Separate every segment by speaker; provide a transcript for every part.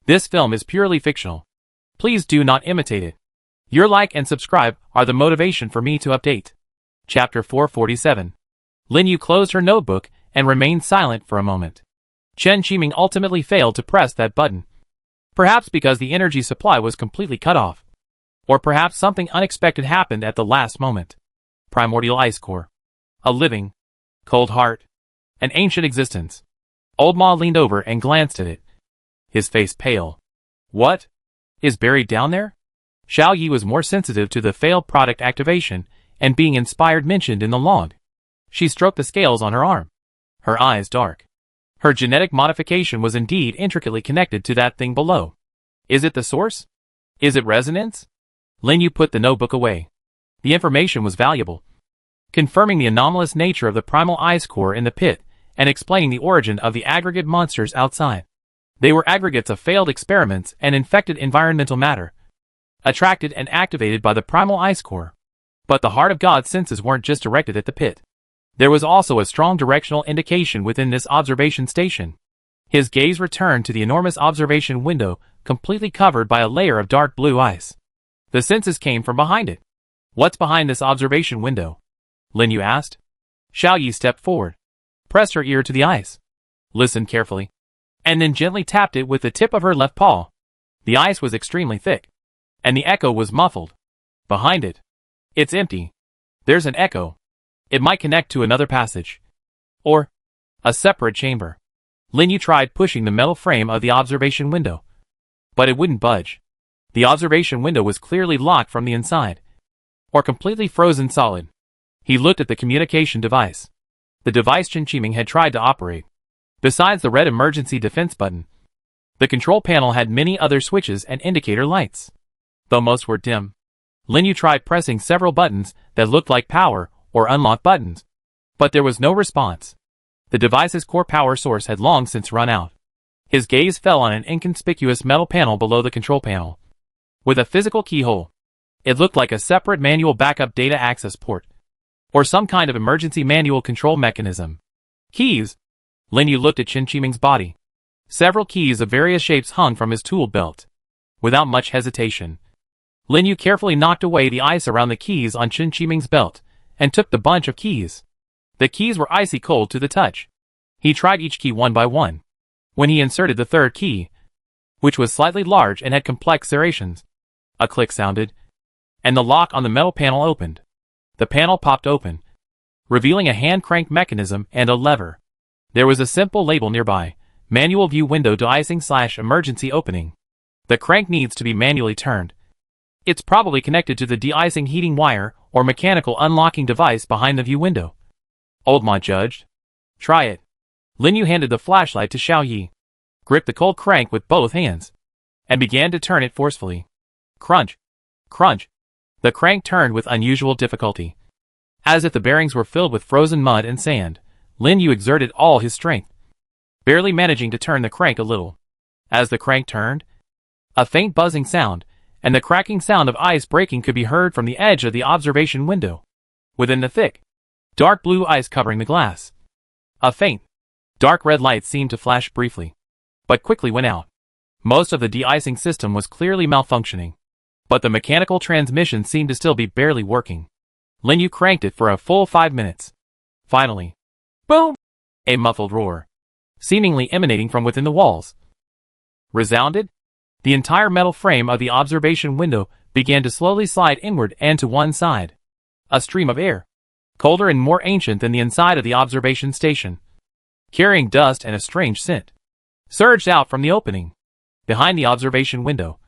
Speaker 1: This film is purely fictional. Please do not imitate it. Your like and subscribe are the motivation for me to update. Chapter 447. Lin Yu closed her notebook and remained silent for a moment. Chen Qiming ultimately failed to press that button. Perhaps because the energy supply was completely cut off. Or perhaps something unexpected happened at the last moment. Primordial ice core. A living, cold heart. An ancient existence. Old Ma leaned over and glanced at it. His face pale. What? Is buried down there? Xiao Yi was more sensitive to the failed product activation and being inspired mentioned in the log. She stroked the scales on her arm. Her eyes dark. Her genetic modification was indeed intricately connected to that thing below. Is it the source? Is it resonance? Lin Yu put the notebook away. The information was valuable, confirming the anomalous nature of the primal ice core in the pit and explaining the origin of the aggregate monsters outside. They were aggregates of failed experiments and infected environmental matter, attracted and activated by the primal ice core. But the Heart of God's senses weren't just directed at the pit. There was also a strong directional indication within this observation station. His gaze returned to the enormous observation window, completely covered by a layer of dark blue ice. The senses came from behind it. What's behind this observation window? Lin Yu asked. Xiao Yi stepped forward, pressed her ear to the ice, listened carefully, and then gently tapped it with the tip of her left paw. The ice was extremely thick, and the echo was muffled. Behind it. It's empty. There's an echo. It might connect to another passage. Or a separate chamber. Lin Yu tried pushing the metal frame of the observation window, but it wouldn't budge. The observation window was clearly locked from the inside, or completely frozen solid. He looked at the communication device. The device Chen Qiming had tried to operate. Besides the red emergency defense button, the control panel had many other switches and indicator lights. Though most were dim, Lin Yu tried pressing several buttons that looked like power or unlock buttons, but there was no response. The device's core power source had long since run out. His gaze fell on an inconspicuous metal panel below the control panel, with a physical keyhole. It looked like a separate manual backup data access port, or some kind of emergency manual control mechanism. Keys. Lin Yu looked at Chen Qiming's body. Several keys of various shapes hung from his tool belt. Without much hesitation, Lin Yu carefully knocked away the ice around the keys on Chen Qiming's belt and took the bunch of keys. The keys were icy cold to the touch. He tried each key one by one. When he inserted the third key, which was slightly large and had complex serrations, a click sounded, and the lock on the metal panel opened. The panel popped open, revealing a hand-crank mechanism and a lever. There was a simple label nearby, Manual View Window De-icing/Emergency Opening. The crank needs to be manually turned. It's probably connected to the de-icing heating wire or mechanical unlocking device behind the view window. Old Ma judged. Try it. Lin Yu handed the flashlight to Xiao Yi, gripped the cold crank with both hands, and began to turn it forcefully. Crunch. Crunch. The crank turned with unusual difficulty. As if the bearings were filled with frozen mud and sand, Lin Yu exerted all his strength, barely managing to turn the crank a little. As the crank turned, a faint buzzing sound, and the cracking sound of ice breaking could be heard from the edge of the observation window, within the thick, dark blue ice covering the glass. A faint, dark red light seemed to flash briefly, but quickly went out. Most of the de-icing system was clearly malfunctioning, but the mechanical transmission seemed to still be barely working. Lin Yu cranked it for a full 5 minutes. Finally, boom! A muffled roar, seemingly emanating from within the walls, resounded. The entire metal frame of the observation window began to slowly slide inward and to one side. A stream of air, colder and more ancient than the inside of the observation station, carrying dust and a strange scent, surged out from the opening. Behind the observation window,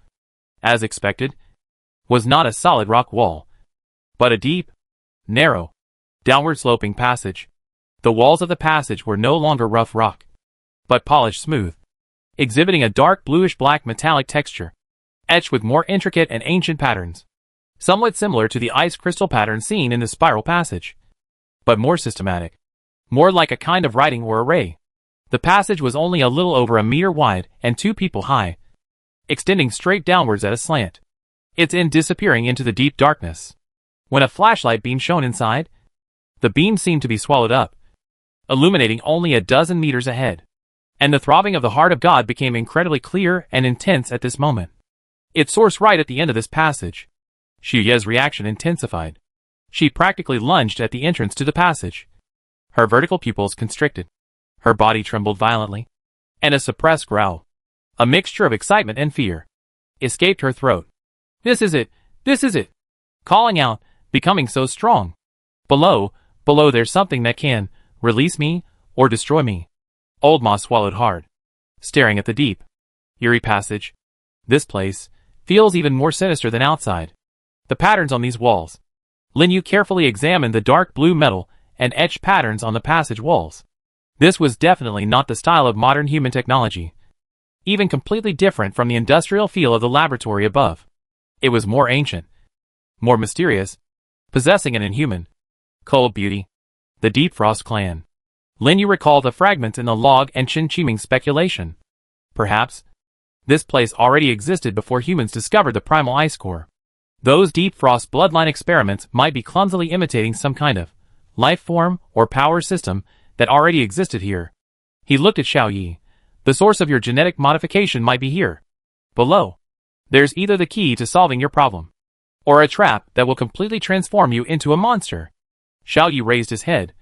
Speaker 1: as expected, was not a solid rock wall, but a deep, narrow, downward-sloping passage. The walls of the passage were no longer rough rock, but polished smooth, exhibiting a dark bluish-black metallic texture, etched with more intricate and ancient patterns, somewhat similar to the ice crystal pattern seen in the spiral passage, but more systematic, more like a kind of writing or array. The passage was only a little over a meter wide and 2 people high, extending straight downwards at a slant, its end disappearing into the deep darkness. When a flashlight beam shone inside, the beam seemed to be swallowed up, illuminating only a dozen meters ahead. and the throbbing of the heart of God became incredibly clear and intense at this moment. It sourced right at the end of this passage. Xu Ye's reaction intensified. She practically lunged at the entrance to the passage. Her vertical pupils constricted. Her body trembled violently. And a suppressed growl, a mixture of excitement and fear, escaped her throat. This is it! This is it! Calling out, becoming so strong. Below there's something that can release me or destroy me. Old Ma swallowed hard, staring at the deep, eerie passage. This place feels even more sinister than outside. The patterns on these walls. Lin Yu carefully examined the dark blue metal and etched patterns on the passage walls. This was definitely not the style of modern human technology. Even completely different from the industrial feel of the laboratory above. It was more ancient, more mysterious, possessing an inhuman, cold beauty. The Deep Frost clan. Lin Yu recalled the fragments in the log and Chen Qiming's speculation. Perhaps this place already existed before humans discovered the primal ice core. Those Deep Frost bloodline experiments might be clumsily imitating some kind of life form or power system that already existed here. He looked at Xiao Yi. The source of your genetic modification might be here. Below. There's either the key to solving your problem, or a trap that will completely transform you into a monster. Xiao Yi raised his head,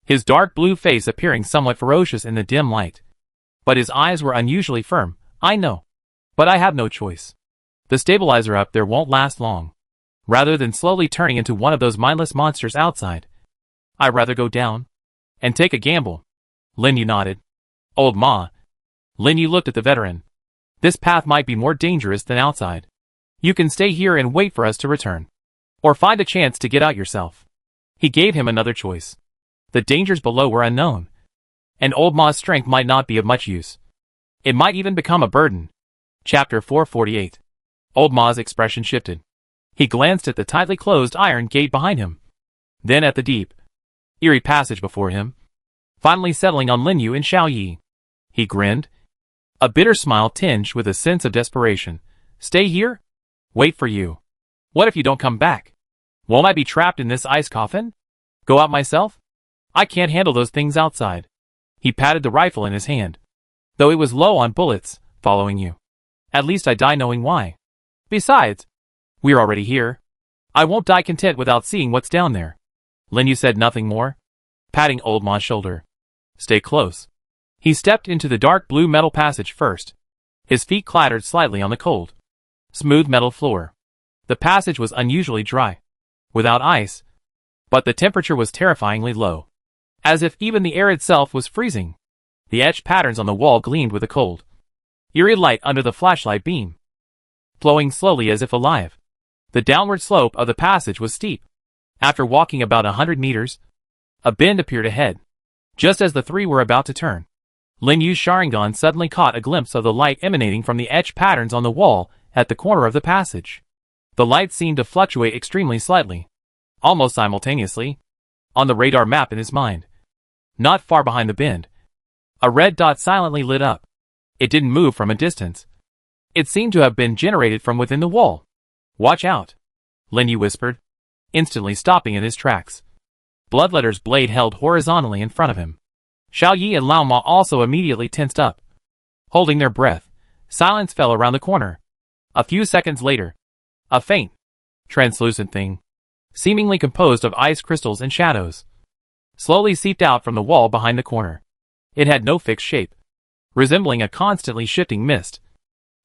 Speaker 1: his dark blue face appearing somewhat ferocious in the dim light. But his eyes were unusually firm. I know. But I have no choice. The stabilizer up there won't last long. Rather than slowly turning into one of those mindless monsters outside, I'd rather go down and take a gamble. Lin Yu nodded. Old Ma. Lin Yu looked at the veteran. This path might be more dangerous than outside. You can stay here and wait for us to return. Or find a chance to get out yourself. He gave him another choice. The dangers below were unknown. And Old Ma's strength might not be of much use. It might even become a burden. Chapter 448. Old Ma's expression shifted. He glanced at the tightly closed iron gate behind him. Then at the deep, eerie passage before him. Finally settling on Lin Yu and Xiao Yi. He grinned. A bitter smile tinged with a sense of desperation. Stay here? Wait for you. What if you don't come back? Won't I be trapped in this ice coffin? Go out myself? I can't handle those things outside. He patted the rifle in his hand. Though it was low on bullets, following you. At least I die knowing why. Besides, we're already here. I won't die content without seeing what's down there. Lin Yu said nothing more, patting Old Ma's shoulder. Stay close. He stepped into the dark blue metal passage first. His feet clattered slightly on the cold, smooth metal floor. The passage was unusually dry, without ice, but the temperature was terrifyingly low, as if even the air itself was freezing. The etched patterns on the wall gleamed with a cold, eerie light under the flashlight beam, flowing slowly as if alive. The downward slope of the passage was steep. After walking about 100 meters, a bend appeared ahead. Just as the three were about to turn, Lin Yu's Sharingan suddenly caught a glimpse of the light emanating from the etched patterns on the wall at the corner of the passage. The light seemed to fluctuate extremely slightly, almost simultaneously, on the radar map in his mind. Not far behind the bend, a red dot silently lit up. It didn't move from a distance. It seemed to have been generated from within the wall. Watch out, Lin Yu whispered, instantly stopping in his tracks. Bloodletter's blade held horizontally in front of him. Xiao Yi and Lao Ma also immediately tensed up. Holding their breath, silence fell around the corner. A few seconds later, a faint, translucent thing, seemingly composed of ice crystals and shadows, slowly seeped out from the wall behind the corner. It had no fixed shape, resembling a constantly shifting mist,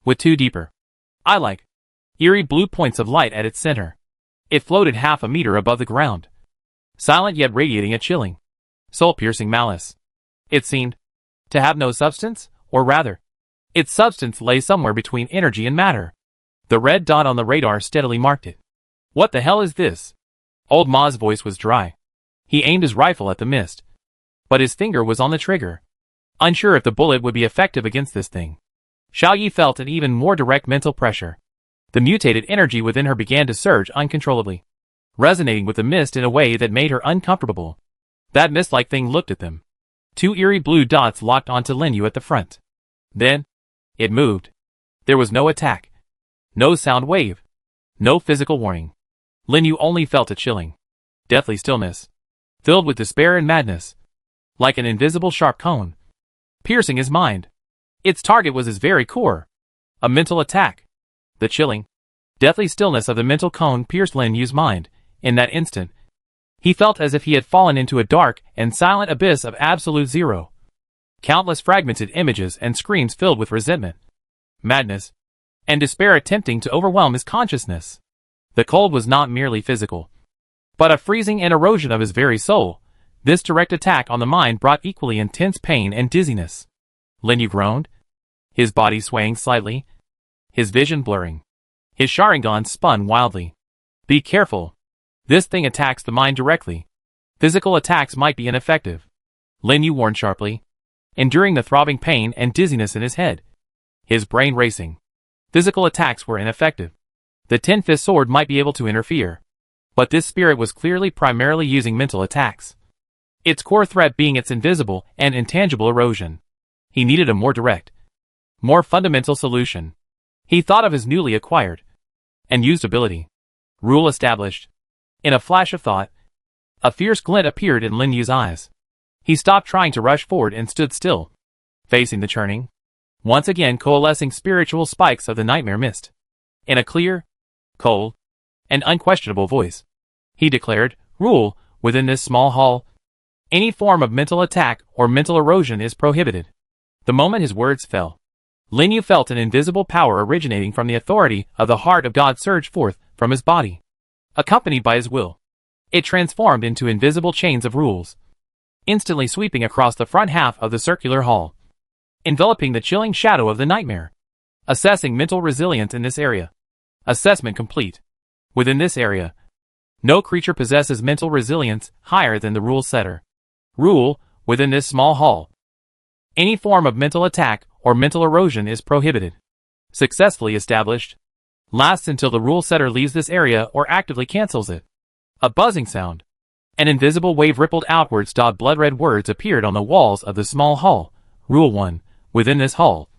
Speaker 1: with two deeper, eye-like, eerie blue points of light at its center. It floated half a meter above the ground, silent yet radiating a chilling, soul-piercing malice. It seemed to have no substance, or rather, its substance lay somewhere between energy and matter. The red dot on the radar steadily marked it. What the hell is this? Old Ma's voice was dry. He aimed his rifle at the mist, but his finger was on the trigger, unsure if the bullet would be effective against this thing. Xiao Yi felt an even more direct mental pressure. The mutated energy within her began to surge uncontrollably, resonating with the mist in a way that made her uncomfortable. That mist-like thing looked at them. Two eerie blue dots locked onto Lin Yu at the front. Then, it moved. There was no attack, no sound wave, no physical warning. Lin Yu only felt a chilling, deathly stillness, filled with despair and madness, like an invisible sharp cone, piercing his mind. Its target was his very core. A mental attack. The chilling, deathly stillness of the mental cone pierced Lin Yu's mind. In that instant, he felt as if he had fallen into a dark and silent abyss of absolute zero. Countless fragmented images and screams filled with resentment, madness, and despair attempting to overwhelm his consciousness. The cold was not merely physical, but a freezing and erosion of his very soul. This direct attack on the mind brought equally intense pain and dizziness. Lin Yu groaned, his body swaying slightly, his vision blurring. His Sharingan spun wildly. Be careful. This thing attacks the mind directly. Physical attacks might be ineffective, Lin Yu warned sharply, enduring the throbbing pain and dizziness in his head, his brain racing. Physical attacks were ineffective. The Ten-Fist Sword might be able to interfere, but this spirit was clearly primarily using mental attacks. Its core threat being its invisible and intangible erosion. He needed a more direct, more fundamental solution. He thought of his newly acquired and used ability. Rule established. In a flash of thought, a fierce glint appeared in Lin Yu's eyes. He stopped trying to rush forward and stood still, facing the churning, once again coalescing spiritual spikes of the nightmare mist. In a clear, cold, and unquestionable voice, he declared, "Rule, within this small hall, any form of mental attack or mental erosion is prohibited." The moment his words fell, Lin Yu felt an invisible power originating from the authority of the heart of God surge forth from his body. Accompanied by his will, it transformed into invisible chains of rules, instantly sweeping across the front half of the circular hall, enveloping the chilling shadow of the nightmare. Assessing mental resilience in this area. Assessment complete. Within this area, no creature possesses mental resilience higher than the rule setter. Rule, within this small hall, any form of mental attack or mental erosion is prohibited. Successfully established. Lasts until the rule setter leaves this area or actively cancels it. A buzzing sound. An invisible wave rippled outwards. Blood-red words appeared on the walls of the small hall. Rule 1. Within this hall,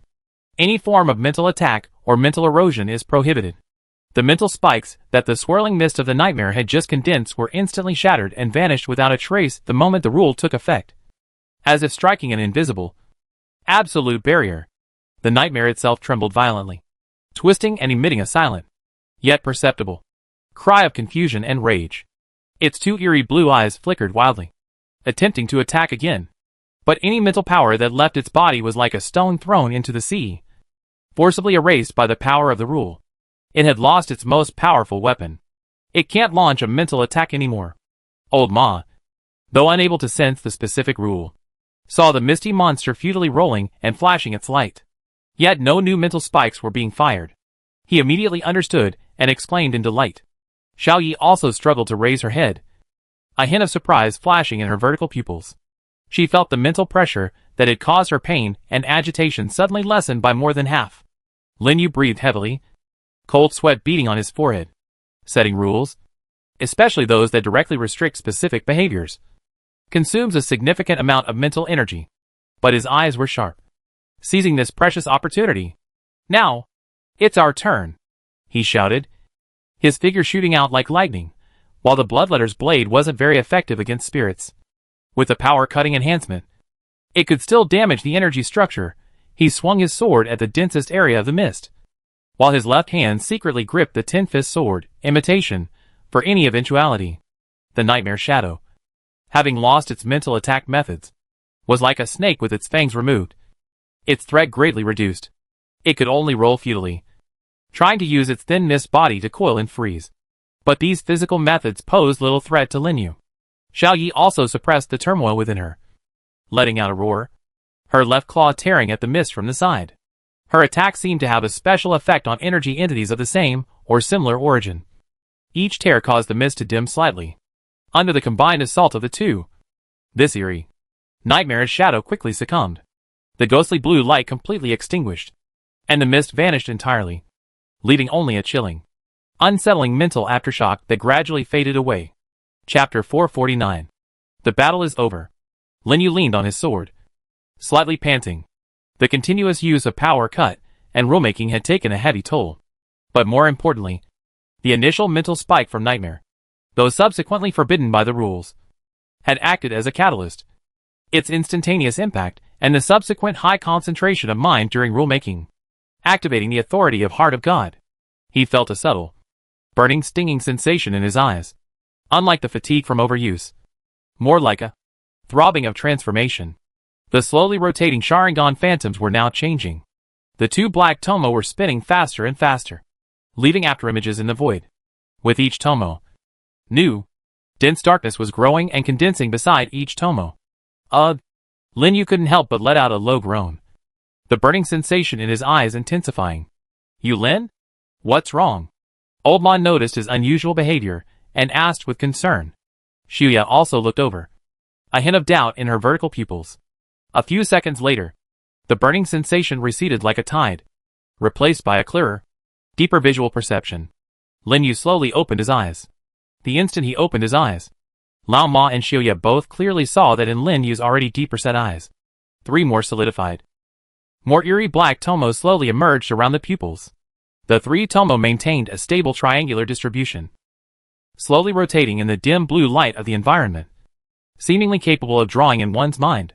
Speaker 1: any form of mental attack or mental erosion is prohibited. The mental spikes that the swirling mist of the nightmare had just condensed were instantly shattered and vanished without a trace the moment the rule took effect. As if striking an invisible, absolute barrier, the nightmare itself trembled violently, twisting and emitting a silent, yet perceptible, cry of confusion and rage. Its two eerie blue eyes flickered wildly, attempting to attack again. But any mental power that left its body was like a stone thrown into the sea, forcibly erased by the power of the rule. It had lost its most powerful weapon. It can't launch a mental attack anymore. Old Ma, though unable to sense the specific rule, saw the misty monster futilely rolling and flashing its light. Yet no new mental spikes were being fired. He immediately understood and exclaimed in delight. Xiao Yi also struggled to raise her head, a hint of surprise flashing in her vertical pupils. She felt the mental pressure that had caused her pain and agitation suddenly lessened by more than half. Lin Yu breathed heavily, cold sweat beading on his forehead. Setting rules, especially those that directly restrict specific behaviors, consumes a significant amount of mental energy. But his eyes were sharp, seizing this precious opportunity. Now, it's our turn, he shouted, his figure shooting out like lightning. While the Bloodletter's blade wasn't very effective against spirits, with the power-cutting enhancement, it could still damage the energy structure. He swung his sword at the densest area of the mist, while his left hand secretly gripped the Ten-Fist Sword, imitation, for any eventuality. The Nightmare Shadow, having lost its mental attack methods, was like a snake with its fangs removed, its threat greatly reduced. It could only roll futilely, trying to use its thin mist body to coil and freeze. But these physical methods posed little threat to Lin Yu. Xiao Yi also suppressed the turmoil within her, letting out a roar, her left claw tearing at the mist from the side. Her attack seemed to have a special effect on energy entities of the same or similar origin. Each tear caused the mist to dim slightly, under the combined assault of the two. This eerie, nightmarish shadow quickly succumbed. The ghostly blue light completely extinguished, and the mist vanished entirely, leaving only a chilling, unsettling mental aftershock that gradually faded away. Chapter 449. The battle is over. Lin Yu leaned on his sword, slightly panting. The continuous use of power cut and rulemaking had taken a heavy toll. But more importantly, the initial mental spike from Nightmare, though subsequently forbidden by the rules, had acted as a catalyst. Its instantaneous impact and the subsequent high concentration of mind during rulemaking, activating the authority of Heart of God. He felt a subtle, burning, stinging sensation in his eyes, unlike the fatigue from overuse, more like a throbbing of transformation. The slowly rotating Sharingan phantoms were now changing. The two black tomo were spinning faster and faster, leaving afterimages in the void. With each tomo, new, dense darkness was growing and condensing beside each tomo. Ugh! Lin Yu couldn't help but let out a low groan, the burning sensation in his eyes intensifying. You Lin? What's wrong? Old Man noticed his unusual behavior and asked with concern. Shuya also looked over, a hint of doubt in her vertical pupils. A few seconds later, the burning sensation receded like a tide, replaced by a clearer, deeper visual perception. Lin Yu slowly opened his eyes. The instant he opened his eyes, Lao Ma and Shuya both clearly saw that in Lin Yu's already deeper set eyes, 3 more solidified, more eerie black tomos slowly emerged around the pupils. The 3 tomo maintained a stable triangular distribution, slowly rotating in the dim blue light of the environment, seemingly capable of drawing in one's mind.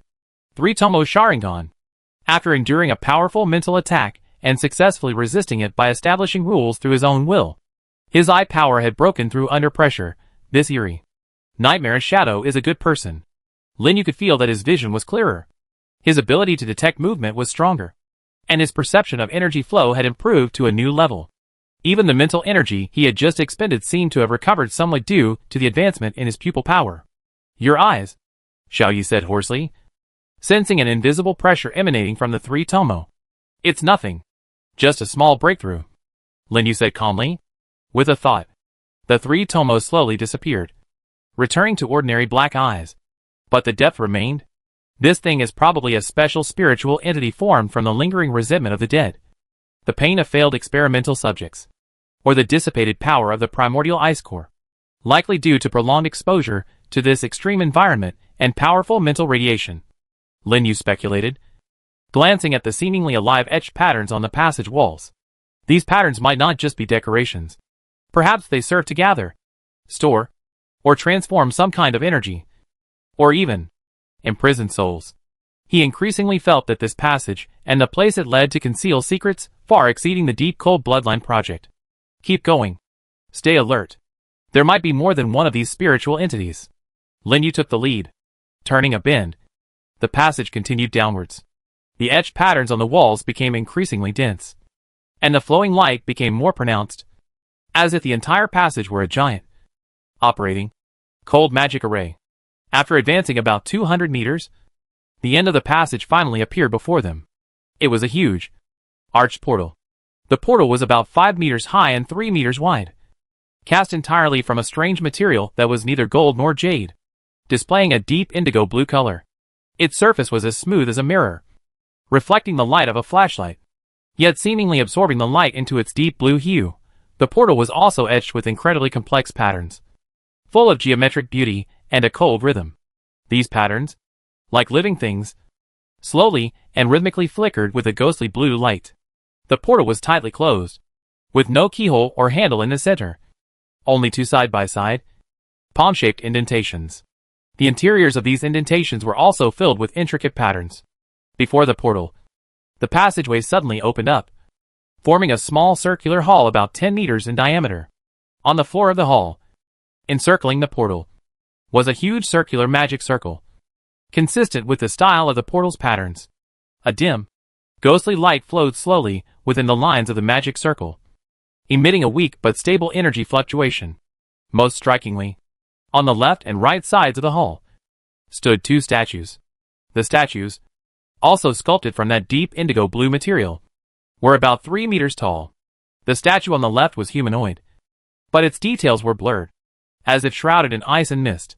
Speaker 1: 3 tomo Sharingan. After enduring a powerful mental attack and successfully resisting it by establishing rules through his own will, his eye power had broken through under pressure. This eerie, nightmarish shadow is a good person. Lin Yu could feel that his vision was clearer. His ability to detect movement was stronger, and his perception of energy flow had improved to a new level. Even the mental energy he had just expended seemed to have recovered somewhat due to the advancement in his pupil power. Your eyes, Xiao Yi said hoarsely, sensing an invisible pressure emanating from the 3 tomo. It's nothing. Just a small breakthrough, Lin Yu said calmly. With a thought, the 3 tomos slowly disappeared, returning to ordinary black eyes. But the depth remained. This thing is probably a special spiritual entity formed from the lingering resentment of the dead, the pain of failed experimental subjects, or the dissipated power of the primordial ice core, likely due to prolonged exposure to this extreme environment and powerful mental radiation, Lin Yu speculated, glancing at the seemingly alive etched patterns on the passage walls. These patterns might not just be decorations. Perhaps they serve to gather, store, or transform some kind of energy, or even imprison souls. He increasingly felt that this passage and the place it led to conceal secrets far exceeding the deep cold bloodline project. Keep going. Stay alert. There might be more than one of these spiritual entities. Lin Yu took the lead. Turning a bend, the passage continued downwards. The etched patterns on the walls became increasingly dense, and the flowing light became more pronounced, as if the entire passage were a giant, operating, cold magic array. After advancing about 200 meters, the end of the passage finally appeared before them. It was a huge, arched portal. The portal was about 5 meters high and 3 meters wide, cast entirely from a strange material that was neither gold nor jade, displaying a deep indigo blue color. Its surface was as smooth as a mirror, reflecting the light of a flashlight, yet seemingly absorbing the light into its deep blue hue. The portal was also etched with incredibly complex patterns, full of geometric beauty and a cold rhythm. These patterns, like living things, slowly and rhythmically flickered with a ghostly blue light. The portal was tightly closed, with no keyhole or handle in the center, only 2 side-by-side, palm-shaped indentations. The interiors of these indentations were also filled with intricate patterns. Before the portal, the passageway suddenly opened up, forming a small circular hall about 10 meters in diameter. On the floor of the hall, encircling the portal, was a huge circular magic circle, consistent with the style of the portal's patterns. A dim, ghostly light flowed slowly within the lines of the magic circle, emitting a weak but stable energy fluctuation. Most strikingly, on the left and right sides of the hall, stood 2 statues. The statues, also sculpted from that deep indigo blue material, were about 3 meters tall. The statue on the left was humanoid, but its details were blurred, as if shrouded in ice and mist.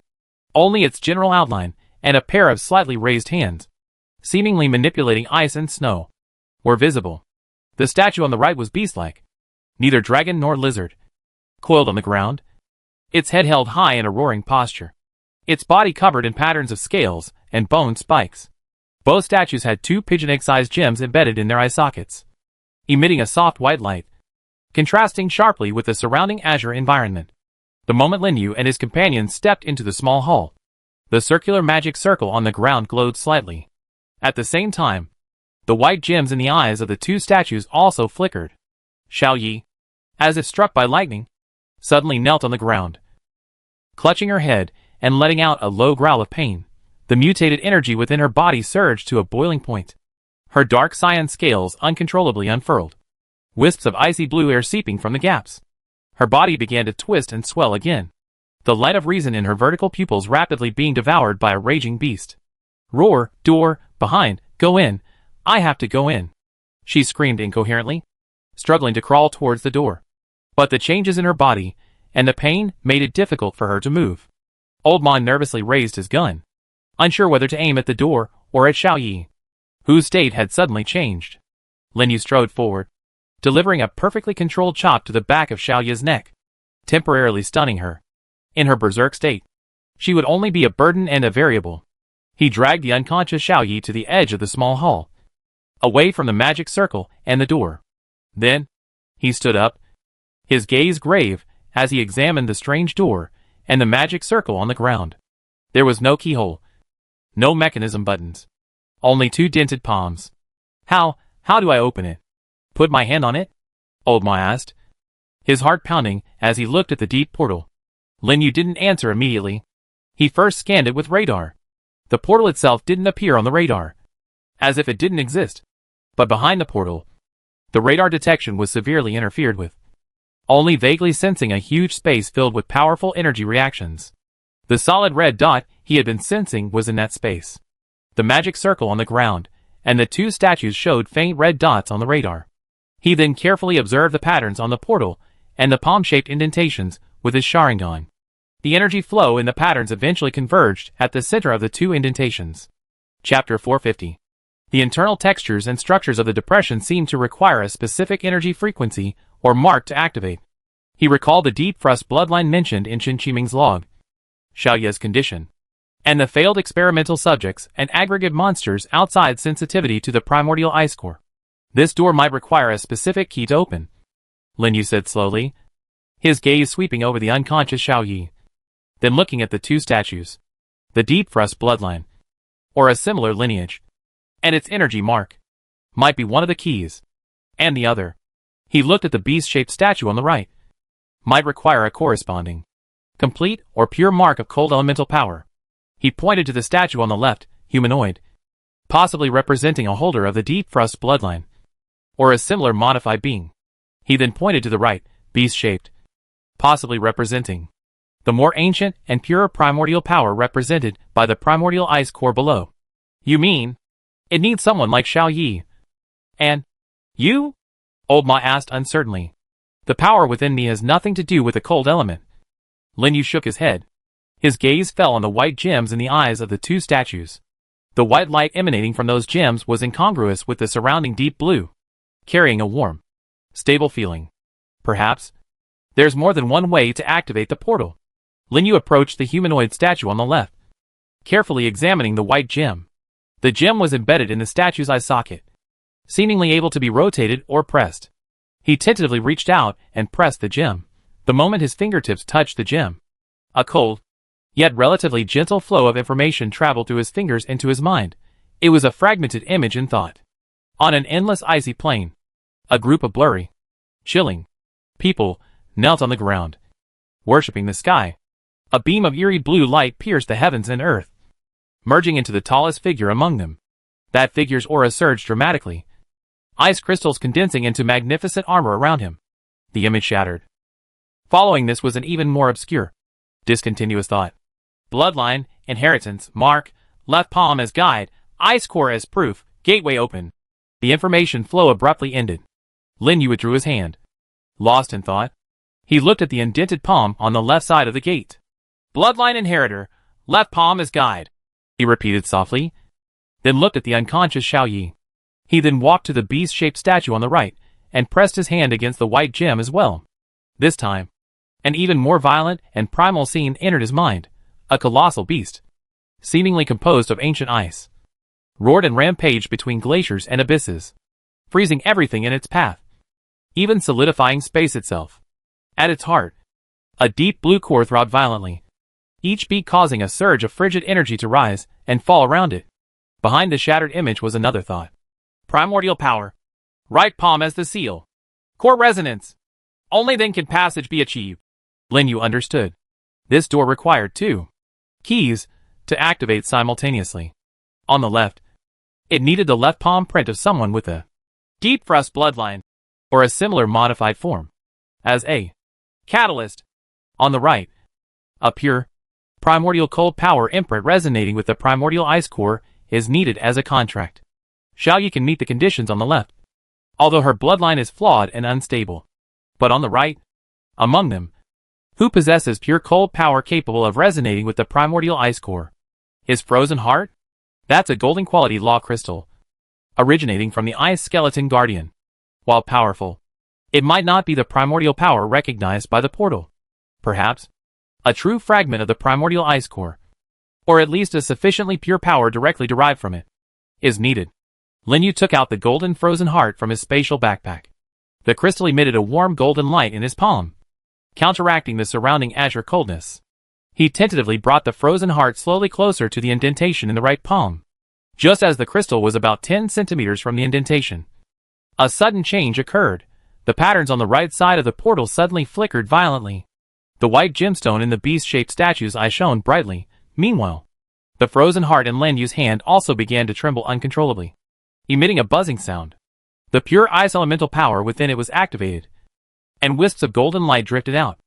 Speaker 1: Only its general outline and a pair of slightly raised hands, seemingly manipulating ice and snow, were visible. The statue on the right was beast-like, neither dragon nor lizard, coiled on the ground, its head held high in a roaring posture, its body covered in patterns of scales and bone spikes. Both statues had 2 pigeon egg-sized gems embedded in their eye sockets, emitting a soft white light, contrasting sharply with the surrounding azure environment. The moment Lin Yu and his companions stepped into the small hall, the circular magic circle on the ground glowed slightly, At the same time, the white gems in the eyes of the two statues also flickered. Xiao Yi, as if struck by lightning, suddenly knelt on the ground. Clutching her head and letting out a low growl of pain, the mutated energy within her body surged to a boiling point. Her dark cyan scales uncontrollably unfurled, wisps of icy blue air seeping from the gaps. Her body began to twist and swell again, the light of reason in her vertical pupils rapidly being devoured by a raging beast. Roar, door, behind, go in, I have to go in, she screamed incoherently, struggling to crawl towards the door. But the changes in her body and the pain made it difficult for her to move. Old Man nervously raised his gun, unsure whether to aim at the door or at Xiao Yi, whose state had suddenly changed. Lin Yu strode forward, delivering a perfectly controlled chop to the back of Xiao Yi's neck, temporarily stunning her. In her berserk state, she would only be a burden and a variable. He dragged the unconscious Xiao Yi to the edge of the small hall, away from the magic circle and the door. Then, he stood up, his gaze grave as he examined the strange door and the magic circle on the ground. There was no keyhole, no mechanism buttons, only two dented palms. How do I open it? Put my hand on it? Old Ma asked, his heart pounding as he looked at the deep portal. Lin Yu didn't answer immediately. He first scanned it with radar. The portal itself didn't appear on the radar, as if it didn't exist. But behind the portal, the radar detection was severely interfered with, only vaguely sensing a huge space filled with powerful energy reactions. The solid red dot he had been sensing was in that space. The magic circle on the ground and the two statues showed faint red dots on the radar. He then carefully observed the patterns on the portal and the palm-shaped indentations with his Sharingan. The energy flow in the patterns eventually converged at the center of the two indentations. Chapter 450. The internal textures and structures of the depression seemed to require a specific energy frequency or mark to activate. He recalled the deep frost bloodline mentioned in Chen Qiming's log, Xiao Yi's condition, and the failed experimental subjects and aggregate monsters outside sensitivity to the primordial ice core. This door might require a specific key to open, Lin Yu said slowly, his gaze sweeping over the unconscious Xiao Yi, then looking at the two statues, the deep frost bloodline, or a similar lineage, and its energy mark, might be one of the keys, and the other. He looked at the beast-shaped statue on the right, might require a corresponding, complete or pure mark of cold elemental power. He pointed to the statue on the left, humanoid, possibly representing a holder of the deep frost bloodline, or a similar modified being. He then pointed to the right, beast-shaped, possibly representing the more ancient and pure primordial power represented by the primordial ice core below. You mean, it needs someone like Xiao Yi? And you? Old Ma asked uncertainly. The power within me has nothing to do with the cold element. Lin Yu shook his head. His gaze fell on the white gems in the eyes of the two statues. The white light emanating from those gems was incongruous with the surrounding deep blue, carrying a warm, stable feeling. Perhaps there's more than one way to activate the portal. Lin Yu approached the humanoid statue on the left, carefully examining the white gem. The gem was embedded in the statue's eye socket, seemingly able to be rotated or pressed. He tentatively reached out and pressed the gem. The moment his fingertips touched the gem, a cold, yet relatively gentle flow of information traveled through his fingers into his mind. It was a fragmented image in thought. On an endless icy plain, a group of blurry, chilling people knelt on the ground, worshipping the sky. A beam of eerie blue light pierced the heavens and earth, merging into the tallest figure among them. That figure's aura surged dramatically, ice crystals condensing into magnificent armor around him. The image shattered. Following this was an even more obscure, discontinuous thought. Bloodline, inheritance, mark, left palm as guide, ice core as proof, gateway open. The information flow abruptly ended. Lin Yu withdrew his hand. Lost in thought, he looked at the indented palm on the left side of the gate. Bloodline inheritor, left palm as guide, he repeated softly, then looked at the unconscious Xiao Yi. He then walked to the beast-shaped statue on the right, and pressed his hand against the white gem as well. This time, an even more violent and primal scene entered his mind. A colossal beast, seemingly composed of ancient ice, roared and rampaged between glaciers and abysses, freezing everything in its path, even solidifying space itself. At its heart, a deep blue core throbbed violently, each beat causing a surge of frigid energy to rise and fall around it. Behind the shattered image was another thought. Primordial power. Right palm as the seal. Core resonance. Only then can passage be achieved. Lin Yu understood. This door required two keys to activate simultaneously. On the left, it needed the left palm print of someone with a deep thrust bloodline, or a similar modified form, as a catalyst. On the right, a pure, primordial cold power imprint resonating with the primordial ice core is needed as a contract. Xiaoyi can meet the conditions on the left, although her bloodline is flawed and unstable. But on the right, among them, who possesses pure cold power capable of resonating with the primordial ice core? Is Frozen Heart? That's a golden quality law crystal, originating from the ice skeleton guardian. While powerful, it might not be the primordial power recognized by the portal. Perhaps a true fragment of the primordial ice core, or at least a sufficiently pure power directly derived from it, is needed. Lin Yu took out the golden Frozen Heart from his spatial backpack. The crystal emitted a warm golden light in his palm, counteracting the surrounding azure coldness. He tentatively brought the Frozen Heart slowly closer to the indentation in the right palm. Just as the crystal was about 10 centimeters from the indentation, a sudden change occurred. The patterns on the right side of the portal suddenly flickered violently. The white gemstone in the beast-shaped statue's eye shone brightly. Meanwhile, the Frozen Heart in Lin Yu's hand also began to tremble uncontrollably, emitting a buzzing sound. The pure ice elemental power within it was activated, and wisps of golden light drifted out,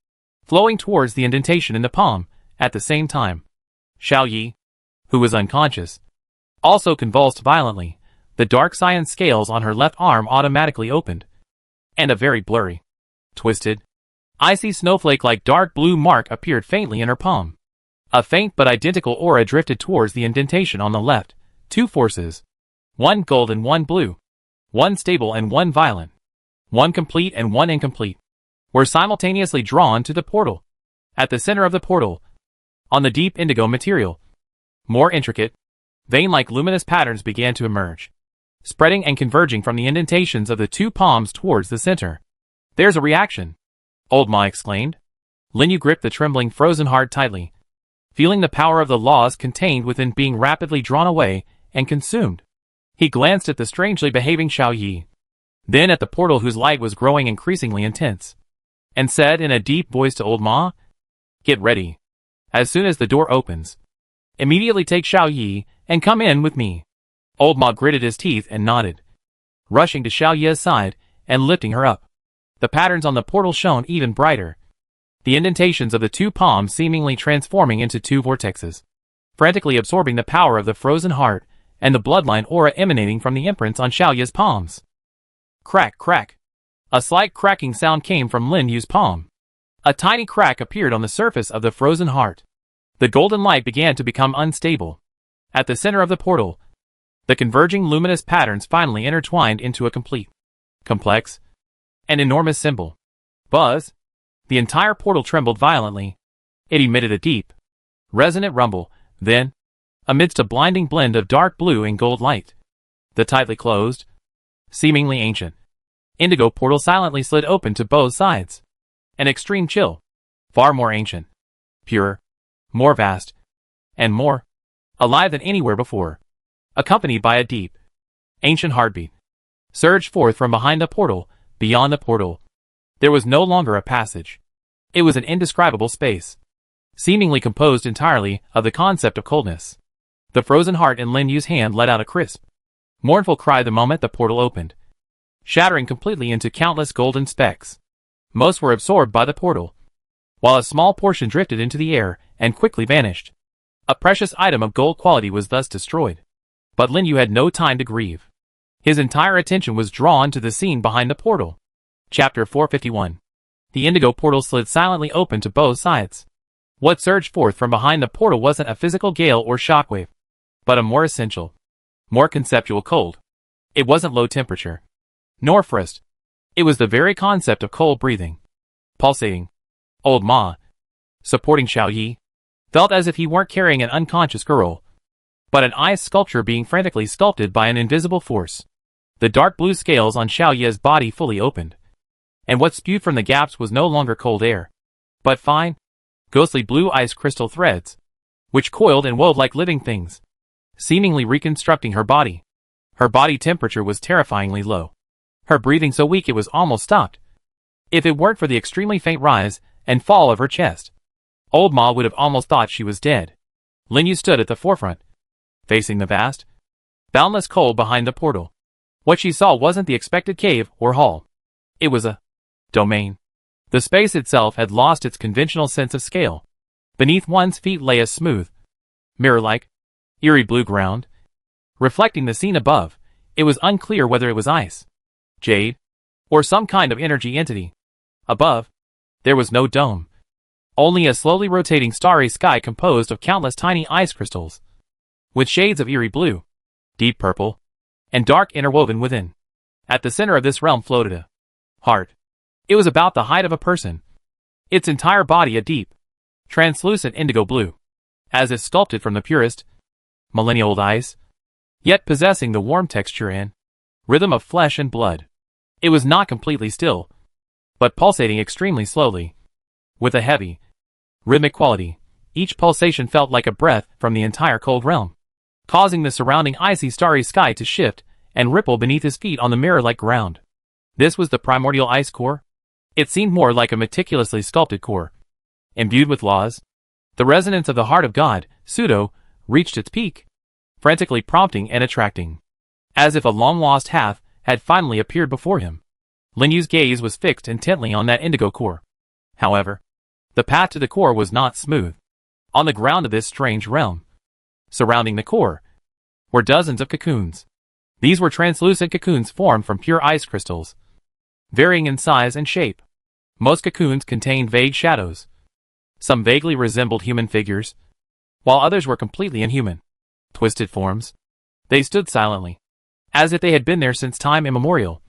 Speaker 1: flowing towards the indentation in the palm. At the same time, Xiaoyi, who was unconscious, also convulsed violently. The dark cyan scales on her left arm automatically opened, and a very blurry, twisted, icy snowflake-like dark blue mark appeared faintly in her palm. A faint but identical aura drifted towards the indentation on the left. Two forces, one gold and one blue, one stable and one violent, one complete and one incomplete, were simultaneously drawn to the portal. At the center of the portal, on the deep indigo material, more intricate, vein-like luminous patterns began to emerge, spreading and converging from the indentations of the two palms towards the center. There's a reaction, Old Ma exclaimed. Lin Yu gripped the trembling Frozen Heart tightly, feeling the power of the laws contained within being rapidly drawn away and consumed. He glanced at the strangely behaving Xiaoyi, then at the portal whose light was growing increasingly intense, and said in a deep voice to Old Ma, "Get ready. As soon as the door opens, immediately take Xiaoyi and come in with me." Old Ma gritted his teeth and nodded, rushing to Xiaoyi's side and lifting her up. The patterns on the portal shone even brighter, the indentations of the two palms seemingly transforming into two vortexes, frantically absorbing the power of the Frozen Heart and the bloodline aura emanating from the imprints on Xiaoyi's palms. Crack, crack. A slight cracking sound came from Lin Yu's palm. A tiny crack appeared on the surface of the Frozen Heart. The golden light began to become unstable. At the center of the portal, the converging luminous patterns finally intertwined into a complete, complex, and enormous symbol. Buzz! The entire portal trembled violently. It emitted a deep, resonant rumble. Then, amidst a blinding blend of dark blue and gold light, the tightly closed, seemingly ancient, indigo portal silently slid open to both sides. An extreme chill, far more ancient, pure, more vast, and more alive than anywhere before, accompanied by a deep, ancient heartbeat, surged forth from behind the portal. Beyond the portal, there was no longer a passage. It was an indescribable space, seemingly composed entirely of the concept of coldness. The Frozen Heart in Lin Yu's hand let out a crisp, mournful cry the moment the portal opened, shattering completely into countless golden specks. Most were absorbed by the portal, while a small portion drifted into the air and quickly vanished. A precious item of gold quality was thus destroyed. But Lin Yu had no time to grieve. His entire attention was drawn to the scene behind the portal. Chapter 451. The indigo portal slid silently open to both sides. What surged forth from behind the portal wasn't a physical gale or shockwave, but a more essential, more conceptual cold. It wasn't low temperature, nor frost. It was the very concept of cold breathing. Pulsating. Old Ma, supporting Xiaoyi, felt as if he weren't carrying an unconscious girl, but an ice sculpture being frantically sculpted by an invisible force. The dark blue scales on Xiaoyi's body fully opened, and what spewed from the gaps was no longer cold air, but fine, ghostly blue ice crystal threads, which coiled and wove like living things. seemingly reconstructing her body. Her body temperature was terrifyingly low. Her breathing so weak it was almost stopped. If it weren't for the extremely faint rise and fall of her chest, Old Ma would have almost thought she was dead. Lin Yu stood at the forefront, facing the vast, boundless cold behind the portal. What she saw wasn't the expected cave or hall. It was a domain. The space itself had lost its conventional sense of scale. Beneath one's feet lay a smooth, mirror-like, eerie blue ground. Reflecting the scene above, it was unclear whether it was ice, jade, or some kind of energy entity. Above, there was no dome. Only a slowly rotating starry sky composed of countless tiny ice crystals, with shades of eerie blue, deep purple, and dark interwoven within. At the center of this realm floated a heart. It was about the height of a person, its entire body a deep, translucent indigo blue, as if sculpted from the purest, millennia-old ice, yet possessing the warm texture and rhythm of flesh and blood. It was not completely still, but pulsating extremely slowly, with a heavy, rhythmic quality. Each pulsation felt like a breath from the entire cold realm, causing the surrounding icy starry sky to shift and ripple beneath his feet on the mirror-like ground. This was the primordial ice core. It seemed more like a meticulously sculpted core, imbued with laws. The resonance of the heart of God, Pseudo, reached its peak, frantically prompting and attracting, as if a long-lost half had finally appeared before him. Lin Yu's gaze was fixed intently on that indigo core. However, the path to the core was not smooth. On the ground of this strange realm, surrounding the core, were dozens of cocoons. These were translucent cocoons formed from pure ice crystals, varying in size and shape. Most cocoons contained vague shadows. Some vaguely resembled human figures, while others were completely inhuman, twisted forms. They stood silently, as if they had been there since time immemorial,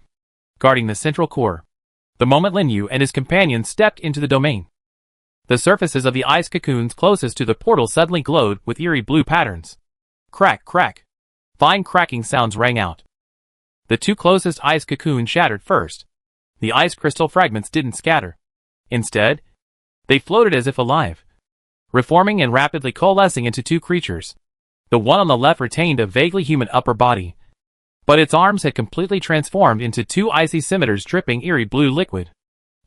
Speaker 1: guarding the central core. The moment Lin Yu and his companions stepped into the domain, the surfaces of the ice cocoons closest to the portal suddenly glowed with eerie blue patterns. Crack, crack. Fine cracking sounds rang out. The two closest ice cocoons shattered first. The ice crystal fragments didn't scatter. Instead, they floated as if alive, reforming and rapidly coalescing into two creatures. The one on the left retained a vaguely human upper body, but its arms had completely transformed into two icy scimitars dripping eerie blue liquid.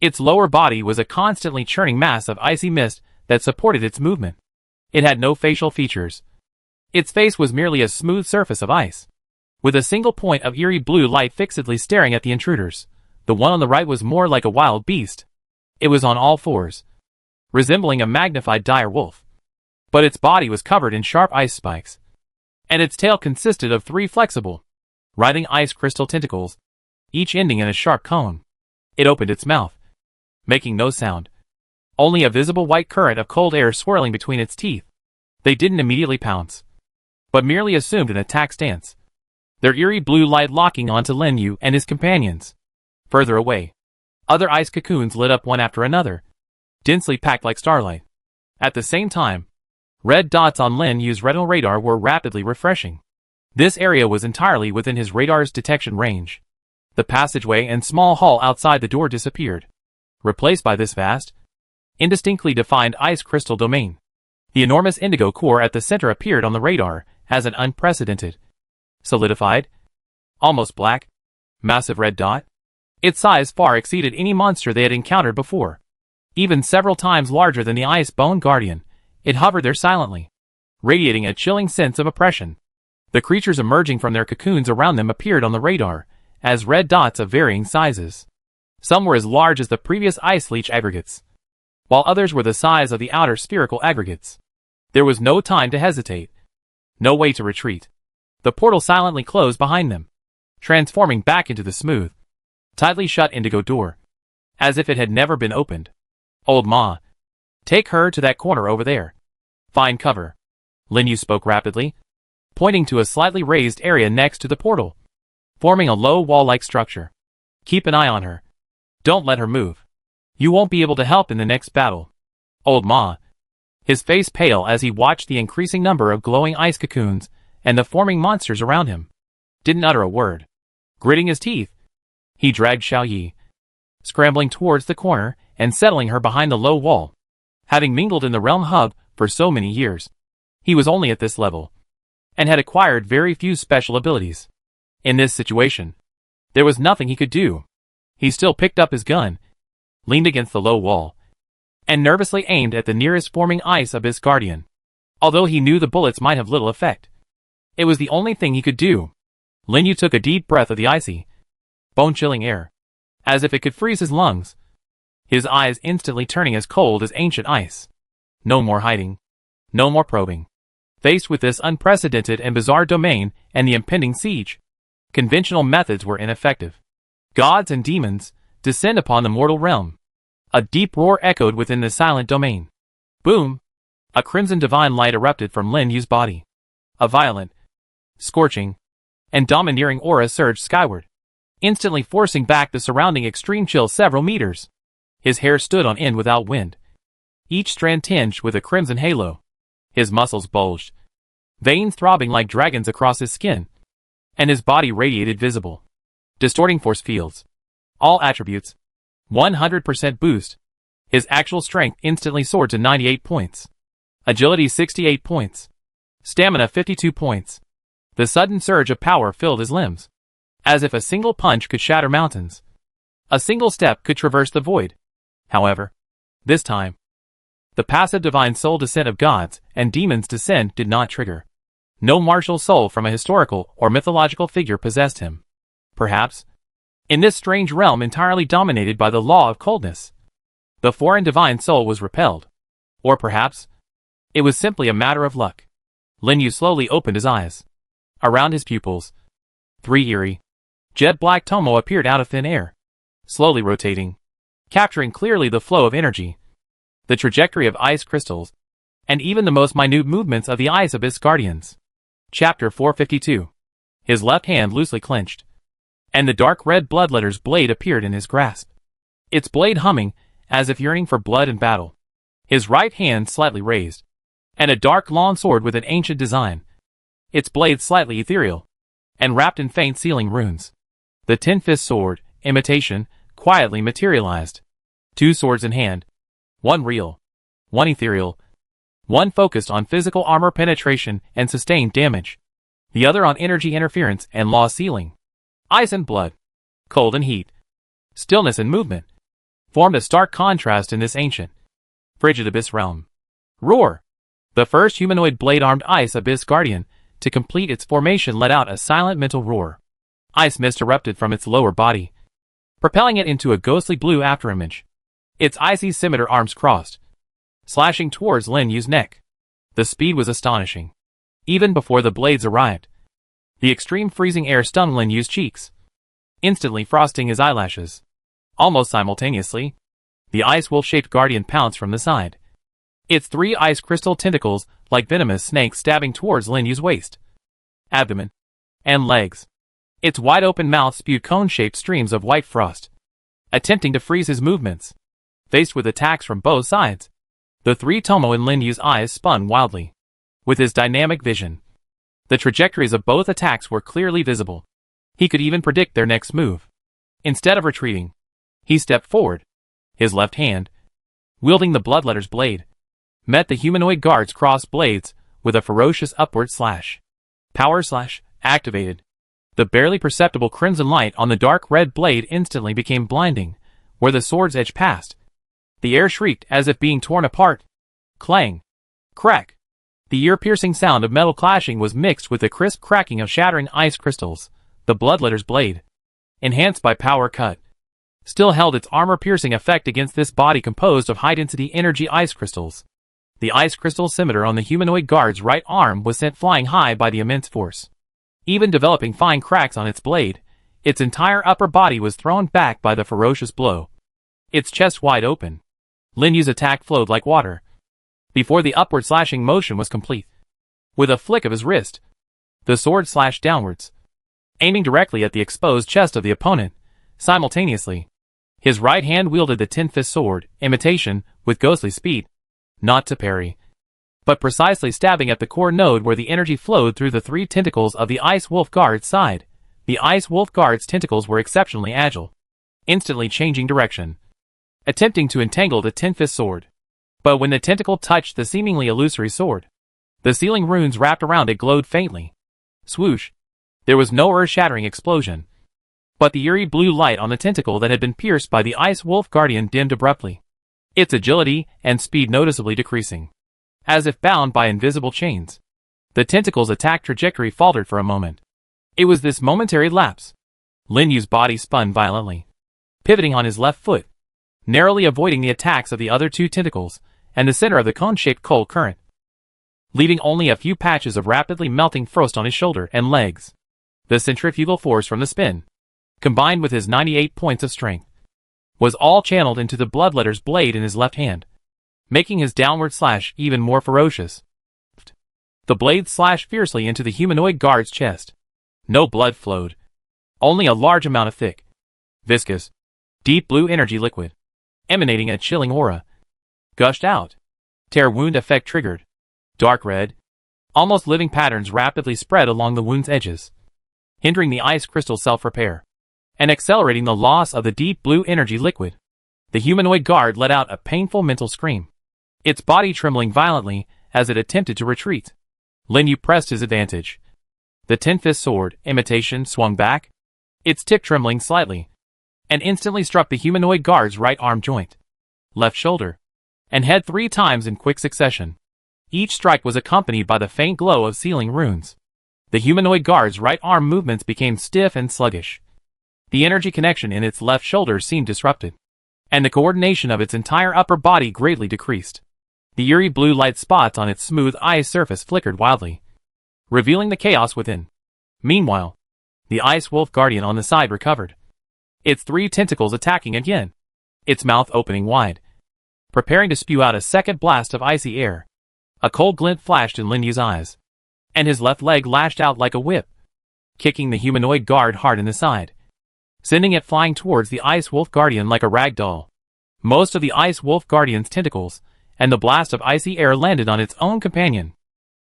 Speaker 1: Its lower body was a constantly churning mass of icy mist that supported its movement. It had no facial features. Its face was merely a smooth surface of ice, with a single point of eerie blue light fixedly staring at the intruders. The one on the right was more like a wild beast. It was on all fours, resembling a magnified dire wolf. But its body was covered in sharp ice spikes, and its tail consisted of three flexible, writhing ice crystal tentacles, each ending in a sharp cone. It opened its mouth, making no sound, only a visible white current of cold air swirling between its teeth. They didn't immediately pounce, but merely assumed an attack stance, their eerie blue light locking onto Lin Yu and his companions. Further away, other ice cocoons lit up one after another, densely packed like starlight. At the same time, red dots on Lin Yu's retinal radar were rapidly refreshing. This area was entirely within his radar's detection range. The passageway and small hall outside the door disappeared, replaced by this vast, indistinctly defined ice crystal domain. The enormous indigo core at the center appeared on the radar as an unprecedented, solidified, almost black, massive red dot. Its size far exceeded any monster they had encountered before. Even several times larger than the Ice Bone Guardian, it hovered there silently, radiating a chilling sense of oppression. The creatures emerging from their cocoons around them appeared on the radar as red dots of varying sizes. Some were as large as the previous ice leech aggregates, while others were the size of the outer spherical aggregates. There was no time to hesitate, no way to retreat. The portal silently closed behind them, transforming back into the smooth, tightly shut indigo door, as if it had never been opened. Old Ma, take her to that corner over there. Find cover. Lin Yu spoke rapidly, pointing to a slightly raised area next to the portal, forming a low wall-like structure. Keep an eye on her. Don't let her move. You won't be able to help in the next battle. Old Ma, his face pale as he watched the increasing number of glowing ice cocoons and the forming monsters around him, didn't utter a word. Gritting his teeth, he dragged Xiao Yi, scrambling towards the corner and settling her behind the low wall. Having mingled in the realm hub for so many years, he was only at this level, and had acquired very few special abilities. In this situation, there was nothing he could do. He still picked up his gun, leaned against the low wall, and nervously aimed at the nearest forming ice abyss guardian. Although he knew the bullets might have little effect, it was the only thing he could do. Lin Yu took a deep breath of the icy, bone-chilling air, as if it could freeze his lungs, his eyes instantly turning as cold as ancient ice. No more hiding. No more probing. Faced with this unprecedented and bizarre domain and the impending siege, conventional methods were ineffective. Gods and demons descend upon the mortal realm. A deep roar echoed within the silent domain. Boom! A crimson divine light erupted from Lin Yu's body. A violent, scorching, and domineering aura surged skyward, instantly forcing back the surrounding extreme chill several meters. His hair stood on end without wind, each strand tinged with a crimson halo. His muscles bulged, veins throbbing like dragons across his skin, and his body radiated visible, distorting force fields. All attributes, 100% boost. His actual strength instantly soared to 98 points. Agility 68 points. Stamina 52 points. The sudden surge of power filled his limbs, as if a single punch could shatter mountains. A single step could traverse the void. However, this time, the passive divine soul descent of gods and demons descent did not trigger. No martial soul from a historical or mythological figure possessed him. Perhaps, in this strange realm entirely dominated by the law of coldness, the foreign divine soul was repelled. Or perhaps, it was simply a matter of luck. Lin Yu slowly opened his eyes. Around his pupils, 3 eerie, jet-black tomo appeared out of thin air, slowly rotating, capturing clearly the flow of energy, the trajectory of ice crystals, and even the most minute movements of the ice abyss guardians. Chapter 452. His left hand loosely clenched, and the dark red bloodletter's blade appeared in his grasp, its blade humming as if yearning for blood and battle. His right hand slightly raised, and a dark long sword with an ancient design, its blade slightly ethereal, and wrapped in faint sealing runes. The tin-fist sword, imitation, quietly materialized. 2 swords in hand, one real, one ethereal, one focused on physical armor penetration and sustained damage, the other on energy interference and law sealing. Ice and blood, cold and heat, stillness and movement, formed a stark contrast in this ancient, frigid abyss realm. Roar! The first humanoid blade-armed ice abyss guardian to complete its formation let out a silent mental roar. Ice mist erupted from its lower body, propelling it into a ghostly blue afterimage. Its icy scimitar arms crossed, slashing towards Lin Yu's neck. The speed was astonishing. Even before the blades arrived, the extreme freezing air stung Lin Yu's cheeks, instantly frosting his eyelashes. Almost simultaneously, the ice wolf-shaped guardian pounced from the side, its 3 ice crystal tentacles like venomous snakes stabbing towards Lin Yu's waist, abdomen, and legs. Its wide-open mouth spewed cone-shaped streams of white frost, attempting to freeze his movements. Faced with attacks from both sides, the 3 tomo in Lin Yu's eyes spun wildly. With his dynamic vision, the trajectories of both attacks were clearly visible. He could even predict their next move. Instead of retreating, he stepped forward. His left hand, wielding the bloodletter's blade, met the humanoid guard's crossed blades with a ferocious upward slash. Power slash activated. The barely perceptible crimson light on the dark red blade instantly became blinding, where the sword's edge passed. The air shrieked as if being torn apart. Clang. Crack. The ear-piercing sound of metal clashing was mixed with the crisp cracking of shattering ice crystals. The bloodletter's blade, enhanced by power cut, still held its armor-piercing effect against this body composed of high-density energy ice crystals. The ice crystal scimitar on the humanoid guard's right arm was sent flying high by the immense force. Even developing fine cracks on its blade, its entire upper body was thrown back by the ferocious blow. Its chest wide open, Lin Yu's attack flowed like water. Before the upward slashing motion was complete, with a flick of his wrist, the sword slashed downwards, aiming directly at the exposed chest of the opponent. Simultaneously, his right hand wielded the tin-fist sword, imitation, with ghostly speed, not to parry, but precisely stabbing at the core node where the energy flowed through the 3 tentacles of the Ice Wolf Guard's side. The Ice Wolf Guard's tentacles were exceptionally agile, instantly changing direction, attempting to entangle the tin-fist sword. But when the tentacle touched the seemingly illusory sword, The sealing runes wrapped around it glowed faintly. Swoosh. There was no earth-shattering explosion, but the eerie blue light on the tentacle that had been pierced by the Ice Wolf Guardian dimmed abruptly, its agility and speed noticeably decreasing. As if bound by invisible chains, the tentacle's attack trajectory faltered for a moment. It was this momentary lapse. Lin Yu's body spun violently, pivoting on his left foot, narrowly avoiding the attacks of the other two tentacles and the center of the cone-shaped cold current, leaving only a few patches of rapidly melting frost on his shoulder and legs. The centrifugal force from the spin, combined with his 98 points of strength, was all channeled into the bloodletter's blade in his left hand, making his downward slash even more ferocious. The blade slashed fiercely into the humanoid guard's chest. No blood flowed. Only a large amount of thick, viscous, deep blue energy liquid, emanating a chilling aura, gushed out. Tear wound effect triggered. Dark red, almost living patterns rapidly spread along the wound's edges, hindering the ice crystal self-repair, and accelerating the loss of the deep blue energy liquid. The humanoid guard let out a painful mental scream, its body trembling violently as it attempted to retreat. Lin Yu pressed his advantage. The Ten-Fist Sword, imitation, swung back, its tip trembling slightly, and instantly struck the humanoid guard's right arm joint, left shoulder, and head 3 times in quick succession. Each strike was accompanied by the faint glow of sealing runes. The humanoid guard's right arm movements became stiff and sluggish. The energy connection in its left shoulder seemed disrupted, and the coordination of its entire upper body greatly decreased. The eerie blue light spots on its smooth ice surface flickered wildly, revealing the chaos within. Meanwhile, the Ice Wolf Guardian on the side recovered, its 3 tentacles attacking again, its mouth opening wide, preparing to spew out a second blast of icy air. A cold glint flashed in Lin Yu's eyes, and his left leg lashed out like a whip, kicking the humanoid guard hard in the side, sending it flying towards the Ice Wolf Guardian like a rag doll. Most of the Ice Wolf Guardian's tentacles and the blast of icy air landed on its own companion.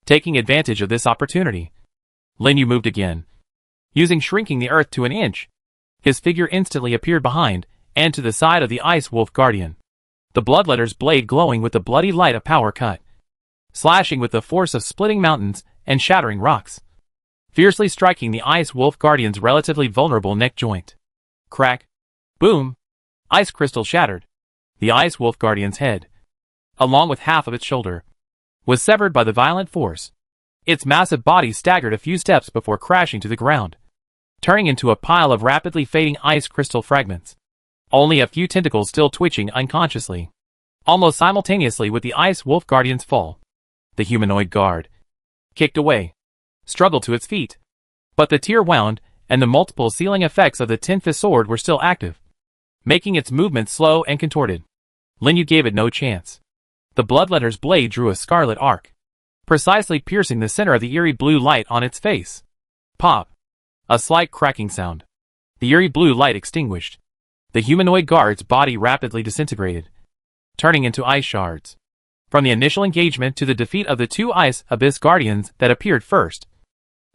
Speaker 1: Taking advantage of this opportunity, Lin Yu moved again, using shrinking the earth to an inch. His figure instantly appeared behind and to the side of the Ice Wolf Guardian, the bloodletter's blade glowing with the bloody light of power cut, slashing with the force of splitting mountains and shattering rocks, fiercely striking the Ice Wolf Guardian's relatively vulnerable neck joint. Crack! Boom! Ice crystal shattered. The Ice Wolf Guardian's head, along with half of its shoulder, was severed by the violent force. Its massive body staggered a few steps before crashing to the ground, turning into a pile of rapidly fading ice crystal fragments. Only a few tentacles still twitching unconsciously. Almost simultaneously with the Ice Wolf Guardian's fall, the humanoid guard kicked away, struggled to its feet, but the tear wound and the multiple sealing effects of the Ten-Fist Sword were still active, making its movement slow and contorted. Lin Yu gave it no chance. The bloodletter's blade drew a scarlet arc, precisely piercing the center of the eerie blue light on its face. Pop! A slight cracking sound. The eerie blue light extinguished. The humanoid guard's body rapidly disintegrated, turning into ice shards. From the initial engagement to the defeat of the 2 Ice Abyss Guardians that appeared first,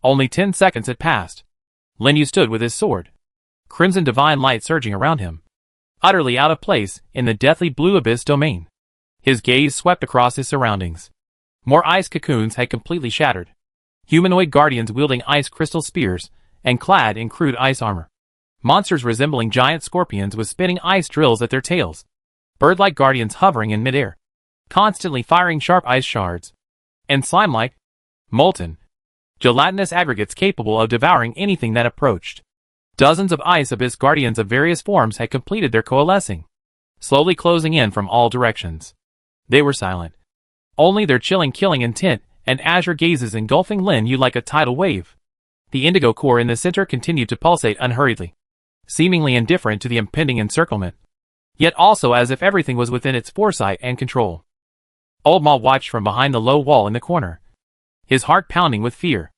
Speaker 1: only 10 seconds had passed. Lin Yu stood with his sword, crimson divine light surging around him, utterly out of place in the deathly blue abyss domain. His gaze swept across his surroundings. More ice cocoons had completely shattered. Humanoid guardians wielding ice crystal spears and clad in crude ice armor. Monsters resembling giant scorpions with spinning ice drills at their tails. Bird-like guardians hovering in midair, constantly firing sharp ice shards. And slime-like, molten, gelatinous aggregates capable of devouring anything that approached. Dozens of ice abyss guardians of various forms had completed their coalescing, slowly closing in from all directions. They were silent. Only their chilling killing intent and azure gazes engulfing Lin Yu like a tidal wave. The indigo core in the center continued to pulsate unhurriedly, seemingly indifferent to the impending encirclement, yet also as if everything was within its foresight and control. Old Ma watched from behind the low wall in the corner, his heart pounding with fear,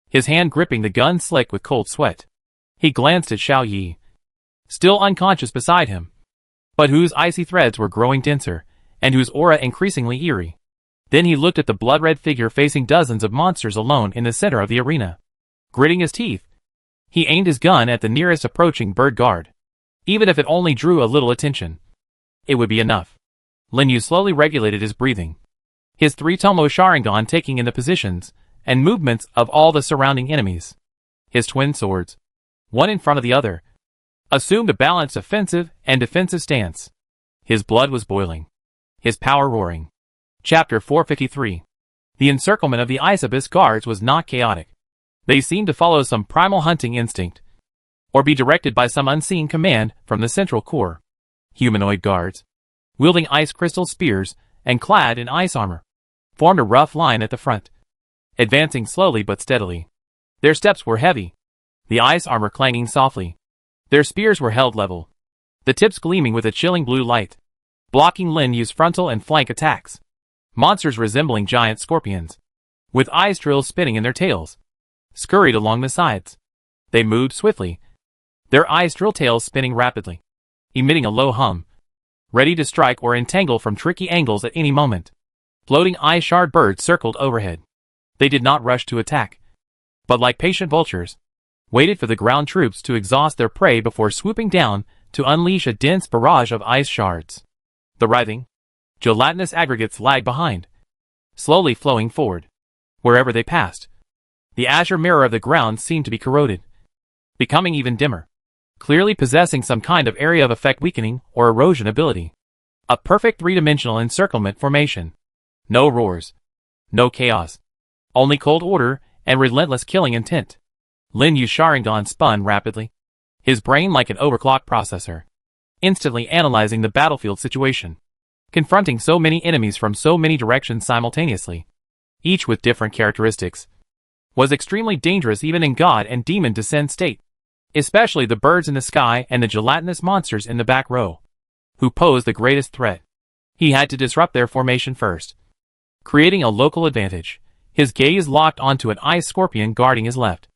Speaker 1: his hand gripping the gun slick with cold sweat. He glanced at Xiao Yi, still unconscious beside him, but whose icy threads were growing denser, and whose aura increasingly eerie. Then he looked at the blood-red figure facing dozens of monsters alone in the center of the arena. Gritting his teeth, he aimed his gun at the nearest approaching bird guard. Even if it only drew a little attention, it would be enough. Lin Yu slowly regulated his breathing, his 3-tomo Sharingan taking in the positions and movements of all the surrounding enemies. His twin swords, one in front of the other, assumed a balanced offensive and defensive stance. His blood was boiling, his power roaring. Chapter 453. The encirclement of the Ice Abyss guards was not chaotic. They seemed to follow some primal hunting instinct, or be directed by some unseen command from the central core. Humanoid guards, wielding ice crystal spears and clad in ice armor, formed a rough line at the front, advancing slowly but steadily. Their steps were heavy, the ice armor clanging softly. Their spears were held level, the tips gleaming with a chilling blue light, blocking Lin Yu's frontal and flank attacks. Monsters resembling giant scorpions, with ice drills spinning in their tails, scurried along the sides. They moved swiftly, their ice drill tails spinning rapidly, emitting a low hum, ready to strike or entangle from tricky angles at any moment. Floating ice shard birds circled overhead. They did not rush to attack, but like patient vultures, waited for the ground troops to exhaust their prey before swooping down to unleash a dense barrage of ice shards. The writhing, gelatinous aggregates lagged behind, slowly flowing forward. Wherever they passed, the azure mirror of the ground seemed to be corroded, becoming even dimmer, clearly possessing some kind of area of effect weakening or erosion ability. A perfect three-dimensional encirclement formation. No roars, no chaos, only cold order and relentless killing intent. Lin Yu's Sharingan spun rapidly, his brain like an overclocked processor, instantly analyzing the battlefield situation. Confronting so many enemies from so many directions simultaneously, each with different characteristics, was extremely dangerous even in god and demon descent state, especially the birds in the sky and the gelatinous monsters in the back row, who posed the greatest threat. He had to disrupt their formation first, creating a local advantage. His gaze locked onto an ice scorpion guarding his left.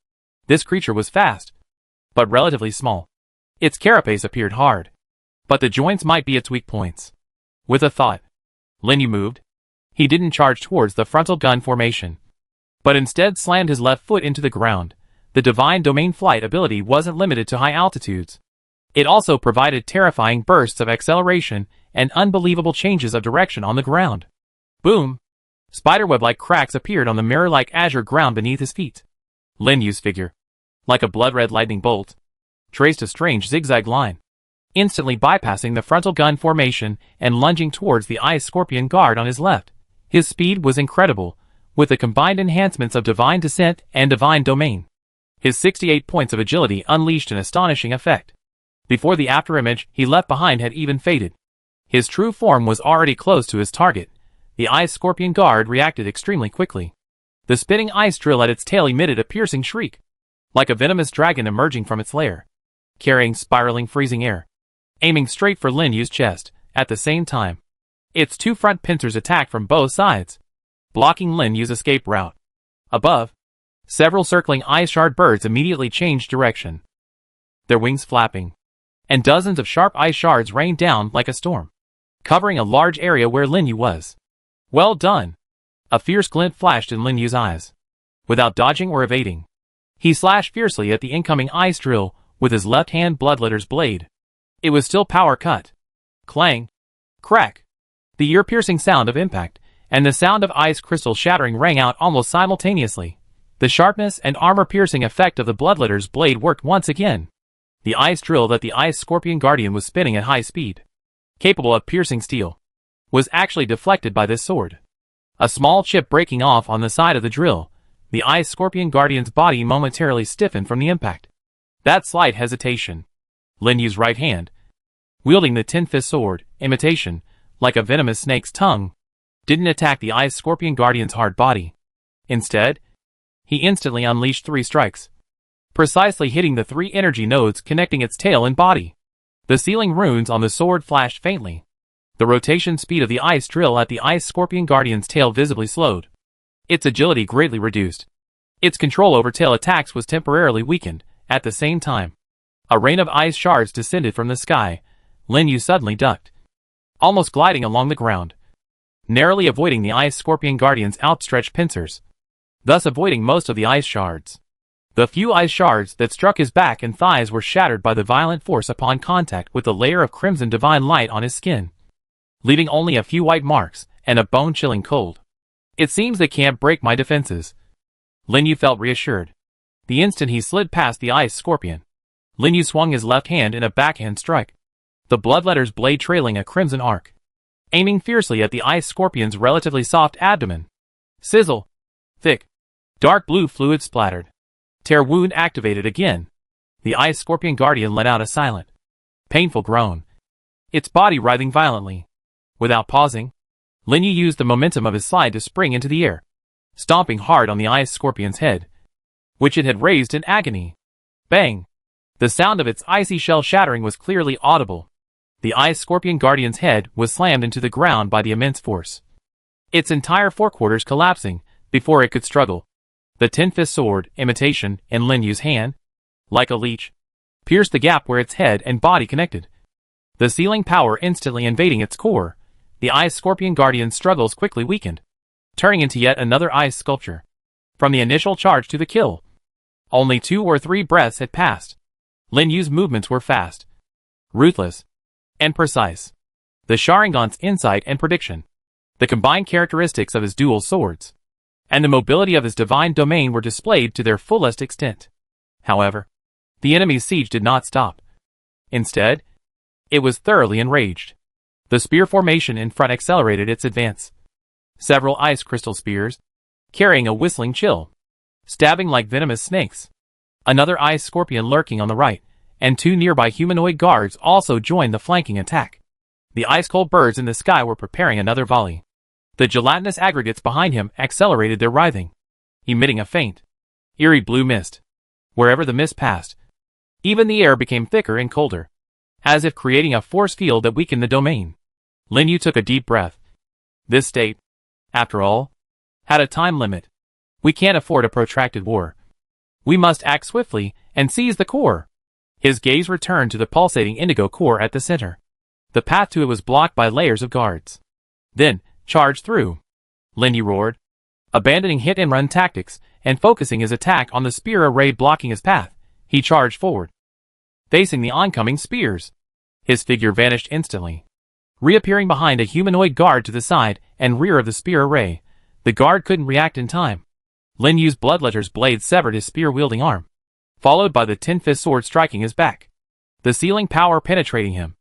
Speaker 1: This creature was fast, but relatively small. Its carapace appeared hard, but the joints might be its weak points. With a thought, Lin Yu moved. He didn't charge towards the frontal gun formation, but instead slammed his left foot into the ground. The divine domain flight ability wasn't limited to high altitudes. It also provided terrifying bursts of acceleration and unbelievable changes of direction on the ground. Boom! Spiderweb-like cracks appeared on the mirror-like azure ground beneath his feet. Lin Yu's figure, like a blood-red lightning bolt, traced a strange zigzag line, instantly bypassing the frontal gun formation and lunging towards the ice scorpion guard on his left. His speed was incredible, with the combined enhancements of divine descent and divine domain. His 68 points of agility unleashed an astonishing effect. Before the afterimage he left behind had even faded, his true form was already close to his target. The ice scorpion guard reacted extremely quickly. The spinning ice drill at its tail emitted a piercing shriek, like a venomous dragon emerging from its lair, carrying spiraling freezing air, aiming straight for Lin Yu's chest. At the same time, its two front pincers attacked from both sides, blocking Lin Yu's escape route. Above, several circling ice shard birds immediately changed direction, their wings flapping, and dozens of sharp ice shards rained down like a storm, covering a large area where Lin Yu was. Well done! A fierce glint flashed in Lin Yu's eyes. Without dodging or evading, he slashed fiercely at the incoming ice drill with his left-hand bloodletter's blade. It was still power cut. Clang! Crack! The ear-piercing sound of impact and the sound of ice crystal shattering rang out almost simultaneously. The sharpness and armor-piercing effect of the bloodletter's blade worked once again. The ice drill that the ice scorpion guardian was spinning at high speed, capable of piercing steel, was actually deflected by this sword. A small chip breaking off on the side of the drill, the ice scorpion guardian's body momentarily stiffened from the impact. That slight hesitation, Lin Yu's right hand, wielding the tin-fist sword, imitation, like a venomous snake's tongue, didn't attack the ice scorpion guardian's hard body. Instead, he instantly unleashed 3 strikes, precisely hitting the 3 energy nodes connecting its tail and body. The sealing runes on the sword flashed faintly. The rotation speed of the ice drill at the ice scorpion guardian's tail visibly slowed. Its agility greatly reduced. Its control over tail attacks was temporarily weakened. At the same time, a rain of ice shards descended from the sky. Lin Yu suddenly ducked, almost gliding along the ground, narrowly avoiding the ice scorpion guardian's outstretched pincers, thus avoiding most of the ice shards. The few ice shards that struck his back and thighs were shattered by the violent force upon contact with the layer of crimson divine light on his skin, leaving only a few white marks and a bone-chilling cold. It seems they can't break my defenses. Lin Yu felt reassured. The instant he slid past the ice scorpion, Lin Yu swung his left hand in a backhand strike, the bloodletter's blade trailing a crimson arc, aiming fiercely at the ice scorpion's relatively soft abdomen. Sizzle! Thick, dark blue fluid splattered. Tear wound activated again. The ice scorpion guardian let out a silent, painful groan, its body writhing violently. Without pausing, Lin Yu used the momentum of his slide to spring into the air, stomping hard on the ice scorpion's head, which it had raised in agony. Bang! The sound of its icy shell shattering was clearly audible. The ice scorpion guardian's head was slammed into the ground by the immense force, its entire forequarters collapsing before it could struggle. The tin-fist sword, imitation, in Lin Yu's hand, like a leech, pierced the gap where its head and body connected. The sealing power instantly invading its core, the ice scorpion guardian's struggles quickly weakened, turning into yet another ice sculpture. From the initial charge to the kill, only 2 or 3 breaths had passed. Lin Yu's movements were fast, ruthless, and precise. The Sharingan's insight and prediction, the combined characteristics of his dual swords, and the mobility of his divine domain were displayed to their fullest extent. However, the enemy's siege did not stop. Instead, it was thoroughly enraged. The spear formation in front accelerated its advance. Several ice crystal spears, carrying a whistling chill, stabbing like venomous snakes. Another ice scorpion lurking on the right, and 2 nearby humanoid guards also joined the flanking attack. The ice-cold birds in the sky were preparing another volley. The gelatinous aggregates behind him accelerated their writhing, emitting a faint, eerie blue mist. Wherever the mist passed, even the air became thicker and colder, as if creating a force field that weakened the domain. Lin Yu took a deep breath. This state, after all, had a time limit. We can't afford a protracted war. We must act swiftly and seize the core. His gaze returned to the pulsating indigo core at the center. The path to it was blocked by layers of guards. Then, charge through! Lin Yu roared, abandoning hit-and-run tactics and focusing his attack on the spear array blocking his path. He charged forward, facing the oncoming spears. His figure vanished instantly, reappearing behind a humanoid guard to the side and rear of the spear array. The guard couldn't react in time. Lin Yu's bloodletter's blade severed his spear-wielding arm, followed by the tin-fist sword striking his back, the sealing power penetrating him,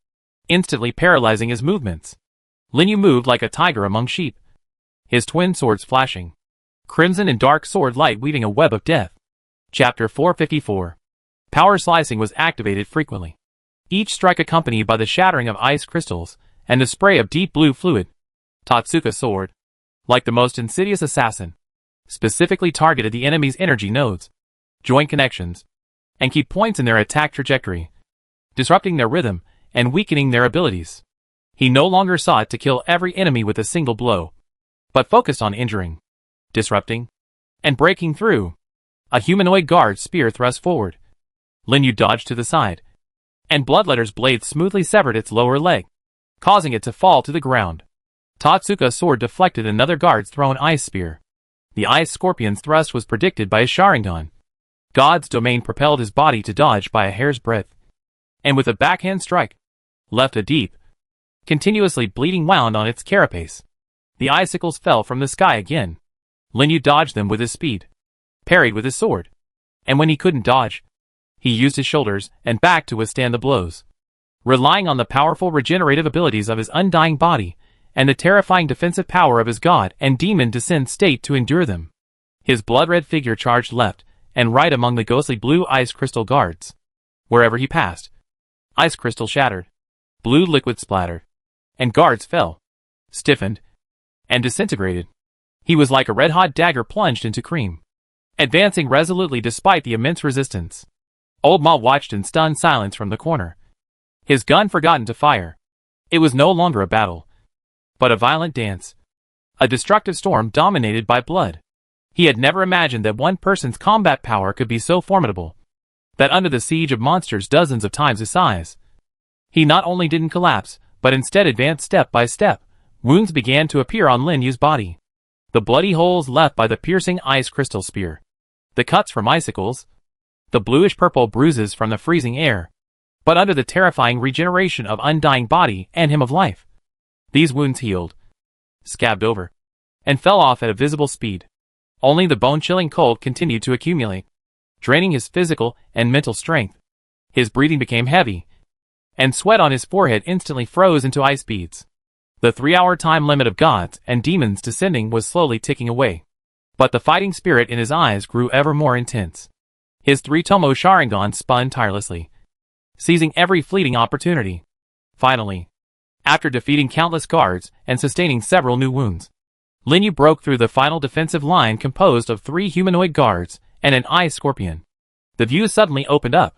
Speaker 1: instantly paralyzing his movements. Lin Yu moved like a tiger among sheep, his twin swords flashing, crimson and dark sword light weaving a web of death. Chapter 454. Power slicing was activated frequently, each strike accompanied by the shattering of ice crystals and the spray of deep blue fluid. Totsuka's sword, like the most insidious assassin, specifically targeted the enemy's energy nodes, joint connections, and key points in their attack trajectory, disrupting their rhythm and weakening their abilities. He no longer sought to kill every enemy with a single blow, but focused on injuring, disrupting, and breaking through. A humanoid guard's spear thrust forward. Lin Yu dodged to the side, and Bloodletter's blade smoothly severed its lower leg, causing it to fall to the ground. Totsuka's sword deflected another guard's thrown ice spear. The ice scorpion's thrust was predicted by his Sharingan. God's domain propelled his body to dodge by a hair's breadth, and with a backhand strike, left a deep, continuously bleeding wound on its carapace. The icicles fell from the sky again. Lin Yu dodged them with his speed, parried with his sword, and when he couldn't dodge, he used his shoulders and back to withstand the blows, relying on the powerful regenerative abilities of his undying body and the terrifying defensive power of his god and demon descent state to endure them. His blood-red figure charged left and right among the ghostly blue ice crystal guards. Wherever he passed, ice crystal shattered, blue liquid splattered, and guards fell, stiffened, and disintegrated. He was like a red-hot dagger plunged into cream, advancing resolutely despite the immense resistance. Old Ma watched in stunned silence from the corner, his gun forgotten to fire. It was no longer a battle, but a violent dance, a destructive storm dominated by blood. He had never imagined that one person's combat power could be so formidable, that under the siege of monsters dozens of times his size, he not only didn't collapse, but instead advanced step by step. Wounds began to appear on Lin Yu's body, the bloody holes left by the piercing ice crystal spear, the cuts from icicles, the bluish-purple bruises from the freezing air, but under the terrifying regeneration of undying body and hymn of life, these wounds healed, scabbed over, and fell off at a visible speed. Only the bone-chilling cold continued to accumulate, draining his physical and mental strength. His breathing became heavy, and sweat on his forehead instantly froze into ice beads. The 3-hour time limit of gods and demons descending was slowly ticking away, but the fighting spirit in his eyes grew ever more intense. His 3-tomo Sharingan spun tirelessly, seizing every fleeting opportunity. Finally, after defeating countless guards and sustaining several new wounds, Lin Yu broke through the final defensive line composed of 3 humanoid guards and an ice scorpion. The view suddenly opened up.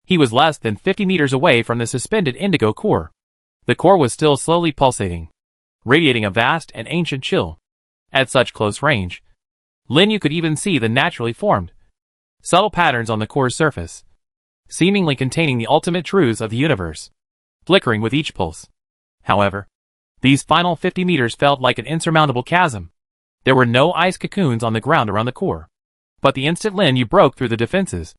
Speaker 1: He was less than 50 meters away from the suspended indigo core. The core was still slowly pulsating, radiating a vast and ancient chill. At such close range, Lin Yu could even see the naturally formed, subtle patterns on the core's surface, seemingly containing the ultimate truths of the universe, flickering with each pulse. However, these final 50 meters felt like an insurmountable chasm. There were no ice cocoons on the ground around the core, but the instant Lin Yu broke through the defenses,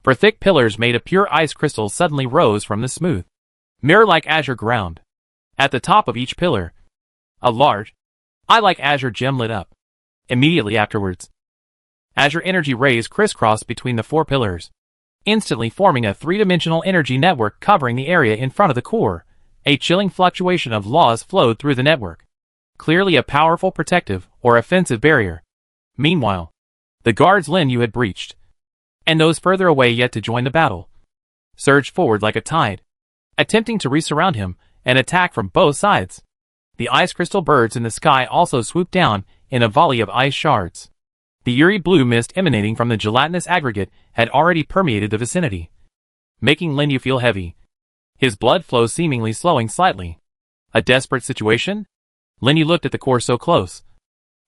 Speaker 1: for thick pillars made of pure ice crystal suddenly rose from the smooth, mirror-like azure ground. At the top of each pillar, a large, eye-like azure gem lit up. Immediately afterwards, azure energy rays crisscrossed between the 4 pillars, instantly forming a 3-dimensional energy network covering the area in front of the core. A chilling fluctuation of laws flowed through the network, clearly a powerful protective or offensive barrier. Meanwhile, the guards Lin Yu had breached, and those further away yet to join the battle, surged forward like a tide, attempting to resurround him and attack from both sides. The ice crystal birds in the sky also swooped down in a volley of ice shards. The eerie blue mist emanating from the gelatinous aggregate had already permeated the vicinity, making Lin Yu feel heavy, his blood flow seemingly slowing slightly. A desperate situation? Lin Yu looked at the core so close,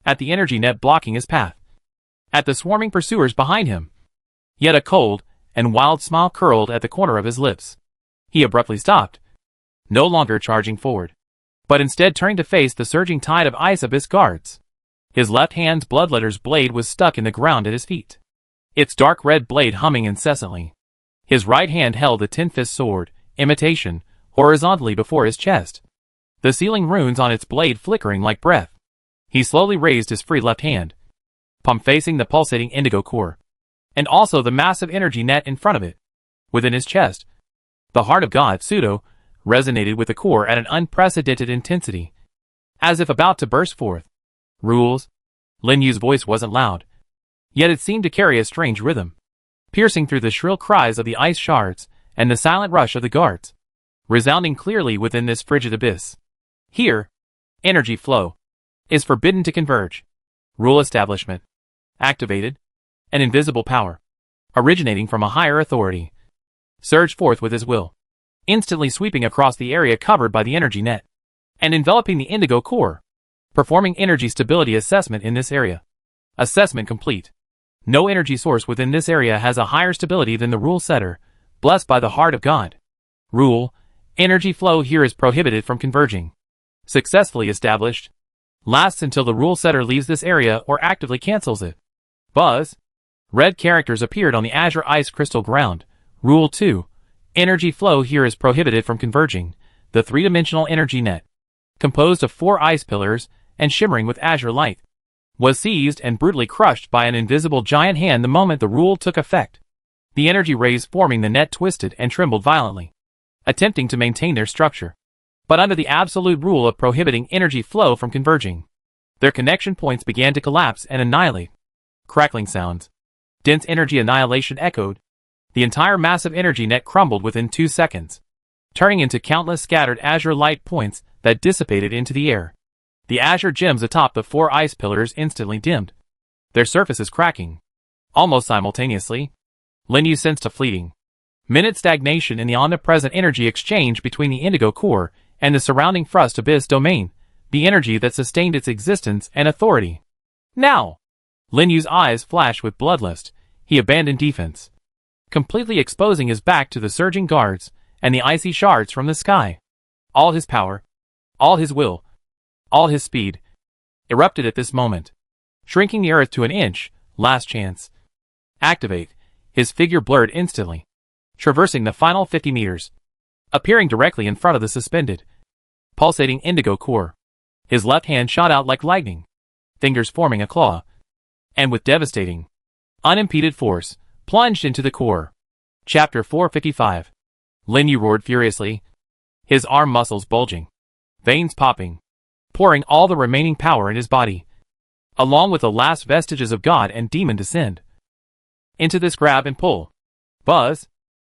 Speaker 1: at the energy net blocking his path, at the swarming pursuers behind him. Yet a cold and wild smile curled at the corner of his lips. He abruptly stopped, no longer charging forward, but instead turning to face the surging tide of ice abyss guards. His left hand's bloodletter's blade was stuck in the ground at his feet, its dark red blade humming incessantly. His right hand held a tin-fist sword, imitation, horizontally before his chest, the sealing runes on its blade flickering like breath. He slowly raised his free left hand, palm facing the pulsating indigo core, and also the massive energy net in front of it. Within his chest, the heart of God Pseudo resonated with the core at an unprecedented intensity, as if about to burst forth. Rules? Lin Yu's voice wasn't loud, yet it seemed to carry a strange rhythm, piercing through the shrill cries of the ice shards and the silent rush of the guards, resounding clearly within this frigid abyss. Here, energy flow is forbidden to converge. Rule establishment activated. An invisible power, originating from a higher authority, surged forth with his will, instantly sweeping across the area covered by the energy net, and enveloping the indigo core. Performing energy stability assessment in this area. Assessment complete. No energy source within this area has a higher stability than the rule setter, blessed by the heart of God. Rule: energy flow here is prohibited from converging. Successfully established. Lasts until the rule setter leaves this area or actively cancels it. Buzz. Red characters appeared on the azure ice crystal ground. Rule 2. Energy flow here is prohibited from converging. The 3-dimensional energy net, composed of 4 ice pillars and shimmering with azure light, was seized and brutally crushed by an invisible giant hand the moment the rule took effect. The energy rays forming the net twisted and trembled violently, attempting to maintain their structure, but under the absolute rule of prohibiting energy flow from converging. Their connection points began to collapse and annihilate. Crackling sounds. Dense energy annihilation echoed. The entire massive energy net crumbled within 2 seconds, turning into countless scattered azure light points that dissipated into the air. The azure gems atop the 4 ice pillars instantly dimmed, their surfaces cracking. Almost simultaneously, Lin Yu sensed a fleeting minute stagnation in the omnipresent energy exchange between the indigo core and the surrounding Frust Abyss domain, the energy that sustained its existence and authority. Now! Lin Yu's eyes flashed with bloodlust. He abandoned defense, completely exposing his back to the surging guards and the icy shards from the sky. All his power, all his will, all his speed, erupted at this moment, shrinking the earth to an inch. Last chance. Activate. His figure blurred instantly, traversing the final 50 meters, appearing directly in front of the suspended, pulsating indigo core. His left hand shot out like lightning, fingers forming a claw, and with devastating, unimpeded force, plunged into the core. Chapter 455. Lin Yu roared furiously, his arm muscles bulging, veins popping, pouring all the remaining power in his body, along with the last vestiges of God and demon descend into this grab and pull. Buzz!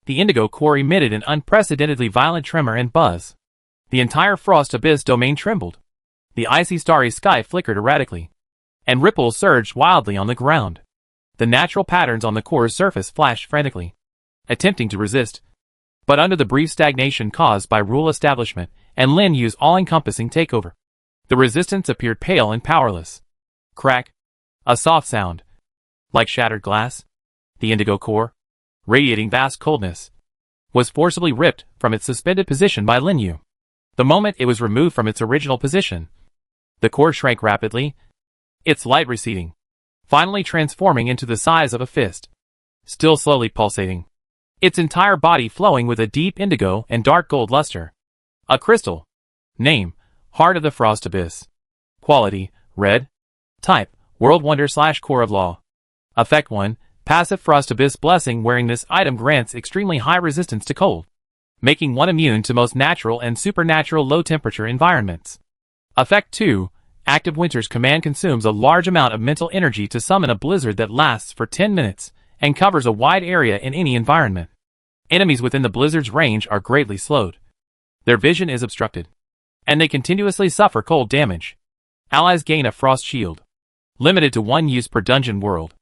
Speaker 1: The indigo core emitted an unprecedentedly violent tremor and buzz. The entire frost abyss domain trembled. The icy starry sky flickered erratically, and ripples surged wildly on the ground. The natural patterns on the core's surface flashed frantically, attempting to resist, but under the brief stagnation caused by rule establishment and Lin Yu's all-encompassing takeover, the resistance appeared pale and powerless. Crack! A soft sound, like shattered glass. The indigo core, radiating vast coldness, was forcibly ripped from its suspended position by Lin Yu. The moment it was removed from its original position, the core shrank rapidly, its light receding, finally transforming into the size of a fist, still slowly pulsating, its entire body flowing with a deep indigo and dark gold luster. A crystal. Name: Heart of the Frost Abyss. Quality: Red. Type: World Wonder/Core of Law. Effect 1. Passive Frost Abyss Blessing. Wearing this item grants extremely high resistance to cold, making one immune to most natural and supernatural low-temperature environments. Effect 2. Active Winter's command consumes a large amount of mental energy to summon a blizzard that lasts for 10 minutes and covers a wide area in any environment. Enemies within the blizzard's range are greatly slowed. Their vision is obstructed, and they continuously suffer cold damage. Allies gain a frost shield, limited to 1 use per dungeon world.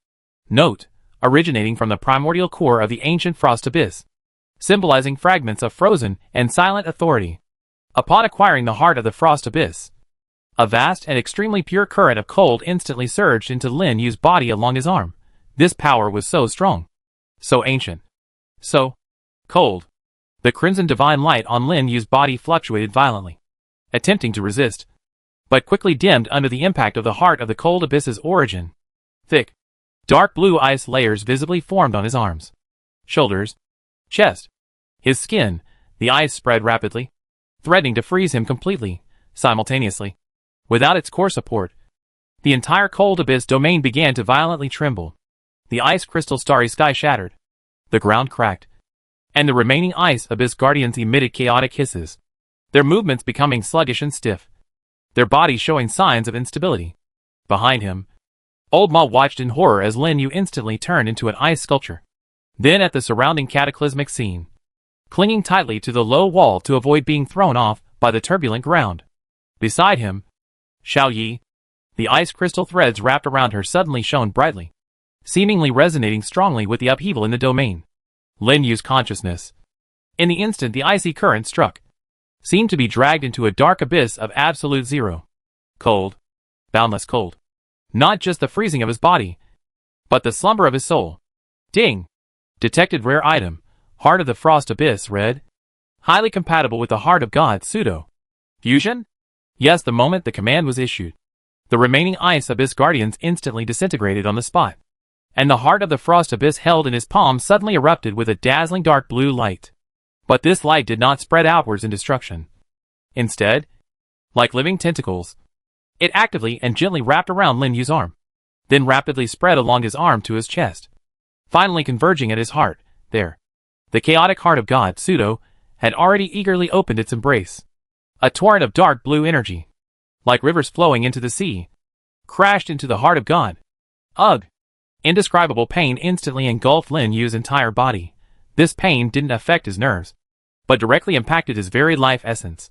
Speaker 1: Note: originating from the primordial core of the ancient frost abyss, symbolizing fragments of frozen and silent authority. Upon acquiring the heart of the frost abyss, a vast and extremely pure current of cold instantly surged into Lin Yu's body along his arm. This power was so strong, so ancient, so cold. The crimson divine light on Lin Yu's body fluctuated violently, attempting to resist, but quickly dimmed under the impact of the heart of the cold abyss's origin. Thick, dark blue ice layers visibly formed on his arms, shoulders, chest. His skin, the ice spread rapidly, threatening to freeze him completely, simultaneously. Without its core support, the entire cold abyss domain began to violently tremble. The ice crystal starry sky shattered, the ground cracked, and the remaining ice abyss guardians emitted chaotic hisses, their movements becoming sluggish and stiff, their bodies showing signs of instability. Behind him, Old Ma watched in horror as Lin Yu instantly turned into an ice sculpture. Then at the surrounding cataclysmic scene, clinging tightly to the low wall to avoid being thrown off by the turbulent ground. Beside him, Xiao Yi, the ice crystal threads wrapped around her suddenly shone brightly, seemingly resonating strongly with the upheaval in the domain. Lin Yu's consciousness, in the instant the icy current struck, seemed to be dragged into a dark abyss of absolute zero. Cold. Boundless cold. Not just the freezing of his body, but the slumber of his soul. Ding! Detected rare item, Heart of the Frost Abyss. Red. Highly compatible with the Heart of God. Pseudo. Fusion? Yes. The moment the command was issued, the remaining ice abyss guardians instantly disintegrated on the spot, and the heart of the Frost Abyss held in his palm suddenly erupted with a dazzling dark blue light. But this light did not spread outwards in destruction. Instead, like living tentacles, it actively and gently wrapped around Lin Yu's arm, then rapidly spread along his arm to his chest, finally converging at his heart. There, the chaotic heart of God, Pseudo, had already eagerly opened its embrace. A torrent of dark blue energy, like rivers flowing into the sea, crashed into the heart of God. Ugh! Indescribable pain instantly engulfed Lin Yu's entire body. This pain didn't affect his nerves, but directly impacted his very life essence,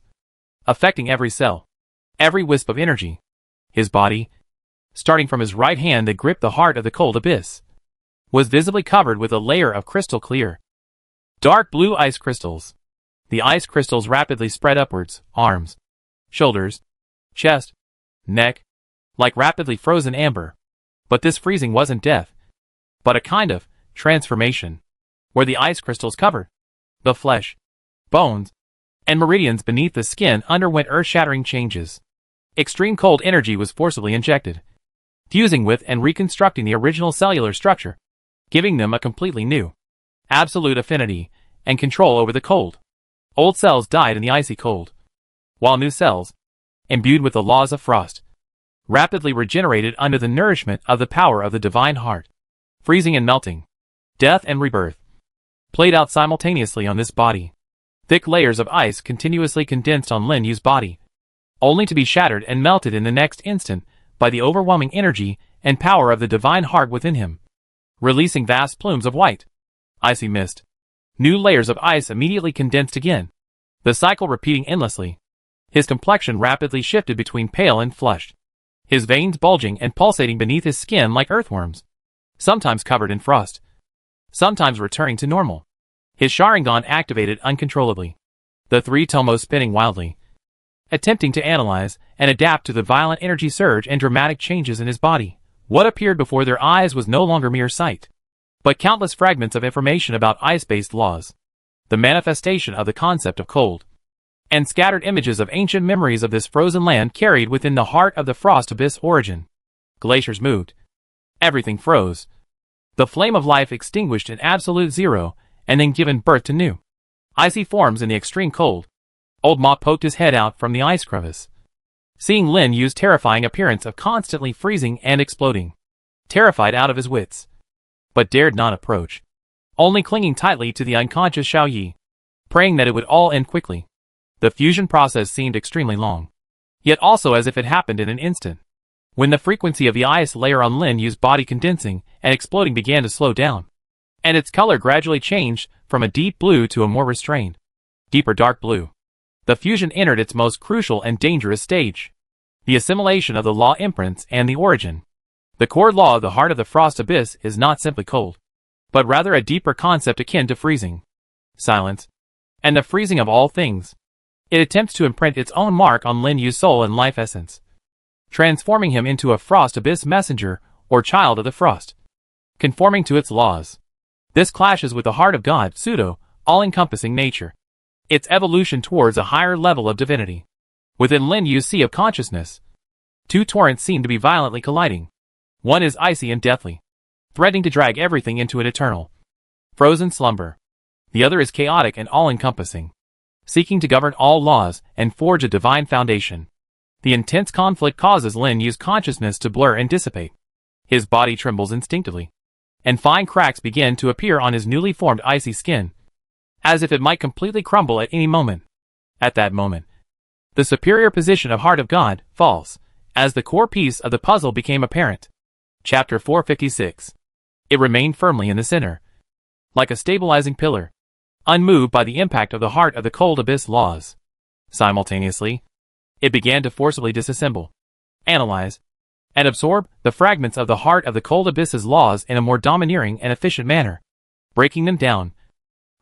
Speaker 1: affecting every cell, every wisp of energy. His body, starting from his right hand that gripped the heart of the cold abyss, was visibly covered with a layer of crystal clear, dark blue ice crystals. The ice crystals rapidly spread upwards, arms, shoulders, chest, neck, like rapidly frozen amber. But this freezing wasn't death, but a kind of transformation, where the ice crystals covered the flesh, bones, and meridians beneath the skin underwent earth-shattering changes. Extreme cold energy was forcibly injected, fusing with and reconstructing the original cellular structure, giving them a completely new, absolute affinity and control over the cold. Old cells died in the icy cold, while new cells, imbued with the laws of frost, rapidly regenerated under the nourishment of the power of the divine heart. Freezing and melting, death and rebirth, played out simultaneously on this body. Thick layers of ice continuously condensed on Lin Yu's body, only to be shattered and melted in the next instant by the overwhelming energy and power of the divine heart within him, releasing vast plumes of white, icy mist. New layers of ice immediately condensed again, the cycle repeating endlessly. His complexion rapidly shifted between pale and flushed, his veins bulging and pulsating beneath his skin like earthworms, sometimes covered in frost, sometimes returning to normal. His Sharingan activated uncontrollably, the three tomos spinning wildly, attempting to analyze and adapt to the violent energy surge and dramatic changes in his body. What appeared before their eyes was no longer mere sight, but countless fragments of information about ice-based laws, the manifestation of the concept of cold, and scattered images of ancient memories of this frozen land carried within the heart of the frost abyss origin. Glaciers moved. Everything froze. The flame of life extinguished in absolute zero, and then given birth to new, icy forms in the extreme cold. Old Ma poked his head out from the ice crevice, seeing Lin Yu's terrifying appearance of constantly freezing and exploding, terrified out of his wits, but dared not approach, only clinging tightly to the unconscious Xiao Yi, praying that it would all end quickly. The fusion process seemed extremely long, yet also as if it happened in an instant. When the frequency of the ice layer on Lin Yu's body condensing and exploding began to slow down, and its color gradually changed from a deep blue to a more restrained, deeper dark blue, the fusion entered its most crucial and dangerous stage, the assimilation of the law imprints and the origin. The core law of the heart of the frost abyss is not simply cold, but rather a deeper concept akin to freezing, silence, and the freezing of all things. It attempts to imprint its own mark on Lin Yu's soul and life essence, transforming him into a frost abyss messenger or child of the frost, conforming to its laws. This clashes with the heart of God, pseudo, all-encompassing nature, its evolution towards a higher level of divinity. Within Lin Yu's sea of consciousness, two torrents seem to be violently colliding. One is icy and deathly, threatening to drag everything into an eternal, frozen slumber. The other is chaotic and all-encompassing, seeking to govern all laws and forge a divine foundation. The intense conflict causes Lin Yu's consciousness to blur and dissipate. His body trembles instinctively, and fine cracks begin to appear on his newly formed icy skin, as if it might completely crumble at any moment. At that moment, the superior position of Heart of God falls, as the core piece of the puzzle became apparent. Chapter 456. It remained firmly in the center, like a stabilizing pillar, unmoved by the impact of the heart of the cold abyss laws. Simultaneously, it began to forcibly disassemble, analyze, and absorb the fragments of the heart of the cold abyss's laws in a more domineering and efficient manner, breaking them down,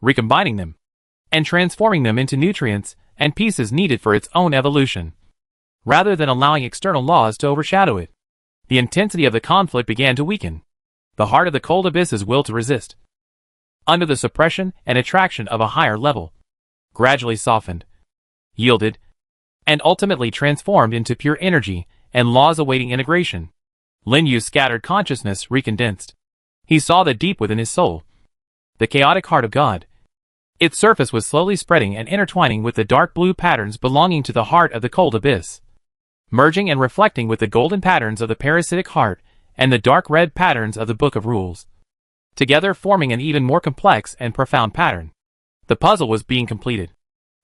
Speaker 1: recombining them, and transforming them into nutrients and pieces needed for its own evolution, rather than allowing external laws to overshadow it. The intensity of the conflict began to weaken. The heart of the cold abyss's will to resist, under the suppression and attraction of a higher level, gradually softened, yielded, and ultimately transformed into pure energy and laws awaiting integration. Lin Yu's scattered consciousness recondensed. He saw the deep within his soul, the chaotic heart of God. Its surface was slowly spreading and intertwining with the dark blue patterns belonging to the heart of the cold abyss, merging and reflecting with the golden patterns of the parasitic heart and the dark red patterns of the Book of Rules, together forming an even more complex and profound pattern. The puzzle was being completed,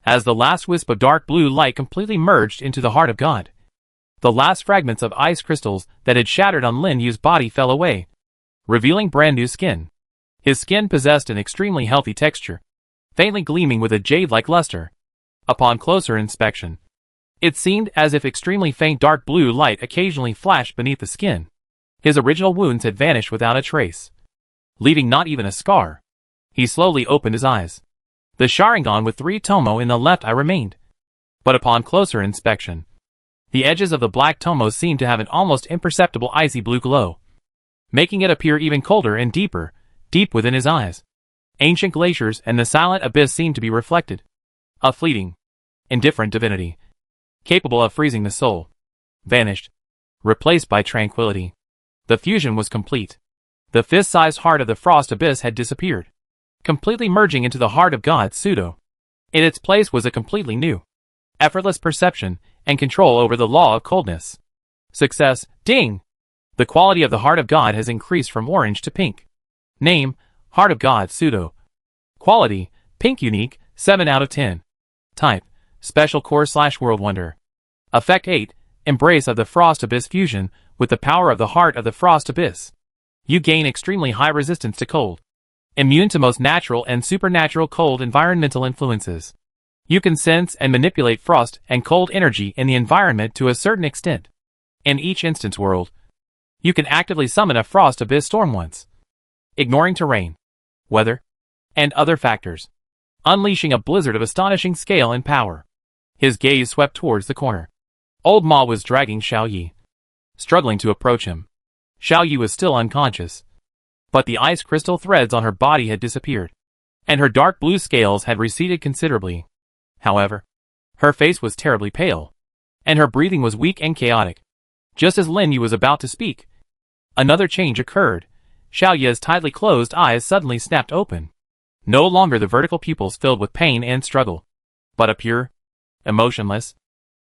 Speaker 1: as the last wisp of dark blue light completely merged into the heart of God. The last fragments of ice crystals that had shattered on Lin Yu's body fell away, revealing brand new skin. His skin possessed an extremely healthy texture, faintly gleaming with a jade-like luster. Upon closer inspection, it seemed as if extremely faint dark blue light occasionally flashed beneath the skin. His original wounds had vanished without a trace, leaving not even a scar. He slowly opened his eyes. The Sharingan with 3 tomo in the left eye remained, but upon closer inspection, the edges of the black tomos seemed to have an almost imperceptible icy blue glow, making it appear even colder and deeper, deep within his eyes. Ancient glaciers and the silent abyss seemed to be reflected. A fleeting, indifferent divinity, capable of freezing the soul, vanished, replaced by tranquility. The fusion was complete. The fist-sized heart of the frost abyss had disappeared, completely merging into the heart of God pseudo. In its place was a completely new, effortless perception and control over the law of coldness. Success, ding! The quality of the Heart of God has increased from orange to pink. Name, Heart of God pseudo. Quality, pink unique, 7 out of 10. Type, Special Core/World Wonder. Effect 8, Embrace of the Frost Abyss fusion with the power of the Heart of the Frost Abyss. You gain extremely high resistance to cold. Immune to most natural and supernatural cold environmental influences. You can sense and manipulate frost and cold energy in the environment to a certain extent. In each instance world, you can actively summon a Frost Abyss storm once, ignoring terrain, weather, and other factors, unleashing a blizzard of astonishing scale and power. His gaze swept towards the corner. Old Ma was dragging Xiao Yi, struggling to approach him. Xiao Yi was still unconscious, but the ice crystal threads on her body had disappeared, and her dark blue scales had receded considerably. However, her face was terribly pale, and her breathing was weak and chaotic. Just as Lin Yu was about to speak, another change occurred. Xiao Yi's tightly closed eyes suddenly snapped open. No longer the vertical pupils filled with pain and struggle, but a pure, emotionless,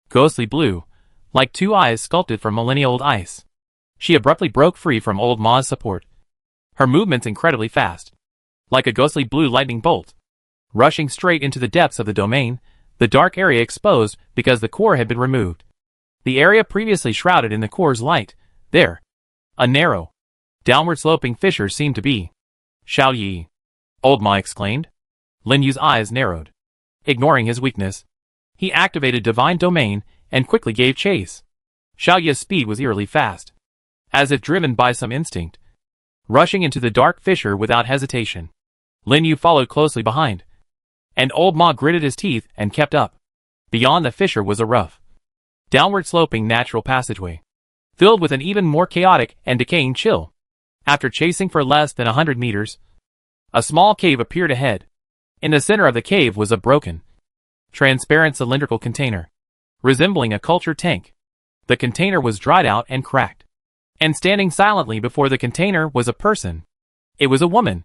Speaker 1: ghostly blue, like two eyes sculpted from millennia-old ice. She abruptly broke free from Old Ma's support, her movements incredibly fast, like a ghostly blue lightning bolt, rushing straight into the depths of the domain, the dark area exposed because the core had been removed. The area previously shrouded in the core's light, there, a narrow, downward-sloping fissure seemed to be. Xiao Yi, Old Ma exclaimed. Lin Yu's eyes narrowed. Ignoring his weakness, he activated Divine Domain and quickly gave chase. Xiao Yi's speed was eerily fast, as if driven by some instinct, rushing into the dark fissure without hesitation. Lin Yu followed closely behind, and Old Ma gritted his teeth and kept up. Beyond the fissure was a rough, downward-sloping natural passageway, filled with an even more chaotic and decaying chill. After chasing for less than 100 meters, a small cave appeared ahead. In the center of the cave was a broken, transparent cylindrical container, resembling a culture tank. The container was dried out and cracked, and standing silently before the container was a person. It was a woman,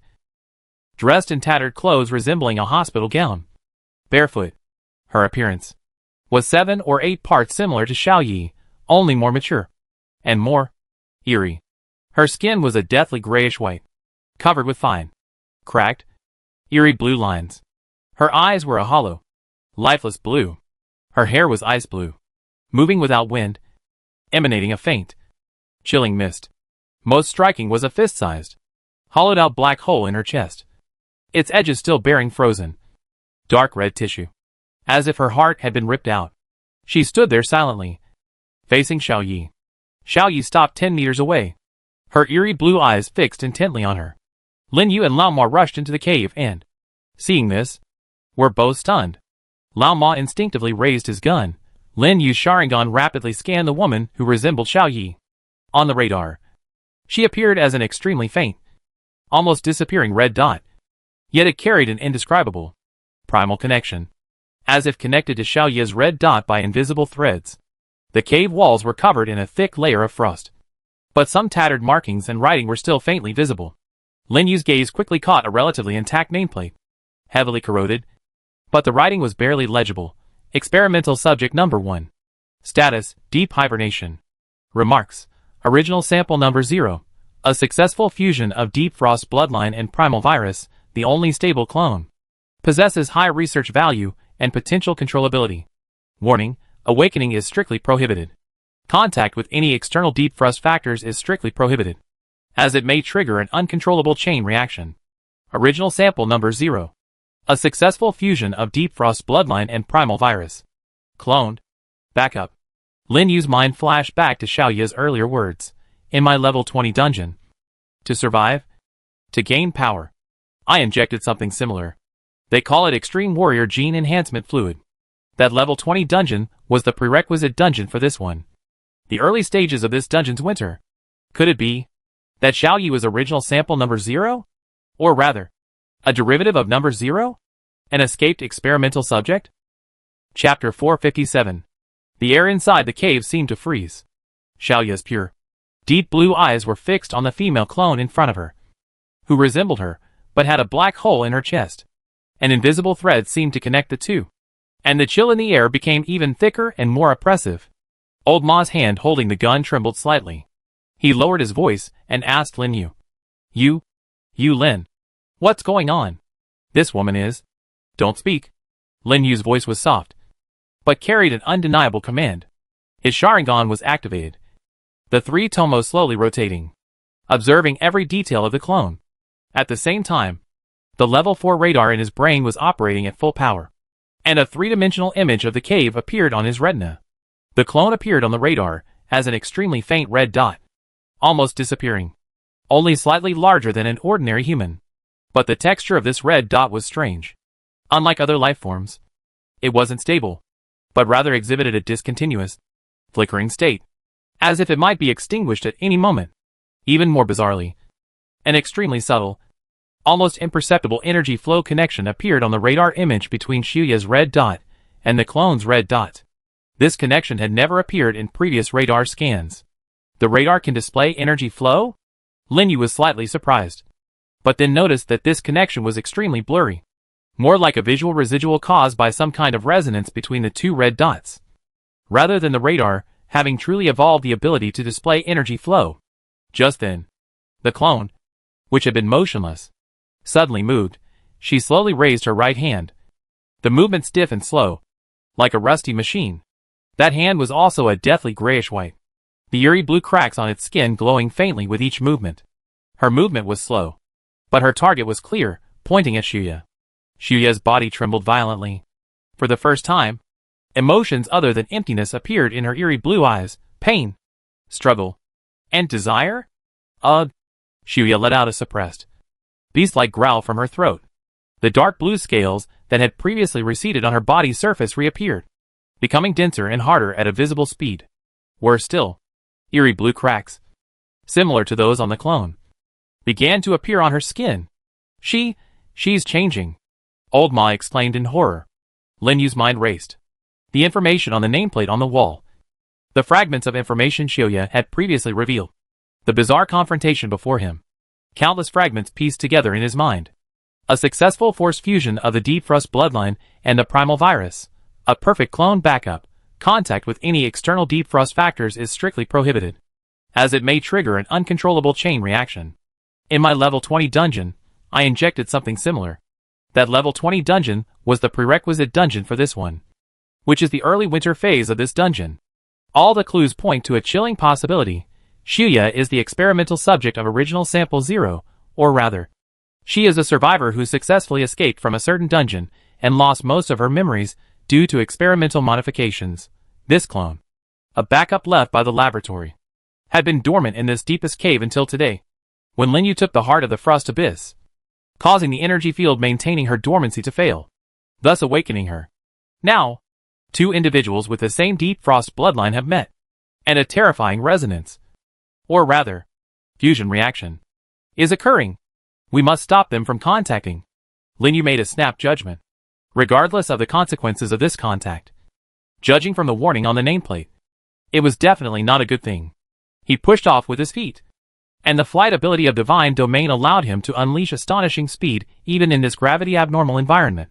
Speaker 1: dressed in tattered clothes resembling a hospital gown. Barefoot, her appearance was 7 or 8 parts similar to Xiao Yi, only more mature and more eerie. Her skin was a deathly grayish white, covered with fine, cracked, eerie blue lines. Her eyes were a hollow, lifeless blue. Her hair was ice blue, moving without wind, emanating a faint, chilling mist. Most striking was a fist-sized, hollowed-out black hole in her chest, its edges still bearing frozen, dark red tissue, as if her heart had been ripped out. She stood there silently, facing Xiao Yi. Xiao Yi stopped 10 meters away, her eerie blue eyes fixed intently on her. Lin Yu and Lao Ma rushed into the cave and, seeing this, were both stunned. Lao Ma instinctively raised his gun. Lin Yu's Sharingan rapidly scanned the woman who resembled Xiao Yi. On the radar, she appeared as an extremely faint, almost disappearing red dot, yet it carried an indescribable, primal connection, as if connected to Xiao Yi's red dot by invisible threads. The cave walls were covered in a thick layer of frost, but some tattered markings and writing were still faintly visible. Lin Yu's gaze quickly caught a relatively intact nameplate, heavily corroded, but the writing was barely legible. Experimental Subject Number 1. Status, Deep Hibernation. Remarks, Original Sample Number 0. A successful fusion of Deep Frost Bloodline and Primal Virus, the only stable clone. Possesses high research value and potential controllability. Warning, awakening is strictly prohibited. Contact with any external Deep Frost factors is strictly prohibited, as it may trigger an uncontrollable chain reaction. Original Sample Number 0. A successful fusion of Deep Frost Bloodline and Primal Virus. Cloned. Backup. Lin Yu's mind flashed back to Xiao Yi's earlier words. In my level 20 dungeon. To survive? To gain power. I injected something similar. They call it Extreme Warrior Gene Enhancement Fluid. That level 20 dungeon was the prerequisite dungeon for this one. The early stages of this dungeon's winter. Could it be that Xiao Yi was original sample number 0? Or rather, a derivative of number 0? An escaped experimental subject? Chapter 457. The air inside the cave seemed to freeze. Xiao Yi's pure, deep blue eyes were fixed on the female clone in front of her, who resembled her, but had a black hole in her chest. An invisible thread seemed to connect the two, and the chill in the air became even thicker and more oppressive. Old Ma's hand holding the gun trembled slightly. He lowered his voice and asked Lin Yu. You Lin. What's going on? This woman is. Don't speak. Lin Yu's voice was soft, but carried an undeniable command. His Sharingan was activated. The three tomos slowly rotating, observing every detail of the clone. At the same time, the level 4 radar in his brain was operating at full power, and a three-dimensional image of the cave appeared on his retina. The clone appeared on the radar as an extremely faint red dot, almost disappearing, only slightly larger than an ordinary human. But the texture of this red dot was strange. Unlike other life forms, it wasn't stable, but rather exhibited a discontinuous, flickering state, as if it might be extinguished at any moment. Even more bizarrely, an extremely subtle, almost imperceptible energy flow connection appeared on the radar image between Shuya's red dot and the clone's red dot. This connection had never appeared in previous radar scans. The radar can display energy flow? Lin Yu was slightly surprised, but then noticed that this connection was extremely blurry, more like a visual residual caused by some kind of resonance between the two red dots, rather than the radar having truly evolved the ability to display energy flow. Just then, the clone, which had been motionless, suddenly moved. She slowly raised her right hand. The movement stiff and slow, like a rusty machine. That hand was also a deathly grayish-white, the eerie blue cracks on its skin glowing faintly with each movement. Her movement was slow, but her target was clear, pointing at Shuya. Shuya's body trembled violently. For the first time, emotions other than emptiness appeared in her eerie blue eyes: pain, struggle, and desire? Shuya let out a suppressed, beast-like growl from her throat. The dark blue scales that had previously receded on her body's surface reappeared, becoming denser and harder at a visible speed. Worse still, eerie blue cracks, similar to those on the clone, began to appear on her skin. She's changing, Old Ma exclaimed in horror. Lin Yu's mind raced. The information on the nameplate on the wall. The fragments of information Shuya had previously revealed. The bizarre confrontation before him. Countless fragments pieced together in his mind. A successful force fusion of the Deep Frost bloodline and the primal virus. A perfect clone backup. Contact with any external Deep Frost factors is strictly prohibited, as it may trigger an uncontrollable chain reaction. In my level 20 dungeon, I injected something similar. That level 20 dungeon was the prerequisite dungeon for this one, which is the early winter phase of this dungeon. All the clues point to a chilling possibility. Shuya is the experimental subject of original sample 0, or rather, she is a survivor who successfully escaped from a certain dungeon and lost most of her memories due to experimental modifications. This clone, a backup left by the laboratory, had been dormant in this deepest cave until today, when Lin Yu took the heart of the Frost Abyss, causing the energy field maintaining her dormancy to fail, thus awakening her. Now, two individuals with the same Deep Frost bloodline have met, and a terrifying resonance, or rather, fusion reaction, is occurring. We must stop them from contacting. Lin Yu made a snap judgment, regardless of the consequences of this contact. Judging from the warning on the nameplate, it was definitely not a good thing. He pushed off with his feet, and the flight ability of Divine Domain allowed him to unleash astonishing speed even in this gravity-abnormal environment,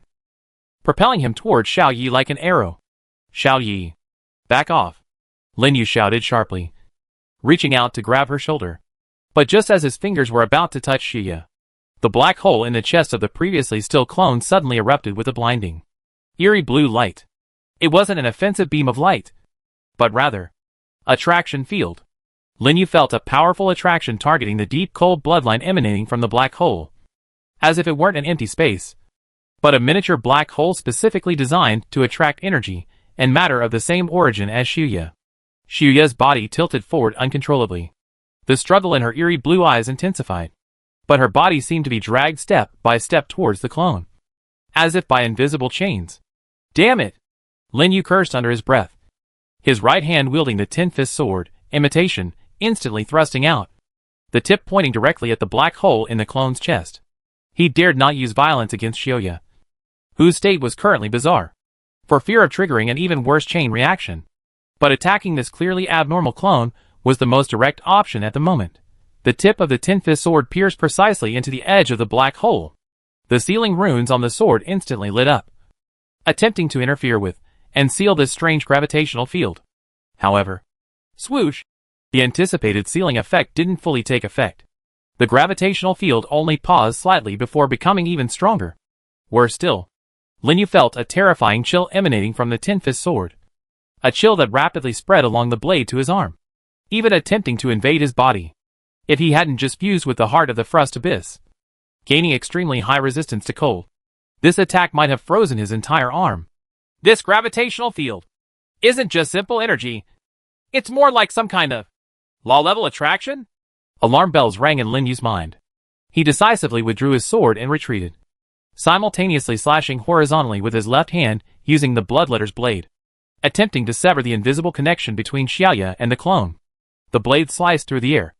Speaker 1: propelling him towards Xiao Yi like an arrow. Xiao Yi, back off, Lin Yu shouted sharply, reaching out to grab her shoulder. But just as his fingers were about to touch Shuya, the black hole in the chest of the previously still clone suddenly erupted with a blinding, eerie blue light. It wasn't an offensive beam of light, but rather, a traction field. Lin Yu felt a powerful attraction targeting the deep cold bloodline emanating from the black hole, as if it weren't an empty space, but a miniature black hole specifically designed to attract energy and matter of the same origin as Shuya. Shuya's body tilted forward uncontrollably. The struggle in her eerie blue eyes intensified, but her body seemed to be dragged step by step towards the clone, as if by invisible chains. Damn it! Lin Yu cursed under his breath, his right hand wielding the tin-fist sword, imitation, instantly thrusting out, the tip pointing directly at the black hole in the clone's chest. He dared not use violence against Shuya, whose state was currently bizarre, for fear of triggering an even worse chain reaction. But attacking this clearly abnormal clone was the most direct option at the moment. The tip of the tin-fist sword pierced precisely into the edge of the black hole. The sealing runes on the sword instantly lit up, attempting to interfere with and seal this strange gravitational field. However, Swoosh! The anticipated sealing effect didn't fully take effect. The gravitational field only paused slightly before becoming even stronger. Worse still, Linyu felt a terrifying chill emanating from the tin-fist sword. A chill that rapidly spread along the blade to his arm, even attempting to invade his body. If he hadn't just fused with the heart of the Frost Abyss, gaining extremely high resistance to cold, this attack might have frozen his entire arm. This gravitational field isn't just simple energy. It's more like some kind of law-level attraction? Alarm bells rang in Linyu's mind. He decisively withdrew his sword and retreated, simultaneously slashing horizontally with his left hand using the Bloodletter's blade, attempting to sever the invisible connection between Xiaoya and the clone. The blade sliced through the air,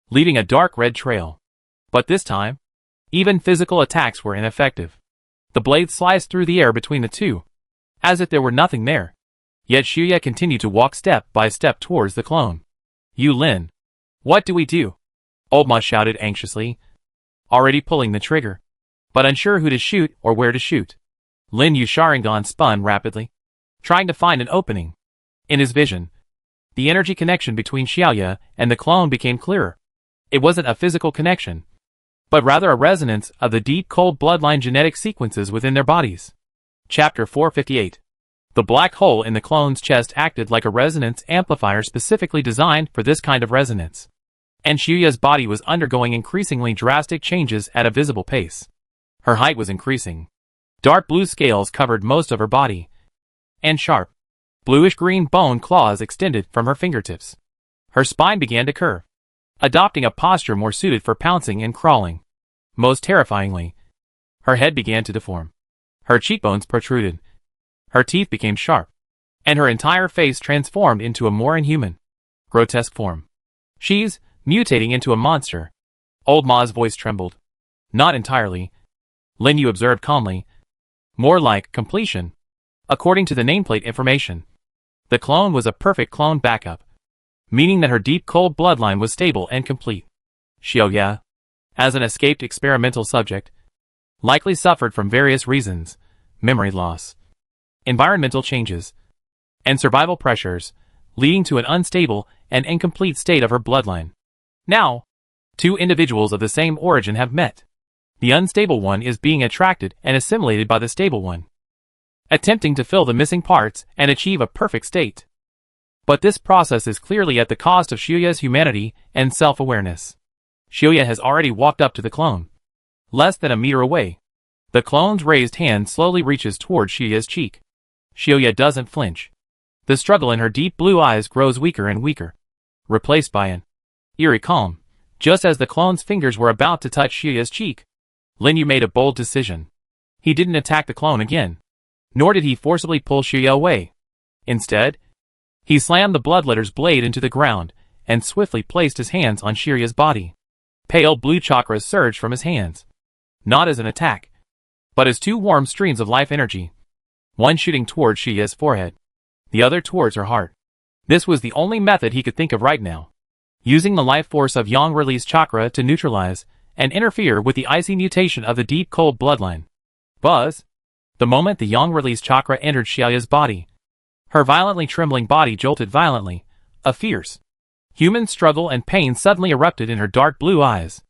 Speaker 1: leaving a dark red trail. But this time, even physical attacks were ineffective. The blade sliced through the air between the two, as if there were nothing there. Yet Xiaoya continued to walk step by step towards the clone. "Yu Lin, what do we do?" Old Ma shouted anxiously, already pulling the trigger, but unsure who to shoot or where to shoot. Lin Yu's Sharingan spun rapidly, trying to find an opening. In his vision, the energy connection between Xiaoya and the clone became clearer. It wasn't a physical connection, but rather a resonance of the deep cold bloodline genetic sequences within their bodies. Chapter 458. The black hole in the clone's chest acted like a resonance amplifier specifically designed for this kind of resonance. And Xiaoya's body was undergoing increasingly drastic changes at a visible pace. Her height was increasing. Dark blue scales covered most of her body, and sharp, bluish-green bone claws extended from her fingertips. Her spine began to curve, adopting a posture more suited for pouncing and crawling. Most terrifyingly, her head began to deform. Her cheekbones protruded. Her teeth became sharp, and her entire face transformed into a more inhuman, grotesque form. "She's mutating into a monster." Old Ma's voice trembled. "Not entirely," Lin Yu observed calmly. "More like completion." According to the nameplate information, the clone was a perfect clone backup, meaning that her deep cold bloodline was stable and complete. Xiaoya, as an escaped experimental subject, likely suffered from various reasons: memory loss, environmental changes, and survival pressures, leading to an unstable and incomplete state of her bloodline. Now, two individuals of the same origin have met. The unstable one is being attracted and assimilated by the stable one, attempting to fill the missing parts and achieve a perfect state. But this process is clearly at the cost of Xiaoya's humanity and self-awareness. Xiaoya has already walked up to the clone. Less than a meter away, the clone's raised hand slowly reaches toward Xiaoya's cheek. Xiaoya doesn't flinch. The struggle in her deep blue eyes grows weaker and weaker, replaced by an eerie calm. Just as the clone's fingers were about to touch Xiaoya's cheek, Lin Yu made a bold decision. He didn't attack the clone again, nor did he forcibly pull Xiaoya away. Instead, he slammed the Bloodletter's blade into the ground and swiftly placed his hands on Xiaoya's body. Pale blue chakras surged from his hands, not as an attack, but as two warm streams of life energy, one shooting towards Xiaoya's forehead, the other towards her heart. This was the only method he could think of right now, using the life force of Yang release chakra to neutralize and interfere with the icy mutation of the deep cold bloodline. Buzz! The moment the Yang release chakra entered Xiaoya's body, her violently trembling body jolted violently. A fierce, human struggle and pain suddenly erupted in her dark blue eyes.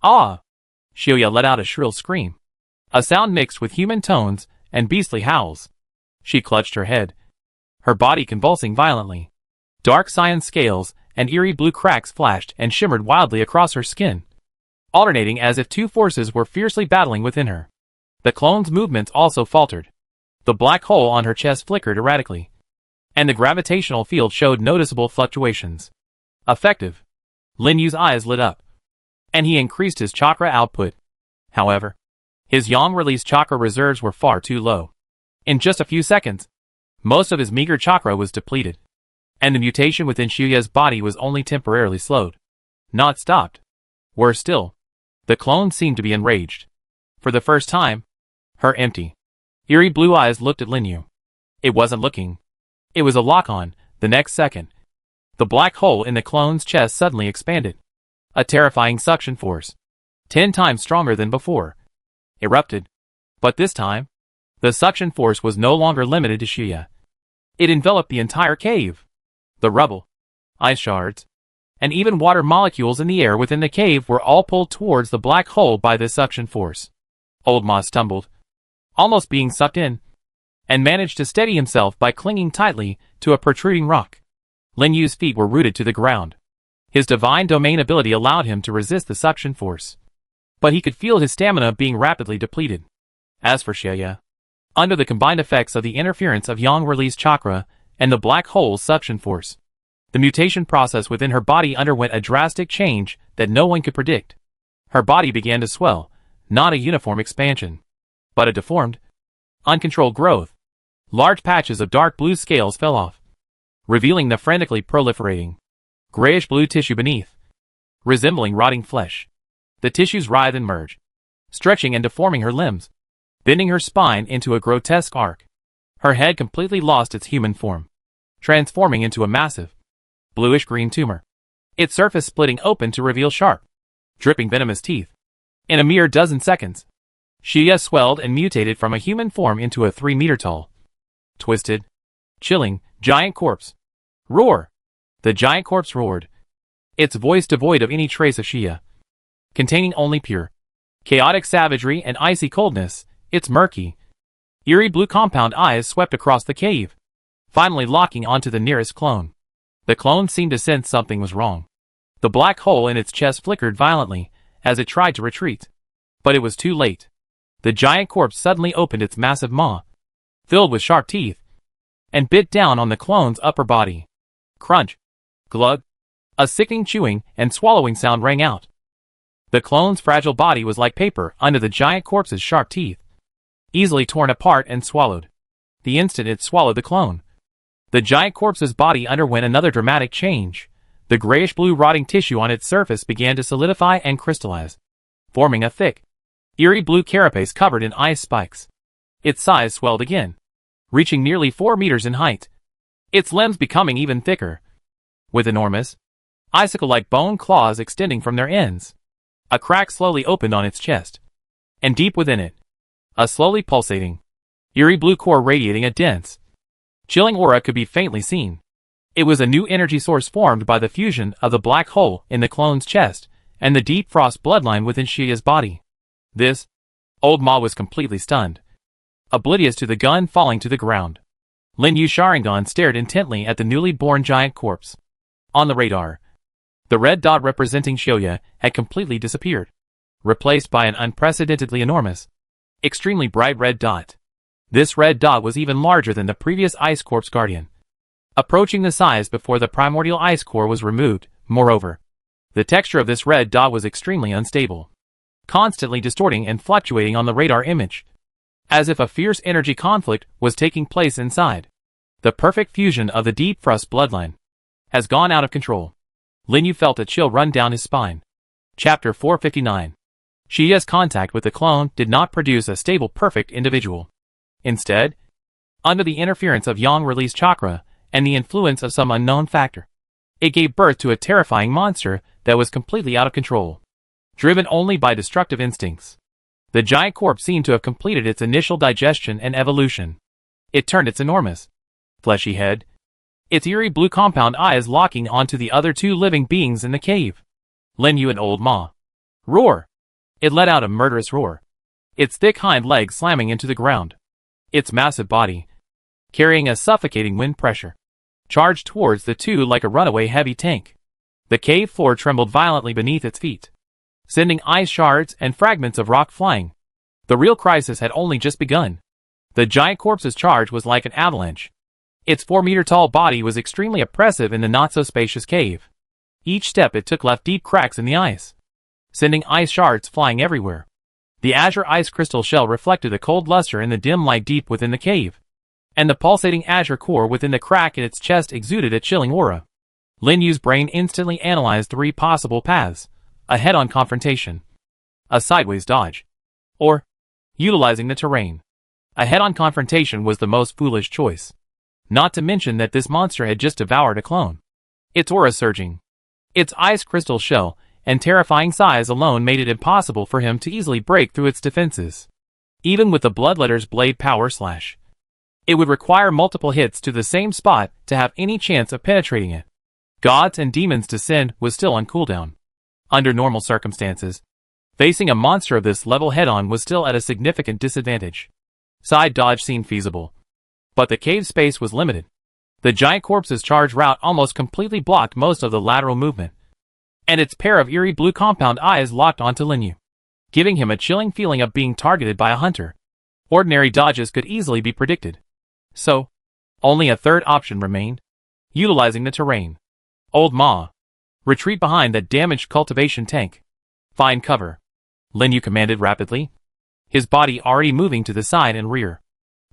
Speaker 1: "Ah!" Xiaoya let out a shrill scream, a sound mixed with human tones and beastly howls. She clutched her head, her body convulsing violently. Dark cyan scales and eerie blue cracks flashed and shimmered wildly across her skin, alternating as if two forces were fiercely battling within her. The clone's movements also faltered. The black hole on her chest flickered erratically, and the gravitational field showed noticeable fluctuations. Effective. Lin Yu's eyes lit up, and he increased his chakra output. However, his Yang release chakra reserves were far too low. In just a few seconds, most of his meager chakra was depleted, and the mutation within Xiaoya's body was only temporarily slowed, not stopped. Worse still, the clone seemed to be enraged. For the first time, her empty, eerie blue eyes looked at Lin Yu. It wasn't looking. It was a lock-on. The next second, the black hole in the clone's chest suddenly expanded. A terrifying suction force, 10 times stronger than before, erupted. But this time, the suction force was no longer limited to Xiaoya. It enveloped the entire cave. The rubble, ice shards, and even water molecules in the air within the cave were all pulled towards the black hole by this suction force. Old Ma stumbled, almost being sucked in, and managed to steady himself by clinging tightly to a protruding rock. Lin Yu's feet were rooted to the ground. His divine domain ability allowed him to resist the suction force, but he could feel his stamina being rapidly depleted. As for Xie, under the combined effects of the interference of Yang release chakra and the black hole's suction force, the mutation process within her body underwent a drastic change that no one could predict. Her body began to swell, not a uniform expansion, but a deformed, uncontrolled growth. Large patches of dark blue scales fell off, revealing the frantically proliferating, grayish-blue tissue beneath, resembling rotting flesh. The tissues writhe and merge, stretching and deforming her limbs, bending her spine into a grotesque arc. Her head completely lost its human form, transforming into a massive, bluish-green tumor, its surface splitting open to reveal sharp, dripping venomous teeth. In a mere dozen seconds, Xie swelled and mutated from a human form into a 3-meter-tall, twisted, chilling, giant corpse. Roar! The giant corpse roared, its voice devoid of any trace of Xie, containing only pure, chaotic savagery and icy coldness. Its murky, eerie blue compound eyes swept across the cave, finally locking onto the nearest clone. The clone seemed to sense something was wrong. The black hole in its chest flickered violently as it tried to retreat, but it was too late. The giant corpse suddenly opened its massive maw, filled with sharp teeth, and bit down on the clone's upper body. Crunch! Glug! A sickening chewing and swallowing sound rang out. The clone's fragile body was like paper under the giant corpse's sharp teeth, easily torn apart and swallowed. The instant it swallowed the clone, the giant corpse's body underwent another dramatic change. The grayish-blue rotting tissue on its surface began to solidify and crystallize, forming a thick, eerie blue carapace covered in ice spikes. Its size swelled again, reaching nearly 4 meters in height, its limbs becoming even thicker, with enormous, icicle-like bone claws extending from their ends. A crack slowly opened on its chest, and deep within it, a slowly pulsating, eerie blue core radiating a dense, chilling aura could be faintly seen. It was a new energy source formed by the fusion of the black hole in the clone's chest and the deep frost bloodline within Xie's body. This, Old Ma was completely stunned, oblivious to the gun falling to the ground. Lin Yu Sharingan stared intently at the newly born giant corpse. On the radar, the red dot representing Xie had completely disappeared, replaced by an unprecedentedly enormous, extremely bright red dot. This red dot was even larger than the previous Ice Corpse Guardian, approaching the size before the primordial ice core was removed. Moreover, the texture of this red dot was extremely unstable, constantly distorting and fluctuating on the radar image, as if a fierce energy conflict was taking place inside. The perfect fusion of the deep frost bloodline has gone out of control. Lin Yu felt a chill run down his spine. Chapter 459. Xie's contact with the clone did not produce a stable perfect individual. Instead, under the interference of Yang release chakra and the influence of some unknown factor, it gave birth to a terrifying monster that was completely out of control, driven only by destructive instincts. The giant corpse seemed to have completed its initial digestion and evolution. It turned its enormous, fleshy head, its eerie blue compound eyes locking onto the other two living beings in the cave, Lin Yu and Old Ma. Roar! It let out a murderous roar, its thick hind legs slamming into the ground. Its massive body, carrying a suffocating wind pressure, charged towards the two like a runaway heavy tank. The cave floor trembled violently beneath its feet, sending ice shards and fragments of rock flying. The real crisis had only just begun. The giant corpse's charge was like an avalanche. Its 4-meter-tall body was extremely oppressive in the not-so-spacious cave. Each step it took left deep cracks in the ice, sending ice shards flying everywhere. The azure ice crystal shell reflected the cold luster in the dim light deep within the cave, and the pulsating azure core within the crack in its chest exuded a chilling aura. Lin Yu's brain instantly analyzed 3 possible paths: a head-on confrontation, a sideways dodge, or utilizing the terrain. A head-on confrontation was the most foolish choice, not to mention that this monster had just devoured a clone. Its aura surging, its ice crystal shell, and terrifying size alone made it impossible for him to easily break through its defenses. Even with the Bloodletter's blade power slash, it would require multiple hits to the same spot to have any chance of penetrating it. Gods and demons descend was still on cooldown. Under normal circumstances, facing a monster of this level head-on was still at a significant disadvantage. Side dodge seemed feasible, but the cave space was limited. The giant corpse's charge route almost completely blocked most of the lateral movement, and its pair of eerie blue compound eyes locked onto Linyu, giving him a chilling feeling of being targeted by a hunter. Ordinary dodges could easily be predicted. So, only a third option remained: utilizing the terrain. Old Ma, retreat behind that damaged cultivation tank. Find cover, Linyu commanded rapidly, his body already moving to the side and rear.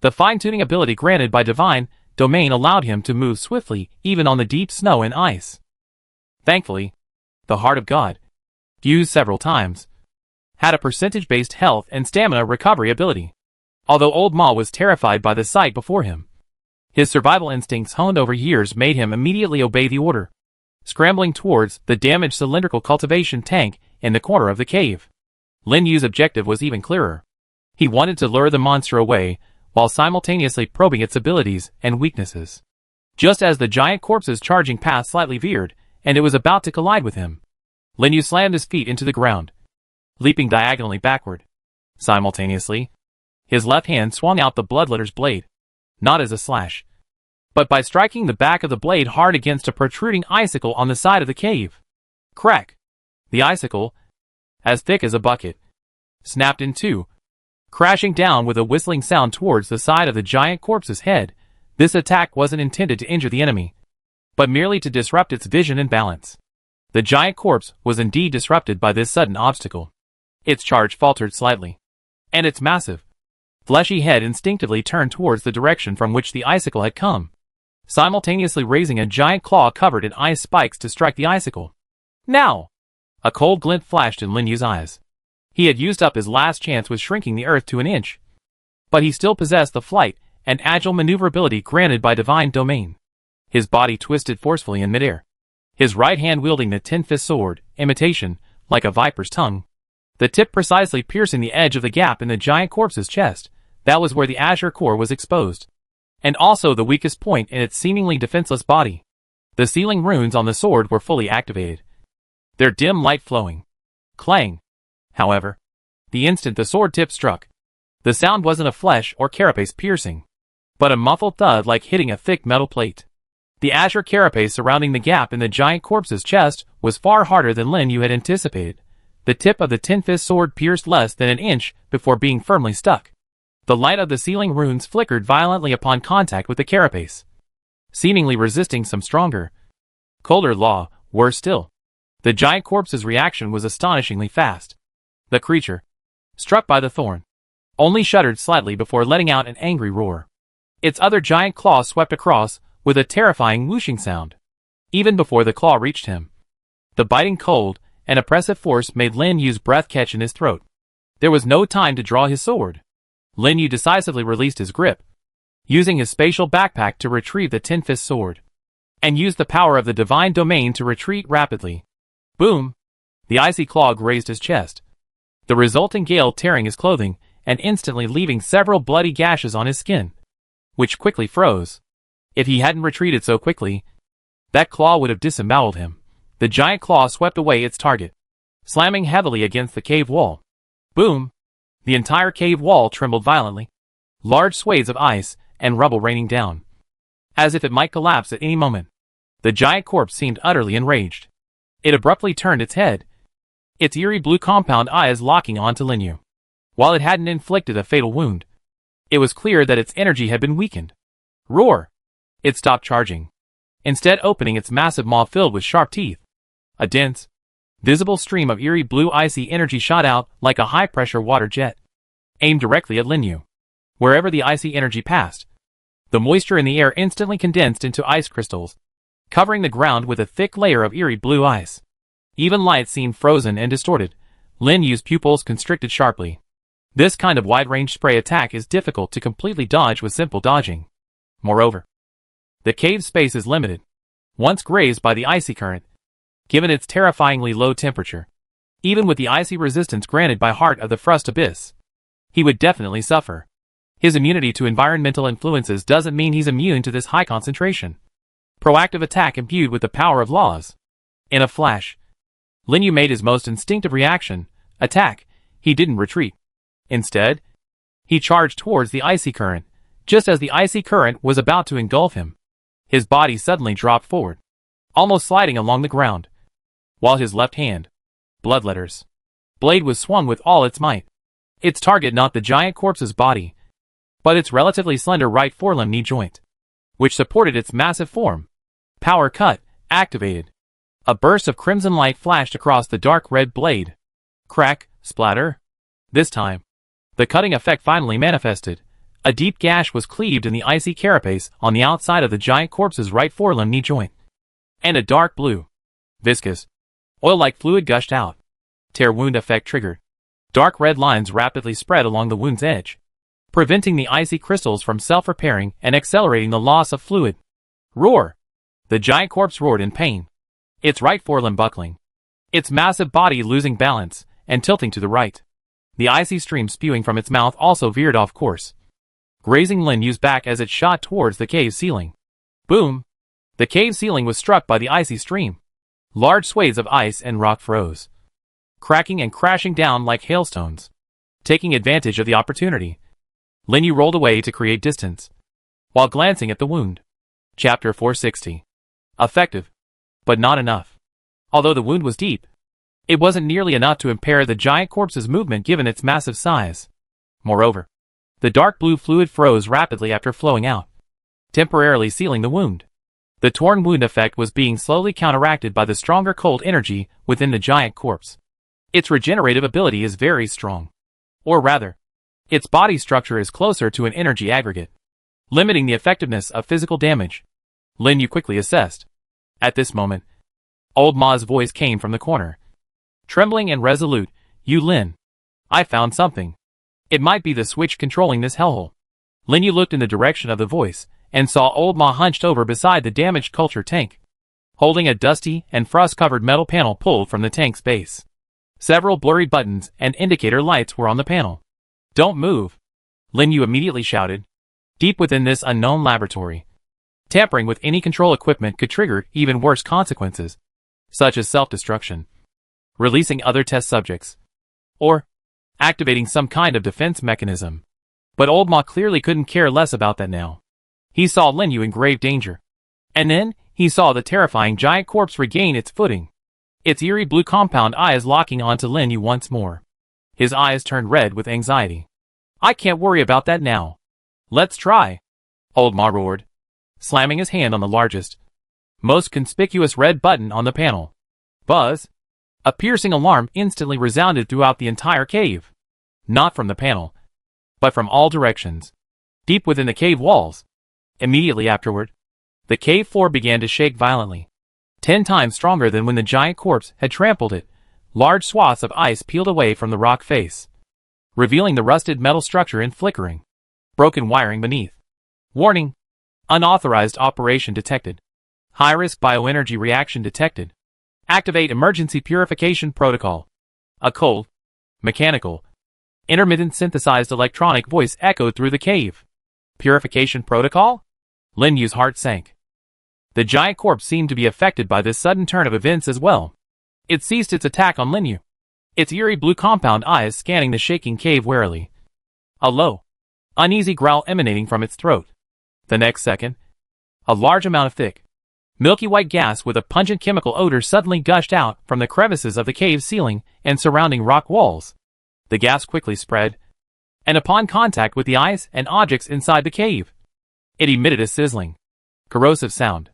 Speaker 1: The fine-tuning ability granted by Divine Domain allowed him to move swiftly even on the deep snow and ice. Thankfully, the Heart of God, used several times, had a percentage-based health and stamina recovery ability. Although Old Ma was terrified by the sight before him, his survival instincts honed over years made him immediately obey the order, scrambling towards the damaged cylindrical cultivation tank in the corner of the cave. Linyu's objective was even clearer. He wanted to lure the monster away while simultaneously probing its abilities and weaknesses. Just as the giant corpse's charging path slightly veered, and it was about to collide with him, Linyu slammed his feet into the ground, leaping diagonally backward. Simultaneously, his left hand swung out the bloodletter's blade, not as a slash, but by striking the back of the blade hard against a protruding icicle on the side of the cave. Crack! The icicle, as thick as a bucket, snapped in two, crashing down with a whistling sound towards the side of the giant corpse's head. This attack wasn't intended to injure the enemy, but merely to disrupt its vision and balance. The giant corpse was indeed disrupted by this sudden obstacle. Its charge faltered slightly, and its massive, fleshy head instinctively turned towards the direction from which the icicle had come, simultaneously raising a giant claw covered in ice spikes to strike the icicle. Now! A cold glint flashed in Linyu's eyes. He had used up his last chance with shrinking the earth to an inch, but he still possessed the flight and agile maneuverability granted by Divine Domain. His body twisted forcefully in midair, his right hand wielding the tin-fist sword, imitation, like a viper's tongue, the tip precisely piercing the edge of the gap in the giant corpse's chest. That was where the azure core was exposed, and also the weakest point in its seemingly defenseless body. The sealing runes on the sword were fully activated, their dim light flowing. Clang! However, the instant the sword tip struck, the sound wasn't a flesh or carapace piercing, but a muffled thud like hitting a thick metal plate. The azure carapace surrounding the gap in the giant corpse's chest was far harder than Linyu had anticipated. The tip of the tin-fist sword pierced less than an inch before being firmly stuck. The light of the sealing runes flickered violently upon contact with the carapace, seemingly resisting some stronger, colder law. Worse still, the giant corpse's reaction was astonishingly fast. The creature, struck by the thorn, only shuddered slightly before letting out an angry roar. Its other giant claw swept across with a terrifying whooshing sound. Even before the claw reached him, the biting cold and oppressive force made Linyu's breath catch in his throat. There was no time to draw his sword. Linyu decisively released his grip, using his spatial backpack to retrieve the tin-fist sword, and used the power of the Divine Domain to retreat rapidly. Boom! The icy claw grazed his chest, the resulting gale tearing his clothing and instantly leaving several bloody gashes on his skin, which quickly froze. If he hadn't retreated so quickly, that claw would have disemboweled him. The giant claw swept away its target, slamming heavily against the cave wall. Boom! The entire cave wall trembled violently, large swathes of ice and rubble raining down, as if it might collapse at any moment. The giant corpse seemed utterly enraged. It abruptly turned its head, its eerie blue compound eyes locking onto Linyu. While it hadn't inflicted a fatal wound, it was clear that its energy had been weakened. Roar! It stopped charging, instead opening its massive maw filled with sharp teeth. A dense, visible stream of eerie blue icy energy shot out like a high-pressure water jet, aimed directly at Linyu. Wherever the icy energy passed, the moisture in the air instantly condensed into ice crystals, covering the ground with a thick layer of eerie blue ice. Even light seemed frozen and distorted. Linyu's pupils constricted sharply. This kind of wide-range spray attack is difficult to completely dodge with simple dodging. Moreover, the cave space is limited, once grazed by the icy current, given its terrifyingly low temperature. Even with the icy resistance granted by Heart of the Frost Abyss, he would definitely suffer. His immunity to environmental influences doesn't mean he's immune to this high concentration. Proactive attack imbued with the power of laws. In a flash, Lin Yu made his most instinctive reaction, attack. He didn't retreat. Instead, he charged towards the icy current, just as the icy current was about to engulf him. His body suddenly dropped forward, almost sliding along the ground, while his left hand, bloodletters, blade was swung with all its might. Its target not the giant corpse's body, but its relatively slender right forelimb knee joint, which supported its massive form. Power cut, activated. A burst of crimson light flashed across the dark red blade. Crack, splatter. This time, the cutting effect finally manifested. A deep gash was cleaved in the icy carapace on the outside of the giant corpse's right forelimb knee joint. And a dark blue, viscous, oil-like fluid gushed out. Tear wound effect triggered. Dark red lines rapidly spread along the wound's edge, preventing the icy crystals from self-repairing and accelerating the loss of fluid. Roar! The giant corpse roared in pain, its right forelimb buckling, its massive body losing balance and tilting to the right. The icy stream spewing from its mouth also veered off course, grazing Lin Yu's back as it shot towards the cave ceiling. Boom! The cave ceiling was struck by the icy stream. Large swathes of ice and rock froze, cracking and crashing down like hailstones. Taking advantage of the opportunity, Lin Yu rolled away to create distance, while glancing at the wound. Chapter 460. Effective, but not enough. Although the wound was deep, it wasn't nearly enough to impair the giant corpse's movement given its massive size. Moreover, the dark blue fluid froze rapidly after flowing out, temporarily sealing the wound. The torn wound effect was being slowly counteracted by the stronger cold energy within the giant corpse. Its regenerative ability is very strong. Or rather, its body structure is closer to an energy aggregate, limiting the effectiveness of physical damage. Lin Yu quickly assessed. At this moment, Old Ma's voice came from the corner. Trembling and resolute, "You Lin. I found something. It might be the switch controlling this hellhole." Lin Yu looked in the direction of the voice, and saw Old Ma hunched over beside the damaged culture tank, holding a dusty and frost-covered metal panel pulled from the tank's base. Several blurry buttons and indicator lights were on the panel. "Don't move," Lin Yu immediately shouted. Deep within this unknown laboratory, tampering with any control equipment could trigger even worse consequences, such as self-destruction, releasing other test subjects, or activating some kind of defense mechanism. But Old Ma clearly couldn't care less about that now. He saw Lin Yu in grave danger. And then, he saw the terrifying giant corpse regain its footing, its eerie blue compound eyes locking onto Lin Yu once more. His eyes turned red with anxiety. "I can't worry about that now. Let's try," Old Ma roared, slamming his hand on the largest, most conspicuous red button on the panel. Buzz! A piercing alarm instantly resounded throughout the entire cave. Not from the panel, but from all directions, deep within the cave walls. Immediately afterward, the cave floor began to shake violently, 10 times stronger than when the giant corpse had trampled it. Large swaths of ice peeled away from the rock face, revealing the rusted metal structure and flickering, broken wiring beneath. Warning! Unauthorized operation detected. High-risk bioenergy reaction detected. Activate emergency purification protocol. A cold, mechanical, intermittent synthesized electronic voice echoed through the cave. Purification protocol? Lin Yu's heart sank. The giant corpse seemed to be affected by this sudden turn of events as well. It ceased its attack on Lin Yu, its eerie blue compound eyes scanning the shaking cave warily. A low, uneasy growl emanating from its throat. The next second, a large amount of thick, milky white gas with a pungent chemical odor suddenly gushed out from the crevices of the cave ceiling and surrounding rock walls. The gas quickly spread, and upon contact with the ice and objects inside the cave, it emitted a sizzling, corrosive sound.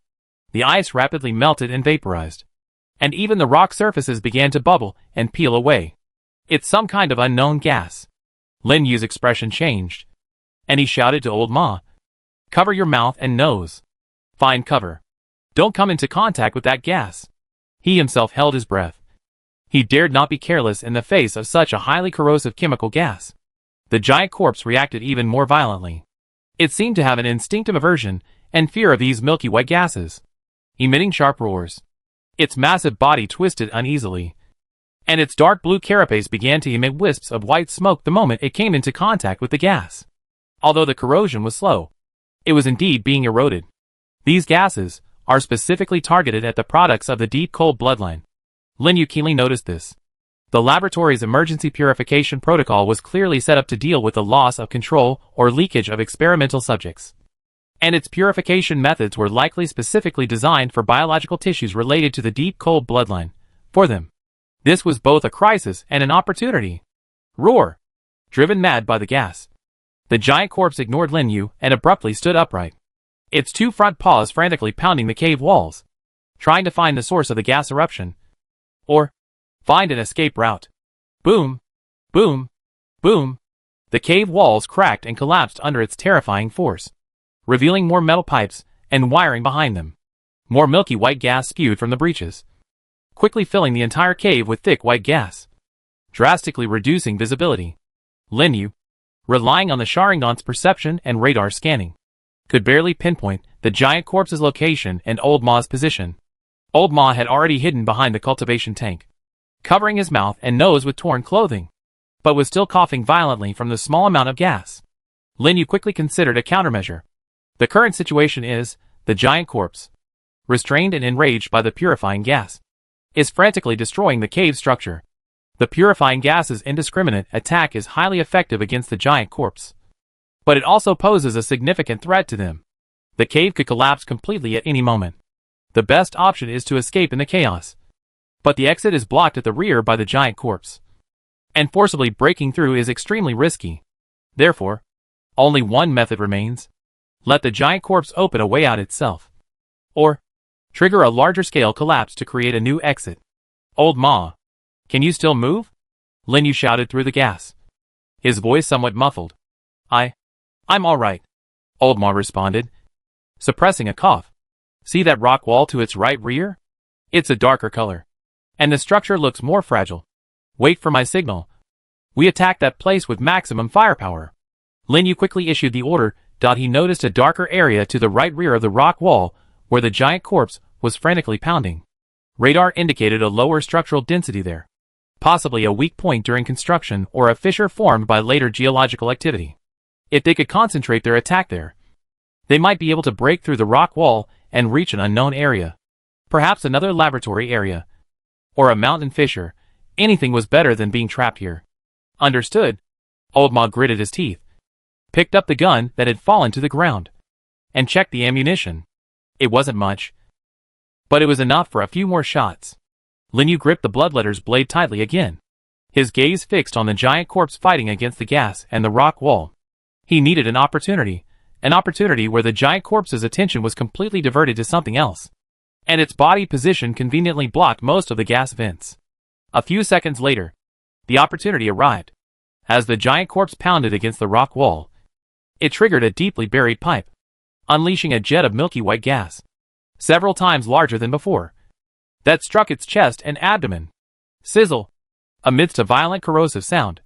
Speaker 1: The ice rapidly melted and vaporized, and even the rock surfaces began to bubble and peel away. "It's some kind of unknown gas." Lin Yu's expression changed, and he shouted to Old Ma, "Cover your mouth and nose. Find cover. Don't come into contact with that gas." He himself held his breath. He dared not be careless in the face of such a highly corrosive chemical gas. The giant corpse reacted even more violently. It seemed to have an instinctive aversion and fear of these milky white gases, emitting sharp roars. Its massive body twisted uneasily, and its dark blue carapace began to emit wisps of white smoke the moment it came into contact with the gas. Although the corrosion was slow, it was indeed being eroded. These gases, are specifically targeted at the products of the deep cold bloodline. Lin Yu keenly noticed this. The laboratory's emergency purification protocol was clearly set up to deal with the loss of control or leakage of experimental subjects. And its purification methods were likely specifically designed for biological tissues related to the deep cold bloodline. For them, this was both a crisis and an opportunity. Roar! Driven mad by the gas, the giant corpse ignored Lin Yu and abruptly stood upright. Its two front paws frantically pounding the cave walls, trying to find the source of the gas eruption. Or find an escape route. Boom! Boom! Boom! The cave walls cracked and collapsed under its terrifying force, revealing more metal pipes and wiring behind them. More milky white gas spewed from the breaches, quickly filling the entire cave with thick white gas, drastically reducing visibility. Lin Yu, relying on the Sharingan's perception and radar scanning, could barely pinpoint the giant corpse's location and Old Ma's position. Old Ma had already hidden behind the cultivation tank, covering his mouth and nose with torn clothing, but was still coughing violently from the small amount of gas. Lin Yu quickly considered a countermeasure. The current situation is, the giant corpse, restrained and enraged by the purifying gas, is frantically destroying the cave structure. The purifying gas's indiscriminate attack is highly effective against the giant corpse, but it also poses a significant threat to them. The cave could collapse completely at any moment. The best option is to escape in the chaos, but the exit is blocked at the rear by the giant corpse, and forcibly breaking through is extremely risky. Therefore, only one method remains. Let the giant corpse open a way out itself, or trigger a larger-scale collapse to create a new exit. Old Ma, can you still move? Lin Yu shouted through the gas, his voice somewhat muffled. I'm all right, Old Ma responded, suppressing a cough. See that rock wall to its right rear? It's a darker color, and the structure looks more fragile. Wait for my signal. We attack that place with maximum firepower. Lin Yu quickly issued the order. He noticed a darker area to the right rear of the rock wall, where the giant corpse was frantically pounding. Radar indicated a lower structural density there, possibly a weak point during construction or a fissure formed by later geological activity. If they could concentrate their attack there, they might be able to break through the rock wall and reach an unknown area. Perhaps another laboratory area, or a mountain fissure. Anything was better than being trapped here. Understood. Old Ma gritted his teeth, picked up the gun that had fallen to the ground, and checked the ammunition. It wasn't much, but it was enough for a few more shots. Lin Yu gripped the bloodletter's blade tightly again, his gaze fixed on the giant corpse fighting against the gas and the rock wall. He needed an opportunity where the giant corpse's attention was completely diverted to something else, and its body position conveniently blocked most of the gas vents. A few seconds later, the opportunity arrived. As the giant corpse pounded against the rock wall, it triggered a deeply buried pipe, unleashing a jet of milky white gas, several times larger than before, that struck its chest and abdomen. Sizzle! Amidst a violent corrosive sound,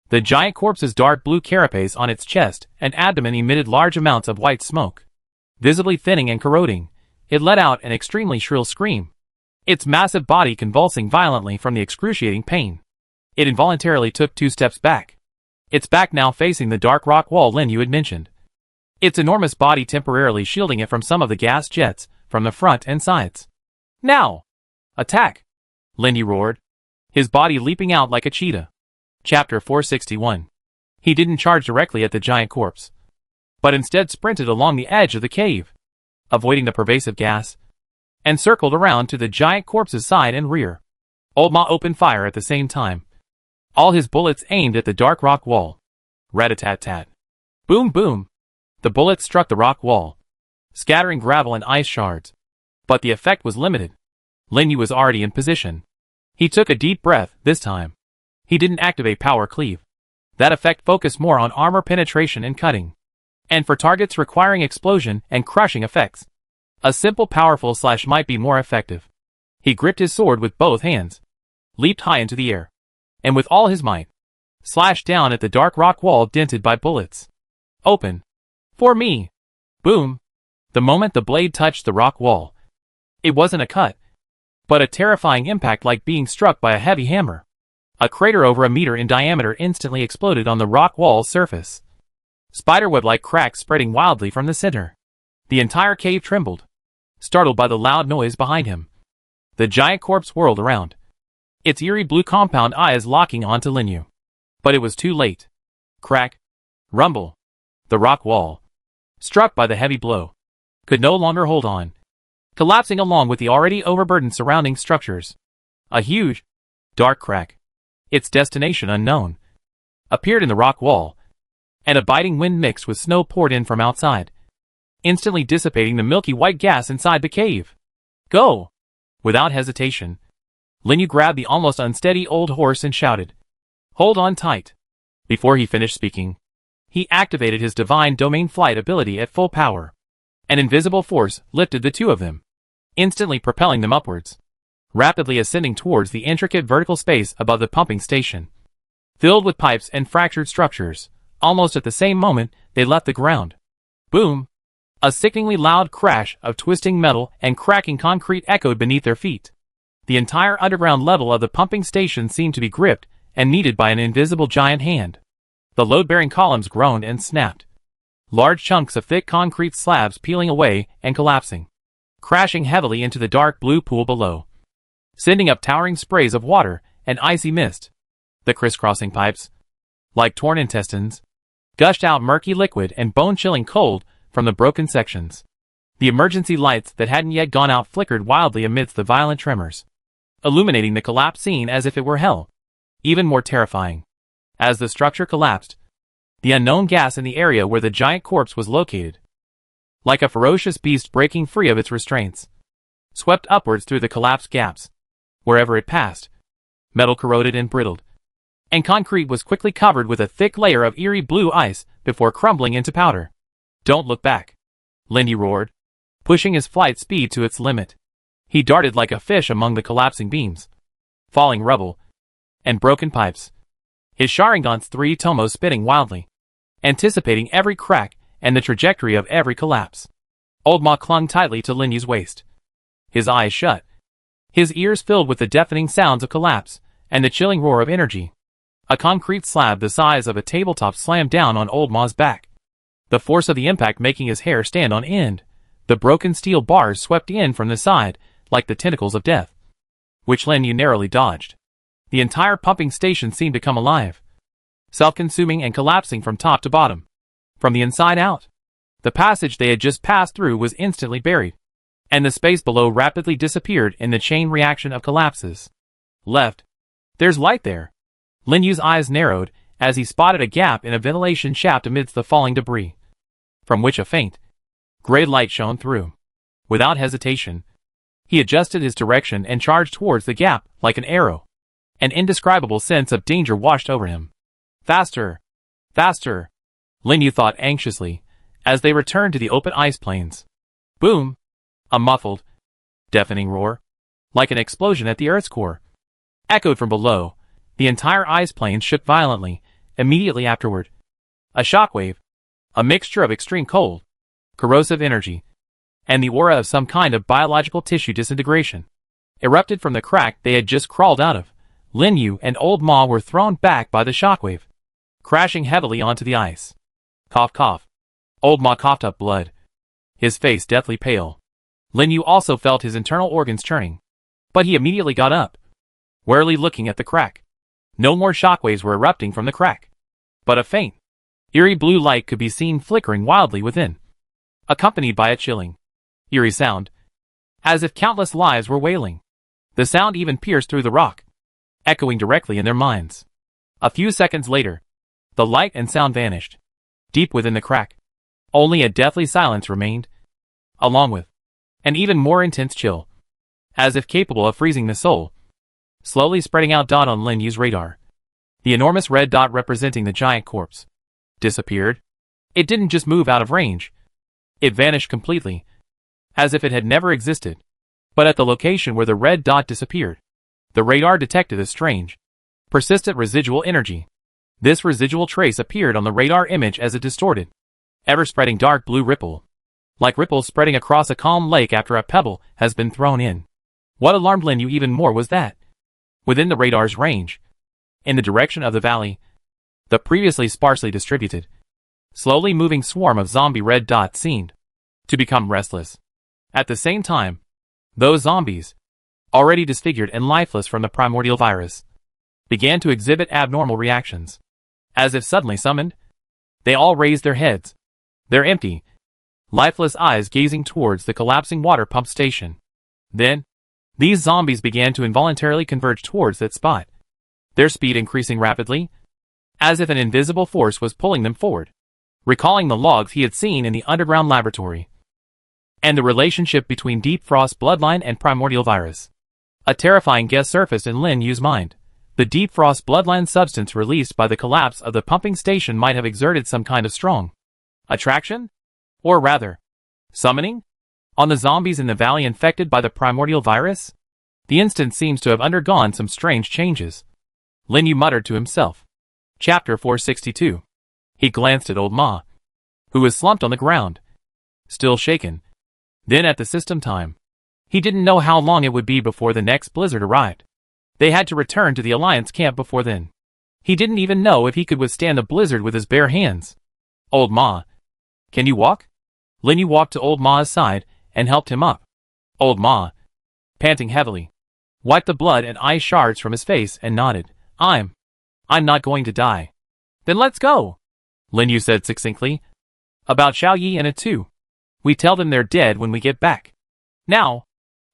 Speaker 1: the giant corpse's dark blue carapace on its chest and abdomen emitted large amounts of white smoke. Visibly thinning and corroding, it let out an extremely shrill scream, its massive body convulsing violently from the excruciating pain. It involuntarily took 2 steps back, its back now facing the dark rock wall Lin Yu had mentioned, its enormous body temporarily shielding it from some of the gas jets from the front and sides. Now! Attack! Lin Yu roared, his body leaping out like a cheetah. Chapter 461. He didn't charge directly at the giant corpse, but instead sprinted along the edge of the cave, avoiding the pervasive gas, and circled around to the giant corpse's side and rear. Old Ma opened fire at the same time, all his bullets aimed at the dark rock wall. Rat-a-tat-tat. Boom boom! The bullets struck the rock wall, scattering gravel and ice shards, but the effect was limited. Lin Yu was already in position. He took a deep breath this time. He didn't activate Power Cleave. That effect focused more on armor penetration and cutting, and for targets requiring explosion and crushing effects, a simple powerful slash might be more effective. He gripped his sword with both hands, leaped high into the air, and with all his might, slashed down at the dark rock wall dented by bullets. Open! For me! Boom! The moment the blade touched the rock wall, it wasn't a cut, but a terrifying impact like being struck by a heavy hammer. A crater over a meter in diameter instantly exploded on the rock wall's surface, spiderweb-like cracks spreading wildly from the center. The entire cave trembled, startled by the loud noise behind him. The giant corpse whirled around, its eerie blue compound eyes locking onto Linyu. But it was too late. Crack. Rumble. The rock wall, struck by the heavy blow, could no longer hold on, collapsing along with the already overburdened surrounding structures. A huge, dark crack, its destination unknown, appeared in the rock wall, and a biting wind mixed with snow poured in from outside, instantly dissipating the milky white gas inside the cave. Go! Without hesitation, Linyu grabbed the almost unsteady old horse and shouted, "Hold on tight." Before he finished speaking, he activated his divine domain flight ability at full power. An invisible force lifted the two of them, instantly propelling them upwards, rapidly ascending towards the intricate vertical space above the pumping station, filled with pipes and fractured structures. Almost at the same moment, they left the ground. Boom! A sickeningly loud crash of twisting metal and cracking concrete echoed beneath their feet. The entire underground level of the pumping station seemed to be gripped and kneaded by an invisible giant hand. The load-bearing columns groaned and snapped, large chunks of thick concrete slabs peeling away and collapsing, crashing heavily into the dark blue pool below, sending up towering sprays of water and icy mist. The crisscrossing pipes, like torn intestines, gushed out murky liquid and bone-chilling cold from the broken sections. The emergency lights that hadn't yet gone out flickered wildly amidst the violent tremors, illuminating the collapse scene as if it were hell. Even more terrifying, as the structure collapsed, the unknown gas in the area where the giant corpse was located, like a ferocious beast breaking free of its restraints, swept upwards through the collapsed gaps. Wherever it passed, metal corroded and brittled, and concrete was quickly covered with a thick layer of eerie blue ice before crumbling into powder. "Don't look back," Lindy roared, pushing his flight speed to its limit. He darted like a fish among the collapsing beams, falling rubble, and broken pipes, his Sharingan's 3 tomos spinning wildly, anticipating every crack and the trajectory of every collapse. Old Ma clung tightly to Linyu's waist, his eyes shut, his ears filled with the deafening sounds of collapse and the chilling roar of energy. A concrete slab the size of a tabletop slammed down on Old Ma's back, the force of the impact making his hair stand on end. The broken steel bars swept in from the side like the tentacles of death, which Linyu narrowly dodged. The entire pumping station seemed to come alive, self-consuming and collapsing from top to bottom, from the inside out. The passage they had just passed through was instantly buried, and the space below rapidly disappeared in the chain reaction of collapses. Left. There's light there. Linyu's eyes narrowed as he spotted a gap in a ventilation shaft amidst the falling debris, from which a faint, gray light shone through. Without hesitation, he adjusted his direction and charged towards the gap like an arrow. An indescribable sense of danger washed over him. Faster! Faster! Linyu thought anxiously, as they returned to the open ice plains. Boom! A muffled, deafening roar, like an explosion at the Earth's core, echoed from below. The entire ice plains shook violently. Immediately afterward, a shockwave, a mixture of extreme cold, corrosive energy, and the aura of some kind of biological tissue disintegration, erupted from the crack they had just crawled out of. Linyu and Old Ma were thrown back by the shockwave, crashing heavily onto the ice. Cough, cough. Old Ma coughed up blood, his face deathly pale. Linyu also felt his internal organs churning, but he immediately got up, warily looking at the crack. No more shockwaves were erupting from the crack, but a faint, eerie blue light could be seen flickering wildly within, accompanied by a chilling, eerie sound, as if countless lives were wailing. The sound even pierced through the rock, echoing directly in their minds. A few seconds later, the light and sound vanished. Deep within the crack, only a deathly silence remained, along with an even more intense chill, as if capable of freezing the soul. Slowly spreading out dot on Linyu's radar, the enormous red dot representing the giant corpse, disappeared. It didn't just move out of range, it vanished completely, as if it had never existed. But at the location where the red dot disappeared, the radar detected a strange, persistent residual energy. This residual trace appeared on the radar image as a distorted, ever-spreading dark blue ripple, like ripples spreading across a calm lake after a pebble has been thrown in. What alarmed Linyu even more was that, within the radar's range, in the direction of the valley, the previously sparsely distributed, slowly moving swarm of zombie red dots seemed to become restless, At the same time, those zombies, already disfigured and lifeless from the primordial virus, began to exhibit abnormal reactions. As if suddenly summoned, they all raised their heads, their empty, lifeless eyes gazing towards the collapsing water pump station. Then, these zombies began to involuntarily converge towards that spot, their speed increasing rapidly, as if an invisible force was pulling them forward, recalling the logs he had seen in the underground laboratory, and the relationship between Deep Frost bloodline and primordial virus. A terrifying guess surfaced in Lin Yu's mind. The Deep Frost bloodline substance released by the collapse of the pumping station might have exerted some kind of strong attraction? Or rather, summoning? On the zombies in the valley infected by the primordial virus? The instance seems to have undergone some strange changes. Lin Yu muttered to himself. Chapter 462. He glanced at old Ma, who was slumped on the ground, still shaken. Then at the system time. He didn't know how long it would be before the next blizzard arrived. They had to return to the Alliance camp before then. He didn't even know if he could withstand the blizzard with his bare hands. Old Ma, can you walk? Lin Yu walked to old Ma's side and helped him up. Old Ma, panting heavily, wiped the blood and ice shards from his face and nodded. I'm not going to die. Then let's go, Lin Yu said succinctly. About Xiao Yi and it too. We tell them they're dead when we get back. Now,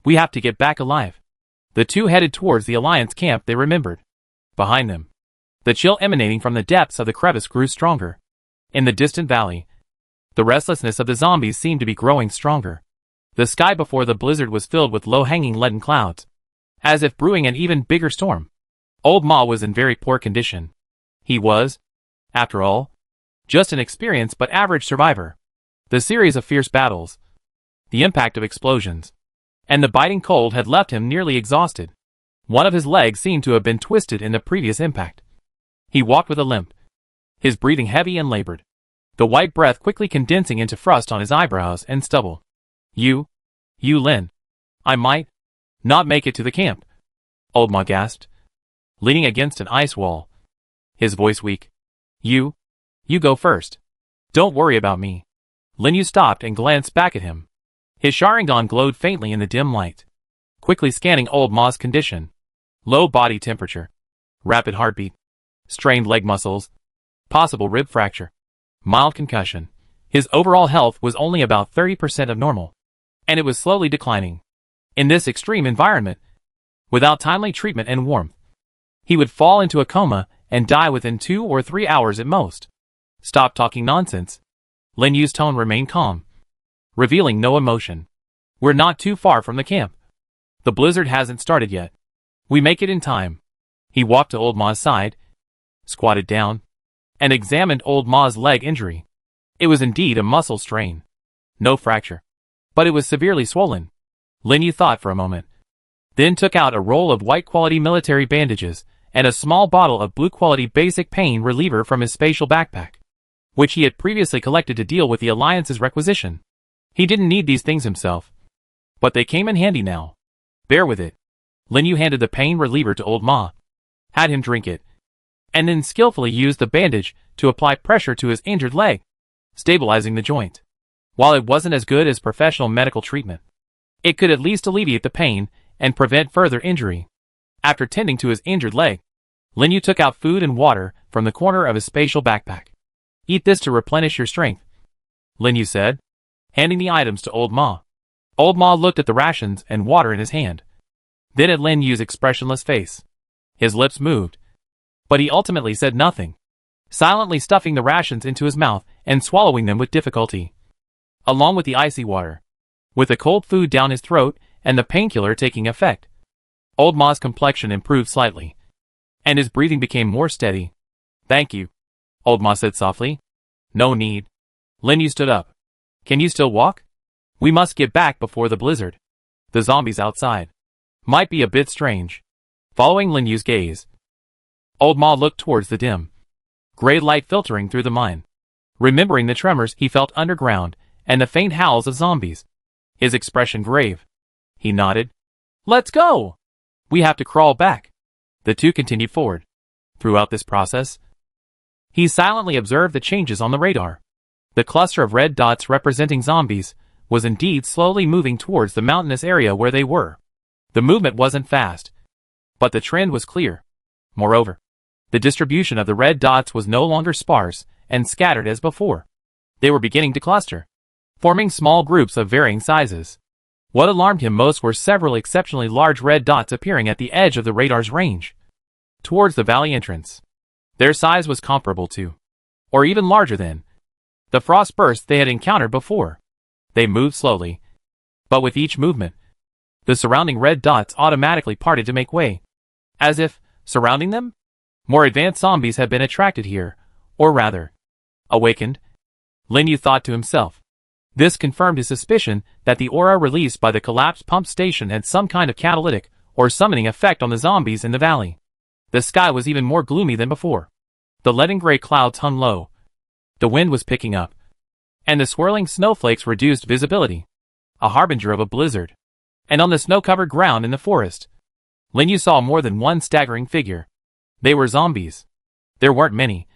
Speaker 1: we have to get back alive. The two headed towards the Alliance camp they remembered. Behind them, the chill emanating from the depths of the crevice grew stronger. In the distant valley, the restlessness of the zombies seemed to be growing stronger. The sky before the blizzard was filled with low-hanging leaden clouds, as if brewing an even bigger storm. Old Ma was in very poor condition. He was, after all, just an experienced but average survivor. The series of fierce battles, the impact of explosions, and the biting cold had left him nearly exhausted. One of his legs seemed to have been twisted in the previous impact. He walked with a limp, his breathing heavy and labored, the white breath quickly condensing into frost on his eyebrows and stubble. You Lin, I might not make it to the camp, old Ma gasped, leaning against an ice wall, his voice weak. You go first. Don't worry about me. Lin Yu stopped and glanced back at him. His Sharingan glowed faintly in the dim light, quickly scanning old Ma's condition. Low body temperature, rapid heartbeat, strained leg muscles, possible rib fracture, mild concussion. His overall health was only about 30% of normal, and it was slowly declining. In this extreme environment, without timely treatment and warmth, he would fall into a coma and die within 2 or 3 hours at most. Stop talking nonsense. Lin Yu's tone remained calm, revealing no emotion. We're not too far from the camp. The blizzard hasn't started yet. We make it in time. He walked to old Ma's side, squatted down, and examined old Ma's leg injury. It was indeed a muscle strain. No fracture, but it was severely swollen. Lin Yu thought for a moment, then took out a roll of white-quality military bandages and a small bottle of blue-quality basic pain reliever from his spatial backpack, which he had previously collected to deal with the Alliance's requisition. He didn't need these things himself, but they came in handy now. Bear with it. Lin Yu handed the pain reliever to old Ma, had him drink it, and then skillfully used the bandage to apply pressure to his injured leg, stabilizing the joint. While it wasn't as good as professional medical treatment, it could at least alleviate the pain and prevent further injury. After tending to his injured leg, Lin Yu took out food and water from the corner of his spatial backpack. Eat this to replenish your strength, Lin Yu said, handing the items to old Ma. Old Ma looked at the rations and water in his hand, then at Lin Yu's expressionless face. His lips moved, but he ultimately said nothing, silently stuffing the rations into his mouth and swallowing them with difficulty, along with the icy water. With the cold food down his throat and the painkiller taking effect, old Ma's complexion improved slightly, and his breathing became more steady. Thank you, old Ma said softly. No need. Lin Yu stood up. Can you still walk? We must get back before the blizzard. The zombies outside might be a bit strange. Following Lin Yu's gaze, old Ma looked towards the dim, gray light filtering through the mine, remembering the tremors he felt underground and the faint howls of zombies. His expression grave. He nodded. Let's go! We have to crawl back. The two continued forward. Throughout this process, he silently observed the changes on the radar. The cluster of red dots representing zombies was indeed slowly moving towards the mountainous area where they were. The movement wasn't fast, but the trend was clear. Moreover, the distribution of the red dots was no longer sparse and scattered as before. They were beginning to cluster, forming small groups of varying sizes. What alarmed him most were several exceptionally large red dots appearing at the edge of the radar's range, towards the valley entrance. Their size was comparable to, or even larger than, the frost bursts they had encountered before. They moved slowly, but with each movement, the surrounding red dots automatically parted to make way. As if, surrounding them, more advanced zombies had been attracted here, or rather, awakened. Lin Yu thought to himself. This confirmed his suspicion that the aura released by the collapsed pump station had some kind of catalytic or summoning effect on the zombies in the valley. The sky was even more gloomy than before. The leaden gray clouds hung low. The wind was picking up, and the swirling snowflakes reduced visibility, a harbinger of a blizzard. And on the snow-covered ground in the forest, Lin Yu saw more than one staggering figure. They were zombies. There weren't many.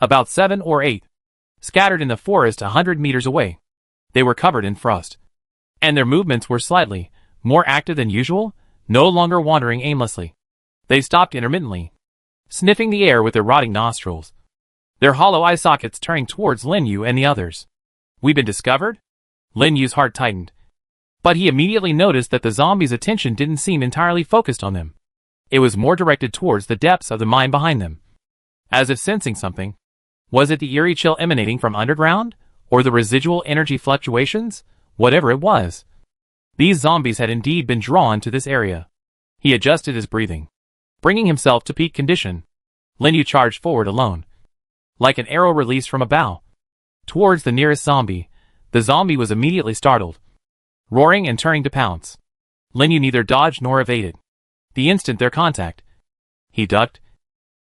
Speaker 1: About 7 or 8. Scattered in the forest 100 meters away. They were covered in frost. And their movements were slightly more active than usual, no longer wandering aimlessly. They stopped intermittently, sniffing the air with their rotting nostrils, their hollow eye sockets turning towards Lin Yu and the others. "We've been discovered?" Lin Yu's heart tightened. But he immediately noticed that the zombies' attention didn't seem entirely focused on them. It was more directed towards the depths of the mine behind them. As if sensing something. Was it the eerie chill emanating from underground? Or the residual energy fluctuations? Whatever it was. These zombies had indeed been drawn to this area. He adjusted his breathing, bringing himself to peak condition. Lin Yu charged forward alone, like an arrow released from a bow, towards the nearest zombie. The zombie was immediately startled, roaring and turning to pounce. Lin Yu neither dodged nor evaded. The instant their contact, he ducked,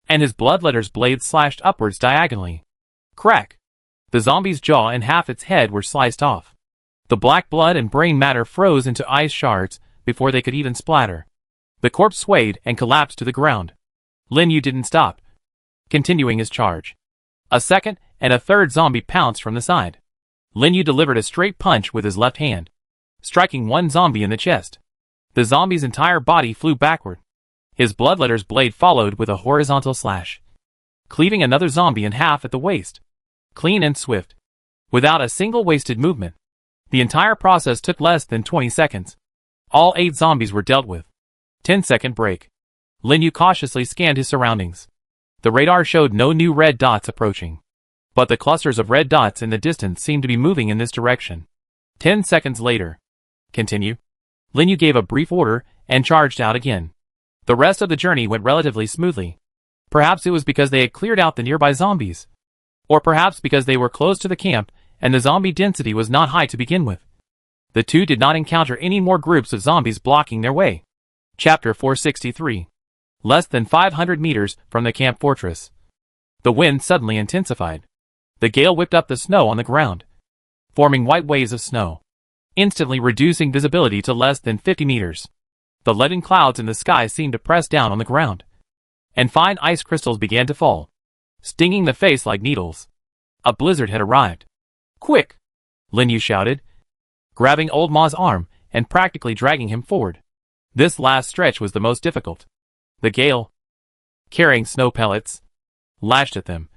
Speaker 1: and his bloodletter's blade slashed upwards diagonally. Crack! The zombie's jaw and half its head were sliced off. The black blood and brain matter froze into ice shards before they could even splatter. The corpse swayed and collapsed to the ground. Lin Yu didn't stop, continuing his charge. A second and a third zombie pounced from the side. Lin Yu delivered a straight punch with his left hand, striking one zombie in the chest. The zombie's entire body flew backward. His bloodletter's blade followed with a horizontal slash, cleaving another zombie in half at the waist. Clean and swift, without a single wasted movement. The entire process took less than 20 seconds. All 8 zombies were dealt with. 10-second break. Lin Yu cautiously scanned his surroundings. The radar showed no new red dots approaching, but the clusters of red dots in the distance seemed to be moving in this direction. 10 seconds later. Continue. Lin Yu gave a brief order and charged out again. The rest of the journey went relatively smoothly. Perhaps it was because they had cleared out the nearby zombies. Or perhaps because they were close to the camp and the zombie density was not high to begin with. The two did not encounter any more groups of zombies blocking their way. Chapter 463. Less than 500 meters from the camp fortress. The wind suddenly intensified. The gale whipped up the snow on the ground, forming white waves of snow, instantly reducing visibility to less than 50 meters. The leaden clouds in the sky seemed to press down on the ground, and fine ice crystals began to fall, stinging the face like needles. A blizzard had arrived. "Quick!" Lin Yu shouted, grabbing Old Ma's arm and practically dragging him forward. This last stretch was the most difficult. The gale, carrying snow pellets, lashed at them,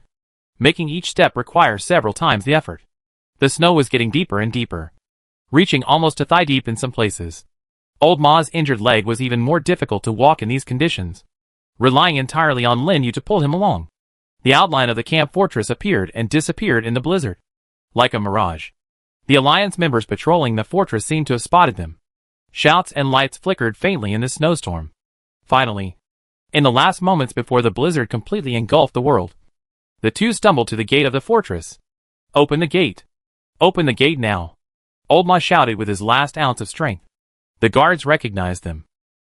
Speaker 1: making each step require several times the effort. The snow was getting deeper and deeper, reaching almost to thigh-deep in some places. Old Ma's injured leg was even more difficult to walk in these conditions, relying entirely on Lin Yu to pull him along. The outline of the camp fortress appeared and disappeared in the blizzard, like a mirage. The Alliance members patrolling the fortress seemed to have spotted them. Shouts and lights flickered faintly in the snowstorm. Finally, in the last moments before the blizzard completely engulfed the world, the two stumbled to the gate of the fortress. "Open the gate! Open the gate now!" Old Ma shouted with his last ounce of strength. The guards recognized them.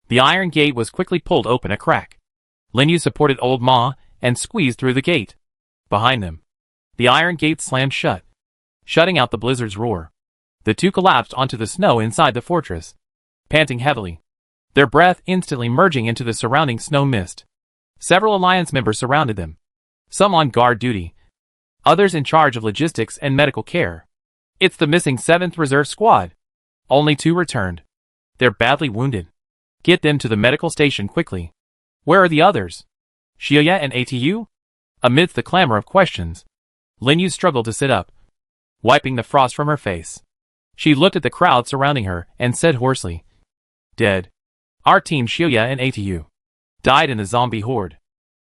Speaker 1: The iron gate was quickly pulled open a crack. Lin Yu supported Old Ma and squeezed through the gate. Behind them, the iron gate slammed shut, shutting out the blizzard's roar. The two collapsed onto the snow inside the fortress, panting heavily, their breath instantly merging into the surrounding snow mist. Several Alliance members surrounded them, some on guard duty, others in charge of logistics and medical care. It's the missing 7th Reserve Squad. Only 2 returned. They're badly wounded. Get them to the medical station quickly. Where are the others? Xiaoya and ATU? Amidst the clamor of questions, Lin Yu struggled to sit up, wiping the frost from her face. She looked at the crowd surrounding her and said hoarsely, "Dead. Our team Xiaoya and ATU died in the zombie horde."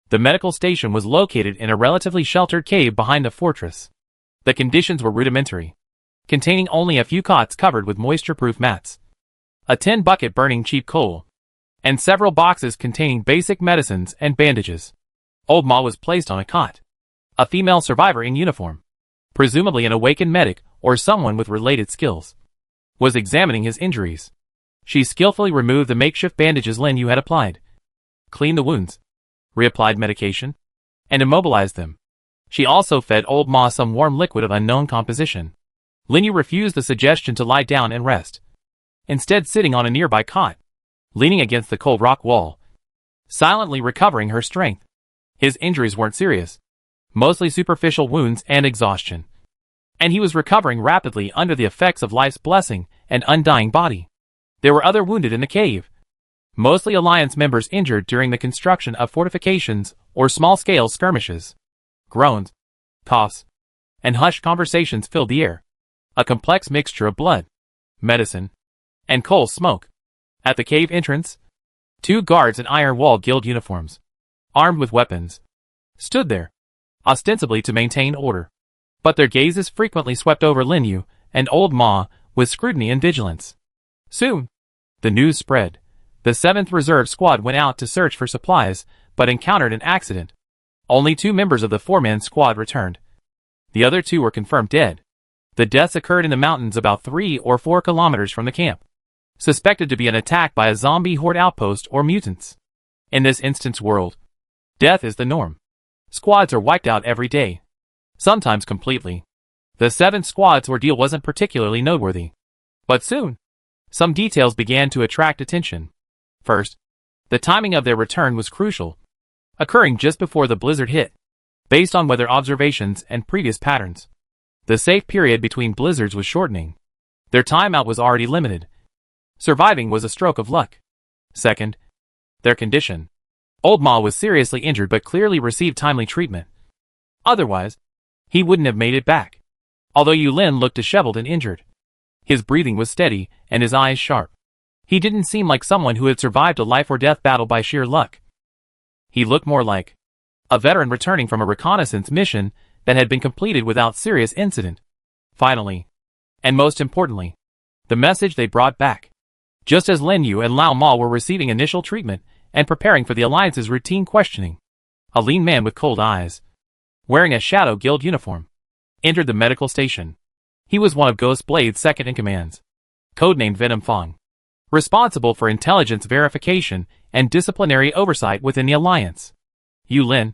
Speaker 1: The medical station was located in a relatively sheltered cave behind the fortress. The conditions were rudimentary, containing only a few cots covered with moisture-proof mats, a tin bucket burning cheap coal, and several boxes containing basic medicines and bandages. Old Ma was placed on a cot. A female survivor in uniform, presumably an awakened medic or someone with related skills, was examining his injuries. She skillfully removed the makeshift bandages Lin Yu had applied, cleaned the wounds, reapplied medication, and immobilized them. She also fed Old Ma some warm liquid of unknown composition. Lin Yu refused the suggestion to lie down and rest, instead sitting on a nearby cot, leaning against the cold rock wall, silently recovering her strength. His injuries weren't serious, mostly superficial wounds and exhaustion, and he was recovering rapidly under the effects of life's blessing and undying body. There were other wounded in the cave, mostly Alliance members injured during the construction of fortifications or small-scale skirmishes. Groans, coughs, and hushed conversations filled the air, a complex mixture of blood, medicine, and coal smoke. At the cave entrance, 2 guards in iron-walled guild uniforms, armed with weapons, stood there, ostensibly to maintain order. But their gazes frequently swept over Lin Yu and Old Ma with scrutiny and vigilance. Soon, the news spread. The 7th Reserve Squad went out to search for supplies, but encountered an accident. Only 2 members of the 4-man squad returned. The other 2 were confirmed dead. The deaths occurred in the mountains about 3 or 4 kilometers from the camp, suspected to be an attack by a zombie horde outpost or mutants. In this instance world, death is the norm. Squads are wiped out every day, sometimes completely. The 7th Squad's ordeal wasn't particularly noteworthy. But soon, some details began to attract attention. First, the timing of their return was crucial, occurring just before the blizzard hit. Based on weather observations and previous patterns, the safe period between blizzards was shortening. Their timeout was already limited. Surviving was a stroke of luck. Second, their condition. Old Ma was seriously injured but clearly received timely treatment. Otherwise, he wouldn't have made it back. Although Yulin looked disheveled and injured, his breathing was steady and his eyes sharp. He didn't seem like someone who had survived a life-or-death battle by sheer luck. He looked more like a veteran returning from a reconnaissance mission that had been completed without serious incident. Finally, and most importantly, the message they brought back. Just as Lin Yu and Lao Ma were receiving initial treatment and preparing for the Alliance's routine questioning, a lean man with cold eyes, wearing a Shadow Guild uniform, entered the medical station. He was one of Ghost Blade's second-in-commands, codenamed Venom Fong, responsible for intelligence verification and disciplinary oversight within the Alliance. Yulin,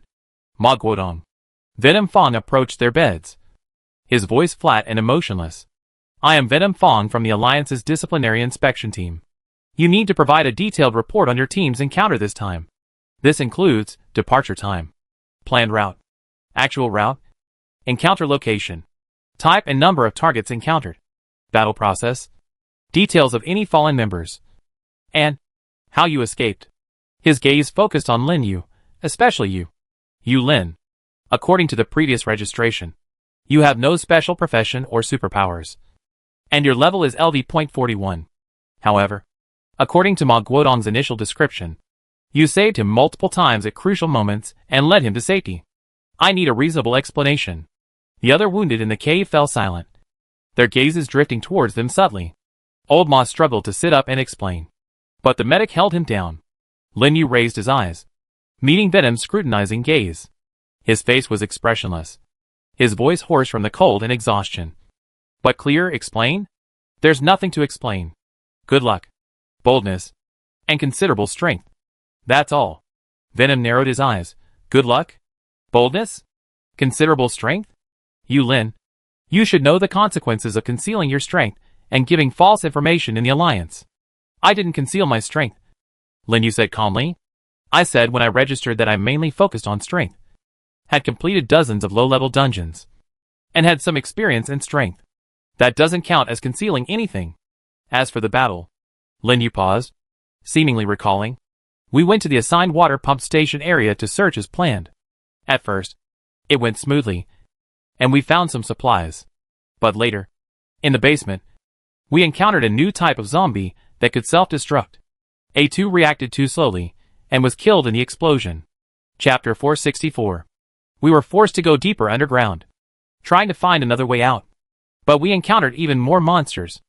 Speaker 1: Ma Guodong, Venom Fong approached their beds, his voice flat and emotionless. "I am Venom Fong from the Alliance's disciplinary inspection team. You need to provide a detailed report on your team's encounter this time. This includes departure time, planned route, actual route, encounter location, type and number of targets encountered, battle process, details of any fallen members, and how you escaped." His gaze focused on Lin Yu, especially you. Yulin, according to the previous registration, you have no special profession or superpowers, and your level is LV.41. However, according to Ma Guodong's initial description, you saved him multiple times at crucial moments and led him to safety. I need a reasonable explanation. The other wounded in the cave fell silent, their gazes drifting towards them subtly. Old Ma struggled to sit up and explain, but the medic held him down. Lin Yu raised his eyes, meeting Venom's scrutinizing gaze. His face was expressionless, his voice hoarse from the cold and exhaustion. But clear, explain? There's nothing to explain. Good luck, boldness, and considerable strength. That's all. Venom narrowed his eyes. Good luck? Boldness? Considerable strength? Yulin, you should know the consequences of concealing your strength and giving false information in the Alliance. I didn't conceal my strength, Lin Yu said calmly. I said when I registered that I mainly focused on strength, had completed dozens of low-level dungeons, and had some experience in strength. That doesn't count as concealing anything. As for the battle, Lin Yu paused, seemingly recalling. We went to the assigned water pump station area to search as planned. At first, it went smoothly, and we found some supplies. But later, in the basement, we encountered a new type of zombie that could self-destruct. A2 reacted too slowly, and was killed in the explosion. Chapter 464. We were forced to go deeper underground, trying to find another way out. But we encountered even more monsters.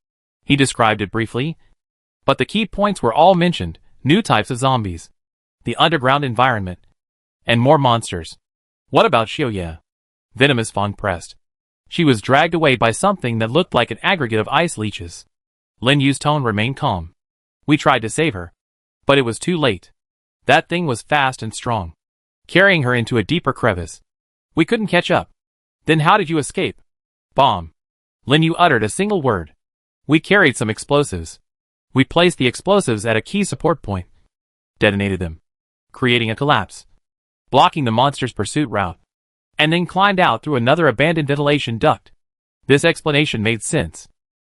Speaker 1: He described it briefly, but the key points were all mentioned: new types of zombies, the underground environment, and more monsters. What about Xiaoye? Venomous Fong pressed. She was dragged away by something that looked like an aggregate of ice leeches. Lin Yu's tone remained calm. We tried to save her, but it was too late. That thing was fast and strong, carrying her into a deeper crevice. We couldn't catch up. Then how did you escape? Bomb. Lin Yu uttered a single word. We carried some explosives. We placed the explosives at a key support point, detonated them, creating a collapse, blocking the monster's pursuit route, and then climbed out through another abandoned ventilation duct. This explanation made sense.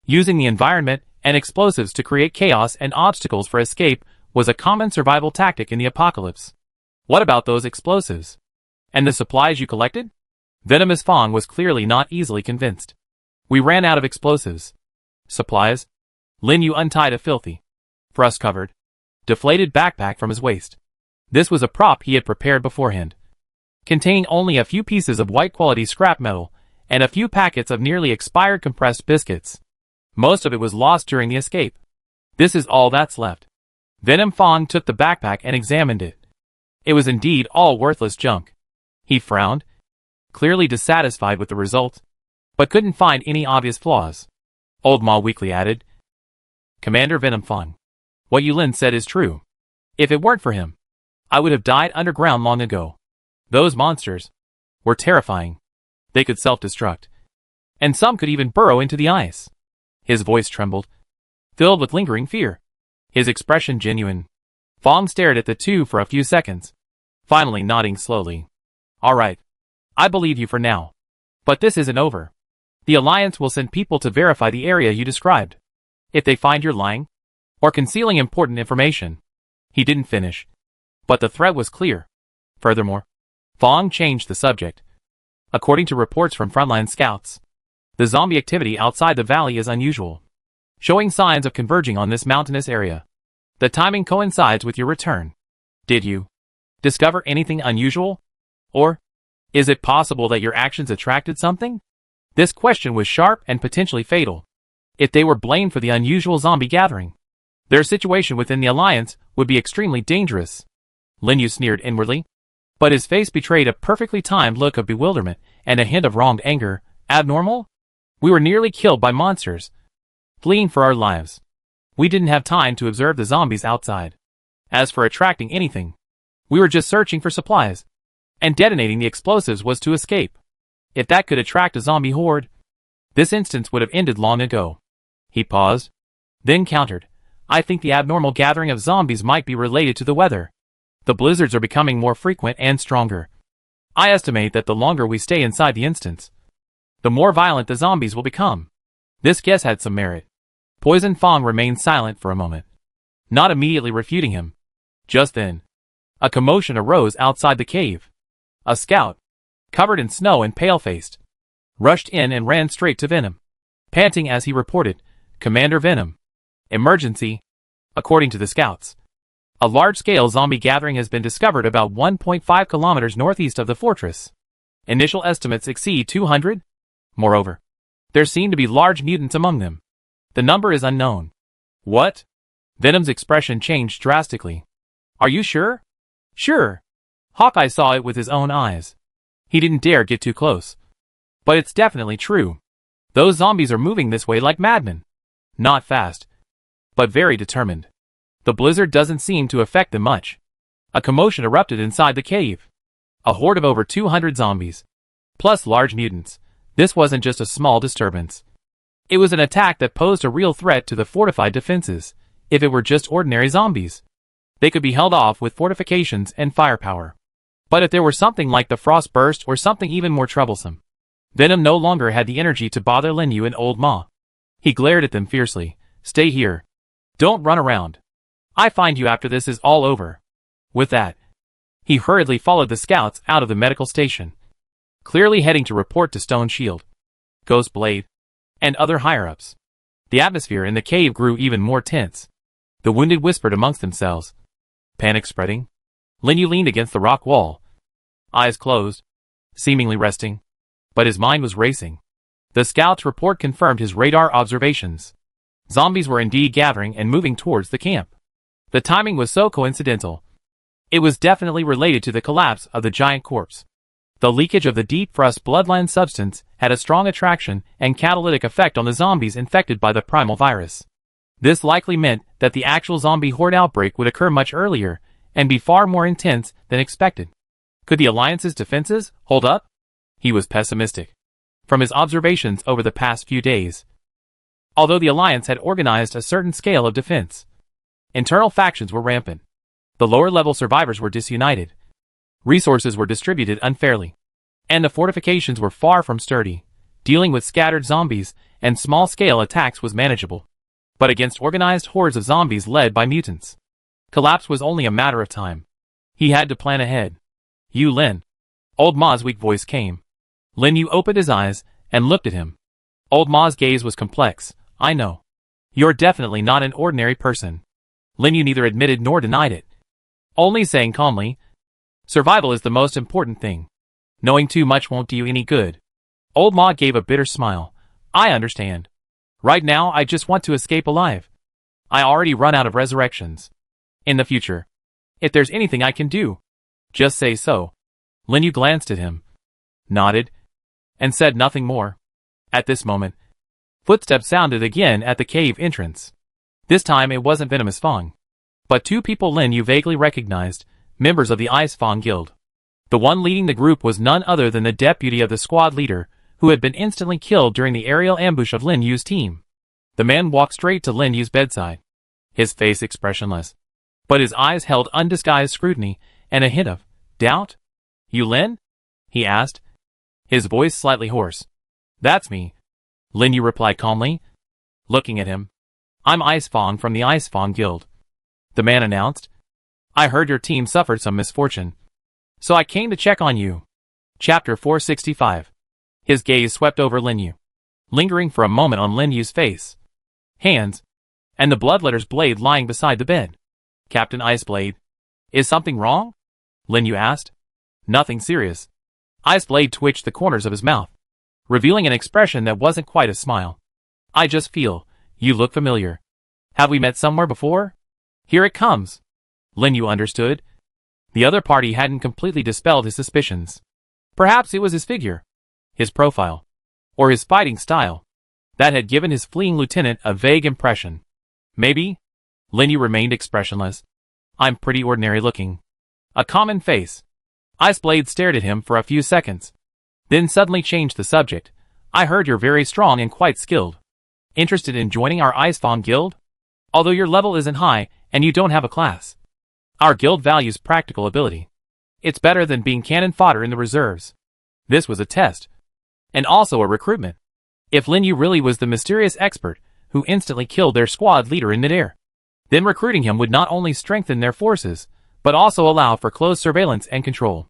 Speaker 1: Using the environment and explosives to create chaos and obstacles for escape was a common survival tactic in the apocalypse. What about those explosives? And the supplies you collected? Venomous Fong was clearly not easily convinced. We ran out of explosives. Supplies? Lin Yu untied a filthy, rust-covered, deflated backpack from his waist. This was a prop he had prepared beforehand, containing only a few pieces of white-quality scrap metal and a few packets of nearly expired compressed biscuits. Most of it was lost during the escape. This is all that's left. Venom Fong took the backpack and examined it. It was indeed all worthless junk. He frowned, clearly dissatisfied with the result, but couldn't find any obvious flaws. Old Ma weakly added, Commander Venom Fong, what Yulin said is true. If it weren't for him, I would have died underground long ago. Those monsters were terrifying. They could self-destruct, and some could even burrow into the ice. His voice trembled, filled with lingering fear, his expression genuine. Fong stared at the two for a few seconds, finally nodding slowly. All right, I believe you for now. But this isn't over. The Alliance will send people to verify the area you described. If they find you're lying, or concealing important information. He didn't finish, but the threat was clear. Furthermore, Fong changed the subject. According to reports from frontline scouts, the zombie activity outside the valley is unusual, showing signs of converging on this mountainous area. The timing coincides with your return. Did you discover anything unusual? Or is it possible that your actions attracted something? This question was sharp and potentially fatal. If they were blamed for the unusual zombie gathering, their situation within the Alliance would be extremely dangerous. Lin Yu sneered inwardly, but his face betrayed a perfectly timed look of bewilderment and a hint of wronged anger. Abnormal? We were nearly killed by monsters, fleeing for our lives. We didn't have time to observe the zombies outside. As for attracting anything, we were just searching for supplies, and detonating the explosives was to escape. If that could attract a zombie horde, this instance would have ended long ago. He paused, then countered. I think the abnormal gathering of zombies might be related to the weather. The blizzards are becoming more frequent and stronger. I estimate that the longer we stay inside the instance, the more violent the zombies will become. This guess had some merit. Poison Fong remained silent for a moment, not immediately refuting him. Just then, a commotion arose outside the cave. A scout, covered in snow and pale-faced, rushed in and ran straight to Venom, panting as he reported, Commander Venom. Emergency. According to the scouts, a large-scale zombie gathering has been discovered about 1.5 kilometers northeast of the fortress. Initial estimates exceed 200. Moreover, there seem to be large mutants among them. The number is unknown. What? Venom's expression changed drastically. Are you sure? Sure. Hawkeye saw it with his own eyes. He didn't dare get too close. But it's definitely true. Those zombies are moving this way like madmen. Not fast, but very determined. The blizzard doesn't seem to affect them much. A commotion erupted inside the cave. A horde of over 200 zombies, plus large mutants. This wasn't just a small disturbance. It was an attack that posed a real threat to the fortified defenses. If it were just ordinary zombies, they could be held off with fortifications and firepower. But if there were something like the frost burst or something even more troublesome, Venom no longer had the energy to bother Lin Yu and Old Ma. He glared at them fiercely. Stay here. Don't run around. I find you after this is all over. With that, he hurriedly followed the scouts out of the medical station, clearly heading to report to Stone Shield, Ghost Blade, and other higher-ups. The atmosphere in the cave grew even more tense. The wounded whispered amongst themselves. Panic spreading. Lin Yu leaned against the rock wall, eyes closed, seemingly resting, but his mind was racing. The scout's report confirmed his radar observations. Zombies were indeed gathering and moving towards the camp. The timing was so coincidental. It was definitely related to the collapse of the giant corpse. The leakage of the deep frost bloodline substance had a strong attraction and catalytic effect on the zombies infected by the primal virus. This likely meant that the actual zombie horde outbreak would occur much earlier and be far more intense than expected. Could the Alliance's defenses hold up? He was pessimistic from his observations over the past few days. Although the Alliance had organized a certain scale of defense, internal factions were rampant. The lower-level survivors were disunited. Resources were distributed unfairly, and the fortifications were far from sturdy. Dealing with scattered zombies and small-scale attacks was manageable. But against organized hordes of zombies led by mutants, collapse was only a matter of time. He had to plan ahead. You Lin. Old Ma's weak voice came. Lin Yu opened his eyes and looked at him. Old Ma's gaze was complex. I know. You're definitely not an ordinary person. Lin Yu neither admitted nor denied it, only saying calmly, survival is the most important thing. Knowing too much won't do you any good. Old Ma gave a bitter smile. I understand. Right now I just want to escape alive. I already run out of resurrections. In the future, if there's anything I can do, just say so. Lin Yu glanced at him, nodded, and said nothing more. At this moment, footsteps sounded again at the cave entrance. This time it wasn't Venomous Fong, but two people Lin Yu vaguely recognized, members of the Ice Fong Guild. The one leading the group was none other than the deputy of the squad leader, who had been instantly killed during the aerial ambush of Lin Yu's team. The man walked straight to Lin Yu's bedside, his face expressionless, but his eyes held undisguised scrutiny and a hint of doubt. You Lin? He asked, his voice slightly hoarse. That's me, Lin Yu replied calmly, looking at him. I'm Ice Fong from the Ice Fong Guild, the man announced. I heard your team suffered some misfortune, so I came to check on you. Chapter 465. His gaze swept over Lin Yu, lingering for a moment on Lin Yu's face, hands, and the bloodletter's blade lying beside the bed. Captain Iceblade, is something wrong? Lin Yu asked. Nothing serious. Iceblade twitched the corners of his mouth, revealing an expression that wasn't quite a smile. I just feel you look familiar. Have we met somewhere before? Here it comes. Lin Yu understood. The other party hadn't completely dispelled his suspicions. Perhaps it was his figure, his profile, or his fighting style that had given his fleeing lieutenant a vague impression. Maybe? Lin Yu remained expressionless. I'm pretty ordinary looking. A common face. Iceblade stared at him for a few seconds, then suddenly changed the subject. I heard you're very strong and quite skilled. Interested in joining our Ice Fong Guild? Although your level isn't high and you don't have a class, our guild values practical ability. It's better than being cannon fodder in the reserves. This was a test, and also a recruitment. If Lin Yu really was the mysterious expert who instantly killed their squad leader in midair, then recruiting him would not only strengthen their forces, but also allow for close surveillance and control.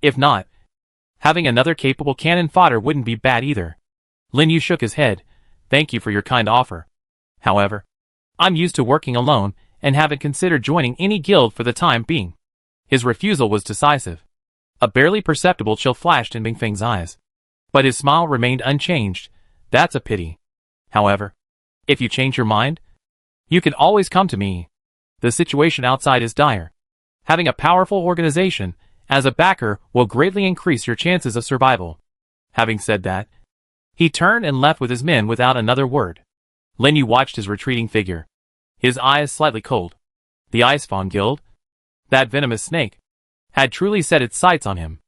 Speaker 1: If not, having another capable cannon fodder wouldn't be bad either. Lin Yu shook his head. Thank you for your kind offer. However, I'm used to working alone and haven't considered joining any guild for the time being. His refusal was decisive. A barely perceptible chill flashed in Bing Feng's eyes, but his smile remained unchanged. That's a pity. However, if you change your mind, you can always come to me. The situation outside is dire. Having a powerful organization as a backer will greatly increase your chances of survival. Having said that, he turned and left with his men without another word. Lin Yu watched his retreating figure, his eyes slightly cold. The Ice Fong Guild, that venomous snake, had truly set its sights on him.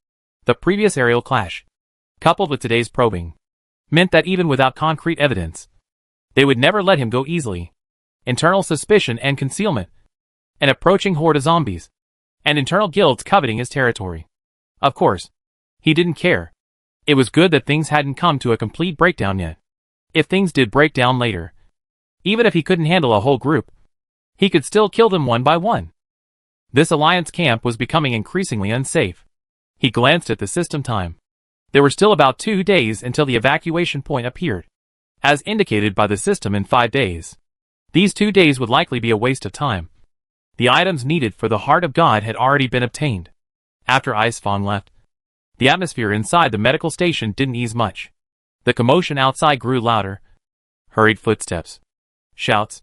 Speaker 1: The previous aerial clash, coupled with today's probing, meant that even without concrete evidence, they would never let him go easily. Internal suspicion and concealment, an approaching horde of zombies, and internal guilds coveting his territory. Of course, he didn't care. It was good that things hadn't come to a complete breakdown yet. If things did break down later, even if he couldn't handle a whole group, he could still kill them one by one. This Alliance camp was becoming increasingly unsafe. He glanced at the system time. There were still about 2 days until the evacuation point appeared, as indicated by the system in 5 days. These 2 days would likely be a waste of time. The items needed for the Heart of God had already been obtained. After Icefang left, the atmosphere inside the medical station didn't ease much. The commotion outside grew louder. Hurried footsteps, shouts,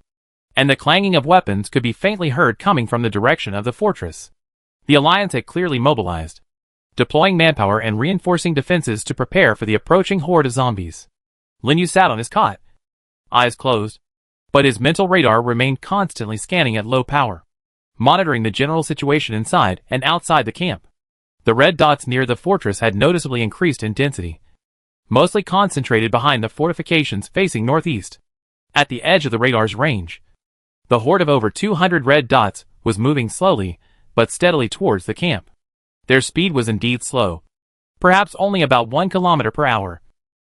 Speaker 1: and the clanging of weapons could be faintly heard coming from the direction of the fortress. The Alliance had clearly mobilized, deploying manpower and reinforcing defenses to prepare for the approaching horde of zombies. Lin Yu sat on his cot, eyes closed, but his mental radar remained constantly scanning at low power, monitoring the general situation inside and outside the camp. The red dots near the fortress had noticeably increased in density, mostly concentrated behind the fortifications facing northeast. At the edge of the radar's range, the horde of over 200 red dots was moving slowly but steadily towards the camp. Their speed was indeed slow, perhaps only about 1 kilometer per hour.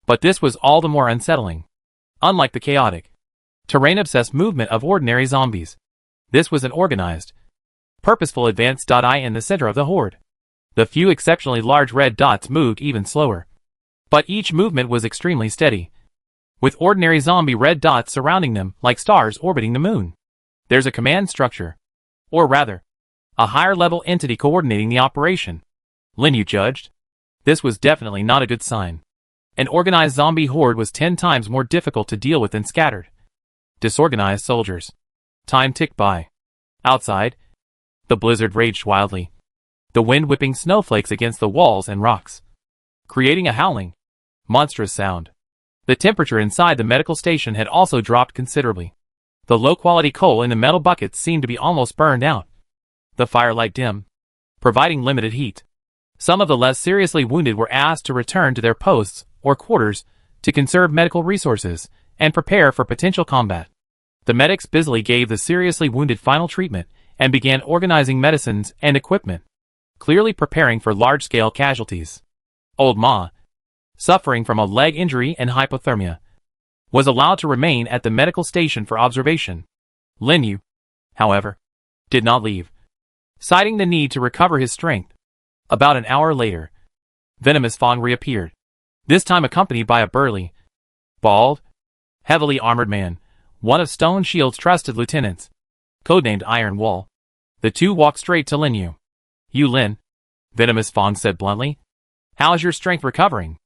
Speaker 1: But this was all the more unsettling. Unlike the chaotic, terrain-obsessed movement of ordinary zombies, this was an organized, purposeful advance. In the center of the horde, the few exceptionally large red dots moved even slower. But each movement was extremely steady, with ordinary zombie red dots surrounding them like stars orbiting the moon. There's a command structure, or rather, a higher-level entity coordinating the operation, Lin Yu judged. This was definitely not a good sign. An organized zombie horde was 10 times more difficult to deal with than scattered, disorganized soldiers. Time ticked by. Outside, the blizzard raged wildly, the wind whipping snowflakes against the walls and rocks, creating a howling, monstrous sound. The temperature inside the medical station had also dropped considerably. The low-quality coal in the metal buckets seemed to be almost burned out. The firelight dim, providing limited heat. Some of the less seriously wounded were asked to return to their posts or quarters to conserve medical resources and prepare for potential combat. The medics busily gave the seriously wounded final treatment and began organizing medicines and equipment, clearly preparing for large-scale casualties. Old Ma, suffering from a leg injury and hypothermia, was allowed to remain at the medical station for observation. Lin Yu, however, did not leave, citing the need to recover his strength. About an hour later, Venomous Fang reappeared, this time accompanied by a burly, bald, heavily armored man, one of Stone Shield's trusted lieutenants, codenamed Iron Wall. The two walked straight to Lin Yu. "You Lin," Venomous Fang said bluntly. "How's your strength recovering?"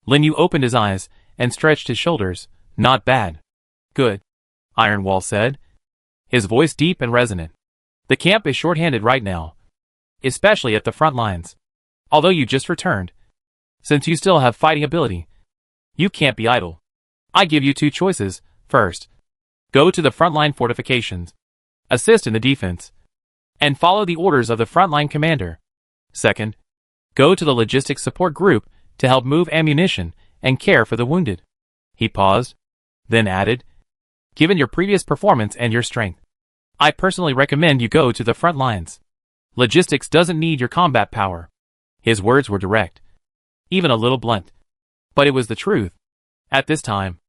Speaker 1: Lin Yu opened his eyes and stretched his shoulders. "Not bad." "Good," Iron Wall said, his voice deep and resonant. "The camp is short-handed right now, especially at the front lines. Although you just returned, since you still have fighting ability, you can't be idle. I give you 2 choices. First, go to the frontline fortifications, assist in the defense, and follow the orders of the frontline commander. Second, go to the logistics support group to help move ammunition and care for the wounded." He paused, then added, "Given your previous performance and your strength, I personally recommend you go to the front lines. Logistics doesn't need your combat power." His words were direct, even a little blunt, but it was the truth. At this time,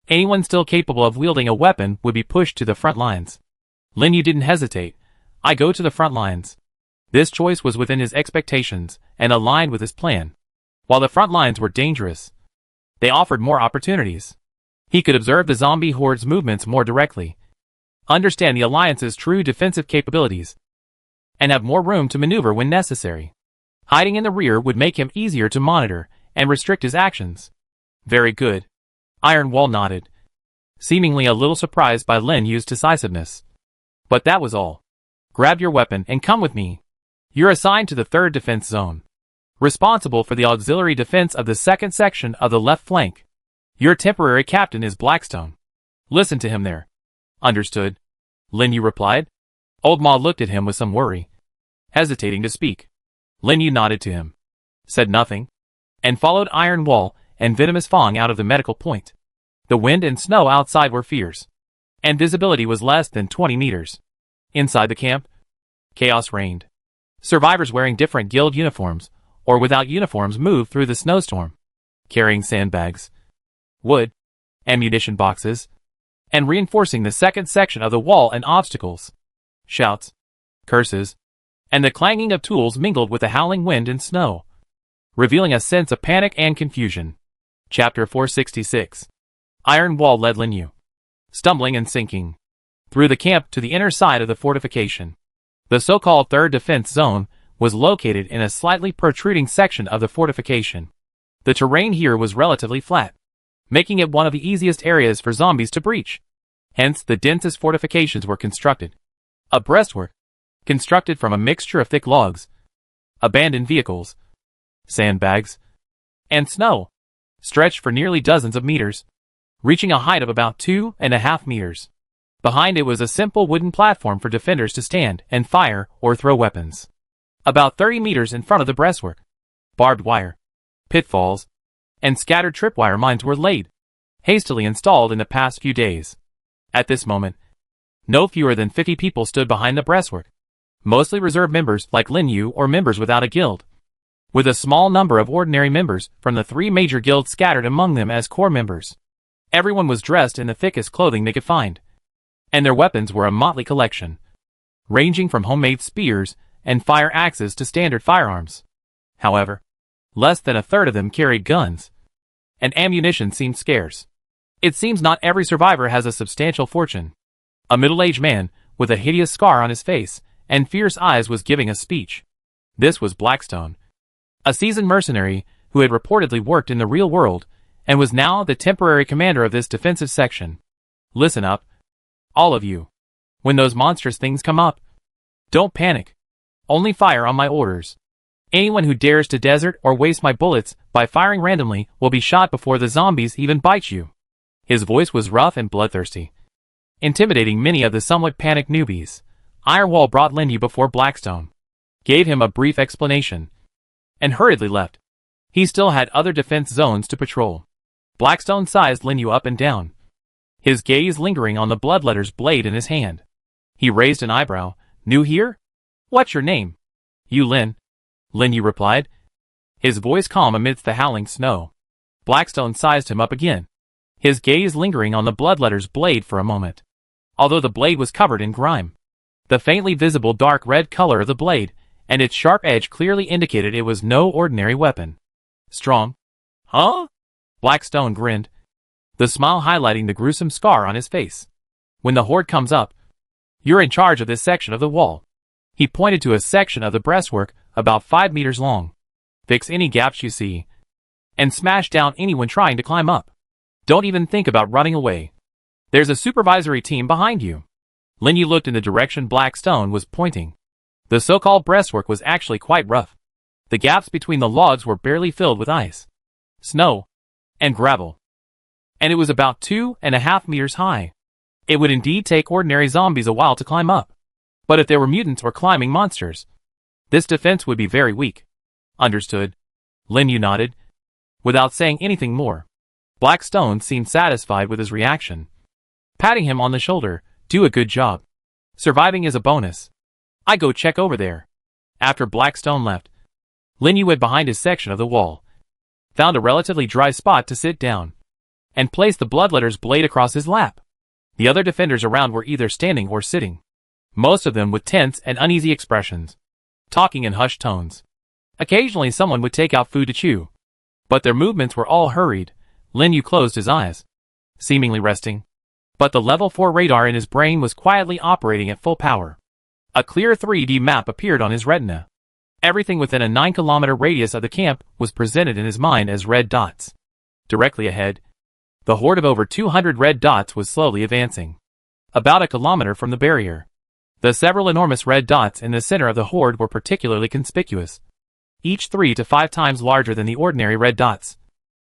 Speaker 1: anyone still capable of wielding a weapon would be pushed to the front lines. Lin Yu didn't hesitate. "I go to the front lines." This choice was within his expectations and aligned with his plan. While the front lines were dangerous, they offered more opportunities. He could observe the zombie horde's movements more directly, understand the Alliance's true defensive capabilities, and have more room to maneuver when necessary. Hiding in the rear would make him easier to monitor and restrict his actions. "Very good," Iron Wall nodded, seemingly a little surprised by Lin Yu's decisiveness. "But that was all. Grab your weapon and come with me. You're assigned to the 3rd Defense Zone, responsible for the auxiliary defense of the 2nd section of the left flank. Your temporary captain is Blackstone. Listen to him there." "Understood," Lin Yu replied. Old Ma looked at him with some worry, hesitating to speak. Lin Yu nodded to him, said nothing, and followed Iron Wall and Venomous Fang out of the medical point. The wind and snow outside were fierce, and visibility was less than 20 meters. Inside the camp, chaos reigned. Survivors wearing different guild uniforms, or without uniforms, moved through the snowstorm, carrying sandbags, wood, ammunition boxes, and reinforcing the second section of the wall and obstacles. Shouts, curses, and the clanging of tools mingled with the howling wind and snow, revealing a sense of panic and confusion. Chapter 466. Iron wall led Linyu, stumbling and sinking, through the camp to the inner side of the fortification. The so-called third defense zone was located in a slightly protruding section of the fortification. The terrain here was relatively flat, making it one of the easiest areas for zombies to breach. Hence, the densest fortifications were constructed. A breastwork, constructed from a mixture of thick logs, abandoned vehicles, sandbags, and snow, stretched for nearly dozens of meters, reaching a height of about 2.5 meters. Behind it was a simple wooden platform for defenders to stand and fire or throw weapons. About 30 meters in front of the breastwork, barbed wire, pitfalls, and scattered tripwire mines were laid, hastily installed in the past few days. At this moment, no fewer than 50 people stood behind the breastwork, mostly reserve members like Linyu or members without a guild, with a small number of ordinary members from the 3 major guilds scattered among them as core members. Everyone was dressed in the thickest clothing they could find, and their weapons were a motley collection, ranging from homemade spears and fire axes to standard firearms. However, less than a third of them carried guns, and ammunition seemed scarce. It seems not every survivor has a substantial fortune. A middle-aged man, with a hideous scar on his face and fierce eyes, was giving a speech. This was Blackstone, a seasoned mercenary who had reportedly worked in the real world and was now the temporary commander of this defensive section. Listen up, all of you. When those monstrous things come up, don't panic. Only fire on my orders. Anyone who dares to desert or waste my bullets by firing randomly will be shot before the zombies even bite you. His voice was rough and bloodthirsty, intimidating many of the somewhat panicked newbies. Ironwall brought Linyu before Blackstone, gave him a brief explanation, and hurriedly left. He still had other defense zones to patrol. Blackstone sized Linyu up and down, his gaze lingering on the bloodletter's blade in his hand. He raised an eyebrow. New here? What's your name? Lin. Linyu replied, his voice calm amidst the howling snow. Blackstone sized him up again, his gaze lingering on the bloodletter's blade for a moment. Although the blade was covered in grime, the faintly visible dark red color of the blade and its sharp edge clearly indicated it was no ordinary weapon. Strong? Huh? Blackstone grinned, the smile highlighting the gruesome scar on his face. When the horde comes up, you're in charge of this section of the wall. He pointed to a section of the breastwork about 5 meters long. Fix any gaps you see, and smash down anyone trying to climb up. Don't even think about running away. There's a supervisory team behind you. Linyu looked in the direction Blackstone was pointing. The so-called breastwork was actually quite rough. The gaps between the logs were barely filled with ice, snow, and gravel, and it was about 2.5 meters high. It would indeed take ordinary zombies a while to climb up, but if there were mutants or climbing monsters, this defense would be very weak. Understood. Linyu nodded, without saying anything more. Blackstone seemed satisfied with his reaction, patting him on the shoulder. Do a good job. Surviving is a bonus. I go check over there. After Blackstone left, Linyu went behind his section of the wall, found a relatively dry spot to sit down, and placed the bloodletter's blade across his lap. The other defenders around were either standing or sitting, most of them with tense and uneasy expressions, talking in hushed tones. Occasionally someone would take out food to chew, but their movements were all hurried. Linyu closed his eyes, seemingly resting, but the level 4 radar in his brain was quietly operating at full power. A clear 3D map appeared on his retina. Everything within a 9-kilometer radius of the camp was presented in his mind as red dots. Directly ahead, the horde of over 200 red dots was slowly advancing, about a kilometer from the barrier. The several enormous red dots in the center of the horde were particularly conspicuous, each 3 to 5 times larger than the ordinary red dots,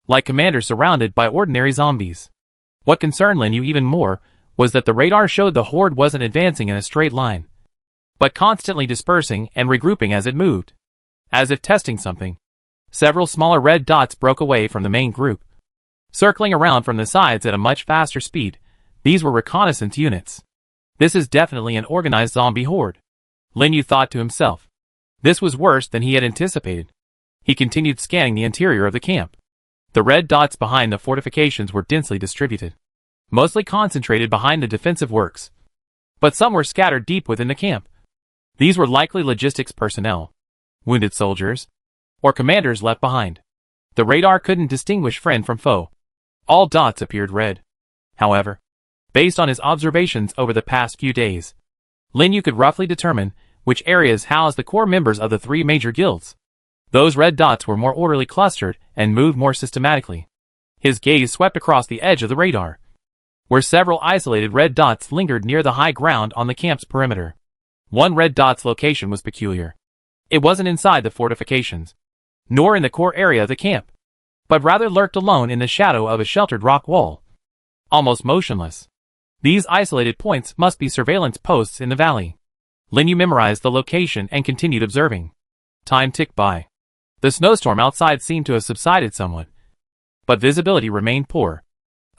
Speaker 1: like commanders surrounded by ordinary zombies. What concerned Linyu even more was that the radar showed the horde wasn't advancing in a straight line, but constantly dispersing and regrouping as it moved. As if testing something, several smaller red dots broke away from the main group, circling around from the sides at a much faster speed. These were reconnaissance units. This is definitely an organized zombie horde, Linyu thought to himself. This was worse than he had anticipated. He continued scanning the interior of the camp. The red dots behind the fortifications were densely distributed, mostly concentrated behind the defensive works, but some were scattered deep within the camp. These were likely logistics personnel, wounded soldiers, or commanders left behind. The radar couldn't distinguish friend from foe. All dots appeared red. However, based on his observations over the past few days, Lin Yu could roughly determine which areas housed the core members of the three major guilds. Those red dots were more orderly clustered and moved more systematically. His gaze swept across the edge of the radar, where several isolated red dots lingered near the high ground on the camp's perimeter. One red dot's location was peculiar. It wasn't inside the fortifications, nor in the core area of the camp, but rather lurked alone in the shadow of a sheltered rock wall, almost motionless. These isolated points must be surveillance posts in the valley. Lin Yu memorized the location and continued observing. Time ticked by. The snowstorm outside seemed to have subsided somewhat, but visibility remained poor.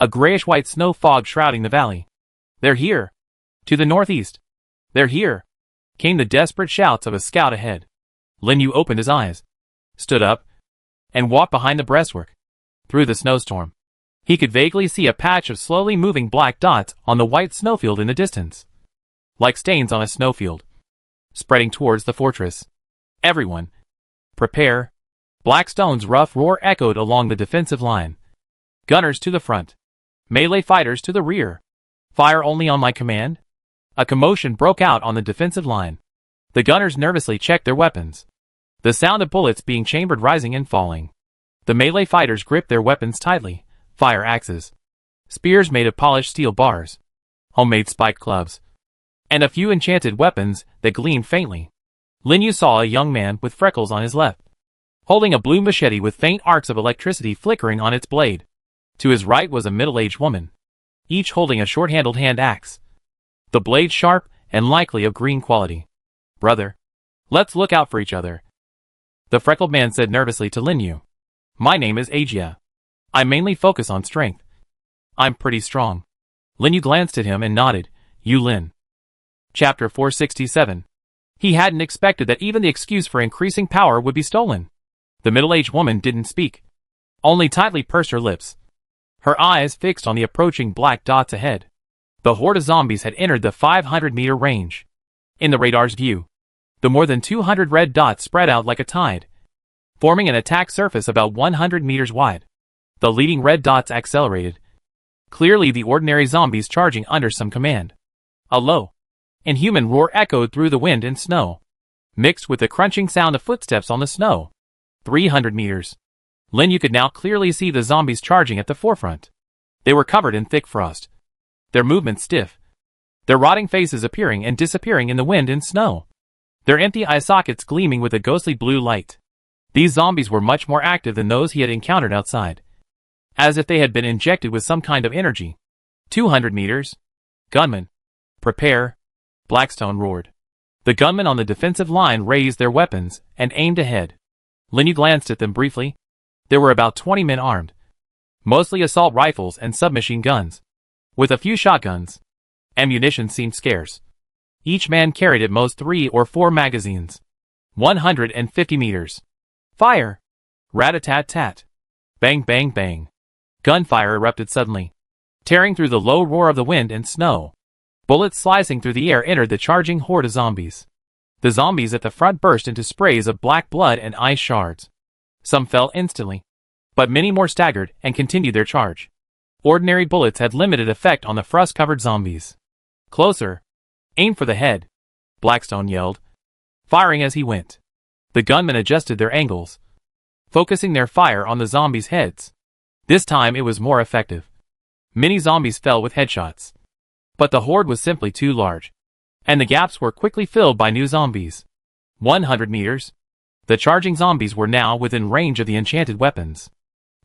Speaker 1: A grayish-white snow fog shrouding the valley. "They're here!" To the northeast. "They're here!" came the desperate shouts of a scout ahead. Lin Yu opened his eyes, stood up, and walked behind the breastwork. Through the snowstorm, he could vaguely see a patch of slowly moving black dots on the white snowfield in the distance, like stains on a snowfield, spreading towards the fortress. "Everyone, prepare!" Blackstone's rough roar echoed along the defensive line. "Gunners to the front. Melee fighters to the rear. Fire only on my command." A commotion broke out on the defensive line. The gunners nervously checked their weapons, the sound of bullets being chambered rising and falling. The melee fighters gripped their weapons tightly, fire axes, spears made of polished steel bars, homemade spiked clubs, and a few enchanted weapons that gleamed faintly. Lin Yu saw a young man with freckles on his left, holding a blue machete with faint arcs of electricity flickering on its blade. To his right was a middle-aged woman, each holding a short-handled hand axe, the blade sharp and likely of green quality. "Brother, let's look out for each other," the freckled man said nervously to Lin Yu. "My name is Ajia. I mainly focus on strength. I'm pretty strong." Lin Yu glanced at him and nodded. "You Lin." Chapter 467. He hadn't expected that even the excuse for increasing power would be stolen. The middle-aged woman didn't speak, only tightly pursed her lips, her eyes fixed on the approaching black dots ahead. The horde of zombies had entered the 500-meter range. In the radar's view, the more than 200 red dots spread out like a tide, forming an attack surface about 100 meters wide. The leading red dots accelerated, clearly the ordinary zombies charging under some command. A low, inhuman roar echoed through the wind and snow, mixed with the crunching sound of footsteps on the snow. 300 meters. Lin Yu could now clearly see the zombies charging at the forefront. They were covered in thick frost, their movements stiff, their rotting faces appearing and disappearing in the wind and snow, their empty eye sockets gleaming with a ghostly blue light. These zombies were much more active than those he had encountered outside, as if they had been injected with some kind of energy. 200 meters. "Gunmen, prepare," Blackstone roared. The gunmen on the defensive line raised their weapons and aimed ahead. Lin Yu glanced at them briefly. There were about 20 men armed, mostly assault rifles and submachine guns, with a few shotguns. Ammunition seemed scarce. Each man carried at most 3 or 4 magazines. 150 meters. "Fire!" Rat-a-tat-tat. Bang bang bang. Gunfire erupted suddenly, tearing through the low roar of the wind and snow. Bullets slicing through the air entered the charging horde of zombies. The zombies at the front burst into sprays of black blood and ice shards. Some fell instantly, but many more staggered and continued their charge. Ordinary bullets had limited effect on the frost-covered zombies. "Closer! Aim for the head!" Blackstone yelled, firing as he went. The gunmen adjusted their angles, focusing their fire on the zombies' heads. This time it was more effective. Many zombies fell with headshots, but the horde was simply too large, and the gaps were quickly filled by new zombies. 100 meters. The charging zombies were now within range of the enchanted weapons.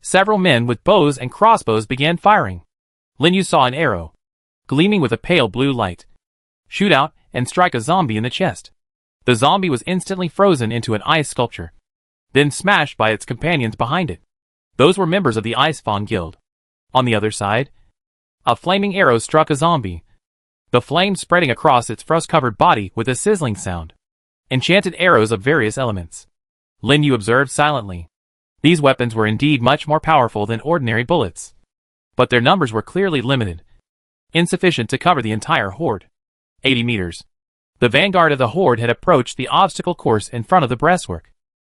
Speaker 1: Several men with bows and crossbows began firing. Lin Yu saw an arrow, gleaming with a pale blue light, shoot out and strike a zombie in the chest. The zombie was instantly frozen into an ice sculpture, then smashed by its companions behind it. Those were members of the Ice Fawn Guild. On the other side, a flaming arrow struck a zombie, the flame spreading across its frost-covered body with a sizzling sound. Enchanted arrows of various elements. Lin Yu observed silently. These weapons were indeed much more powerful than ordinary bullets. But their numbers were clearly limited. Insufficient to cover the entire horde. 80 meters. The vanguard of the horde had approached the obstacle course in front of the breastwork.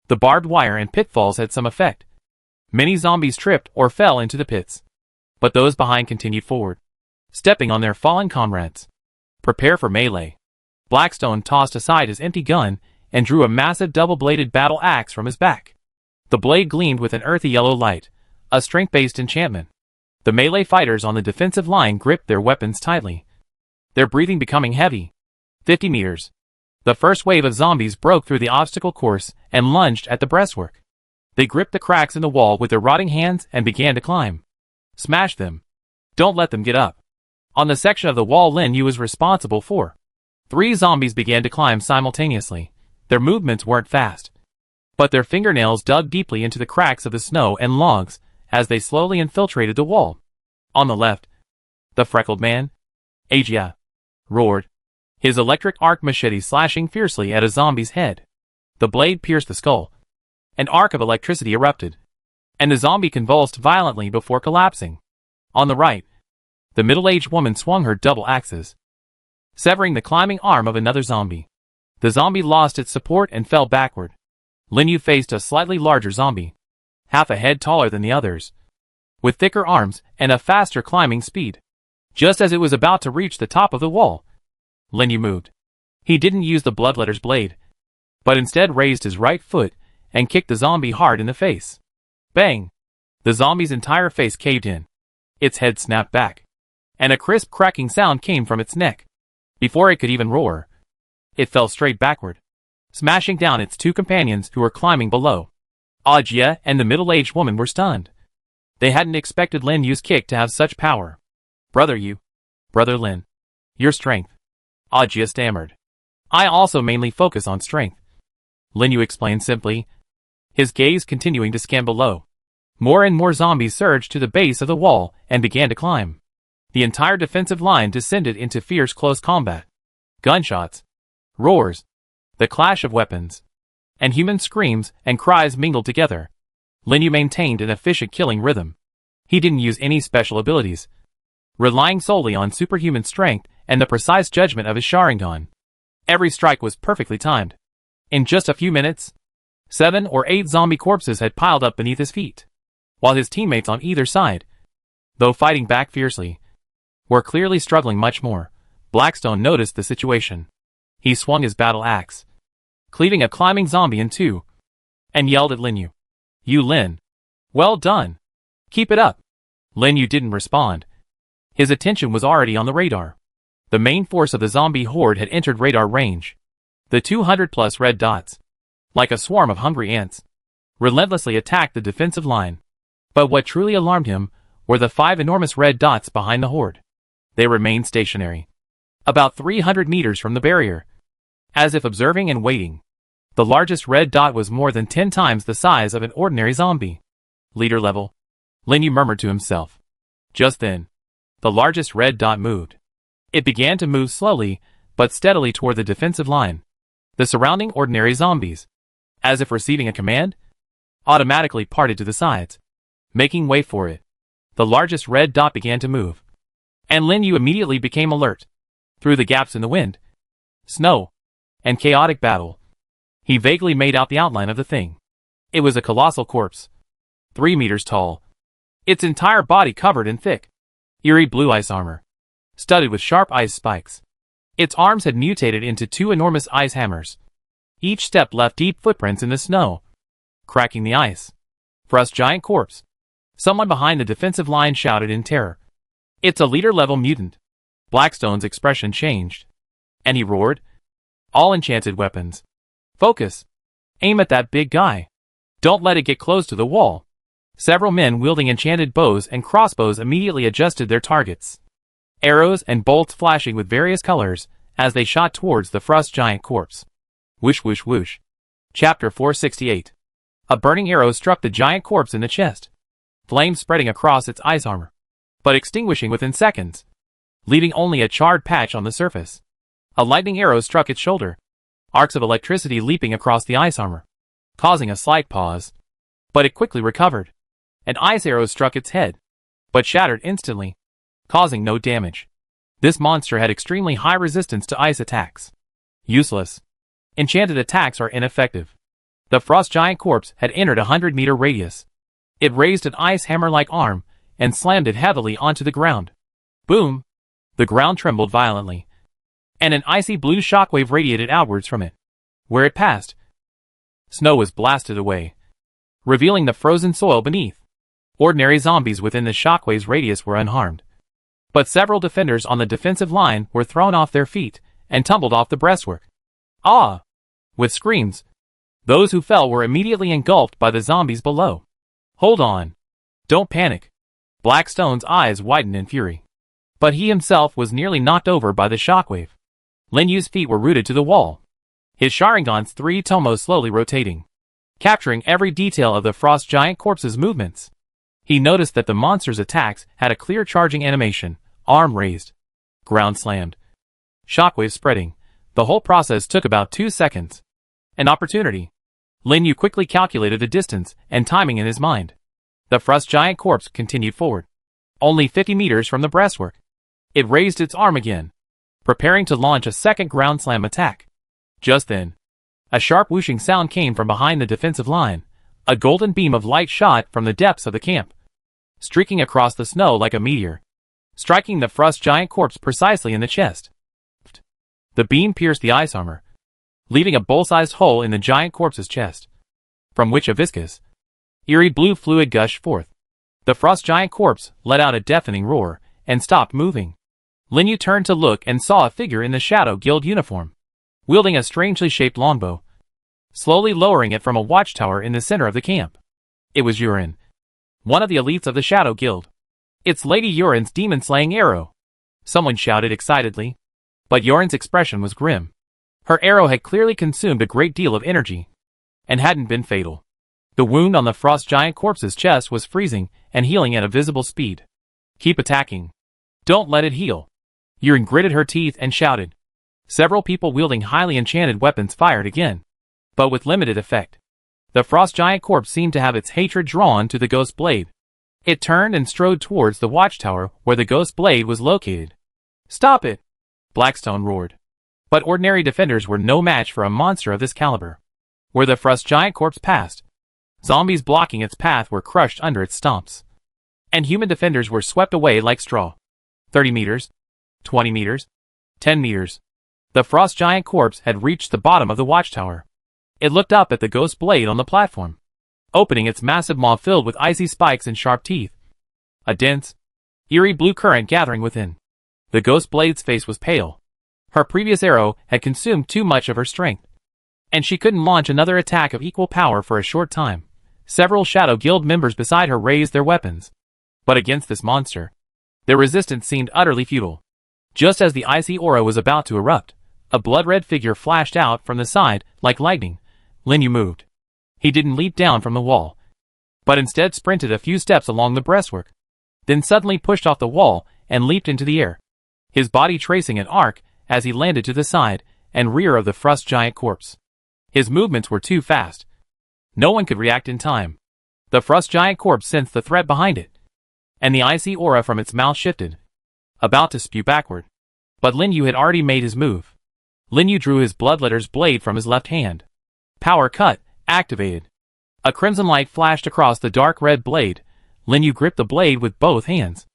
Speaker 1: The barbed wire and pitfalls had some effect. Many zombies tripped or fell into the pits. But those behind continued forward, stepping on their fallen comrades. Prepare for melee. Blackstone tossed aside his empty gun and drew a massive double-bladed battle axe from his back. The blade gleamed with an earthy yellow light, a strength-based enchantment. The melee fighters on the defensive line gripped their weapons tightly, their breathing becoming heavy. 50 meters. The first wave of zombies broke through the obstacle course and lunged at the breastwork. They gripped the cracks in the wall with their rotting hands and began to climb. Smash them. Don't let them get up. On the section of the wall Lin Yu was responsible for, 3 zombies began to climb simultaneously. Their movements weren't fast, but their fingernails dug deeply into the cracks of the snow and logs as they slowly infiltrated the wall. On the left, the freckled man, Agia, roared, his electric arc machete slashing fiercely at a zombie's head. The blade pierced the skull. An arc of electricity erupted, and the zombie convulsed violently before collapsing. On the right, the middle-aged woman swung her double axes, severing the climbing arm of another zombie. The zombie lost its support and fell backward. Lin Yu faced a slightly larger zombie, half a head taller than the others, with thicker arms and a faster climbing speed. Just as it was about to reach the top of the wall, Lin Yu moved. He didn't use the bloodletter's blade, but instead raised his right foot and kicked the zombie hard in the face. Bang! The zombie's entire face caved in. Its head snapped back, and a crisp cracking sound came from its neck. Before it could even roar, it fell straight backward, smashing down its 2 companions who were climbing below. Ajia and the middle-aged woman were stunned. They hadn't expected Lin Yu's kick to have such power. Brother Yu. Brother Lin. Your strength. Ajia stammered. I also mainly focus on strength, Lin Yu explained simply, his gaze continuing to scan below. More and more zombies surged to the base of the wall and began to climb. The entire defensive line descended into fierce close combat. Gunshots, roars, the clash of weapons, and human screams and cries mingled together. Lin Yu maintained an efficient killing rhythm. He didn't use any special abilities, relying solely on superhuman strength and the precise judgment of his Sharingan. Every strike was perfectly timed. In just a few minutes, 7 or 8 zombie corpses had piled up beneath his feet, while his teammates on either side, though fighting back fiercely, were clearly struggling much more. Blackstone noticed the situation. He swung his battle axe, cleaving a climbing zombie in 2, and yelled at Lin Yu. You Lin. Well done. Keep it up. Lin Yu didn't respond. His attention was already on the radar. The main force of the zombie horde had entered radar range. The 200+ red dots, like a swarm of hungry ants, relentlessly attacked the defensive line. But what truly alarmed him were the 5 enormous red dots behind the horde. They remained stationary, about 300 meters from the barrier, as if observing and waiting. The largest red dot was more than 10 times the size of an ordinary zombie. Leader level, Lin Yu murmured to himself. Just then, the largest red dot moved. It began to move slowly, but steadily toward the defensive line. The surrounding ordinary zombies, as if receiving a command, automatically parted to the sides, making way for it. The largest red dot began to move, and Lin Yu immediately became alert. Through the gaps in the wind, snow, and chaotic battle, he vaguely made out the outline of the thing. It was a colossal corpse, 3 meters tall, its entire body covered in thick, eerie blue ice armor, studded with sharp ice spikes. Its arms had mutated into 2 enormous ice hammers. Each step left deep footprints in the snow, cracking the ice. Frost giant corpse. Someone behind the defensive line shouted in terror. It's a leader-level mutant. Blackstone's expression changed, and he roared. All enchanted weapons. Focus. Aim at that big guy. Don't let it get close to the wall. Several men wielding enchanted bows and crossbows immediately adjusted their targets. Arrows and bolts flashing with various colors as they shot towards the frost giant corpse. Whoosh whoosh whoosh. Chapter 468. A burning arrow struck the giant corpse in the chest, flames spreading across its ice armor, but extinguishing within seconds, leaving only a charred patch on the surface. A lightning arrow struck its shoulder, arcs of electricity leaping across the ice armor, causing a slight pause. but it quickly recovered. An ice arrow struck its head, but shattered instantly, causing no damage. This monster had extremely high resistance to ice attacks. Useless. Enchanted attacks are ineffective. The frost giant corpse had entered a 100-meter radius. It raised an ice hammer-like arm and slammed it heavily onto the ground. Boom! The ground trembled violently, and an icy blue shockwave radiated outwards from it. Where it passed, snow was blasted away, revealing the frozen soil beneath. Ordinary zombies within the shockwave's radius were unharmed, but several defenders on the defensive line were thrown off their feet and tumbled off the breastwork. Ah! With screams, those who fell were immediately engulfed by the zombies below. Hold on. Don't panic. Blackstone's eyes widened in fury. But he himself was nearly knocked over by the shockwave. Lin Yu's feet were rooted to the wall, his Sharingan's 3 tomos slowly rotating, capturing every detail of the frost giant corpse's movements. He noticed that the monster's attacks had a clear charging animation, arm raised, ground slammed, shockwave spreading. The whole process took about 2 seconds. An opportunity. Lin Yu quickly calculated the distance and timing in his mind. The frost giant corpse continued forward, only 50 meters from the breastwork. It raised its arm again, preparing to launch a second ground slam attack. Just then, a sharp whooshing sound came from behind the defensive line. A golden beam of light shot from the depths of the camp, streaking across the snow like a meteor, striking the frost giant corpse precisely in the chest. The beam pierced the ice armor, leaving a bowl-sized hole in the giant corpse's chest, from which a viscous, eerie blue fluid gushed forth. The frost giant corpse let out a deafening roar and stopped moving. Lin Yu turned to look and saw a figure in the Shadow Guild uniform, wielding a strangely shaped longbow, slowly lowering it from a watchtower in the center of the camp. It was Yurin, one of the elites of the Shadow Guild. It's Lady Yurin's demon-slaying arrow, someone shouted excitedly. But Yurin's expression was grim. Her arrow had clearly consumed a great deal of energy, and hadn't been fatal. The wound on the frost giant corpse's chest was freezing and healing at a visible speed. Keep attacking. Don't let it heal. Yurin gritted her teeth and shouted. Several people wielding highly enchanted weapons fired again, but with limited effect. The frost giant corpse seemed to have its hatred drawn to the ghost blade. It turned and strode towards the watchtower where the ghost blade was located. Stop it! Blackstone roared. But ordinary defenders were no match for a monster of this caliber. Where the frost giant corpse passed, zombies blocking its path were crushed under its stomps, and human defenders were swept away like straw. 30 meters, 20 meters, 10 meters. The frost giant corpse had reached the bottom of the watchtower. It looked up at the ghost blade on the platform, opening its massive maw filled with icy spikes and sharp teeth. A dense, eerie blue current gathering within. The ghost blade's face was pale. Her previous arrow had consumed too much of her strength, and she couldn't launch another attack of equal power for a short time. Several Shadow Guild members beside her raised their weapons, but against this monster, their resistance seemed utterly futile. Just as the icy aura was about to erupt, a blood-red figure flashed out from the side like lightning. Lin Yu moved. He didn't leap down from the wall, but instead sprinted a few steps along the breastwork, then suddenly pushed off the wall and leaped into the air, his body tracing an arc as he landed to the side and rear of the frost giant corpse. His movements were too fast. No one could react in time. The frost giant corpse sensed the threat behind it, and the icy aura from its mouth shifted, about to spew backward. But Lin Yu had already made his move. Lin Yu drew his bloodletter's blade from his left hand. Power cut, activated. A crimson light flashed across the dark red blade. Lin Yu gripped the blade with both hands,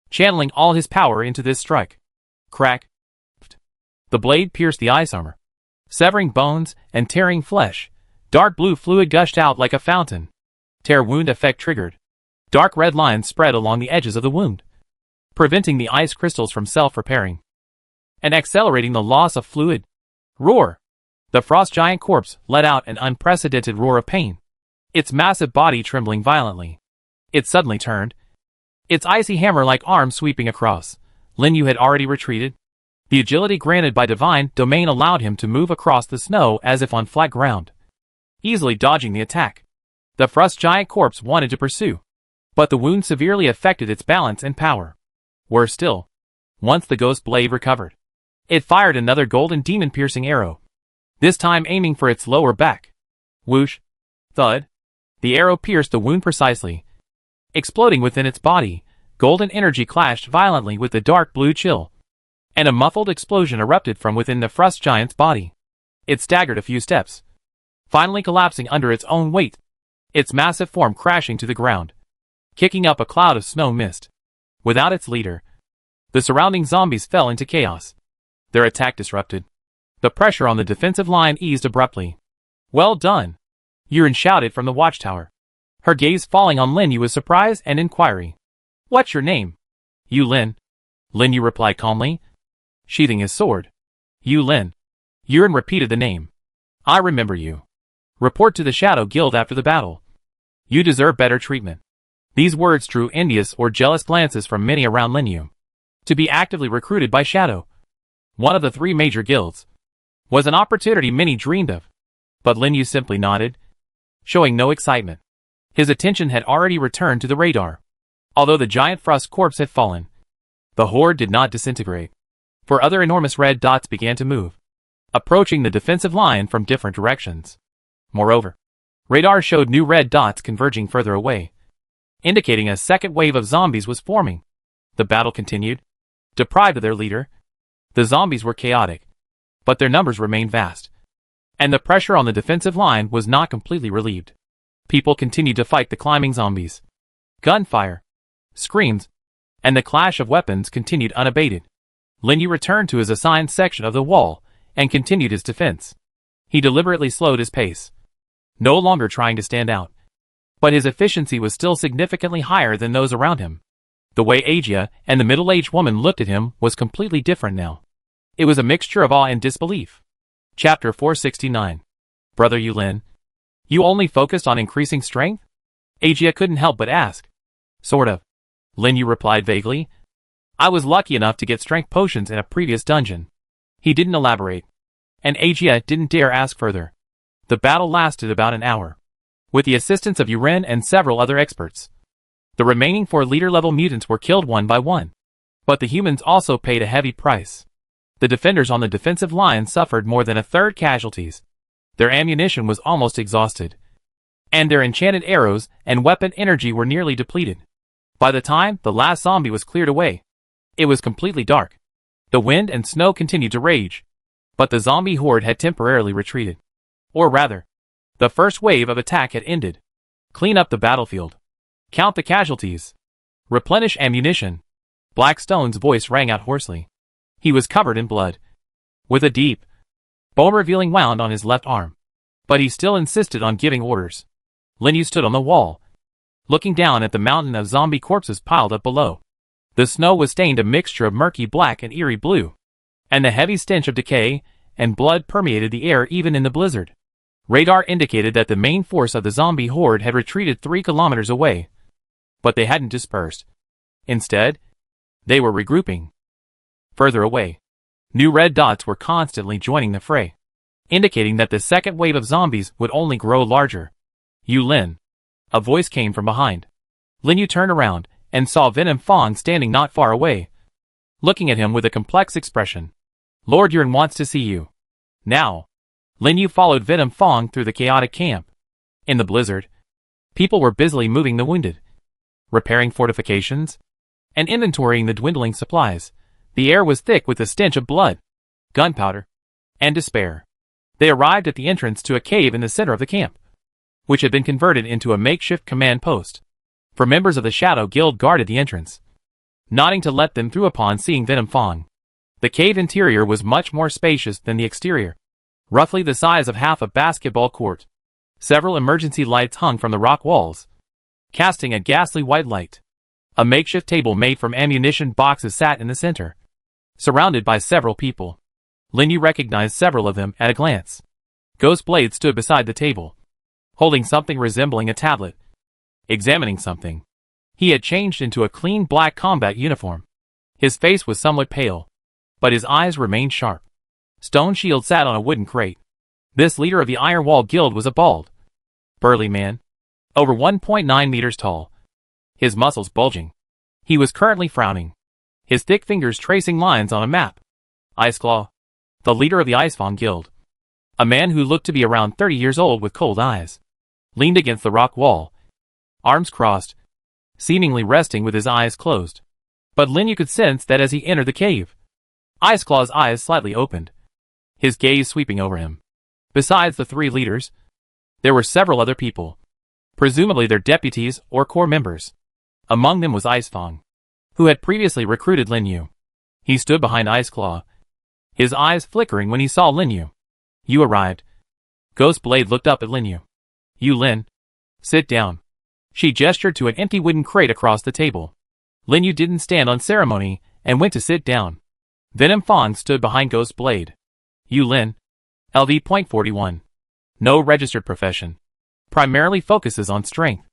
Speaker 1: channeling all his power into this strike. Crack. The blade pierced the ice armor, severing bones and tearing flesh. Dark blue fluid gushed out like a fountain. Tear wound effect triggered. Dark red lines spread along the edges of the wound, preventing the ice crystals from self-repairing, and accelerating the loss of fluid. Roar! The frost giant corpse let out an unprecedented roar of pain, its massive body trembling violently. It suddenly turned, its icy hammer-like arm sweeping across. Lin Yu had already retreated. The agility granted by divine domain allowed him to move across the snow as if on flat ground, easily dodging the attack. The frost giant corpse wanted to pursue, but the wound severely affected its balance and power. Worse still, once the ghost blade recovered, it fired another golden demon-piercing arrow, this time aiming for its lower back. Whoosh! Thud! The arrow pierced the wound precisely. Exploding within its body, golden energy clashed violently with the dark blue chill, and a muffled explosion erupted from within the frost giant's body. It staggered a few steps, finally collapsing under its own weight, its massive form crashing to the ground, kicking up a cloud of snow mist. Without its leader, the surrounding zombies fell into chaos. Their attack disrupted. The pressure on the defensive line eased abruptly. "Well done," Yurin shouted from the watchtower, her gaze falling on Lin Yu with surprise and inquiry. "What's your name?" "Yu Lin," Lin Yu replied calmly, sheathing his sword. "Yu Lin." Yurin repeated the name. "I remember you. Report to the Shadow Guild after the battle. You deserve better treatment." These words drew envious or jealous glances from many around Lin Yu. To be actively recruited by Shadow, one of the 3 major guilds, was an opportunity many dreamed of. But Lin Yu simply nodded, showing no excitement. His attention had already returned to the radar. Although the giant frost corpse had fallen, the horde did not disintegrate, for other enormous red dots began to move, approaching the defensive line from different directions. Moreover, radar showed new red dots converging further away, indicating a second wave of zombies was forming. The battle continued. Deprived of their leader, the zombies were chaotic, but their numbers remained vast, and the pressure on the defensive line was not completely relieved. People continued to fight the climbing zombies. Gunfire, screams, and the clash of weapons continued unabated. Lin Yu returned to his assigned section of the wall and continued his defense. He deliberately slowed his pace, no longer trying to stand out, but his efficiency was still significantly higher than those around him. The way Agia and the middle-aged woman looked at him was completely different now. It was a mixture of awe and disbelief. Chapter 469. Brother Yu Lin, you only focused on increasing strength? Agia couldn't help but ask. Sort of, Lin Yu replied vaguely. I was lucky enough to get strength potions in a previous dungeon. He didn't elaborate, and Agia didn't dare ask further. The battle lasted about an hour, with the assistance of Yuren and several other experts. The remaining 4 leader-level mutants were killed one by one, but the humans also paid a heavy price. The defenders on the defensive line suffered more than a third casualties. Their ammunition was almost exhausted, and their enchanted arrows and weapon energy were nearly depleted. By the time the last zombie was cleared away, it was completely dark. The wind and snow continued to rage, but the zombie horde had temporarily retreated. Or rather, the first wave of attack had ended. Clean up the battlefield. Count the casualties. Replenish ammunition. Blackstone's voice rang out hoarsely. He was covered in blood, with a deep, bone-revealing wound on his left arm, but he still insisted on giving orders. Lin Yu stood on the wall, looking down at the mountain of zombie corpses piled up below. The snow was stained a mixture of murky black and eerie blue, and the heavy stench of decay and blood permeated the air even in the blizzard. Radar indicated that the main force of the zombie horde had retreated 3 kilometers away, but they hadn't dispersed. Instead, they were regrouping. Further away, new red dots were constantly joining the fray, indicating that the second wave of zombies would only grow larger. Yu Lin, a voice came from behind. Lin Yu turned around and saw Venom Fong standing not far away, looking at him with a complex expression. Lord Yuren wants to see you. Now. Lin Yu followed Venom Fong through the chaotic camp. In the blizzard, people were busily moving the wounded, repairing fortifications, and inventorying the dwindling supplies. The air was thick with the stench of blood, gunpowder, and despair. They arrived at the entrance to a cave in the center of the camp, which had been converted into a makeshift command post. 4 members of the Shadow Guild guarded the entrance, nodding to let them through upon seeing Venom Fong. The cave interior was much more spacious than the exterior, roughly the size of half a basketball court. Several emergency lights hung from the rock walls, casting a ghastly white light. A makeshift table made from ammunition boxes sat in the center, surrounded by several people. Lin Yu recognized several of them at a glance. Ghost Blade stood beside the table, holding something resembling a tablet, examining something. He had changed into a clean black combat uniform. His face was somewhat pale, but his eyes remained sharp. Stone Shield sat on a wooden crate. This leader of the Iron Wall Guild was a bald, burly man, over 1.9 meters tall, his muscles bulging. He was currently frowning, his thick fingers tracing lines on a map. Iceclaw, the leader of the Icefang Guild, a man who looked to be around 30 years old with cold eyes, leaned against the rock wall, arms crossed, seemingly resting with his eyes closed. But Lin Yu could sense that as he entered the cave, Ice Claw's eyes slightly opened, his gaze sweeping over him. Besides the three leaders, there were several other people, presumably their deputies or core members. Among them was Ice Fang, who had previously recruited Lin Yu. He stood behind Ice Claw, his eyes flickering when he saw Lin Yu. You arrived. Ghost Blade looked up at Lin Yu. You Lin. Sit down. She gestured to an empty wooden crate across the table. Lin Yu didn't stand on ceremony and went to sit down. Venom Fang stood behind Ghost Blade. You Lin. LV.41. No registered profession. Primarily focuses on strength.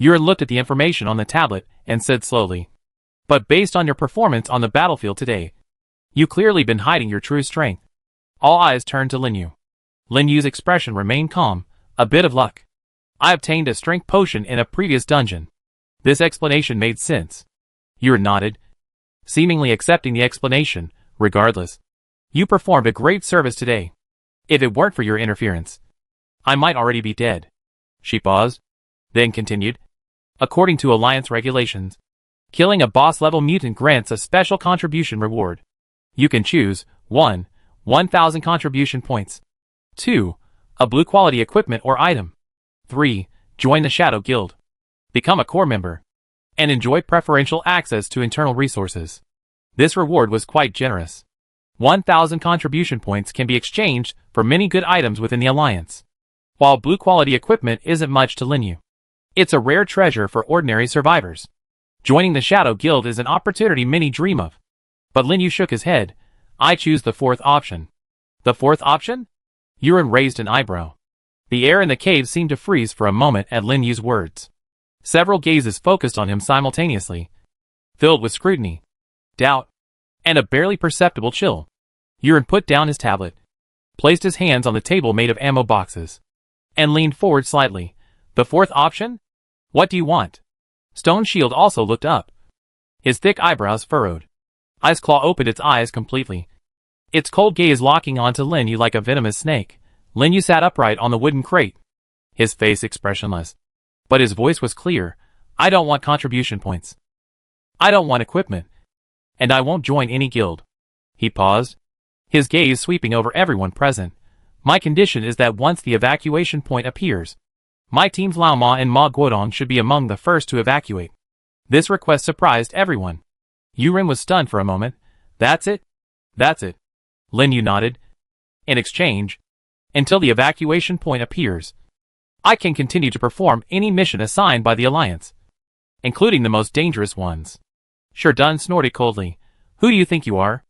Speaker 1: Yuren looked at the information on the tablet and said slowly. But based on your performance on the battlefield today, you clearly been hiding your true strength. All eyes turned to Lin Yu. Lin Yu's expression remained calm, a bit of luck. I obtained a strength potion in a previous dungeon. This explanation made sense. Yuren nodded, seemingly accepting the explanation. Regardless, you performed a great service today. If it weren't for your interference, I might already be dead. She paused, then continued. According to Alliance regulations, killing a boss-level mutant grants a special contribution reward. You can choose 1. 1,000 contribution points. 2. A blue quality equipment or item. 3. Join the Shadow Guild. Become a core member. And enjoy preferential access to internal resources. This reward was quite generous. 1,000 contribution points can be exchanged for many good items within the Alliance. While blue quality equipment isn't much to Lin Yu, it's a rare treasure for ordinary survivors. Joining the Shadow Guild is an opportunity many dream of. But Lin Yu shook his head. I choose the fourth option. The fourth option? Yuren raised an eyebrow. The air in the cave seemed to freeze for a moment at Lin Yu's words. Several gazes focused on him simultaneously, filled with scrutiny, doubt, and a barely perceptible chill. Yuren put down his tablet, placed his hands on the table made of ammo boxes, and leaned forward slightly. The fourth option? What do you want? Stone Shield also looked up, his thick eyebrows furrowed. Ice Claw opened its eyes completely, its cold gaze locking onto Lin Yu like a venomous snake. Lin Yu sat upright on the wooden crate, his face expressionless. But his voice was clear. I don't want contribution points. I don't want equipment. And I won't join any guild. He paused, his gaze sweeping over everyone present. My condition is that once the evacuation point appears, my teams Lao Ma and Ma Guodong should be among the first to evacuate. This request surprised everyone. Yuren was stunned for a moment. That's it? That's it. Lin Yu nodded. In exchange, until the evacuation point appears, I can continue to perform any mission assigned by the Alliance, including the most dangerous ones. Sherdun snorted coldly. Who do you think you are?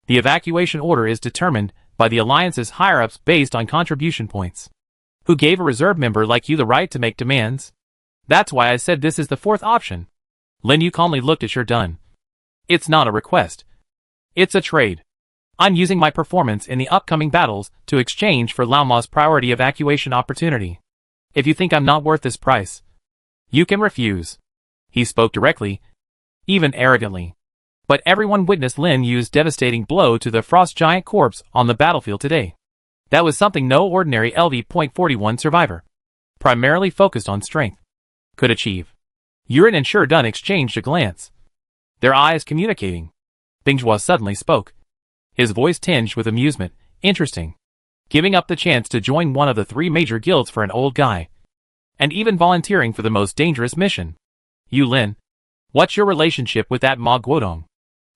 Speaker 1: The evacuation order is determined by the Alliance's higher-ups based on contribution points. Who gave a reserve member like you the right to make demands? That's why I said this is the fourth option. Lin Yu calmly looked at Sherdun. It's not a request. It's a trade. I'm using my performance in the upcoming battles to exchange for Lao Ma's priority evacuation opportunity. If you think I'm not worth this price, you can refuse. He spoke directly, even arrogantly. But everyone witnessed Lin Yu's devastating blow to the frost giant corpse on the battlefield today. That was something no ordinary LV.41 survivor, primarily focused on strength, could achieve. Yuren and Sherdun exchanged a glance, their eyes communicating. Bingjua suddenly spoke, his voice tinged with amusement. Interesting. Giving up the chance to join one of the three major guilds for an old guy, and even volunteering for the most dangerous mission. You Lin, what's your relationship with that Ma Guodong?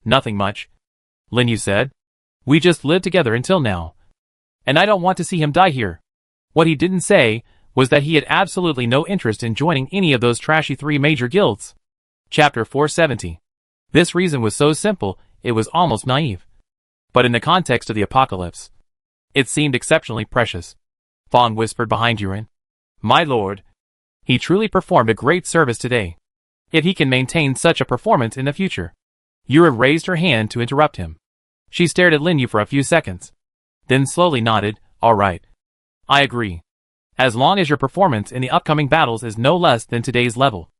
Speaker 1: Nothing much, Lin Yu said. We just lived together until now, and I don't want to see him die here. What he didn't say was that he had absolutely no interest in joining any of those trashy three major guilds. Chapter 470. This reason was so simple, it was almost naive. But in the context of the apocalypse, it seemed exceptionally precious. Fang whispered behind Yuren. My lord, he truly performed a great service today. If he can maintain such a performance in the future. Yuren raised her hand to interrupt him. She stared at Lin Yu for a few seconds, then slowly nodded. All right. I agree. As long as your performance in the upcoming battles is no less than today's level,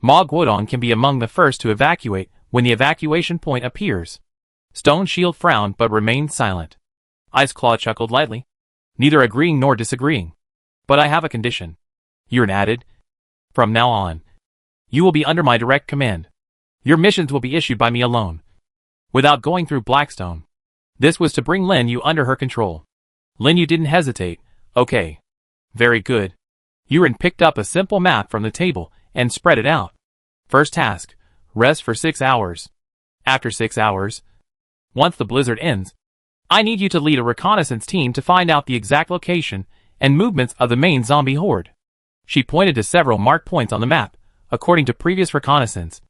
Speaker 1: Ma Guodong can be among the first to evacuate when the evacuation point appears. Stone Shield frowned but remained silent. Ice Claw chuckled lightly, neither agreeing nor disagreeing. But I have a condition. Yurin added. From now on, you will be under my direct command. Your missions will be issued by me alone, without going through Blackstone. This was to bring Lin Yu under her control. Lin Yu didn't hesitate. Okay. Very good. Yurin picked up a simple map from the table and spread it out. First task, rest for 6 hours. After 6 hours, once the blizzard ends, I need you to lead a reconnaissance team to find out the exact location and movements of the main zombie horde. She pointed to several marked points on the map. According to previous reconnaissance,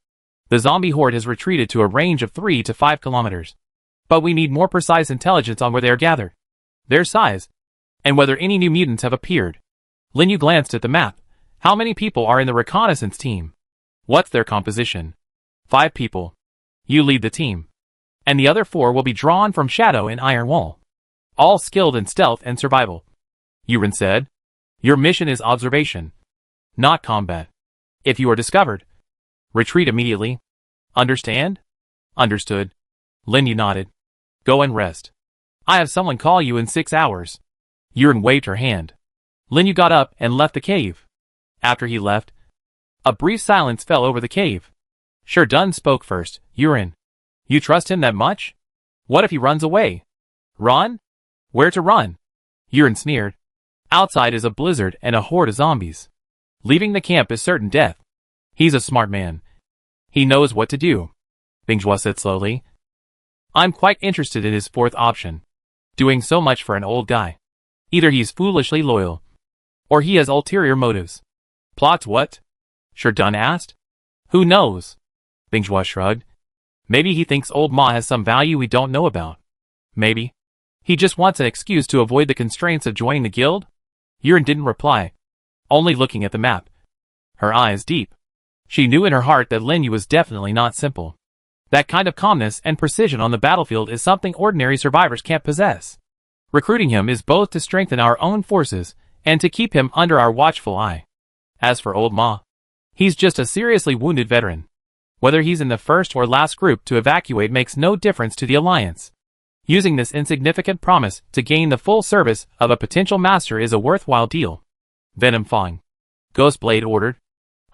Speaker 1: the zombie horde has retreated to a range of 3 to 5 kilometers. But we need more precise intelligence on where they are gathered, their size, and whether any new mutants have appeared. Lin Yu glanced at the map. How many people are in the reconnaissance team? What's their composition? 5 people. You lead the team. And the other 4 will be drawn from Shadow and Iron Wall. All skilled in stealth and survival. Yurin said. Your mission is observation, not combat. If you are discovered, retreat immediately. Understand? Understood. Lin Yu nodded. Go and rest. I have someone call you in 6 hours. Yurin waved her hand. Lin Yu got up and left the cave. After he left, a brief silence fell over the cave. Sherdun spoke first. Yurin, you trust him that much? What if he runs away? Run? Where to run? Yurin sneered. Outside is a blizzard and a horde of zombies. Leaving the camp is certain death. He's a smart man. He knows what to do. Bingjua said slowly. I'm quite interested in his 4th option. Doing so much for an old guy. Either he's foolishly loyal, or he has ulterior motives. Plots what? Sherdun asked. Who knows? Bingjua shrugged. Maybe he thinks old Ma has some value we don't know about. Maybe he just wants an excuse to avoid the constraints of joining the guild? Yurin didn't reply, only looking at the map. Her eyes deep. She knew in her heart that Lin Yu was definitely not simple. That kind of calmness and precision on the battlefield is something ordinary survivors can't possess. Recruiting him is both to strengthen our own forces and to keep him under our watchful eye. As for old Ma, he's just a seriously wounded veteran. Whether he's in the first or last group to evacuate makes no difference to the Alliance. Using this insignificant promise to gain the full service of a potential master is a worthwhile deal. Venom Fang. Ghostblade ordered.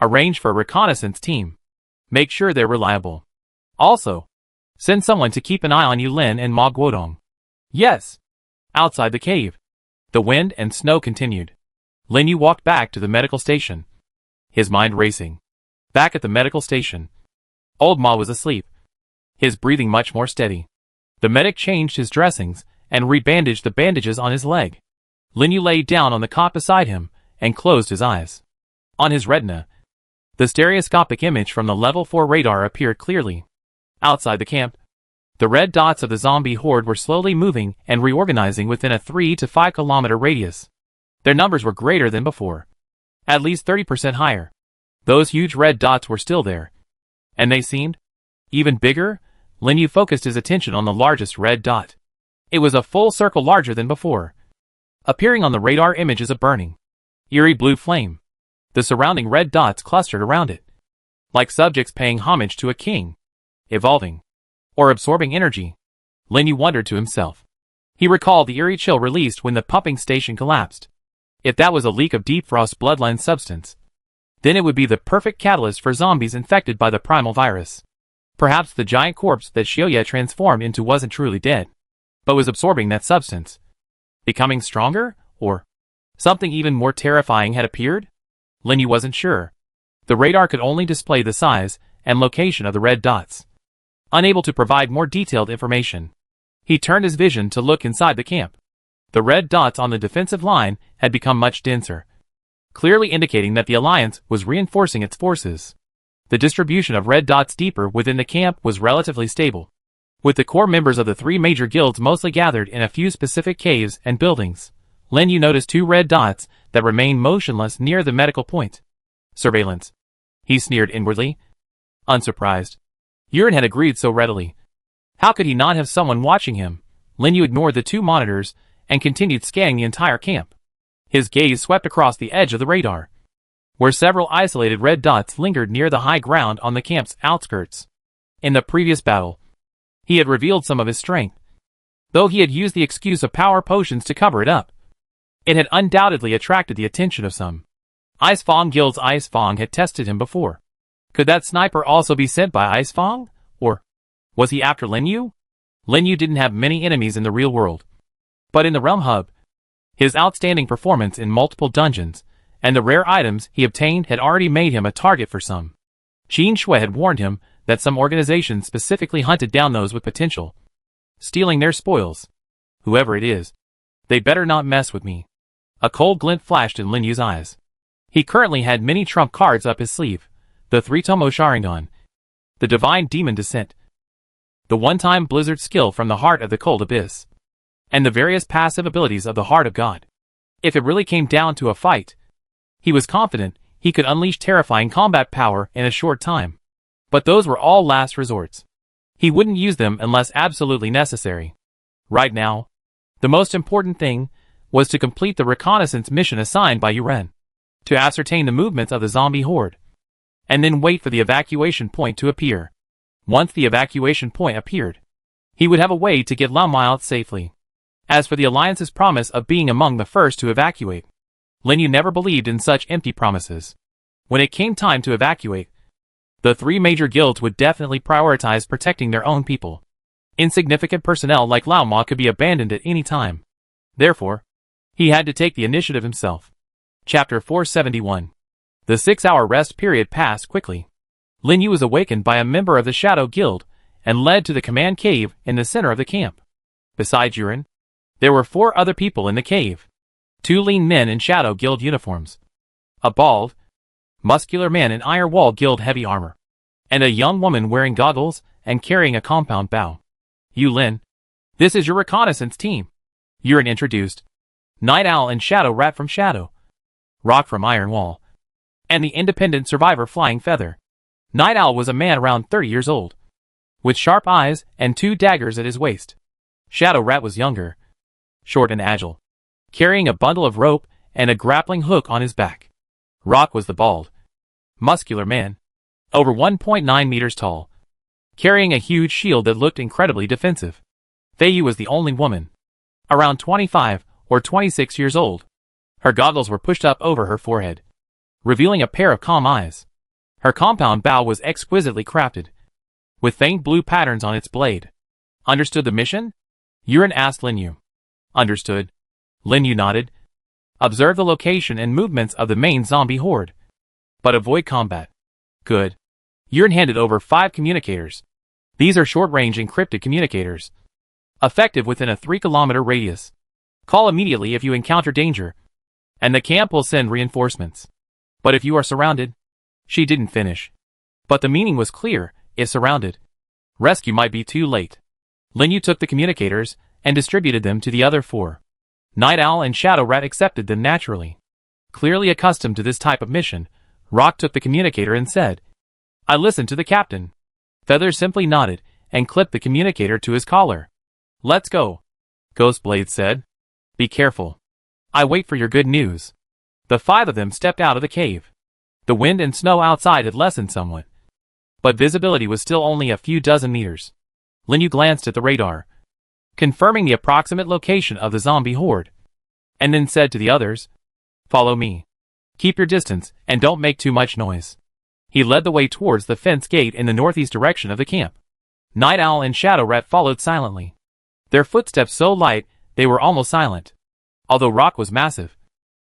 Speaker 1: Arrange for a reconnaissance team. Make sure they're reliable. Also, send someone to keep an eye on Yulin and Ma Guodong. Yes. Outside the cave, the wind and snow continued. Lin Yu walked back to the medical station, his mind racing. Back at the medical station, old Ma was asleep, his breathing much more steady. The medic changed his dressings and rebandaged the bandages on his leg. Lin Yu lay down on the cot beside him and closed his eyes. On his retina, the stereoscopic image from the level 4 radar appeared clearly. Outside the camp, the red dots of the zombie horde were slowly moving and reorganizing within a 3 to 5 kilometer radius. Their numbers were greater than before, at least 30% higher. Those huge red dots were still there, and they seemed even bigger. Lin Yu focused his attention on the largest red dot. It was a full circle larger than before. Appearing on the radar image is a burning, eerie blue flame. The surrounding red dots clustered around it, like subjects paying homage to a king. Evolving, or absorbing energy. Lin Yu wondered to himself. He recalled the eerie chill released when the pumping station collapsed. If that was a leak of Deep Frost bloodline substance, then it would be the perfect catalyst for zombies infected by the primal virus. Perhaps the giant corpse that Xiaoya transformed into wasn't truly dead, but was absorbing that substance. Becoming stronger, or something even more terrifying had appeared? Lin Yu wasn't sure. The radar could only display the size and location of the red dots, unable to provide more detailed information. He turned his vision to look inside the camp. The red dots on the defensive line had become much denser, clearly indicating that the Alliance was reinforcing its forces. The distribution of red dots deeper within the camp was relatively stable, with the core members of the 3 major guilds mostly gathered in a few specific caves and buildings. Lin Yu noticed 2 red dots that remained motionless near the medical point. Surveillance. He sneered inwardly, unsurprised. Yurin had agreed so readily. How could he not have someone watching him? Lin Yu ignored the 2 monitors and continued scanning the entire camp. His gaze swept across the edge of the radar, where several isolated red dots lingered near the high ground on the camp's outskirts. In the previous battle, he had revealed some of his strength, though he had used the excuse of power potions to cover it up. It had undoubtedly attracted the attention of some. Ice Fong Guild's Ice Fong had tested him before. Could that sniper also be sent by Ice Fong? Or was he after Lin Yu? Lin Yu didn't have many enemies in the real world. But in the Realm Hub, his outstanding performance in multiple dungeons and the rare items he obtained had already made him a target for some. Qin Shui had warned him that some organizations specifically hunted down those with potential, stealing their spoils. Whoever it is, they better not mess with me. A cold glint flashed in Lin Yu's eyes. He currently had many trump cards up his sleeve: the 3-Tomo Sharingan, the Divine Demon Descent, the one-time Blizzard skill from the Heart of the Cold Abyss, and the various passive abilities of the Heart of God. If it really came down to a fight, he was confident he could unleash terrifying combat power in a short time. But those were all last resorts. He wouldn't use them unless absolutely necessary. Right now, the most important thing was to complete the reconnaissance mission assigned by Yuren, to ascertain the movements of the zombie horde, and then wait for the evacuation point to appear. Once the evacuation point appeared, he would have a way to get Lao Ma out safely. As for the Alliance's promise of being among the first to evacuate, Lin Yu never believed in such empty promises. When it came time to evacuate, the 3 major guilds would definitely prioritize protecting their own people. Insignificant personnel like Lao Ma could be abandoned at any time. Therefore, he had to take the initiative himself. Chapter 471. The 6-hour rest period passed quickly. Lin Yu was awakened by a member of the Shadow Guild and led to the command cave in the center of the camp. Besides Yuren, there were 4 other people in the cave. 2 lean men in Shadow Guild uniforms, a bald, muscular man in Iron Wall Guild heavy armor, and a young woman wearing goggles and carrying a compound bow. "You Lin, this is your reconnaissance team," Yuren introduced. Night Owl and Shadow Rat from Shadow, Rock from Iron Wall, and the independent survivor Flying Feather. Night Owl was a man around 30 years old, with sharp eyes and 2 daggers at his waist. Shadow Rat was younger, short and agile, carrying a bundle of rope and a grappling hook on his back. Rock was the bald, muscular man, over 1.9 meters tall, carrying a huge shield that looked incredibly defensive. Fei Yu was the only woman, around 25 or 26 years old. Her goggles were pushed up over her forehead, revealing a pair of calm eyes. Her compound bow was exquisitely crafted, with faint blue patterns on its blade. "Understood the mission?" Yuren asked Lin Yu. "Understood." Lin Yu nodded. "Observe the location and movements of the main zombie horde, but avoid combat." "Good." Yuren handed over 5 communicators. These are short-range encrypted communicators, effective within a 3-kilometer radius. Call immediately if you encounter danger, and the camp will send reinforcements. But if you are surrounded... She didn't finish. But the meaning was clear: if surrounded, rescue might be too late. Lin Yu took the communicators and distributed them to the other 4. Night Owl and Shadow Rat accepted them naturally. Clearly accustomed to this type of mission, Rock took the communicator and said, "I listened to the captain." Feather simply nodded and clipped the communicator to his collar. "Let's go," Ghostblade said. "Be careful. I wait for your good news." The 5 of them stepped out of the cave. The wind and snow outside had lessened somewhat, but visibility was still only a few dozen meters. Lin Yu glanced at the radar, confirming the approximate location of the zombie horde, and then said to the others, "Follow me. Keep your distance and don't make too much noise." He led the way towards the fence gate in the northeast direction of the camp. Night Owl and Shadow Rat followed silently, their footsteps so light they were almost silent. Although Rock was massive,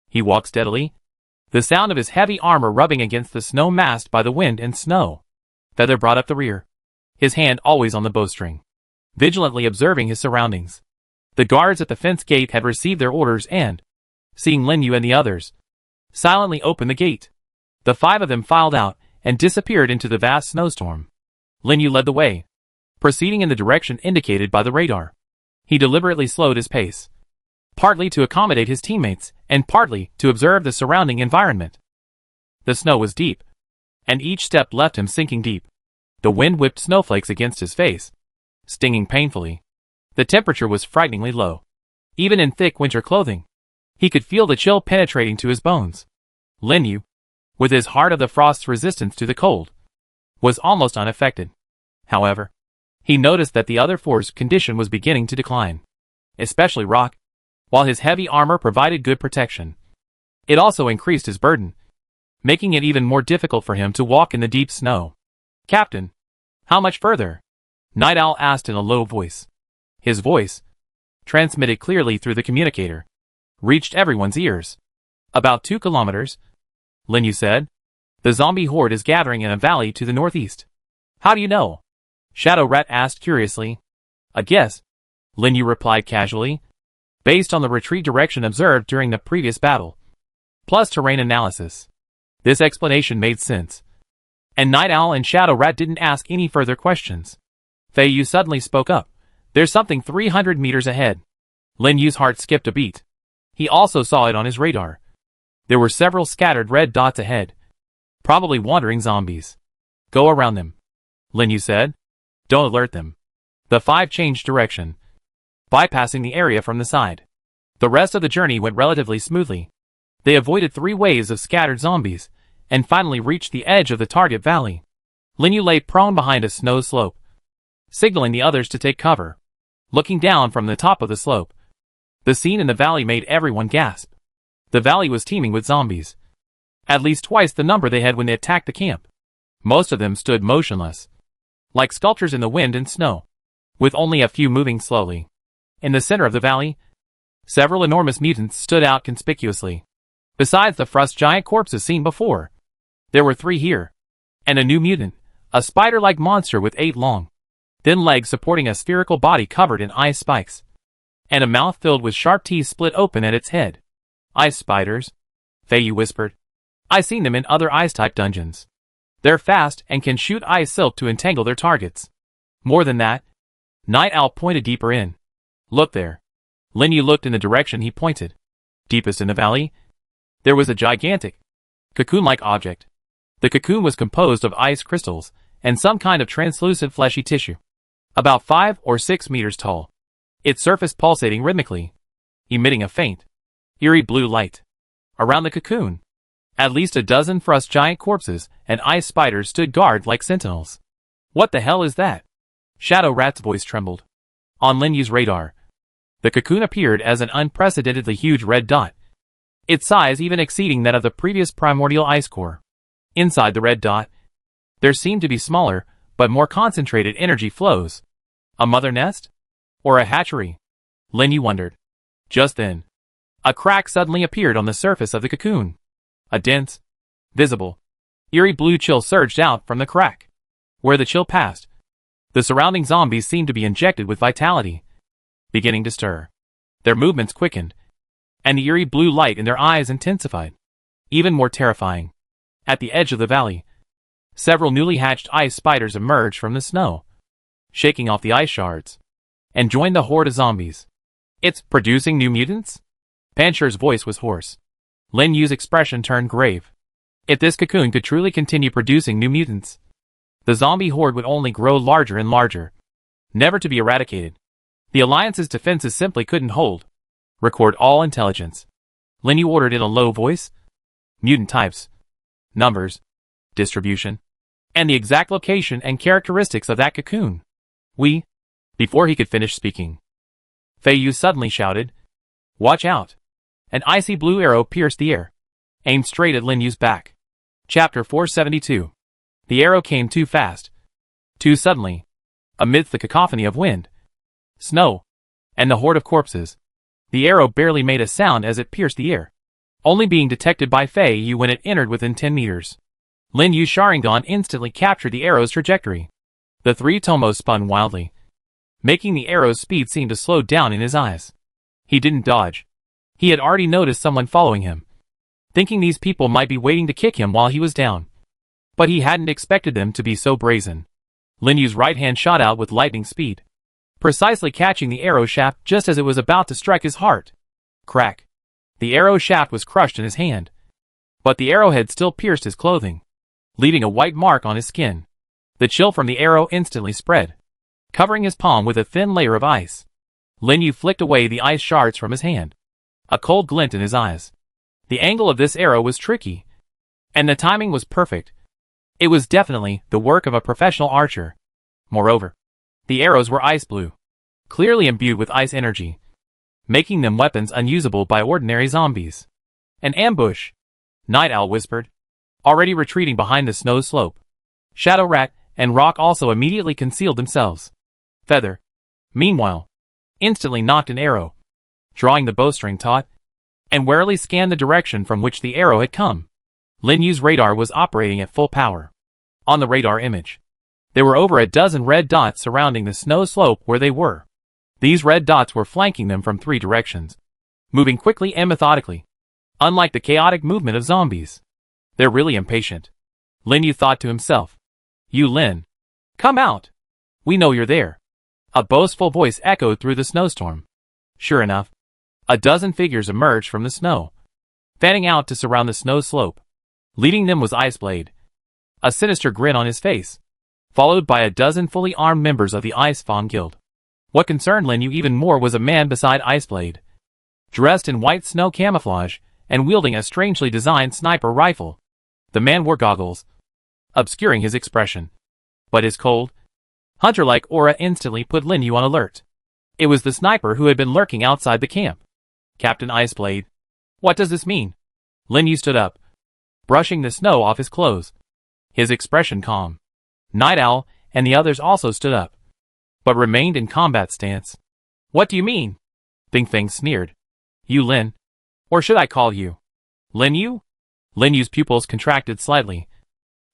Speaker 1: he walked steadily, the sound of his heavy armor rubbing against the snow masked by the wind and snow. Feather brought up the rear, his hand always on the bowstring, vigilantly observing his surroundings. The guards at the fence gate had received their orders and, seeing Lin Yu and the others, silently opened the gate. The 5 of them filed out and disappeared into the vast snowstorm. Lin Yu led the way, proceeding in the direction indicated by the radar. He deliberately slowed his pace, partly to accommodate his teammates, and partly to observe the surrounding environment. The snow was deep, and each step left him sinking deep. The wind whipped snowflakes against his face, stinging painfully. The temperature was frighteningly low. Even in thick winter clothing, he could feel the chill penetrating to his bones. Lin Yu, with his Heart of the Frost's resistance to the cold, was almost unaffected. However, he noticed that the other 4's condition was beginning to decline, especially Rock. While his heavy armor provided good protection, it also increased his burden. making it even more difficult for him to walk in the deep snow. "Captain, how much further?" Night Owl asked in a low voice. His voice, transmitted clearly through the communicator, reached everyone's ears. "About 2 kilometers, Lin Yu said. "The zombie horde is gathering in a valley to the northeast." "How do you know?" Shadow Rat asked curiously. "A guess," Lin Yu replied casually, "based on the retreat direction observed during the previous battle, plus terrain analysis." This explanation made sense, and Night Owl and Shadow Rat didn't ask any further questions. Fei Yu suddenly spoke up. "There's something 300 meters ahead." Lin Yu's heart skipped a beat. He also saw it on his radar. There were several scattered red dots ahead. Probably wandering zombies. "Go around them," Lin Yu said. "Don't alert them." The 5 changed direction, bypassing the area from the side. The rest of the journey went relatively smoothly. They avoided 3 waves of scattered zombies, and finally reached the edge of the target valley. Lin Yu lay prone behind a snow slope, signaling the others to take cover. Looking down from the top of the slope, the scene in the valley made everyone gasp. The valley was teeming with zombies. At least twice the number they had when they attacked the camp. Most of them stood motionless, like sculptures in the wind and snow, with only a few moving slowly. In the center of the valley, several enormous mutants stood out conspicuously. Besides the frost giant corpses seen before, there were 3 here, and a new mutant, a spider-like monster with 8 long, thin legs supporting a spherical body covered in ice spikes, and a mouth filled with sharp teeth split open at its head. "Ice spiders," Fei Yu whispered. "I've seen them in other ice-type dungeons. They're fast and can shoot ice silk to entangle their targets. More than that," Night Owl pointed deeper in. "Look there." Lin Yu looked in the direction he pointed. Deepest in the valley, there was a gigantic, cocoon-like object. The cocoon was composed of ice crystals and some kind of translucent fleshy tissue, about 5 or 6 meters tall. Its surface pulsating rhythmically, emitting a faint, eerie blue light. Around the cocoon, at least a dozen frost giant corpses and ice spiders stood guard like sentinels. "What the hell is that?" Shadow Rat's voice trembled. On Lin Yu's radar, the cocoon appeared as an unprecedentedly huge red dot, its size even exceeding that of the previous primordial ice core. Inside the red dot, there seemed to be smaller, but more concentrated energy flows. A mother nest? Or a hatchery? Lin Yu wondered. Just then, a crack suddenly appeared on the surface of the cocoon. A dense, visible, eerie blue chill surged out from the crack. Where the chill passed, the surrounding zombies seemed to be injected with vitality, beginning to stir. Their movements quickened, and the eerie blue light in their eyes intensified, even more terrifying. At the edge of the valley, several newly hatched ice spiders emerged from the snow, shaking off the ice shards, and joined the horde of zombies. "It's producing new mutants?" Pancher's voice was hoarse. Lin Yu's expression turned grave. If this cocoon could truly continue producing new mutants, the zombie horde would only grow larger and larger, never to be eradicated. The Alliance's defenses simply couldn't hold. "Record all intelligence," Lin Yu ordered in a low voice. "Mutant types, numbers, distribution, and the exact location and characteristics of that cocoon." Before he could finish speaking, Fei Yu suddenly shouted, "Watch out!" An icy blue arrow pierced the air, aimed straight at Lin Yu's back. Chapter 472. The arrow came too fast, too suddenly, amidst the cacophony of wind, snow, and the horde of corpses. The arrow barely made a sound as it pierced the air, only being detected by Fei Yu when it entered within 10 meters. Lin Yu's Sharingan instantly captured the arrow's trajectory. The 3 tomos spun wildly, making the arrow's speed seem to slow down in his eyes. He didn't dodge. He had already noticed someone following him, thinking these people might be waiting to kick him while he was down. But he hadn't expected them to be so brazen. Lin Yu's right hand shot out with lightning speed, precisely catching the arrow shaft just as it was about to strike his heart. Crack. The arrow shaft was crushed in his hand, but the arrowhead still pierced his clothing, leaving a white mark on his skin. The chill from the arrow instantly spread, covering his palm with a thin layer of ice. Lin Yu flicked away the ice shards from his hand, a cold glint in his eyes. The angle of this arrow was tricky, and the timing was perfect. It was definitely the work of a professional archer. Moreover, the arrows were ice blue, clearly imbued with ice energy, making them weapons unusable by ordinary zombies. "An ambush," Night Owl whispered. already retreating behind the snow slope. Shadow Rat and Rock also immediately concealed themselves. Feather, meanwhile, instantly nocked an arrow, drawing the bowstring taut, and warily scanned the direction from which the arrow had come. Lin Yu's radar was operating at full power. On the radar image, there were over a dozen red dots surrounding the snow slope where they were. These red dots were flanking them from 3 directions, moving quickly and methodically. Unlike the chaotic movement of zombies, they're really impatient. Lin Yu thought to himself. You Lin. Come out. We know you're there. A boastful voice echoed through the snowstorm. Sure enough, a dozen figures emerged from the snow, fanning out to surround the snow slope. Leading them was Iceblade, a sinister grin on his face, followed by a dozen fully armed members of the Ice Fawn Guild. What concerned Lin Yu even more was a man beside Iceblade, dressed in white snow camouflage and wielding a strangely designed sniper rifle. The man wore goggles, obscuring his expression, but his cold, hunter-like aura instantly put Lin Yu on alert. It was the sniper who had been lurking outside the camp. Captain Iceblade. What does this mean? Lin Yu stood up, brushing the snow off his clothes, his expression calm. Night Owl and the others also stood up, but remained in combat stance. What do you mean? Bing Feng sneered. You Lin? Or should I call you Lin Yu? Lin Yu's pupils contracted slightly,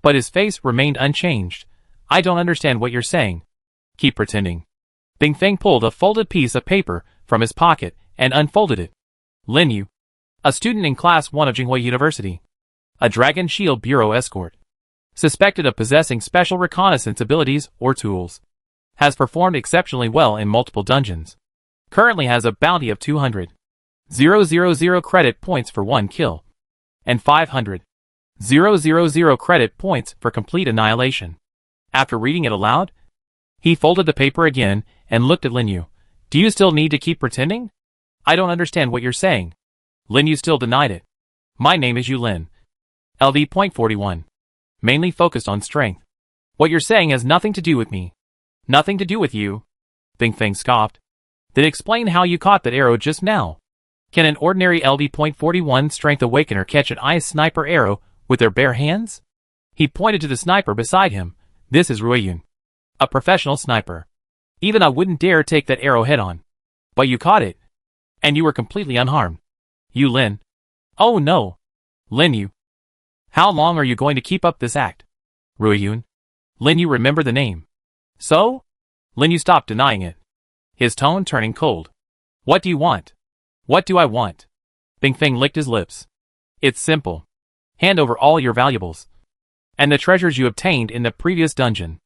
Speaker 1: but his face remained unchanged. I don't understand what you're saying. Keep pretending. Bing Feng pulled a folded piece of paper from his pocket and unfolded it. Lin Yu, a student in Class 1 of Jinghua University, a Dragon Shield Bureau escort, suspected of possessing special reconnaissance abilities or tools, has performed exceptionally well in multiple dungeons, currently has a bounty of 200,000 credit points for 1 kill, and 500,000 credit points for complete annihilation. After reading it aloud, he folded the paper again and looked at Lin Yu. Do you still need to keep pretending? I don't understand what you're saying. Lin Yu still denied it. My name is Yu Lin. LD.41. Mainly focused on strength. What you're saying has nothing to do with me. Nothing to do with you. Bing Feng scoffed. Then explain how you caught that arrow just now. Can an ordinary LD.41 strength awakener catch an ice sniper arrow with their bare hands? He pointed to the sniper beside him. This is Ruiyun, a professional sniper. Even I wouldn't dare take that arrow head on. But you caught it. And you were completely unharmed. You Lin. Oh no. Lin Yu. How long are you going to keep up this act? Ruiyun. Lin Yu remembered the name. So? Lin Yu stopped denying it, his tone turning cold. What do you want? What do I want? Bing Feng licked his lips. It's simple. Hand over all your valuables and the treasures you obtained in the previous dungeon.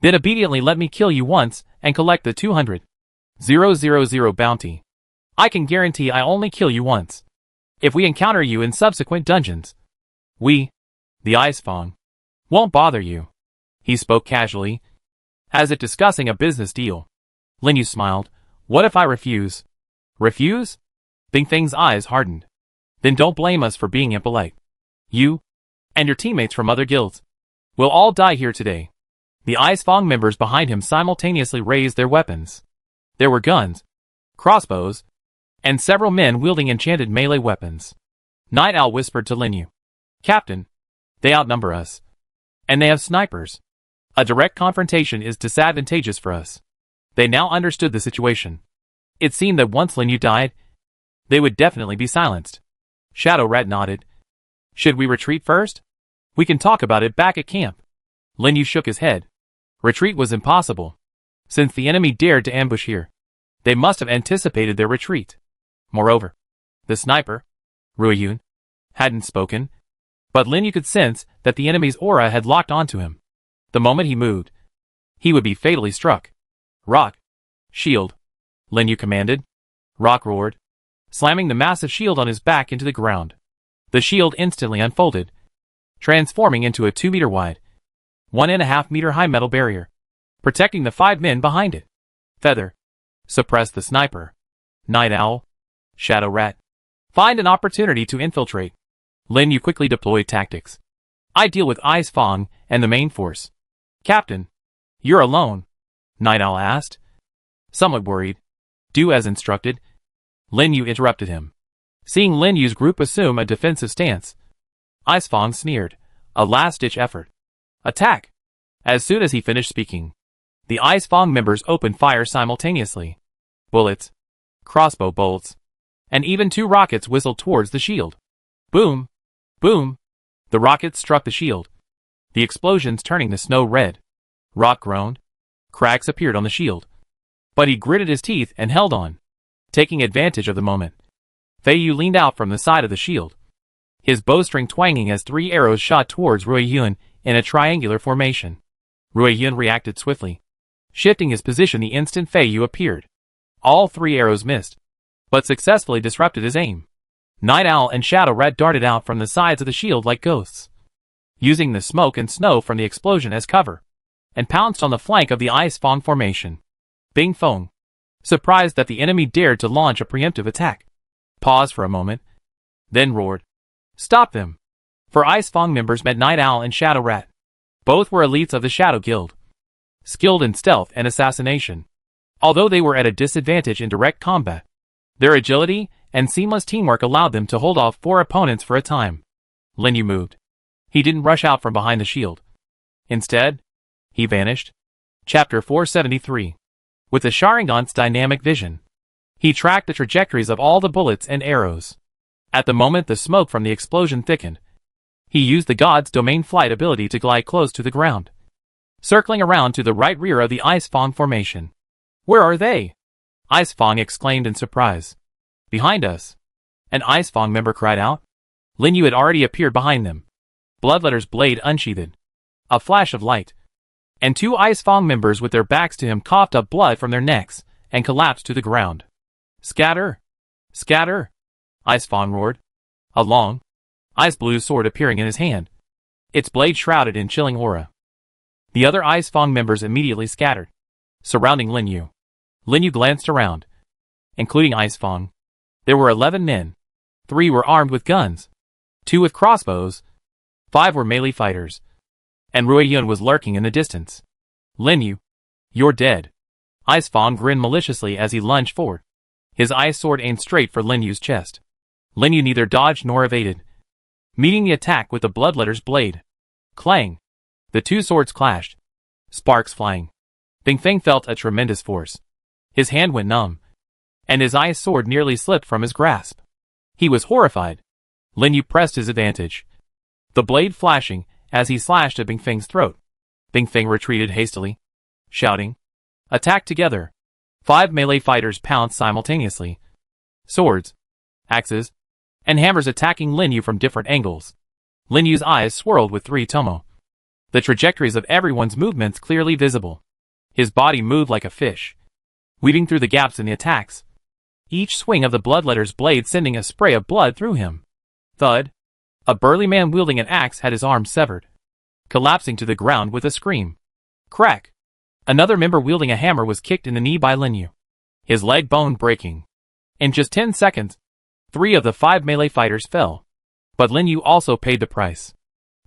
Speaker 1: Then obediently let me kill you once and collect the 200,000 bounty. I can guarantee I only kill you once. If we encounter you in subsequent dungeons, we, the Ice Fawn, won't bother you. He spoke casually, as if discussing a business deal. Lin Yu smiled. What if I refuse? Refuse? Bing Feng's eyes hardened. Then don't blame us for being impolite. You, and your teammates from other guilds, will all die here today. The Ice Fawn members behind him simultaneously raised their weapons. There were guns, crossbows, and several men wielding enchanted melee weapons. Night Owl whispered to Lin Yu. Captain, they outnumber us. And they have snipers. A direct confrontation is disadvantageous for us. They now understood the situation. It seemed that once Lin Yu died, they would definitely be silenced. Shadow Rat nodded. Should we retreat first? We can talk about it back at camp. Lin Yu shook his head. Retreat was impossible. Since the enemy dared to ambush here, they must have anticipated their retreat. Moreover, the sniper, Ruiyun, hadn't spoken, but Lin Yu could sense that the enemy's aura had locked onto him. The moment he moved, he would be fatally struck. Rock. Shield. Lin Yu commanded. Rock roared, slamming the massive shield on his back into the ground. The shield instantly unfolded, transforming into a 2-meter wide, 1.5 meter high metal barrier, protecting the 5 men behind it. Feather. Suppress the sniper. Night Owl. Shadow Rat. Find an opportunity to infiltrate. Lin Yu quickly deployed tactics. I deal with Ice Fawn and the main force. Captain, you're alone? Night Owl asked, somewhat worried. Do as instructed. Lin Yu interrupted him. Seeing Lin Yu's group assume a defensive stance, Ice Fawn sneered. A last-ditch effort. Attack! As soon as he finished speaking, the Ice Fang members opened fire simultaneously. Bullets, crossbow bolts, and even 2 rockets whistled towards the shield. Boom! Boom! The rockets struck the shield, the explosions turning the snow red. Rock groaned. Cracks appeared on the shield. But he gritted his teeth and held on, taking advantage of the moment. Fei Yu leaned out from the side of the shield, his bowstring twanging as 3 arrows shot towards Ruiyun in a triangular formation. Ruiyun reacted swiftly, shifting his position the instant Fei Yu appeared. All 3 arrows missed, but successfully disrupted his aim. Night Owl and Shadow Rat darted out from the sides of the shield like ghosts, using the smoke and snow from the explosion as cover, and pounced on the flank of the Ice Fang formation. Bing Feng, surprised that the enemy dared to launch a preemptive attack, paused for a moment, then roared, "Stop them!" For Ice Fang members met Night Owl and Shadow Rat. Both were elites of the Shadow Guild, skilled in stealth and assassination. Although they were at a disadvantage in direct combat, their agility and seamless teamwork allowed them to hold off 4 opponents for a time. Lin Yu moved. He didn't rush out from behind the shield. Instead, he vanished. Chapter 473. With the Sharingan's dynamic vision, he tracked the trajectories of all the bullets and arrows. At the moment the smoke from the explosion thickened, he used the God's Domain flight ability to glide close to the ground, circling around to the right rear of the Ice Fang formation. "Where are they?" Ice Fang exclaimed in surprise. "Behind us," an Ice Fang member cried out. Lin Yu had already appeared behind them, Bloodletter's blade unsheathed. A flash of light, and 2 Ice Fang members with their backs to him coughed up blood from their necks and collapsed to the ground. "Scatter! Scatter!" Ice Fang roared, a long, ice blue sword appearing in his hand, its blade shrouded in chilling aura. The other Ice Fang members immediately scattered, surrounding Lin Yu. Lin Yu glanced around, including Ice Fang. There were 11 men. 3 were armed with guns, 2 with crossbows, 5 were melee fighters, and Ruiyun was lurking in the distance. "Lin Yu, you're dead." Ice Fang grinned maliciously as he lunged forward, his ice sword aimed straight for Lin Yu's chest. Lin Yu neither dodged nor evaded, meeting the attack with the Bloodletter's blade. Clang! The 2 swords clashed, sparks flying. Bing Feng felt a tremendous force. His hand went numb, and his ice sword nearly slipped from his grasp. He was horrified. Lin Yu pressed his advantage, the blade flashing as he slashed at Bing Feng's throat. Bing Feng retreated hastily, shouting, "Attack together!" 5 melee fighters pounced simultaneously, swords, axes, and hammers attacking Lin Yu from different angles. Lin Yu's eyes swirled with 3 tomo, the trajectories of everyone's movements clearly visible. His body moved like a fish, weaving through the gaps in the attacks, each swing of the Bloodletter's blade sending a spray of blood through him. Thud! A burly man wielding an axe had his arm severed, collapsing to the ground with a scream. Crack! Another member wielding a hammer was kicked in the knee by Lin Yu, his leg bone breaking. In just 10 seconds, 3 of the 5 melee fighters fell. But Lin Yu also paid the price.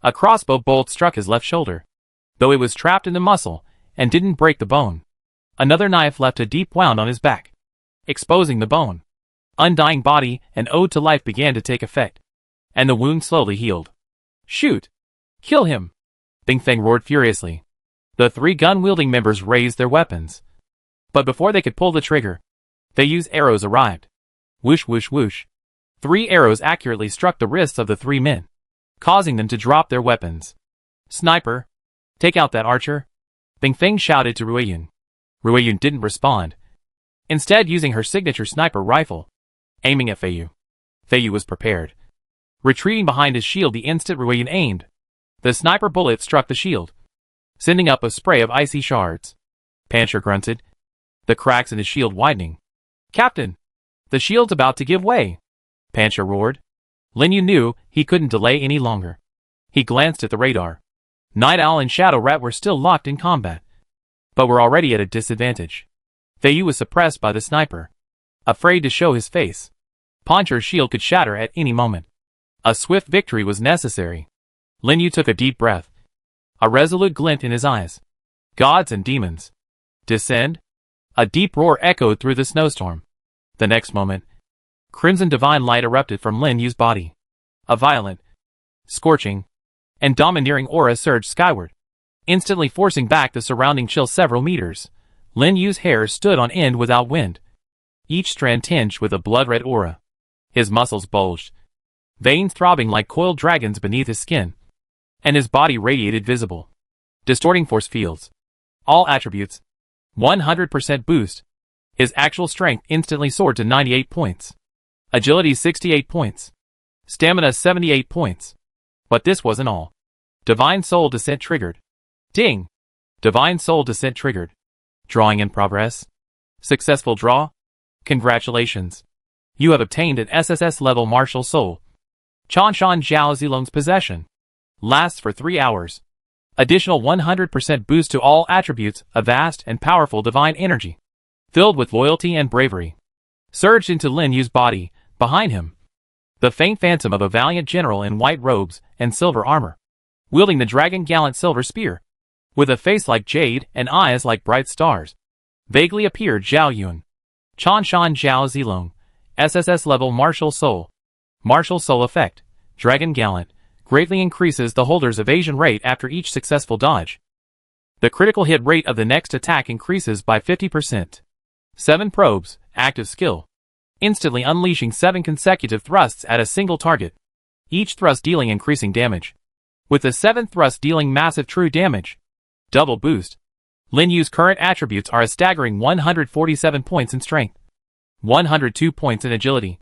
Speaker 1: A crossbow bolt struck his left shoulder, though it was trapped in the muscle and didn't break the bone. Another knife left a deep wound on his back, exposing the bone. Undying body and ode to life began to take effect, and the wound slowly healed. "Shoot! Kill him!" Bing Feng roared furiously. The 3 gun-wielding members raised their weapons. But before they could pull the trigger, Fei Yu's arrows arrived. Whoosh whoosh whoosh. 3 arrows accurately struck the wrists of the 3 men, causing them to drop their weapons. "Sniper! Take out that archer!" Bing Feng shouted to Ruiyun. Ruiyun didn't respond, instead using her signature sniper rifle, aiming at Fei Yu. Fei Yu was prepared, retreating behind his shield the instant Ruiyun aimed. The sniper bullet struck the shield, sending up a spray of icy shards. Pancher grunted, the cracks in his shield widening. "Captain! The shield's about to give way!" Pancher roared. Lin Yu knew he couldn't delay any longer. He glanced at the radar. Night Owl and Shadow Rat were still locked in combat, but were already at a disadvantage. Fei Yu was suppressed by the sniper, afraid to show his face. Pancher's shield could shatter at any moment. A swift victory was necessary. Lin Yu took a deep breath, a resolute glint in his eyes. "Gods and demons, descend!" A deep roar echoed through the snowstorm. The next moment, crimson divine light erupted from Lin Yu's body. A violent, scorching, and domineering aura surged skyward, instantly forcing back the surrounding chill several meters. Lin Yu's hair stood on end without wind, each strand tinged with a blood-red aura. His muscles bulged, veins throbbing like coiled dragons beneath his skin, and his body radiated visible, distorting force fields. All attributes 100% boost. His actual strength instantly soared to 98 points. Agility 68 points. Stamina 78 points. But this wasn't all. Divine Soul Descent triggered. Ding! Divine Soul Descent triggered. Drawing in progress. Successful draw. Congratulations. You have obtained an SSS level martial soul. Chanshan Zhao Zilong's possession. Lasts for 3 hours. Additional 100% boost to all attributes, a vast and powerful divine energy, filled with loyalty and bravery, surged into Lin Yu's body. Behind him, the faint phantom of a valiant general in white robes and silver armor, wielding the dragon gallant silver spear, with a face like jade and eyes like bright stars, vaguely appeared Zhao Yun. Chanshan Zhao Zilong, SSS level martial soul. Martial soul effect, dragon gallant, greatly increases the holder's evasion rate after each successful dodge. The critical hit rate of the next attack increases by 50%. 7 probes, active skill, instantly unleashing 7 consecutive thrusts at a single target, each thrust dealing increasing damage, with the 7th thrust dealing massive true damage. Double boost. Lin Yu's current attributes are a staggering 147 points in strength, 102 points in agility,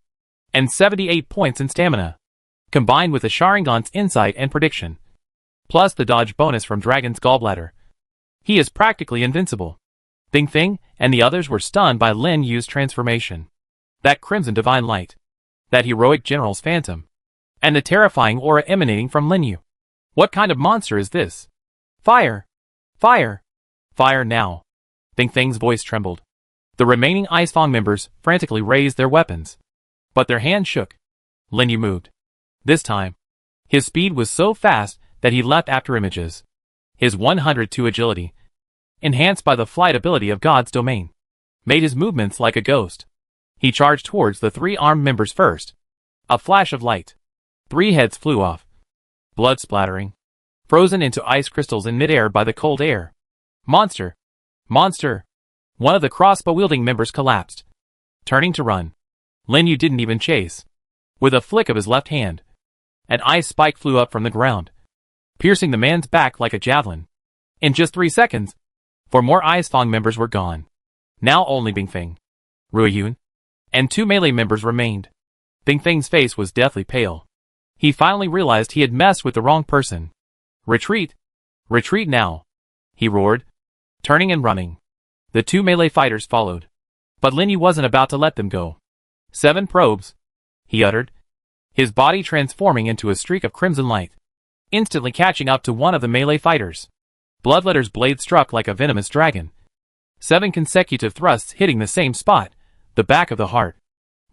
Speaker 1: and 78 points in stamina, combined with the Sharingan's insight and prediction, plus the dodge bonus from Dragon's Gallbladder. He is practically invincible. Bing Feng and the others were stunned by Lin Yu's transformation. That crimson divine light, that heroic general's phantom, and the terrifying aura emanating from Lin Yu. What kind of monster is this? Fire! Fire! Fire now! Bing Feng's voice trembled. The remaining Ice Fang members frantically raised their weapons, but their hands shook. Lin Yu moved. This time, his speed was so fast that he leapt after images. His 102 agility, enhanced by the flight ability of God's domain, made his movements like a ghost. He charged towards the 3 armed members first. A flash of light. 3 heads flew off, blood splattering, frozen into ice crystals in midair by the cold air. Monster! Monster! One of the crossbow-wielding members collapsed. Turning to run, Lin Yu didn't even chase. With a flick of his left hand, an ice spike flew up from the ground, piercing the man's back like a javelin. In just 3 seconds, 4 more Ice Fang members were gone. Now only Bing Feng, Ruiyun, and 2 melee members remained. Bing Feng's face was deathly pale. He finally realized he had messed with the wrong person. Retreat! Retreat now! He roared, turning and running. The 2 melee fighters followed, but Lin Yu wasn't about to let them go. 7 probes, he uttered, his body transforming into a streak of crimson light, instantly catching up to one of the melee fighters. Bloodletter's blade struck like a venomous dragon. 7 consecutive thrusts hitting the same spot, the back of the heart.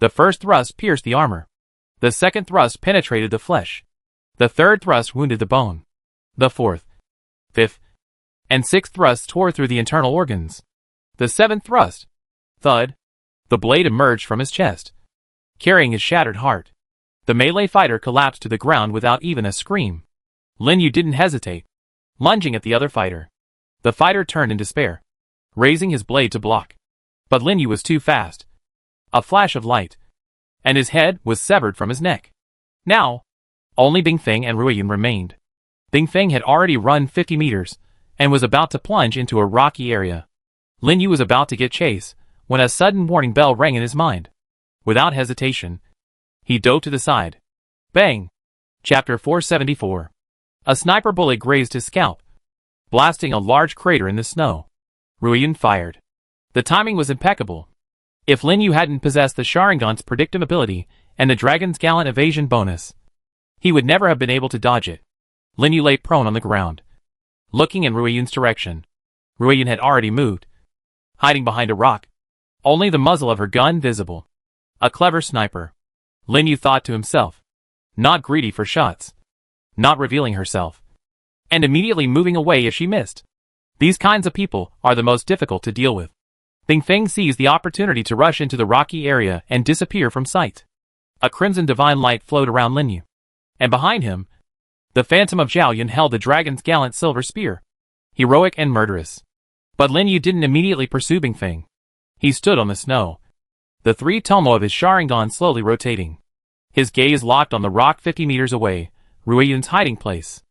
Speaker 1: The first thrust pierced the armor. The second thrust penetrated the flesh. The third thrust wounded the bone. The fourth, fifth, and sixth thrusts tore through the internal organs. The 7th thrust, thud, the blade emerged from his chest, carrying his shattered heart. The melee fighter collapsed to the ground without even a scream. Lin Yu didn't hesitate, lunging at the other fighter. The fighter turned in despair, raising his blade to block. But Lin Yu was too fast. A flash of light, and his head was severed from his neck. Now, only Bing Feng and Ruiyun remained. Bing Feng had already run 50 meters, and was about to plunge into a rocky area. Lin Yu was about to get chase, when a sudden warning bell rang in his mind. Without hesitation, he dove to the side. Bang! Chapter 474. A sniper bullet grazed his scalp, blasting a large crater in the snow. Ruiyun fired. The timing was impeccable. If Lin Yu hadn't possessed the Sharingan's predictive ability and the Dragon's Gallant evasion bonus, he would never have been able to dodge it. Lin Yu lay prone on the ground, looking in Ruiyun's direction. Ruiyun had already moved, hiding behind a rock, only the muzzle of her gun visible. A clever sniper, Lin Yu thought to himself, not greedy for shots, not revealing herself, and immediately moving away if she missed. These kinds of people are the most difficult to deal with. Bing Feng seized the opportunity to rush into the rocky area and disappear from sight. A crimson divine light flowed around Lin Yu, and behind him, The Phantom of Zhao Yun held the dragon's gallant silver spear, heroic and murderous. But Lin Yu didn't immediately pursue Bingfeng. He stood on the snow, the three tomo of his Sharingan slowly rotating. His gaze locked on the rock 50 meters away, Ruiyun's hiding place.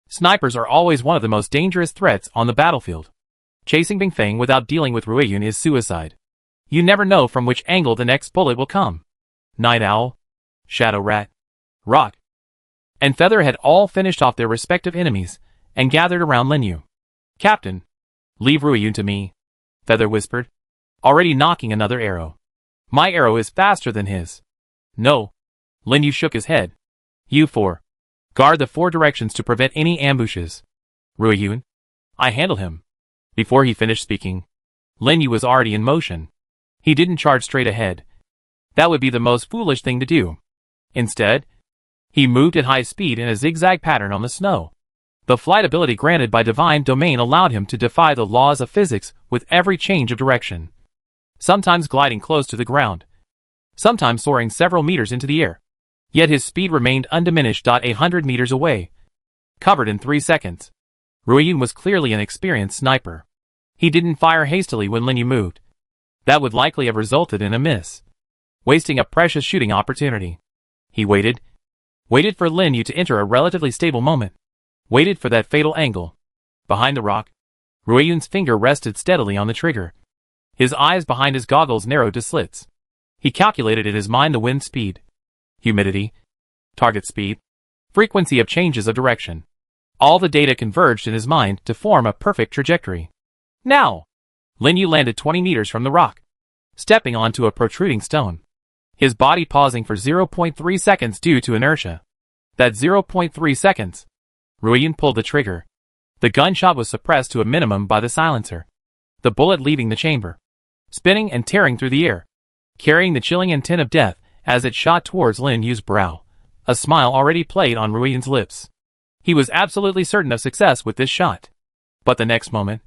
Speaker 1: Snipers are always one of the most dangerous threats on the battlefield. Chasing Bingfeng without dealing with Ruiyun is suicide. You never know from which angle the next bullet will come. Night Owl, Shadow Rat, Rock, and Feather had all finished off their respective enemies and gathered around Lin Yu. "Captain, leave Ruiyun to me," Feather whispered, already knocking another arrow. "My arrow is faster than his." "No." Lin Yu shook his head. "You four. Guard the 4 directions to prevent any ambushes. Ruiyun, I handle him." Before he finished speaking, Lin Yu was already in motion. He didn't charge straight ahead. That would be the most foolish thing to do. Instead, he moved at high speed in a zigzag pattern on the snow. The flight ability granted by Divine Domain allowed him to defy the laws of physics with every change of direction. Sometimes gliding close to the ground, sometimes soaring several meters into the air. Yet his speed remained undiminished. 800 meters away, covered in 3 seconds. Ruiyun was clearly an experienced sniper. He didn't fire hastily when Lin Yu moved. That would likely have resulted in a miss, wasting a precious shooting opportunity. He waited for Lin Yu to enter a relatively stable moment, waited for that fatal angle. Behind the rock, Ruiyun's finger rested steadily on the trigger. His eyes behind his goggles narrowed to slits. He calculated in his mind the wind speed, humidity, target speed, frequency of changes of direction. All the data converged in his mind to form a perfect trajectory. Now! Lin Yu landed 20 meters from the rock, stepping onto a protruding stone, his body pausing for 0.3 seconds due to inertia. That 0.3 seconds. Ruiyun pulled the trigger. The gunshot was suppressed to a minimum by the silencer, the bullet leaving the chamber, spinning and tearing through the air, carrying the chilling intent of death as it shot towards Lin Yu's brow. A smile already played on Ruiyun's lips. He was absolutely certain of success with this shot. But the next moment,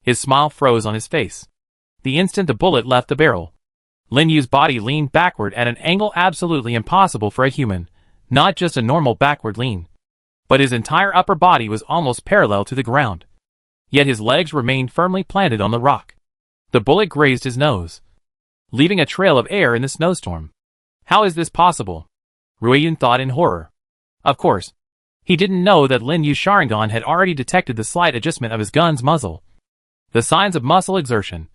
Speaker 1: his smile froze on his face. The instant the bullet left the barrel, Lin Yu's body leaned backward at an angle absolutely impossible for a human, not just a normal backward lean, but his entire upper body was almost parallel to the ground. Yet his legs remained firmly planted on the rock. The bullet grazed his nose, leaving a trail of air in the snowstorm. How is this possible? Ruiyun thought in horror. Of course, he didn't know that Lin Yu's Sharingan had already detected the slight adjustment of his gun's muzzle, the signs of muscle exertion,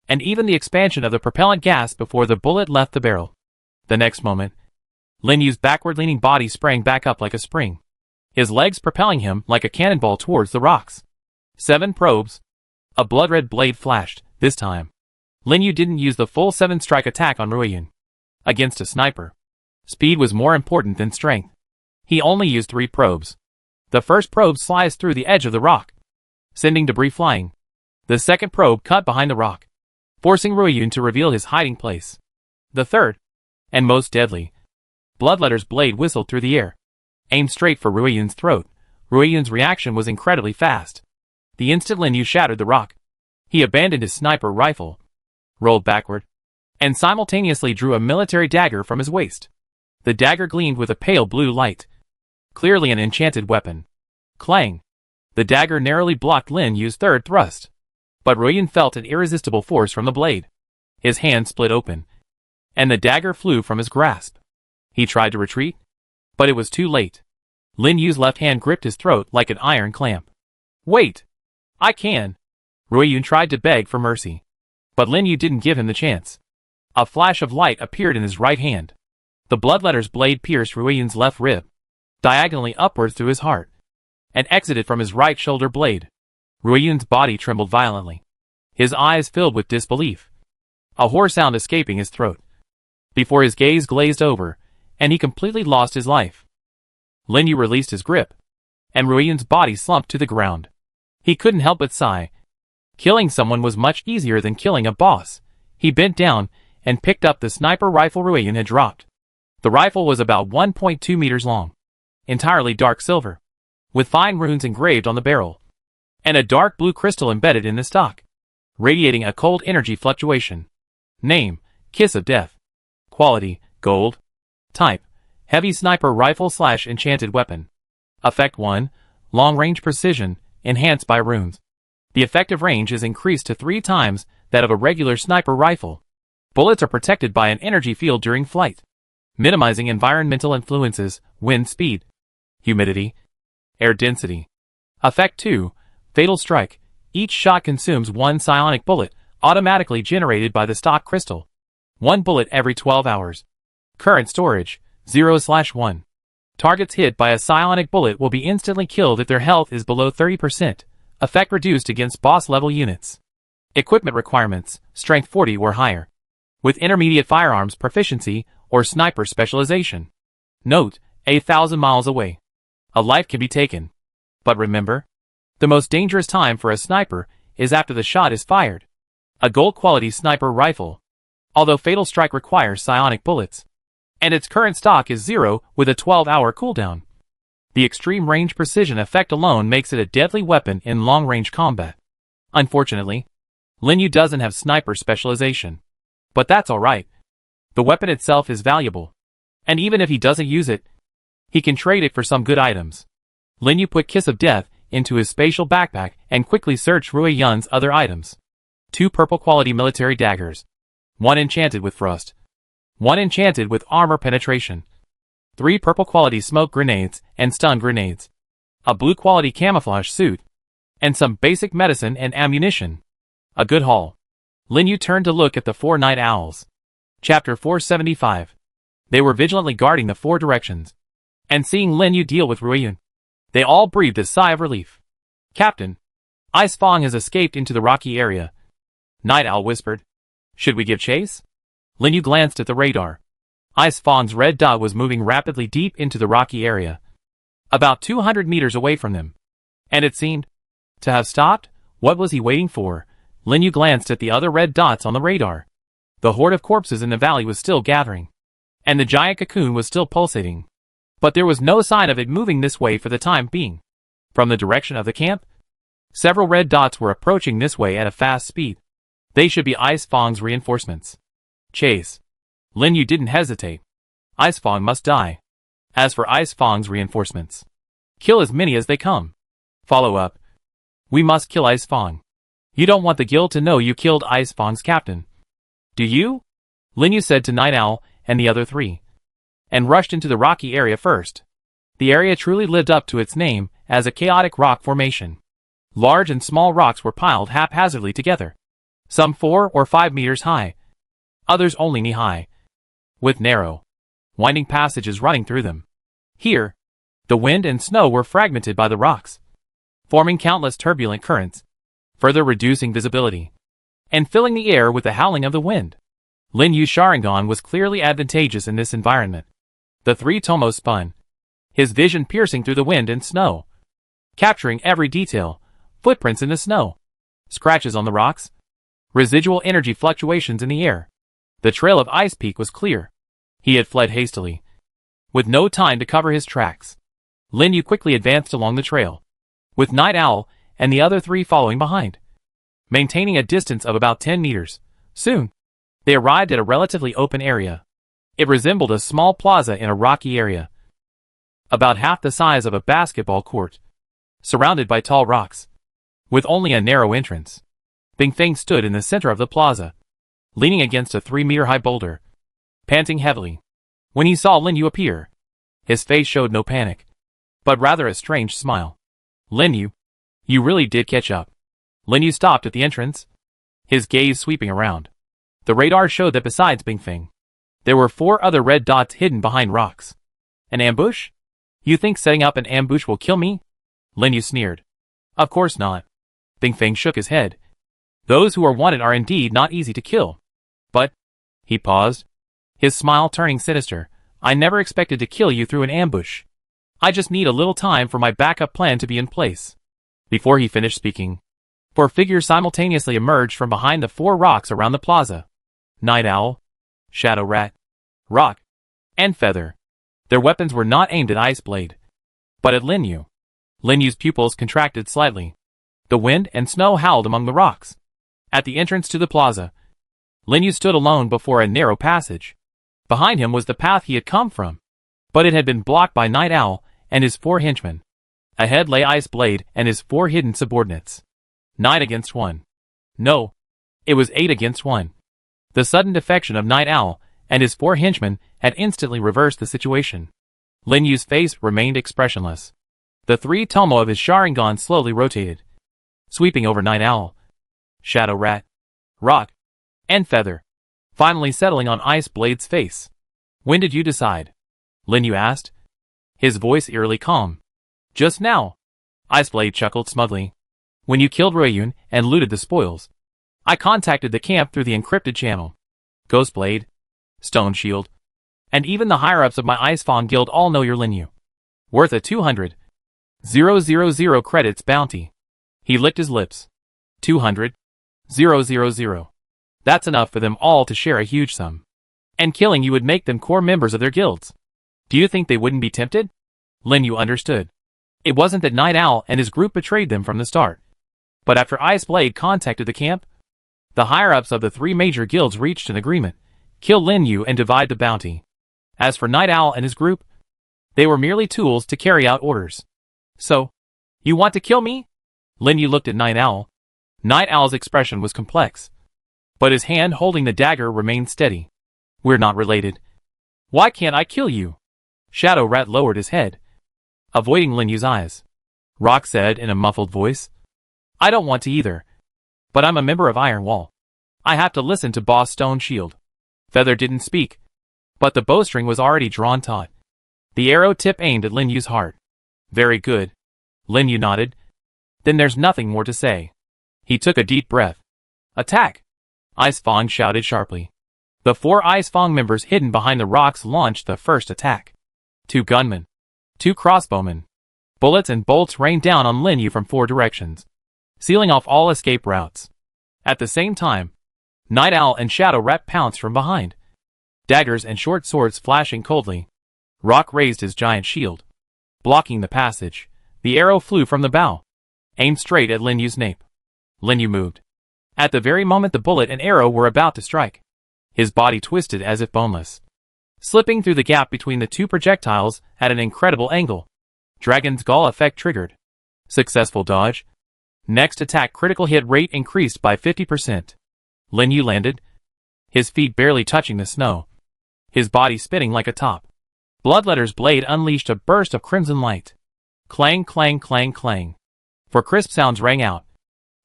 Speaker 1: and even the expansion of the propellant gas before the bullet left the barrel. The next moment, Lin Yu's backward-leaning body sprang back up like a spring, his legs propelling him like a cannonball towards the rocks. 7 probes. A blood-red blade flashed. This time, Lin Yu didn't use the full 7-strike attack on Ruiyun. Against a sniper, speed was more important than strength. He only used 3 probes. The first probe sliced through the edge of the rock, sending debris flying. The second probe cut behind the rock, forcing Ruiyun to reveal his hiding place. The third, and most deadly, Bloodletter's blade whistled through the air, aimed straight for Ruiyun's throat. Ruiyun's reaction was incredibly fast. The instant Lin Yu shattered the rock, he abandoned his sniper rifle, rolled backward, and simultaneously drew a military dagger from his waist. The dagger gleamed with a pale blue light, clearly an enchanted weapon. Clang! The dagger narrowly blocked Lin Yu's third thrust, but Ruiyun felt an irresistible force from the blade. His hand split open, and the dagger flew from his grasp. He tried to retreat, but it was too late. Lin Yu's left hand gripped his throat like an iron clamp. "Wait! I can!" Ruiyun tried to beg for mercy, but Lin Yu didn't give him the chance. A flash of light appeared in his right hand. The Bloodletter's blade pierced Ruiyun's left rib, diagonally upwards through his heart, and exited from his right shoulder blade. Ruiyun's body trembled violently, his eyes filled with disbelief, a hoarse sound escaping his throat, before his gaze glazed over, and he completely lost his life. Lin Yu released his grip, and Ruiyun's body slumped to the ground. He couldn't help but sigh. Killing someone was much easier than killing a boss. He bent down and picked up the sniper rifle Ruiyun had dropped. The rifle was about 1.2 meters long, entirely dark silver, with fine runes engraved on the barrel, and a dark blue crystal embedded in the stock, radiating a cold energy fluctuation. Name: Kiss of Death. Quality: Gold. Type: Heavy sniper rifle / enchanted weapon. Effect 1. Long-range precision, enhanced by runes. The effective range is increased to 3 times that of a regular sniper rifle. Bullets are protected by an energy field during flight, minimizing environmental influences, wind speed, humidity, air density. Effect 2. Fatal strike. Each shot consumes 1 psionic bullet, automatically generated by the stock crystal. 1 bullet every 12 hours. Current storage, 0/1. Targets hit by a psionic bullet will be instantly killed if their health is below 30%. Effect reduced against boss-level units. Equipment requirements, strength 40 or higher. With intermediate firearms proficiency or sniper specialization. Note, 1,000 miles away. A life can be taken. But remember, the most dangerous time for a sniper is after the shot is fired. A gold-quality sniper rifle. Although Fatal Strike requires psionic bullets, and its current stock is 0 with a 12-hour cooldown. The extreme range precision effect alone makes it a deadly weapon in long-range combat. Unfortunately, Lin Yu doesn't have sniper specialization. But that's alright. The weapon itself is valuable. And even if he doesn't use it, he can trade it for some good items. Lin Yu put Kiss of Death into his spatial backpack and quickly searched Rui Yun's other items. 2 purple quality military daggers. 1 enchanted with frost. 1 enchanted with armor penetration. 3 purple quality smoke grenades and stun grenades. A blue quality camouflage suit. And some basic medicine and ammunition. A good haul. Lin Yu turned to look at the 4 night owls. Chapter 475. They were vigilantly guarding the 4 directions. And seeing Lin Yu deal with Rui Yun, they all breathed a sigh of relief. Captain, Ice Fong has escaped into the rocky area. Night Owl whispered. Should we give chase? Lin Yu glanced at the radar. Ice Fong's red dot was moving rapidly deep into the rocky area. About 200 meters away from them. And it seemed to have stopped. What was he waiting for? Lin Yu glanced at the other red dots on the radar. The horde of corpses in the valley was still gathering. And the giant cocoon was still pulsating. But there was no sign of it moving this way for the time being. From the direction of the camp, several red dots were approaching this way at a fast speed. They should be Ice Fong's reinforcements. Chase. Lin Yu didn't hesitate. Ice Fong must die. As for Ice Fong's reinforcements, kill as many as they come. Follow up. We must kill Ice Fong. You don't want the guild to know you killed Ice Fong's captain. Do you? Lin Yu said to Night Owl and the other 3. And rushed into the rocky area first. The area truly lived up to its name as a chaotic rock formation. Large and small rocks were piled haphazardly together. Some 4 or 5 meters high. Others only knee-high. With narrow, winding passages running through them. Here, the wind and snow were fragmented by the rocks, forming countless turbulent currents, further reducing visibility, and filling the air with the howling of the wind. Lin Yu's Sharingan was clearly advantageous in this environment. The 3 tomos spun, his vision piercing through the wind and snow, capturing every detail, footprints in the snow, scratches on the rocks, residual energy fluctuations in the air. The trail of Ice Peak was clear. He had fled hastily, with no time to cover his tracks. Lin Yu quickly advanced along the trail, with Night Owl and the other 3 following behind, maintaining a distance of about 10 meters. Soon, they arrived at a relatively open area. It resembled a small plaza in a rocky area, about half the size of a basketball court, surrounded by tall rocks, with only a narrow entrance. Bing Feng stood in the center of the plaza, leaning against a 3-meter-high boulder, panting heavily. When he saw Lin Yu appear, his face showed no panic, but rather a strange smile. Lin Yu, you really did catch up. Lin Yu stopped at the entrance, his gaze sweeping around. The radar showed that besides Bing Feng, there were 4 other red dots hidden behind rocks. An ambush? You think setting up an ambush will kill me? Lin Yu sneered. Of course not. Bing Feng shook his head. Those who are wanted are indeed not easy to kill. But, he paused, his smile turning sinister, I never expected to kill you through an ambush. I just need a little time for my backup plan to be in place. Before he finished speaking, 4 figures simultaneously emerged from behind the 4 rocks around the plaza. Night Owl, Shadow Rat, Rock, and Feather. Their weapons were not aimed at Ice Blade, but at Lin Yu. Lin Yu's pupils contracted slightly. The wind and snow howled among the rocks. At the entrance to the plaza, Lin Yu stood alone before a narrow passage. Behind him was the path he had come from, but it had been blocked by Night Owl and his 4 henchmen. Ahead lay Ice Blade and his 4 hidden subordinates. 9 against 1. No. It was 8 against 1. The sudden defection of Night Owl and his 4 henchmen had instantly reversed the situation. Lin Yu's face remained expressionless. The 3 tomo of his Sharingan slowly rotated, sweeping over Night Owl, Shadow Rat, Rock, and Feather, finally settling on Ice Blade's face. When did you decide? Lin Yu asked, his voice eerily calm. Just now. Ice Blade chuckled smugly. When you killed Ruiyun and looted the spoils. I contacted the camp through the encrypted channel. Ghost Blade, Stone Shield, and even the higher-ups of my Ice Fawn Guild all know you're Lin Yu. Worth a 200,000 credits bounty. He licked his lips. 200,000. That's enough for them all to share a huge sum. And killing you would make them core members of their guilds. Do you think they wouldn't be tempted? Lin Yu understood. It wasn't that Night Owl and his group betrayed them from the start. But after Ice Blade contacted the camp, the higher-ups of the 3 major guilds reached an agreement. Kill Lin Yu and divide the bounty. As for Night Owl and his group, they were merely tools to carry out orders. So, you want to kill me? Lin Yu looked at Night Owl. Night Owl's expression was complex, but his hand holding the dagger remained steady. We're not related. Why can't I kill you? Shadow Rat lowered his head, avoiding Lin Yu's eyes. Rock said in a muffled voice, I don't want to either. But I'm a member of Iron Wall. I have to listen to Boss Stone Shield. Feather didn't speak, but the bowstring was already drawn taut. The arrow tip aimed at Lin Yu's heart. Very good. Lin Yu nodded. Then there's nothing more to say. He took a deep breath. Attack! Ice Fang shouted sharply. The 4 Ice Fang members hidden behind the rocks launched the first attack. 2 gunmen. 2 crossbowmen. Bullets and bolts rained down on Lin Yu from 4 directions, sealing off all escape routes. At the same time, Night Owl and Shadow Rat pounced from behind, daggers and short swords flashing coldly. Rock raised his giant shield, blocking the passage. The arrow flew from the bow, aimed straight at Lin Yu's nape. Lin Yu moved. At the very moment the bullet and arrow were about to strike, his body twisted as if boneless, slipping through the gap between the 2 projectiles at an incredible angle. Dragon's Gall effect triggered. Successful dodge. Next attack critical hit rate increased by 50%. Lin Yu landed, his feet barely touching the snow, his body spinning like a top. Bloodletter's blade unleashed a burst of crimson light. Clang, clang, clang, clang. 4 crisp sounds rang out,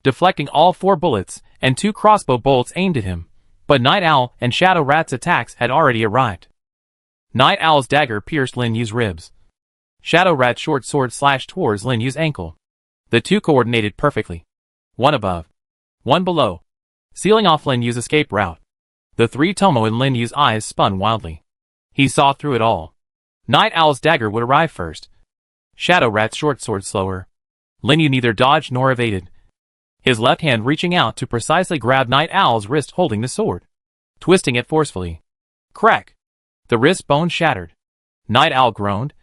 Speaker 1: deflecting all 4 bullets and 2 crossbow bolts aimed at him. But Night Owl and Shadow Rat's attacks had already arrived. Night Owl's dagger pierced Lin Yu's ribs. Shadow Rat's short sword slashed towards Lin Yu's ankle. The 2 coordinated perfectly. One above, one below, sealing off Lin Yu's escape route. The 3 tomo in Lin Yu's eyes spun wildly. He saw through it all. Night Owl's dagger would arrive first. Shadow Rat's short sword slower. Lin Yu neither dodged nor evaded, his left hand reaching out to precisely grab Night Owl's wrist holding the sword, twisting it forcefully. Crack! The wrist bone shattered. Night Owl groaned,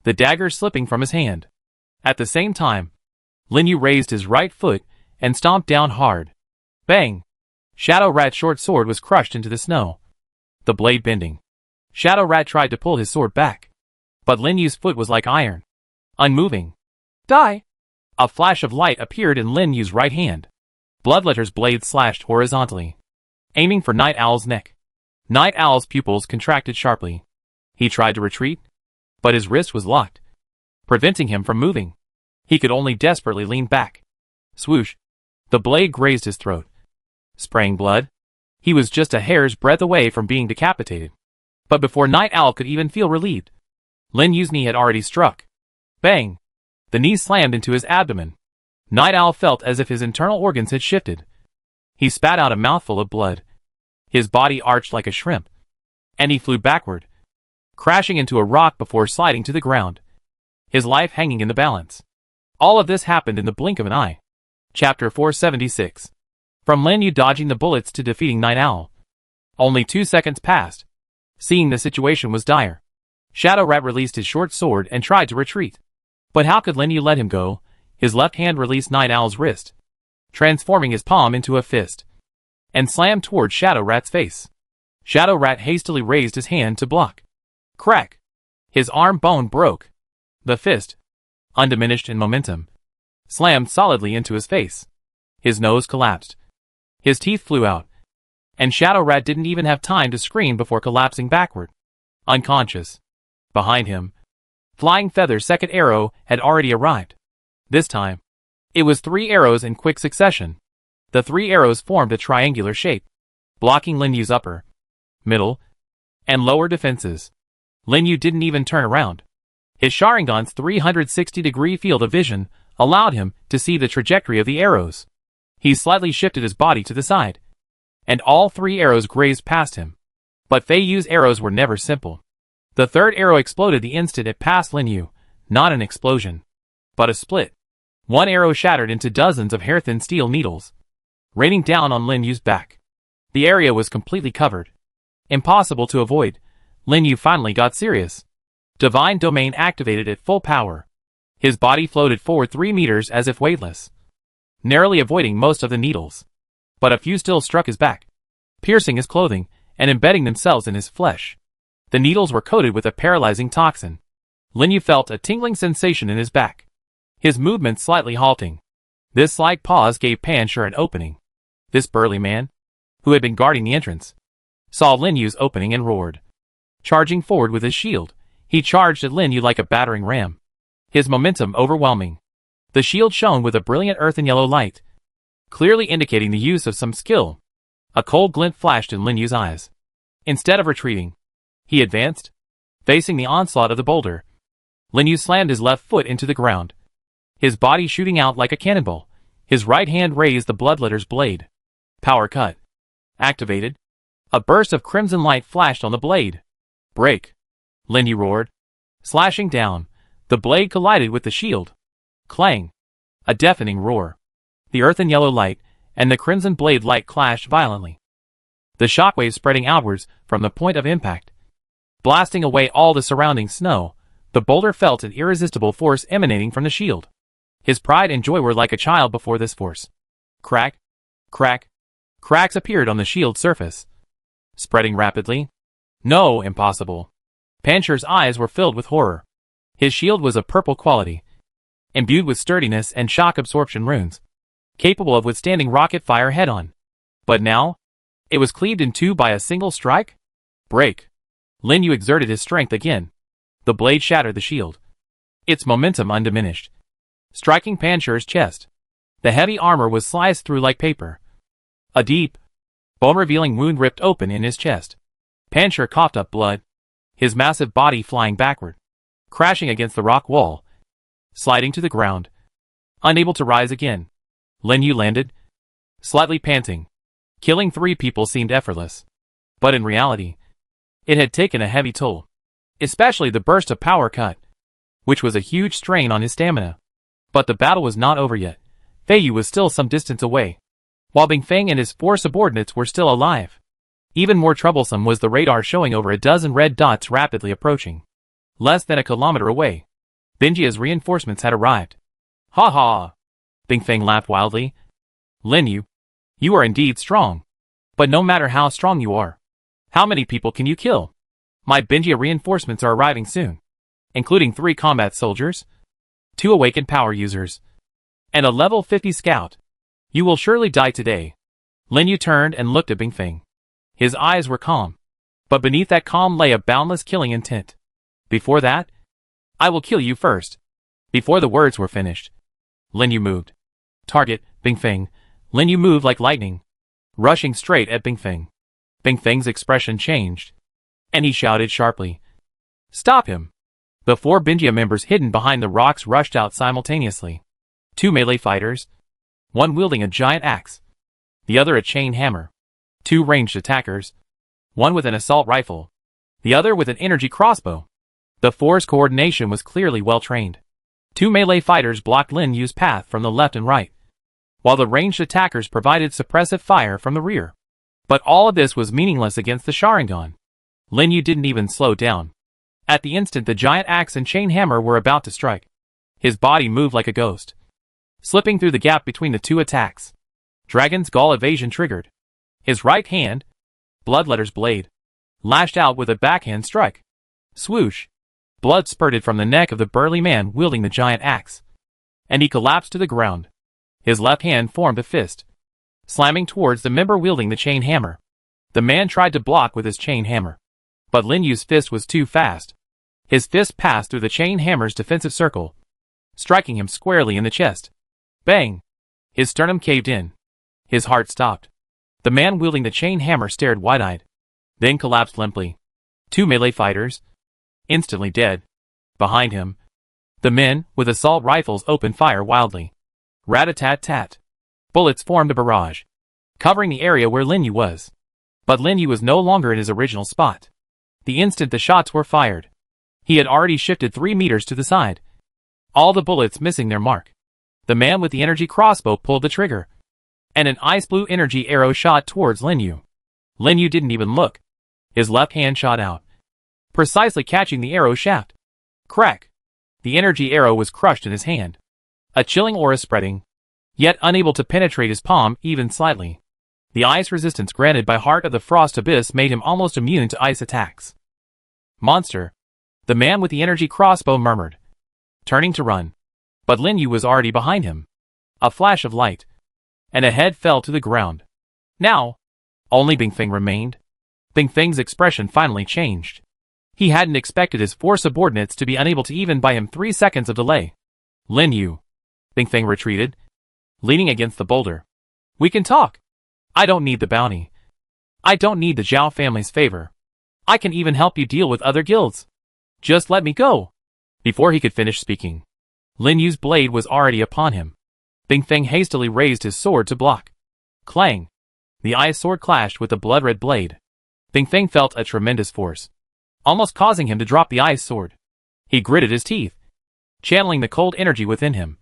Speaker 1: the dagger slipping from his hand. At the same time, Lin Yu raised his right foot and stomped down hard. Bang! Shadow Rat's short sword was crushed into the snow, the blade bending. Shadow Rat tried to pull his sword back, but Lin Yu's foot was like iron, unmoving. Die! A flash of light appeared in Lin Yu's right hand. Bloodletter's blade slashed horizontally, aiming for Night Owl's neck. Night Owl's pupils contracted sharply. He tried to retreat, but his wrist was locked, preventing him from moving. He could only desperately lean back. Swoosh! The blade grazed his throat, spraying blood. He was just a hair's breadth away from being decapitated. But before Night Owl could even feel relieved, Lin Yu's knee had already struck. Bang! The knee slammed into his abdomen. Night Owl felt as if his internal organs had shifted. He spat out a mouthful of blood. His body arched like a shrimp, and he flew backward, crashing into a rock before sliding to the ground, his life hanging in the balance. All of this happened in the blink of an eye. Chapter 476. From Lin Yu dodging the bullets to defeating Night Owl. Only 2 seconds passed. Seeing the situation was dire, Shadow Rat released his short sword and tried to retreat. But how could Lin Yu let him go? His left hand released Night Owl's wrist, transforming his palm into a fist, and slammed toward Shadow Rat's face. Shadow Rat hastily raised his hand to block. Crack! His arm bone broke. The fist, undiminished in momentum, slammed solidly into his face. His nose collapsed. His teeth flew out. And Shadow Rat didn't even have time to scream before collapsing backward, unconscious. Behind him, Flying Feather's second arrow had already arrived. This time, it was 3 arrows in quick succession. The 3 arrows formed a triangular shape, blocking Lin Yu's upper, middle, and lower defenses. Lin Yu didn't even turn around. His Sharingan's 360-degree field of vision allowed him to see the trajectory of the arrows. He slightly shifted his body to the side, and all 3 arrows grazed past him. But Fei Yu's arrows were never simple. The 3rd arrow exploded the instant it passed Lin Yu, not an explosion, but a split. One arrow shattered into dozens of hair-thin steel needles, raining down on Lin Yu's back. The area was completely covered. Impossible to avoid. Lin Yu finally got serious. Divine Domain activated at full power. His body floated forward 3 meters as if weightless, narrowly avoiding most of the needles. But a few still struck his back, piercing his clothing and embedding themselves in his flesh. The needles were coated with a paralyzing toxin. Lin Yu felt a tingling sensation in his back, his movements slightly halting. This slight pause gave Pancher an opening. This burly man, who had been guarding the entrance, saw Lin Yu's opening and roared. Charging forward with his shield, he charged at Lin Yu like a battering ram, his momentum overwhelming. The shield shone with a brilliant earthen yellow light, clearly indicating the use of some skill. A cold glint flashed in Lin Yu's eyes. Instead of retreating, he advanced, facing the onslaught of the boulder. Lin Yu slammed his left foot into the ground, his body shooting out like a cannonball. His right hand raised the bloodletter's blade. Power cut. Activated. A burst of crimson light flashed on the blade. Break! Lin Yu roared. Slashing down, the blade collided with the shield. Clang! A deafening roar. The earthen yellow light and the crimson blade light clashed violently, the shockwaves spreading outwards from the point of impact, blasting away all the surrounding snow. The boulder felt an irresistible force emanating from the shield. His pride and joy were like a child before this force. Crack! Crack! Cracks appeared on the shield's surface, spreading rapidly. No, impossible. Pancher's eyes were filled with horror. His shield was of purple quality, imbued with sturdiness and shock absorption runes, capable of withstanding rocket fire head-on. But now, it was cleaved in 2 by a single strike? Break! Lin Yu exerted his strength again. The blade shattered the shield, its momentum undiminished, striking Pancher's chest. The heavy armor was sliced through like paper. A deep, bone-revealing wound ripped open in his chest. Pancher coughed up blood, his massive body flying backward, crashing against the rock wall, sliding to the ground, unable to rise again. Lin Yu landed, slightly panting. Killing 3 people seemed effortless, but in reality, it had taken a heavy toll, especially the burst of power cut, which was a huge strain on his stamina. But the battle was not over yet. Fei Yu was still some distance away, while Bingfeng and his 4 subordinates were still alive. Even more troublesome was the radar showing over a dozen red dots rapidly approaching. Less than a kilometer away, Binjia's reinforcements had arrived. Ha ha! Bingfeng laughed wildly. Lin Yu, you are indeed strong. But no matter how strong you are, how many people can you kill? My Binjia reinforcements are arriving soon, including 3 combat soldiers, 2 awakened power users, and a level 50 scout. You will surely die today. Lin Yu turned and looked at Bingfeng. His eyes were calm, but beneath that calm lay a boundless killing intent. Before that, I will kill you first. Before the words were finished, Lin Yu moved. Target, Bingfeng. Lin Yu moved like lightning, rushing straight at Bingfeng. Bingfeng's expression changed, and he shouted sharply, "Stop him!" The 4 Binjia members hidden behind the rocks rushed out simultaneously. 2 melee fighters, one wielding a giant axe, the other a chain hammer. 2 ranged attackers, one with an assault rifle, the other with an energy crossbow. The 4's coordination was clearly well trained. 2 melee fighters blocked Lin Yu's path from the left and right, while the ranged attackers provided suppressive fire from the rear. But all of this was meaningless against the Sharingan. Lin Yu didn't even slow down. At the instant the giant axe and chain hammer were about to strike, his body moved like a ghost, slipping through the gap between the 2 attacks. Dragon's Gall evasion triggered. His right hand, Bloodletter's blade, lashed out with a backhand strike. Swoosh! Blood spurted from the neck of the burly man wielding the giant axe, and he collapsed to the ground. His left hand formed a fist, slamming towards the member wielding the chain hammer. The man tried to block with his chain hammer, but Lin Yu's fist was too fast. His fist passed through the chain hammer's defensive circle, striking him squarely in the chest. Bang! His sternum caved in. His heart stopped. The man wielding the chain hammer stared wide-eyed, then collapsed limply. Two melee fighters, instantly dead. Behind him, the men with assault rifles opened fire wildly. Rat-a-tat-tat. Bullets formed a barrage, covering the area where Lin Yu was. But Lin Yu was no longer in his original spot. The instant the shots were fired, he had already shifted 3 meters to the side, all the bullets missing their mark. The man with the energy crossbow pulled the trigger, and an ice blue energy arrow shot towards Lin Yu. Lin Yu didn't even look. His left hand shot out, precisely catching the arrow shaft. Crack! The energy arrow was crushed in his hand, a chilling aura spreading, yet unable to penetrate his palm even slightly. The ice resistance granted by Heart of the Frost Abyss made him almost immune to ice attacks. Monster! The man with the energy crossbow murmured, turning to run. But Lin Yu was already behind him. A flash of light, and a head fell to the ground. Now, only Bingfeng remained. Bingfeng's expression finally changed. He hadn't expected his 4 subordinates to be unable to even buy him 3 seconds of delay. Lin Yu. Bingfeng retreated, leaning against the boulder. We can talk. I don't need the bounty. I don't need the Zhao family's favor. I can even help you deal with other guilds. Just let me go. Before he could finish speaking, Lin Yu's blade was already upon him. Bingfeng hastily raised his sword to block. Clang! The ice sword clashed with the blood-red blade. Bingfeng felt a tremendous force, almost causing him to drop the ice sword. He gritted his teeth, channeling the cold energy within him,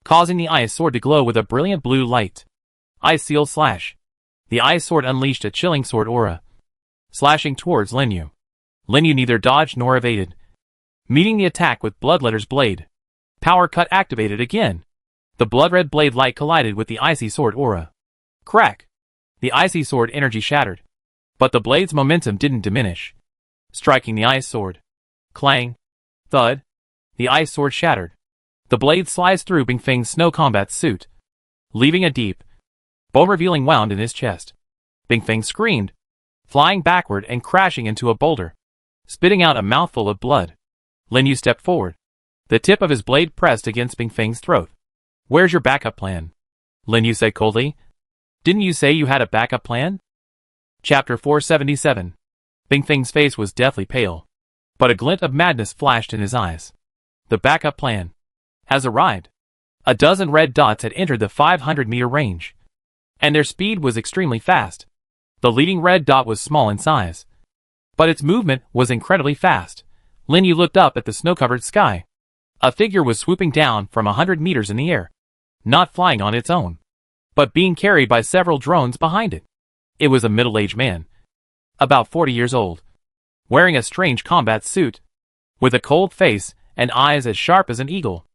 Speaker 1: causing the ice sword to glow with a brilliant blue light. Ice seal slash. The ice sword unleashed a chilling sword aura, slashing towards Lin Yu. Lin Yu neither dodged nor evaded, meeting the attack with Bloodletter's blade. Power cut activated again. The blood-red blade light collided with the icy sword aura. Crack! The icy sword energy shattered, but the blade's momentum didn't diminish, striking the ice sword. Clang! Thud! The ice sword shattered. The blade sliced through Bingfeng's snow combat suit, leaving a deep, bone-revealing wound in his chest. Bingfeng screamed, flying backward and crashing into a boulder, spitting out a mouthful of blood. Lin Yu stepped forward, the tip of his blade pressed against Bingfeng's throat. Where's your backup plan? Lin Yu said coldly. Didn't you say you had a backup plan? Chapter 477. Bingfeng's face was deathly pale, but a glint of madness flashed in his eyes. The backup plan has arrived. A dozen red dots had entered the 500-meter range, and their speed was extremely fast. The leading red dot was small in size, but its movement was incredibly fast. Lin Yu looked up at the snow-covered sky. A figure was swooping down from 100 meters in the air, not flying on its own, but being carried by several drones behind it. It was a middle-aged man, about 40 years old, wearing a strange combat suit, with a cold face and eyes as sharp as an eagle.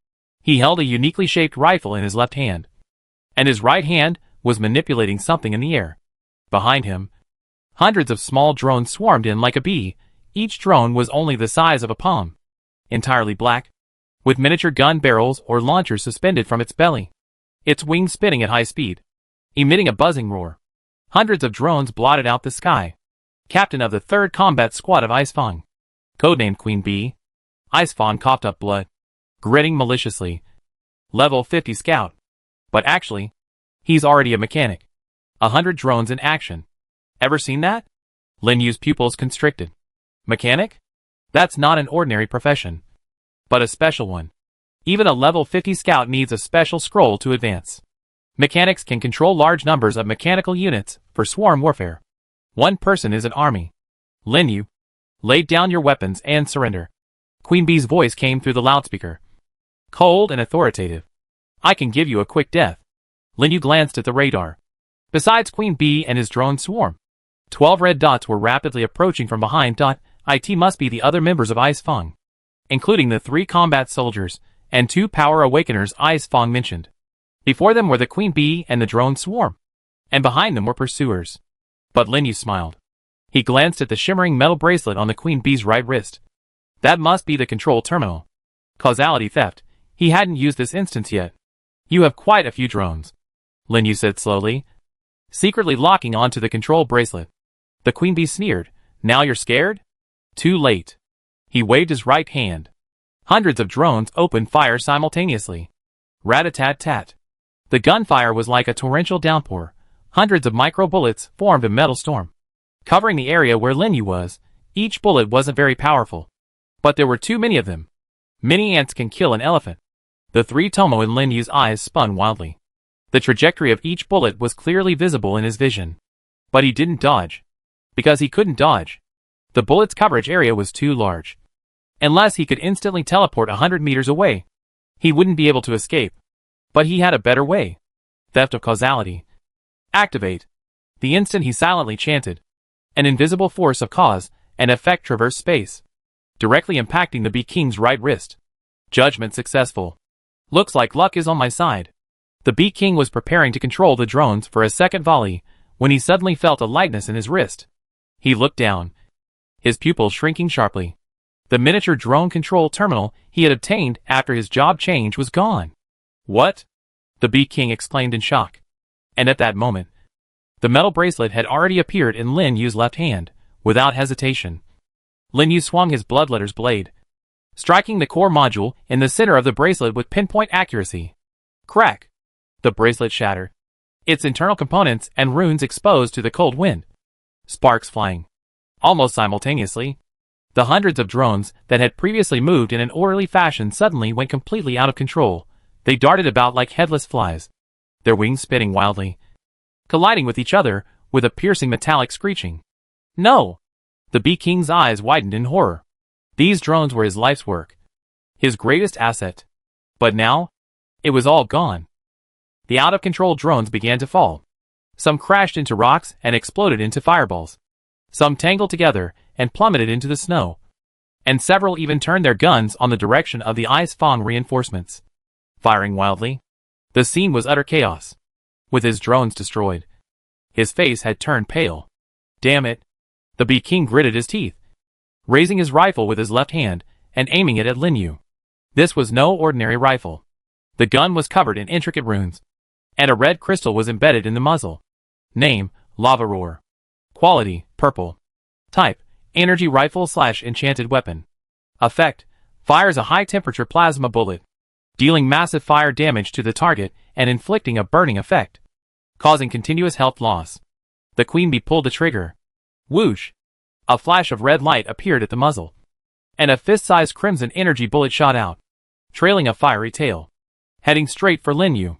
Speaker 1: He held a uniquely shaped rifle in his left hand, and his right hand was manipulating something in the air. Behind him, hundreds of small drones swarmed in like a bee. Each drone was only the size of a palm, entirely black, with miniature gun barrels or launchers suspended from its belly, its wings spinning at high speed, emitting a buzzing roar. Hundreds of drones blotted out the sky. Captain of the 3rd Combat Squad of Icefang, codenamed Queen Bee. Icefang coughed up blood, grinning maliciously. Level 50 scout. But actually, he's already a mechanic. 100 drones in action. Ever seen that? Lin Yu's pupils constricted. Mechanic? That's not an ordinary profession, but a special one. Even a level 50 scout needs a special scroll to advance. Mechanics can control large numbers of mechanical units for swarm warfare. One person is an army. Lin Yu, lay down your weapons and surrender. Queen Bee's voice came through the loudspeaker, cold and authoritative. I can give you a quick death. Lin Yu glanced at the radar. Besides Queen Bee and his drone swarm, 12 red dots were rapidly approaching from behind. It must be the other members of Icefang, including the 3 combat soldiers and 2 power awakeners Icefang mentioned. Before them were the Queen Bee and the drone swarm, and behind them were pursuers. But Lin Yu smiled. He glanced at the shimmering metal bracelet on the Queen Bee's right wrist. That must be the control terminal. Causality theft. He hadn't used this instance yet. You have quite a few drones, Lin Yu said slowly, secretly locking onto the control bracelet. The queen bee sneered. Now you're scared? Too late. He waved his right hand. Hundreds of drones opened fire simultaneously. Rat-a-tat-tat. The gunfire was like a torrential downpour. Hundreds of micro-bullets formed a metal storm, covering the area where Lin Yu was. Each bullet wasn't very powerful, but there were too many of them. Many ants can kill an elephant. The three Tomo in Lin Yu's eyes spun wildly. The trajectory of each bullet was clearly visible in his vision. But he didn't dodge. Because he couldn't dodge. The bullet's coverage area was too large. Unless he could instantly teleport 100 meters away, he wouldn't be able to escape. But he had a better way. Theft of causality. Activate. The instant he silently chanted. An invisible force of cause and effect traversed space, directly impacting the Bee King's right wrist. Judgment successful. Looks like luck is on my side. The Bee King was preparing to control the drones for a second volley, when he suddenly felt a lightness in his wrist. He looked down, his pupils shrinking sharply. The miniature drone control terminal he had obtained after his job change was gone. What? The Bee King exclaimed in shock. And at that moment, the metal bracelet had already appeared in Lin Yu's left hand, without hesitation. Lin Yu swung his bloodletter's blade, striking the core module in the center of the bracelet with pinpoint accuracy. Crack! The bracelet shattered, its internal components and runes exposed to the cold wind. Sparks flying. Almost simultaneously, the hundreds of drones that had previously moved in an orderly fashion suddenly went completely out of control. They darted about like headless flies, their wings spinning wildly, colliding with each other with a piercing metallic screeching. No! The Bee King's eyes widened in horror. These drones were his life's work, his greatest asset. But now, it was all gone. The out-of-control drones began to fall. Some crashed into rocks and exploded into fireballs. Some tangled together and plummeted into the snow. And several even turned their guns on the direction of the Ice Fang reinforcements, firing wildly. The scene was utter chaos. With his drones destroyed, his face had turned pale. Damn it! The Bee King gritted his teeth, raising his rifle with his left hand and aiming it at Lin Yu. This was no ordinary rifle. The gun was covered in intricate runes, and a red crystal was embedded in the muzzle. Name, Lava Roar. Quality, purple. Type, energy rifle/enchanted weapon. Effect, fires a high-temperature plasma bullet, dealing massive fire damage to the target and inflicting a burning effect, causing continuous health loss. The queen bee pulled the trigger. Whoosh! A flash of red light appeared at the muzzle, and a fist-sized crimson energy bullet shot out, trailing a fiery tail, heading straight for Lin Yu.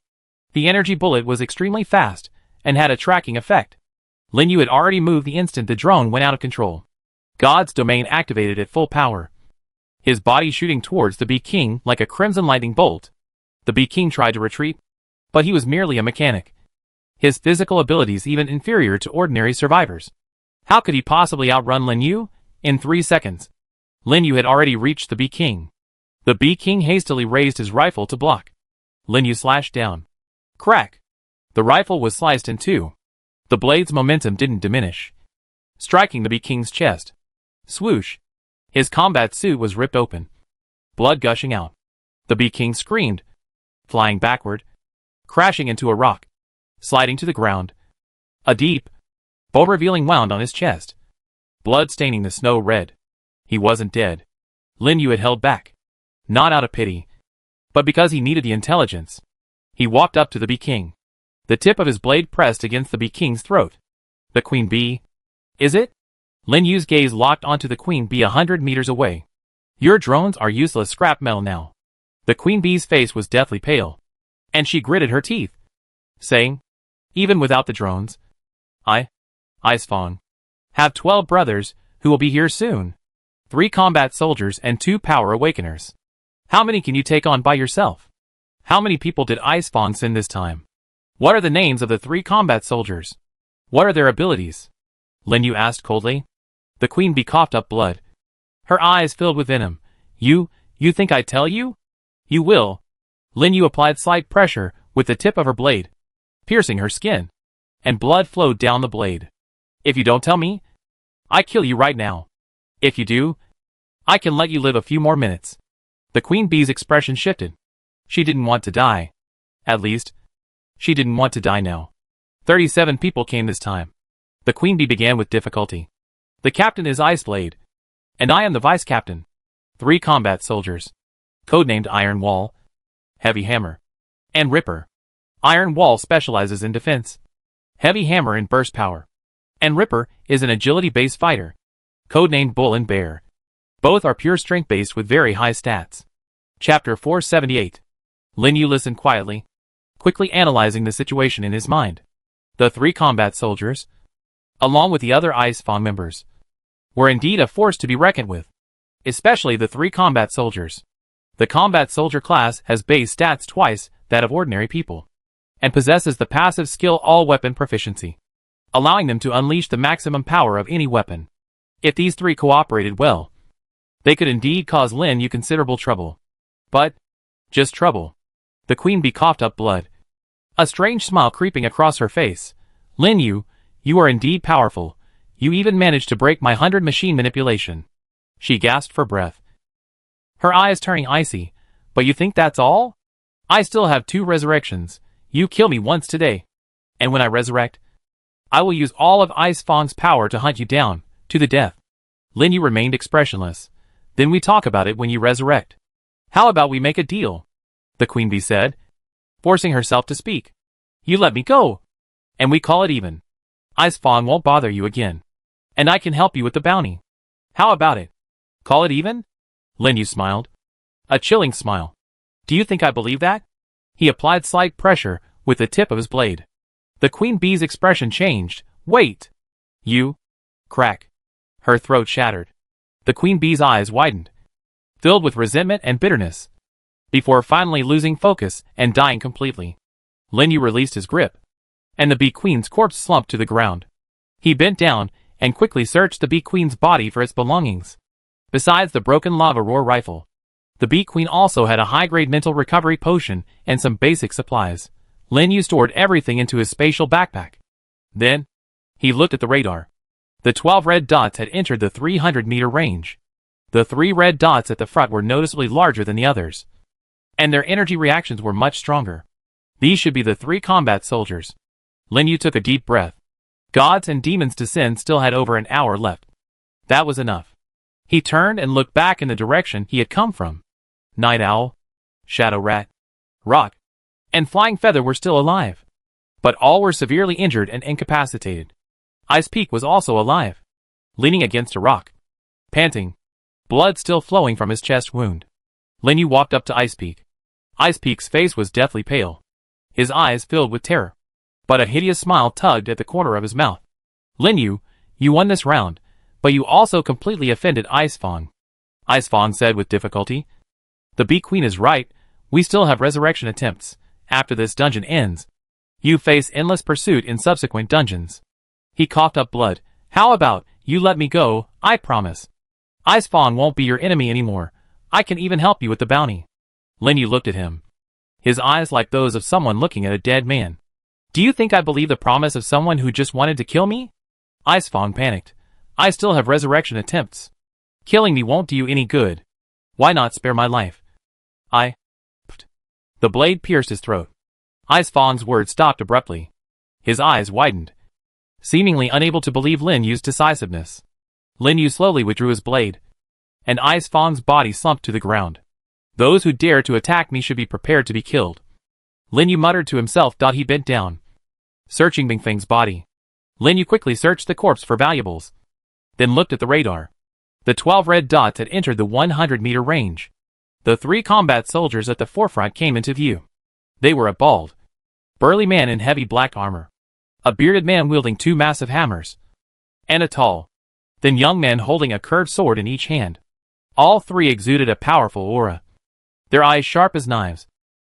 Speaker 1: The energy bullet was extremely fast and had a tracking effect. Lin Yu had already moved the instant the drone went out of control. God's domain activated at full power, his body shooting towards the Bee King like a crimson lightning bolt. The Bee King tried to retreat, but he was merely a mechanic, his physical abilities even inferior to ordinary survivors. How could he possibly outrun Lin Yu? In 3 seconds, Lin Yu had already reached the Bee King. The Bee King hastily raised his rifle to block. Lin Yu slashed down. Crack! The rifle was sliced in two. The blade's momentum didn't diminish, striking the Bee King's chest. Swoosh! His combat suit was ripped open, blood gushing out. The Bee King screamed, flying backward, crashing into a rock, sliding to the ground. A deep, bow-revealing wound on his chest, blood staining the snow red. He wasn't dead. Lin Yu had held back, not out of pity, but because he needed the intelligence. He walked up to the Bee King, the tip of his blade pressed against the Bee King's throat. The queen bee? Is it? Lin Yu's gaze locked onto the queen bee 100 meters away. Your drones are useless scrap metal now. The queen bee's face was deathly pale, and she gritted her teeth, saying, even without the drones, Ice Fang, have 12 brothers who will be here soon. 3 combat soldiers and 2 power awakeners. How many can you take on by yourself? How many people did Ice Fang send this time? What are the names of the 3 combat soldiers? What are their abilities? Lin Yu asked coldly. The queen bee coughed up blood. Her eyes filled with venom. You think I tell you? You will. Lin Yu applied slight pressure with the tip of her blade, piercing her skin, and blood flowed down the blade. If you don't tell me, I kill you right now. If you do, I can let you live a few more minutes. The queen bee's expression shifted. She didn't want to die. At least, she didn't want to die now. 37 people came this time. The queen bee began with difficulty. The captain is Iceblade. And I am the vice captain. 3 combat soldiers. Codenamed Iron Wall, Heavy Hammer, and Ripper. Iron Wall specializes in defense. Heavy Hammer in burst power. And Ripper is an agility-based fighter. Codenamed Bull and Bear. Both are pure strength-based with very high stats. Chapter 478. Lin Yu listened quietly, quickly analyzing the situation in his mind. The 3 combat soldiers, along with the other Ice Fang members, were indeed a force to be reckoned with. Especially the 3 combat soldiers. The combat soldier class has base stats twice that of ordinary people, and possesses the passive skill all-weapon proficiency, allowing them to unleash the maximum power of any weapon. If these 3 cooperated well, they could indeed cause Lin Yu considerable trouble. But, just trouble. The queen bee coughed up blood, a strange smile creeping across her face. Lin Yu, you are indeed powerful. You even managed to break my 100 machine manipulation. She gasped for breath, her eyes turning icy. But you think that's all? I still have 2 resurrections. You kill me once today, and when I resurrect, I will use all of Ice Fang's power to hunt you down, to the death. Lin Yu remained expressionless. Then we talk about it when you resurrect. How about we make a deal? The queen bee said, forcing herself to speak. You let me go, and we call it even. Ice Fang won't bother you again, and I can help you with the bounty. How about it? Call it even? Lin Yu smiled. A chilling smile. Do you think I believe that? He applied slight pressure with the tip of his blade. The queen bee's expression changed. Wait! You? Crack. Her throat shattered. The queen bee's eyes widened, filled with resentment and bitterness, before finally losing focus and dying completely. Lin Yu released his grip, and the bee queen's corpse slumped to the ground. He bent down and quickly searched the bee queen's body for its belongings. Besides the broken lava roar rifle, the bee queen also had a high-grade mental recovery potion and some basic supplies. Lin Yu stored everything into his spatial backpack. Then, he looked at the radar. The 12 red dots had entered the 300-meter range. The 3 red dots at the front were noticeably larger than the others, and their energy reactions were much stronger. These should be the 3 combat soldiers. Lin Yu took a deep breath. Gods and demons to sin still had over an hour left. That was enough. He turned and looked back in the direction he had come from. Night Owl, Shadow Rat, Rock, and Flying Feather were still alive, but all were severely injured and incapacitated. Ice Peak was also alive, leaning against a rock, panting, blood still flowing from his chest wound. Lin Yu walked up to Ice Peak. Ice Peak's face was deathly pale, his eyes filled with terror, but a hideous smile tugged at the corner of his mouth. Lin Yu, you won this round, but you also completely offended Ice Fang. Ice Fang said with difficulty. The bee queen is right, we still have resurrection attempts. After this dungeon ends, you face endless pursuit in subsequent dungeons. He coughed up blood. How about, you let me go, I promise. Ice Fang won't be your enemy anymore. I can even help you with the bounty. Lin Yu looked at him, his eyes like those of someone looking at a dead man. Do you think I believe the promise of someone who just wanted to kill me? Ice Fang panicked. I still have resurrection attempts. Killing me won't do you any good. Why not spare my life? The blade pierced his throat. Ice Fang's words stopped abruptly. His eyes widened, seemingly unable to believe Lin Yu's decisiveness. Lin Yu slowly withdrew his blade, and Ice Fang's body slumped to the ground. Those who dare to attack me should be prepared to be killed. Lin Yu muttered to himself. He bent down, searching Bing Feng's body. Lin Yu quickly searched the corpse for valuables, then looked at the radar. The 12 red dots had entered the 100-meter range. The 3 combat soldiers at the forefront came into view. They were a bald, burly man in heavy black armor, a bearded man wielding 2 massive hammers, and a tall, thin young man holding a curved sword in each hand. All 3 exuded a powerful aura, their eyes sharp as knives,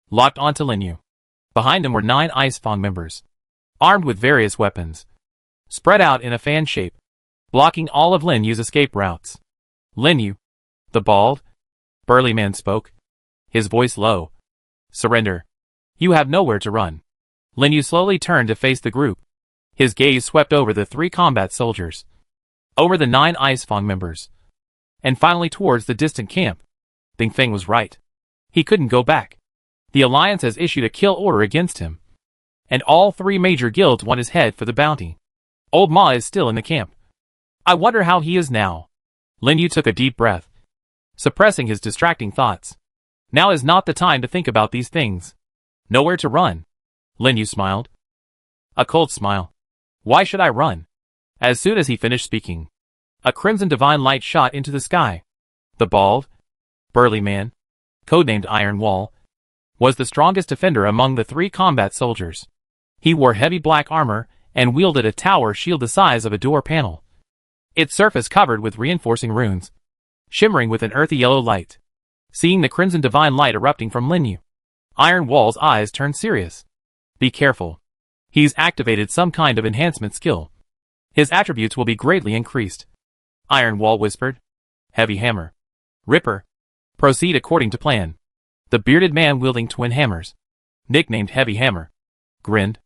Speaker 1: locked onto Lin Yu. Behind them were 9 Ice Fang members, armed with various weapons, spread out in a fan shape, blocking all of Lin Yu's escape routes. Lin Yu, the bald, burly man spoke, his voice low. Surrender. You have nowhere to run. Lin Yu slowly turned to face the group. His gaze swept over the 3 combat soldiers, over the 9 Ice Fang members, and finally towards the distant camp. Ding Feng was right. He couldn't go back. The Alliance has issued a kill order against him, and all 3 major guilds want his head for the bounty. Old Ma is still in the camp. I wonder how he is now. Lin Yu took a deep breath, suppressing his distracting thoughts. Now is not the time to think about these things. Nowhere to run. Lin Yu smiled. A cold smile. Why should I run? As soon as he finished speaking, a crimson divine light shot into the sky. The bald, burly man, codenamed Iron Wall, was the strongest defender among the 3 combat soldiers. He wore heavy black armor and wielded a tower shield the size of a door panel, its surface covered with reinforcing runes, shimmering with an earthy yellow light. Seeing the crimson divine light erupting from Lin Yu, Iron Wall's eyes turned serious. Be careful. He's activated some kind of enhancement skill. His attributes will be greatly increased. Iron Wall whispered. Heavy hammer. Ripper. Proceed according to plan. The bearded man wielding twin hammers, nicknamed Heavy Hammer, grinned.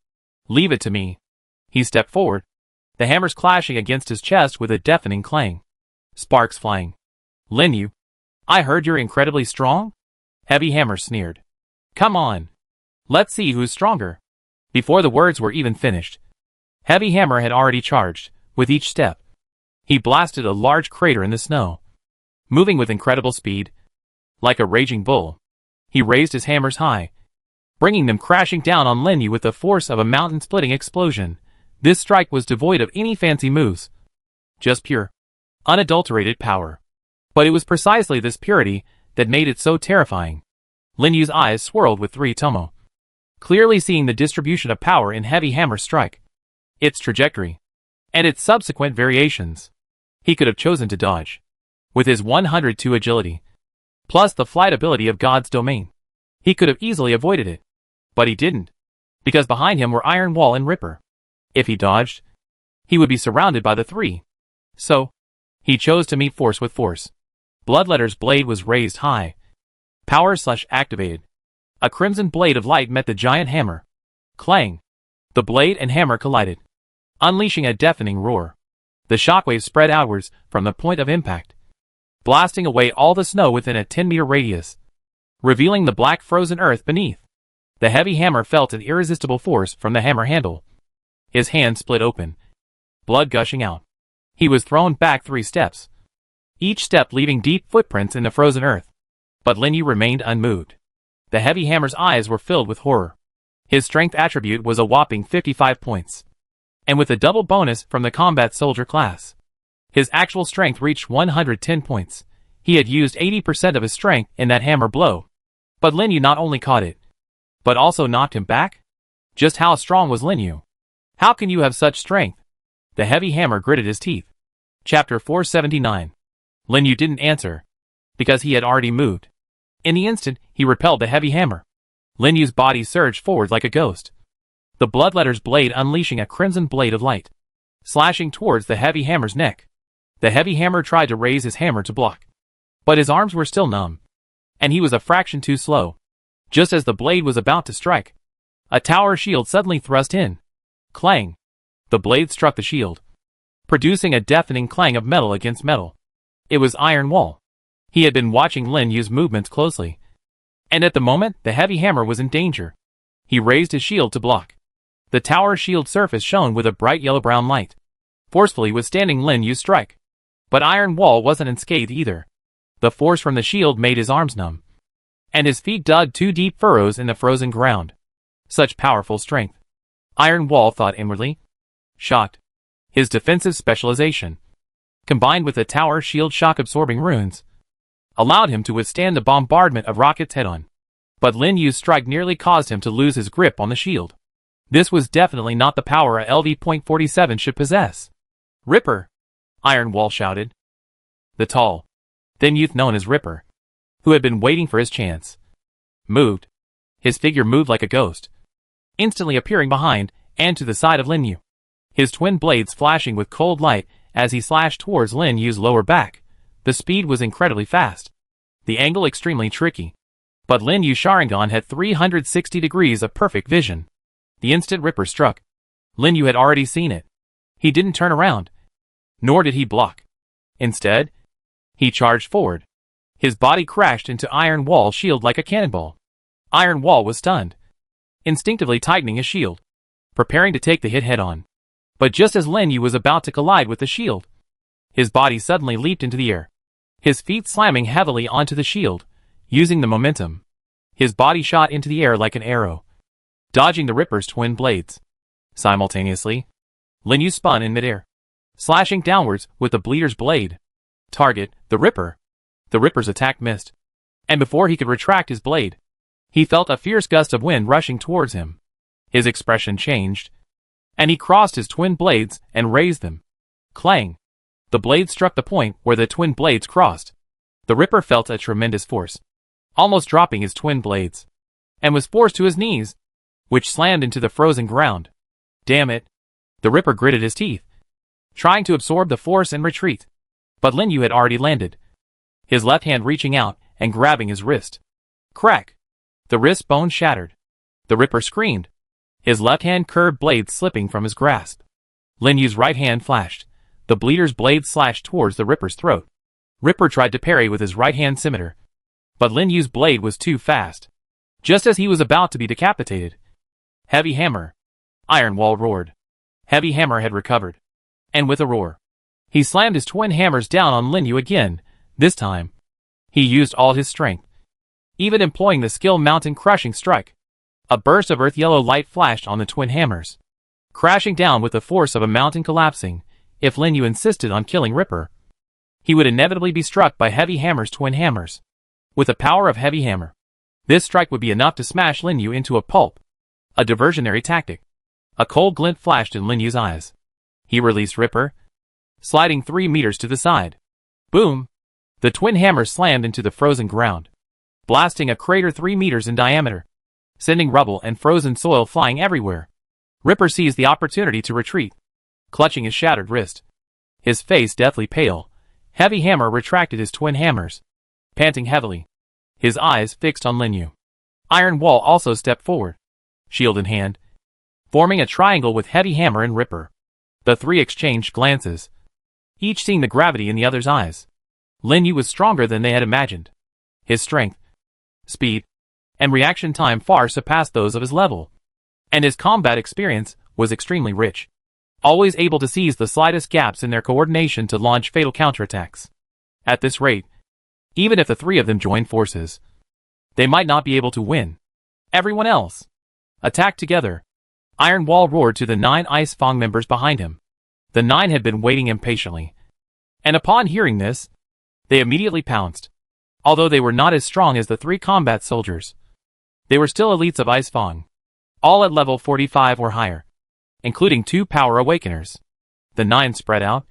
Speaker 1: Leave it to me. He stepped forward, the hammers clashing against his chest with a deafening clang. Sparks flying. Lin Yu, I heard you're incredibly strong? Heavy Hammer sneered. Come on. Let's see who's stronger. Before the words were even finished, Heavy Hammer had already charged. With each step, he blasted a large crater in the snow. Moving with incredible speed, like a raging bull, he raised his hammers high, bringing them crashing down on Lin Yu with the force of a mountain-splitting explosion. This strike was devoid of any fancy moves, just pure, unadulterated power. But it was precisely this purity that made it so terrifying. Lin Yu's eyes swirled with 3 Tomo, clearly seeing the distribution of power in Heavy Hammer's strike, its trajectory, and its subsequent variations. He could have chosen to dodge. With his 102 agility, plus the flight ability of God's domain, he could have easily avoided it. But he didn't, because behind him were Iron Wall and Ripper. If he dodged, he would be surrounded by the 3. So, he chose to meet force with force. Bloodletter's blade was raised high. Power/activated. A crimson blade of light met the giant hammer. Clang! The blade and hammer collided, unleashing a deafening roar. The shockwave spread outwards from the point of impact, blasting away all the snow within a 10-meter radius, revealing the black frozen earth beneath. The heavy hammer felt an irresistible force from the hammer handle. His hand split open, blood gushing out. He was thrown back 3 steps, each step leaving deep footprints in the frozen earth. But Lin Yu remained unmoved. The heavy hammer's eyes were filled with horror. His strength attribute was a whopping 55 points. And with a double bonus from the combat soldier class, his actual strength reached 110 points. He had used 80% of his strength in that hammer blow. But Lin Yu not only caught it, but also knocked him back? Just how strong was Lin Yu? How can you have such strength? The heavy hammer gritted his teeth. Chapter 479. Lin Yu didn't answer, because he had already moved. In the instant, he repelled the heavy hammer. Lin Yu's body surged forward like a ghost, the bloodletter's blade unleashing a crimson blade of light, slashing towards the heavy hammer's neck. The heavy hammer tried to raise his hammer to block, but his arms were still numb, and he was a fraction too slow. Just as the blade was about to strike, a tower shield suddenly thrust in. Clang! The blade struck the shield, producing a deafening clang of metal against metal. It was Iron Wall. He had been watching Lin Yu's movements closely, and at the moment the heavy hammer was in danger, he raised his shield to block. The tower shield surface shone with a bright yellow-brown light, forcefully withstanding Lin Yu's strike. But Iron Wall wasn't unscathed either. The force from the shield made his arms numb, and his feet dug 2 deep furrows in the frozen ground. Such powerful strength. Iron Wall thought inwardly. Shocked. His defensive specialization, combined with the tower shield shock-absorbing runes, allowed him to withstand the bombardment of rockets head-on. But Lin Yu's strike nearly caused him to lose his grip on the shield. This was definitely not the power a LV.47 should possess. Ripper! Iron Wall shouted. The tall, thin youth known as Ripper, who had been waiting for his chance, moved. His figure moved like a ghost, instantly appearing behind and to the side of Lin Yu, his twin blades flashing with cold light as he slashed towards Lin Yu's lower back. The speed was incredibly fast, the angle extremely tricky, but Lin Yu's Sharingan had 360 degrees of perfect vision. The instant Ripper struck, Lin Yu had already seen it. He didn't turn around, nor did he block. Instead, He charged forward. His body crashed into Iron Wall's shield like a cannonball. Iron Wall was stunned, instinctively tightening his shield, preparing to take the hit head-on. But just as Lin Yu was about to collide with the shield, his body suddenly leaped into the air, his feet slamming heavily onto the shield. Using the momentum, his body shot into the air like an arrow, dodging the Ripper's twin blades. Simultaneously, Lin Yu spun in midair, slashing downwards with the Bleeder's blade. Target, the Ripper. The Ripper's attack missed, and before he could retract his blade, he felt a fierce gust of wind rushing towards him. His expression changed, and he crossed his twin blades and raised them. Clang! The blade struck the point where the twin blades crossed. The Ripper felt a tremendous force, almost dropping his twin blades, and was forced to his knees, which slammed into the frozen ground. Damn it! The Ripper gritted his teeth, trying to absorb the force and retreat. But Lin Yu had already landed, his left hand reaching out and grabbing his wrist. Crack! The wrist bone shattered. The Ripper screamed, his left hand curved blade slipping from his grasp. Lin Yu's right hand flashed. The Bleeder's blade slashed towards the Ripper's throat. Ripper tried to parry with his right hand scimitar, but Lin Yu's blade was too fast. Just as he was about to be decapitated, Heavy Hammer! Iron Wall roared. Heavy Hammer had recovered, and with a roar, he slammed his twin hammers down on Lin Yu again. This time, he used all his strength, even employing the skill Mountain Crushing Strike. A burst of earth yellow light flashed on the twin hammers, crashing down with the force of a mountain collapsing. If Lin Yu insisted on killing Ripper, he would inevitably be struck by Heavy Hammer's twin hammers. With the power of Heavy Hammer, this strike would be enough to smash Lin Yu into a pulp. A diversionary tactic. A cold glint flashed in Lin Yu's eyes. He released Ripper, sliding 3 meters to the side. Boom! The twin hammers slammed into the frozen ground, blasting a crater 3 meters in diameter, sending rubble and frozen soil flying everywhere. Ripper seized the opportunity to retreat, clutching his shattered wrist. His face deathly pale, Heavy Hammer retracted his twin hammers, panting heavily, his eyes fixed on Lin Yu. Iron Wall also stepped forward, shield in hand, forming a triangle with Heavy Hammer and Ripper. The three exchanged glances, each seeing the gravity in the other's eyes. Lin Yu was stronger than they had imagined. His strength, speed, and reaction time far surpassed those of his level, and his combat experience was extremely rich, always able to seize the slightest gaps in their coordination to launch fatal counterattacks. At this rate, even if the three of them joined forces, they might not be able to win. Everyone else attacked together. Iron Wall roared to the 9 Ice Fang members behind him. The 9 had been waiting impatiently, and upon hearing this, they immediately pounced. Although they were not as strong as the 3 combat soldiers, they were still elites of Ice Fang, all at level 45 or higher, including 2 Power Awakeners. The 9 spread out,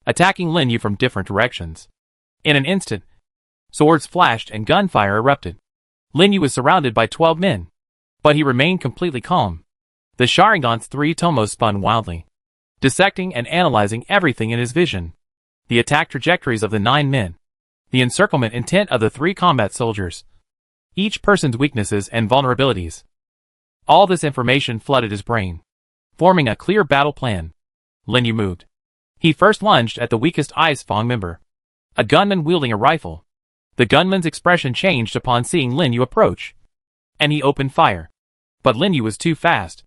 Speaker 1: attacking Lin Yu from different directions. In an instant, swords flashed and gunfire erupted. Lin Yu was surrounded by 12 men, but he remained completely calm. The Sharingan's 3 tomos spun wildly, dissecting and analyzing everything in his vision. The attack trajectories of the 9 men, the encirclement intent of the 3 combat soldiers, each person's weaknesses and vulnerabilities. All this information flooded his brain, forming a clear battle plan. Lin Yu moved. He first lunged at the weakest Ice Fang member, a gunman wielding a rifle. The gunman's expression changed upon seeing Lin Yu approach, and he opened fire. But Lin Yu was too fast.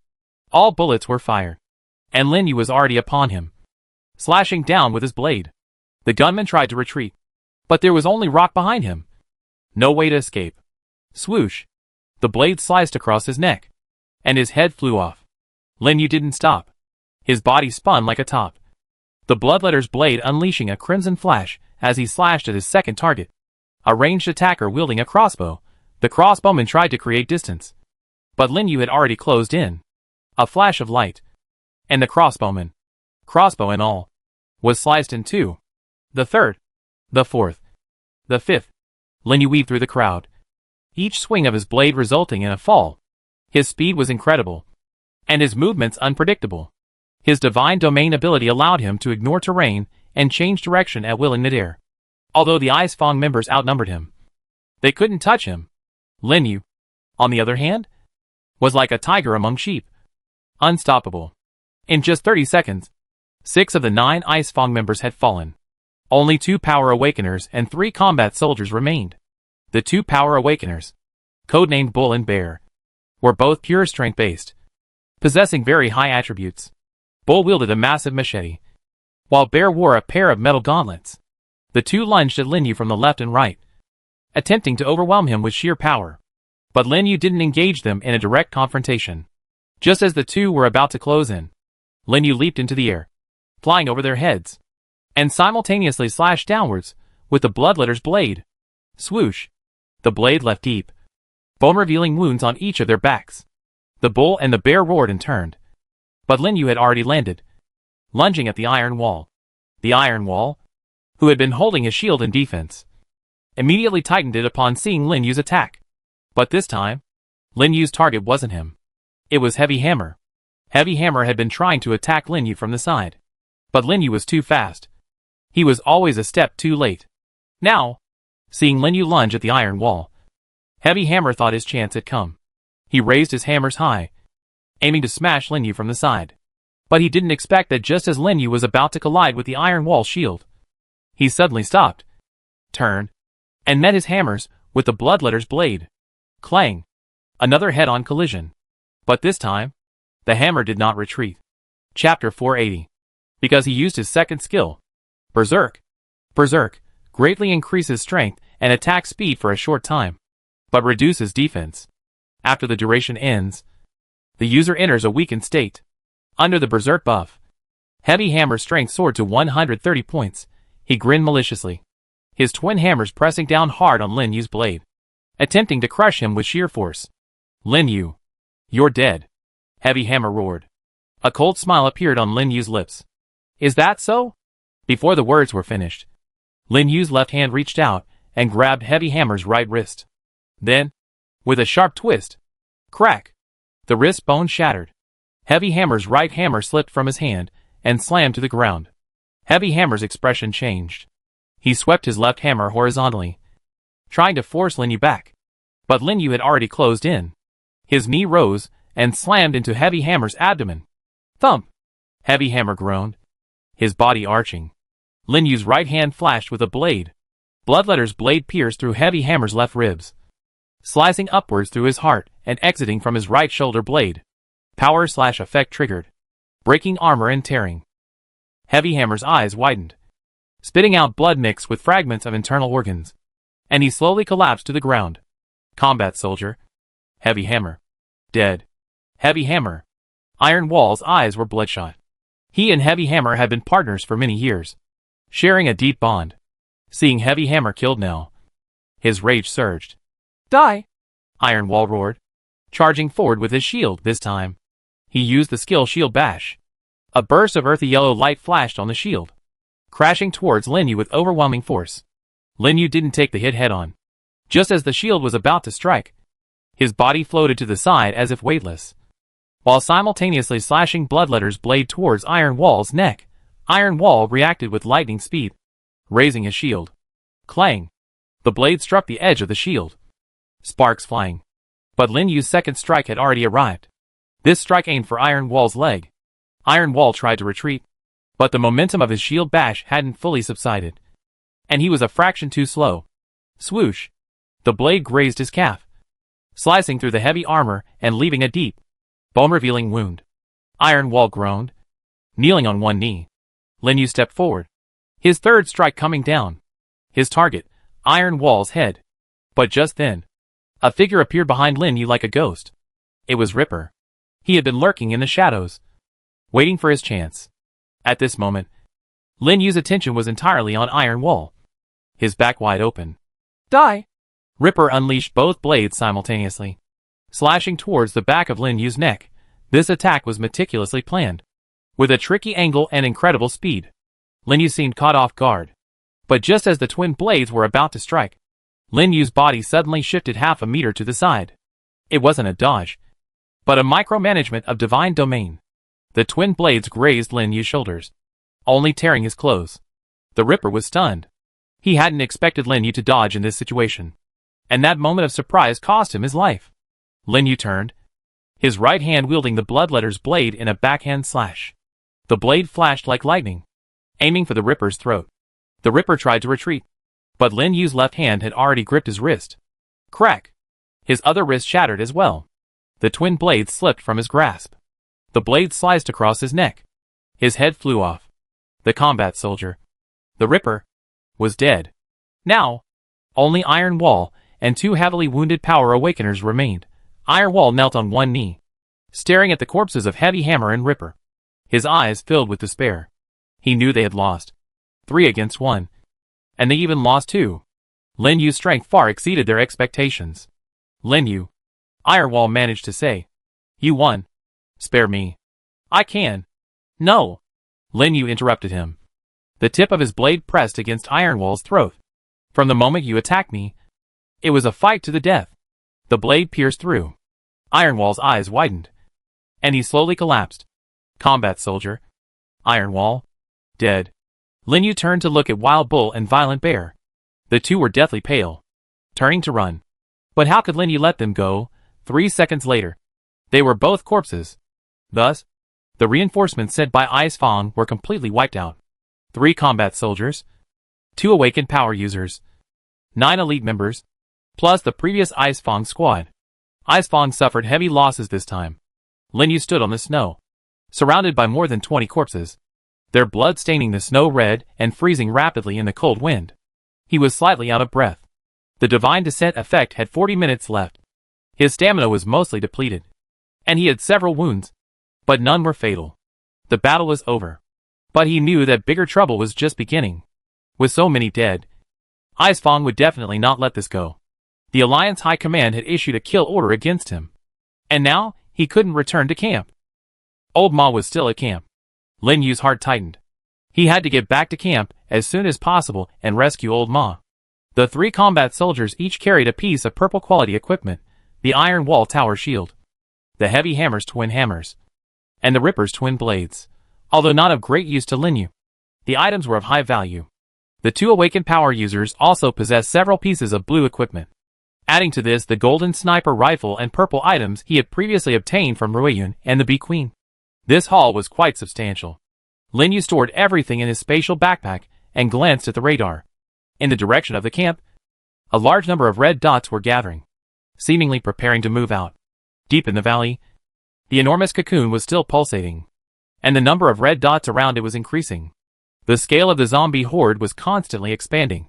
Speaker 1: All bullets were fired, and Lin Yu was already upon him, slashing down with his blade. The gunman tried to retreat, but there was only rock behind him. No way to escape. Swoosh! The blade sliced across his neck, and his head flew off. Lin Yu didn't stop. His body spun like a top, the Bloodletter's blade unleashing a crimson flash as he slashed at his second target, a ranged attacker wielding a crossbow. The crossbowman tried to create distance, but Lin Yu had already closed in. A flash of light, and the crossbowman, crossbow and all, was sliced in 2. The third, the fourth, the fifth. Lin Yu weaved through the crowd, each swing of his blade resulting in a fall. His speed was incredible, and his movements unpredictable. His divine domain ability allowed him to ignore terrain and change direction at will in midair. Although the Ice Fang members outnumbered him, they couldn't touch him. Lin Yu, on the other hand, was like a tiger among sheep, unstoppable. In just 30 seconds, 6 of the 9 Ice Fang members had fallen. Only 2 Power Awakeners and 3 combat soldiers remained. The 2 Power Awakeners, codenamed Bull and Bear, were both pure strength-based, possessing very high attributes. Bull wielded a massive machete, while Bear wore a pair of metal gauntlets. The two lunged at Lin Yu from the left and right, attempting to overwhelm him with sheer power. But Lin Yu didn't engage them in a direct confrontation. Just as the two were about to close in, Lin Yu leaped into the air, flying over their heads, and simultaneously slashed downwards with the Bloodletter's blade. Swoosh! The blade left deep, bone-revealing wounds on each of their backs. The Bull and the Bear roared and turned, but Lin Yu had already landed, lunging at the Iron Wall. The Iron Wall, who had been holding his shield in defense, immediately tightened it upon seeing Lin Yu's attack. But this time, Lin Yu's target wasn't him. It was Heavy Hammer. Heavy Hammer had been trying to attack Lin Yu from the side, but Lin Yu was too fast. He was always a step too late. Now, seeing Lin Yu lunge at the Iron Wall, Heavy Hammer thought his chance had come. He raised his hammers high, aiming to smash Lin Yu from the side. But he didn't expect that just as Lin Yu was about to collide with the Iron Wall shield, he suddenly stopped, turned, and met his hammers with the Bloodletter's blade. Clang! Another head-on collision. But this time, the hammer did not retreat. Chapter 480. Because he used his second skill, Berserk. Berserk greatly increases strength and attack speed for a short time, but reduces defense. After the duration ends, the user enters a weakened state. Under the Berserk buff, Heavy Hammer's strength soared to 130 points. He grinned maliciously, his twin hammers pressing down hard on Lin Yu's blade, attempting to crush him with sheer force. Lin Yu, you're dead, Heavy Hammer roared. A cold smile appeared on Lin Yu's lips. Is that so? Before the words were finished, Lin Yu's left hand reached out and grabbed Heavy Hammer's right wrist. Then, with a sharp twist, crack! The wrist bone shattered. Heavy Hammer's right hammer slipped from his hand and slammed to the ground. Heavy Hammer's expression changed. He swept his left hammer horizontally, trying to force Lin Yu back. But Lin Yu had already closed in. His knee rose and slammed into Heavy Hammer's abdomen. Thump! Heavy Hammer groaned, his body arching. Lin Yu's right hand flashed with a blade. Bloodletter's blade pierced through Heavy Hammer's left ribs, slicing upwards through his heart and exiting from his right shoulder blade. Power/effect triggered, breaking armor and tearing. Heavy Hammer's eyes widened, spitting out blood mixed with fragments of internal organs, and he slowly collapsed to the ground. Combat soldier. Heavy Hammer. Dead. Heavy Hammer. Iron Wall's eyes were bloodshot. He and Heavy Hammer had been partners for many years, sharing a deep bond. Seeing Heavy Hammer killed now, his rage surged. Die! Iron Wall roared, charging forward with his shield this time. He used the skill Shield Bash. A burst of earthy yellow light flashed on the shield, crashing towards Lin Yu with overwhelming force. Lin Yu didn't take the hit head-on. Just as the shield was about to strike, his body floated to the side as if weightless, while simultaneously slashing Bloodletter's blade towards Iron Wall's neck. Iron Wall reacted with lightning speed, raising his shield. Clang! The blade struck the edge of the shield, sparks flying. But Lin Yu's second strike had already arrived. This strike aimed for Iron Wall's leg. Iron Wall tried to retreat, but the momentum of his shield bash hadn't fully subsided, and he was a fraction too slow. Swoosh! The blade grazed his calf, slicing through the heavy armor and leaving a deep, bone-revealing wound. Iron Wall groaned, kneeling on one knee. Lin Yu stepped forward, his third strike coming down. His target, Iron Wall's head. But just then, a figure appeared behind Lin Yu like a ghost. It was Ripper. He had been lurking in the shadows, waiting for his chance. At this moment, Lin Yu's attention was entirely on Iron Wall, his back wide open. Die! Ripper unleashed both blades simultaneously, slashing towards the back of Lin Yu's neck. This attack was meticulously planned, with a tricky angle and incredible speed. Lin Yu seemed caught off guard. But just as the twin blades were about to strike, Lin Yu's body suddenly shifted half a meter to the side. It wasn't a dodge, but a micromanagement of divine domain. The twin blades grazed Lin Yu's shoulders, only tearing his clothes. The Ripper was stunned. He hadn't expected Lin Yu to dodge in this situation, and that moment of surprise cost him his life. Lin Yu turned, his right hand wielding the Bloodletter's blade in a backhand slash. The blade flashed like lightning, aiming for the Ripper's throat. The Ripper tried to retreat, but Lin Yu's left hand had already gripped his wrist. Crack! His other wrist shattered as well. The twin blades slipped from his grasp. The blade sliced across his neck. His head flew off. The combat soldier, the Ripper, was dead. Now, only Iron Wall and 2 heavily wounded Power Awakeners remained. Iron Wall knelt on one knee, staring at the corpses of Heavy Hammer and Ripper. His eyes filled with despair. He knew they had lost 3 against 1. And they even lost 2. Lin Yu's strength far exceeded their expectations. Lin Yu, Iron Wall managed to say. You won. Spare me. I can. No. Lin Yu interrupted him. The tip of his blade pressed against Iron Wall's throat. From the moment you attacked me, it was a fight to the death. The blade pierced through. Iron Wall's eyes widened, and he slowly collapsed. Combat soldier, Iron Wall, dead. Lin Yu turned to look at Wild Bull and Violent Bear. The two were deathly pale, turning to run. But how could Lin Yu let them go? 3 seconds later, they were both corpses. Thus, the reinforcements sent by Ice Fang were completely wiped out. 3 combat soldiers, 2 awakened power users, 9 elite members, plus the previous Ice Fang squad. Ice Fang suffered heavy losses this time. Lin Yu stood on the snow, surrounded by more than 20 corpses, their blood staining the snow red and freezing rapidly in the cold wind. He was slightly out of breath. The Divine Descent effect had 40 minutes left. His stamina was mostly depleted, and he had several wounds, but none were fatal. The battle was over, but he knew that bigger trouble was just beginning. With so many dead, Ice Fang would definitely not let this go. The Alliance High Command had issued a kill order against him, and now he couldn't return to camp. Old Ma was still at camp. Lin Yu's heart tightened. He had to get back to camp as soon as possible and rescue Old Ma. The 3 combat soldiers each carried a piece of purple quality equipment: the Iron Wall Tower Shield, the Heavy Hammer's twin hammers, and the Ripper's twin blades. Although not of great use to Lin Yu, the items were of high value. The 2 awakened power users also possessed several pieces of blue equipment. Adding to this the golden sniper rifle and purple items he had previously obtained from Ruiyun and the Bee Queen. This haul was quite substantial. Lin Yu stored everything in his spatial backpack and glanced at the radar. In the direction of the camp, a large number of red dots were gathering, seemingly preparing to move out. Deep in the valley, the enormous cocoon was still pulsating, and the number of red dots around it was increasing. The scale of the zombie horde was constantly expanding.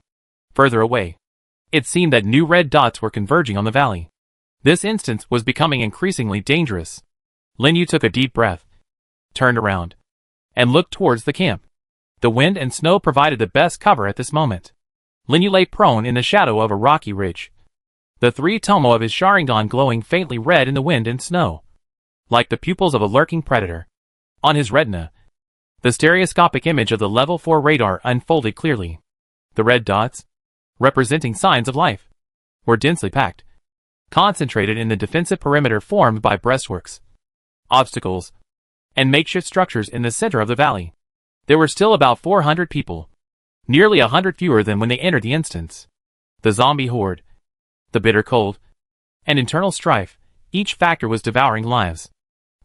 Speaker 1: Further away, it seemed that new red dots were converging on the valley. This instance was becoming increasingly dangerous. Lin Yu took a deep breath, turned around, and looked towards the camp. The wind and snow provided the best cover at this moment. Lin Yu lay prone in the shadow of a rocky ridge, the 3 tomo of his Sharingan glowing faintly red in the wind and snow, like the pupils of a lurking predator. On his retina, the stereoscopic image of the level 4 radar unfolded clearly. The red dots, representing signs of life, were densely packed, concentrated in the defensive perimeter formed by breastworks, obstacles, and makeshift structures in the center of the valley. There were still about 400 people, nearly 100 fewer than when they entered the instance. The zombie horde, the bitter cold, and internal strife, each factor was devouring lives.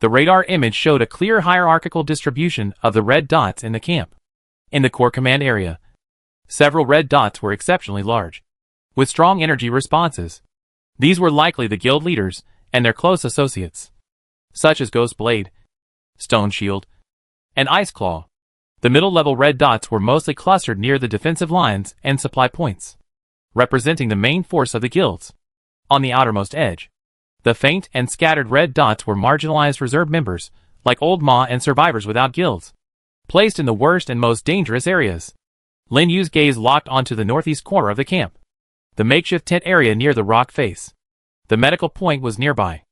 Speaker 1: The radar image showed a clear hierarchical distribution of the red dots in the camp. In the core command area, several red dots were exceptionally large, with strong energy responses. These were likely the guild leaders and their close associates, such as Ghost Blade, Stone Shield, and Ice Claw. The middle-level red dots were mostly clustered near the defensive lines and supply points, representing the main force of the guilds. On the outermost edge, the faint and scattered red dots were marginalized reserve members, like Old Ma and survivors without guilds, placed in the worst and most dangerous areas. Lin Yu's gaze locked onto the northeast corner of the camp, the makeshift tent area near the rock face. The medical point was nearby.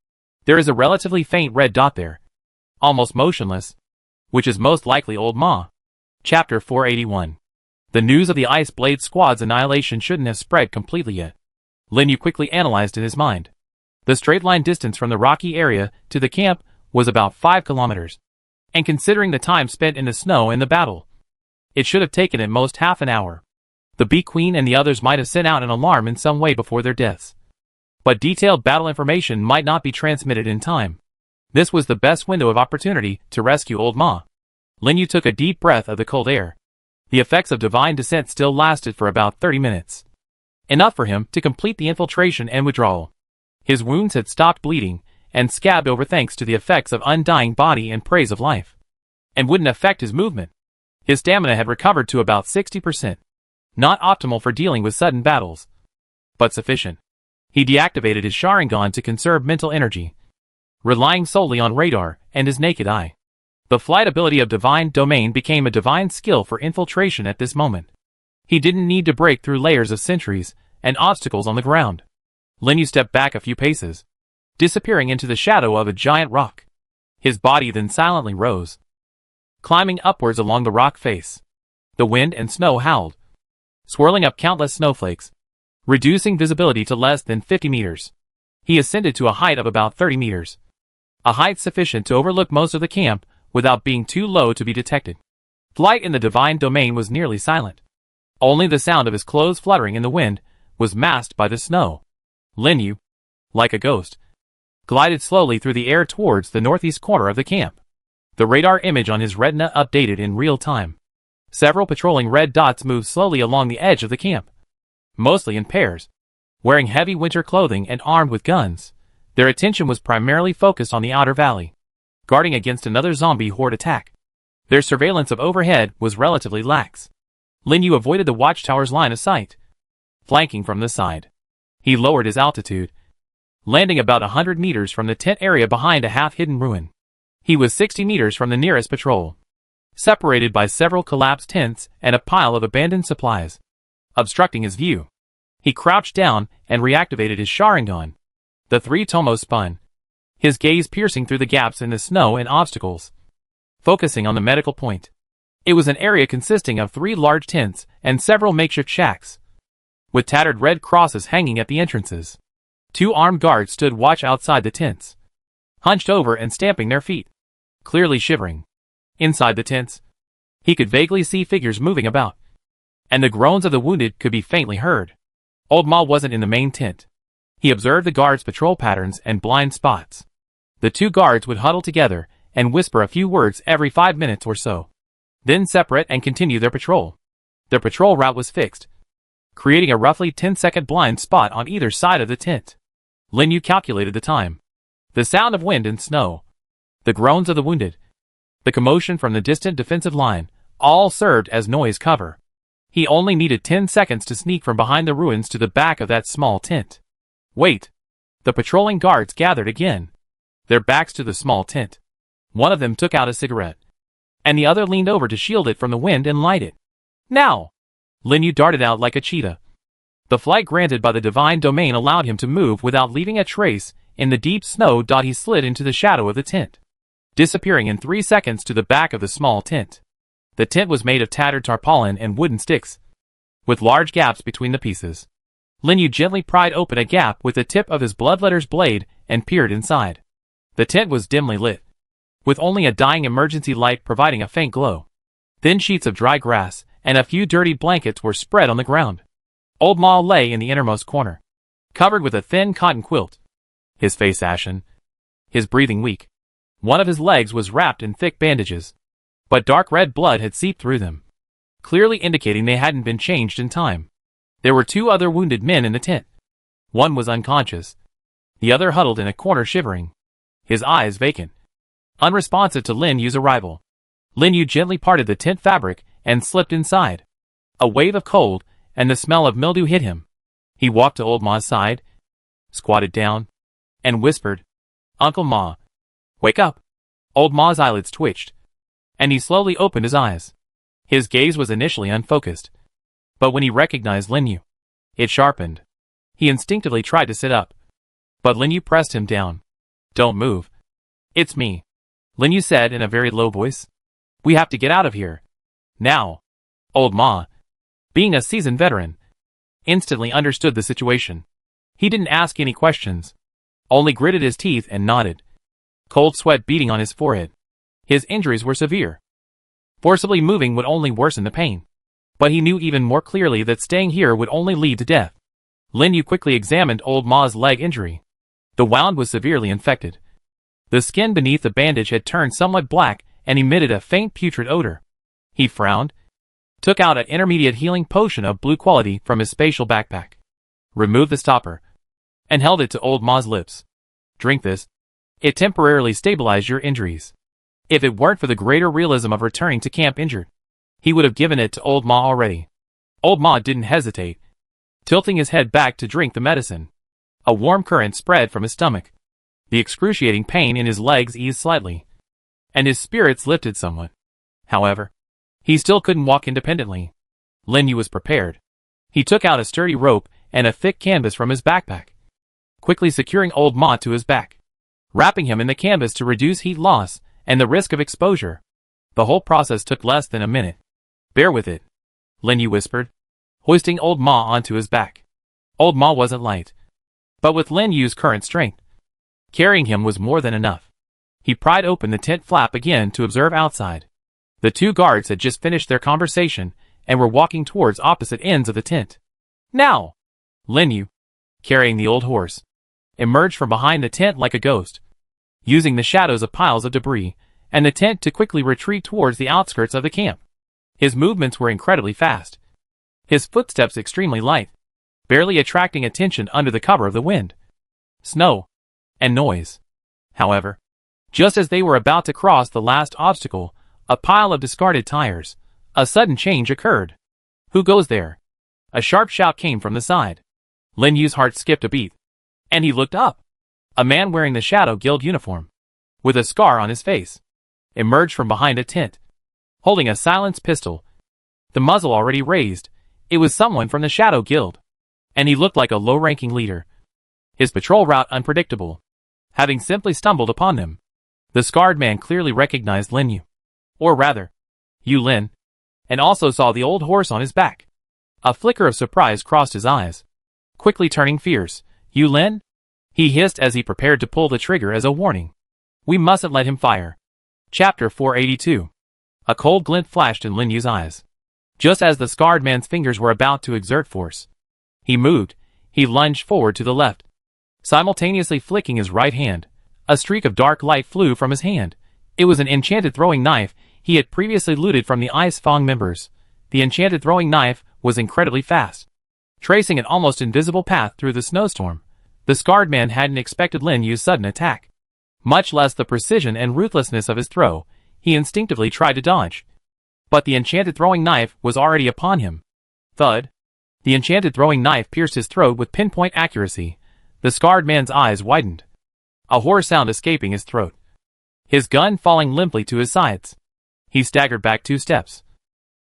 Speaker 1: There is a relatively faint red dot there, almost motionless, which is most likely Old Ma. Chapter 481. The news of the Ice Blade Squad's annihilation shouldn't have spread completely yet. Lin Yu quickly analyzed in his mind. The straight-line distance from the rocky area to the camp was about 5 kilometers, and considering the time spent in the snow and the battle, it should have taken at most half an hour. The Bee Queen and the others might have sent out an alarm in some way before their deaths, but detailed battle information might not be transmitted in time. This was the best window of opportunity to rescue Old Ma. Lin Yu took a deep breath of the cold air. The effects of divine descent still lasted for about 30 minutes. Enough for him to complete the infiltration and withdrawal. His wounds had stopped bleeding and scabbed over thanks to the effects of undying body and praise of life. And wouldn't affect his movement. His stamina had recovered to about 60%. Not optimal for dealing with sudden battles, but sufficient. He deactivated his Sharingan to conserve mental energy, relying solely on radar and his naked eye. The flight ability of Divine Domain became a divine skill for infiltration at this moment. He didn't need to break through layers of sentries and obstacles on the ground. Lin Yu stepped back a few paces, disappearing into the shadow of a giant rock. His body then silently rose, climbing upwards along the rock face. The wind and snow howled, swirling up countless snowflakes, reducing visibility to less than 50 meters. He ascended to a height of about 30 meters. A height sufficient to overlook most of the camp without being too low to be detected. Flight in the Divine Domain was nearly silent. Only the sound of his clothes fluttering in the wind was masked by the snow. Lin Yu, like a ghost, glided slowly through the air towards the northeast corner of the camp. The radar image on his retina updated in real time. Several patrolling red dots moved slowly along the edge of the camp, mostly in pairs, wearing heavy winter clothing and armed with guns. Their attention was primarily focused on the outer valley, guarding against another zombie horde attack. Their surveillance of overhead was relatively lax. Lin Yu avoided the watchtower's line of sight, flanking from the side. He lowered his altitude, landing about 100 meters from the tent area behind a half-hidden ruin. He was 60 meters from the nearest patrol, separated by several collapsed tents and a pile of abandoned supplies, obstructing his view. He crouched down and reactivated his Sharingan. The three tomos spun, his gaze piercing through the gaps in the snow and obstacles, focusing on the medical point. It was an area consisting of 3 large tents and several makeshift shacks, with tattered red crosses hanging at the entrances. 2 armed guards stood watch outside the tents, hunched over and stamping their feet, clearly shivering. Inside the tents, he could vaguely see figures moving about, and the groans of the wounded could be faintly heard. Old Ma wasn't in the main tent. He observed the guards' patrol patterns and blind spots. The 2 guards would huddle together and whisper a few words every 5 minutes or so, then separate and continue their patrol. Their patrol route was fixed, creating a roughly 10-second blind spot on either side of the tent. Lin Yu calculated the time. The sound of wind and snow, the groans of the wounded, the commotion from the distant defensive line, all served as noise cover. He only needed 10 seconds to sneak from behind the ruins to the back of that small tent. Wait! The patrolling guards gathered again, their backs to the small tent. One of them took out a cigarette, and the other leaned over to shield it from the wind and light it. Now! Lin Yu darted out like a cheetah. The flight granted by the Divine Domain allowed him to move without leaving a trace in the deep snow. He slid into the shadow of the tent, disappearing in 3 seconds to the back of the small tent. The tent was made of tattered tarpaulin and wooden sticks, with large gaps between the pieces. Lin Yu gently pried open a gap with the tip of his bloodletter's blade and peered inside. The tent was dimly lit, with only a dying emergency light providing a faint glow. Thin sheets of dry grass and a few dirty blankets were spread on the ground. Old Ma lay in the innermost corner, covered with a thin cotton quilt, his face ashen, his breathing weak. One of his legs was wrapped in thick bandages, but dark red blood had seeped through them, clearly indicating they hadn't been changed in time. There were 2 other wounded men in the tent. One was unconscious, the other huddled in a corner shivering, his eyes vacant, unresponsive to Lin Yu's arrival. Lin Yu gently parted the tent fabric and slipped inside. A wave of cold and the smell of mildew hit him. He walked to Old Ma's side, squatted down, and whispered, "Uncle Ma, wake up." Old Ma's eyelids twitched, and he slowly opened his eyes. His gaze was initially unfocused, but when he recognized Lin Yu, it sharpened. He instinctively tried to sit up, but Lin Yu pressed him down. "Don't move. It's me," Lin Yu said in a very low voice. "We have to get out of here. Now." Old Ma, being a seasoned veteran, instantly understood the situation. He didn't ask any questions, only gritted his teeth and nodded, cold sweat beading on his forehead. His injuries were severe. Forcibly moving would only worsen the pain, but he knew even more clearly that staying here would only lead to death. Lin Yu quickly examined Old Ma's leg injury. The wound was severely infected. The skin beneath the bandage had turned somewhat black and emitted a faint putrid odor. He frowned, took out an intermediate healing potion of blue quality from his spatial backpack, removed the stopper, and held it to Old Ma's lips. Drink this. It temporarily stabilized your injuries. If it weren't for the greater realism of returning to camp injured, he would have given it to Old Ma already. Old Ma didn't hesitate, tilting his head back to drink the medicine. A warm current spread from his stomach. The excruciating pain in his legs eased slightly, and his spirits lifted somewhat. However, he still couldn't walk independently. Lin Yu was prepared. He took out a sturdy rope and a thick canvas from his backpack, quickly securing Old Ma to his back, wrapping him in the canvas to reduce heat loss and the risk of exposure. The whole process took less than a minute. Bear with it, Lin Yu whispered, hoisting Old Ma onto his back. Old Ma wasn't light, but with Lin Yu's current strength, carrying him was more than enough. He pried open the tent flap again to observe outside. The two guards had just finished their conversation and were walking towards opposite ends of the tent. Now! Lin Yu, carrying the old horse, emerged from behind the tent like a ghost, using the shadows of piles of debris and the tent to quickly retreat towards the outskirts of the camp. His movements were incredibly fast, his footsteps extremely light, barely attracting attention under the cover of the wind, snow, and noise. However, just as they were about to cross the last obstacle, a pile of discarded tires, a sudden change occurred. Who goes there? A sharp shout came from the side. Lin Yu's heart skipped a beat, and he looked up. A man wearing the Shadow Guild uniform, with a scar on his face, emerged from behind a tent, holding a silenced pistol, the muzzle already raised. It was someone from the Shadow Guild, and he looked like a low-ranking leader. His patrol route unpredictable, having simply stumbled upon them. The scarred man clearly recognized Lin Yu, or rather, Yu Lin, and also saw the old horse on his back. A flicker of surprise crossed his eyes, quickly turning fierce. Yu Lin? He hissed as he prepared to pull the trigger as a warning. We mustn't let him fire. Chapter 482. A cold glint flashed in Lin Yu's eyes. Just as the scarred man's fingers were about to exert force, he moved. He lunged forward to the left, simultaneously flicking his right hand. A streak of dark light flew from his hand. It was an enchanted throwing knife he had previously looted from the Ice Fang members. The enchanted throwing knife was incredibly fast, tracing an almost invisible path through the snowstorm. The scarred man hadn't expected Lin Yu's sudden attack, much less the precision and ruthlessness of his throw. He instinctively tried to dodge, but the enchanted throwing knife was already upon him. Thud! The enchanted throwing knife pierced his throat with pinpoint accuracy. The scarred man's eyes widened, a hoarse sound escaping his throat, his gun falling limply to his sides. He staggered back 2 steps,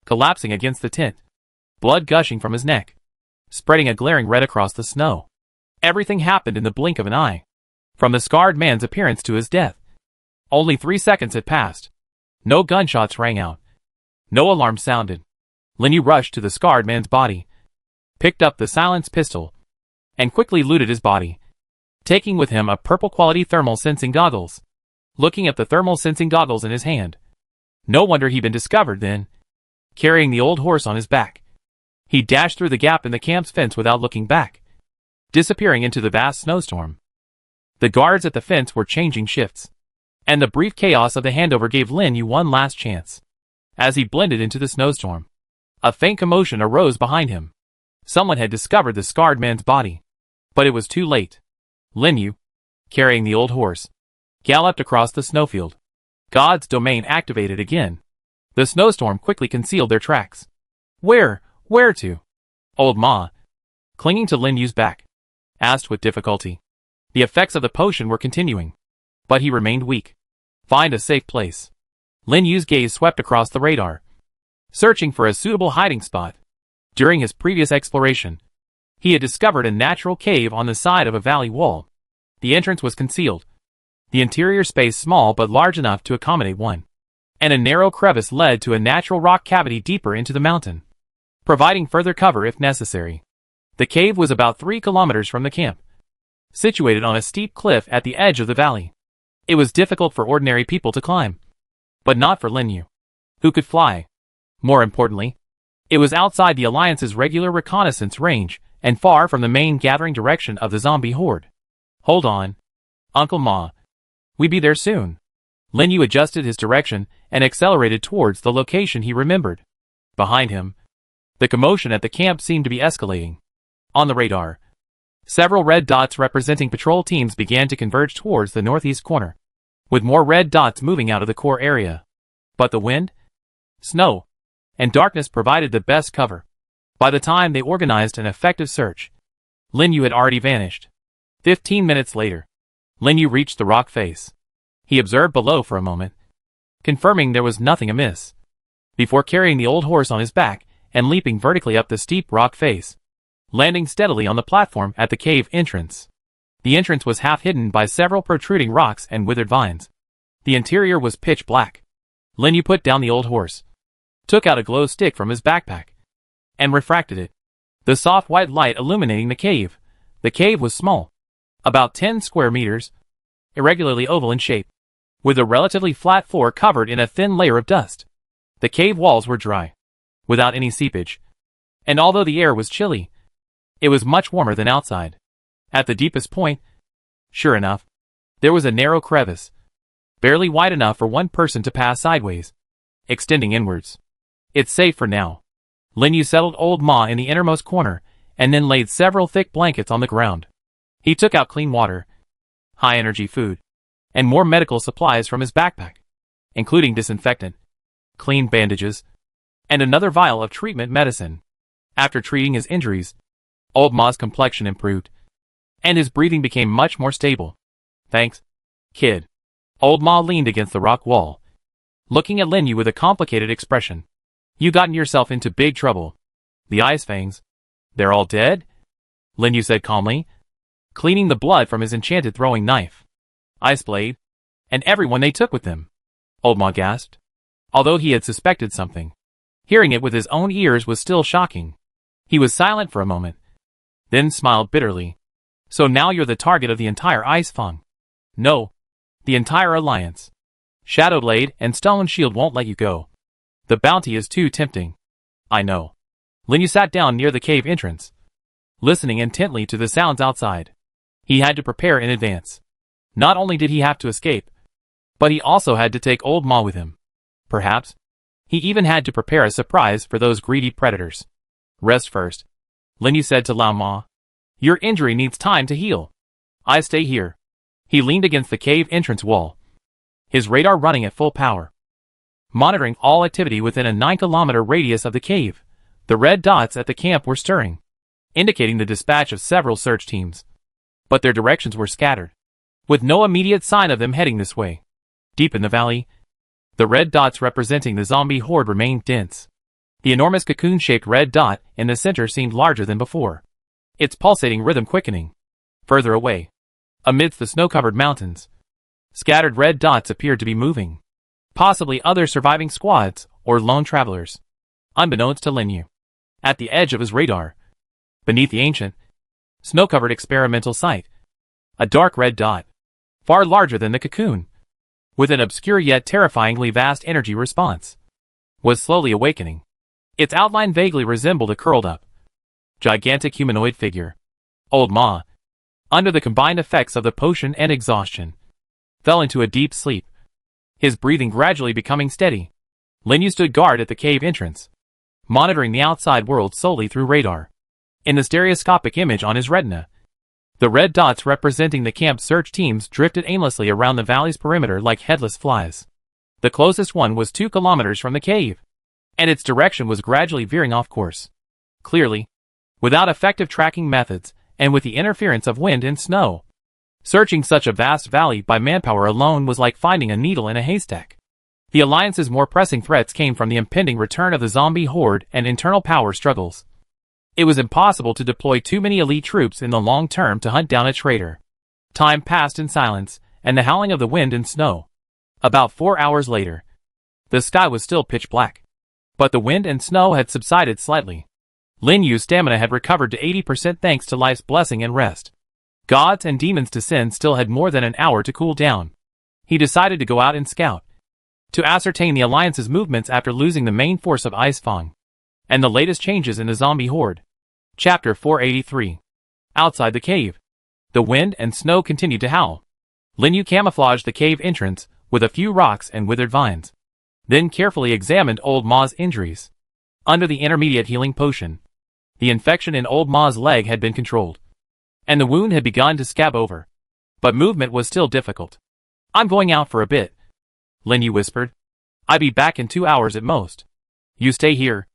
Speaker 1: collapsing against the tent, blood gushing from his neck, spreading a glaring red across the snow. Everything happened in the blink of an eye, from the scarred man's appearance to his death. Only 3 seconds had passed. No gunshots rang out, no alarm sounded. Lin Yu rushed to the scarred man's body, picked up the silenced pistol, and quickly looted his body, taking with him a purple-quality thermal sensing goggles. Looking at the thermal sensing goggles in his hand, no wonder he'd been discovered then. Carrying the old horse on his back, he dashed through the gap in the camp's fence without looking back, disappearing into the vast snowstorm. The guards at the fence were changing shifts, and the brief chaos of the handover gave Lin Yu one last chance. As he blended into the snowstorm, a faint commotion arose behind him. Someone had discovered the scarred man's body, but it was too late. Lin Yu, carrying the old horse, galloped across the snowfield. God's domain activated again. The snowstorm quickly concealed their tracks. Where to? Old Ma, clinging to Lin Yu's back, asked with difficulty. The effects of the potion were continuing, but he remained weak. Find a safe place. Lin Yu's gaze swept across the radar, searching for a suitable hiding spot. During his previous exploration, he had discovered a natural cave on the side of a valley wall. The entrance was concealed, the interior space small but large enough to accommodate one, and a narrow crevice led to a natural rock cavity deeper into the mountain, providing further cover if necessary. The cave was about 3 kilometers from the camp, situated on a steep cliff at the edge of the valley. It was difficult for ordinary people to climb, but not for Lin Yu, who could fly. More importantly, it was outside the Alliance's regular reconnaissance range and far from the main gathering direction of the zombie horde. Hold on, Uncle Ma. We be there soon. Lin Yu adjusted his direction and accelerated towards the location he remembered. Behind him, the commotion at the camp seemed to be escalating. On the radar, several red dots representing patrol teams began to converge towards the northeast corner, with more red dots moving out of the core area. But the wind, snow, and darkness provided the best cover. By the time they organized an effective search, Lin Yu had already vanished. 15 minutes later, Lin Yu reached the rock face. He observed below for a moment, confirming there was nothing amiss, before carrying the old horse on his back and leaping vertically up the steep rock face, landing steadily on the platform at the cave entrance. The entrance was half hidden by several protruding rocks and withered vines. The interior was pitch black. Lin Yu put down the old horse, took out a glow stick from his backpack, and refracted it. The soft white light illuminating the cave. The cave was small, about 10 square meters, irregularly oval in shape, with a relatively flat floor covered in a thin layer of dust. The cave walls were dry, without any seepage, and although the air was chilly, it was much warmer than outside. At the deepest point, sure enough, there was a narrow crevice, barely wide enough for one person to pass sideways, extending inwards. It's safe for now. Lin Yu settled old Ma in the innermost corner, and then laid several thick blankets on the ground. He took out clean water, high-energy food, and more medical supplies from his backpack, including disinfectant, clean bandages, and another vial of treatment medicine. After treating his injuries, old Ma's complexion improved, and his breathing became much more stable. Thanks, kid. Old Ma leaned against the rock wall, looking at Lin Yu with a complicated expression. You gotten yourself into big trouble. The ice fangs, they're all dead? Lin Yu said calmly, cleaning the blood from his enchanted throwing knife. Ice blade, and everyone they took with them. Old Ma gasped, although he had suspected something. Hearing it with his own ears was still shocking. He was silent for a moment, then smiled bitterly. So now you're the target of the entire Ice Fang. No, the entire alliance. Shadowblade and Stone Shield won't let you go. The bounty is too tempting. I know. Lin Yu sat down near the cave entrance, listening intently to the sounds outside. He had to prepare in advance. Not only did he have to escape, but he also had to take old Ma with him. Perhaps, he even had to prepare a surprise for those greedy predators. Rest first, Lin Yu said to Lao Ma. Your injury needs time to heal. I stay here. He leaned against the cave entrance wall, his radar running at full power, monitoring all activity within a 9-kilometer radius of the cave. The red dots at the camp were stirring, indicating the dispatch of several search teams. But their directions were scattered, with no immediate sign of them heading this way. Deep in the valley, the red dots representing the zombie horde remained dense. The enormous cocoon-shaped red dot in the center seemed larger than before, its pulsating rhythm quickening. Further away, amidst the snow-covered mountains, scattered red dots appeared to be moving, possibly other surviving squads or lone travelers. Unbeknownst to Lin Yu, at the edge of his radar, beneath the ancient, snow-covered experimental site, a dark red dot, far larger than the cocoon, with an obscure yet terrifyingly vast energy response, was slowly awakening. Its outline vaguely resembled a curled-up, gigantic humanoid figure. Old Ma, under the combined effects of the potion and exhaustion, fell into a deep sleep, his breathing gradually becoming steady. Lin Yu stood guard at the cave entrance, monitoring the outside world solely through radar. In the stereoscopic image on his retina, the red dots representing the camp search teams drifted aimlessly around the valley's perimeter like headless flies. The closest one was 2 kilometers from the cave, and its direction was gradually veering off course. Clearly, without effective tracking methods, and with the interference of wind and snow, searching such a vast valley by manpower alone was like finding a needle in a haystack. The Alliance's more pressing threats came from the impending return of the zombie horde and internal power struggles. It was impossible to deploy too many elite troops in the long term to hunt down a traitor. Time passed in silence, and the howling of the wind and snow. About 4 hours later, the sky was still pitch black, but the wind and snow had subsided slightly. Lin Yu's stamina had recovered to 80% thanks to life's blessing and rest. Gods and demons descend still had more than an hour to cool down. He decided to go out and scout, to ascertain the Alliance's movements after losing the main force of Ice Fang, and the latest changes in the zombie horde. Chapter 483. Outside the cave, the wind and snow continued to howl. Lin Yu camouflaged the cave entrance with a few rocks and withered vines, then carefully examined old Ma's injuries. Under the intermediate healing potion, the infection in old Ma's leg had been controlled, and the wound had begun to scab over. But movement was still difficult. "I'm going out for a bit," Lin Yu whispered. "I'll be back in 2 hours at most. You stay here,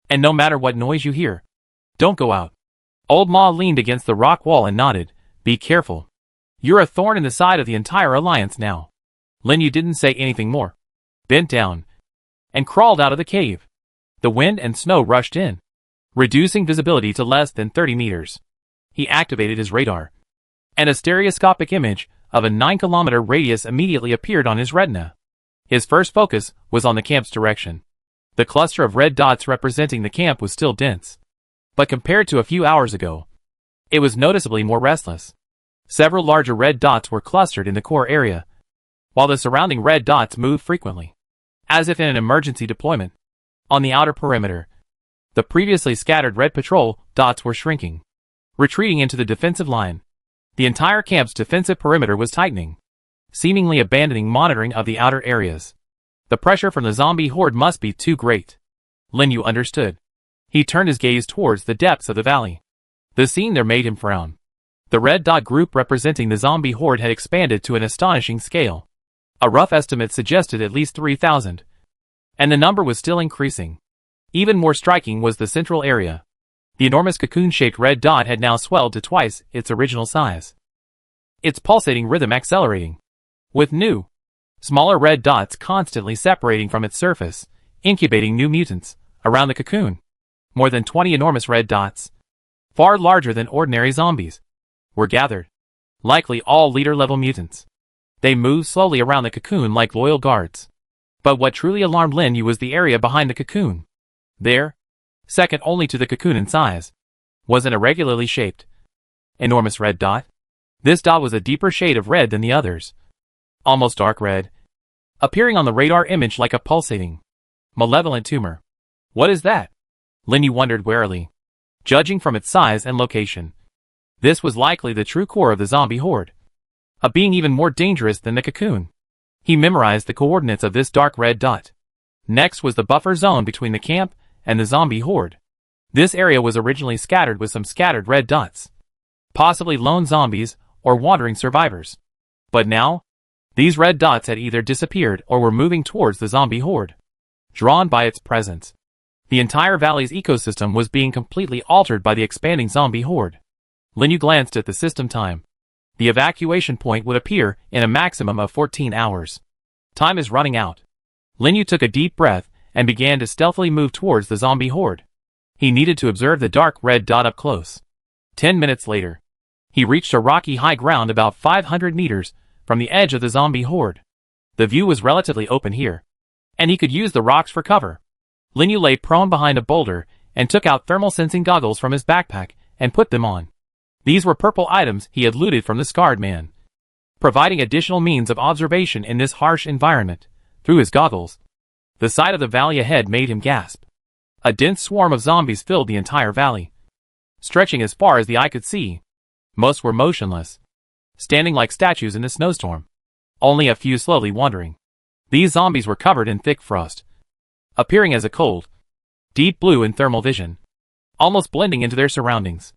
Speaker 1: and no matter what noise you hear, don't go out." Old Ma leaned against the rock wall and nodded. "Be careful. You're a thorn in the side of the entire alliance now." Lin Yu didn't say anything more, bent down, and crawled out of the cave. The wind and snow rushed in, reducing visibility to less than 30 meters. He activated his radar, and a stereoscopic image of a 9-kilometer radius immediately appeared on his retina. His first focus was on the camp's direction. The cluster of red dots representing the camp was still dense, but compared to a few hours ago, it was noticeably more restless. Several larger red dots were clustered in the core area, while the surrounding red dots moved frequently, as if in an emergency deployment. On the outer perimeter, the previously scattered red patrol dots were shrinking, retreating into the defensive line. The entire camp's defensive perimeter was tightening, seemingly abandoning monitoring of the outer areas. The pressure from the zombie horde must be too great. Lin Yu understood. He turned his gaze towards the depths of the valley. The scene there made him frown. The red dot group representing the zombie horde had expanded to an astonishing scale. A rough estimate suggested at least 3,000. And the number was still increasing. Even more striking was the central area. The enormous cocoon-shaped red dot had now swelled to twice its original size, its pulsating rhythm accelerating, with new, smaller red dots constantly separating from its surface, incubating new mutants around the cocoon. More than 20 enormous red dots, far larger than ordinary zombies, were gathered, likely all leader-level mutants. They moved slowly around the cocoon like loyal guards. But what truly alarmed Lin Yu was the area behind the cocoon. There, second only to the cocoon in size, was an irregularly shaped, enormous red dot. This dot was a deeper shade of red than the others, almost dark red, appearing on the radar image like a pulsating, malevolent tumor. "What is that?" Lin Yu wondered warily. Judging from its size and location, this was likely the true core of the zombie horde, a being even more dangerous than the cocoon. He memorized the coordinates of this dark red dot. Next was the buffer zone between the camp and the zombie horde. This area was originally scattered with some scattered red dots, possibly lone zombies or wandering survivors. But now, these red dots had either disappeared or were moving towards the zombie horde. Drawn by its presence, the entire valley's ecosystem was being completely altered by the expanding zombie horde. Lin Yu glanced at the system time. The evacuation point would appear in a maximum of 14 hours. Time is running out. Lin Yu took a deep breath and began to stealthily move towards the zombie horde. He needed to observe the dark red dot up close. 10 minutes later, he reached a rocky high ground about 500 meters from the edge of the zombie horde. The view was relatively open here, and he could use the rocks for cover. Lin Yu lay prone behind a boulder and took out thermal sensing goggles from his backpack and put them on. These were purple items he had looted from the scarred man, providing additional means of observation in this harsh environment. Through his goggles, the sight of the valley ahead made him gasp. A dense swarm of zombies filled the entire valley, stretching as far as the eye could see. Most were motionless, standing like statues in the snowstorm, only a few slowly wandering. These zombies were covered in thick frost, appearing as a cold, deep blue in thermal vision, almost blending into their surroundings.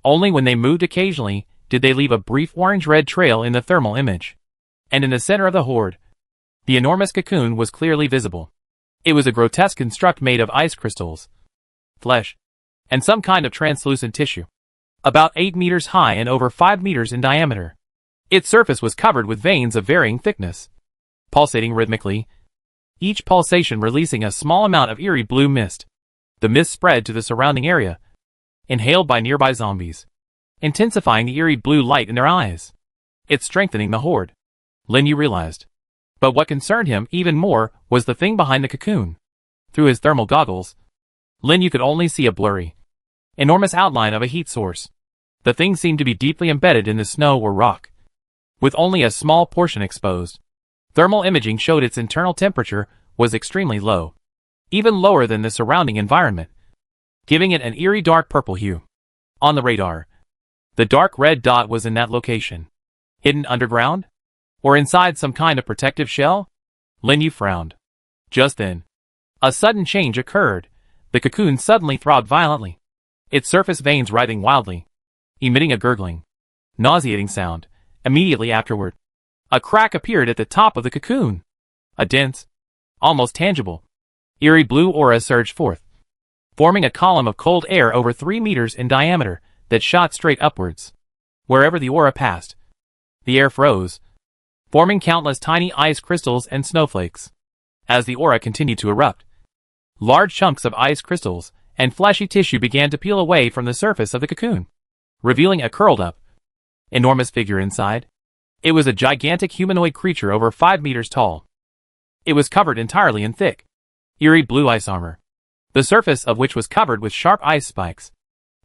Speaker 1: Only when they moved occasionally did they leave a brief orange-red trail in the thermal image. And in the center of the horde, the enormous cocoon was clearly visible. It was a grotesque construct made of ice crystals, flesh, and some kind of translucent tissue. About 8 meters high and over 5 meters in diameter. Its surface was covered with veins of varying thickness, pulsating rhythmically, each pulsation releasing a small amount of eerie blue mist. The mist spread to the surrounding area, inhaled by nearby zombies, intensifying the eerie blue light in their eyes. It's strengthening the horde, Lin Yu realized. But what concerned him even more was the thing behind the cocoon. Through his thermal goggles, Lin Yu could only see a blurry, enormous outline of a heat source. The thing seemed to be deeply embedded in the snow or rock, with only a small portion exposed. Thermal imaging showed its internal temperature was extremely low, even lower than the surrounding environment, giving it an eerie dark purple hue. On the radar, the dark red dot was in that location. Hidden underground? Or inside some kind of protective shell? Lin Yu frowned. Just then, a sudden change occurred. The cocoon suddenly throbbed violently, its surface veins writhing wildly, emitting a gurgling, nauseating sound. Immediately afterward, a crack appeared at the top of the cocoon. A dense, almost tangible, eerie blue aura surged forth, forming a column of cold air over 3 meters in diameter that shot straight upwards. Wherever the aura passed, the air froze, forming countless tiny ice crystals and snowflakes. As the aura continued to erupt, large chunks of ice crystals and fleshy tissue began to peel away from the surface of the cocoon, revealing a curled-up, enormous figure inside. It was a gigantic humanoid creature over 5 meters tall. It was covered entirely in thick, eerie blue ice armor, the surface of which was covered with sharp ice spikes.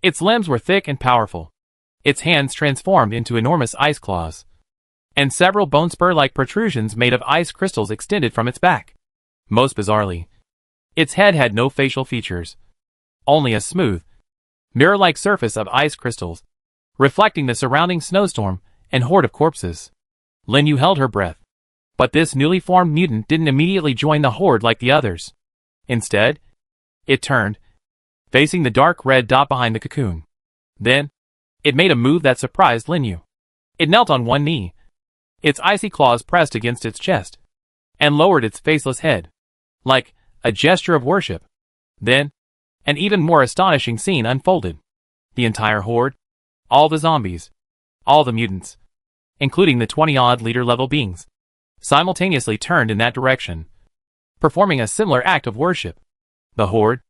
Speaker 1: Its limbs were thick and powerful, its hands transformed into enormous ice claws, and several bone spur-like protrusions made of ice crystals extended from its back. Most bizarrely, its head had no facial features, only a smooth, mirror-like surface of ice crystals, reflecting the surrounding snowstorm and horde of corpses. Lin Yu held her breath. But this newly formed mutant didn't immediately join the horde like the others. Instead, it turned, facing the dark red dot behind the cocoon. Then, it made a move that surprised Lin Yu. It knelt on one knee, its icy claws pressed against its chest, and lowered its faceless head, like a gesture of worship. Then, an even more astonishing scene unfolded. The entire horde, all the zombies, all the mutants, including the 20-odd leader-level beings, simultaneously turned in that direction, performing a similar act of worship. The horde,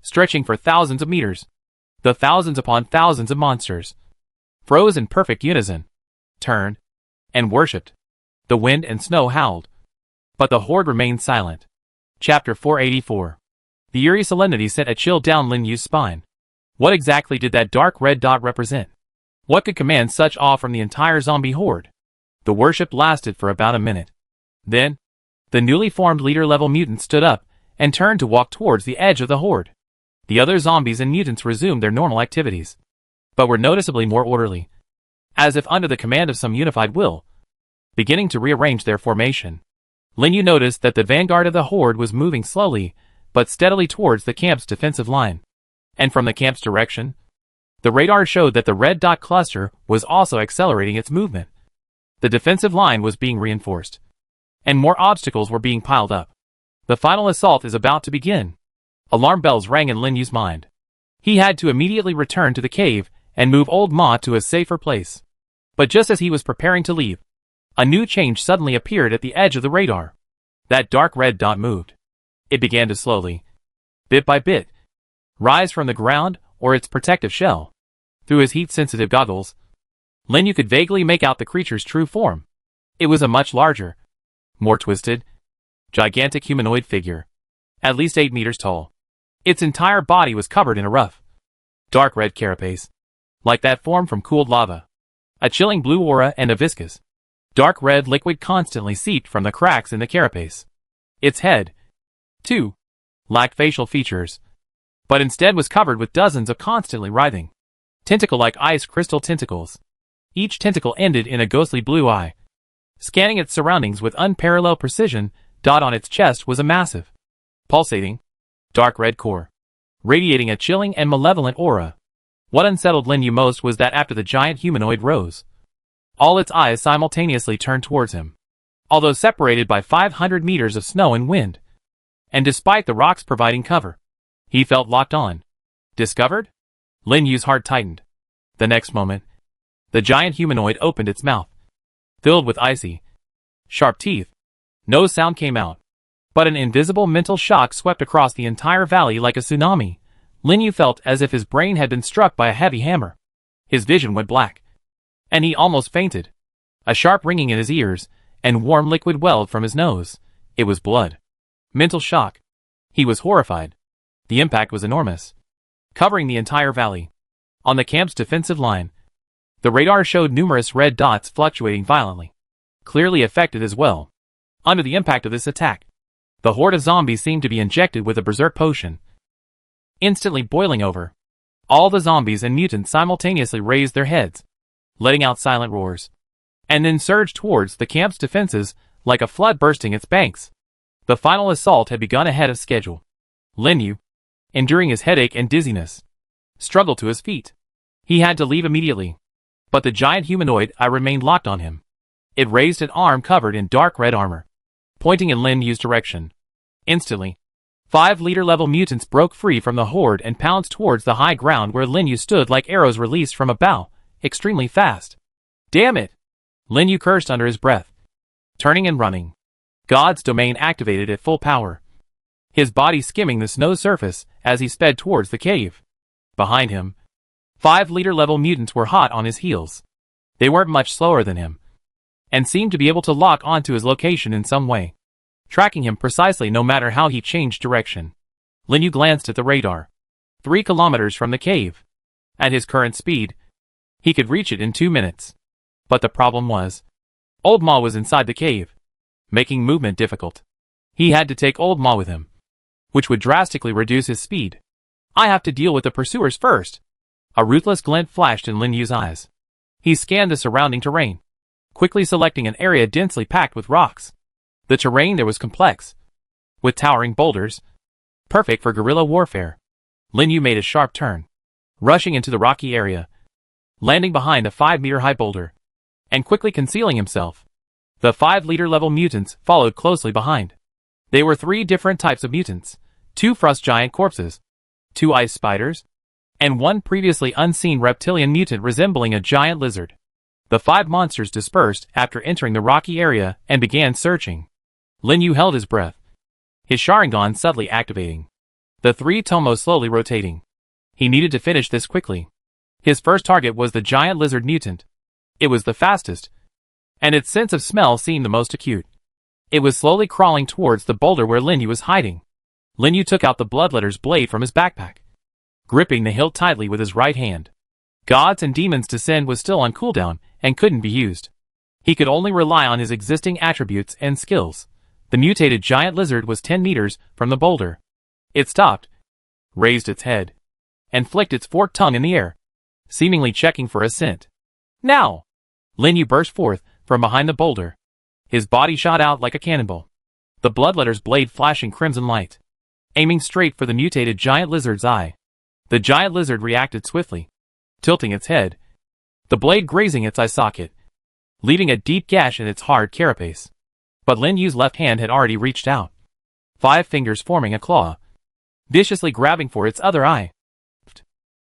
Speaker 1: stretching for thousands of meters, the thousands upon thousands of monsters, froze in perfect unison, turned, and worshipped. The wind and snow howled, but the horde remained silent. Chapter 484. The eerie solemnity sent a chill down Lin Yu's spine. What exactly did that dark red dot represent? What could command such awe from the entire zombie horde? The worship lasted for about a minute. Then, the newly formed leader-level mutant stood up and turned to walk towards the edge of the horde. The other zombies and mutants resumed their normal activities, but were noticeably more orderly, as if under the command of some unified will, beginning to rearrange their formation. Lin Yu noticed that the vanguard of the horde was moving slowly, but steadily towards the camp's defensive line. And from the camp's direction, the radar showed that the red dot cluster was also accelerating its movement. The defensive line was being reinforced, and more obstacles were being piled up. The final assault is about to begin. Alarm bells rang in Lin Yu's mind. He had to immediately return to the cave and move old Ma to a safer place. But just as he was preparing to leave, a new change suddenly appeared at the edge of the radar. That dark red dot moved. It began to slowly, bit by bit, rise from the ground or its protective shell. Through his heat-sensitive goggles, Lin Yu could vaguely make out the creature's true form. It was a much larger, more twisted, gigantic humanoid figure, at least 8 meters tall. Its entire body was covered in a rough, dark red carapace, like that formed from cooled lava. A chilling blue aura and a viscous, dark red liquid constantly seeped from the cracks in the carapace. Its head, too, lacked facial features, but instead was covered with dozens of constantly writhing, tentacle-like ice crystal tentacles. Each tentacle ended in a ghostly blue eye. Scanning its surroundings with unparalleled precision, dot on its chest was a massive, pulsating, dark red core, radiating a chilling and malevolent aura. What unsettled Lin Yu most was that after the giant humanoid rose, all its eyes simultaneously turned towards him. Although separated by 500 meters of snow and wind, and despite the rocks providing cover, he felt locked on. Discovered? Lin Yu's heart tightened. The next moment, the giant humanoid opened its mouth, filled with icy, sharp teeth. No sound came out, but an invisible mental shock swept across the entire valley like a tsunami. Lin Yu felt as if his brain had been struck by a heavy hammer. His vision went black, and he almost fainted. A sharp ringing in his ears, and warm liquid welled from his nose. It was blood. Mental shock. He was horrified. The impact was enormous, covering the entire valley. On the camp's defensive line, the radar showed numerous red dots fluctuating violently, clearly affected as well. Under the impact of this attack, the horde of zombies seemed to be injected with a berserk potion, instantly boiling over. All the zombies and mutants simultaneously raised their heads, letting out silent roars, and then surged towards the camp's defenses like a flood bursting its banks. The final assault had begun ahead of schedule. Lin Yu, enduring his headache and dizziness, struggled to his feet. He had to leave immediately. But the giant humanoid eye remained locked on him. It raised an arm covered in dark red armor, pointing in Lin Yu's direction. Instantly, 5 leader-level mutants broke free from the horde and pounced towards the high ground where Lin Yu stood like arrows released from a bow, extremely fast. Damn it! Lin Yu cursed under his breath, turning and running. God's domain activated at full power, his body skimming the snow surface as he sped towards the cave. Behind him, 5 leader-level mutants were hot on his heels. They weren't much slower than him, and seemed to be able to lock onto his location in some way, tracking him precisely no matter how he changed direction. Lin Yu glanced at the radar. 3 kilometers from the cave. At his current speed, he could reach it in 2 minutes. But the problem was, Old Ma was inside the cave, making movement difficult. He had to take Old Ma with him, which would drastically reduce his speed. I have to deal with the pursuers first. A ruthless glint flashed in Lin Yu's eyes. He scanned the surrounding terrain, quickly selecting an area densely packed with rocks. The terrain there was complex, with towering boulders, perfect for guerrilla warfare. Lin Yu made a sharp turn, rushing into the rocky area, landing behind a 5-meter-high boulder, and quickly concealing himself. The 5 leader-level mutants followed closely behind. They were 3 different types of mutants, 2 frost giant corpses, 2 ice spiders, and 1 previously unseen reptilian mutant resembling a giant lizard. The 5 monsters dispersed after entering the rocky area and began searching. Lin Yu held his breath, his Sharingan subtly activating, the 3 tomos slowly rotating. He needed to finish this quickly. His first target was the giant lizard mutant. It was the fastest, and its sense of smell seemed the most acute. It was slowly crawling towards the boulder where Lin Yu was hiding. Lin Yu took out the Bloodletter's blade from his backpack, gripping the hilt tightly with his right hand. Gods and Demons Descend was still on cooldown and couldn't be used. He could only rely on his existing attributes and skills. The mutated giant lizard was 10 meters from the boulder. It stopped, raised its head, and flicked its forked tongue in the air, seemingly checking for a scent. Now! Lin Yu burst forth from behind the boulder. His body shot out like a cannonball, the Bloodletter's blade flashing crimson light, aiming straight for the mutated giant lizard's eye. The giant lizard reacted swiftly, tilting its head, the blade grazing its eye socket, leaving a deep gash in its hard carapace. But Lin Yu's left hand had already reached out, 5 fingers forming a claw, viciously grabbing for its other eye.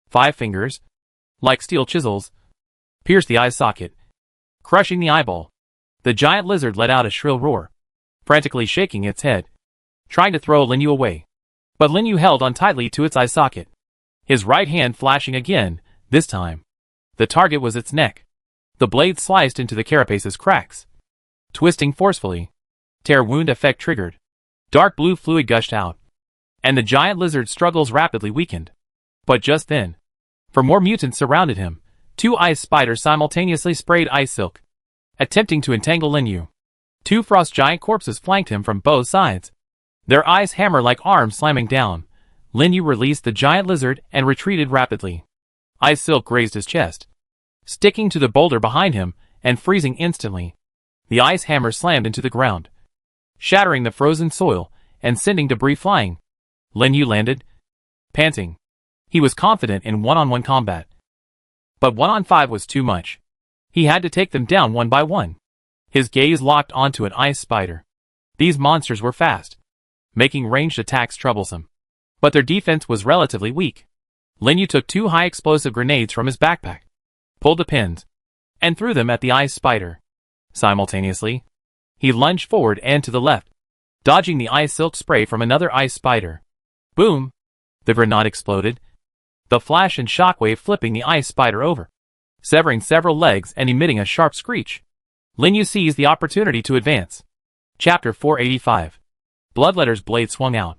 Speaker 1: 5 fingers, like steel chisels, pierced the eye socket, crushing the eyeball. The giant lizard let out a shrill roar, frantically shaking its head, trying to throw Lin Yu away. But Lin Yu held on tightly to its eye socket, his right hand flashing again. This time, the target was its neck. The blade sliced into the carapace's cracks, twisting forcefully. Tear wound effect triggered. Dark blue fluid gushed out, and the giant lizard's struggles rapidly weakened. But just then, for more mutants surrounded him, 2 ice spiders simultaneously sprayed ice silk, attempting to entangle Lin Yu. 2 frost giant corpses flanked him from both sides, their ice hammer-like arms slamming down. Lin Yu released the giant lizard and retreated rapidly. Ice silk grazed his chest, sticking to the boulder behind him and freezing instantly. The ice hammer slammed into the ground, shattering the frozen soil and sending debris flying. Lin Yu landed, panting. He was confident in one-on-one combat, but 1-on-5 was too much. He had to take them down one by one. His gaze locked onto an ice spider. These monsters were fast, making ranged attacks troublesome, but their defense was relatively weak. Lin Yu took 2 high-explosive grenades from his backpack, pulled the pins, and threw them at the ice spider. Simultaneously, he lunged forward and to the left, dodging the ice silk spray from another ice spider. Boom! The grenade exploded, the flash and shockwave flipping the ice spider over, severing several legs and emitting a sharp screech. Lin Yu seized the opportunity to advance. Chapter 485. Bloodletter's blade swung out,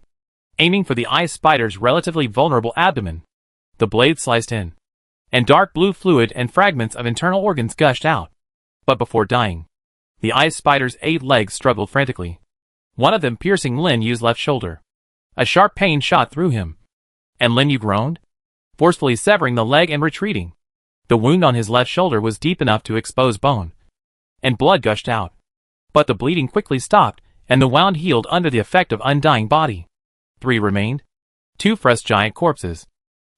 Speaker 1: aiming for the ice spider's relatively vulnerable abdomen. The blade sliced in, and dark blue fluid and fragments of internal organs gushed out. But before dying, the ice spider's 8 legs struggled frantically, one of them piercing Lin Yu's left shoulder. A sharp pain shot through him, and Lin Yu groaned, forcefully severing the leg and retreating. The wound on his left shoulder was deep enough to expose bone, and blood gushed out. But the bleeding quickly stopped, and the wound healed under the effect of undying body. 3 remained. 2 frost giant corpses,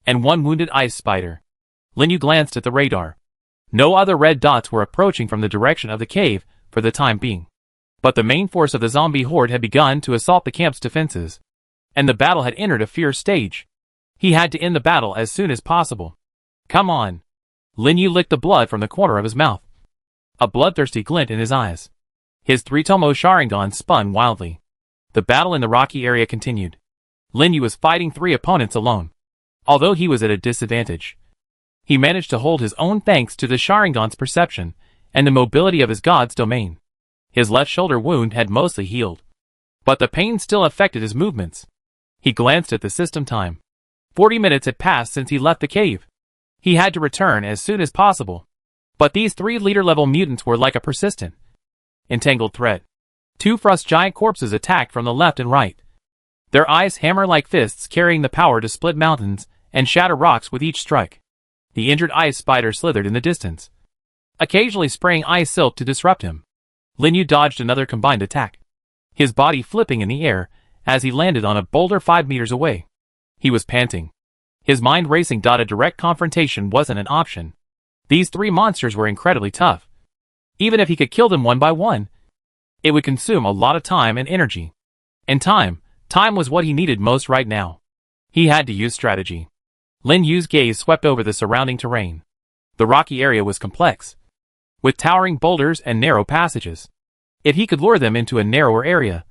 Speaker 1: and 1 wounded ice spider. Lin Yu glanced at the radar. No other red dots were approaching from the direction of the cave for the time being. But the main force of the zombie horde had begun to assault the camp's defenses, and the battle had entered a fierce stage. He had to end the battle as soon as possible. Come on. Lin Yu licked the blood from the corner of his mouth, a bloodthirsty glint in his eyes. His 3-tomo Sharingan spun wildly. The battle in the rocky area continued. Lin Yu was fighting 3 opponents alone. Although he was at a disadvantage, he managed to hold his own thanks to the Sharingan's perception and the mobility of his god's domain. His left shoulder wound had mostly healed, but the pain still affected his movements. He glanced at the system time. 40 minutes had passed since he left the cave. He had to return as soon as possible. But these 3 leader-level mutants were like a persistent, entangled thread. 2 frost giant corpses attacked from the left and right. Their eyes hammer like fists carrying the power to split mountains and shatter rocks with each strike. The injured ice spider slithered in the distance, occasionally spraying ice silk to disrupt him. Lin Yu dodged another combined attack, his body flipping in the air as he landed on a boulder 5 meters away. He was panting, his mind racing. A direct confrontation wasn't an option. These 3 monsters were incredibly tough. Even if he could kill them one by one, it would consume a lot of time and energy. And time was what he needed most right now. He had to use strategy. Lin Yu's gaze swept over the surrounding terrain. The rocky area was complex, with towering boulders and narrow passages. If he could lure them into a narrower area,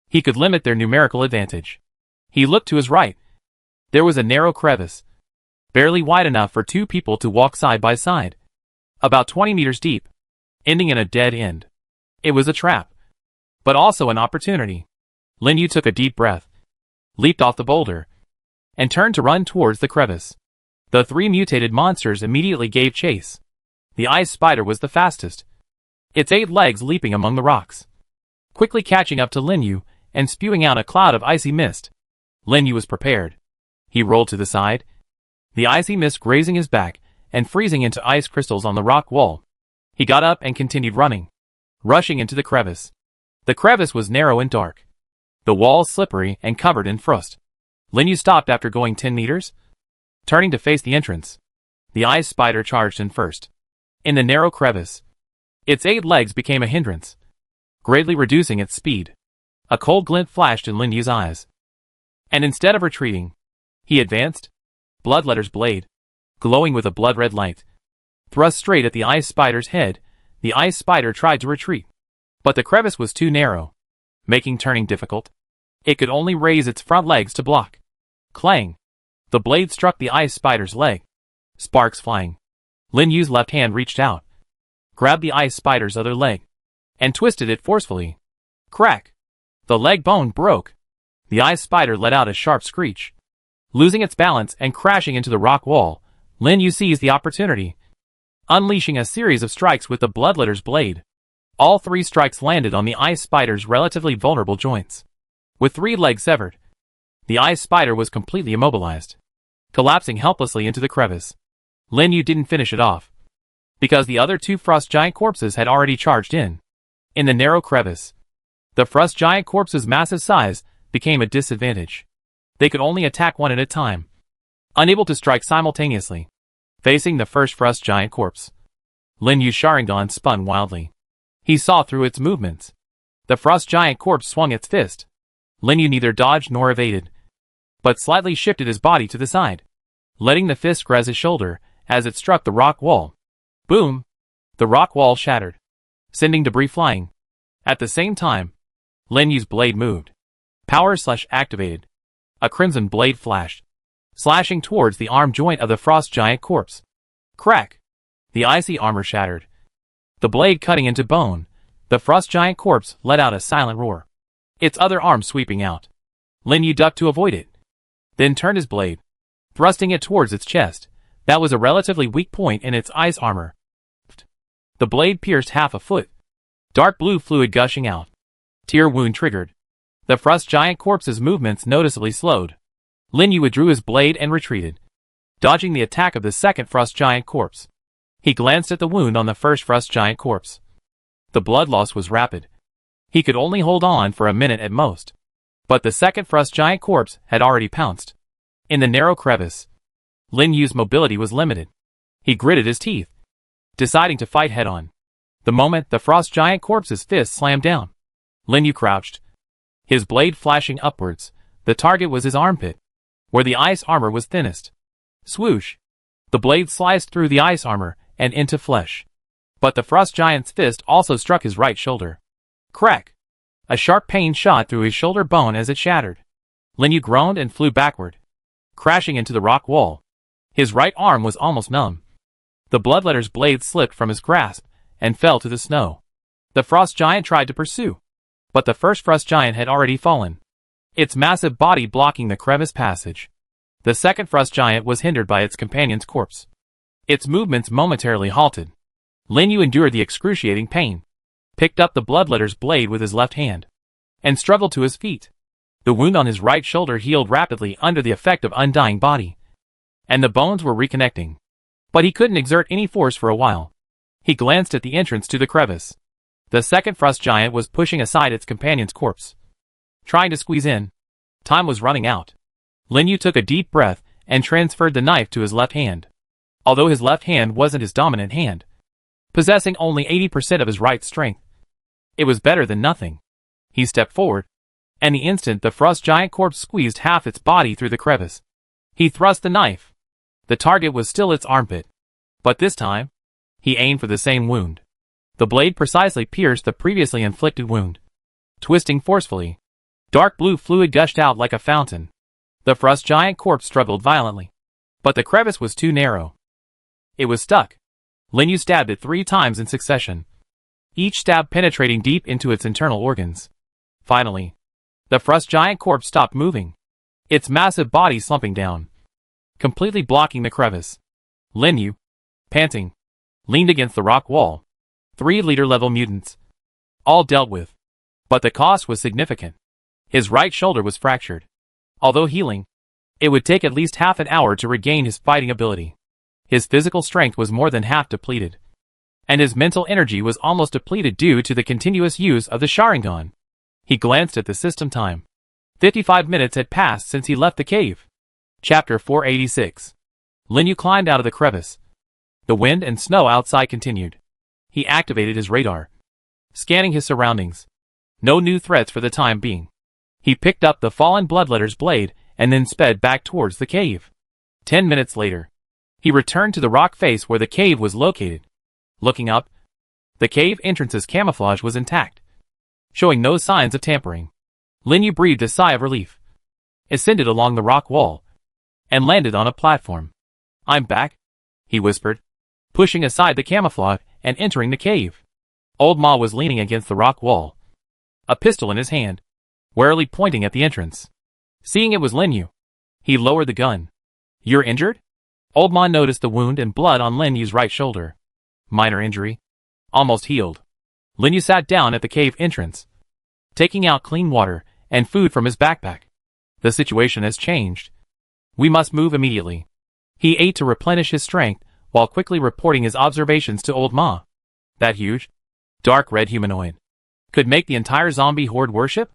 Speaker 1: he could limit their numerical advantage. He looked to his right. There was a narrow crevice, barely wide enough for 2 people to walk side by side, about 20 meters deep, ending in a dead end. It was a trap, but also an opportunity. Lin Yu took a deep breath, leaped off the boulder, and turned to run towards the crevice. The 3 mutated monsters immediately gave chase. The ice spider was the fastest, its 8 legs leaping among the rocks, quickly catching up to Lin Yu and spewing out a cloud of icy mist. Lin Yu was prepared. He rolled to the side, the icy mist grazing his back and freezing into ice crystals on the rock wall. He got up and continued running, rushing into the crevice. The crevice was narrow and dark, the walls slippery and covered in frost. Lin Yu stopped after going 10 meters, turning to face the entrance. The ice spider charged in first. In the narrow crevice, its 8 legs became a hindrance, greatly reducing its speed. A cold glint flashed in Lin Yu's eyes, and instead of retreating, he advanced, Bloodletter's blade, glowing with a blood-red light, thrust straight at the ice spider's head. The ice spider tried to retreat, but the crevice was too narrow, making turning difficult. It could only raise its front legs to block. Clang! The blade struck the ice spider's leg, sparks flying. Lin Yu's left hand reached out, grabbed the ice spider's other leg, and twisted it forcefully. Crack! The leg bone broke. The ice spider let out a sharp screech. Losing its balance and crashing into the rock wall, Lin Yu seized the opportunity, unleashing a series of strikes with the Bloodletter's blade. All 3 strikes landed on the ice spider's relatively vulnerable joints. With 3 legs severed, the ice spider was completely immobilized, collapsing helplessly into the crevice. Lin Yu didn't finish it off, because the other 2 frost giant corpses had already charged in. In the narrow crevice, the frost giant corpse's massive size became a disadvantage. They could only attack one at a time, unable to strike simultaneously. Facing the first frost giant corpse, Lin Yu's Sharingan spun wildly. He saw through its movements. The frost giant corpse swung its fist. Lin Yu neither dodged nor evaded, but slightly shifted his body to the side, letting the fist graze his shoulder as it struck the rock wall. Boom! The rock wall shattered, sending debris flying. At the same time, Lin Yu's blade moved. Power slash activated. A crimson blade flashed, slashing towards the arm joint of the frost giant corpse. Crack! The icy armor shattered, the blade cutting into bone. The frost giant corpse let out a silent roar, its other arm sweeping out. Lin Yu ducked to avoid it, then turned his blade, thrusting it towards its chest. That was a relatively weak point in its ice armor. The blade pierced half a foot, dark blue fluid gushing out. Tear wound triggered. The frost giant corpse's movements noticeably slowed. Lin Yu withdrew his blade and retreated, dodging the attack of the second frost giant corpse. He glanced at the wound on the first frost giant corpse. The blood loss was rapid. He could only hold on for a minute at most. But the second frost giant corpse had already pounced. In the narrow crevice, Lin Yu's mobility was limited. He gritted his teeth, deciding to fight head-on. The moment the frost giant corpse's fist slammed down, Lin Yu crouched, his blade flashing upwards. The target was his armpit, where the ice armor was thinnest. Swoosh! The blade sliced through the ice armor and into flesh. But the frost giant's fist also struck his right shoulder. Crack! A sharp pain shot through his shoulder bone as it shattered. Lin Yu groaned and flew backward, crashing into the rock wall. His right arm was almost numb. The bloodletter's blade slipped from his grasp and fell to the snow. The frost giant tried to pursue, but the first frost giant had already fallen, its massive body blocking the crevice passage. The second frost giant was hindered by its companion's corpse. Its movements momentarily halted. Lin Yu endured the excruciating pain, picked up the bloodletter's blade with his left hand, and struggled to his feet. The wound on his right shoulder healed rapidly under the effect of undying body, and the bones were reconnecting. But he couldn't exert any force for a while. He glanced at the entrance to the crevice. The second frost giant was pushing aside its companion's corpse, trying to squeeze in. Time was running out. Lin Yu took a deep breath and transferred the knife to his left hand. Although his left hand wasn't his dominant hand, possessing only 80% of his right strength, it was better than nothing. He stepped forward, and the instant the frost giant corpse squeezed half its body through the crevice, he thrust the knife. The target was still its armpit, but this time, he aimed for the same wound. The blade precisely pierced the previously inflicted wound. Twisting forcefully, dark blue fluid gushed out like a fountain. The frost giant corpse struggled violently, but the crevice was too narrow. It was stuck. Lin Yu stabbed it 3 times in succession, each stab penetrating deep into its internal organs. Finally, the frost giant corpse stopped moving, its massive body slumping down, completely blocking the crevice. Lin Yu, panting, leaned against the rock wall. 3 leader-level mutants, all dealt with. But the cost was significant. His right shoulder was fractured. Although healing, it would take at least half an hour to regain his fighting ability. His physical strength was more than half depleted, and his mental energy was almost depleted due to the continuous use of the Sharingan. He glanced at the system time. 55 minutes had passed since he left the cave. Chapter 486. Lin Yu climbed out of the crevice. The wind and snow outside continued. He activated his radar, scanning his surroundings. No new threats for the time being. He picked up the fallen bloodletter's blade and then sped back towards the cave. 10 minutes later, he returned to the rock face where the cave was located. Looking up, the cave entrance's camouflage was intact, showing no signs of tampering. Lin Yu breathed a sigh of relief, ascended along the rock wall, and landed on a platform. "I'm back," he whispered, pushing aside the camouflage and entering the cave. Old Ma was leaning against the rock wall, a pistol in his hand, warily pointing at the entrance. Seeing it was Lin Yu, he lowered the gun. "You're injured?" Old Ma noticed the wound and blood on Lin Yu's right shoulder. "Minor injury. Almost healed." Lin Yu sat down at the cave entrance, taking out clean water and food from his backpack. "The situation has changed. We must move immediately." He ate to replenish his strength while quickly reporting his observations to Old Ma. That huge, dark red humanoid could make the entire zombie horde worship?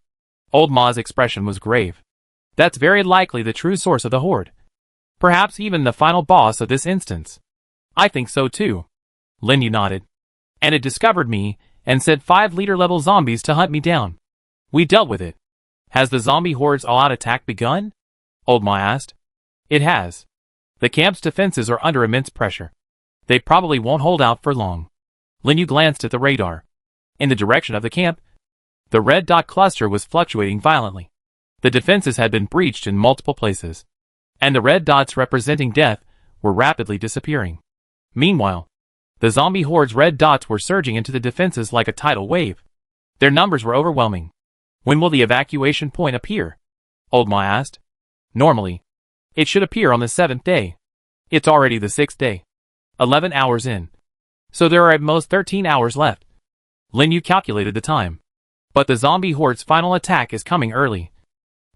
Speaker 1: Old Ma's expression was grave. "That's very likely the true source of the horde. Perhaps even the final boss of this instance." "I think so too." Lin Yu nodded. "And it discovered me and sent 5 leader-level zombies to hunt me down. We dealt with it." "Has the zombie horde's all-out attack begun?" Old Ma asked. "It has. The camp's defenses are under immense pressure. They probably won't hold out for long." Lin Yu glanced at the radar. In the direction of the camp, the red dot cluster was fluctuating violently. The defenses had been breached in multiple places, and the red dots representing death were rapidly disappearing. Meanwhile, the zombie horde's red dots were surging into the defenses like a tidal wave. Their numbers were overwhelming. "When will the evacuation point appear?" Old Ma asked. "Normally, it should appear on the 7th day. It's already the 6th day. 11 hours in. So there are at most 13 hours left." Lin Yu calculated the time. "But the zombie horde's final attack is coming early.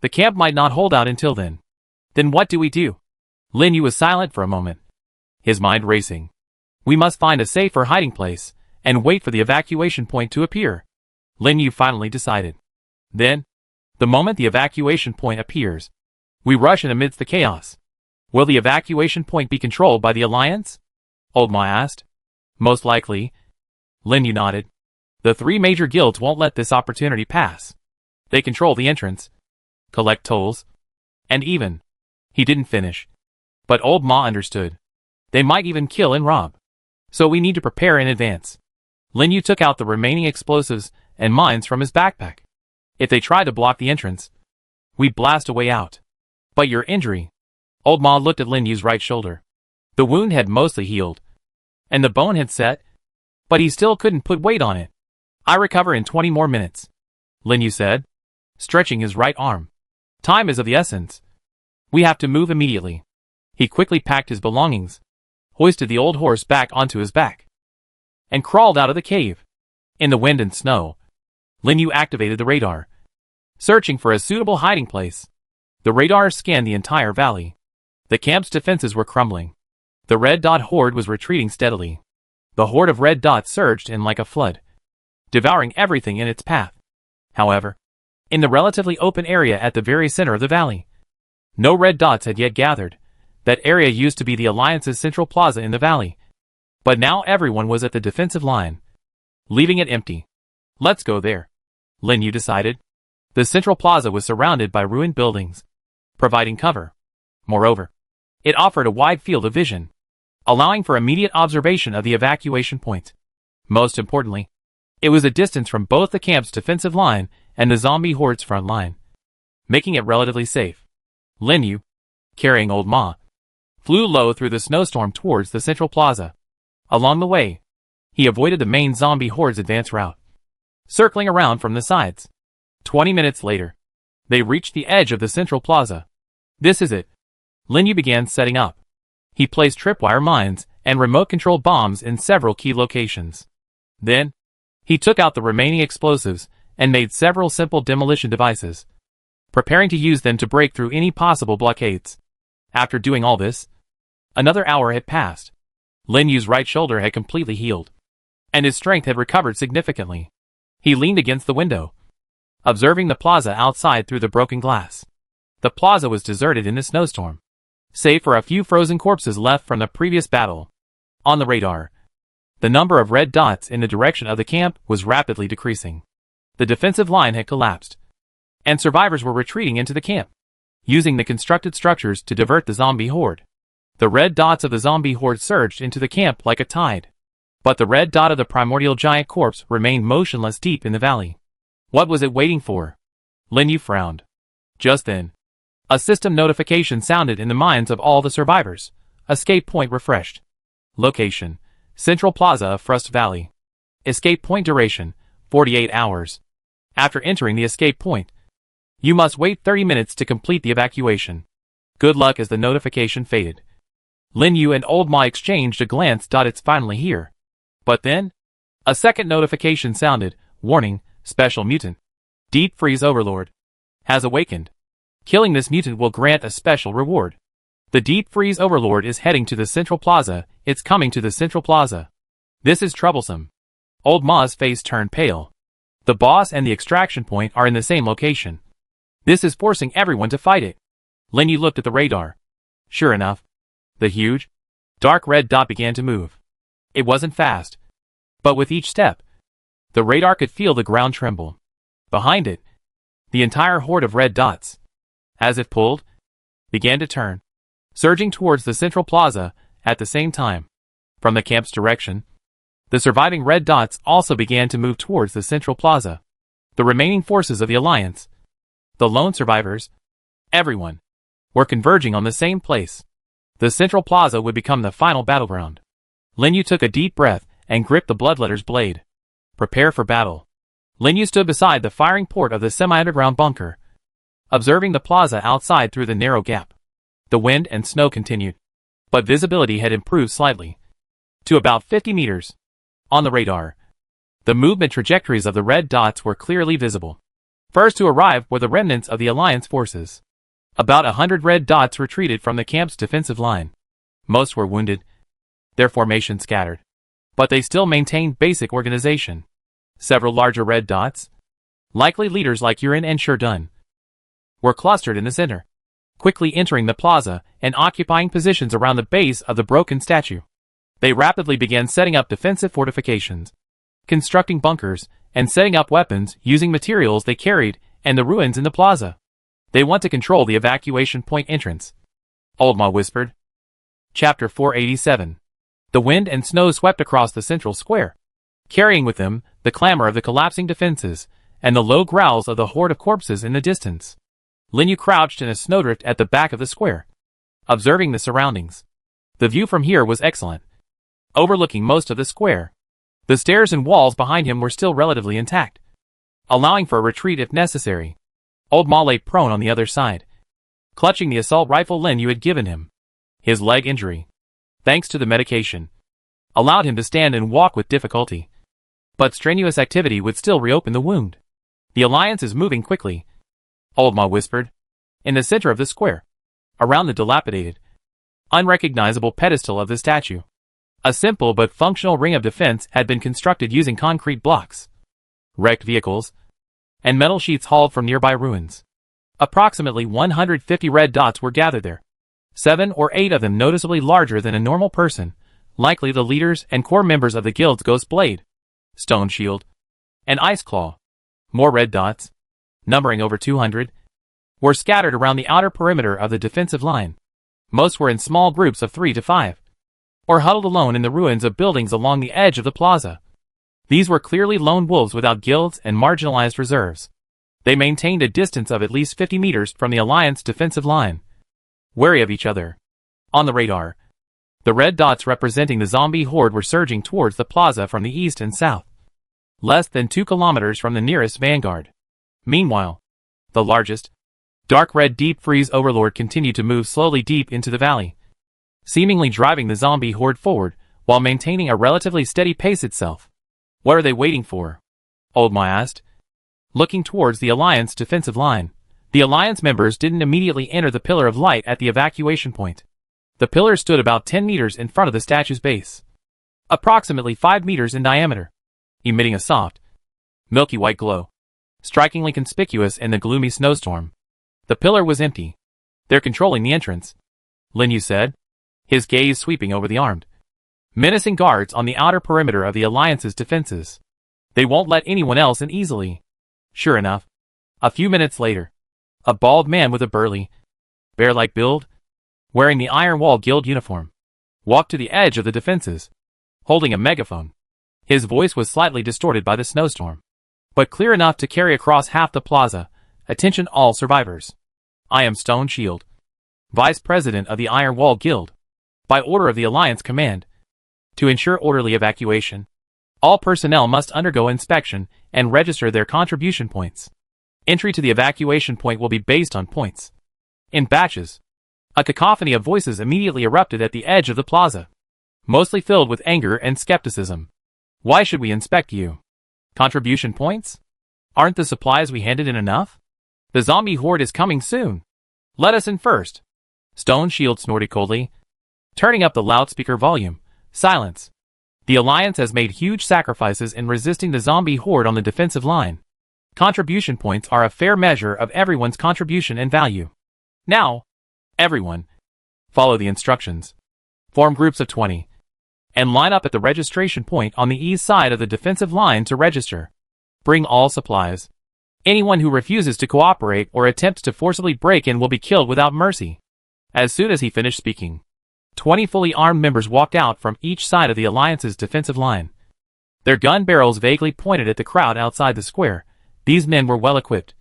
Speaker 1: The camp might not hold out until then. Then what do we do?" Lin Yu was silent for a moment, his mind racing. "We must find a safer hiding place and wait for the evacuation point to appear," Lin Yu finally decided. "Then, the moment the evacuation point appears, We rush in amidst the chaos. Will the evacuation point be controlled by the Alliance? Old Ma asked. Most likely. Lin Yu nodded. The three major guilds won't let this opportunity pass. They control the entrance, collect tolls, and even. He didn't finish. But Old Ma understood. They might even kill and rob. So we need to prepare in advance. Lin Yu took out the remaining explosives and mines from his backpack. If they try to block the entrance, we blast a way out. But your injury. Old Ma looked at Lin Yu's right shoulder. The wound had mostly healed, and the bone had set, but he still couldn't put weight on it. I recover in 20 more minutes, Lin Yu said, stretching his right arm. Time is of the essence. We have to move immediately. He quickly packed his belongings, hoisted the old horse back onto his back, and crawled out of the cave. In the wind and snow, Lin Yu activated the radar, searching for a suitable hiding place. The radar scanned the entire valley. The camp's defenses were crumbling. The red dot horde was retreating steadily. The horde of red dots surged in like a flood, devouring everything in its path. However, in the relatively open area at the very center of the valley, no red dots had yet gathered. That area used to be the Alliance's central plaza in the valley. But now everyone was at the defensive line, leaving it empty. Let's go there, Lin Yu decided. The central plaza was surrounded by ruined buildings, providing cover. Moreover, it offered a wide field of vision, allowing for immediate observation of the evacuation point. Most importantly, it was a distance from both the camp's defensive line and the zombie horde's front line, making it relatively safe. Lin Yu, carrying Old Ma, flew low through the snowstorm towards the central plaza. Along the way, he avoided the main zombie horde's advance route, circling around from the sides. 20 minutes later, they reached the edge of the central plaza. This is it. Lin Yu began setting up. He placed tripwire mines and remote-controlled bombs in several key locations. Then, he took out the remaining explosives and made several simple demolition devices, preparing to use them to break through any possible blockades. After doing all this, another hour had passed. Lin Yu's right shoulder had completely healed, and his strength had recovered significantly. He leaned against the window, observing the plaza outside through the broken glass. The plaza was deserted in the snowstorm, save for a few frozen corpses left from the previous battle. On the radar, the number of red dots in the direction of the camp was rapidly decreasing. The defensive line had collapsed, and survivors were retreating into the camp, using the constructed structures to divert the zombie horde. The red dots of the zombie horde surged into the camp like a tide, but the red dot of the primordial giant corpse remained motionless deep in the valley. What was it waiting for? Lin Yu frowned. Just then, a system notification sounded in the minds of all the survivors. Escape point refreshed. Location: Central Plaza of Frost Valley. Escape point duration: 48 hours. After entering the escape point, you must wait 30 minutes to complete the evacuation. Good luck. As the notification faded, Lin Yu and Old Ma exchanged a glance. It's finally here. But then, a second notification sounded. Warning: Special mutant. Deep Freeze Overlord has awakened. Killing this mutant will grant a special reward. The Deep Freeze Overlord is heading to the Central Plaza. It's coming to the Central Plaza. This is troublesome. Old Ma's face turned pale. The boss and the extraction point are in the same location. This is forcing everyone to fight it. Lin Yu looked at the radar. Sure enough, the huge, dark red dot began to move. It wasn't fast, but with each step, the radar could feel the ground tremble. Behind it, the entire horde of red dots, as if pulled, began to turn, surging towards the Central Plaza at the same time. From the camp's direction, the surviving red dots also began to move towards the Central Plaza. The remaining forces of the Alliance, the lone survivors, everyone, were converging on the same place. The Central Plaza would become the final battleground. Lin Yu took a deep breath and gripped the Bloodletter's blade. Prepare for battle. Lin Yu stood beside the firing port of the semi-underground bunker, observing the plaza outside through the narrow gap. The wind and snow continued, but visibility had improved slightly, to about 50 meters. On the radar, the movement trajectories of the red dots were clearly visible. First to arrive were the remnants of the Alliance forces. About 100 red dots retreated from the camp's defensive line. Most were wounded, their formation scattered, but they still maintained basic organization. Several larger red dots, likely leaders like Yurin and Shurdun, were clustered in the center. quickly entering the plaza and occupying positions around the base of the broken statue. They rapidly began setting up defensive fortifications, constructing bunkers, and setting up weapons using materials they carried and the ruins in the plaza. They want to control the evacuation point entrance, Old Ma whispered. Chapter 487. The wind and snow swept across the central square, carrying with them the clamor of the collapsing defenses and the low growls of the horde of corpses in the distance. Lin Yu crouched in a snowdrift at the back of the square, observing the surroundings. The view from here was excellent, overlooking most of the square. The stairs and walls behind him were still relatively intact, allowing for a retreat if necessary. Old Ma lay prone on the other side, clutching the assault rifle Lin Yu had given him. His leg injury, thanks to the medication, allowed him to stand and walk with difficulty. But strenuous activity would still reopen the wound. The alliance is moving quickly, Old Ma whispered. In the center of the square, around the dilapidated, unrecognizable pedestal of the statue, a simple but functional ring of defense had been constructed using concrete blocks, wrecked vehicles, and metal sheets hauled from nearby ruins. Approximately 150 red dots were gathered there, 7 or 8 of them noticeably larger than a normal person, likely the leaders and core members of the guild's Ghost Blade, Stone Shield, and Ice Claw. More red dots, numbering over 200, were scattered around the outer perimeter of the defensive line. Most were in small groups of 3 to 5, or huddled alone in the ruins of buildings along the edge of the plaza. These were clearly lone wolves without guilds and marginalized reserves. They maintained a distance of at least 50 meters from the Alliance defensive line, wary of each other. On the radar, the red dots representing the zombie horde were surging towards the plaza from the east and south, less than 2 kilometers from the nearest vanguard. Meanwhile, the largest, dark red deep freeze overlord continued to move slowly deep into the valley, seemingly driving the zombie horde forward while maintaining a relatively steady pace itself. What are they waiting for? Old Ma asked, looking towards the Alliance defensive line. The Alliance members didn't immediately enter the pillar of light at the evacuation point. The pillar stood about 10 meters in front of the statue's base, approximately 5 meters in diameter, emitting a soft, milky white glow, strikingly conspicuous in the gloomy snowstorm. The pillar was empty. They're controlling the entrance, Lin Yu said, his gaze sweeping over the armed, menacing guards on the outer perimeter of the Alliance's defenses. They won't let anyone else in easily. Sure enough, a few minutes later, a bald man with a burly, bear-like build, wearing the Iron Wall Guild uniform, walked to the edge of the defenses, holding a megaphone. His voice was slightly distorted by the snowstorm, but clear enough to carry across half the plaza. Attention all survivors. I am Stone Shield, Vice President of the Iron Wall Guild. By order of the Alliance Command, to ensure orderly evacuation, all personnel must undergo inspection and register their contribution points. Entry to the evacuation point will be based on points, in batches. A cacophony of voices immediately erupted at the edge of the plaza, mostly filled with anger and skepticism. Why should we inspect you? Contribution points? Aren't the supplies we handed in enough? The zombie horde is coming soon. Let us in first. Stone Shield snorted coldly, turning up the loudspeaker volume. Silence. The Alliance has made huge sacrifices in resisting the zombie horde on the defensive line. Contribution points are a fair measure of everyone's contribution and value. Now, everyone, follow the instructions. Form groups of 20, and line up at the registration point on the east side of the defensive line to register. Bring all supplies. Anyone who refuses to cooperate or attempts to forcibly break in will be killed without mercy. As soon as he finished speaking, 20 fully armed members walked out from each side of the Alliance's defensive line. Their gun barrels vaguely pointed at the crowd outside the square. These men were well equipped,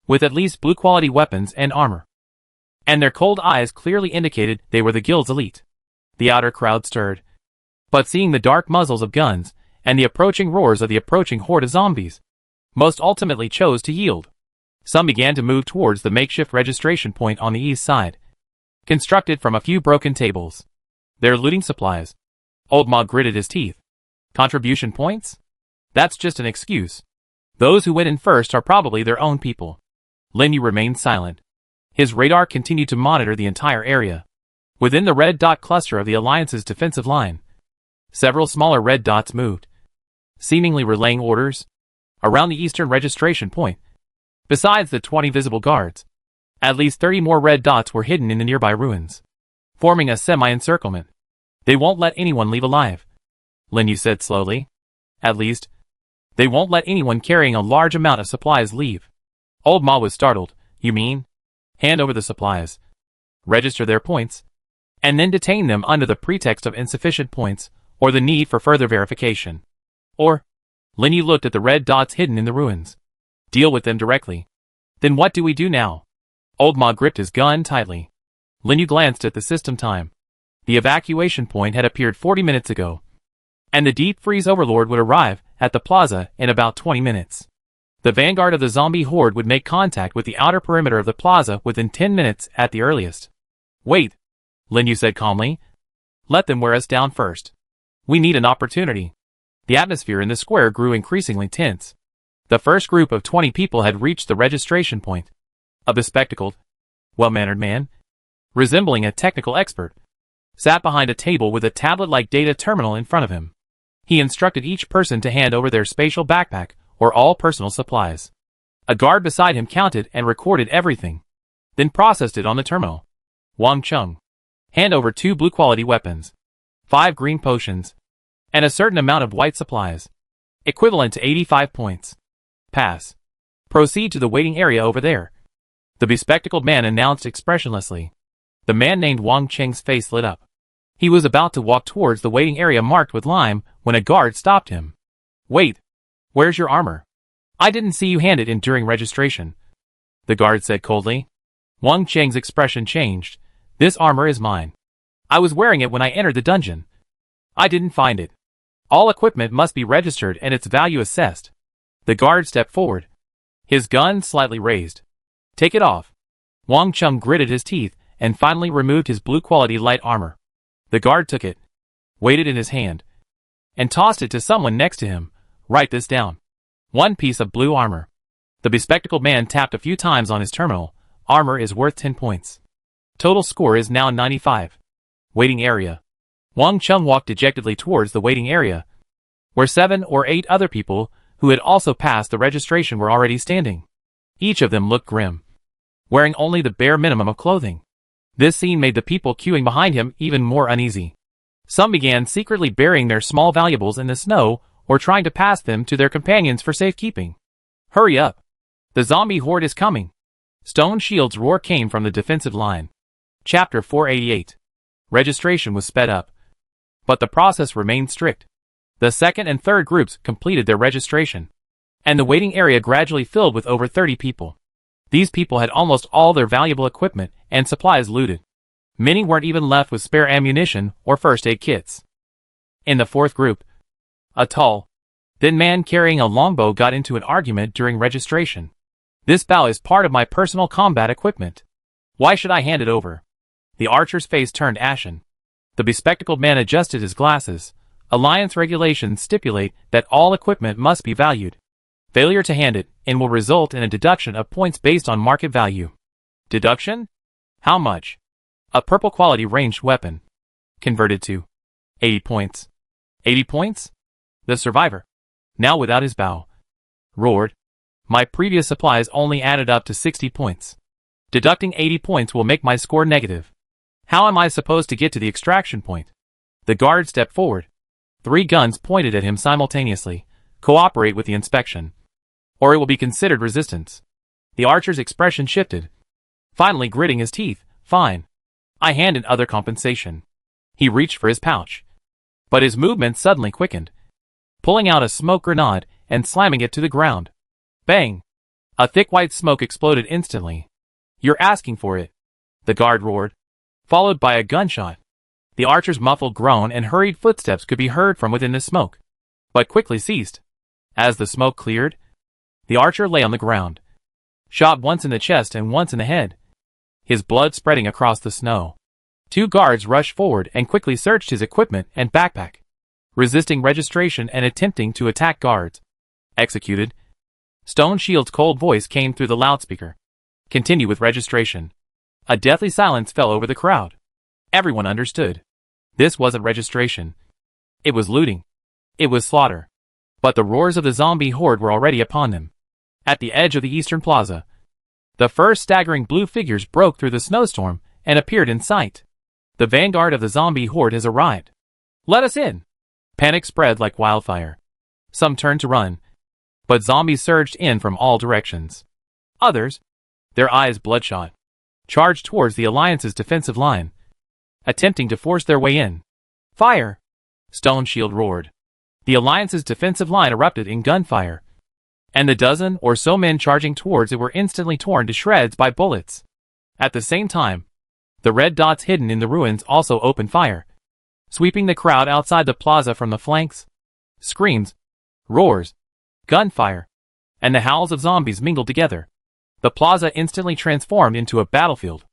Speaker 1: with at least blue-quality weapons and armor, and their cold eyes clearly indicated they were the guild's elite. The outer crowd stirred, but seeing the dark muzzles of guns and the approaching roars of the approaching horde of zombies, most ultimately chose to yield. Some began to move towards the makeshift registration point on the east side, constructed from a few broken tables. They're looting supplies. Old Ma gritted his teeth. Contribution points? That's just an excuse. Those who went in first are probably their own people. Lin Yu remained silent. His radar continued to monitor the entire area. Within the red dot cluster of the Alliance's defensive line, several smaller red dots moved, seemingly relaying orders, around the eastern registration point, besides the 20 visible guards. At least 30 more red dots were hidden in the nearby ruins, forming a semi-encirclement. They won't let anyone leave alive, Linyu said slowly. At least, they won't let anyone carrying a large amount of supplies leave. Old Ma was startled. You mean? Hand over the supplies, register their points, and then detain them under the pretext of insufficient points or the need for further verification. Or, Linyu looked at the red dots hidden in the ruins. Deal with them directly. Then what do we do now? Old Ma gripped his gun tightly. Linyu glanced at the system time. The evacuation point had appeared 40 minutes ago, and the deep freeze overlord would arrive at the plaza in about 20 minutes. The vanguard of the zombie horde would make contact with the outer perimeter of the plaza within 10 minutes at the earliest. Wait, Linyu said calmly. Let them wear us down first. We need an opportunity. The atmosphere in the square grew increasingly tense. The first group of 20 people had reached the registration point. A bespectacled, well-mannered man, resembling a technical expert, sat behind a table with a tablet-like data terminal in front of him. He instructed each person to hand over their spatial backpack or all personal supplies. A guard beside him counted and recorded everything, then processed it on the terminal. Wang Chung, hand over 2 blue-quality weapons, 5 green potions, and a certain amount of white supplies, equivalent to 85 points. Pass. Proceed to the waiting area over there, the bespectacled man announced expressionlessly. The man named Wang Cheng's face lit up. He was about to walk towards the waiting area marked with lime when a guard stopped him. Wait, where's your armor? I didn't see you hand it in during registration, the guard said coldly. Wang Cheng's expression changed. This armor is mine. I was wearing it when I entered the dungeon. I didn't find it. All equipment must be registered and its value assessed. The guard stepped forward, his gun slightly raised. Take it off. Wang Chung gritted his teeth and finally removed his blue-quality light armor. The guard took it, weighed it in his hand, and tossed it to someone next to him. Write this down. 1 piece of blue armor. The bespectacled man tapped a few times on his terminal. Armor is worth 10 points. Total score is now 95. Waiting area. Wang Chung walked dejectedly towards the waiting area, where 7 or 8 other people who had also passed the registration were already standing. Each of them looked grim, wearing only the bare minimum of clothing. This scene made the people queuing behind him even more uneasy. Some began secretly burying their small valuables in the snow or trying to pass them to their companions for safekeeping. Hurry up! The zombie horde is coming! Stone Shield's roar came from the defensive line. Chapter 488. Registration was sped up, but the process remained strict. The second and third groups completed their registration, and the waiting area gradually filled with over 30 people. These people had almost all their valuable equipment and supplies looted. Many weren't even left with spare ammunition or first aid kits. In the fourth group, a tall, thin man carrying a longbow got into an argument during registration. This bow is part of my personal combat equipment. Why should I hand it over? The archer's face turned ashen. The bespectacled man adjusted his glasses. Alliance regulations stipulate that all equipment must be valued. Failure to hand it in will result in a deduction of points based on market value. Deduction? How much? A purple quality ranged weapon. Converted to 80 points. 80 points? The survivor, now without his bow, roared. My previous supplies only added up to 60 points. Deducting 80 points will make my score negative. How am I supposed to get to the extraction point? The guard stepped forward. 3 guns pointed at him simultaneously. Cooperate with the inspection, or it will be considered resistance. The archer's expression shifted, finally gritting his teeth. Fine. I hand in other compensation. He reached for his pouch, but his movement suddenly quickened, pulling out a smoke grenade and slamming it to the ground. Bang! A thick white smoke exploded instantly. You're asking for it, the guard roared, followed by a gunshot. The archer's muffled groan and hurried footsteps could be heard from within the smoke, but quickly ceased. As the smoke cleared, the archer lay on the ground, shot once in the chest and once in the head, his blood spreading across the snow. 2 guards rushed forward and quickly searched his equipment and backpack, resisting registration and attempting to attack guards. Executed. Stone Shield's cold voice came through the loudspeaker. Continue with registration. A deathly silence fell over the crowd. Everyone understood. This wasn't registration. It was looting. It was slaughter. But the roars of the zombie horde were already upon them. At the edge of the eastern plaza, The first staggering blue figures broke through the snowstorm and appeared in sight. The vanguard of the zombie horde has arrived. Let us in! Panic spread like wildfire. Some turned to run, but zombies surged in from all directions. Others, their eyes bloodshot, charged towards the Alliance's defensive line, attempting to force their way in. Fire! Stone Shield roared. The Alliance's defensive line erupted in gunfire, and the dozen or so men charging towards it were instantly torn to shreds by bullets. At the same time, the red dots hidden in the ruins also opened fire, sweeping the crowd outside the plaza from the flanks. Screams, roars, gunfire, and the howls of zombies mingled together. The plaza instantly transformed into a battlefield.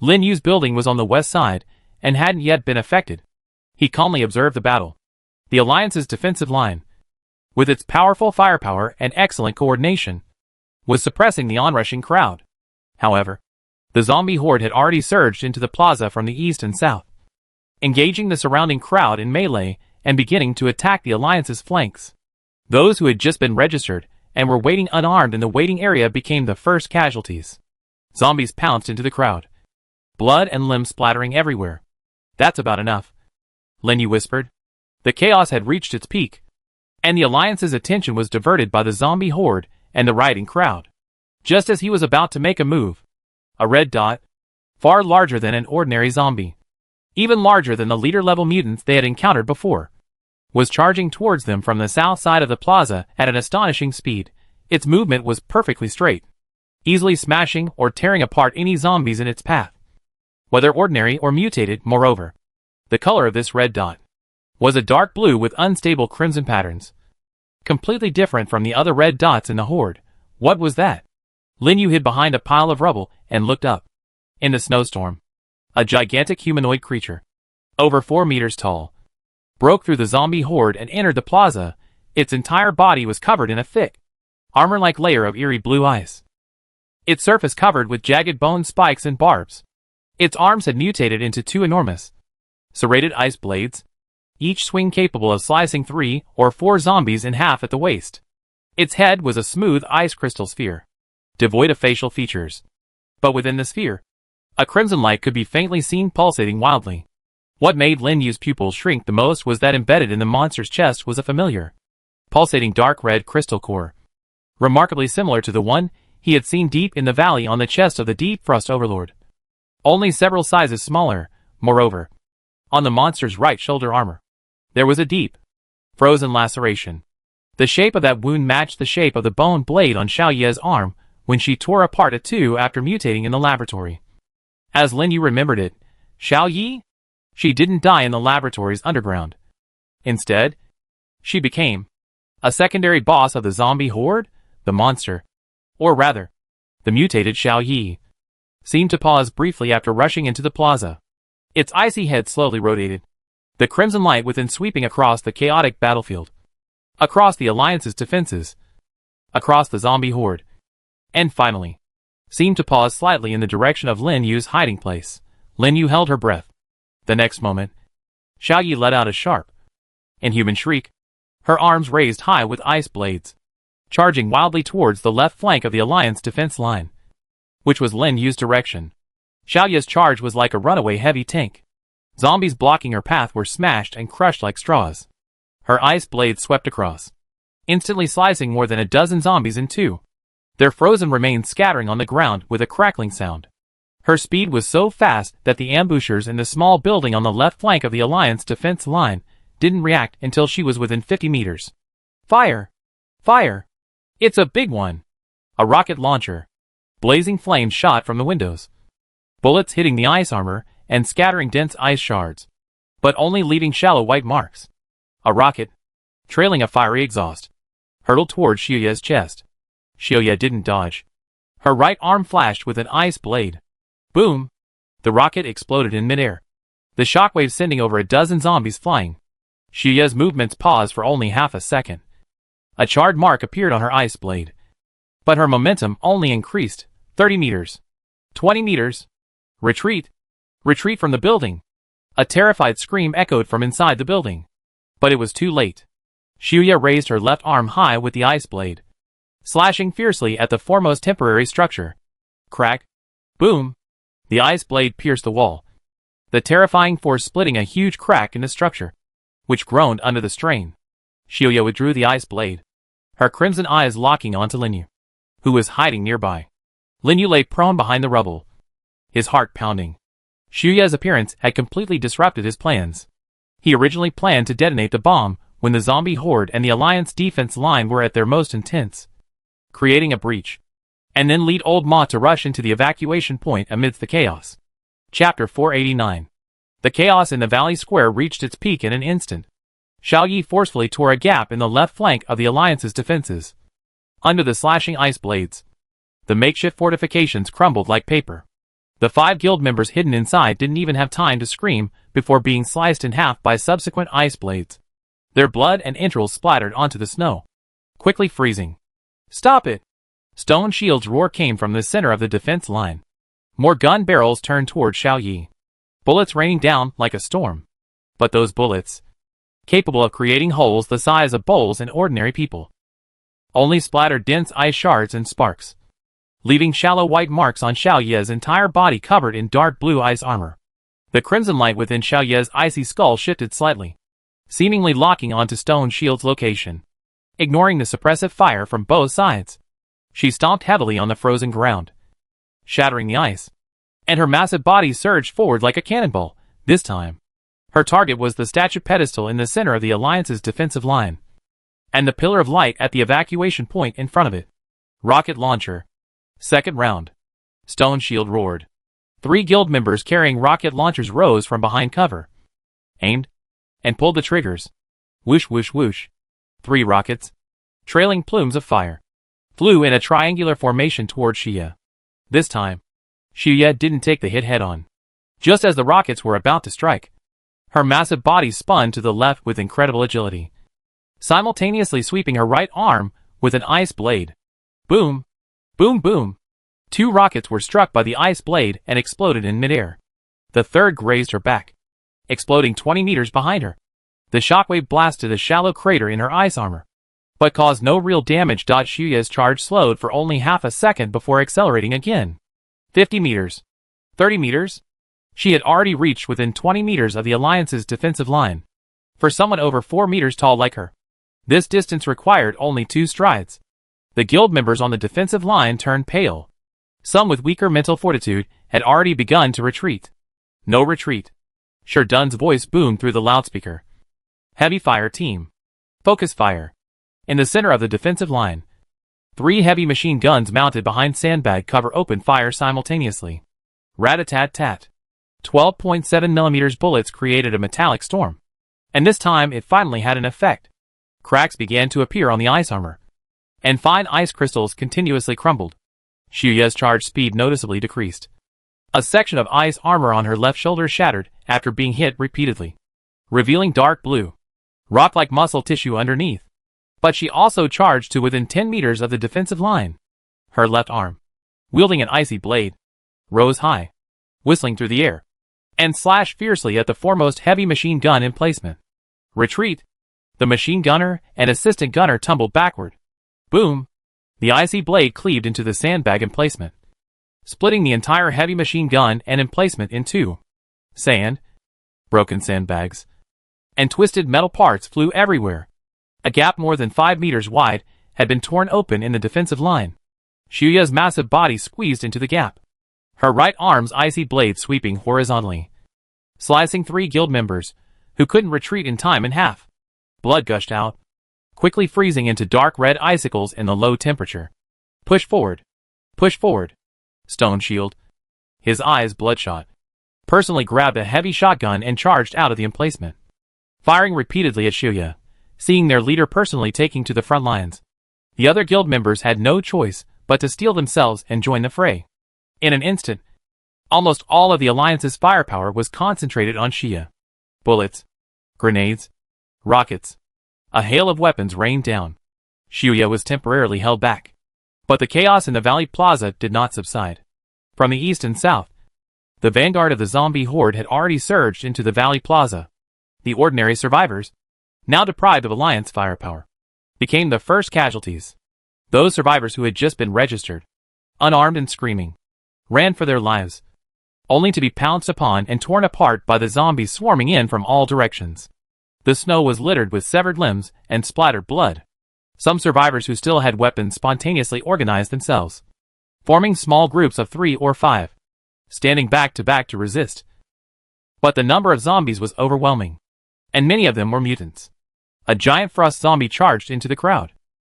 Speaker 1: Lin Yu's building was on the west side and hadn't yet been affected. He calmly observed the battle. The Alliance's defensive line, with its powerful firepower and excellent coordination, was suppressing the onrushing crowd. However, the zombie horde had already surged into the plaza from the east and south, engaging the surrounding crowd in melee and beginning to attack the Alliance's flanks. Those who had just been registered and were waiting unarmed in the waiting area became the first casualties. Zombies pounced into the crowd, blood and limbs splattering everywhere. That's about enough, Lin Yu whispered. The chaos had reached its peak, and the Alliance's attention was diverted by the zombie horde and the rioting crowd. Just as he was about to make a move, a red dot, far larger than an ordinary zombie, even larger than the leader-level mutants they had encountered before, was charging towards them from the south side of the plaza at an astonishing speed. Its movement was perfectly straight, easily smashing or tearing apart any zombies in its path, whether ordinary or mutated. Moreover, the color of this red dot was a dark blue with unstable crimson patterns, completely different from the other red dots in the horde. What was that? Lin Yu hid behind a pile of rubble and looked up. In the snowstorm, a gigantic humanoid creature, over 4 meters tall, broke through the zombie horde and entered the plaza. Its entire body was covered in a thick, armor-like layer of eerie blue ice, its surface covered with jagged bone spikes and barbs. Its arms had mutated into 2 enormous, serrated ice blades, each swing capable of slicing 3 or 4 zombies in half at the waist. Its head was a smooth ice crystal sphere, devoid of facial features. But within the sphere, a crimson light could be faintly seen pulsating wildly. What made Lin Yu's pupils shrink the most was that embedded in the monster's chest was a familiar, pulsating dark red crystal core, remarkably similar to the one he had seen deep in the valley on the chest of the Deep Frost Overlord, only several sizes smaller. Moreover, on the monster's right shoulder armor, there was a deep, frozen laceration. The shape of that wound matched the shape of the bone blade on Xiao Ye's arm when she tore apart a 2 after mutating in the laboratory. As Lin Yu remembered it, Xiao Ye? She didn't die in the laboratory's underground. Instead, she became a secondary boss of the zombie horde. The monster, or rather, the mutated Xiao Ye, seemed to pause briefly after rushing into the plaza. Its icy head slowly rotated, the crimson light within sweeping across the chaotic battlefield, across the Alliance's defenses, across the zombie horde, and finally, seemed to pause slightly in the direction of Lin Yu's hiding place. Lin Yu held her breath. The next moment, Xiao Yi let out a sharp, inhuman shriek, her arms raised high with ice blades, charging wildly towards the left flank of the Alliance defense line, which was Lin Yu's direction. Xiao Yi's charge was like a runaway heavy tank. Zombies blocking her path were smashed and crushed like straws. Her ice blades swept across, instantly slicing more than a dozen zombies in 2. Their frozen remains scattering on the ground with a crackling sound. Her speed was so fast that the ambushers in the small building on the left flank of the Alliance defense line didn't react until she was within 50 meters. Fire! Fire! It's a big one! A rocket launcher. Blazing flames shot from the windows, bullets hitting the ice armor and scattering dense ice shards, but only leaving shallow white marks. A rocket, trailing a fiery exhaust, hurtled towards Xiao Ye's chest. Xiao Ye didn't dodge. Her right arm flashed with an ice blade. Boom! The rocket exploded in midair, the shockwave sending over a dozen zombies flying. Xiao Ye's movements paused for only half a second. A charred mark appeared on her ice blade, but her momentum only increased. 30 meters. 20 meters. Retreat! Retreat from the building! A terrified scream echoed from inside the building. But it was too late. Xiao Ye raised her left arm high with the ice blade, slashing fiercely at the foremost temporary structure. Crack. Boom. The ice blade pierced the wall, the terrifying force splitting a huge crack in the structure, which groaned under the strain. Xiuya withdrew the ice blade, her crimson eyes locking onto Linyu, who was hiding nearby. Linyu lay prone behind the rubble, his heart pounding. Xiuya's appearance had completely disrupted his plans. He originally planned to detonate the bomb when the zombie horde and the Alliance defense line were at their most intense, creating a breach, and then lead Old Ma to rush into the evacuation point amidst the chaos. Chapter 489. The chaos in the valley square reached its peak in an instant. Xiao Yi forcefully tore a gap in the left flank of the Alliance's defenses. Under the slashing ice blades, the makeshift fortifications crumbled like paper. The 5 guild members hidden inside didn't even have time to scream before being sliced in half by subsequent ice blades. Their blood and entrails splattered onto the snow, quickly freezing. Stop it! Stone Shield's roar came from the center of the defense line. More gun barrels turned toward Xiao Yi, bullets raining down like a storm. But those bullets, capable of creating holes the size of bowls in ordinary people, only splattered dense ice shards and sparks, leaving shallow white marks on Xiao Yi's entire body covered in dark blue ice armor. The crimson light within Xiao Yi's icy skull shifted slightly, seemingly locking onto Stone Shield's location. Ignoring the suppressive fire from both sides, she stomped heavily on the frozen ground, shattering the ice, and her massive body surged forward like a cannonball. This time, her target was the statue pedestal in the center of the Alliance's defensive line, and the pillar of light at the evacuation point in front of it. Rocket launcher. Second round. Stone Shield roared. 3 guild members carrying rocket launchers rose from behind cover, aimed, and pulled the triggers. Whoosh whoosh whoosh. 3 rockets, trailing plumes of fire, flew in a triangular formation toward Xiuya. This time, Xiuya didn't take the hit head-on. Just as the rockets were about to strike, her massive body spun to the left with incredible agility, simultaneously sweeping her right arm with an ice blade. Boom! Boom boom! 2 rockets were struck by the ice blade and exploded in midair. The third grazed her back, exploding 20 meters behind her. The shockwave blasted a shallow crater in her ice armor, but caused no real damage. Xiuya's charge slowed for only half a second before accelerating again. 50 meters. 30 meters? She had already reached within 20 meters of the Alliance's defensive line. For someone over 4 meters tall like her, this distance required only 2 strides. The guild members on the defensive line turned pale. Some with weaker mental fortitude had already begun to retreat. No retreat. Sherdun's voice boomed through the loudspeaker. Heavy fire team. Focus fire. In the center of the defensive line, 3 heavy machine guns mounted behind sandbag cover opened fire simultaneously. Rat-a-tat-tat. 12.7mm bullets created a metallic storm, and this time it finally had an effect. Cracks began to appear on the ice armor, and fine ice crystals continuously crumbled. Xiuya's charge speed noticeably decreased. A section of ice armor on her left shoulder shattered after being hit repeatedly, revealing dark blue, rock-like muscle tissue underneath. But she also charged to within 10 meters of the defensive line. Her left arm, wielding an icy blade, rose high, whistling through the air, and slashed fiercely at the foremost heavy machine gun in placement. Retreat! The machine gunner and assistant gunner tumbled backward. Boom! The icy blade cleaved into the sandbag emplacement, splitting the entire heavy machine gun and emplacement in 2. Sand, broken sandbags, and twisted metal parts flew everywhere. A gap more than 5 meters wide had been torn open in the defensive line. Xiuya's massive body squeezed into the gap, her right arm's icy blade sweeping horizontally, slicing 3 guild members, who couldn't retreat in time, in half. Blood gushed out, quickly freezing into dark red icicles in the low temperature. Push forward. Push forward. Stone Shield, his eyes bloodshot, personally grabbed a heavy shotgun and charged out of the emplacement, firing repeatedly at Xiuya, seeing their leader personally taking to the front lines. The other guild members had no choice but to steel themselves and join the fray. In an instant, almost all of the Alliance's firepower was concentrated on Xiuya. Bullets, grenades, rockets, a hail of weapons rained down. Xiuya was temporarily held back, but the chaos in the Valley Plaza did not subside. From the east and south, the vanguard of the zombie horde had already surged into the Valley Plaza. The ordinary survivors, now deprived of Alliance firepower, became the first casualties. Those survivors who had just been registered, unarmed and screaming, ran for their lives, only to be pounced upon and torn apart by the zombies swarming in from all directions. The snow was littered with severed limbs and splattered blood. Some survivors who still had weapons spontaneously organized themselves, forming small groups of 3 or 5, standing back to back to resist. But the number of zombies was overwhelming, and many of them were mutants. A giant frost zombie charged into the crowd,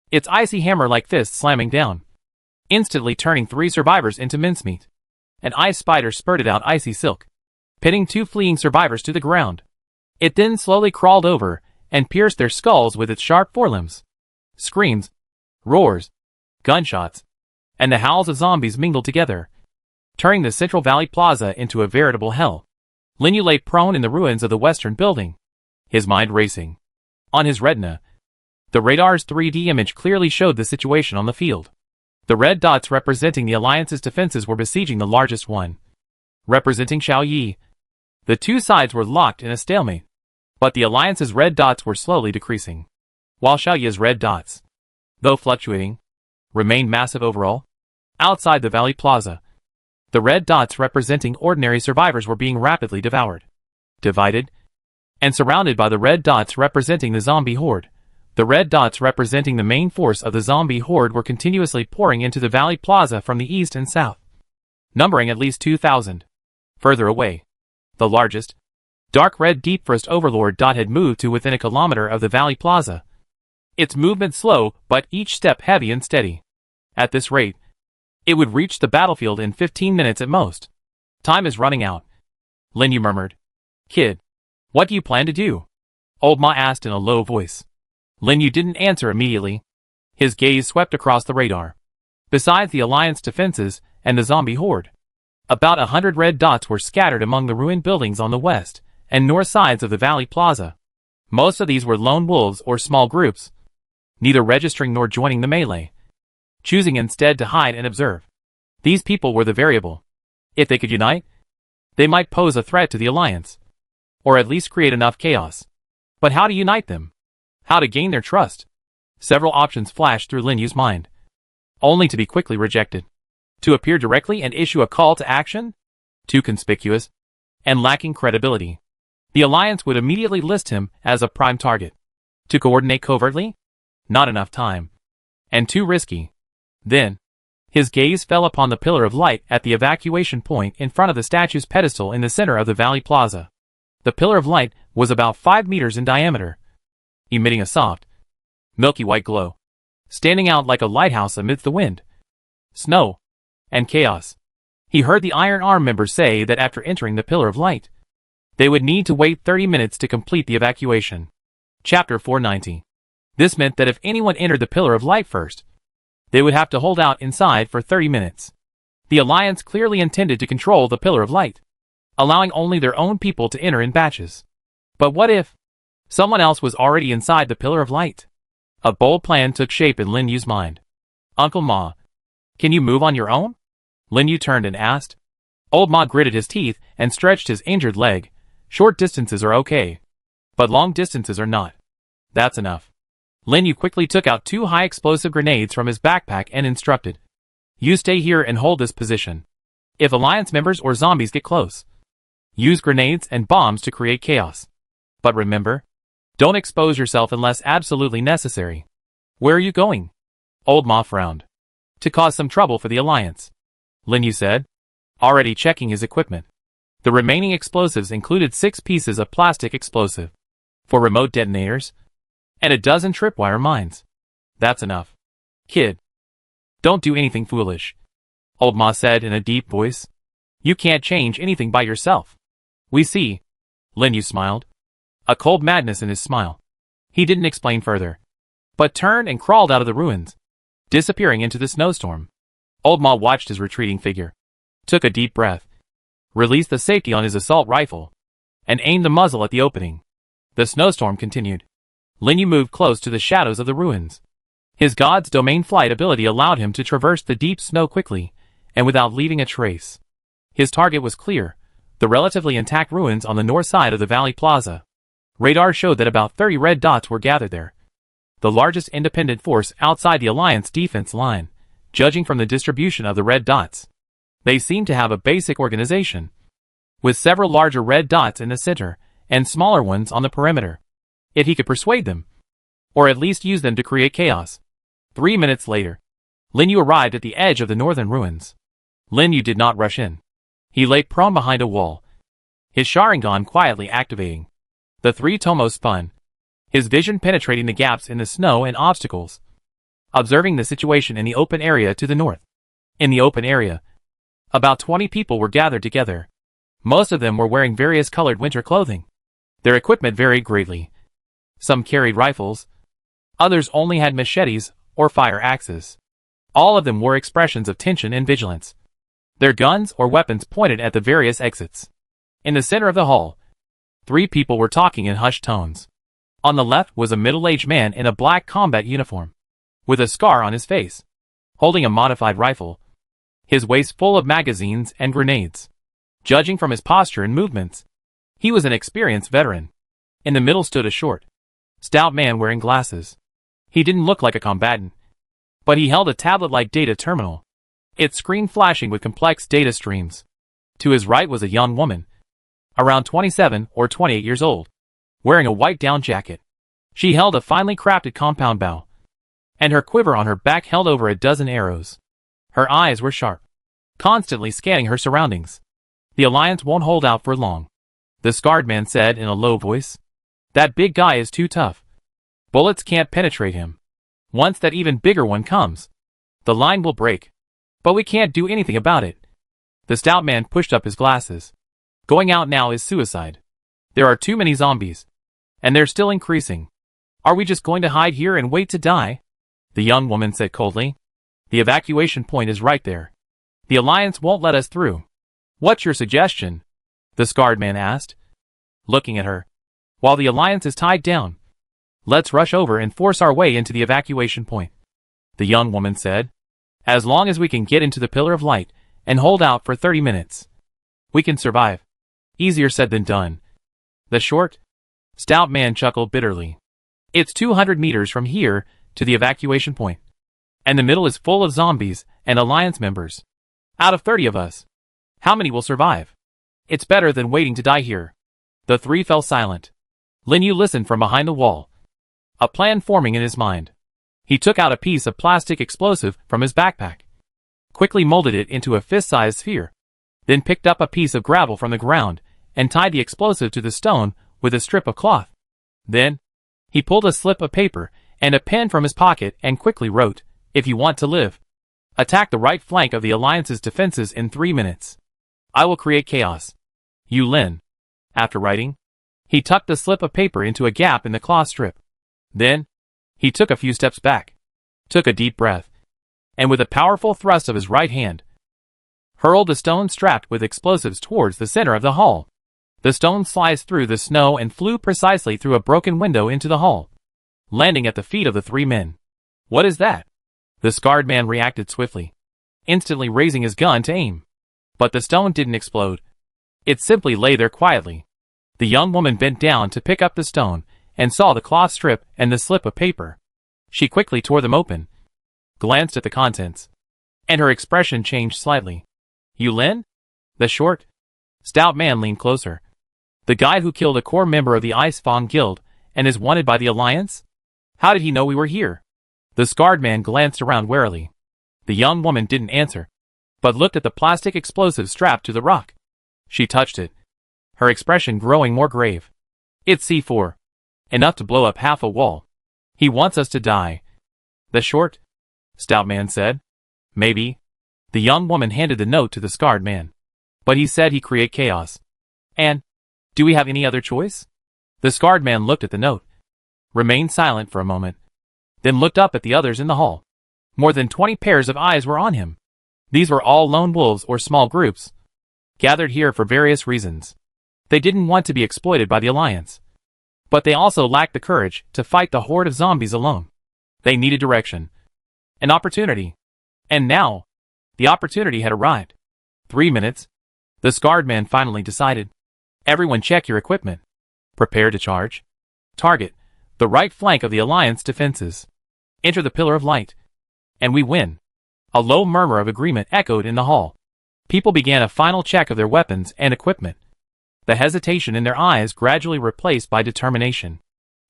Speaker 1: its icy hammer-like fist slamming down, instantly turning 3 survivors into mincemeat. An ice spider spurted out icy silk, pitting 2 fleeing survivors to the ground. It then slowly crawled over and pierced their skulls with its sharp forelimbs. Screams, roars, gunshots, and the howls of zombies mingled together, turning the Central Valley Plaza into a veritable hell. Linyu lay prone in the ruins of the western building, his mind racing. On his retina, the radar's 3D image clearly showed the situation on the field. The red dots representing the Alliance's defenses were besieging the largest one, representing Xiaoyi. The 2 sides were locked in a stalemate, but the Alliance's red dots were slowly decreasing, while Xiaoyi's red dots, though fluctuating, remained massive overall. Outside the Valley Plaza, the red dots representing ordinary survivors were being rapidly devoured, divided, and surrounded by the red dots representing the zombie horde. The red dots representing the main force of the zombie horde were continuously pouring into the Valley Plaza from the east and south, numbering at least 2,000. Further away, the largest, dark red Deep Frost Overlord dot had moved to within a kilometer of the Valley Plaza. Its movement slow, but each step heavy and steady. At this rate, it would reach the battlefield in 15 minutes at most. Time is running out, Linyu murmured. Kid, what do you plan to do? Old Ma asked in a low voice. Linyu didn't answer immediately. His gaze swept across the radar. Besides the Alliance defenses and the zombie horde, about 100 red dots were scattered among the ruined buildings on the west and north sides of the Valley Plaza. Most of these were lone wolves or small groups, neither registering nor joining the melee, choosing instead to hide and observe. These people were the variable. If they could unite, they might pose a threat to the Alliance, or at least create enough chaos. But how to unite them? How to gain their trust? Several options flashed through Linyu's mind, only to be quickly rejected. To appear directly and issue a call to action? Too conspicuous, and lacking credibility. The Alliance would immediately list him as a prime target. To coordinate covertly? Not enough time. And too risky. Then, his gaze fell upon the pillar of light at the evacuation point in front of the statue's pedestal in the center of the Valley Plaza. The pillar of light was about 5 meters in diameter, emitting a soft, milky white glow, standing out like a lighthouse amidst the wind, snow, and chaos. He heard the Iron Arm members say that after entering the pillar of light, they would need to wait 30 minutes to complete the evacuation. Chapter 490. This meant that if anyone entered the pillar of light first, they would have to hold out inside for 30 minutes. The Alliance clearly intended to control the pillar of light, allowing only their own people to enter in batches. But what if someone else was already inside the pillar of light? A bold plan took shape in Linyu's mind. Uncle Ma, can you move on your own? Linyu turned and asked. Old Ma gritted his teeth and stretched his injured leg. Short distances are okay, but long distances are not. That's enough. Linyu quickly took out 2 high-explosive grenades from his backpack and instructed. You stay here and hold this position. If Alliance members or zombies get close, use grenades and bombs to create chaos. But remember, don't expose yourself unless absolutely necessary. Where are you going? Old Ma frowned. To cause some trouble for the Alliance, Linyu said, already checking his equipment. The remaining explosives included 6 pieces of plastic explosive for remote detonators and a dozen tripwire mines. That's enough. Kid, don't do anything foolish, Old Ma said in a deep voice. You can't change anything by yourself. We see. Linyu smiled, a cold madness in his smile. He didn't explain further, but turned and crawled out of the ruins, disappearing into the snowstorm. Old Ma watched his retreating figure, took a deep breath, released the safety on his assault rifle, and aimed the muzzle at the opening. The snowstorm continued. Linyu moved close to the shadows of the ruins. His God's domain flight ability allowed him to traverse the deep snow quickly and without leaving a trace. His target was clear, the relatively intact ruins on the north side of the Valley Plaza. Radar showed that about 30 red dots were gathered there, the largest independent force outside the Alliance defense line, judging from the distribution of the red dots. They seemed to have a basic organization, with several larger red dots in the center and smaller ones on the perimeter. If he could persuade them, or at least use them to create chaos. 3 minutes later, Lin Yu arrived at the edge of the northern ruins. Lin Yu did not rush in. He lay prone behind a wall, his Sharingan quietly activating. The three tomos spun, his vision penetrating the gaps in the snow and obstacles, observing the situation in the open area to the north. In the open area, about 20 people were gathered together. Most of them were wearing various colored winter clothing. Their equipment varied greatly. Some carried rifles, others only had machetes or fire axes. All of them wore expressions of tension and vigilance. Their guns or weapons pointed at the various exits. In the center of the hall, 3 people were talking in hushed tones. On the left was a middle-aged man in a black combat uniform, with a scar on his face, holding a modified rifle, his waist full of magazines and grenades. Judging from his posture and movements, he was an experienced veteran. In the middle stood a short, stout man wearing glasses. He didn't look like a combatant, but he held a tablet-like data terminal, its screen flashing with complex data streams. To his right was a young woman, around 27 or 28 years old, wearing a white down jacket. She held a finely crafted compound bow, and her quiver on her back held over a dozen arrows. Her eyes were sharp, constantly scanning her surroundings. The Alliance won't hold out for long, the scarred man said in a low voice. That big guy is too tough. Bullets can't penetrate him. Once that even bigger one comes, the line will break. But we can't do anything about it. The stout man pushed up his glasses. Going out now is suicide. There are too many zombies, and they're still increasing. Are we just going to hide here and wait to die? The young woman said coldly. The evacuation point is right there. The Alliance won't let us through. What's your suggestion? The scarred man asked, looking at her. While the Alliance is tied down, let's rush over and force our way into the evacuation point. The young woman said. As long as we can get into the Pillar of Light and hold out for 30 minutes, we can survive. Easier said than done. The short, stout man chuckled bitterly. It's 200 meters from here to the evacuation point, and the middle is full of zombies and Alliance members. Out of 30 of us, how many will survive? It's better than waiting to die here. The 3 fell silent. Lin Yu listened from behind the wall, a plan forming in his mind. He took out a piece of plastic explosive from his backpack, quickly molded it into a fist-sized sphere, then picked up a piece of gravel from the ground and tied the explosive to the stone with a strip of cloth. Then, he pulled a slip of paper and a pen from his pocket and quickly wrote, If you want to live, attack the right flank of the Alliance's defenses in 3 minutes. I will create chaos. You Lin. After writing, he tucked the slip of paper into a gap in the cloth strip. Then, he took a few steps back, took a deep breath, and with a powerful thrust of his right hand, hurled the stone strapped with explosives towards the center of the hall. The stone sliced through the snow and flew precisely through a broken window into the hall, landing at the feet of the 3 men. What is that? The scarred man reacted swiftly, instantly raising his gun to aim. But the stone didn't explode. It simply lay there quietly. The young woman bent down to pick up the stone and saw the cloth strip and the slip of paper. She quickly tore them open, glanced at the contents, and her expression changed slightly. You Lin? The short, stout man leaned closer. The guy who killed a core member of the Ice Fang Guild and is wanted by the Alliance? How did he know we were here? The scarred man glanced around warily. The young woman didn't answer, but looked at the plastic explosive strapped to the rock. She touched it, her expression growing more grave. It's C4. Enough to blow up half a wall. He wants us to die. The short, stout man said. Maybe. The young woman handed the note to the scarred man. But he said he'd create chaos. And, do we have any other choice? The scarred man looked at the note, remained silent for a moment, then looked up at the others in the hall. More than 20 pairs of eyes were on him. These were all lone wolves or small groups, gathered here for various reasons. They didn't want to be exploited by the Alliance, but they also lacked the courage to fight the horde of zombies alone. They needed direction, an opportunity. And now, the opportunity had arrived. 3 minutes. The scarred man finally decided. Everyone check your equipment. Prepare to charge. Target, the right flank of the Alliance defenses. Enter the Pillar of Light. And we win. A low murmur of agreement echoed in the hall. People began a final check of their weapons and equipment. The hesitation in their eyes gradually replaced by determination.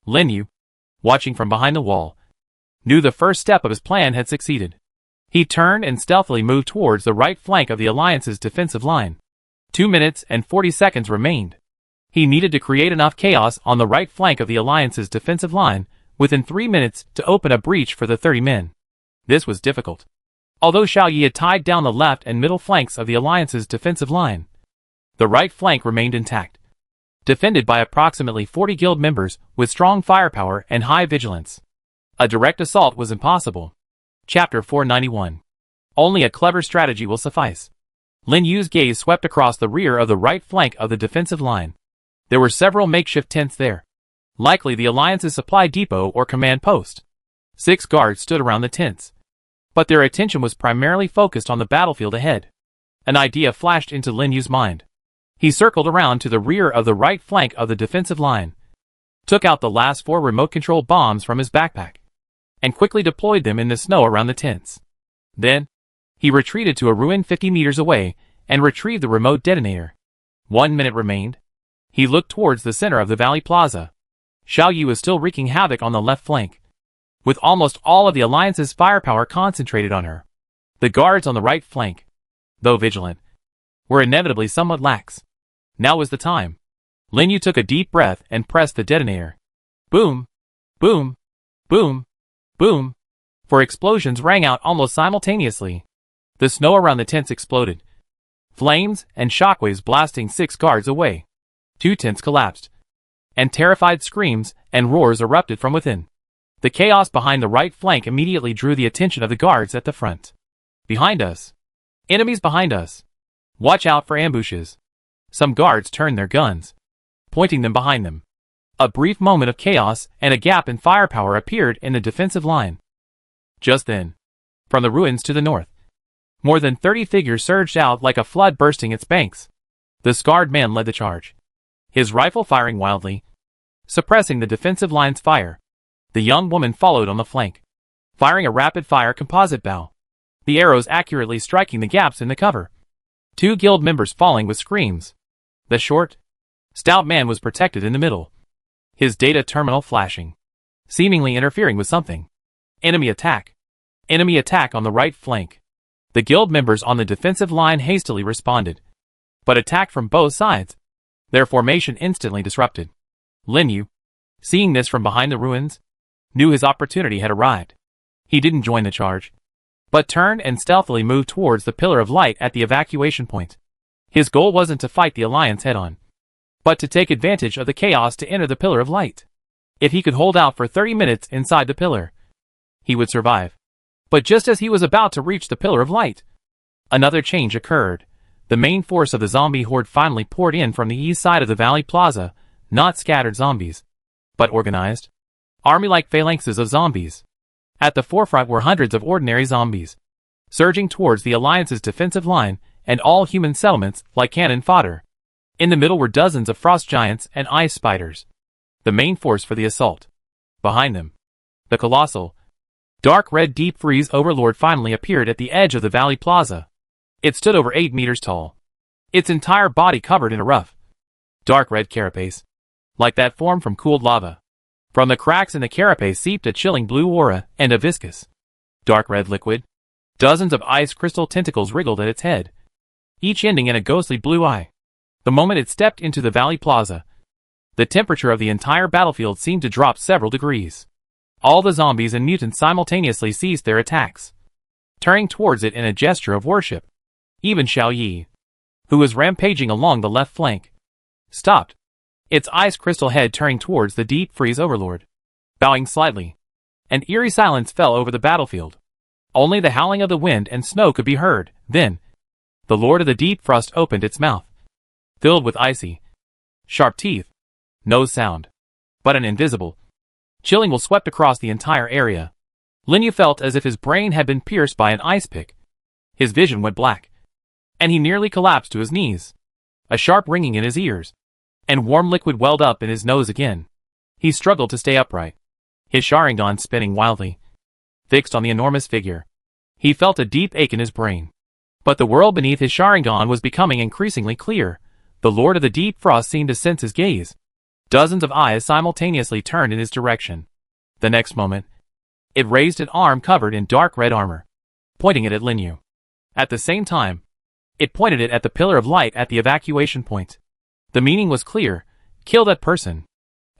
Speaker 1: Lin Yu, watching from behind the wall, knew the first step of his plan had succeeded. He turned and stealthily moved towards the right flank of the Alliance's defensive line. 2 minutes and 40 seconds remained. He needed to create enough chaos on the right flank of the Alliance's defensive line within 3 minutes to open a breach for the 30 men. This was difficult. Although Xiao Yi had tied down the left and middle flanks of the Alliance's defensive line, the right flank remained intact, defended by approximately 40 guild members with strong firepower and high vigilance. A direct assault was impossible. Chapter 491. Only a clever strategy will suffice. Lin Yu's gaze swept across the rear of the right flank of the defensive line. There were several makeshift tents there, likely the Alliance's supply depot or command post. 6 guards stood around the tents, but their attention was primarily focused on the battlefield ahead. An idea flashed into Lin Yu's mind. He circled around to the rear of the right flank of the defensive line, took out the last 4 remote-control bombs from his backpack, and quickly deployed them in the snow around the tents. Then, he retreated to a ruin 50 meters away and retrieved the remote detonator. 1 minute remained. He looked towards the center of the Valley Plaza. Xiao Yi was still wreaking havoc on the left flank, with almost all of the Alliance's firepower concentrated on her. The guards on the right flank, though vigilant, were inevitably somewhat lax. Now was the time. Lin Yu took a deep breath and pressed the detonator. Boom! Boom! Boom! Boom! 4 explosions rang out almost simultaneously. The snow around the tents exploded, flames and shockwaves blasting 6 guards away. 2 tents collapsed, and terrified screams and roars erupted from within. The chaos behind the right flank immediately drew the attention of the guards at the front. Behind us! Enemies behind us! Watch out for ambushes! Some guards turned their guns, pointing them behind them. A brief moment of chaos and a gap in firepower appeared in the defensive line. Just then, from the ruins to the north, more than 30 figures surged out like a flood bursting its banks. The scarred man led the charge, his rifle firing wildly, suppressing the defensive line's fire. The young woman followed on the flank, firing a rapid-fire composite bow, the arrows accurately striking the gaps in the cover. 2 guild members falling with screams. The short, stout man was protected in the middle, his data terminal flashing, seemingly interfering with something. Enemy attack! Enemy attack on the right flank! The guild members on the defensive line hastily responded, but attacked from both sides, their formation instantly disrupted. Lin Yu, seeing this from behind the ruins, knew his opportunity had arrived. He didn't join the charge, but turned and stealthily moved towards the pillar of light at the evacuation point. His goal wasn't to fight the Alliance head-on, but to take advantage of the chaos to enter the pillar of light. If he could hold out for 30 minutes inside the pillar, he would survive. But just as he was about to reach the pillar of light, another change occurred. The main force of the zombie horde finally poured in from the east side of the Valley Plaza, not scattered zombies, but organized, army-like phalanxes of zombies. At the forefront were hundreds of ordinary zombies, surging towards the Alliance's defensive line and all human settlements like cannon fodder. In the middle were dozens of frost giants and ice spiders, the main force for the assault. Behind them, the colossal, dark red deep freeze overlord finally appeared at the edge of the Valley Plaza. It stood over 8 meters tall, its entire body covered in a rough, dark red carapace, like that formed from cooled lava. From the cracks in the carapace seeped a chilling blue aura and a viscous, dark red liquid. Dozens of ice crystal tentacles wriggled at its head, each ending in a ghostly blue eye. The moment it stepped into the Valley Plaza, the temperature of the entire battlefield seemed to drop several degrees. All the zombies and mutants simultaneously ceased their attacks, turning towards it in a gesture of worship. Even Xiao Yi, who was rampaging along the left flank, stopped, its ice crystal head turning towards the deep freeze overlord. Bowing slightly, an eerie silence fell over the battlefield. Only the howling of the wind and snow could be heard. Then, the Lord of the Deep Frost opened its mouth, filled with icy, sharp teeth. No sound, but an invisible, chilling will swept across the entire area. Lin Yu felt as if his brain had been pierced by an ice pick. His vision went black, and he nearly collapsed to his knees. A sharp ringing in his ears, and warm liquid welled up in his nose again. He struggled to stay upright, his Sharingan spinning wildly, fixed on the enormous figure. He felt a deep ache in his brain, But the world beneath his Sharingan was becoming increasingly clear. The Lord of the Deep Frost seemed to sense his gaze. Dozens of eyes simultaneously turned in his direction. The next moment, it raised an arm covered in dark red armor, pointing it at Lin Yu. At the same time, it pointed it at the pillar of light at the evacuation point. The meaning was clear: kill that person,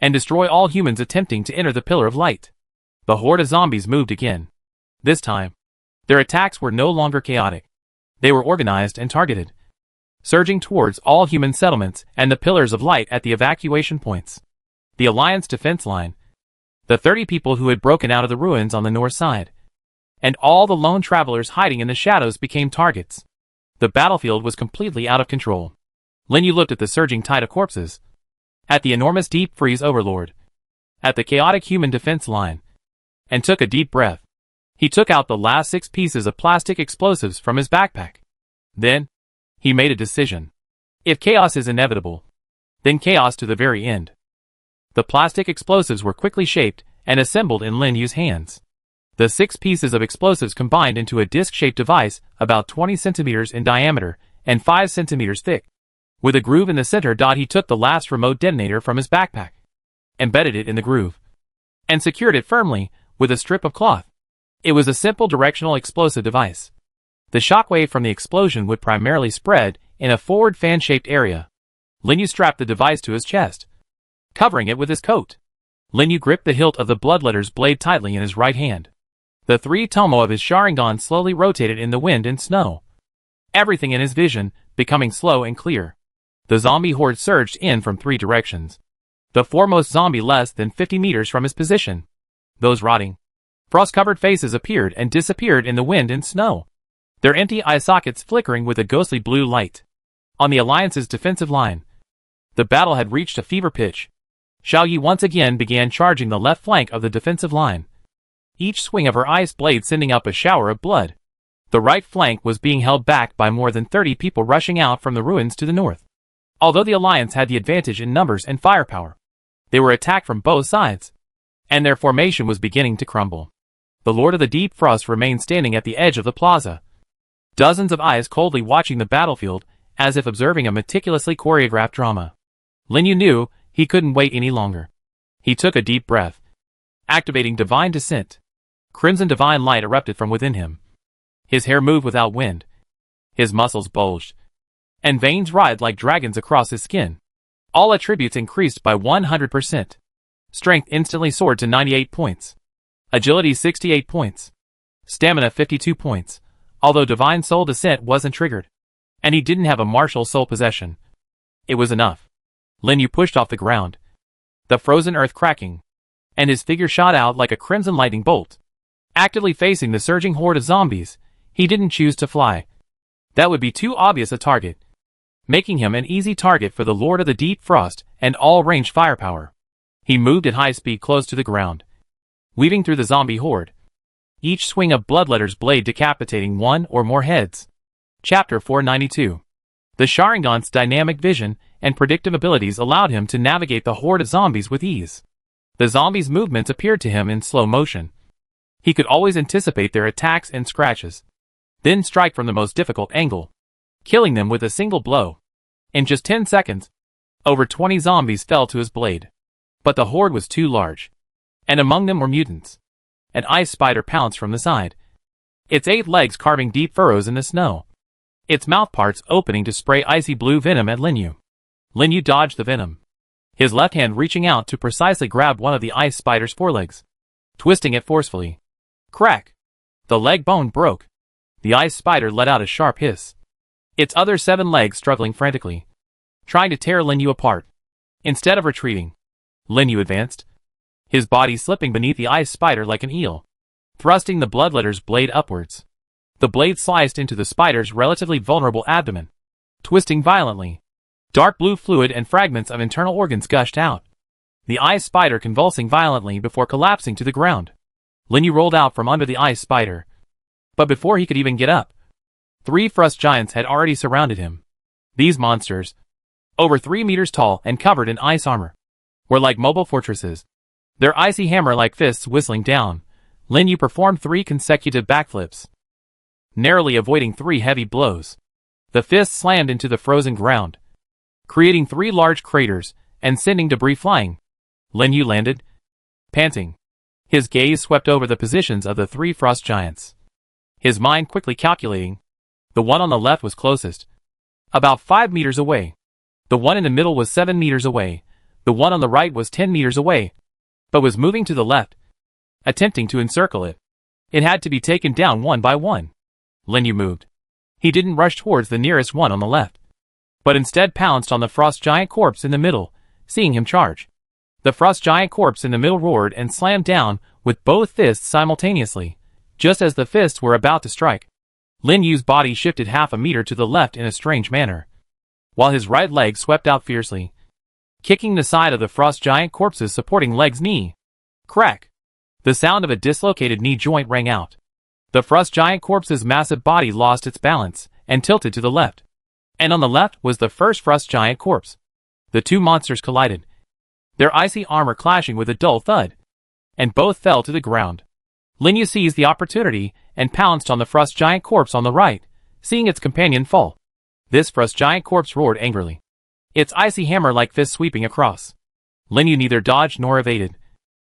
Speaker 1: and destroy all humans attempting to enter the pillar of light. The horde of zombies moved again. This time, their attacks were no longer chaotic. They were organized and targeted, surging towards all human settlements and the pillars of light at the evacuation points. The Alliance defense line, the 30 people who had broken out of the ruins on the north side, and all the lone travelers hiding in the shadows became targets. The battlefield was completely out of control. Lin Yu looked at the surging tide of corpses, at the enormous deep freeze overlord, at the chaotic human defense line, and took a deep breath. He took out the last 6 pieces of plastic explosives from his backpack. Then, he made a decision. If chaos is inevitable, then chaos to the very end. The plastic explosives were quickly shaped and assembled in Lin Yu's hands. The 6 pieces of explosives combined into a disc-shaped device about 20 centimeters in diameter and 5 centimeters thick. With a groove in the center, he took the last remote detonator from his backpack, embedded it in the groove, and secured it firmly with a strip of cloth. It was a simple directional explosive device. The shockwave from the explosion would primarily spread in a forward fan-shaped area. Lin Yu strapped the device to his chest, covering it with his coat. Lin Yu gripped the hilt of the Bloodletter's blade tightly in his right hand. The 3 tomo of his Sharingan slowly rotated in the wind and snow, everything in his vision becoming slow and clear. The zombie horde surged in from 3 directions. The foremost zombie less than 50 meters from his position. Those rotting, frost-covered faces appeared and disappeared in the wind and snow, their empty eye sockets flickering with a ghostly blue light. On the Alliance's defensive line, the battle had reached a fever pitch. Xiao Yi once again began charging the left flank of the defensive line, each swing of her ice blade sending up a shower of blood. The right flank was being held back by more than 30 people rushing out from the ruins to the north. Although the Alliance had the advantage in numbers and firepower, they were attacked from both sides, and their formation was beginning to crumble. The Lord of the Deep Frost remained standing at the edge of the plaza, dozens of eyes coldly watching the battlefield as if observing a meticulously choreographed drama. Lin Yu knew he couldn't wait any longer. He took a deep breath, activating Divine Descent. Crimson divine light erupted from within him. His hair moved without wind, his muscles bulged, and veins writhed like dragons across his skin. All attributes increased by 100%. Strength instantly soared to 98 points. Agility 68 points. Stamina 52 points, although Divine Soul Descent wasn't triggered. And he didn't have a martial soul possession. It was enough. Lin Yu pushed off the ground, the frozen earth cracking, and his figure shot out like a crimson lightning bolt. Actively facing the surging horde of zombies, he didn't choose to fly. That would be too obvious a target, making him an easy target for the Lord of the Deep Frost and all-range firepower. He moved at high speed close to the ground, weaving through the zombie horde, each swing of Bloodletter's blade decapitating 1 or more heads. Chapter 492. The Sharingan's dynamic vision and predictive abilities allowed him to navigate the horde of zombies with ease. The zombies' movements appeared to him in slow motion. He could always anticipate their attacks and scratches, then strike from the most difficult angle, killing them with a single blow. In just 10 seconds, over 20 zombies fell to his blade. But the horde was too large, and among them were mutants. An ice spider pounced from the side, its 8 legs carving deep furrows in the snow, its mouthparts opening to spray icy blue venom at Lin Yu. Lin Yu dodged the venom, his left hand reaching out to precisely grab one of the ice spider's forelegs, twisting it forcefully. Crack! The leg bone broke. The ice spider let out a sharp hiss, its other 7 legs struggling frantically, trying to tear Lin Yu apart. Instead of retreating, Lin Yu advanced, his body slipping beneath the ice spider like an eel, thrusting the Bloodletter's blade upwards. The blade sliced into the spider's relatively vulnerable abdomen, twisting violently. Dark blue fluid and fragments of internal organs gushed out, the ice spider convulsing violently before collapsing to the ground. Lin Yu rolled out from under the ice spider, but before he could even get up, 3 frost giants had already surrounded him. These monsters, over 3 meters tall and covered in ice armor, were like mobile fortresses, their icy hammer-like fists whistling down. Lin Yu performed 3 consecutive backflips, narrowly avoiding 3 heavy blows. The fist slammed into the frozen ground, creating 3 large craters and sending debris flying. Lin Yu landed, panting. His gaze swept over the positions of the 3 frost giants, his mind quickly calculating. The one on the left was closest, about 5 meters away. The one in the middle was 7 meters away. The one on the right was 10 meters away, but was moving to the left, attempting to encircle it. It had to be taken down one by one. Lin Yu moved. He didn't rush towards the nearest one on the left, but instead pounced on the frost giant corpse in the middle, seeing him charge. The frost giant corpse in the middle roared and slammed down with both fists simultaneously, just as the fists were about to strike. Lin Yu's body shifted half a meter to the left in a strange manner, while his right leg swept out fiercely, kicking the side of the frost giant corpse's supporting leg's knee. Crack! The sound of a dislocated knee joint rang out. The frost giant corpse's massive body lost its balance and tilted to the left. And on the left was the first frost giant corpse. The 2 monsters collided, their icy armor clashing with a dull thud, and both fell to the ground. Lin Yu seized the opportunity and pounced on the frost giant corpse on the right, seeing its companion fall. This frost giant corpse roared angrily, its icy hammer-like fist sweeping across. Lin Yu neither dodged nor evaded,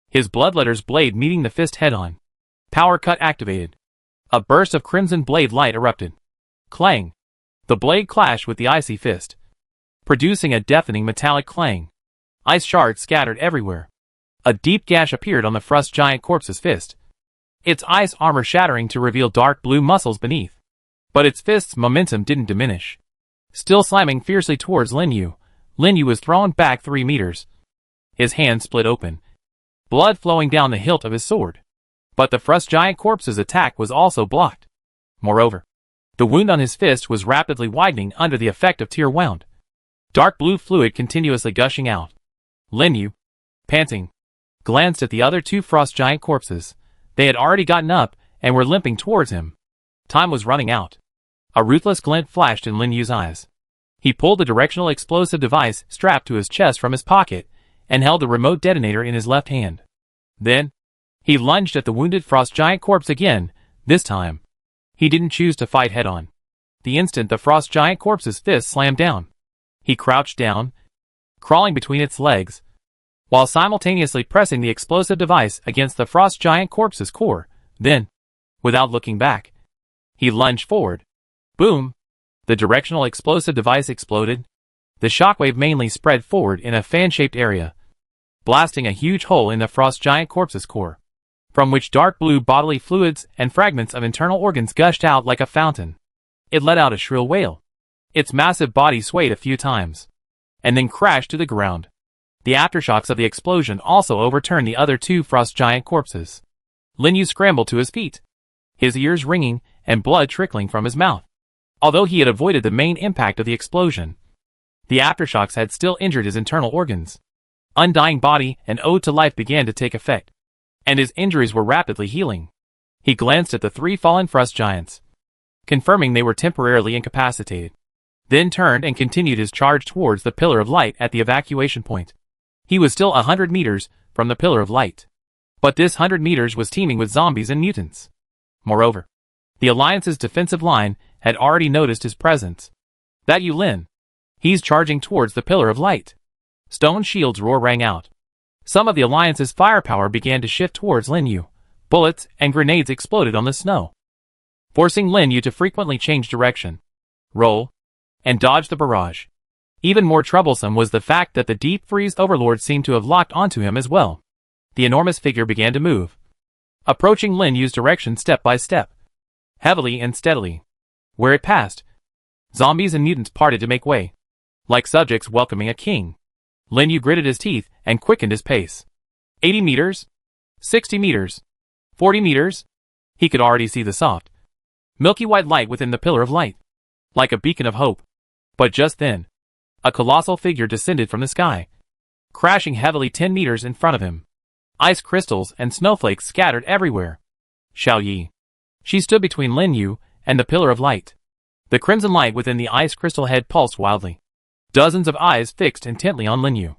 Speaker 1: his bloodletter's blade meeting the fist head-on. Power cut activated. A burst of crimson blade light erupted. Clang! The blade clashed with the icy fist, producing a deafening metallic clang. Ice shards scattered everywhere. A deep gash appeared on the frost giant corpse's fist, its ice armor shattering to reveal dark blue muscles beneath. But its fist's momentum didn't diminish. Still slamming fiercely towards Lin Yu was thrown back 3 meters. His hand split open, blood flowing down the hilt of his sword. But the frost giant corpse's attack was also blocked. Moreover, the wound on his fist was rapidly widening under the effect of tear wound, dark blue fluid continuously gushing out. Lin Yu, panting, glanced at the other 2 frost giant corpses. They had already gotten up and were limping towards him. Time was running out. A ruthless glint flashed in Lin Yu's eyes. He pulled the directional explosive device strapped to his chest from his pocket and held the remote detonator in his left hand. Then, he lunged at the wounded frost giant corpse again. This time, he didn't choose to fight head-on. The instant the frost giant corpse's fist slammed down, he crouched down, crawling between its legs, while simultaneously pressing the explosive device against the frost giant corpse's core. Then, without looking back, he lunged forward. Boom! The directional explosive device exploded. The shockwave mainly spread forward in a fan-shaped area, blasting a huge hole in the frost giant corpse's core, from which dark blue bodily fluids and fragments of internal organs gushed out like a fountain. It let out a shrill wail. Its massive body swayed a few times, and then crashed to the ground. The aftershocks of the explosion also overturned the other 2 frost giant corpses. Lin Yu scrambled to his feet, his ears ringing and blood trickling from his mouth. Although he had avoided the main impact of the explosion, the aftershocks had still injured his internal organs. Undying body and ode to life began to take effect, and his injuries were rapidly healing. He glanced at the 3 fallen frost giants, confirming they were temporarily incapacitated, then turned and continued his charge towards the pillar of light at the evacuation point. He was still 100 meters from the pillar of light, but this 100 meters was teeming with zombies and mutants. Moreover, the Alliance's defensive line had already noticed his presence. That you, Lin? He's charging towards the pillar of light. Stone Shield's roar rang out. Some of the Alliance's firepower began to shift towards Lin Yu. Bullets and grenades exploded on the snow, forcing Lin Yu to frequently change direction, roll, and dodge the barrage. Even more troublesome was the fact that the deep freeze overlord seemed to have locked onto him as well. The enormous figure began to move, approaching Lin Yu's direction step by step, heavily and steadily. Where it passed, zombies and mutants parted to make way, like subjects welcoming a king. Lin Yu gritted his teeth and quickened his pace. 80 meters, 60 meters, 40 meters. He could already see the soft, milky white light within the pillar of light, like a beacon of hope. But just then, a colossal figure descended from the sky, crashing heavily 10 meters in front of him. Ice crystals and snowflakes scattered everywhere. Xiao Yi. She stood between Lin Yu and the pillar of light. The crimson light within the ice crystal head pulsed wildly. Dozens of eyes fixed intently on Lin Yu.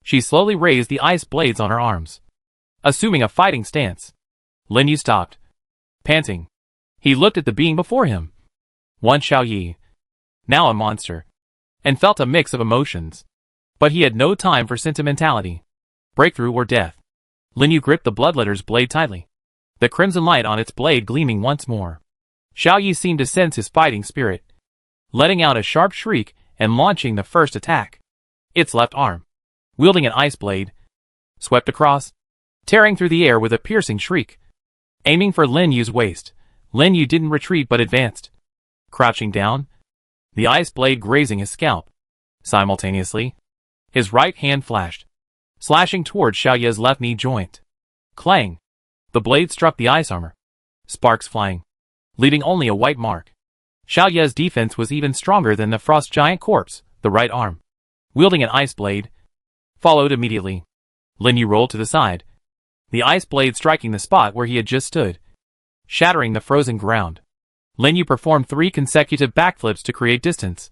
Speaker 1: She slowly raised the ice blades on her arms, assuming a fighting stance. Lin Yu stopped, panting. He looked at the being before him. One Xiaoyi, now a monster, and felt a mix of emotions. But he had no time for sentimentality. Breakthrough or death. Lin Yu gripped the bloodletter's blade tightly, the crimson light on its blade gleaming once more. Xiaoyi seemed to sense his fighting spirit, letting out a sharp shriek and launching the first attack. Its left arm, wielding an ice blade, swept across, tearing through the air with a piercing shriek. Aiming for Lin Yu's waist, Lin Yu didn't retreat but advanced. Crouching down, the ice blade grazing his scalp. Simultaneously, his right hand flashed, slashing towards Xiaoyi's left knee joint. Clang! The blade struck the ice armor, sparks flying, leaving only a white mark. Xiaoyi's defense was even stronger than the frost giant corpse. The right arm, wielding an ice blade, followed immediately. Lin Yu rolled to the side, the ice blade striking the spot where he had just stood, shattering the frozen ground. Lin Yu performed 3 consecutive backflips to create distance.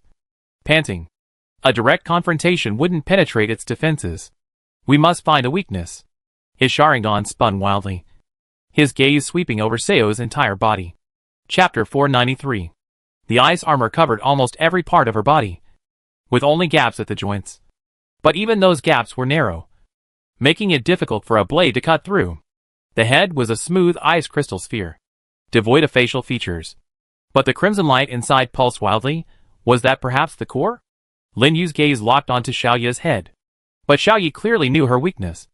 Speaker 1: Panting, a direct confrontation wouldn't penetrate its defenses. We must find a weakness. His Sharingan spun wildly, his gaze sweeping over Seo's entire body. Chapter 493. The ice armor covered almost every part of her body, with only gaps at the joints. But even those gaps were narrow, making it difficult for a blade to cut through. The head was a smooth ice crystal sphere, devoid of facial features. But the crimson light inside pulsed wildly. Was that perhaps the core? Lin Yu's gaze locked onto Xiaoyi's head. But Xiaoyi clearly knew her weakness.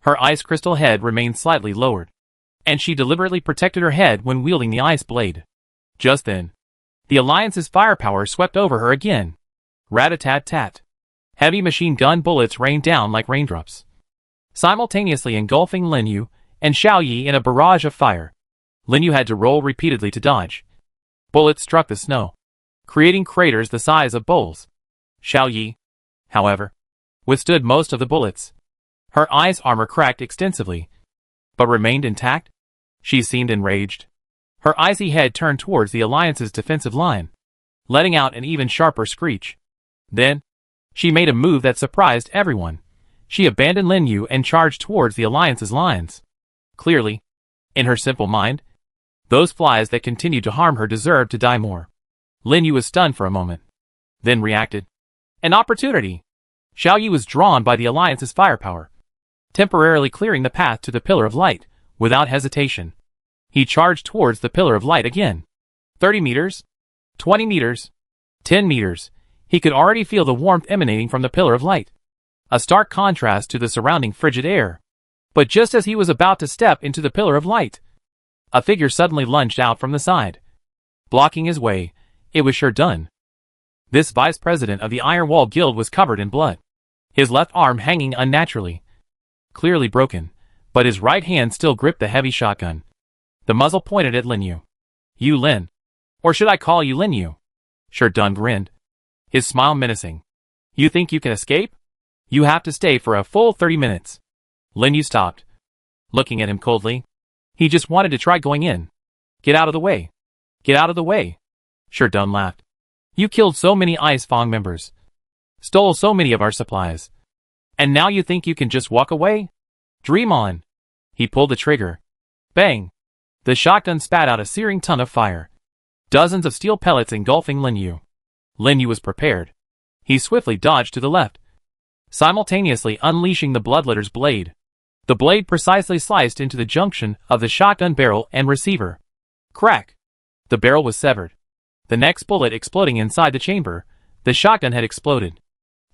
Speaker 1: Her ice crystal head remained slightly lowered, and she deliberately protected her head when wielding the ice blade. Just then, the Alliance's firepower swept over her again. Rat-a-tat-tat. Heavy machine gun bullets rained down like raindrops, simultaneously engulfing Lin Yu and Xiaoyi in a barrage of fire. Lin Yu had to roll repeatedly to dodge. Bullets struck the snow, creating craters the size of bowls. Xiaoyi, however, withstood most of the bullets. Her ice armor cracked extensively, but remained intact. She seemed enraged. Her icy head turned towards the Alliance's defensive line, letting out an even sharper screech. Then, she made a move that surprised everyone. She abandoned Lin Yu and charged towards the Alliance's lines. Clearly, in her simple mind, those flies that continued to harm her deserved to die more. Lin Yu was stunned for a moment, then reacted. An opportunity! Xiaoyi was drawn by the Alliance's firepower, temporarily clearing the path to the Pillar of Light, without hesitation. He charged towards the Pillar of Light again. 30 meters, 20 meters, 10 meters. He could already feel the warmth emanating from the Pillar of Light, a stark contrast to the surrounding frigid air. But just as he was about to step into the Pillar of Light, a figure suddenly lunged out from the side, blocking his way. It was Sherdun. This vice president of the Iron Wall Guild was covered in blood, his left arm hanging unnaturally, clearly broken, but his right hand still gripped the heavy shotgun. The muzzle pointed at Lin Yu. You Lin. Or should I call you Lin Yu? Sherdun grinned, his smile menacing. You think you can escape? You have to stay for a full 30 minutes. Lin Yu stopped, looking at him coldly. He just wanted to try going in. Get out of the way. Get out of the way. Sherdun laughed. You killed so many Ice Fang members, stole so many of our supplies, and now you think you can just walk away? Dream on. He pulled the trigger. Bang! The shotgun spat out a searing ton of fire, dozens of steel pellets engulfing Lin Yu. Lin Yu was prepared. He swiftly dodged to the left, simultaneously unleashing the bloodletter's blade. The blade precisely sliced into the junction of the shotgun barrel and receiver. Crack! The barrel was severed. The next bullet exploding inside the chamber, the shotgun had exploded.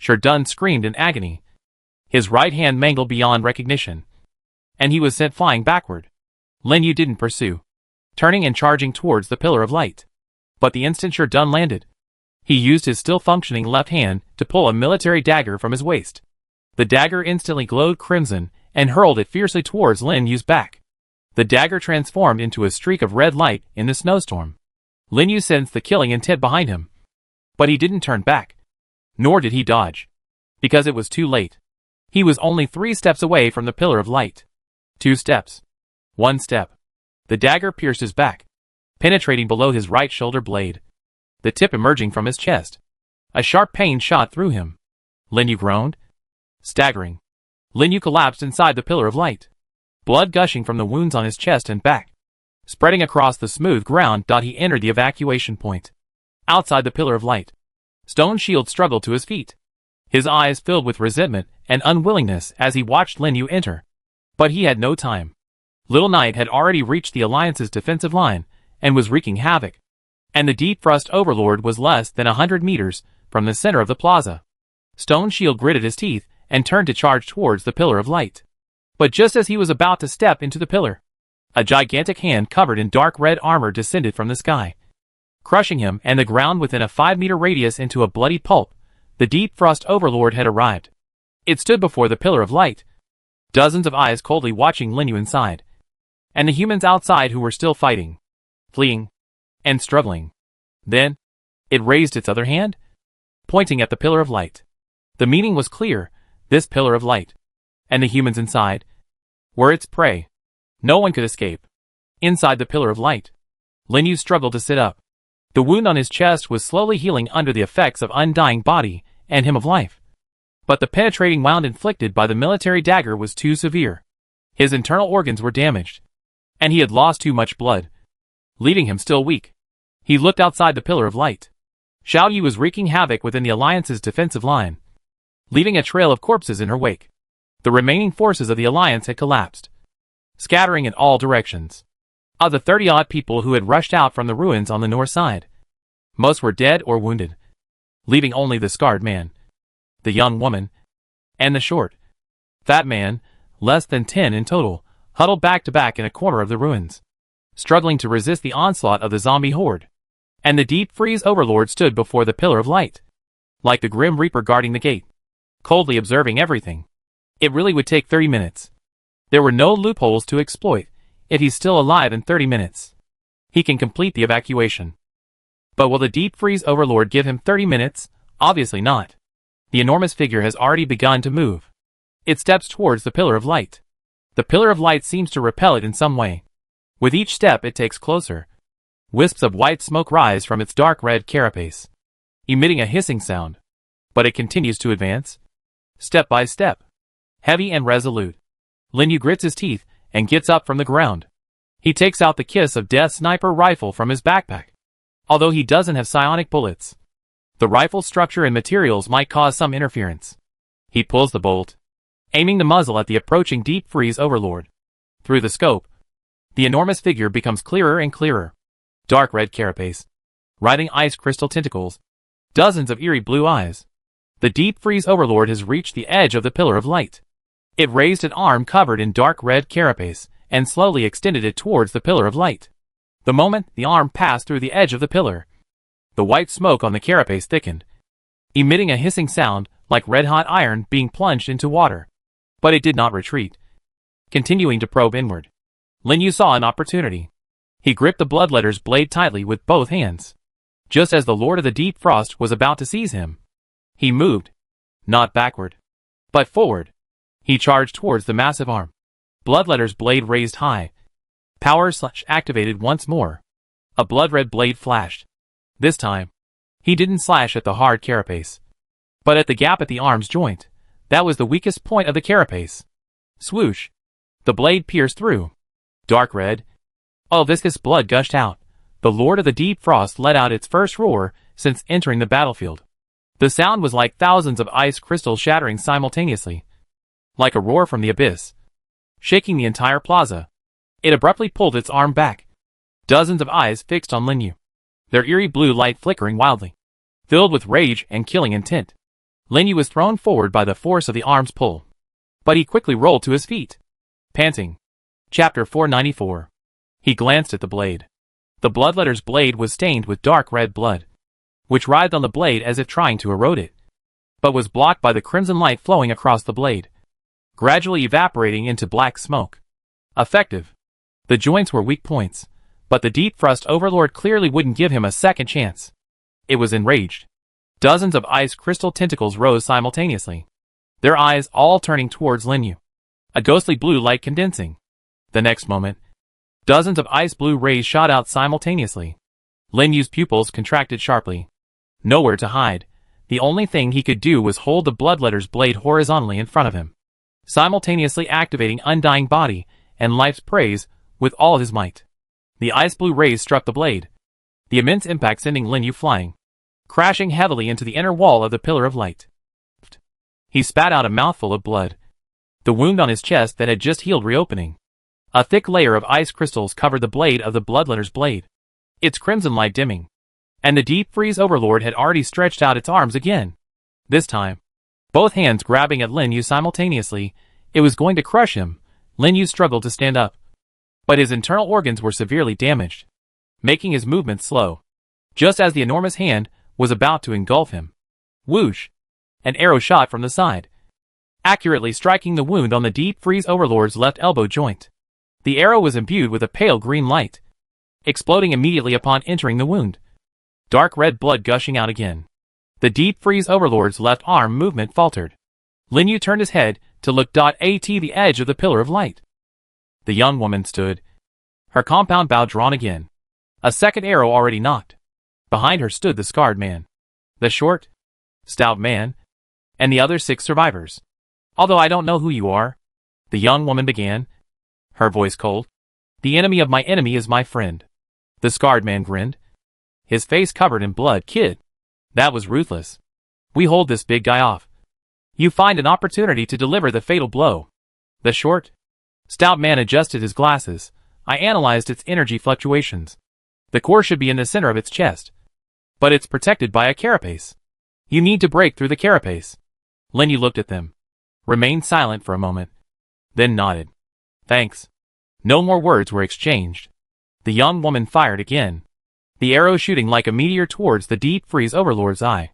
Speaker 1: Sherdun screamed in agony. His right hand mangled beyond recognition, and he was sent flying backward. Lin Yu didn't pursue, turning and charging towards the Pillar of Light. But the instant Sherdun landed, he used his still functioning left hand to pull a military dagger from his waist. The dagger instantly glowed crimson and hurled it fiercely towards Lin Yu's back. The dagger transformed into a streak of red light in the snowstorm. Lin Yu sensed the killing intent behind him, but he didn't turn back, nor did he dodge, because it was too late. He was only 3 steps away from the Pillar of Light. 2 steps. 1 step. The dagger pierced his back, penetrating below his right shoulder blade, the tip emerging from his chest. A sharp pain shot through him. Lin Yu groaned. Staggering, Lin Yu collapsed inside the Pillar of Light, blood gushing from the wounds on his chest and back. Spreading across the smooth ground, he entered the evacuation point. Outside the pillar of light, Stone Shield struggled to his feet, his eyes filled with resentment and unwillingness as he watched Lin Yu enter. But he had no time. Little Knight had already reached the Alliance's defensive line and was wreaking havoc, and the Deep Frost Overlord was less than 100 meters from the center of the plaza. Stone Shield gritted his teeth and turned to charge towards the pillar of light. But just as he was about to step into the pillar, a gigantic hand covered in dark red armor descended from the sky, crushing him and the ground within a 5-meter radius into a bloody pulp. The Deep Frost Overlord had arrived. It stood before the pillar of light, dozens of eyes coldly watching Lin Yu inside, and the humans outside who were still fighting, fleeing, and struggling. Then, it raised its other hand, pointing at the pillar of light. The meaning was clear: this pillar of light, and the humans inside, were its prey. No one could escape. Inside the pillar of light, Lin Yu struggled to sit up. The wound on his chest was slowly healing under the effects of undying body and hymn of life. But the penetrating wound inflicted by the military dagger was too severe. His internal organs were damaged, and he had lost too much blood, leaving him still weak. He looked outside the pillar of light. Xiao Yu was wreaking havoc within the Alliance's defensive line, leaving a trail of corpses in her wake. The remaining forces of the Alliance had collapsed, scattering in all directions. Of the 30-odd people who had rushed out from the ruins on the north side, most were dead or wounded, leaving only the scarred man, the young woman, and the short, fat man, less than 10 in total, huddled back to back in a corner of the ruins, struggling to resist the onslaught of the zombie horde. And the Deep Freeze Overlord stood before the pillar of light, like the Grim Reaper guarding the gate, coldly observing everything. It really would take 30 minutes. There were no loopholes to exploit. If he's still alive in 30 minutes, he can complete the evacuation. But will the Deep Freeze Overlord give him 30 minutes? Obviously not. The enormous figure has already begun to move. It steps towards the pillar of light. The pillar of light seems to repel it in some way. With each step it takes closer. Wisps of white smoke rise from its dark red carapace, emitting a hissing sound. But it continues to advance, step by step, heavy and resolute. Lin Yu grits his teeth and gets up from the ground. He takes out the Kiss of Death sniper rifle from his backpack. Although he doesn't have psionic bullets, the rifle's structure and materials might cause some interference. He pulls the bolt, aiming the muzzle at the approaching Deep Freeze Overlord. Through the scope, the enormous figure becomes clearer and clearer. Dark red carapace, writhing ice crystal tentacles, dozens of eerie blue eyes. The Deep Freeze Overlord has reached the edge of the pillar of light. It raised an arm covered in dark red carapace and slowly extended it towards the pillar of light. The moment the arm passed through the edge of the pillar, the white smoke on the carapace thickened, emitting a hissing sound like red-hot iron being plunged into water. But it did not retreat. Continuing to probe inward, Lin Yu saw an opportunity. He gripped the Bloodletter's blade tightly with both hands. Just as the Lord of the Deep Frost was about to seize him, he moved, not backward, but forward. He charged towards the massive arm. Bloodletter's blade raised high. Power slash activated once more. A blood-red blade flashed. This time, he didn't slash at the hard carapace, but at the gap at the arm's joint. That was the weakest point of the carapace. Swoosh! The blade pierced through. Dark red. All viscous blood gushed out. The Lord of the Deep Frost let out its first roar since entering the battlefield. The sound was like thousands of ice crystals shattering simultaneously, like a roar from the abyss, shaking the entire plaza. It abruptly pulled its arm back. Dozens of eyes fixed on Lin Yu, their eerie blue light flickering wildly, filled with rage and killing intent. Lin Yu was thrown forward by the force of the arm's pull, but he quickly rolled to his feet, panting. Chapter 494. He glanced at the blade. The Bloodletter's blade was stained with dark red blood, which writhed on the blade as if trying to erode it, but was blocked by the crimson light flowing across the blade, gradually evaporating into black smoke. Effective. The joints were weak points, but the Deep Frost Overlord clearly wouldn't give him a second chance. It was enraged. Dozens of ice crystal tentacles rose simultaneously, their eyes all turning towards Lin Yu, a ghostly blue light condensing. The next moment, dozens of ice blue rays shot out simultaneously. Lin Yu's pupils contracted sharply. Nowhere to hide. The only thing he could do was hold the Bloodletter's blade horizontally in front of him, simultaneously activating Undying Body and Life's Praise with all his might. The ice blue rays struck the blade, the immense impact sending Lin Yu flying, crashing heavily into the inner wall of the pillar of light. He spat out a mouthful of blood, the wound on his chest that had just healed reopening. A thick layer of ice crystals covered the blade of the bloodletter's blade, its crimson light dimming, and the deep freeze overlord had already stretched out its arms again. This time, both hands grabbing at Lin Yu simultaneously, it was going to crush him. Lin Yu struggled to stand up, but his internal organs were severely damaged, making his movements slow. Just as the enormous hand was about to engulf him, whoosh! An arrow shot from the side, accurately striking the wound on the deep freeze overlord's left elbow joint. The arrow was imbued with a pale green light, exploding immediately upon entering the wound. Dark red blood gushing out again. The deep freeze overlord's left arm movement faltered. Lin Yu turned his head to look at the edge of the pillar of light. The young woman stood, her compound bow drawn again. A second arrow already knocked. Behind her stood the scarred man, the short, stout man, and the other 6 survivors. Although I don't know who you are, the young woman began, her voice cold. The enemy of my enemy is my friend. The scarred man grinned, his face covered in blood. Kid, that was ruthless. We hold this big guy off. You find an opportunity to deliver the fatal blow. The short, stout man adjusted his glasses. I analyzed its energy fluctuations. The core should be in the center of its chest, but it's protected by a carapace. You need to break through the carapace. Lin Yu looked at them, remained silent for a moment, then nodded. Thanks. No more words were exchanged. The young woman fired again, the arrow shooting like a meteor towards the deep freeze overlord's eye.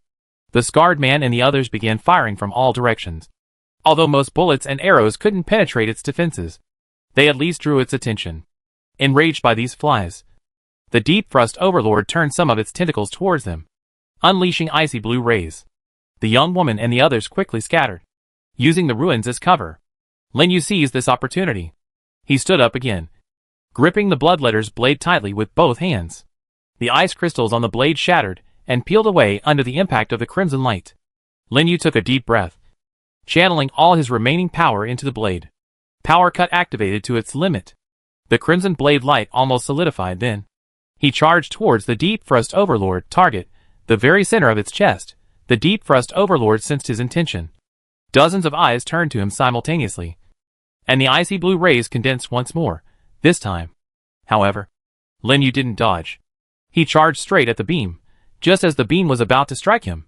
Speaker 1: The scarred man and the others began firing from all directions. Although most bullets and arrows couldn't penetrate its defenses, they at least drew its attention. Enraged by these flies, the deep thrust overlord turned some of its tentacles towards them, unleashing icy blue rays. The young woman and the others quickly scattered, using the ruins as cover. Lin Yu seized this opportunity. He stood up again, gripping the bloodletter's blade tightly with both hands. The ice crystals on the blade shattered and peeled away under the impact of the crimson light. Lin Yu took a deep breath, channeling all his remaining power into the blade. Power cut activated to its limit. The crimson blade light almost solidified. Then he charged towards the deep thrust overlord target, the very center of its chest. The deep thrust overlord sensed his intention. Dozens of eyes turned to him simultaneously, and the icy blue rays condensed once more. This time, however, Lin Yu didn't dodge. He charged straight at the beam. Just as the beam was about to strike him,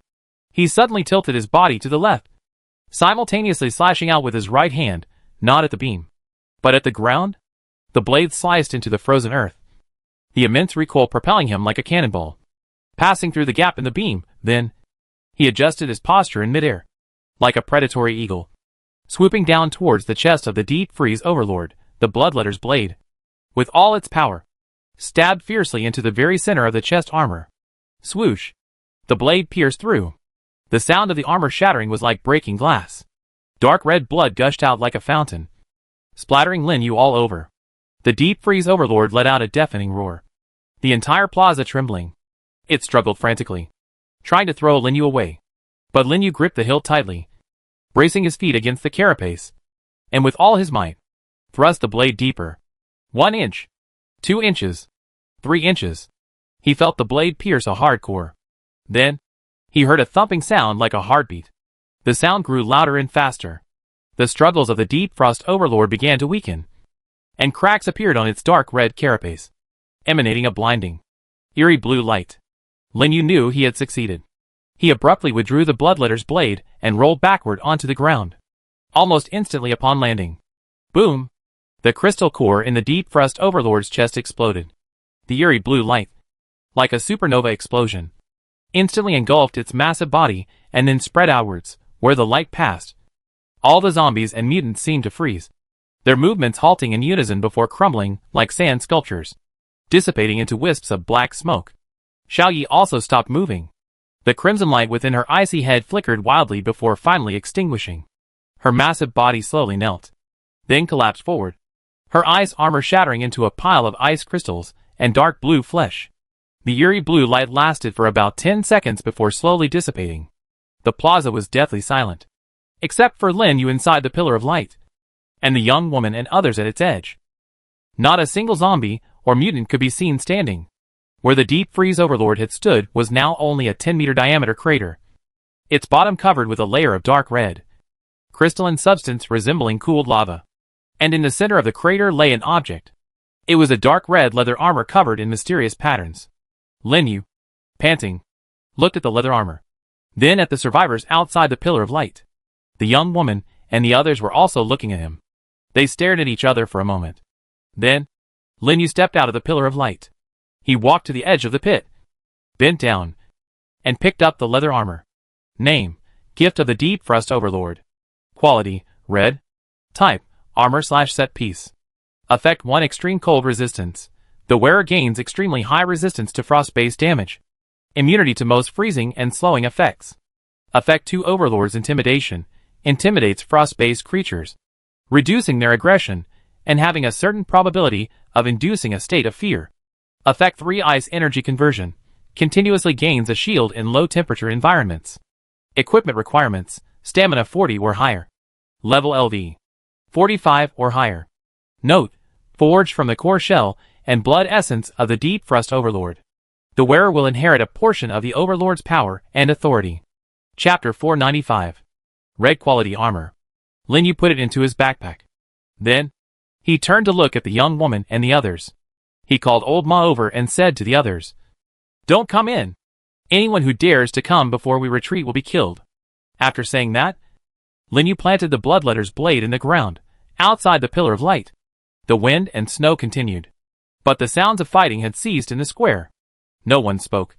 Speaker 1: he suddenly tilted his body to the left, simultaneously slashing out with his right hand, not at the beam, but at the ground. The blade sliced into the frozen earth, the immense recoil propelling him like a cannonball, passing through the gap in the beam. Then he adjusted his posture in midair, like a predatory eagle, swooping down towards the chest of the deep freeze overlord. The bloodletter's blade, with all its power, stabbed fiercely into the very center of the chest armor. Swoosh! The blade pierced through. The sound of the armor shattering was like breaking glass. Dark red blood gushed out like a fountain, splattering Lin Yu all over. The deep freeze overlord let out a deafening roar, the entire plaza trembling. It struggled frantically, trying to throw Lin Yu away, but Lin Yu gripped the hilt tightly, bracing his feet against the carapace, and with all his might, thrust the blade deeper. 1 inch, 2 inches, 3 inches. He felt the blade pierce a hard core. Then, he heard a thumping sound like a heartbeat. The sound grew louder and faster. The struggles of the deep frost overlord began to weaken, and cracks appeared on its dark red carapace, emanating a blinding, eerie blue light. Lin Yu knew he had succeeded. He abruptly withdrew the bloodletter's blade and rolled backward onto the ground. Almost instantly upon landing, boom! The crystal core in the deep thrust overlord's chest exploded. The eerie blue light, like a supernova explosion, instantly engulfed its massive body and then spread outwards. Where the light passed, all the zombies and mutants seemed to freeze, their movements halting in unison before crumbling like sand sculptures, dissipating into wisps of black smoke. Xiaoyi also stopped moving. The crimson light within her icy head flickered wildly before finally extinguishing. Her massive body slowly knelt, then collapsed forward, her ice armor shattering into a pile of ice crystals and dark blue flesh. The eerie blue light lasted for about 10 seconds before slowly dissipating. The plaza was deathly silent, except for Lin Yu inside the pillar of light, and the young woman and others at its edge. Not a single zombie or mutant could be seen standing. Where the deep freeze overlord had stood was now only a 10-meter diameter crater, its bottom covered with a layer of dark red, crystalline substance resembling cooled lava. And in the center of the crater lay an object. It was a dark red leather armor covered in mysterious patterns. Lin Yu, panting, looked at the leather armor, then at the survivors outside the pillar of light. The young woman and the others were also looking at him. They stared at each other for a moment. Then, Lin Yu stepped out of the pillar of light. He walked to the edge of the pit, bent down, and picked up the leather armor. Name, Gift of the Deep Frost Overlord. Quality, Red. Type, Armor/set piece. Effect 1 Extreme Cold Resistance. The wearer gains extremely high resistance to frost-based damage. Immunity to most freezing and slowing effects. Effect 2 Overlord's Intimidation. Intimidates frost-based creatures, reducing their aggression, and having a certain probability of inducing a state of fear. Effect 3 Ice Energy Conversion. Continuously gains a shield in low-temperature environments. Equipment requirements, Stamina 40 or higher. Level LV 45 or higher. Note, forged from the core shell and blood essence of the Deep Frost Overlord. The wearer will inherit a portion of the Overlord's power and authority. Chapter 495. Red Quality Armor. Lin Yu put it into his backpack. Then, he turned to look at the young woman and the others. He called Old Ma over and said to the others, "Don't come in. Anyone who dares to come before we retreat will be killed." After saying that, Lin Yu planted the bloodletter's blade in the ground, outside the pillar of light. The wind and snow continued, but the sounds of fighting had ceased in the square. No one spoke,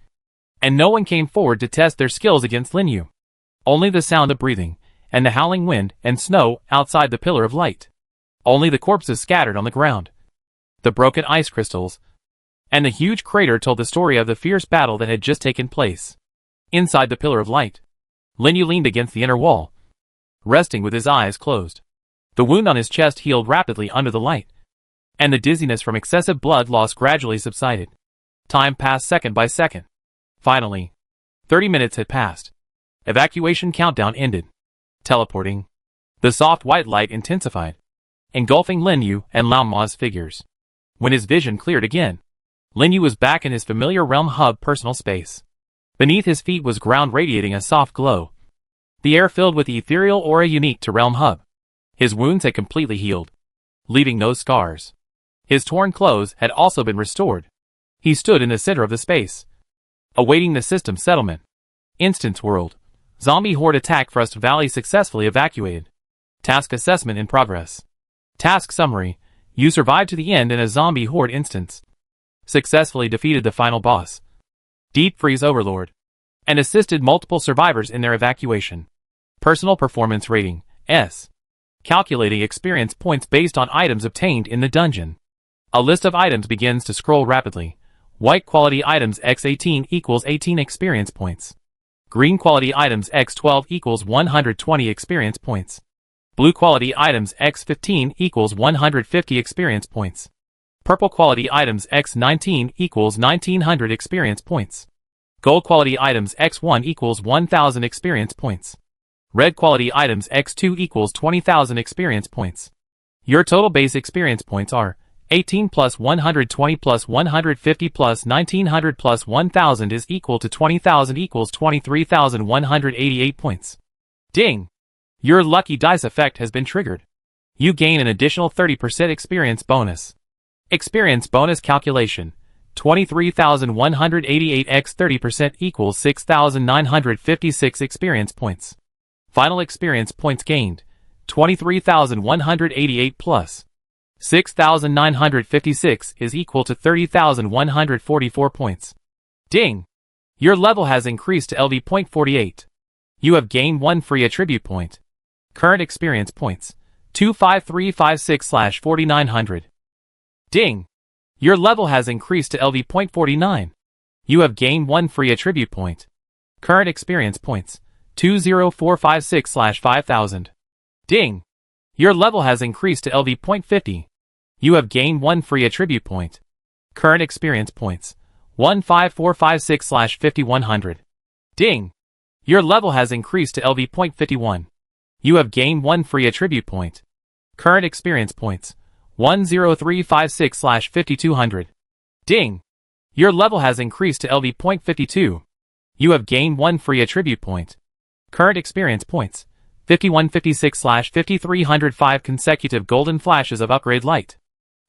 Speaker 1: and no one came forward to test their skills against Lin Yu. Only the sound of breathing, and the howling wind and snow outside the pillar of light. Only the corpses scattered on the ground, the broken ice crystals, and the huge crater told the story of the fierce battle that had just taken place. Inside the pillar of light, Lin Yu leaned against the inner wall, resting with his eyes closed. The wound on his chest healed rapidly under the light, and the dizziness from excessive blood loss gradually subsided. Time passed second by second. Finally, 30 minutes had passed. Evacuation countdown ended. Teleporting. The soft white light intensified, engulfing Lin Yu and Lao Ma's figures. When his vision cleared again, Lin Yu was back in his familiar realm hub personal space. Beneath his feet was ground radiating a soft glow, the air filled with the ethereal aura unique to Realm Hub. His wounds had completely healed, leaving no scars. His torn clothes had also been restored. He stood in the center of the space, awaiting the system settlement. Instance World. Zombie Horde attack Frost Valley successfully evacuated. Task assessment in progress. Task summary. You survived to the end in a Zombie Horde instance. Successfully defeated the final boss, Deep Freeze Overlord, and assisted multiple survivors in their evacuation. Personal Performance Rating, S. Calculating experience points based on items obtained in the dungeon. A list of items begins to scroll rapidly. White quality items x18 equals 18 experience points. Green quality items x12 equals 120 experience points. Blue quality items x15 equals 150 experience points. Purple quality items x19 equals 1900 experience points. Gold quality items x1 equals 1000 experience points. Red quality items x2 equals 20,000 experience points. Your total base experience points are 18 plus 120 plus 150 plus 1900 plus 1000 is equal to 20,000 equals 23,188 points. Ding! Your lucky dice effect has been triggered. You gain an additional 30% experience bonus. Experience bonus calculation. 23,188 x 30% equals 6,956 experience points. Final experience points gained. 23,188 plus 6,956 is equal to 30,144 points. Ding! Your level has increased to LV.48. You have gained 1 free attribute point. Current experience points. 25356/4900. Ding! Your level has increased to LV.49. You have gained 1 free attribute point. Current experience points. 20456/5000. Ding! Your level has increased to LV.50. You have gained 1 free attribute point. Current experience points. 15456/5100. Ding! Your level has increased to LV.51. You have gained 1 free attribute point. Current experience points. 10356/5200. Ding! Your level has increased to LV.52. You have gained 1 free attribute point. Current experience points. 5156/5305 consecutive golden flashes of upgrade light.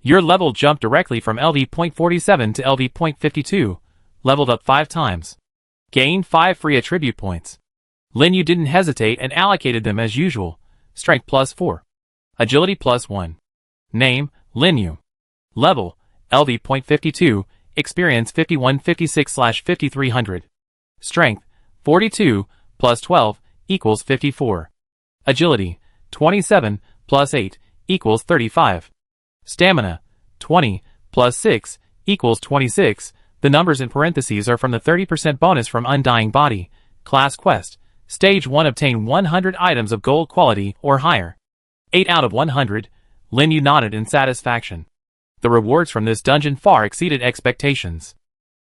Speaker 1: Your level jumped directly from LV.47 to LV.52, leveled up 5 times. Gained 5 free attribute points. Lin Yu didn't hesitate and allocated them as usual. Strength +4. Agility +1. Name, Lin Yu. Level, LV.52, experience 5156/5300. Strength, 42, +12, equals 54. Agility, 27, +8, equals 35. Stamina, 20, +6, equals 26. The numbers in parentheses are from the 30% bonus from Undying Body. Class Quest. Stage 1 obtain 100 items of gold quality or higher. 8 out of 100. Lin Yu nodded in satisfaction. The rewards from this dungeon far exceeded expectations.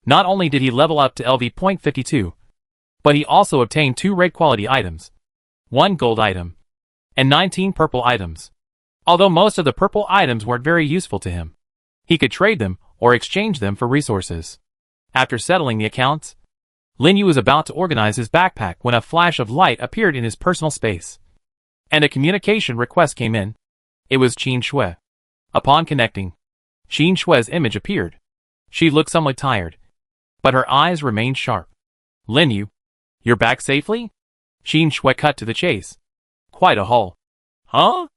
Speaker 1: Not only did he level up to LV.52, but he also obtained 2 red quality items, 1 gold item, and 19 purple items. Although most of the purple items weren't very useful to him, he could trade them or exchange them for resources. After settling the accounts, Lin Yu was about to organize his backpack when a flash of light appeared in his personal space, and a communication request came in. It was Qin Shui. Upon connecting, Qin Shui's image appeared. She looked somewhat tired, but her eyes remained sharp. Lin Yu, you're back safely? Qin Shui cut to the chase. Quite a haul. Huh?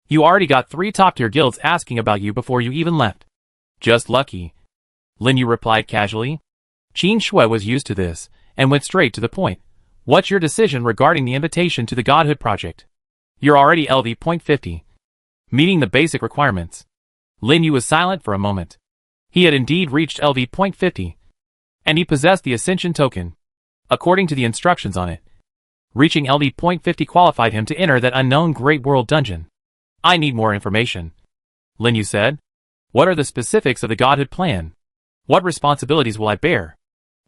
Speaker 1: You already got 3 top-tier guilds asking about you before you even left. Just lucky. Lin Yu replied casually. Qin Shui was used to this, and went straight to the point. What's your decision regarding the invitation to the Godhood Project? You're already LV.50. Meeting the basic requirements. Lin Yu was silent for a moment. He had indeed reached LV.50, and he possessed the Ascension token, according to the instructions on it. Reaching LV.50 qualified him to enter that unknown Great World dungeon. I need more information, Lin Yu said. What are the specifics of the Godhood plan? What responsibilities will I bear?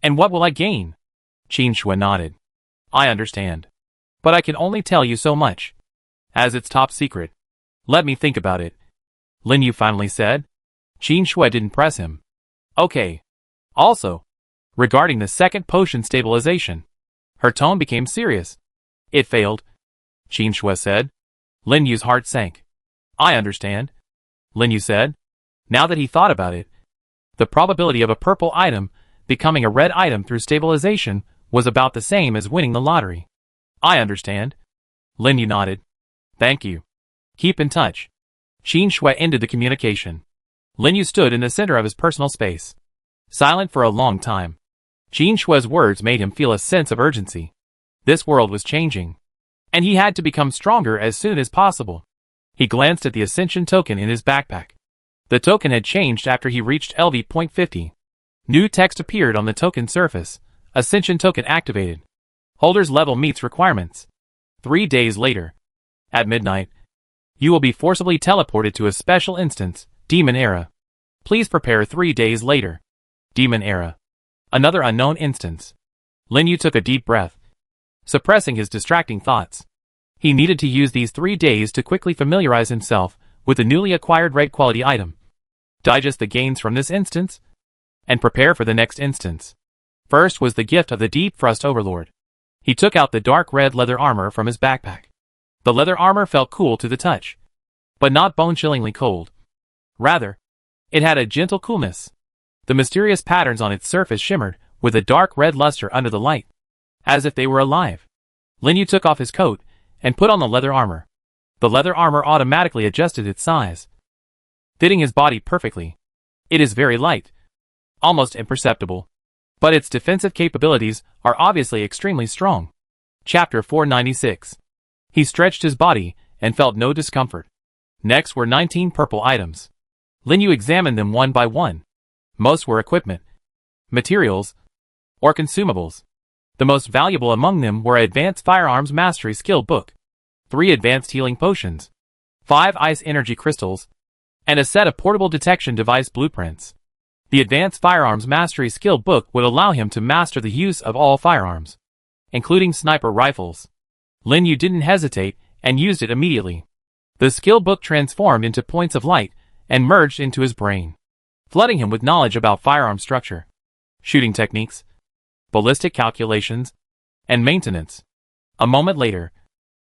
Speaker 1: And what will I gain? Qin Shui nodded. I understand. But I can only tell you so much, as it's top secret. Let me think about it, Lin Yu finally said. Qin Shui didn't press him. Okay. Also, regarding the second potion stabilization. Her tone became serious. It failed, Qin Shui said. Lin Yu's heart sank. I understand, Lin Yu said. Now that he thought about it, the probability of a purple item becoming a red item through stabilization was about the same as winning the lottery. I understand. Lin Yu nodded. Thank you. Keep in touch. Qin Shui ended the communication. Lin Yu stood in the center of his personal space, silent for a long time. Qin Shui's words made him feel a sense of urgency. This world was changing, and he had to become stronger as soon as possible. He glanced at the Ascension token in his backpack. The token had changed after he reached LV.50. New text appeared on the token surface. Ascension token activated. Holder's level meets requirements. 3 days later, at midnight, you will be forcibly teleported to a special instance, Demon Era. Please prepare 3 days later. Demon Era. Another unknown instance. Lin Yu took a deep breath, suppressing his distracting thoughts. He needed to use these 3 days to quickly familiarize himself with the newly acquired red quality item, digest the gains from this instance, and prepare for the next instance. First was the gift of the Deep Thrust Overlord. He took out the dark red leather armor from his backpack. The leather armor felt cool to the touch, but not bone-chillingly cold. Rather, it had a gentle coolness. The mysterious patterns on its surface shimmered with a dark red luster under the light, as if they were alive. Lin Yu took off his coat and put on the leather armor. The leather armor automatically adjusted its size, fitting his body perfectly. It is very light, almost imperceptible, but its defensive capabilities are obviously extremely strong. Chapter 496. He stretched his body and felt no discomfort. Next were 19 purple items. Lin Yu examined them one by one. Most were equipment, materials, or consumables. The most valuable among them were Advanced Firearms Mastery Skill Book, 3 Advanced Healing Potions, 5 Ice Energy Crystals, and a set of portable detection device blueprints. The Advanced Firearms Mastery Skill Book would allow him to master the use of all firearms, including sniper rifles. Lin Yu didn't hesitate and used it immediately. The skill book transformed into points of light and merged into his brain, flooding him with knowledge about firearm structure, shooting techniques, ballistic calculations, and maintenance. A moment later,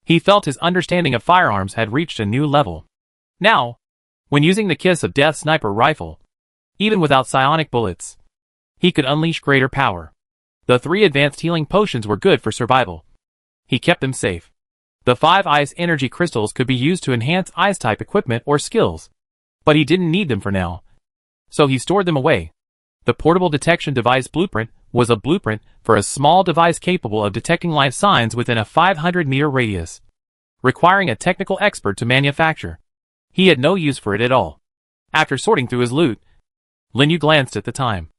Speaker 1: he felt his understanding of firearms had reached a new level. Now, when using the Kiss of Death sniper rifle, even without psionic bullets, he could unleash greater power. The 3 advanced healing potions were good for survival. He kept them safe. The 5 ice energy crystals could be used to enhance ice-type equipment or skills, but he didn't need them for now, so he stored them away. The portable detection device blueprint was a blueprint for a small device capable of detecting life signs within a 500-meter radius, requiring a technical expert to manufacture. He had no use for it at all. After sorting through his loot, Lin Yu glanced at the time.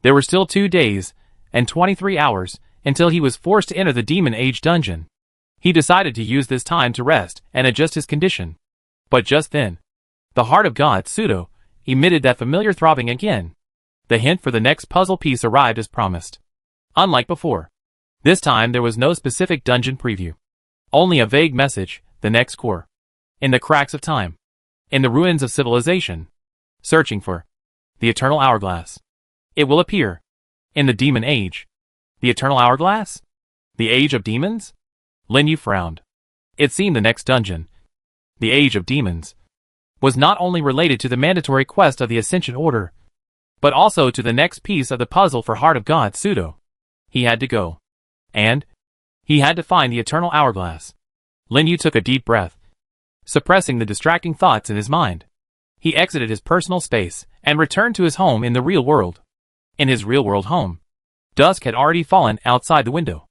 Speaker 1: There were still 2 days and 23 hours until he was forced to enter the Demon Age dungeon. He decided to use this time to rest and adjust his condition. But just then, the Heart of God pseudo emitted that familiar throbbing again. The hint for the next puzzle piece arrived as promised. Unlike before, this time there was no specific dungeon preview. Only a vague message, the next core. In the cracks of time. In the ruins of civilization. Searching for the Eternal Hourglass. It will appear. In the Demon Age. The Eternal Hourglass? The Age of Demons? Lin Yu frowned. It seemed the next dungeon, the Age of Demons, was not only related to the mandatory quest of the Ascension Order, but also to the next piece of the puzzle for Heart of God pseudo. He had to go. And he had to find the Eternal Hourglass. Lin Yu took a deep breath, suppressing the distracting thoughts in his mind. He exited his personal space and returned to his home in the real world. In his real-world home, dusk had already fallen outside the window.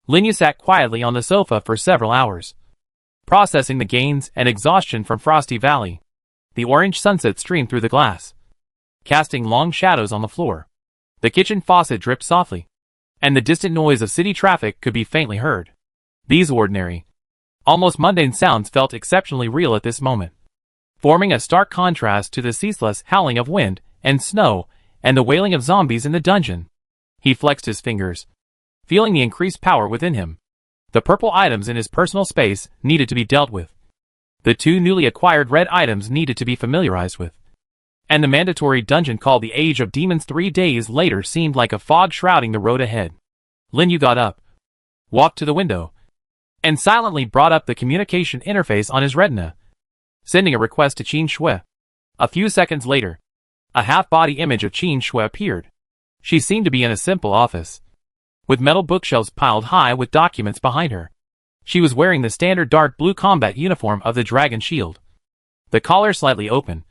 Speaker 1: Lin Yu sat quietly on the sofa for several hours, processing the gains and exhaustion from Frosty Valley. The orange sunset streamed through the glass, casting long shadows on the floor. The kitchen faucet dripped softly, and the distant noise of city traffic could be faintly heard. These ordinary, almost mundane sounds felt exceptionally real at this moment, forming a stark contrast to the ceaseless howling of wind and snow and the wailing of zombies in the dungeon. He flexed his fingers, feeling the increased power within him. The purple items in his personal space needed to be dealt with. The 2 newly acquired red items needed to be familiarized with. And the mandatory dungeon called the Age of Demons 3 days later seemed like a fog shrouding the road ahead. Lin Yu got up, walked to the window, and silently brought up the communication interface on his retina, sending a request to Qin Shui. A few seconds later, a half-body image of Qin Shui appeared. She seemed to be in a simple office, with metal bookshelves piled high with documents behind her. She was wearing the standard dark blue combat uniform of the Dragon Shield, the collar slightly open,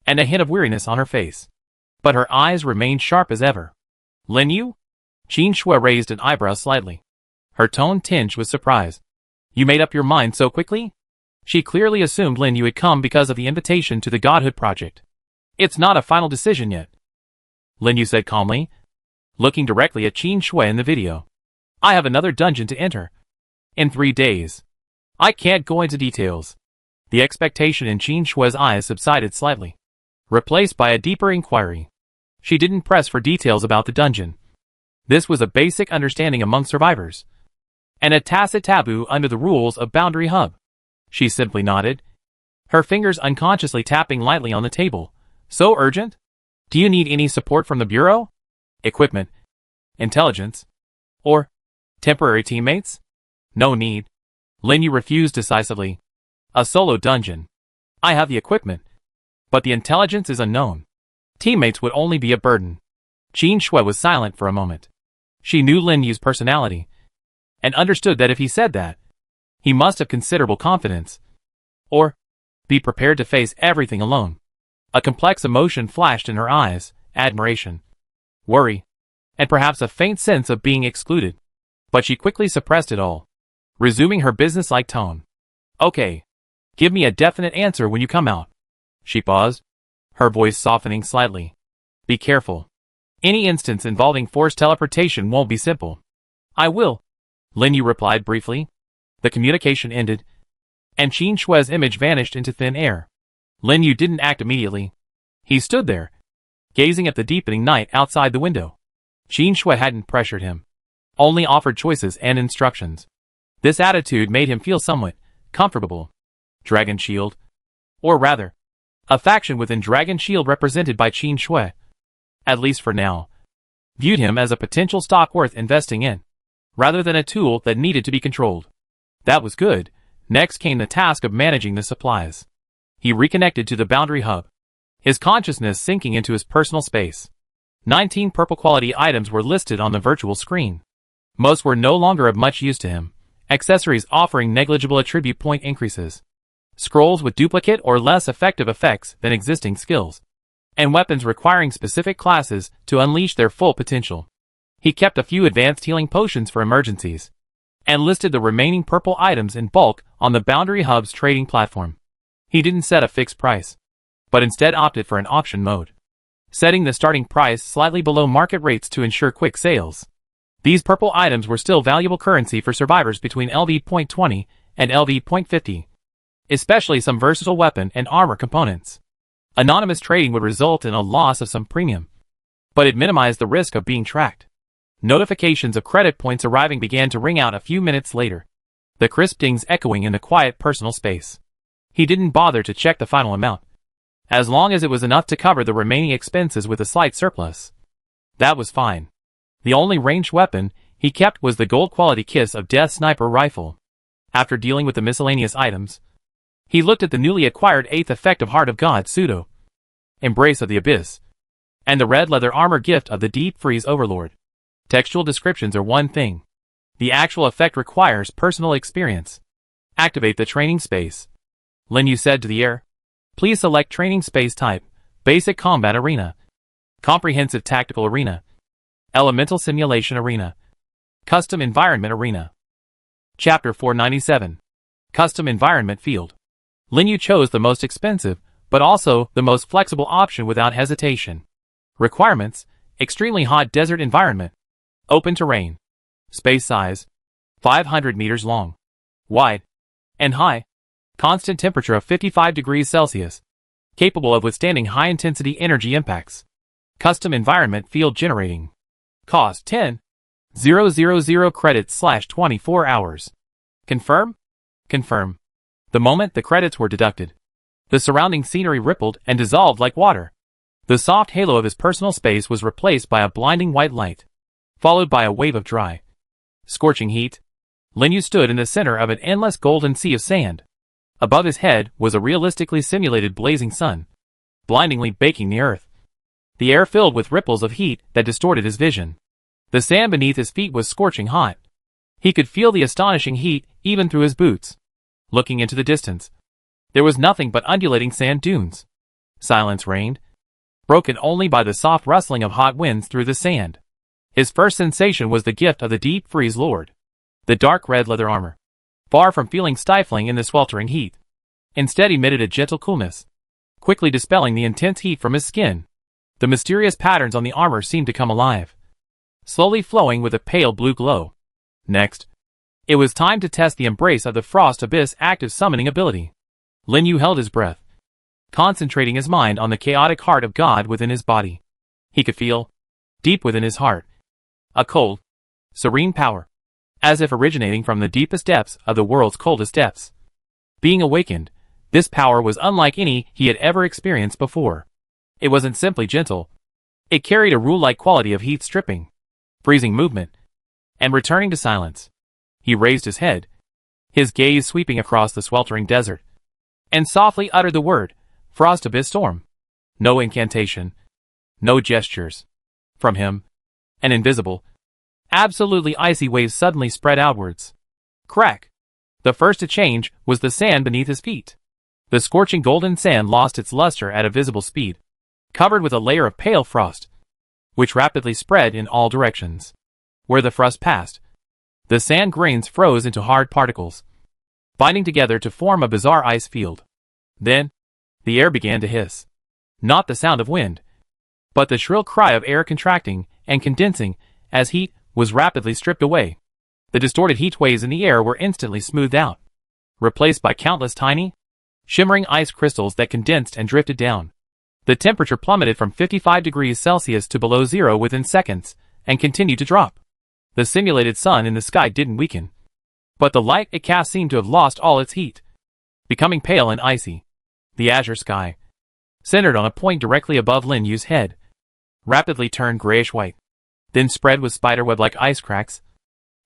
Speaker 1: and a hint of weariness on her face. But her eyes remained sharp as ever. Lin Yu? Qin Shui raised an eyebrow slightly, her tone tinged with surprise. You made up your mind so quickly? She clearly assumed Lin Yu had come because of the invitation to the Godhood Project. It's not a final decision yet, Lin Yu said calmly, looking directly at Qin Shui in the video. I have another dungeon to enter. In 3 days. I can't go into details. The expectation in Qin Shui's eyes subsided slightly, replaced by a deeper inquiry. She didn't press for details about the dungeon. This was a basic understanding among survivors, and a tacit taboo under the rules of Boundary Hub. She simply nodded, her fingers unconsciously tapping lightly on the table. So urgent? Do you need any support from the Bureau? Equipment? Intelligence? Or temporary teammates? No need. Lin Yu refused decisively. A solo dungeon. I have the equipment, but the intelligence is unknown. Teammates would only be a burden. Qin Shui was silent for a moment. She knew Lin Yu's personality, and understood that if he said that, he must have considerable confidence, or be prepared to face everything alone. A complex emotion flashed in her eyes, admiration, worry, and perhaps a faint sense of being excluded. But she quickly suppressed it all, resuming her businesslike tone. Okay. Give me a definite answer when you come out. She paused, her voice softening slightly. Be careful. Any instance involving forced teleportation won't be simple. I will, Lin Yu replied briefly. The communication ended, and Qin Shui's image vanished into thin air. Lin Yu didn't act immediately. He stood there, gazing at the deepening night outside the window. Qin Shui hadn't pressured him, only offered choices and instructions. This attitude made him feel somewhat comfortable. Dragon Shield, or rather, a faction within Dragon Shield represented by Qin Shui, at least for now, viewed him as a potential stock worth investing in, rather than a tool that needed to be controlled. That was good. Next came the task of managing the supplies. He reconnected to the boundary hub, his consciousness sinking into his personal space. 19 purple quality items were listed on the virtual screen. Most were no longer of much use to him, accessories offering negligible attribute point increases, scrolls with duplicate or less effective effects than existing skills, and weapons requiring specific classes to unleash their full potential. He kept a few advanced healing potions for emergencies, and listed the remaining purple items in bulk on the Boundary Hub's trading platform. He didn't set a fixed price, but instead opted for an auction mode, setting the starting price slightly below market rates to ensure quick sales. These purple items were still valuable currency for survivors between LV.20 and LV.50, especially some versatile weapon and armor components. Anonymous trading would result in a loss of some premium, but it minimized the risk of being tracked. Notifications of credit points arriving began to ring out a few minutes later, the crisp dings echoing in the quiet personal space. He didn't bother to check the final amount, as long as it was enough to cover the remaining expenses with a slight surplus. That was fine. The only ranged weapon he kept was the gold quality Kiss of Death sniper rifle. After dealing with the miscellaneous items, he looked at the newly acquired 8th effect of Heart of God pseudo, Embrace of the Abyss, and the red leather armor gift of the Deep Freeze Overlord. Textual descriptions are one thing. The actual effect requires personal experience. Activate the training space. Lin Yu said to the air. Please select training space type, Basic Combat Arena, Comprehensive Tactical Arena, Elemental Simulation Arena, Custom Environment Arena. Chapter 497. Custom Environment Field. Lin Yu chose the most expensive, but also the most flexible option without hesitation. Requirements: extremely hot desert environment, open terrain, space size 500 meters long, wide, and high, constant temperature of 55 degrees Celsius, capable of withstanding high-intensity energy impacts. Custom environment field generating. Cost 10,000 credits/24 hours. Confirm? Confirm. The moment the credits were deducted, the surrounding scenery rippled and dissolved like water. The soft halo of his personal space was replaced by a blinding white light, followed by a wave of dry, scorching heat. Lin Yu stood in the center of an endless golden sea of sand. Above his head was a realistically simulated blazing sun, blindingly baking the earth. The air filled with ripples of heat that distorted his vision. The sand beneath his feet was scorching hot. He could feel the astonishing heat even through his boots. Looking into the distance, there was nothing but undulating sand dunes. Silence reigned, broken only by the soft rustling of hot winds through the sand. His first sensation was the gift of the Deep Freeze Lord, the dark red leather armor. Far from feeling stifling in the sweltering heat, instead emitted a gentle coolness, quickly dispelling the intense heat from his skin. The mysterious patterns on the armor seemed to come alive, slowly flowing with a pale blue glow. Next, it was time to test the Embrace of the Frost Abyss active summoning ability. Lin Yu held his breath, concentrating his mind on the chaotic heart of God within his body. He could feel, deep within his heart, a cold, serene power, as if originating from the deepest depths of the world's coldest depths. Being awakened, this power was unlike any he had ever experienced before. It wasn't simply gentle. It carried a rule-like quality of heat stripping, freezing movement, and returning to silence. He raised his head, his gaze sweeping across the sweltering desert, and softly uttered the word, Frost Abyss Storm. No incantation, no gestures. From him, an invisible, absolutely icy wave suddenly spread outwards. Crack! The first to change was the sand beneath his feet. The scorching golden sand lost its luster at a visible speed, covered with a layer of pale frost, which rapidly spread in all directions. Where the frost passed, the sand grains froze into hard particles, binding together to form a bizarre ice field. Then, the air began to hiss. Not the sound of wind, but the shrill cry of air contracting and condensing as heat was rapidly stripped away. The distorted heat waves in the air were instantly smoothed out, replaced by countless tiny, shimmering ice crystals that condensed and drifted down. The temperature plummeted from 55 degrees Celsius to below zero within seconds, and continued to drop. The simulated sun in the sky didn't weaken, but the light it cast seemed to have lost all its heat, becoming pale and icy. The azure sky, centered on a point directly above Lin Yu's head, rapidly turned grayish-white, then spread with spiderweb-like ice cracks,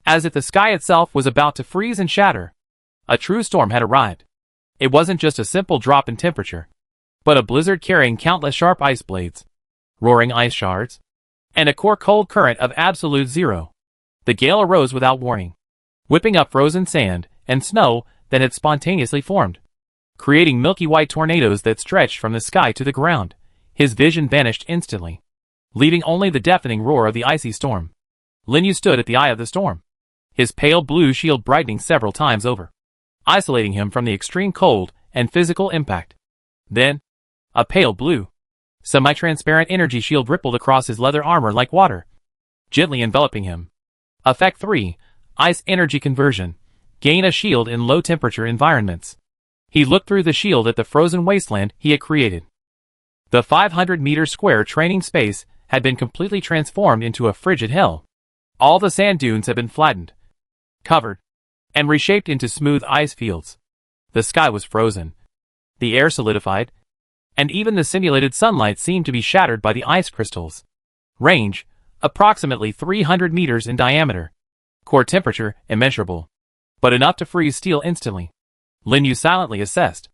Speaker 1: as if the sky itself was about to freeze and shatter. A true storm had arrived. It wasn't just a simple drop in temperature, but a blizzard carrying countless sharp ice blades, roaring ice shards, and a core cold current of absolute zero. The gale arose without warning, whipping up frozen sand and snow that had spontaneously formed, creating milky white tornadoes that stretched from the sky to the ground. His vision vanished instantly, leaving only the deafening roar of the icy storm. Lin Yu stood at the eye of the storm, his pale blue shield brightening several times over, isolating him from the extreme cold and physical impact. Then, a pale blue, semi-transparent energy shield rippled across his leather armor like water, gently enveloping him. Effect 3, Ice Energy Conversion. Gain a shield in low-temperature environments. He looked through the shield at the frozen wasteland he had created. The 500-meter square training space had been completely transformed into a frigid hell. All the sand dunes had been flattened, covered, and reshaped into smooth ice fields. The sky was frozen, the air solidified, and even the simulated sunlight seemed to be shattered by the ice crystals. Range, approximately 300 meters in diameter. Core temperature, immeasurable, but enough to freeze steel instantly. Lin Yu silently assessed.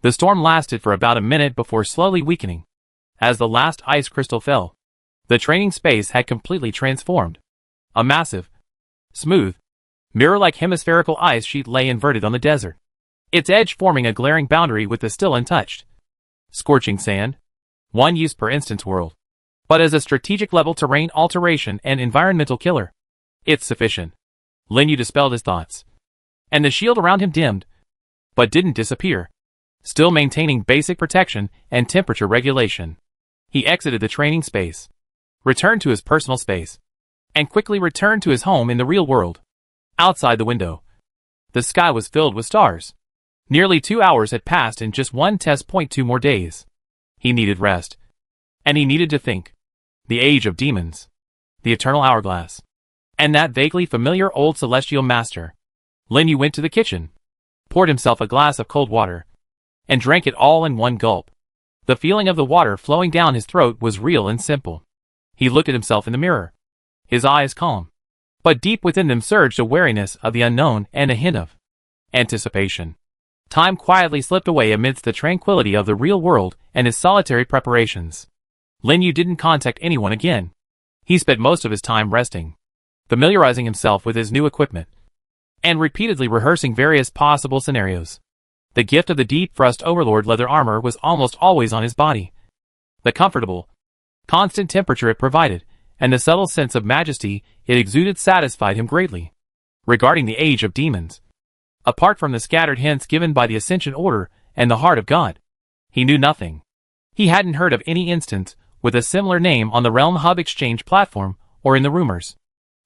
Speaker 1: The storm lasted for about a minute before slowly weakening. As the last ice crystal fell, the training space had completely transformed. A massive, smooth, mirror-like hemispherical ice sheet lay inverted on the desert, its edge forming a glaring boundary with the still untouched, scorching sand. 1 use per instance world. But as a strategic level terrain alteration and environmental killer, it's sufficient. Lin Yu dispelled his thoughts, and the shield around him dimmed, but didn't disappear, still maintaining basic protection and temperature regulation. He exited the training space, returned to his personal space, and quickly returned to his home in the real world. Outside the window, the sky was filled with stars. Nearly 2 hours had passed in just one test point. 2 more days. He needed rest, and he needed to think. The age of demons, the eternal hourglass, and that vaguely familiar old celestial master. Lin Yu went to the kitchen, poured himself a glass of cold water, and drank it all in one gulp. The feeling of the water flowing down his throat was real and simple. He looked at himself in the mirror, his eyes calm, but deep within them surged a wariness of the unknown and a hint of anticipation. Time quietly slipped away amidst the tranquility of the real world and his solitary preparations. Lin Yu didn't contact anyone again. He spent most of his time resting, familiarizing himself with his new equipment, and repeatedly rehearsing various possible scenarios. The gift of the Deep Frost Overlord leather armor was almost always on his body. The comfortable, constant temperature it provided, and the subtle sense of majesty it exuded satisfied him greatly. Regarding the age of demons, apart from the scattered hints given by the Ascension Order and the Heart of God, he knew nothing. He hadn't heard of any instance with a similar name on the Realm Hub Exchange platform or in the rumors.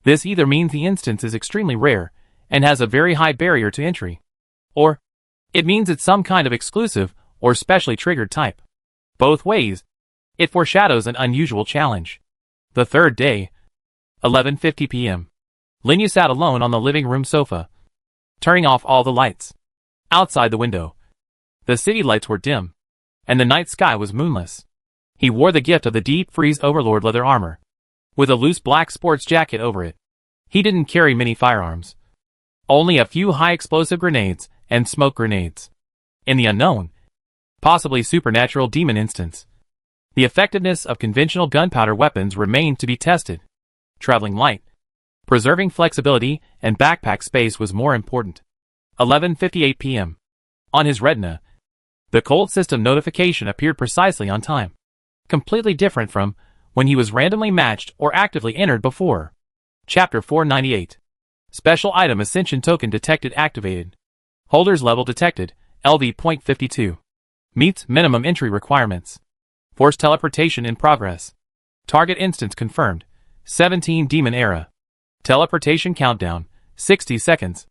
Speaker 1: This either means the instance is extremely rare and has a very high barrier to entry, or it means it's some kind of exclusive or specially triggered type. Both ways, it foreshadows an unusual challenge. The third day, 11:50 p.m. Lin Yu sat alone on the living room sofa, turning off all the lights. Outside the window, the city lights were dim, and the night sky was moonless. He wore the gift of the Deep Freeze Overlord leather armor, with a loose black sports jacket over it. He didn't carry many firearms, only a few high-explosive grenades and smoke grenades. In the unknown, possibly supernatural demon instance, the effectiveness of conventional gunpowder weapons remained to be tested. Traveling light, preserving flexibility and backpack space was more important. 11:58 p.m. On his retina, the cold system notification appeared precisely on time, completely different from when he was randomly matched or actively entered before. Chapter 498. Special Item Ascension Token Detected Activated. Holders Level Detected, LV.52. Meets Minimum Entry Requirements. Forced Teleportation in Progress. Target Instance Confirmed, 17 Demon Era. Teleportation Countdown, 60 seconds.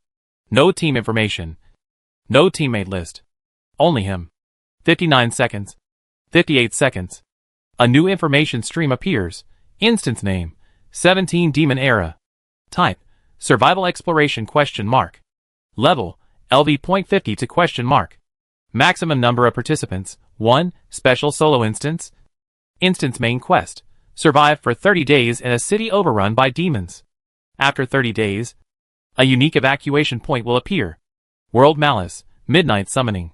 Speaker 1: No team information. No teammate list. Only him. 59 seconds. 58 seconds. A new information stream appears. Instance name, 17 Demon Era. Type, Survival Exploration ? Level, LV.50 to ? Maximum number of participants, 1. Special Solo Instance. Instance Main Quest. Survive for 30 days in a city overrun by demons. After 30 days, a unique evacuation point will appear. World Malice. Midnight Summoning.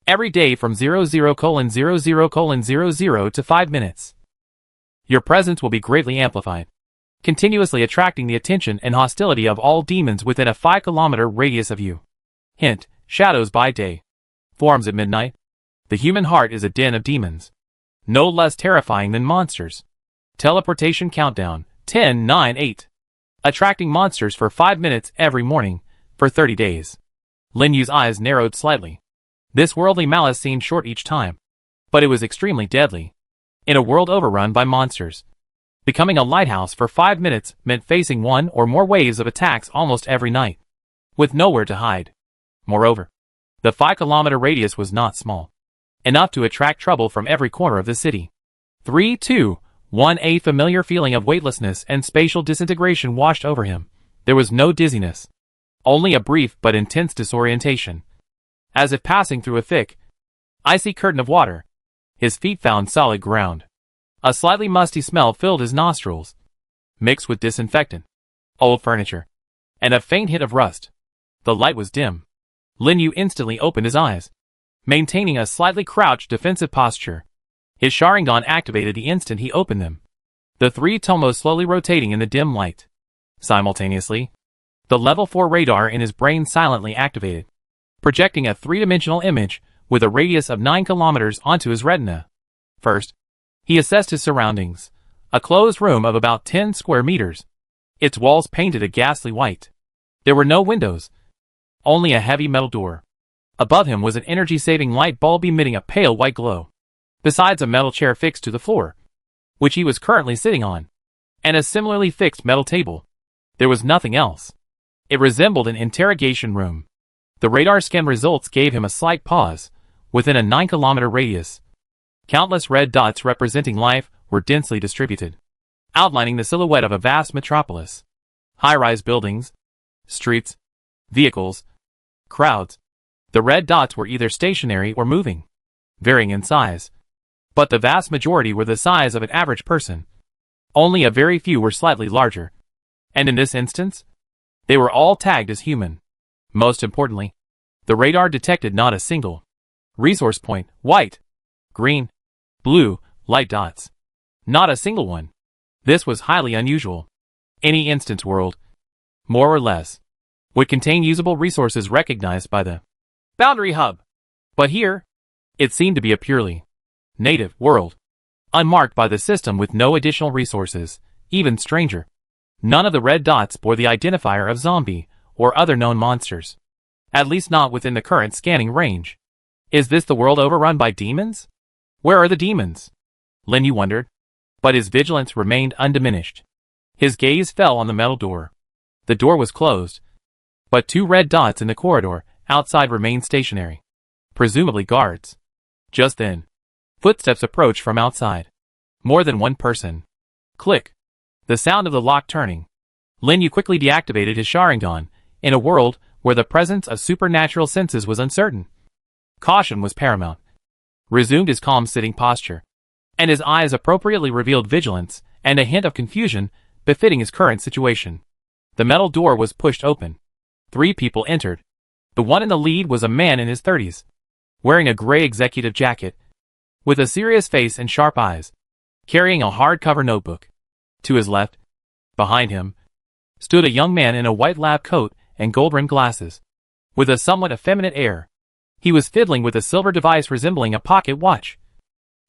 Speaker 1: Every day from 00:00:00 to 5 minutes. Your presence will be greatly amplified, continuously attracting the attention and hostility of all demons within a 5-kilometer radius of you. Hint: shadows by day, forms at midnight. The human heart is a den of demons, no less terrifying than monsters. Teleportation countdown: 10, 9, 8. Attracting monsters for 5 minutes every morning, for 30 days. Lin Yu's eyes narrowed slightly. This worldly malice seemed short each time, but it was extremely deadly. In a world overrun by monsters, becoming a lighthouse for 5 minutes meant facing one or more waves of attacks almost every night, with nowhere to hide. Moreover, the 5-kilometer radius was not small, enough to attract trouble from every corner of the city. 3, 2, 1. A familiar feeling of weightlessness and spatial disintegration washed over him. There was no dizziness, only a brief but intense disorientation, as if passing through a thick, icy curtain of water. His feet found solid ground. A slightly musty smell filled his nostrils, mixed with disinfectant, old furniture, and a faint hint of rust. The light was dim. Lin Yu instantly opened his eyes, maintaining a slightly crouched defensive posture. His Sharingan activated the instant he opened them, the 3 tomos slowly rotating in the dim light. Simultaneously, the level 4 radar in his brain silently activated, projecting a 3-dimensional image with a radius of 9 kilometers onto his retina. First, he assessed his surroundings. A closed room of about 10 square meters. Its walls painted a ghastly white. There were no windows, only a heavy metal door. Above him was an energy-saving light bulb emitting a pale white glow, besides a metal chair fixed to the floor, which he was currently sitting on, and a similarly fixed metal table. There was nothing else. It resembled an interrogation room. The radar scan results gave him a slight pause. Within a 9-kilometer radius, countless red dots representing life were densely distributed, outlining the silhouette of a vast metropolis. High-rise buildings, streets, vehicles, crowds. The red dots were either stationary or moving, varying in size, but the vast majority were the size of an average person. Only a very few were slightly larger, and in this instance, they were all tagged as human. Most importantly, the radar detected not a single resource point, white, green, blue, light dots. Not a single one. This was highly unusual. Any instance world, more or less, would contain usable resources recognized by the boundary hub. But here, it seemed to be a purely native world, unmarked by the system with no additional resources. Even stranger, none of the red dots bore the identifier of zombie or other known monsters. At least not within the current scanning range. Is this the world overrun by demons? Where are the demons? Lin Yu wondered, but his vigilance remained undiminished. His gaze fell on the metal door. The door was closed, but 2 red dots in the corridor outside remained stationary, presumably guards. Just then, footsteps approached from outside. More than one person. Click. The sound of the lock turning. Lin Yu quickly deactivated his Sharingan, in a world where the presence of supernatural senses was uncertain. Caution was paramount. Resumed his calm sitting posture, and his eyes appropriately revealed vigilance and a hint of confusion befitting his current situation. The metal door was pushed open. 3 people entered. The one in the lead was a man in his 30s, wearing a gray executive jacket, with a serious face and sharp eyes, carrying a hardcover notebook. To his left, behind him, stood a young man in a white lab coat and gold-rimmed glasses, with a somewhat effeminate air. He was fiddling with a silver device resembling a pocket watch,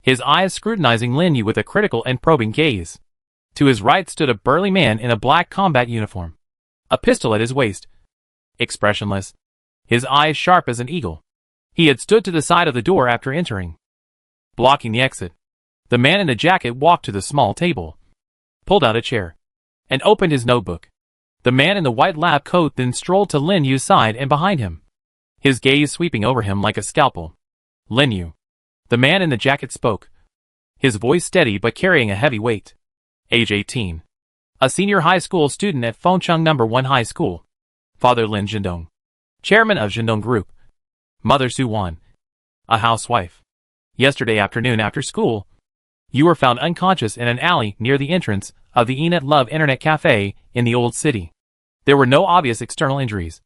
Speaker 1: his eyes scrutinizing Lin Yu with a critical and probing gaze. To his right stood a burly man in a black combat uniform, a pistol at his waist. Expressionless, his eyes sharp as an eagle. He had stood to the side of the door after entering, blocking the exit. The man in the jacket walked to the small table, pulled out a chair, and opened his notebook. The man in the white lab coat then strolled to Lin Yu's side and behind him, his gaze sweeping over him like a scalpel. Lin Yu. The man in the jacket spoke, his voice steady but carrying a heavy weight. Age 18. A senior high school student at Fengcheng No. 1 High School. Father Lin Zhendong, chairman of Zhendong Group. Mother Su Wan, a housewife. Yesterday afternoon after school, you were found unconscious in an alley near the entrance of the Enet Love Internet Cafe in the Old City. There were no obvious external injuries,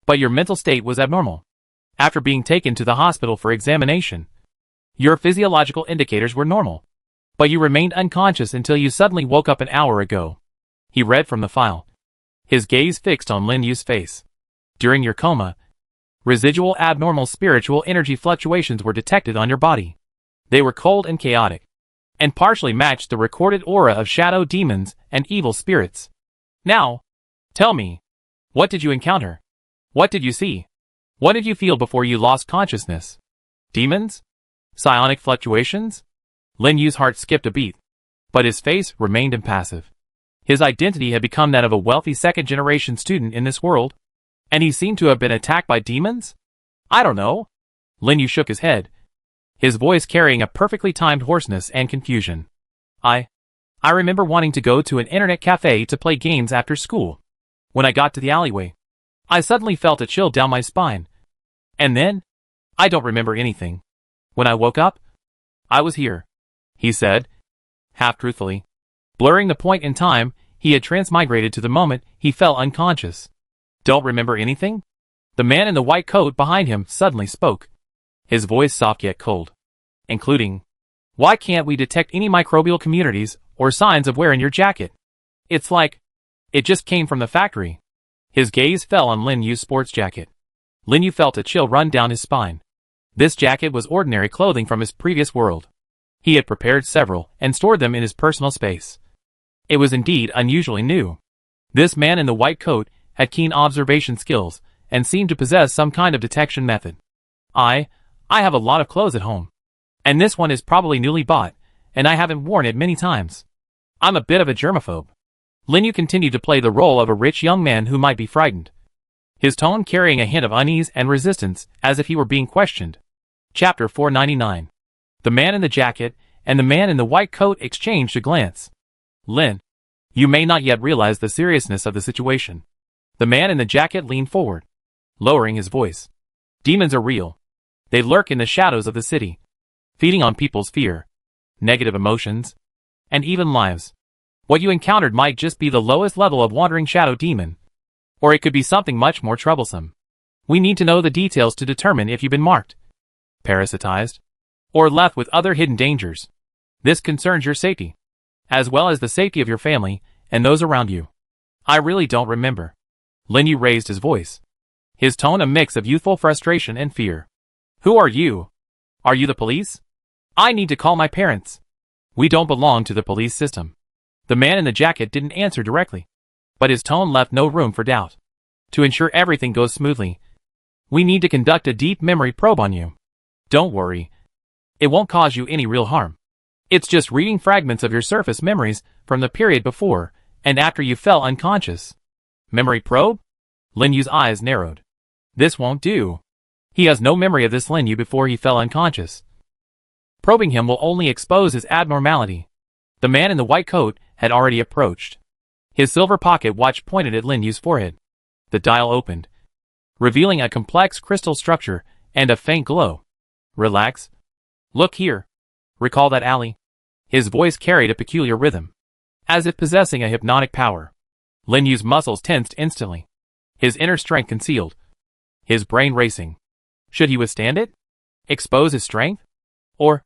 Speaker 1: but your mental state was abnormal. After being taken to the hospital for examination, your physiological indicators were normal, but you remained unconscious until you suddenly woke up an hour ago. He read from the file, his gaze fixed on Lin Yu's face. During your coma, residual abnormal spiritual energy fluctuations were detected on your body. They were cold and chaotic, and partially matched the recorded aura of shadow demons and evil spirits. Now, tell me, what did you encounter? What did you see? What did you feel before you lost consciousness? Demons? Psionic fluctuations? Lin Yu's heart skipped a beat, but his face remained impassive. His identity had become that of a wealthy second-generation student in this world, and he seemed to have been attacked by demons? I don't know. Lin Yu shook his head, his voice carrying a perfectly timed hoarseness and confusion. I remember wanting to go to an internet cafe to play games after school. When I got to the alleyway, I suddenly felt a chill down my spine. And then, I don't remember anything. When I woke up, I was here, he said, half-truthfully, blurring the point in time he had transmigrated to the moment he fell unconscious. Don't remember anything? The man in the white coat behind him suddenly spoke, his voice soft yet cold, including, why can't we detect any microbial communities or signs of wear in your jacket? It's like, it just came from the factory. His gaze fell on Lin Yu's sports jacket. Lin Yu felt a chill run down his spine. This jacket was ordinary clothing from his previous world. He had prepared several and stored them in his personal space. It was indeed unusually new. This man in the white coat had keen observation skills and seemed to possess some kind of detection method. I have a lot of clothes at home, and this one is probably newly bought, and I haven't worn it many times. I'm a bit of a germaphobe. Lin Yu continued to play the role of a rich young man who might be frightened, his tone carrying a hint of unease and resistance as if he were being questioned. Chapter 499. The man in the jacket and the man in the white coat exchanged a glance. Lin, you may not yet realize the seriousness of the situation. The man in the jacket leaned forward, lowering his voice. Demons are real. They lurk in the shadows of the city, feeding on people's fear, negative emotions, and even lives. What you encountered might just be the lowest level of wandering shadow demon, or it could be something much more troublesome. We need to know the details to determine if you've been marked, parasitized, or left with other hidden dangers. This concerns your safety, as well as the safety of your family and those around you. I really don't remember. Lin Yu raised his voice, his tone a mix of youthful frustration and fear. Who are you? Are you the police? I need to call my parents. We don't belong to the police system. The man in the jacket didn't answer directly, but his tone left no room for doubt. To ensure everything goes smoothly, we need to conduct a deep memory probe on you. Don't worry. It won't cause you any real harm. It's just reading fragments of your surface memories from the period before and after you fell unconscious. Memory probe? Lin Yu's eyes narrowed. This won't do. He has no memory of this Lin Yu before he fell unconscious. Probing him will only expose his abnormality. The man in the white coat had already approached. His silver pocket watch pointed at Lin Yu's forehead. The dial opened, revealing a complex crystal structure and a faint glow. Relax. Look here. Recall that alley? His voice carried a peculiar rhythm, as if possessing a hypnotic power. Lin Yu's muscles tensed instantly, his inner strength concealed, his brain racing. Should he withstand it? Expose his strength? Or,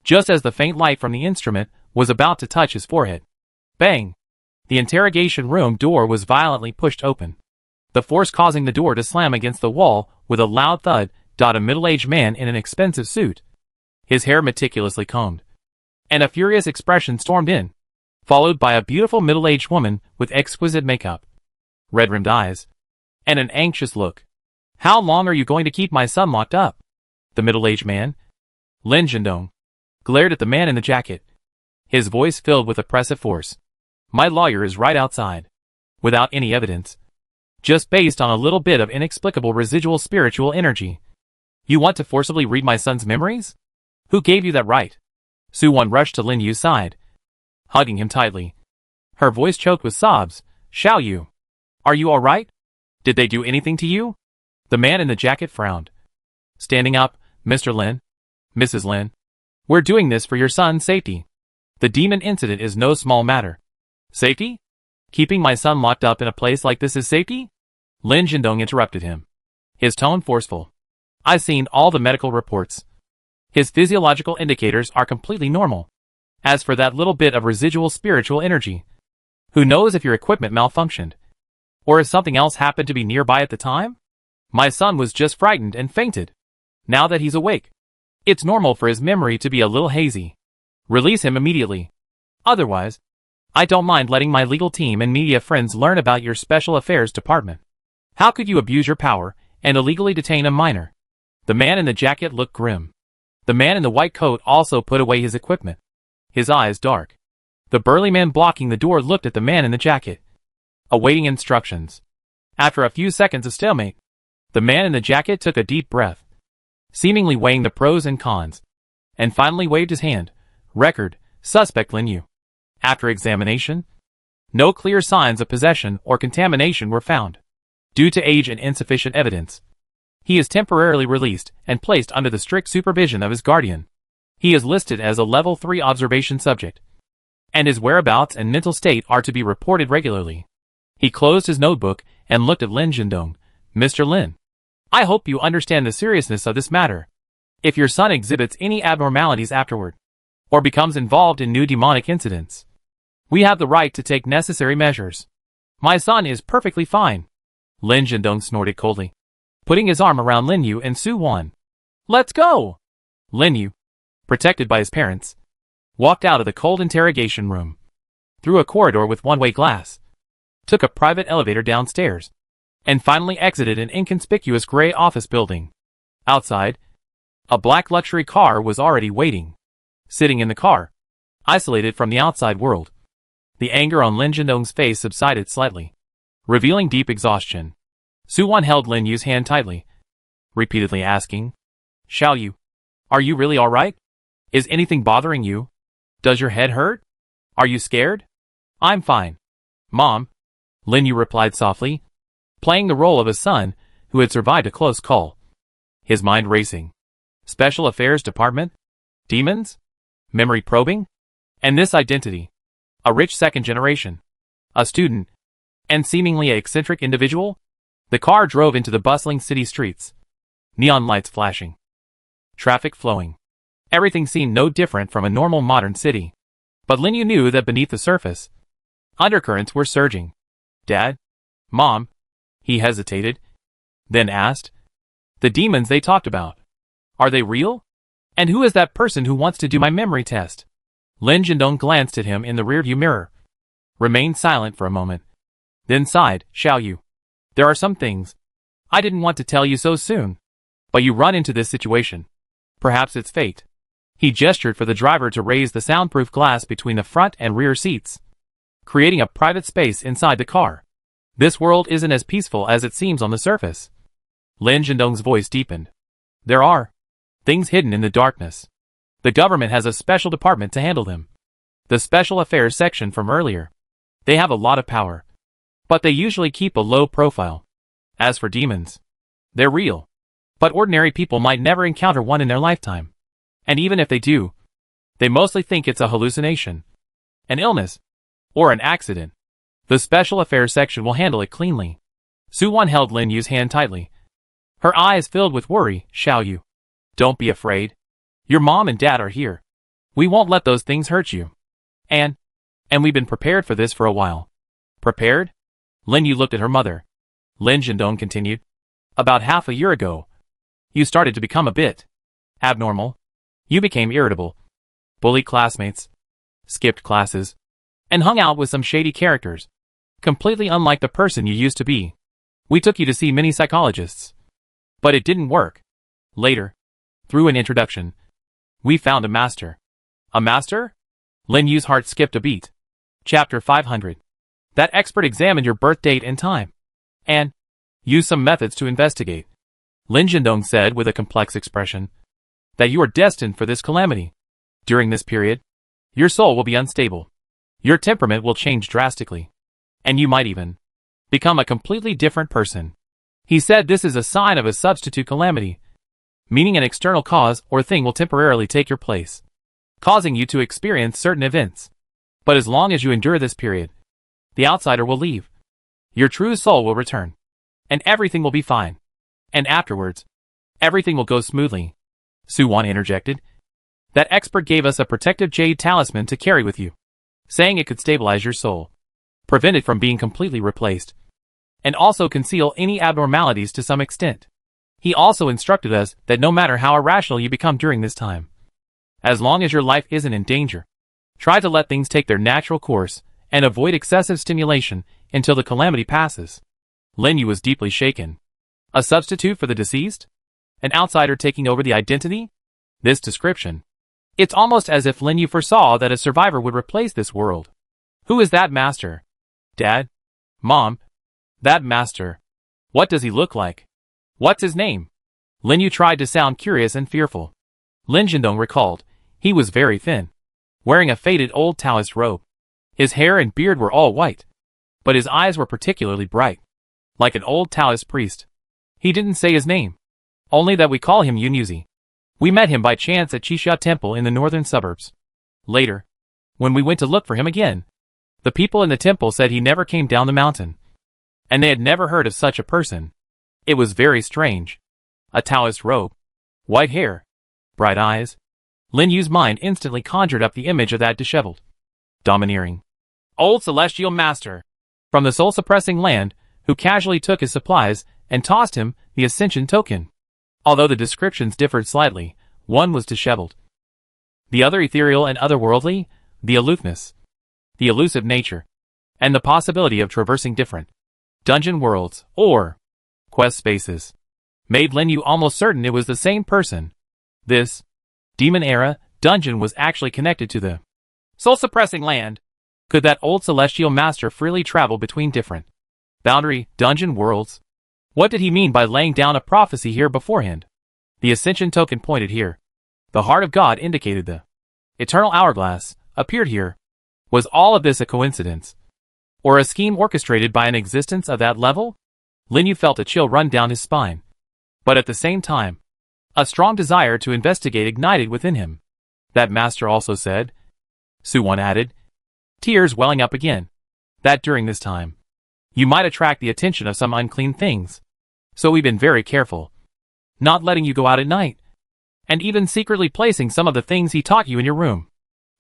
Speaker 1: just as the faint light from the instrument was about to touch his forehead, bang! The interrogation room door was violently pushed open, the force causing the door to slam against the wall with a loud thud. A middle-aged man in an expensive suit, his hair meticulously combed, and a furious expression stormed in, followed by a beautiful middle-aged woman with exquisite makeup, red-rimmed eyes, and an anxious look. How long are you going to keep my son locked up? The middle-aged man, Lin Zhendong, glared at the man in the jacket, his voice filled with oppressive force. My lawyer is right outside. Without any evidence, just based on a little bit of inexplicable residual spiritual energy. You want to forcibly read my son's memories? Who gave you that right? Su-won rushed to Lin Yu's side, hugging him tightly. Her voice choked with sobs. Xiao Yu, are you all right? Did they do anything to you? The man in the jacket frowned. Standing up, Mr. Lin, Mrs. Lin, We're doing this for your son's safety. The demon incident is no small matter. Safety? Keeping my son locked up in a place like this is safety? Lin Jindong interrupted him. His tone forceful. I've seen all the medical reports. His physiological indicators are completely normal. As for that little bit of residual spiritual energy, who knows if your equipment malfunctioned? Or if something else happened to be nearby at the time? My son was just frightened and fainted. Now that he's awake, it's normal for his memory to be a little hazy. Release him immediately. Otherwise, I don't mind letting my legal team and media friends learn about your special affairs department. How could you abuse your power and illegally detain a minor? The man in the jacket looked grim. The man in the white coat also put away his equipment, his eyes dark. The burly man blocking the door looked at the man in the jacket, awaiting instructions. After a few seconds of stalemate, the man in the jacket took a deep breath, seemingly weighing the pros and cons, and finally waved his hand. Record, suspect Lin Yu. After examination, no clear signs of possession or contamination were found. Due to age and insufficient evidence, he is temporarily released and placed under the strict supervision of his guardian. He is listed as a level 3 observation subject, and his whereabouts and mental state are to be reported regularly. He closed his notebook and looked at Lin Jindong. Mr. Lin, I hope you understand the seriousness of this matter. If your son exhibits any abnormalities afterward, or becomes involved in new demonic incidents, we have the right to take necessary measures. My son is perfectly fine. Lin Jindong snorted coldly, putting his arm around Lin Yu and Su Wan. Let's go! Lin Yu, protected by his parents, walked out of the cold interrogation room, through a corridor with one-way glass, took a private elevator downstairs, and finally exited an inconspicuous gray office building. Outside, a black luxury car was already waiting. Sitting in the car, isolated from the outside world, the anger on Lin Jindong's face subsided slightly, revealing deep exhaustion. Su Wan held Lin Yu's hand tightly, repeatedly asking, Xiao Yu, are you really alright? Is anything bothering you? Does your head hurt? Are you scared? I'm fine, Mom, Lin Yu replied softly, playing the role of a son who had survived a close call. His mind racing. Special Affairs Department? Demons? Memory probing? And this identity? A rich second generation? A student? And seemingly an eccentric individual? The car drove into the bustling city streets. Neon lights flashing. Traffic flowing. Everything seemed no different from a normal modern city. But Lin Yu knew that beneath the surface, undercurrents were surging. Dad? Mom? He hesitated, then asked, the demons they talked about, are they real? And who is that person who wants to do my memory test? Lin Jindong glanced at him in the rearview mirror, remained silent for a moment, then sighed. Xiao Yu, there are some things I didn't want to tell you so soon, but you run into this situation. Perhaps it's fate. He gestured for the driver to raise the soundproof glass between the front and rear seats, creating a private space inside the car. This world isn't as peaceful as it seems on the surface. Lin Jindong's voice deepened. There are things hidden in the darkness. The government has a special department to handle them. The Special Affairs section from earlier. They have a lot of power, but they usually keep a low profile. As for demons, they're real, but ordinary people might never encounter one in their lifetime. And even if they do, they mostly think it's a hallucination, an illness, or an accident. The Special Affairs section will handle it cleanly. Su Wan held Lin Yu's hand tightly, her eyes filled with worry. Xiao Yu, don't be afraid. Your mom and dad are here. We won't let those things hurt you. And we've been prepared for this for a while. Prepared? Lin Yu looked at her mother. Lin Jindong continued. About half a year ago, you started to become a bit abnormal. You became irritable, bullied classmates, skipped classes, and hung out with some shady characters, completely unlike the person you used to be. We took you to see many psychologists, but it didn't work. Later, through an introduction, we found a master. A master? Lin Yu's heart skipped a beat. Chapter 500. That expert examined your birth date and time, and used some methods to investigate. Lin Jindong said with a complex expression, that you are destined for this calamity. During this period, your soul will be unstable. Your temperament will change drastically, and you might even become a completely different person. He said this is a sign of a substitute calamity, meaning an external cause or thing will temporarily take your place. causing you to experience certain events. But as long as you endure this period, the outsider will leave. Your true soul will return. And everything will be fine. And afterwards, everything will go smoothly. Suwon interjected. That expert gave us a protective jade talisman to carry with you, saying it could stabilize your soul, prevent it from being completely replaced, and also conceal any abnormalities to some extent. He also instructed us that no matter how irrational you become during this time, as long as your life isn't in danger, try to let things take their natural course and avoid excessive stimulation until the calamity passes. Lin Yu was deeply shaken. A substitute for the deceased? An outsider taking over the identity? This description. It's almost as if Lin Yu foresaw that a survivor would replace this world. Who is that master? Dad? Mom? That master. What does he look like? What's his name? Lin Yu tried to sound curious and fearful. Lin Jindong recalled. He was very thin, wearing a faded old Taoist robe. His hair and beard were all white, but his eyes were particularly bright, like an old Taoist priest. He didn't say his name, only that we call him Yunyuzi. We met him by chance at Qixia Temple in the northern suburbs. Later, when we went to look for him again, the people in the temple said he never came down the mountain, and they had never heard of such a person. It was very strange. A Taoist robe, white hair, bright eyes. Lin Yu's mind instantly conjured up the image of that disheveled, domineering, old celestial master from the soul-suppressing land who casually took his supplies and tossed him the ascension token. Although the descriptions differed slightly, one was disheveled, the other ethereal and otherworldly, the aloofness, the elusive nature, and the possibility of traversing different dungeon worlds or quest spaces made Lin Yu almost certain it was the same person. This demon-era dungeon was actually connected to the soul-suppressing land. Could that old celestial master freely travel between different boundary dungeon worlds? What did he mean by laying down a prophecy here beforehand? The ascension token pointed here. The heart of God indicated the eternal hourglass appeared here. Was all of this a coincidence? Or a scheme orchestrated by an existence of that level? Lin Yu felt a chill run down his spine. But at the same time, a strong desire to investigate ignited within him. That master also said, Suwon added, tears welling up again, that during this time, you might attract the attention of some unclean things. So we've been very careful, not letting you go out at night, and even secretly placing some of the things he taught you in your room.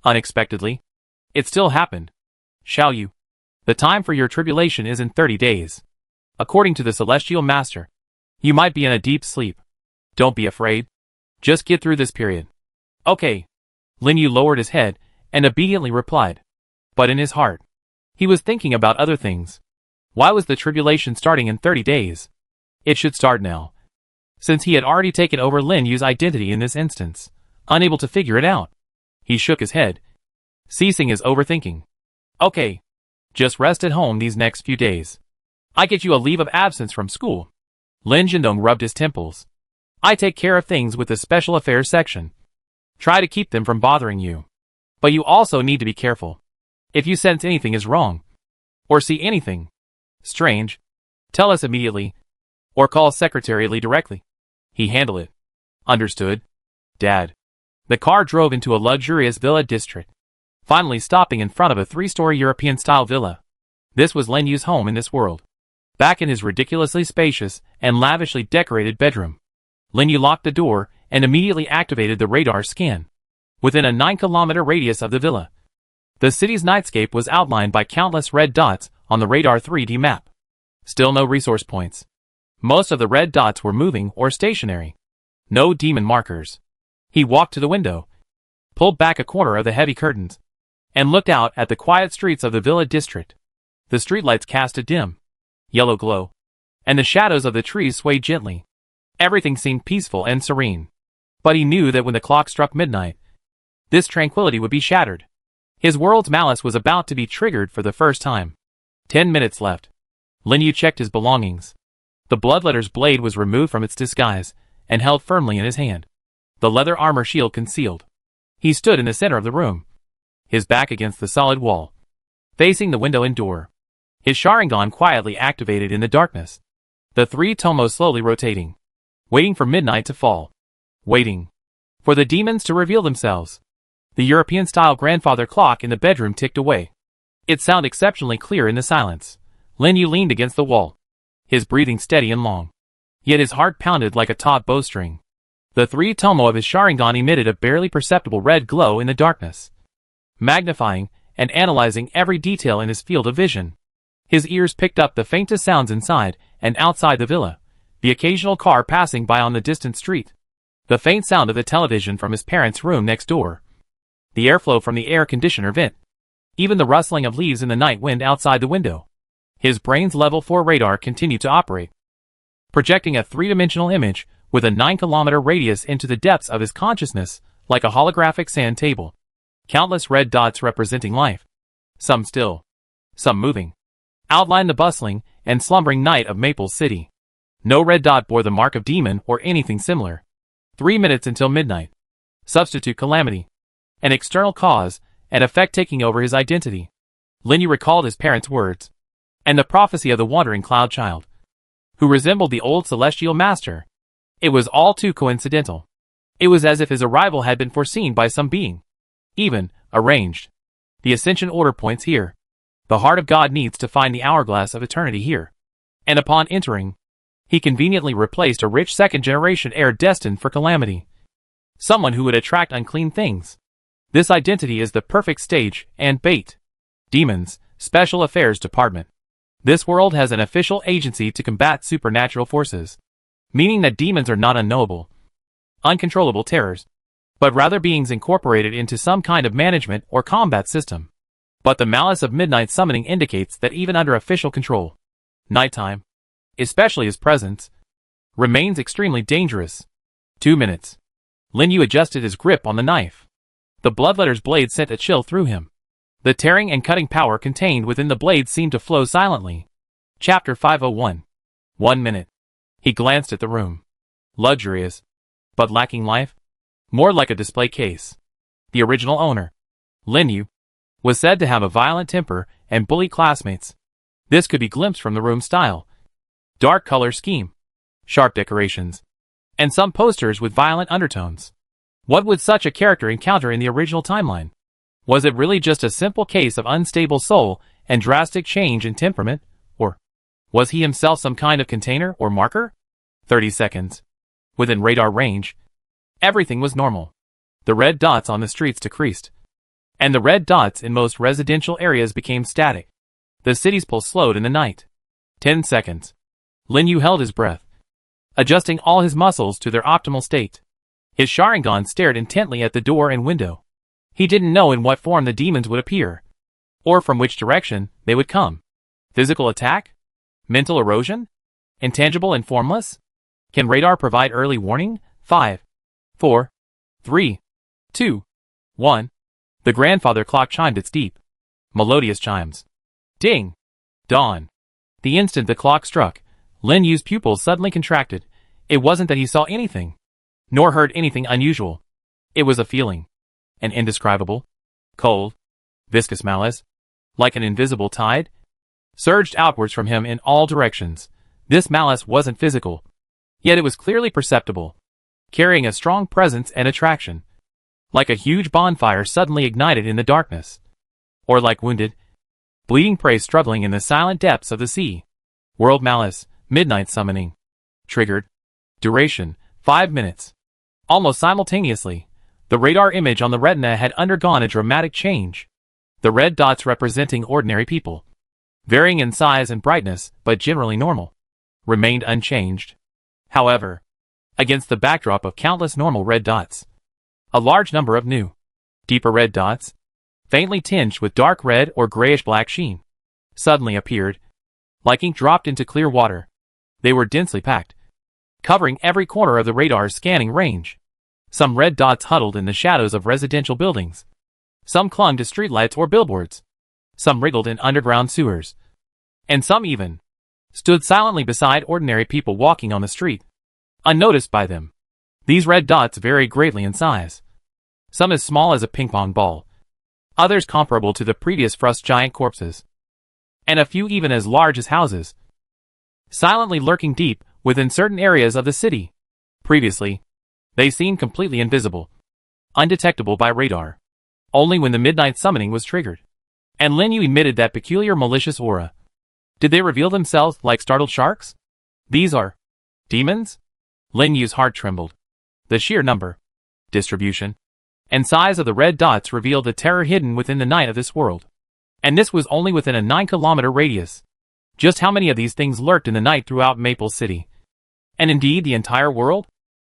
Speaker 1: Unexpectedly, it still happened. Shall you? The time for your tribulation is in 30 days. According to the celestial master, you might be in a deep sleep. Don't be afraid. Just get through this period. Okay. Lin Yu lowered his head and obediently replied. But in his heart, he was thinking about other things. Why was the tribulation starting in 30 days? It should start now, since he had already taken over Lin Yu's identity in this instance, unable to figure it out. He shook his head, ceasing his overthinking. Okay. Just rest at home these next few days. I get you a leave of absence from school. Lin Jindong rubbed his temples. I take care of things with the special affairs section. Try to keep them from bothering you. But you also need to be careful. If you sense anything is wrong, or see anything strange, tell us immediately, or call Secretary Lee directly. He handle it. Understood, Dad. The car drove into a luxurious villa district, finally stopping in front of a 3-story European-style villa. This was Lin Yu's home in this world. Back in his ridiculously spacious and lavishly decorated bedroom, Lin Yu locked the door and immediately activated the radar scan. Within a 9-kilometer radius of the villa, the city's nightscape was outlined by countless red dots on the radar 3D map. Still no resource points. Most of the red dots were moving or stationary. No demon markers. He walked to the window, pulled back a corner of the heavy curtains, and looked out at the quiet streets of the villa district. The streetlights cast a dim, yellow glow, and the shadows of the trees swayed gently. Everything seemed peaceful and serene. But he knew that when the clock struck midnight, this tranquility would be shattered. His world's malice was about to be triggered for the first time. 10 minutes left. Lin Yu checked his belongings. The bloodletter's blade was removed from its disguise and held firmly in his hand, the leather armor shield concealed. He stood in the center of the room, his back against the solid wall, facing the window and door. His Sharingan quietly activated in the darkness. The 3 tomos slowly rotating, waiting for midnight to fall. Waiting for the demons to reveal themselves. The European-style grandfather clock in the bedroom ticked away. It sounded exceptionally clear in the silence. Lin Yu leaned against the wall, his breathing steady and long. Yet his heart pounded like a taut bowstring. The three tomo of his Sharingan emitted a barely perceptible red glow in the darkness, magnifying and analyzing every detail in his field of vision. His ears picked up the faintest sounds inside and outside the villa, the occasional car passing by on the distant street, the faint sound of the television from his parents' room next door, the airflow from the air conditioner vent, even the rustling of leaves in the night wind outside the window. His brain's level 4 radar continued to operate, projecting a three-dimensional image with a 9-kilometer radius into the depths of his consciousness like a holographic sand table. Countless red dots representing life, some still, some moving, outlined the bustling and slumbering night of Maple City. No red dot bore the mark of demon or anything similar. 3 minutes until midnight. Substitute calamity. An external cause and effect taking over his identity. Lin Yu recalled his parents' words, and the prophecy of the wandering cloud child, who resembled the old celestial master. It was all too coincidental. It was as if his arrival had been foreseen by some being. Even, arranged. The ascension order points here. The heart of God needs to find the hourglass of eternity here. And upon entering, he conveniently replaced a rich second-generation heir destined for calamity. Someone who would attract unclean things. This identity is the perfect stage and bait. Demons, Special Affairs Department. This world has an official agency to combat supernatural forces, meaning that demons are not unknowable, uncontrollable terrors, but rather beings incorporated into some kind of management or combat system. But the malice of midnight summoning indicates that even under official control, nighttime, especially his presence, remains extremely dangerous. 2 minutes. Lin Yu adjusted his grip on the knife. The bloodletter's blade sent a chill through him. The tearing and cutting power contained within the blade seemed to flow silently. Chapter 501. 1 minute. He glanced at the room. Luxurious, but lacking life. More like a display case. The original owner, Lin Yu, was said to have a violent temper and bully classmates. This could be glimpsed from the room's style. Dark color scheme, sharp decorations, and some posters with violent undertones. What would such a character encounter in the original timeline? Was it really just a simple case of unstable soul and drastic change in temperament, or was he himself some kind of container or marker? 30 seconds. Within radar range, everything was normal. The red dots on the streets decreased, and the red dots in most residential areas became static. The city's pulse slowed in the night. 10 seconds. Lin Yu held his breath, adjusting all his muscles to their optimal state. His Sharingan stared intently at the door and window. He didn't know in what form the demons would appear, or from which direction they would come. Physical attack? Mental erosion? Intangible and formless? Can radar provide early warning? 5, 4, 3, 2, 1. The grandfather clock chimed its deep, melodious chimes. Ding! Dawn. The instant the clock struck, Lin Yu's pupils suddenly contracted. It wasn't that he saw anything, nor heard anything unusual. It was a feeling. An indescribable, cold, viscous malice, like an invisible tide, surged outwards from him in all directions. This malice wasn't physical, yet it was clearly perceptible, carrying a strong presence and attraction, like a huge bonfire suddenly ignited in the darkness, or like wounded, bleeding prey struggling in the silent depths of the sea. World malice, midnight summoning. Triggered. Duration, 5 minutes. Almost simultaneously, the radar image on the retina had undergone a dramatic change. The red dots representing ordinary people, varying in size and brightness but generally normal, remained unchanged. However, against the backdrop of countless normal red dots, a large number of new, deeper red dots, faintly tinged with dark red or grayish-black sheen, suddenly appeared, like ink dropped into clear water. They were densely packed, covering every corner of the radar's scanning range. Some red dots huddled in the shadows of residential buildings. Some clung to streetlights or billboards. Some wriggled in underground sewers. And some even stood silently beside ordinary people walking on the street, unnoticed by them. These red dots varied greatly in size. Some as small as a ping-pong ball, others comparable to the previous frost giant corpses, and a few even as large as houses, silently lurking deep within certain areas of the city. Previously, they seemed completely invisible, undetectable by radar. only when the midnight summoning was triggered. And Lin Yu emitted that peculiar malicious aura. Did they reveal themselves like startled sharks? These are demons? Lin Yu's heart trembled. The sheer number, distribution, and size of the red dots revealed the terror hidden within the night of this world. And this was only within a 9-kilometer radius. Just how many of these things lurked in the night throughout Maple City? And indeed the entire world?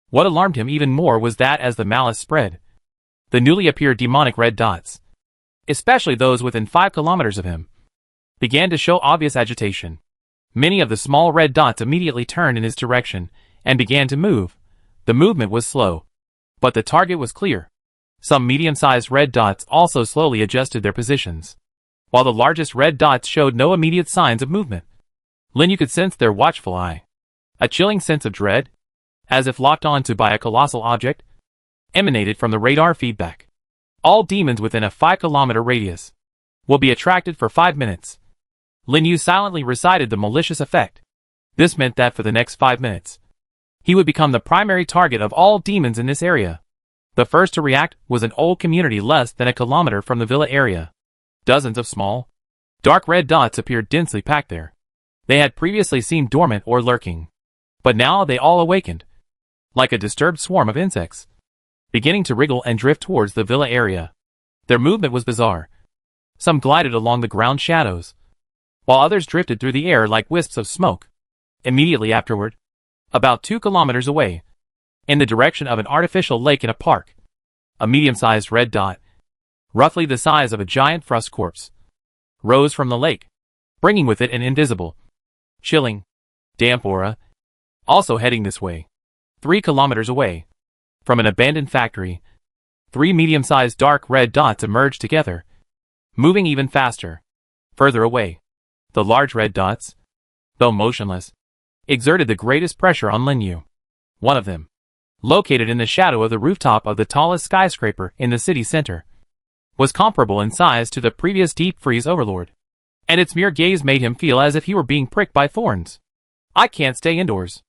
Speaker 1: What alarmed him even more was that as the malice spread, the newly appeared demonic red dots, especially those within 5 kilometers of him, began to show obvious agitation. Many of the small red dots immediately turned in his direction and began to move. The movement was slow, but the target was clear. Some medium-sized red dots also slowly adjusted their positions, while the largest red dots showed no immediate signs of movement. Lin Yu could sense their watchful eye. A chilling sense of dread, as if locked onto by a colossal object, emanated from the radar feedback. All demons within a 5-kilometer radius will be attracted for 5 minutes. Lin Yu silently recited the malicious effect. This meant that for the next 5 minutes, he would become the primary target of all demons in this area. The first to react was an old community less than a kilometer from the villa area. Dozens of small, dark red dots appeared densely packed there. They had previously seemed dormant or lurking, but now they all awakened, like a disturbed swarm of insects, beginning to wriggle and drift towards the villa area. Their movement was bizarre. Some glided along the ground shadows, while others drifted through the air like wisps of smoke. Immediately afterward, about 2 kilometers away, in the direction of an artificial lake in a park, a medium-sized red dot, roughly the size of a giant frost corpse, rose from the lake, bringing with it an invisible, chilling, damp aura. Also heading this way, 3 kilometers away, from an abandoned factory, 3 medium-sized dark red dots emerged together, moving even faster. Further away, the large red dots, though motionless, exerted the greatest pressure on Lin Yu. One of them, located in the shadow of the rooftop of the tallest skyscraper in the city center, was comparable in size to the previous deep freeze overlord, and its mere gaze made him feel as if he were being pricked by thorns. I can't stay indoors.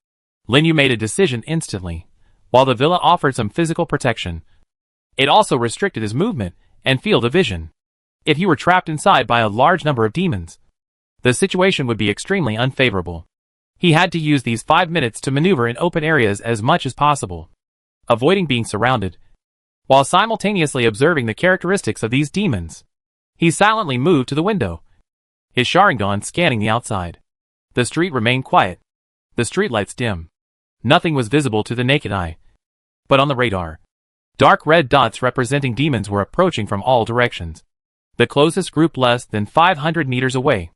Speaker 1: Lin Yu made a decision instantly. While the villa offered some physical protection, it also restricted his movement and field of vision. If he were trapped inside by a large number of demons, the situation would be extremely unfavorable. He had to use these 5 minutes to maneuver in open areas as much as possible, avoiding being surrounded, while simultaneously observing the characteristics of these demons. He silently moved to the window, his Sharingan scanning the outside. The street remained quiet, the streetlights dim. Nothing was visible to the naked eye. But on the radar, dark red dots representing demons were approaching from all directions. The closest group less than 500 meters away.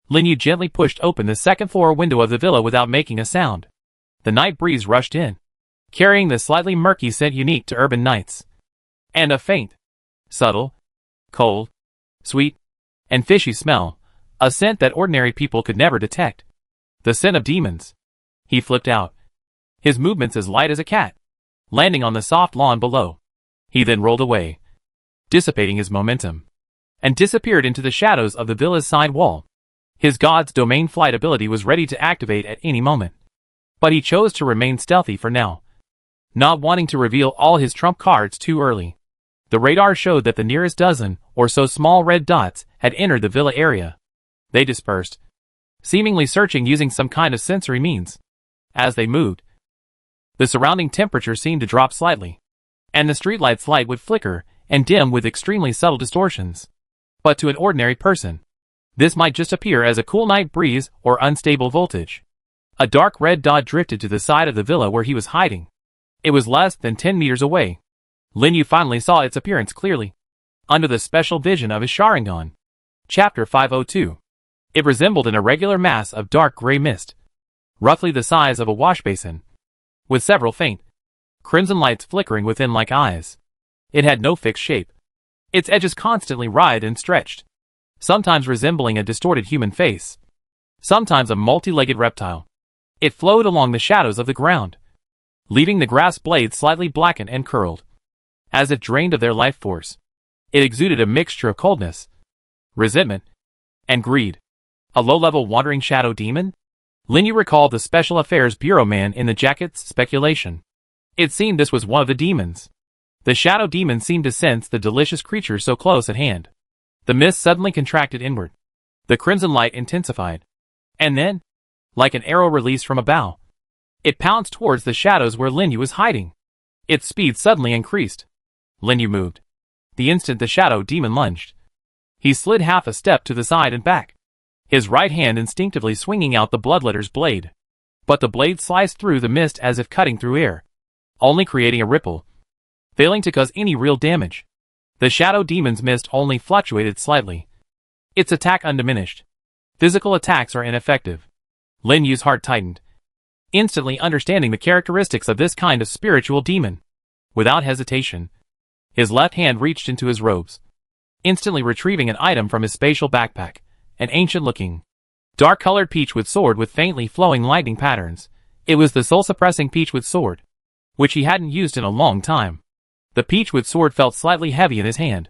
Speaker 1: Lin Yu gently pushed open the second-floor window of the villa without making a sound. The night breeze rushed in, carrying the slightly murky scent unique to urban nights, and a faint, subtle, cold, sweet, and fishy smell, a scent that ordinary people could never detect. The scent of demons. He flipped out, his movements as light as a cat, landing on the soft lawn below. He then rolled away, dissipating his momentum, and disappeared into the shadows of the villa's side wall. His God's domain flight ability was ready to activate at any moment, but he chose to remain stealthy for now, not wanting to reveal all his trump cards too early. The radar showed that the nearest dozen or so small red dots had entered the villa area. They dispersed, seemingly searching using some kind of sensory means. As they moved, the surrounding temperature seemed to drop slightly, and the streetlight's light would flicker and dim with extremely subtle distortions. But to an ordinary person, this might just appear as a cool night breeze or unstable voltage. A dark red dot drifted to the side of the villa where he was hiding. It was less than 10 meters away. Lin Yu finally saw its appearance clearly, under the special vision of his Sharingan. Chapter 502. It resembled an irregular mass of dark gray mist, roughly the size of a wash basin, with several faint, crimson lights flickering within like eyes. It had no fixed shape. Its edges constantly writhed and stretched, sometimes resembling a distorted human face, sometimes a multi-legged reptile. It flowed along the shadows of the ground, leaving the grass blades slightly blackened and curled, as if drained of their life force. It exuded a mixture of coldness, resentment, and greed. A low-level wandering shadow demon? Lin Yu recalled the Special Affairs Bureau man in the jacket's speculation. It seemed this was one of the demons. The shadow demon seemed to sense the delicious creature so close at hand. The mist suddenly contracted inward. The crimson light intensified. And then, like an arrow released from a bow, it pounced towards the shadows where Linyu was hiding. Its speed suddenly increased. Linyu moved. The instant the shadow demon lunged, he slid half a step to the side and back, his right hand instinctively swinging out the bloodletter's blade. But the blade sliced through the mist as if cutting through air, only creating a ripple, failing to cause any real damage. The shadow demon's mist only fluctuated slightly, its attack undiminished. Physical attacks are ineffective. Lin Yu's heart tightened, instantly understanding the characteristics of this kind of spiritual demon. Without hesitation, his left hand reached into his robes, instantly retrieving an item from his spatial backpack, an ancient-looking, dark-colored peachwood sword with faintly flowing lightning patterns. It was the soul-suppressing peachwood sword, which he hadn't used in a long time. The peachwood sword felt slightly heavy in his hand,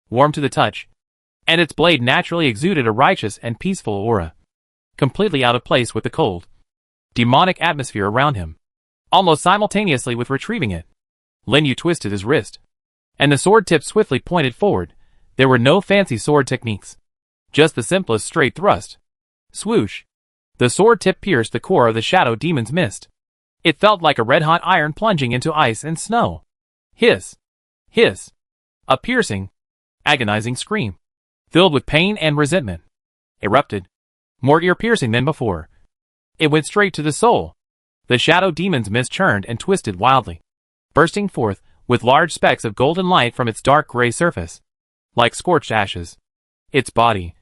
Speaker 1: warm to the touch, and its blade naturally exuded a righteous and peaceful aura, completely out of place with the cold, demonic atmosphere around him. Almost simultaneously with retrieving it, Lin Yu twisted his wrist, and the sword tip swiftly pointed forward. There were no fancy sword techniques, just the simplest straight thrust. Swoosh! The sword tip pierced the core of the shadow demon's mist. It felt like a red-hot iron plunging into ice and snow. Hiss! Hiss! A piercing, agonizing scream, filled with pain and resentment, erupted, more ear-piercing than before. It went straight to the soul. The shadow demon's mist churned and twisted wildly, bursting forth with large specks of golden light from its dark gray surface, like scorched ashes. Its body,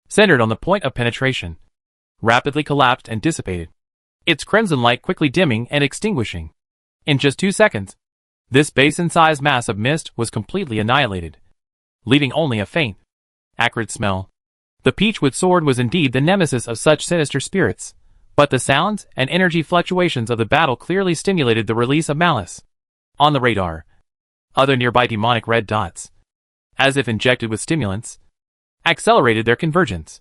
Speaker 1: centered on the point of penetration, rapidly collapsed and dissipated, its crimson light quickly dimming and extinguishing. In just 2 seconds, this basin-sized mass of mist was completely annihilated, leaving only a faint, acrid smell. The peachwood sword was indeed the nemesis of such sinister spirits, but the sounds and energy fluctuations of the battle clearly stimulated the release of malice. On the radar, other nearby demonic red dots, as if injected with stimulants, accelerated their convergence.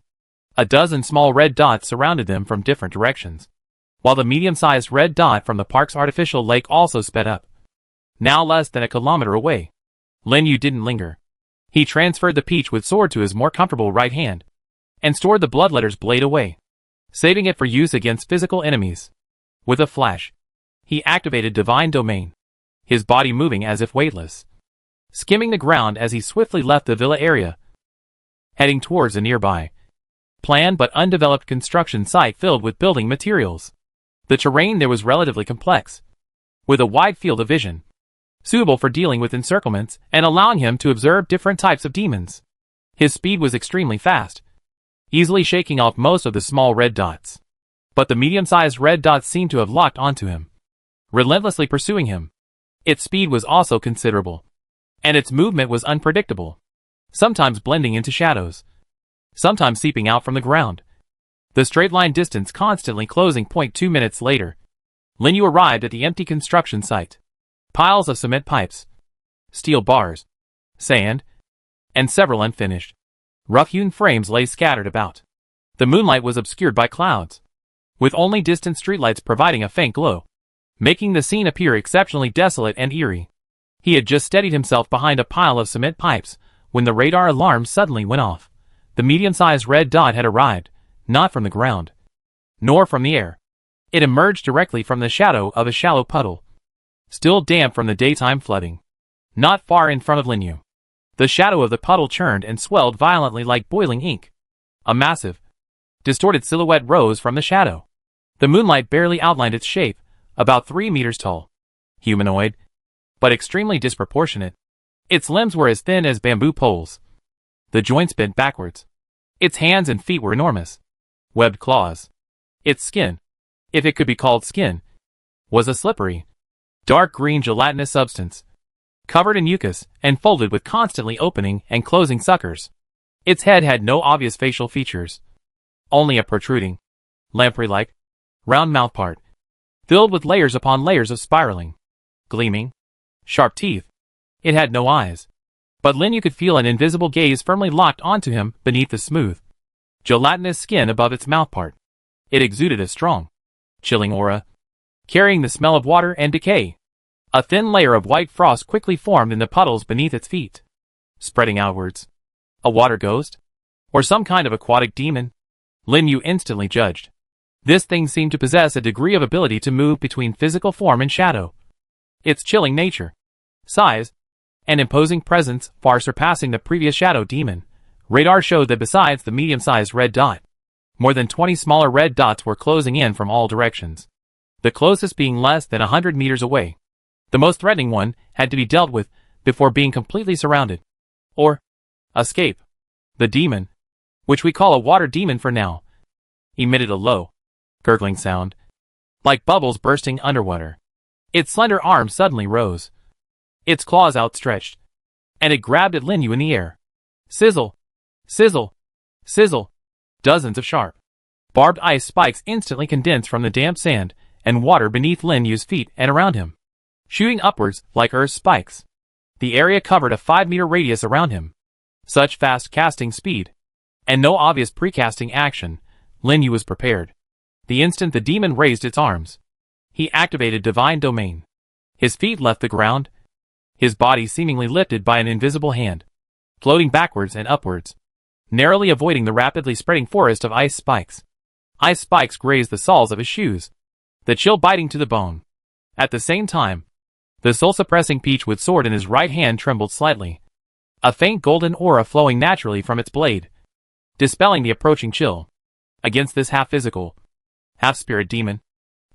Speaker 1: A dozen small red dots surrounded them from different directions, while the medium-sized red dot from the park's artificial lake also sped up. Now less than a kilometer away, Lin Yu didn't linger. He transferred the peachwood sword to his more comfortable right hand, and stored the bloodletter's blade away, saving it for use against physical enemies. With a flash, he activated Divine Domain, his body moving as if weightless, skimming the ground as he swiftly left the villa area, heading towards a nearby, planned but undeveloped construction site filled with building materials. The terrain there was relatively complex, with a wide field of vision, suitable for dealing with encirclements and allowing him to observe different types of demons. His speed was extremely fast, easily shaking off most of the small red dots. But the medium-sized red dots seemed to have locked onto him, relentlessly pursuing him. Its speed was also considerable, and its movement was unpredictable, sometimes blending into shadows, sometimes seeping out from the ground, the straight-line distance constantly closing. 2 minutes later, Lin Yu arrived at the empty construction site. Piles of cement pipes, steel bars, sand, and several unfinished, rough-hewn frames lay scattered about. The moonlight was obscured by clouds, with only distant streetlights providing a faint glow, making the scene appear exceptionally desolate and eerie. He had just steadied himself behind a pile of cement pipes when the radar alarm suddenly went off. The medium-sized red dot had arrived, not from the ground, nor from the air. It emerged directly from the shadow of a shallow puddle, still damp from the daytime flooding, not far in front of Lin Yu. The shadow of the puddle churned and swelled violently like boiling ink. A massive, distorted silhouette rose from the shadow. The moonlight barely outlined its shape, about 3 meters tall. Humanoid, but extremely disproportionate. Its limbs were as thin as bamboo poles, the joints bent backwards. Its hands and feet were enormous, webbed claws. Its skin, if it could be called skin, was a slippery, dark green gelatinous substance, covered in mucus and folded with constantly opening and closing suckers. Its head had no obvious facial features, only a protruding, lamprey-like, round mouthpart, filled with layers upon layers of spiraling, gleaming, sharp teeth. It had no eyes, but Lin Yu could feel an invisible gaze firmly locked onto him beneath the smooth, gelatinous skin above its mouthpart. It exuded a strong, chilling aura, carrying the smell of water and decay. A thin layer of white frost quickly formed in the puddles beneath its feet, spreading outwards. A water ghost? Or some kind of aquatic demon? Lin Yu instantly judged. This thing seemed to possess a degree of ability to move between physical form and shadow. Its chilling nature, size, and imposing presence far surpassing the previous shadow demon. Radar showed that besides the medium-sized red dot, more than 20 smaller red dots were closing in from all directions, the closest being less than 100 meters away. The most threatening one had to be dealt with before being completely surrounded. Or escape. The demon, which we call a water demon for now, emitted a low, gurgling sound, like bubbles bursting underwater. Its slender arm suddenly rose, its claws outstretched, and it grabbed at Lin Yu in the air. Sizzle! Sizzle! Sizzle! Dozens of sharp, barbed ice spikes instantly condensed from the damp sand and water beneath Lin Yu's feet and around him, shooting upwards like earth spikes. The area covered a 5-meter radius around him. Such fast casting speed, and no obvious precasting action, Lin Yu was prepared. The instant the demon raised its arms, he activated Divine Domain. His feet left the ground, his body seemingly lifted by an invisible hand, floating backwards and upwards, narrowly avoiding the rapidly spreading forest of ice spikes. Ice spikes grazed the soles of his shoes, the chill biting to the bone. At the same time, the soul-suppressing peachwood sword in his right hand trembled slightly, a faint golden aura flowing naturally from its blade, dispelling the approaching chill. Against this half-physical, half-spirit demon,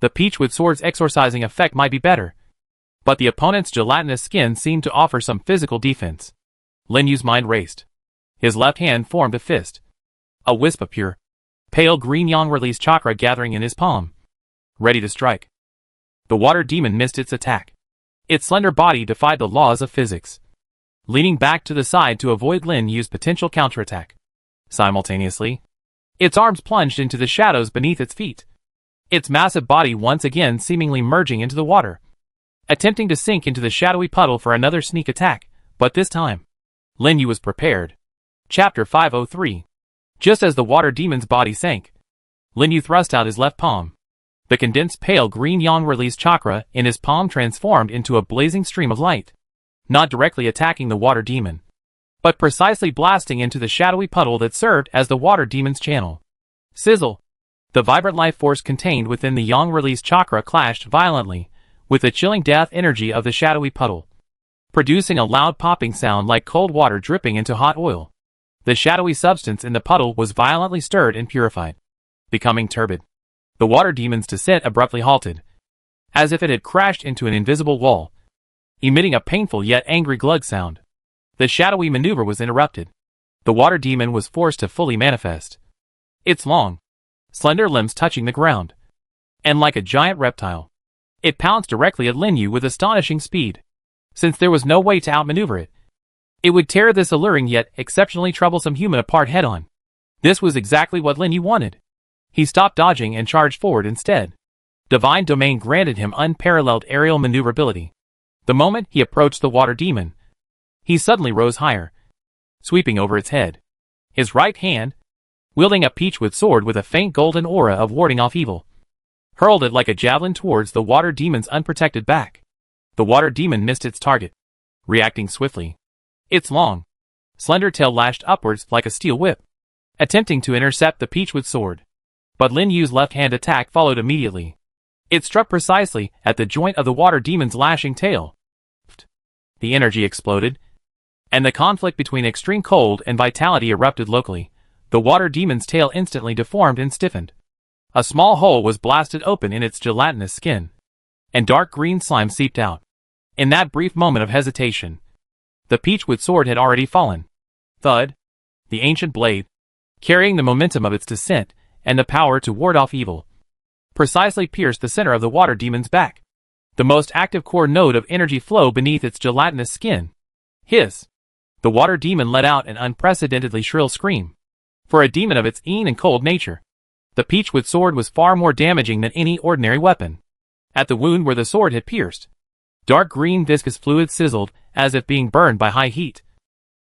Speaker 1: the peachwood sword's exorcising effect might be better, but the opponent's gelatinous skin seemed to offer some physical defense. Lin Yu's mind raced. His left hand formed a fist, a wisp of pure, pale green yang release chakra gathering in his palm, ready to strike. The water demon missed its attack. Its slender body defied the laws of physics, leaning back to the side to avoid Lin Yu's potential counterattack. Simultaneously, its arms plunged into the shadows beneath its feet, its massive body once again seemingly merging into the water, attempting to sink into the shadowy puddle for another sneak attack, but this time, Lin Yu was prepared. Chapter 503. Just as the water demon's body sank, Lin Yu thrust out his left palm. The condensed pale green yang release chakra in his palm transformed into a blazing stream of light, not directly attacking the water demon, but precisely blasting into the shadowy puddle that served as the water demon's channel. Sizzle! The vibrant life force contained within the yang release chakra clashed violently with the chilling death energy of the shadowy puddle, producing a loud popping sound like cold water dripping into hot oil. The shadowy substance in the puddle was violently stirred and purified, becoming turbid. The water demon's descent abruptly halted, as if it had crashed into an invisible wall, emitting a painful yet angry glug sound. The shadowy maneuver was interrupted. The water demon was forced to fully manifest, its long, slender limbs touching the ground, and like a giant reptile, it pounced directly at Lin Yu with astonishing speed. Since there was no way to outmaneuver it, it would tear this alluring yet exceptionally troublesome human apart head-on. This was exactly what Lin Yu wanted. He stopped dodging and charged forward instead. Divine Domain granted him unparalleled aerial maneuverability. The moment he approached the water demon, he suddenly rose higher, sweeping over its head. His right hand, wielding a peachwood sword with a faint golden aura of warding off evil, hurled it like a javelin towards the water demon's unprotected back. The water demon missed its target, reacting swiftly. Its long, slender tail lashed upwards like a steel whip, attempting to intercept the peachwood sword. But Lin Yu's left-hand attack followed immediately. It struck precisely at the joint of the water demon's lashing tail. The energy exploded, and the conflict between extreme cold and vitality erupted locally. The water demon's tail instantly deformed and stiffened. A small hole was blasted open in its gelatinous skin, and dark green slime seeped out. In that brief moment of hesitation, the peachwood sword had already fallen. Thud! The ancient blade, carrying the momentum of its descent and the power to ward off evil, precisely pierced the center of the water demon's back, the most active core node of energy flow beneath its gelatinous skin. Hiss! The water demon let out an unprecedentedly shrill scream. For a demon of its keen and cold nature, the peachwood sword was far more damaging than any ordinary weapon. At the wound where the sword had pierced, dark green viscous fluid sizzled as if being burned by high heat,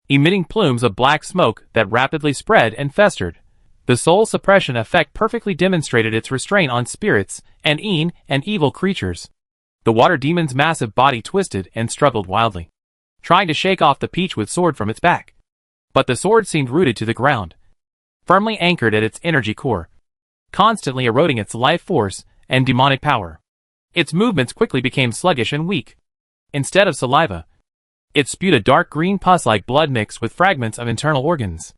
Speaker 1: emitting plumes of black smoke that rapidly spread and festered. The soul suppression effect perfectly demonstrated its restraint on spirits and evil creatures. The water demon's massive body twisted and struggled wildly, trying to shake off the peachwood sword from its back. But the sword seemed rooted to the ground, firmly anchored at its energy core, constantly eroding its life force and demonic power. Its movements quickly became sluggish and weak. Instead of saliva, it spewed a dark green pus like blood mixed with fragments of internal organs.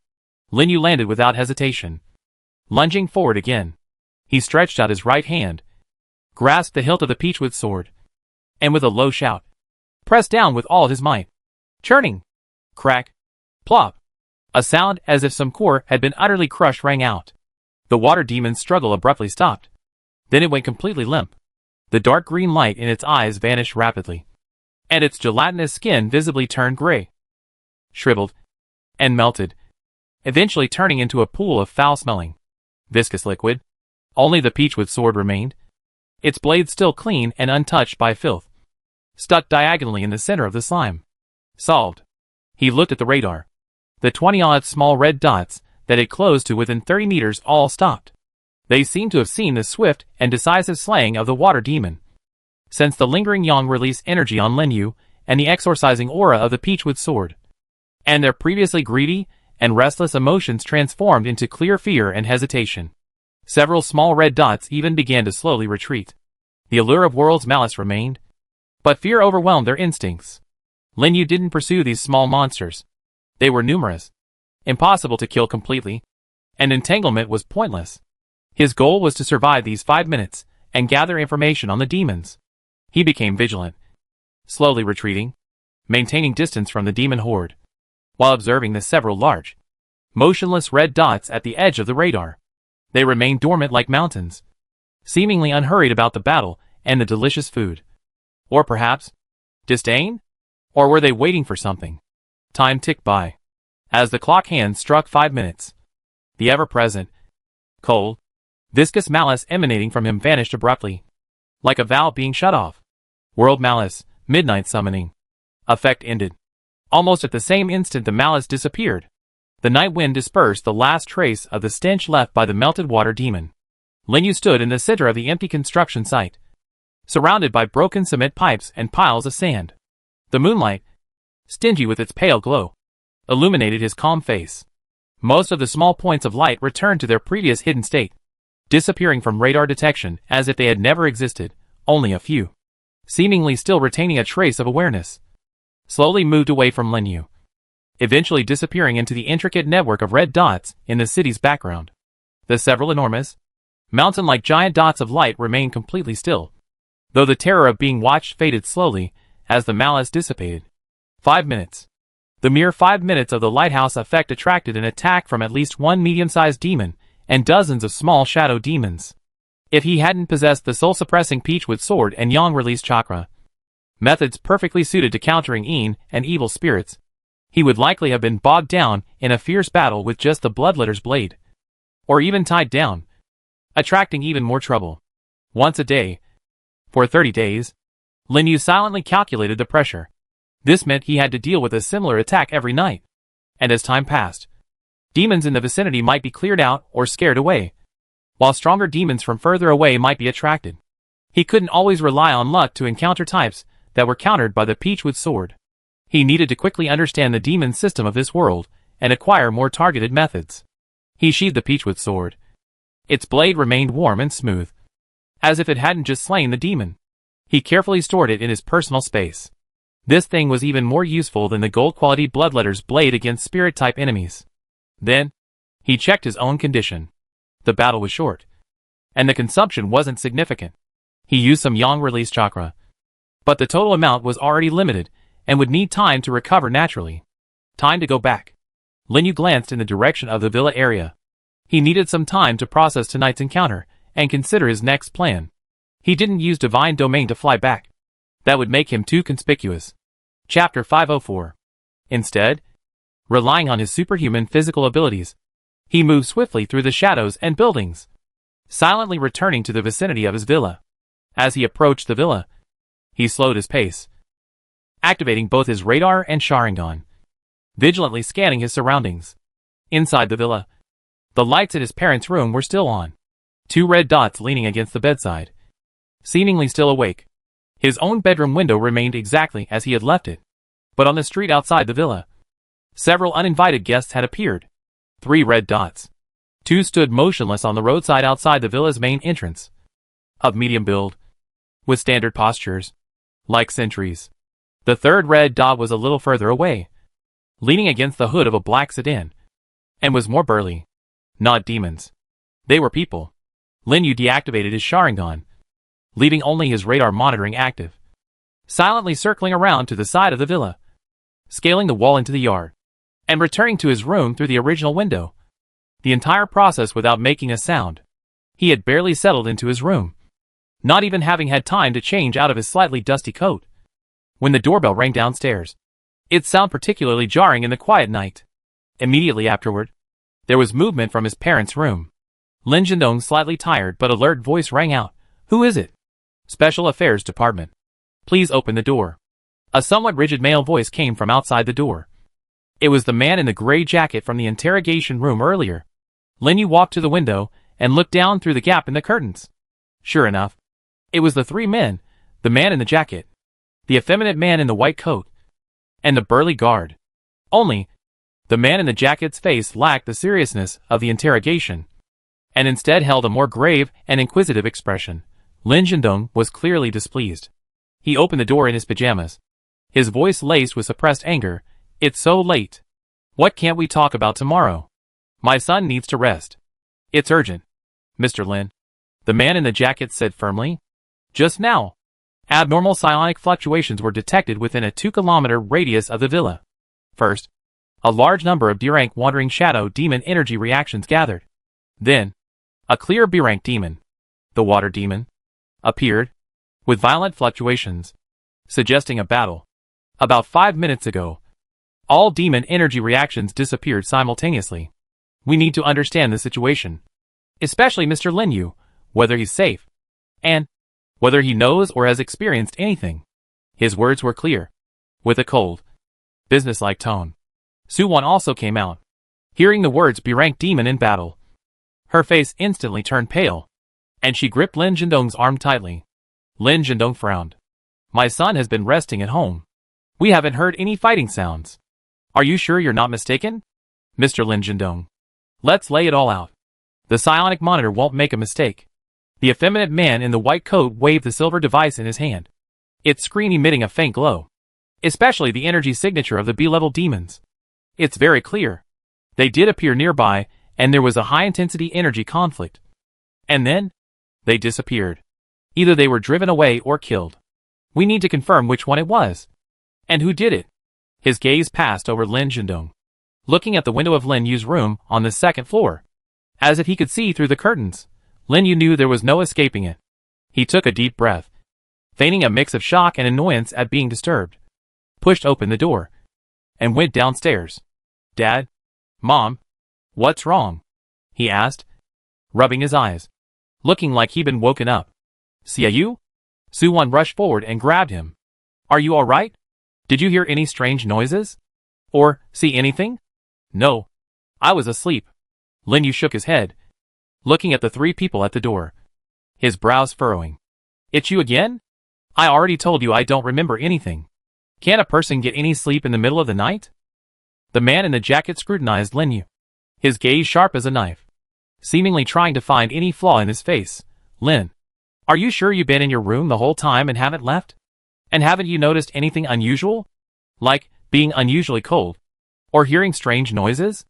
Speaker 1: Lin Yu landed without hesitation. Lunging forward again, he stretched out his right hand, grasped the hilt of the peachwood sword, and with a low shout, pressed down with all his might. Churning, crack, plop. A sound as if some core had been utterly crushed rang out. The water demon's struggle abruptly stopped. Then it went completely limp. The dark green light in its eyes vanished rapidly, and its gelatinous skin visibly turned gray, shriveled, and melted, eventually turning into a pool of foul-smelling, viscous liquid. Only the peachwood sword remained, its blade still clean and untouched by filth, stuck diagonally in the center of the slime. Solved. He looked at the radar. The 20-odd small red dots that had closed to within 30 meters all stopped. They seemed to have seen the swift and decisive slaying of the water demon. Sensed the lingering yang release energy on Lin Yu and the exorcising aura of the peachwood sword. And their previously greedy and restless emotions transformed into clear fear and hesitation. Several small red dots even began to slowly retreat. The allure of world's malice remained, but fear overwhelmed their instincts. Lin Yu didn't pursue these small monsters. They were numerous, impossible to kill completely, and entanglement was pointless. His goal was to survive these 5 minutes and gather information on the demons. He became vigilant, slowly retreating, maintaining distance from the demon horde, while observing the several large, motionless red dots at the edge of the radar. They remained dormant like mountains, seemingly unhurried about the battle and the delicious food. Or perhaps, disdain? Or were they waiting for something? Time ticked by. As the clock hand struck 5 minutes, the ever-present, cold, viscous malice emanating from him vanished abruptly, like a valve being shut off. World malice, midnight summoning. Effect ended. Almost at the same instant the malice disappeared. The night wind dispersed the last trace of the stench left by the melted water demon. Lin Yu stood in the center of the empty construction site, surrounded by broken cement pipes and piles of sand. The moonlight, stingy with its pale glow, illuminated his calm face. Most of the small points of light returned to their previous hidden state, disappearing from radar detection as if they had never existed. Only a few, seemingly still retaining a trace of awareness, slowly moved away from Lin Yu, eventually disappearing into the intricate network of red dots in the city's background. The several enormous, mountain-like giant dots of light remained completely still, though the terror of being watched faded slowly as the malice dissipated. 5 minutes. The mere 5 minutes of the lighthouse effect attracted an attack from at least one medium-sized demon and dozens of small shadow demons. If he hadn't possessed the soul-suppressing peachwood sword and yang release chakra, methods perfectly suited to countering Yin and evil spirits, he would likely have been bogged down in a fierce battle with just the bloodletter's blade, or even tied down, attracting even more trouble. Once a day, for 30 days, Lin Yu silently calculated the pressure. This meant he had to deal with a similar attack every night. And as time passed, demons in the vicinity might be cleared out or scared away, while stronger demons from further away might be attracted. He couldn't always rely on luck to encounter types that were countered by the peachwood sword. He needed to quickly understand the demon system of this world and acquire more targeted methods. He sheathed the peachwood sword. Its blade remained warm and smooth, as if it hadn't just slain the demon. He carefully stored it in his personal space. This thing was even more useful than the gold-quality bloodletter's blade against spirit-type enemies. Then, he checked his own condition. The battle was short, and the consumption wasn't significant. He used some yang release chakra, but the total amount was already limited and would need time to recover naturally. Time to go back. Lin Yu glanced in the direction of the villa area. He needed some time to process tonight's encounter and consider his next plan. He didn't use divine domain to fly back. That would make him too conspicuous. Chapter 504. Instead, relying on his superhuman physical abilities, he moved swiftly through the shadows and buildings, silently returning to the vicinity of his villa. As he approached the villa, he slowed his pace, activating both his radar and Sharingan, vigilantly scanning his surroundings. Inside the villa, the lights in his parents' room were still on. 2 red dots leaning against the bedside, seemingly still awake. His own bedroom window remained exactly as he had left it. But on the street outside the villa, several uninvited guests had appeared. 3 red dots. 2 stood motionless on the roadside outside the villa's main entrance. Of medium build, with standard postures, like sentries. The 3rd red dot was a little further away, leaning against the hood of a black sedan, and was more burly. Not demons. They were people. Lin Yu deactivated his Sharingan, leaving only his radar monitoring active, silently circling around to the side of the villa, scaling the wall into the yard, and returning to his room through the original window. The entire process without making a sound. He had barely settled into his room, not even having had time to change out of his slightly dusty coat, when the doorbell rang downstairs. Its sound particularly jarring in the quiet night. Immediately afterward, there was movement from his parents' room. Lin Jindong's slightly tired but alert voice rang out. "Who is it?" "Special Affairs Department. Please open the door." A somewhat rigid male voice came from outside the door. It was the man in the gray jacket from the interrogation room earlier. Lin Yu walked to the window and looked down through the gap in the curtains. Sure enough, it was the 3 men, the man in the jacket, the effeminate man in the white coat, and the burly guard. Only, the man in the jacket's face lacked the seriousness of the interrogation, and instead held a more grave and inquisitive expression. Lin Jindong was clearly displeased. He opened the door in his pajamas, his voice laced with suppressed anger. "It's so late. What can't we talk about tomorrow? My son needs to rest. It's urgent, Mr. Lin," the man in the jacket said firmly. Just now, abnormal psionic fluctuations were detected within a 2-kilometer radius of the villa. First, a large number of D-rank wandering shadow demon energy reactions gathered. Then, a clear B-rank demon, the water demon, appeared, with violent fluctuations, suggesting a battle. About 5 minutes ago, all demon energy reactions disappeared simultaneously. We need to understand the situation, especially Mr. Lin Yu, whether he's safe, and whether he knows or has experienced anything. His words were clear, with a cold, businesslike tone. Su Wan also came out, hearing the words B-rank demon in battle. Her face instantly turned pale, and she gripped Lin Jindong's arm tightly. Lin Jindong frowned. "My son has been resting at home. We haven't heard any fighting sounds. Are you sure you're not mistaken, Mr. Lin Jindong? Let's lay it all out. The psionic monitor won't make a mistake." The effeminate man in the white coat waved the silver device in his hand, its screen emitting a faint glow, especially the energy signature of the B-level demons. "It's very clear. They did appear nearby, and there was a high-intensity energy conflict. And then, they disappeared. Either they were driven away or killed. We need to confirm which one it was, and who did it." His gaze passed over Lin Jindong, looking at the window of Lin Yu's room on the 2nd floor, as if he could see through the curtains. Lin Yu knew there was no escaping it. He took a deep breath, feigning a mix of shock and annoyance at being disturbed, pushed open the door, and went downstairs. "Dad? Mom? What's wrong?" he asked, rubbing his eyes, looking like he'd been woken up. "Xiaoyu?" Su Wan rushed forward and grabbed him. "Are you alright? Did you hear any strange noises? Or see anything?" "No. I was asleep." Lin Yu shook his head, looking at the 3 people at the door, his brows furrowing. "It's you again? I already told you I don't remember anything. Can't a person get any sleep in the middle of the night?" The man in the jacket scrutinized Lin Yu, his gaze sharp as a knife, seemingly trying to find any flaw in his face. "Lin, are you sure you've been in your room the whole time and haven't left? And haven't you noticed anything unusual? Like being unusually cold? Or hearing strange noises?"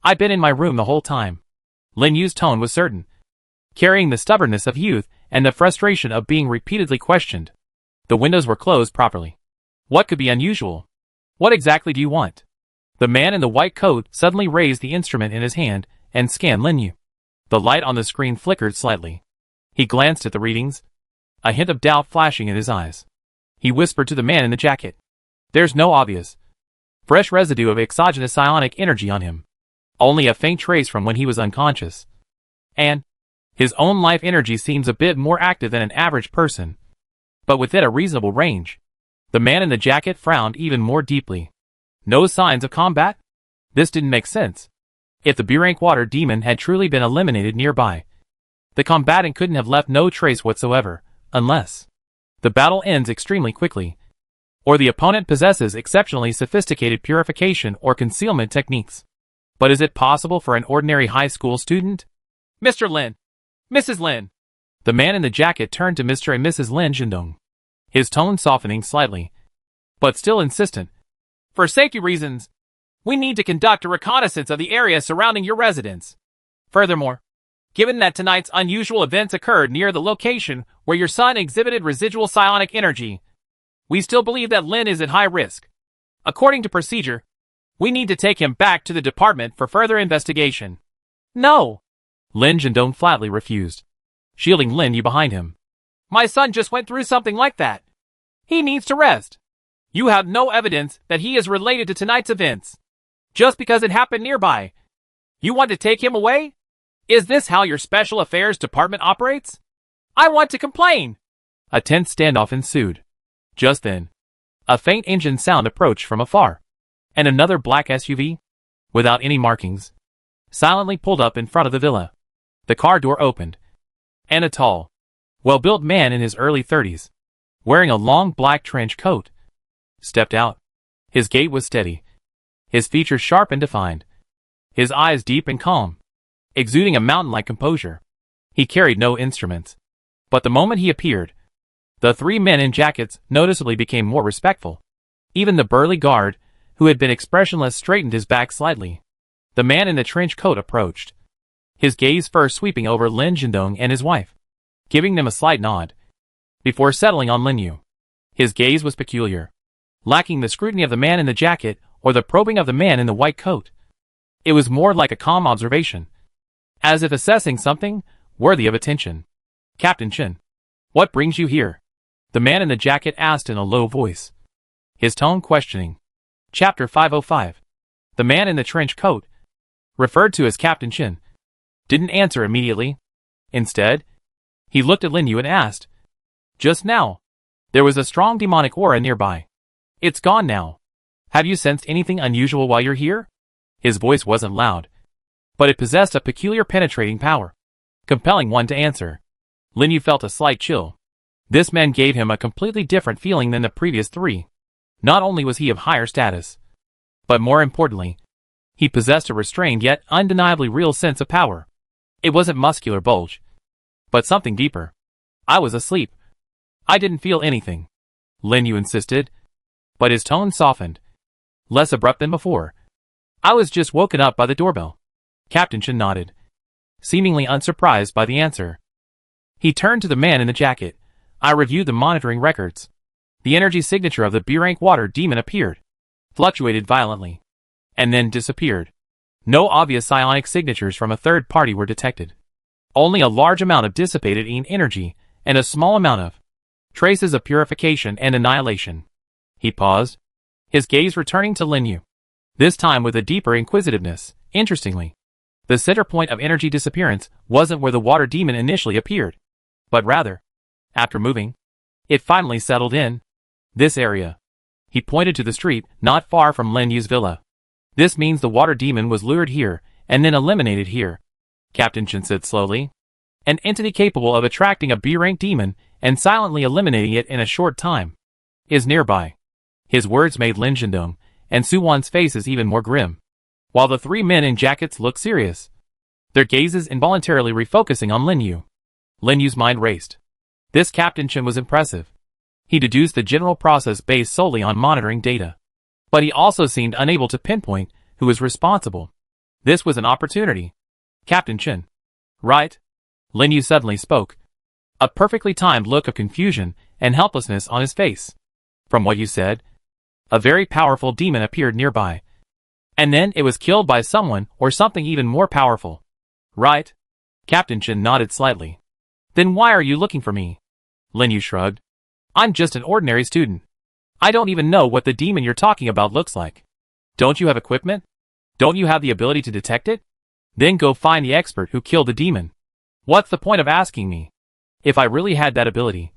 Speaker 1: "I've been in my room the whole time." Lin Yu's tone was certain, carrying the stubbornness of youth and the frustration of being repeatedly questioned. The windows were closed properly. What could be unusual? What exactly do you want? The man in the white coat suddenly raised the instrument in his hand and scanned Lin Yu. The light on the screen flickered slightly. He glanced at the readings, a hint of doubt flashing in his eyes. He whispered to the man in the jacket. "There's no obvious, fresh residue of exogenous psionic energy on him. Only a faint trace from when he was unconscious. And his own life energy seems a bit more active than an average person, but within a reasonable range." The man in the jacket frowned even more deeply. No signs of combat? This didn't make sense. If the B-rank water demon had truly been eliminated nearby, the combatant couldn't have left no trace whatsoever, unless The battle ends extremely quickly, or the opponent possesses exceptionally sophisticated purification or concealment techniques. But is it possible for an ordinary high school student? Mr. Lin! Mrs. Lin! The man in the jacket turned to Mr. and Mrs. Lin Jindong, his tone softening slightly, but still insistent. For safety reasons, we need to conduct a reconnaissance of the area surrounding your residence. Furthermore, given that tonight's unusual events occurred near the location where your son exhibited residual psionic energy, we still believe that Lin is at high risk. According to procedure, we need to take him back to the department for further investigation. No! Lin Jindong flatly refused, shielding Lin Yu behind him. My son just went through something like that. He needs to rest. You have no evidence that he is related to tonight's events. Just because it happened nearby, you want to take him away? Is this how your special affairs department operates? I want to complain! A tense standoff ensued. Just then, a faint engine sound approached from afar, and another black SUV, without any markings, silently pulled up in front of the villa. The car door opened, and a tall, well-built man in his early 30s, wearing a long black trench coat, stepped out. His gait was steady, his features sharp and defined, his eyes deep and calm, exuding a mountain-like composure. He carried no instruments, but the moment he appeared, the three men in jackets noticeably became more respectful. Even the burly guard, who had been expressionless, straightened his back slightly. The man in the trench coat approached, his gaze first sweeping over Lin Jindong and his wife, giving them a slight nod, before settling on Lin Yu. His gaze was peculiar, lacking the scrutiny of the man in the jacket or the probing of the man in the white coat. It was more like a calm observation, as if assessing something worthy of attention. Captain Chen, what brings you here? The man in the jacket asked in a low voice, his tone questioning. Chapter 505. The man in the trench coat, referred to as Captain Chen, didn't answer immediately. Instead, he looked at Lin Yu and asked, just now, there was a strong demonic aura nearby. It's gone now. Have you sensed anything unusual while you're here? His voice wasn't loud, but it possessed a peculiar penetrating power, compelling one to answer. Lin Yu felt a slight chill. This man gave him a completely different feeling than the previous three. Not only was he of higher status, but more importantly, he possessed a restrained yet undeniably real sense of power. It wasn't muscular bulge, but something deeper. I was asleep. I didn't feel anything, Lin Yu insisted, but his tone softened, less abrupt than before. I was just woken up by the doorbell. Captain Chen nodded, seemingly unsurprised by the answer. He turned to the man in the jacket. I reviewed the monitoring records. The energy signature of the B-rank water demon appeared, fluctuated violently, and then disappeared. No obvious psionic signatures from a third party were detected. Only a large amount of dissipated energy and a small amount of traces of purification and annihilation. He paused, his gaze returning to Lin Yu, this time with a deeper inquisitiveness. Interestingly, the center point of energy disappearance wasn't where the water demon initially appeared, but rather, after moving, it finally settled in this area. He pointed to the street not far from Lin Yu's villa. This means the water demon was lured here and then eliminated here, Captain Chen said slowly. An entity capable of attracting a B-rank demon and silently eliminating it in a short time is nearby. His words made Lin Jindong and Su Wan's faces even more grim, while the three men in jackets looked serious, their gazes involuntarily refocusing on Lin Yu. Lin Yu's mind raced. This Captain Chen was impressive. He deduced the general process based solely on monitoring data, but he also seemed unable to pinpoint who was responsible. This was an opportunity. Captain Chen, right? Lin Yu suddenly spoke, a perfectly timed look of confusion and helplessness on his face. From what you said, a very powerful demon appeared nearby, and then it was killed by someone or something even more powerful. Right? Captain Chen nodded slightly. Then why are you looking for me? Lin Yu shrugged. I'm just an ordinary student. I don't even know what the demon you're talking about looks like. Don't you have equipment? Don't you have the ability to detect it? Then go find the expert who killed the demon. What's the point of asking me? If I really had that ability,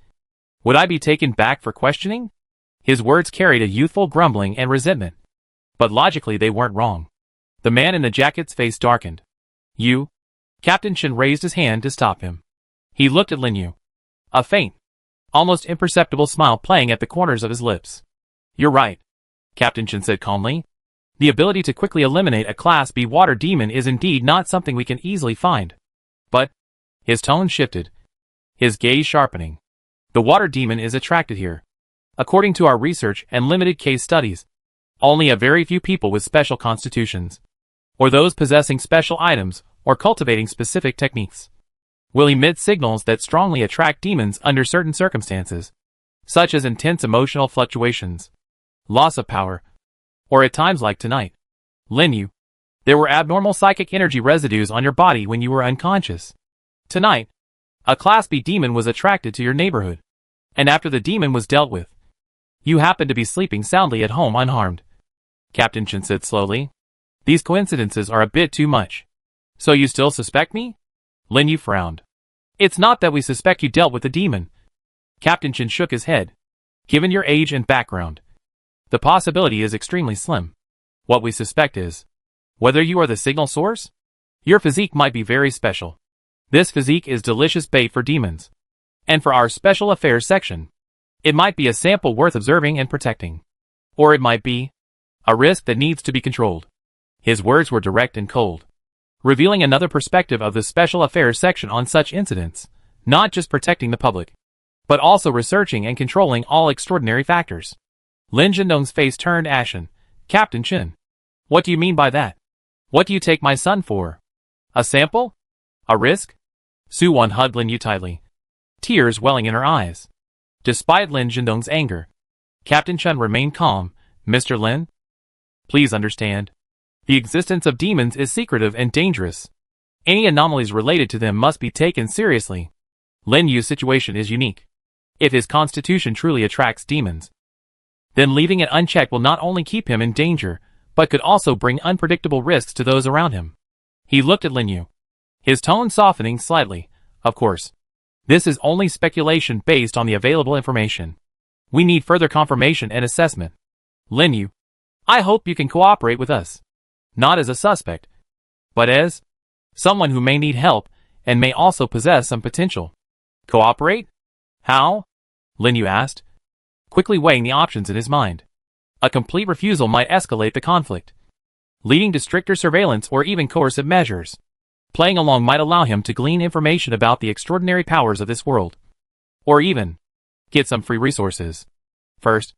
Speaker 1: would I be taken back for questioning? His words carried a youthful grumbling and resentment, but logically they weren't wrong. The man in the jacket's face darkened. You? Captain Chen raised his hand to stop him. He looked at Lin Yu. A faint, almost imperceptible smile playing at the corners of his lips. "You're right," Captain Chen said calmly. "The ability to quickly eliminate a Class B water demon is indeed not something we can easily find. But," his tone shifted, his gaze sharpening, "the water demon is attracted here. According to our research and limited case studies, only a very few people with special constitutions, or those possessing special items or cultivating specific techniques, will emit signals that strongly attract demons under certain circumstances, such as intense emotional fluctuations, loss of power, or at times like tonight. Lin Yu, there were abnormal psychic energy residues on your body when you were unconscious. Tonight, a Class B demon was attracted to your neighborhood, and after the demon was dealt with, you happened to be sleeping soundly at home unharmed," Captain Chen said slowly. "These coincidences are a bit too much. So you still suspect me?" Lin Yu frowned. "It's not that we suspect you dealt with the demon." Captain Chen shook his head. "Given your age and background, the possibility is extremely slim. What we suspect is whether you are the signal source. Your physique might be very special. This physique is delicious bait for demons. And for our special affairs section, it might be a sample worth observing and protecting. Or it might be a risk that needs to be controlled." His words were direct and cold, revealing another perspective of the special affairs section on such incidents, not just protecting the public, but also researching and controlling all extraordinary factors. Lin Zhendong's face turned ashen. "Captain Chen, what do you mean by that? What do you take my son for? A sample? A risk?" Su Wan hugged Lin Yu tightly, tears welling in her eyes. Despite Lin Zhendong's anger, Captain Chen remained calm. "Mr. Lin, please understand. The existence of demons is secretive and dangerous. Any anomalies related to them must be taken seriously. Lin Yu's situation is unique. If his constitution truly attracts demons, then leaving it unchecked will not only keep him in danger, but could also bring unpredictable risks to those around him." He looked at Lin Yu, his tone softening slightly. "Of course, this is only speculation based on the available information. We need further confirmation and assessment. Lin Yu, I hope you can cooperate with us. Not as a suspect, but as someone who may need help and may also possess some potential." "Cooperate? How?" Lin Yu asked, quickly weighing the options in his mind. A complete refusal might escalate the conflict, leading to stricter surveillance or even coercive measures. Playing along might allow him to glean information about the extraordinary powers of this world, or even get some free resources. First,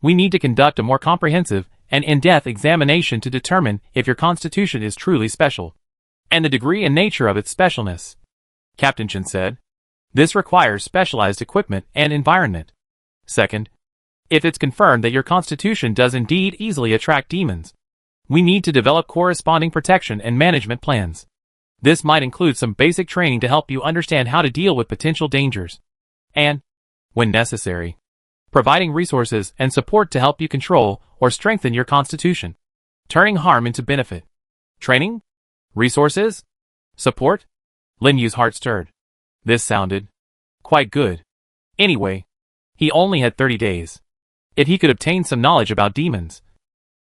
Speaker 1: we need to conduct a more comprehensive and in-depth examination to determine if your constitution is truly special, and the degree and nature of its specialness," Captain Chen said. "This requires specialized equipment and environment. Second, if it's confirmed that your constitution does indeed easily attract demons, we need to develop corresponding protection and management plans. This might include some basic training to help you understand how to deal with potential dangers, and, when necessary, providing resources and support to help you control or strengthen your constitution, turning harm into benefit. Training? Resources? Support?" Lin Yu's heart stirred. This sounded quite good. Anyway, he only had 30 days. If he could obtain some knowledge about demons,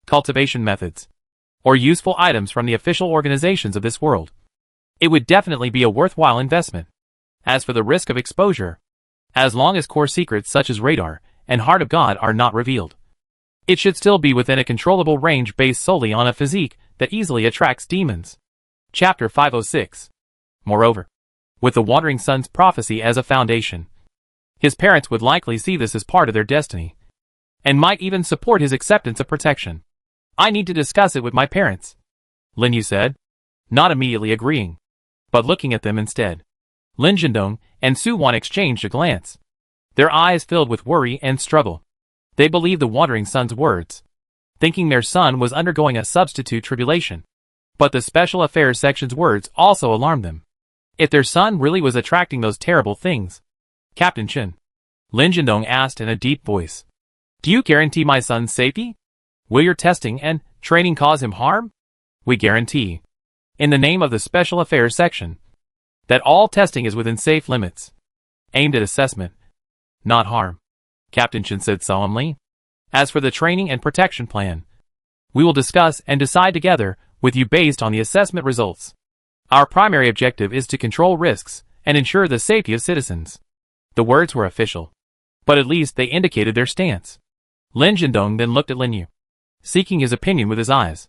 Speaker 1: cultivation methods, or useful items from the official organizations of this world, it would definitely be a worthwhile investment. As for the risk of exposure, as long as core secrets such as radar and Heart of God are not revealed, it should still be within a controllable range based solely on a physique that easily attracts demons. Chapter 506. Moreover, with the Wandering Sun's prophecy as a foundation, his parents would likely see this as part of their destiny, and might even support his acceptance of protection. "I need to discuss it with my parents," Lin Yu said, not immediately agreeing, but looking at them instead. Lin Zhendong and Su Wan exchanged a glance, their eyes filled with worry and struggle. They believed the Wandering Sun's words, thinking their son was undergoing a substitute tribulation. But the Special Affairs Section's words also alarmed them. If their son really was attracting those terrible things, "Captain Chen," Lin Zhendong asked in a deep voice, "do you guarantee my son's safety? Will your testing and training cause him harm?" "We guarantee, in the name of the Special Affairs Section, that all testing is within safe limits, aimed at assessment, not harm," Captain Chen said solemnly. "As for the training and protection plan, we will discuss and decide together with you based on the assessment results. Our primary objective is to control risks and ensure the safety of citizens." The words were official, but at least they indicated their stance. Lin Jindong then looked at Lin Yu, seeking his opinion with his eyes.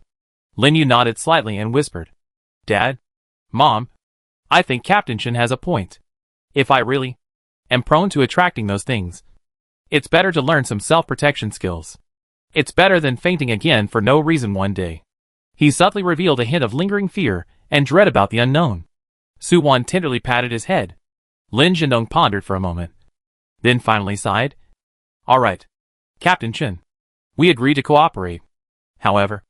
Speaker 1: Lin Yu nodded slightly and whispered, "Dad? Mom? I think Captain Chen has a point. If I really am prone to attracting those things, it's better to learn some self-protection skills. It's better than fainting again for no reason one day." He subtly revealed a hint of lingering fear and dread about the unknown. Su Wan tenderly patted his head. Lin Jindong pondered for a moment, then finally sighed. "All right, Captain Chen. We agree to cooperate. However,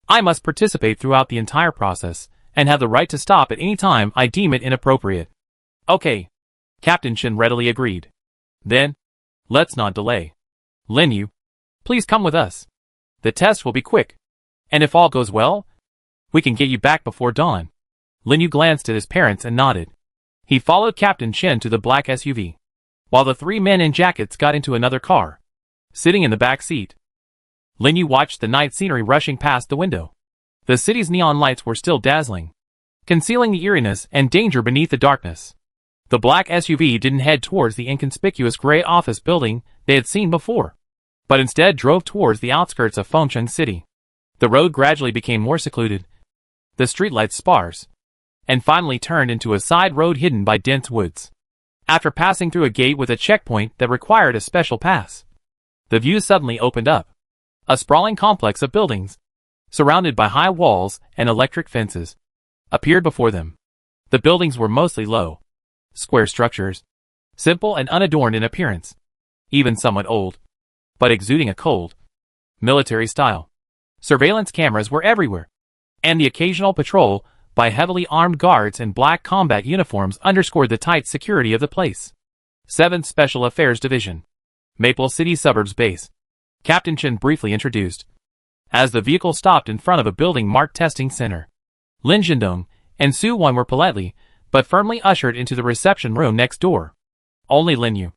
Speaker 1: I must participate throughout the entire process and have the right to stop at any time I deem it inappropriate." "Okay." Captain Chen readily agreed. "Then, let's not delay. Lin Yu, please come with us. The test will be quick, and if all goes well, we can get you back before dawn." Lin Yu glanced at his parents and nodded. He followed Captain Chen to the black SUV, while the three men in jackets got into another car. Sitting in the back seat, Lin Yu watched the night scenery rushing past the window. The city's neon lights were still dazzling, concealing the eeriness and danger beneath the darkness. The black SUV didn't head towards the inconspicuous gray office building they had seen before, but instead drove towards the outskirts of Fengcheng City. The road gradually became more secluded, the streetlights sparse, and finally turned into a side road hidden by dense woods. After passing through a gate with a checkpoint that required a special pass, the view suddenly opened up. A sprawling complex of buildings, surrounded by high walls and electric fences, appeared before them. The buildings were mostly low, square structures, simple and unadorned in appearance, even somewhat old, but exuding a cold, military style. Surveillance cameras were everywhere, and the occasional patrol by heavily armed guards in black combat uniforms underscored the tight security of the place. 7th Special Affairs Division, Maple City Suburbs Base. Captain Chen briefly introduced. As the vehicle stopped in front of a building marked Testing Center, Lin Jindong and Su Wan were politely but firmly ushered into the reception room next door. Only Lin Yu,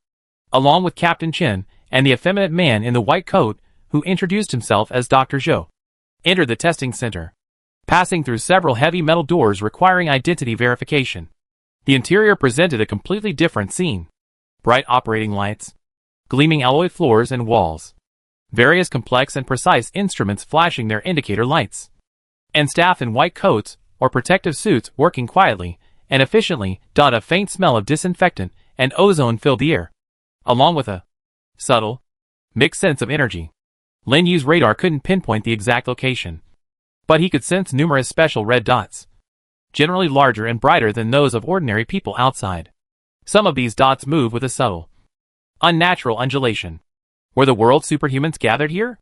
Speaker 1: along with Captain Chen and the effeminate man in the white coat who introduced himself as Dr. Zhou, entered the testing center, passing through several heavy metal doors requiring identity verification. The interior presented a completely different scene. Bright operating lights, gleaming alloy floors and walls, various complex and precise instruments flashing their indicator lights, and staff in white coats or protective suits working quietly and efficiently. A faint smell of disinfectant and ozone filled the air, along with a subtle, mixed sense of energy. Lin Yu's radar couldn't pinpoint the exact location, but he could sense numerous special red dots, generally larger and brighter than those of ordinary people outside. Some of these dots moved with a subtle, unnatural undulation. Were the world superhumans gathered here?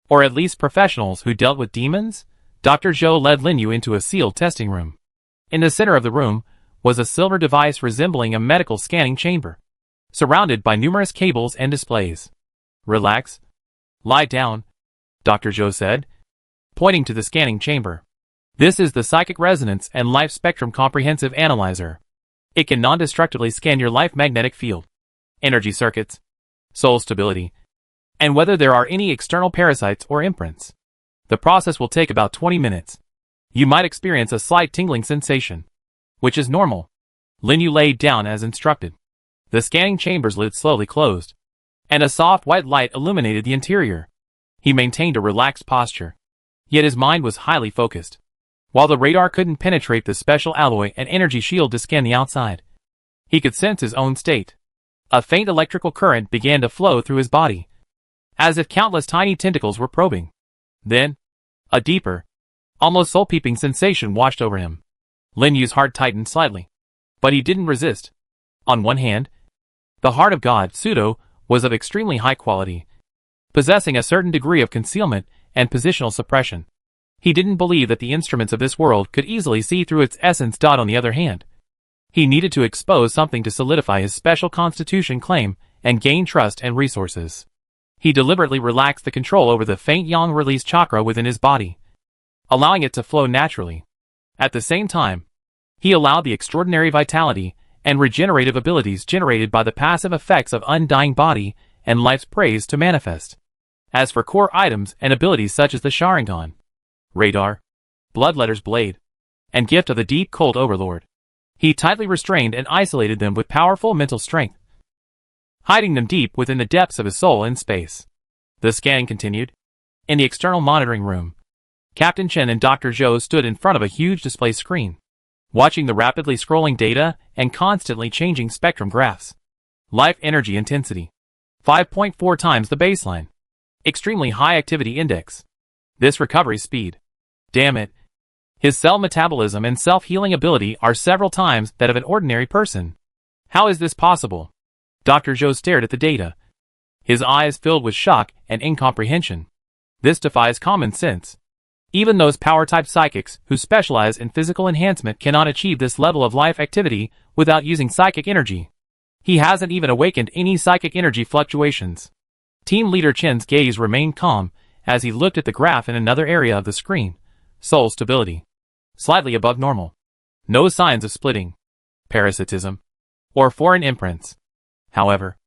Speaker 1: Or at least professionals who dealt with demons? Dr. Zhou led Lin Yu into a sealed testing room. In the center of the room was a silver device resembling a medical scanning chamber, surrounded by numerous cables and displays. "Relax. Lie down," Dr. Zhou said, pointing to the scanning chamber. "This is the Psychic Resonance and Life Spectrum Comprehensive Analyzer. It can non-destructively scan your life magnetic field, energy circuits, soul stability, and whether there are any external parasites or imprints. The process will take about 20 minutes. You might experience a slight tingling sensation, which is normal." Lin Yu laid down as instructed. The scanning chamber's lid slowly closed, and a soft white light illuminated the interior. He maintained a relaxed posture, yet his mind was highly focused. While the radar couldn't penetrate the special alloy and energy shield to scan the outside, he could sense his own state. A faint electrical current began to flow through his body, as if countless tiny tentacles were probing. Then, a deeper, almost soul-peeping sensation washed over him. Lin Yu's heart tightened slightly, but he didn't resist. On one hand, the heart of God, Pseudo, was of extremely high quality, possessing a certain degree of concealment and positional suppression. He didn't believe that the instruments of this world could easily see through its essence. On the other hand, he needed to expose something to solidify his special constitution claim and gain trust and resources. He deliberately relaxed the control over the faint yang release chakra within his body, allowing it to flow naturally. At the same time, he allowed the extraordinary vitality and regenerative abilities generated by the passive effects of undying body and life's praise to manifest. As for core items and abilities such as the Sharingan, Radar, Bloodletter's Blade, and Gift of the Deep Cold Overlord, he tightly restrained and isolated them with powerful mental strength. hiding them deep within the depths of his soul in space. The scan continued. In the external monitoring room, Captain Chen and Dr. Zhou stood in front of a huge display screen, watching the rapidly scrolling data and constantly changing spectrum graphs. Life energy intensity. 5.4 times the baseline. Extremely high activity index. This recovery speed. Damn it. His cell metabolism and self-healing ability are several times that of an ordinary person. How is this possible? Dr. Zhou stared at the data, his eyes filled with shock and incomprehension. This defies common sense. Even those power-type psychics who specialize in physical enhancement cannot achieve this level of life activity without using psychic energy. He hasn't even awakened any psychic energy fluctuations. Team Leader Chen's gaze remained calm as he looked at the graph in another area of the screen. Soul stability. Slightly above normal. No signs of splitting, parasitism, or foreign imprints. However,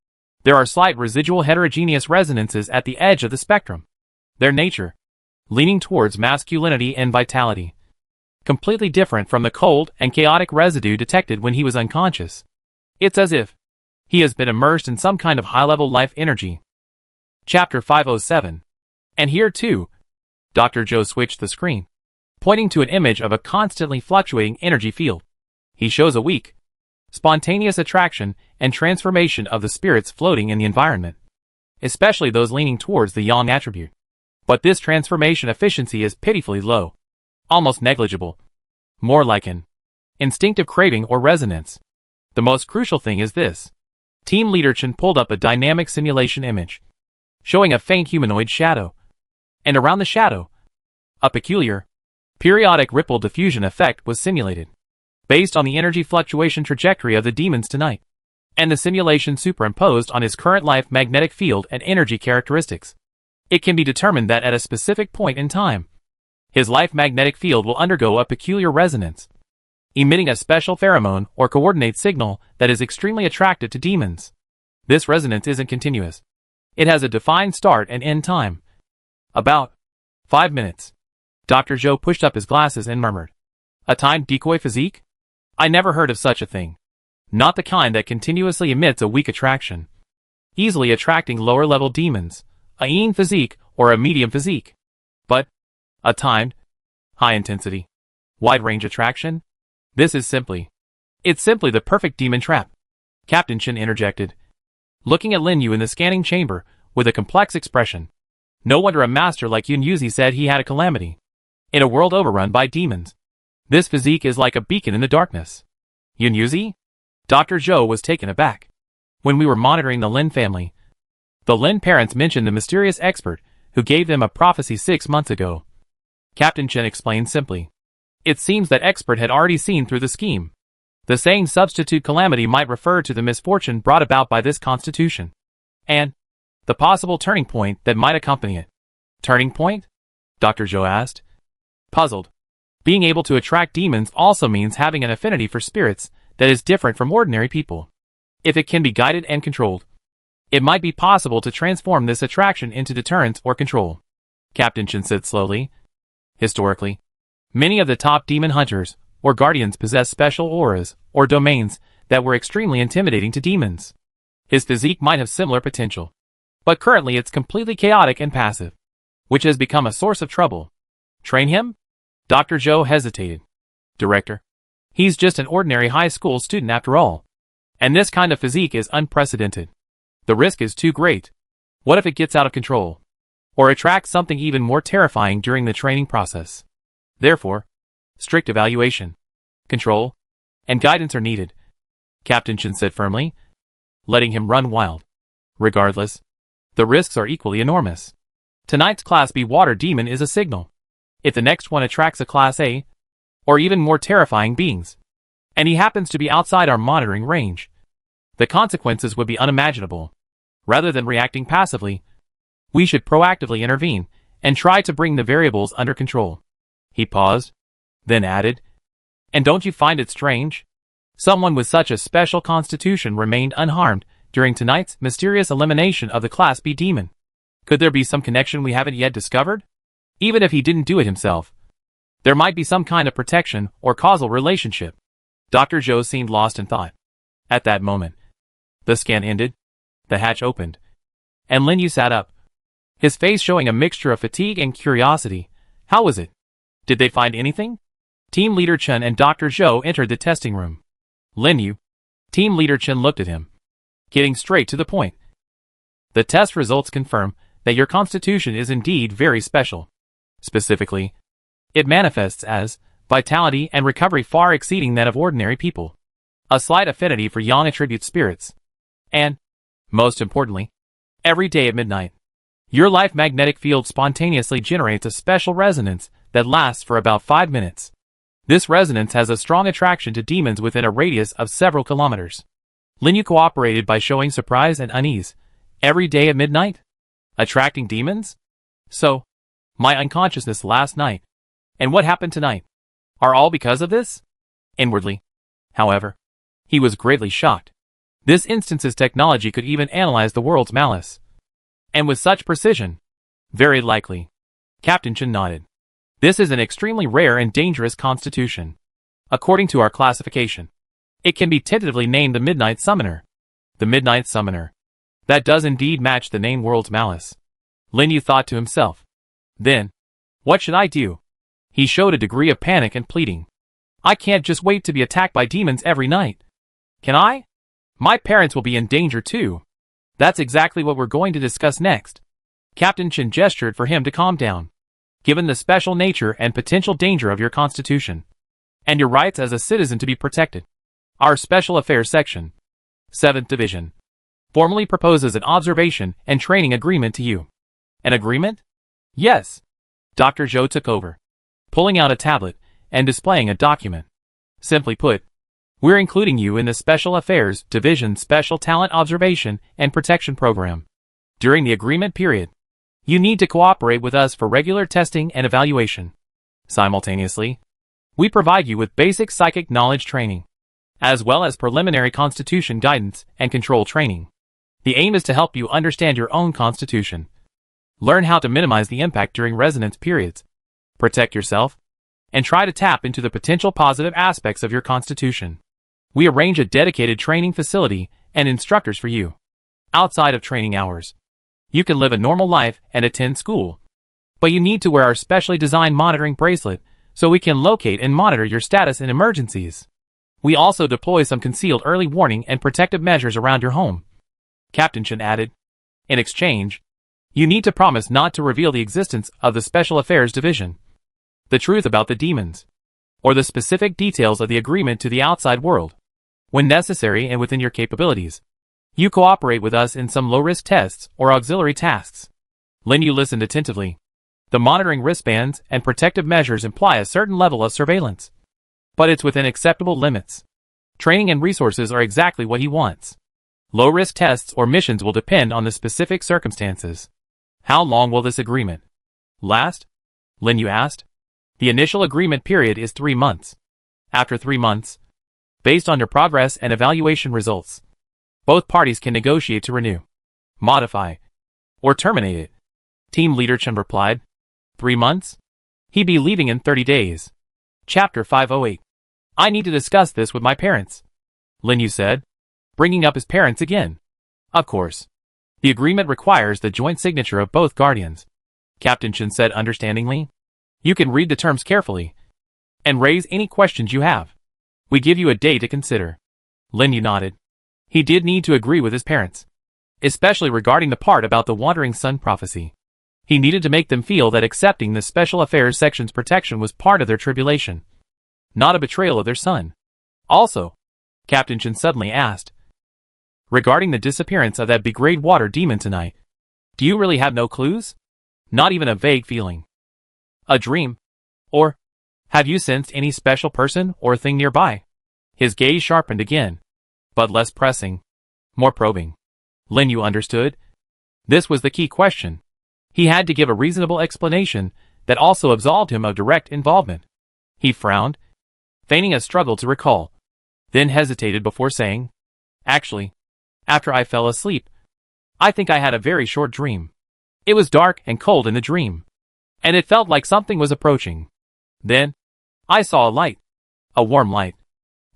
Speaker 1: there are slight residual heterogeneous resonances at the edge of the spectrum. Their nature, leaning towards masculinity and vitality. Completely different from the cold and chaotic residue detected when he was unconscious. It's as if he has been immersed in some kind of high-level life energy. Chapter 507. And here too, Dr. Zhou switched the screen, pointing to an image of a constantly fluctuating energy field. He shows a weak, spontaneous attraction and transformation of the spirits floating in the environment, especially those leaning towards the yang attribute. But this transformation efficiency is pitifully low, almost negligible, more like an instinctive craving or resonance. The most crucial thing is this. Team Leader Chen pulled up a dynamic simulation image, showing a faint humanoid shadow, and around the shadow, a peculiar, periodic ripple diffusion effect was simulated, based on the energy fluctuation trajectory of the demons tonight, and the simulation superimposed on his current life magnetic field and energy characteristics. It can be determined that at a specific point in time, his life magnetic field will undergo a peculiar resonance, emitting a special pheromone or coordinate signal that is extremely attractive to demons. This resonance isn't continuous. It has a defined start and end time. About 5 minutes. Dr. Zhou pushed up his glasses and murmured, "A timed decoy physique? I never heard of such a thing. Not the kind that continuously emits a weak attraction, easily attracting lower-level demons, a yin physique or a medium physique. But a timed, high-intensity, wide-range attraction? It's simply the perfect demon trap," Captain Chen interjected, looking at Lin Yu in the scanning chamber with a complex expression. No wonder a master like Yun Yuzi said he had a calamity. In a world overrun by demons, this physique is like a beacon in the darkness. Yun Yuzi? Dr. Zhou was taken aback. When we were monitoring the Lin family, the Lin parents mentioned the mysterious expert who gave them a prophecy 6 months ago. Captain Chen explained simply. It seems that expert had already seen through the scheme. The saying substitute calamity might refer to the misfortune brought about by this constitution, and the possible turning point that might accompany it. Turning point? Dr. Zhou asked, puzzled. Being able to attract demons also means having an affinity for spirits that is different from ordinary people. If it can be guided and controlled, it might be possible to transform this attraction into deterrence or control. Captain Chen said slowly. Historically, many of the top demon hunters or guardians possess special auras or domains that were extremely intimidating to demons. His physique might have similar potential, but currently it's completely chaotic and passive, which has become a source of trouble. Train him? Dr. Zhou hesitated. Director, he's just an ordinary high school student after all. And this kind of physique is unprecedented. The risk is too great. What if it gets out of control? Or attracts something even more terrifying during the training process? Therefore, strict evaluation, control, and guidance are needed, Captain Chen said firmly, letting him run wild. Regardless, the risks are equally enormous. Tonight's Class B water demon is a signal. If the next one attracts a Class A, or even more terrifying beings, and he happens to be outside our monitoring range, the consequences would be unimaginable. Rather than reacting passively, we should proactively intervene and try to bring the variables under control. He paused, then added, and don't you find it strange? Someone with such a special constitution remained unharmed during tonight's mysterious elimination of the Class B demon. Could there be some connection we haven't yet discovered? Even if he didn't do it himself, there might be some kind of protection or causal relationship. Dr. Zhou seemed lost in thought. At that moment, the scan ended. The hatch opened, and Lin Yu sat up, his face showing a mixture of fatigue and curiosity. How was it? Did they find anything? Team Leader Chen and Dr. Zhou entered the testing room. Lin Yu. Team Leader Chen looked at him, getting straight to the point. The test results confirm that your constitution is indeed very special. Specifically, it manifests as vitality and recovery far exceeding that of ordinary people, a slight affinity for yang attribute spirits, and, most importantly, every day at midnight, your life magnetic field spontaneously generates a special resonance that lasts for about 5 minutes. This resonance has a strong attraction to demons within a radius of several kilometers. Lin Yu cooperated by showing surprise and unease. Every day at midnight? Attracting demons? So, my unconsciousness last night, and what happened tonight, are all because of this? Inwardly, however, he was greatly shocked. This instance's technology could even analyze the world's malice. And with such precision. Very likely. Captain Chen nodded. This is an extremely rare and dangerous constitution. According to our classification, it can be tentatively named the Midnight Summoner. The Midnight Summoner. That does indeed match the name World's Malice. Lin Yu thought to himself. Then, what should I do? He showed a degree of panic and pleading. I can't just wait to be attacked by demons every night. Can I? My parents will be in danger too. That's exactly what we're going to discuss next. Captain Chen gestured for him to calm down. Given the special nature and potential danger of your constitution, and your rights as a citizen to be protected, our Special Affairs Section, 7th Division, formally proposes an observation and training agreement to you. An agreement? Yes. Dr. Zhou took over, pulling out a tablet and displaying a document. Simply put, we're including you in the Special Affairs Division Special Talent Observation and Protection Program. During the agreement period, you need to cooperate with us for regular testing and evaluation. Simultaneously, we provide you with basic psychic knowledge training, as well as preliminary constitution guidance and control training. The aim is to help you understand your own constitution, learn how to minimize the impact during resonance periods, protect yourself, and try to tap into the potential positive aspects of your constitution. We arrange a dedicated training facility and instructors for you. Outside of training hours, you can live a normal life and attend school. But you need to wear our specially designed monitoring bracelet so we can locate and monitor your status in emergencies. We also deploy some concealed early warning and protective measures around your home. Captain Chen added. In exchange, you need to promise not to reveal the existence of the Special Affairs Division, the truth about the demons, or the specific details of the agreement to the outside world. When necessary and within your capabilities, you cooperate with us in some low-risk tests or auxiliary tasks. Lin Yu listened attentively. The monitoring wristbands and protective measures imply a certain level of surveillance, but it's within acceptable limits. Training and resources are exactly what he wants. Low-risk tests or missions will depend on the specific circumstances. How long will this agreement last? Lin Yu asked. The initial agreement period is 3 months. After 3 months, based on your progress and evaluation results, both parties can negotiate to renew, modify, or terminate it. Team Leader Chen replied. 3 months? He'd be leaving in 30 days. Chapter 508. I need to discuss this with my parents, Lin Yu said, bringing up his parents again. Of course. The agreement requires the joint signature of both guardians, Captain Chen said understandingly. You can read the terms carefully and raise any questions you have. We give you a day to consider. Lin Yu nodded. He did need to agree with his parents, especially regarding the part about the Wandering Sun prophecy. He needed to make them feel that accepting the Special Affairs Section's protection was part of their tribulation, not a betrayal of their son. Also, Captain Chen suddenly asked, regarding the disappearance of that big-grade water demon tonight, do you really have no clues? Not even a vague feeling? A dream? Or have you sensed any special person or thing nearby? His gaze sharpened again, but less pressing, more probing. Lin Yu understood. This was the key question. He had to give a reasonable explanation that also absolved him of direct involvement. He frowned, feigning a struggle to recall, then hesitated before saying, actually, after I fell asleep, I think I had a very short dream. It was dark and cold in the dream, and it felt like something was approaching. Then, I saw a light, a warm light,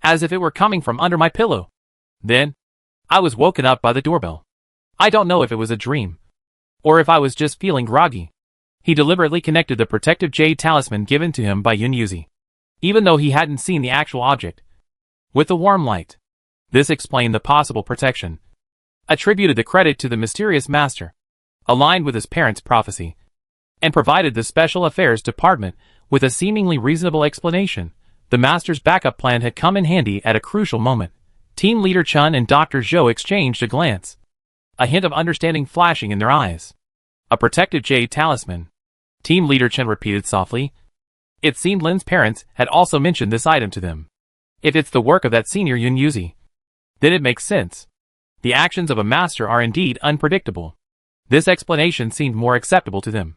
Speaker 1: as if it were coming from under my pillow. Then, I was woken up by the doorbell. I don't know if it was a dream, or if I was just feeling groggy. He deliberately connected the protective jade talisman given to him by Yunyuzi, even though he hadn't seen the actual object, with the warm light. This explained the possible protection, attributed the credit to the mysterious master, aligned with his parents' prophecy, and provided the Special Affairs Department with a seemingly reasonable explanation. The master's backup plan had come in handy at a crucial moment. Team Leader Chun and Dr. Zhou exchanged a glance, a hint of understanding flashing in their eyes. A protective jade talisman, Team Leader Chen repeated softly. It seemed Lin's parents had also mentioned this item to them. If it's the work of that senior Yunyuzi, then it makes sense. The actions of a master are indeed unpredictable. This explanation seemed more acceptable to them.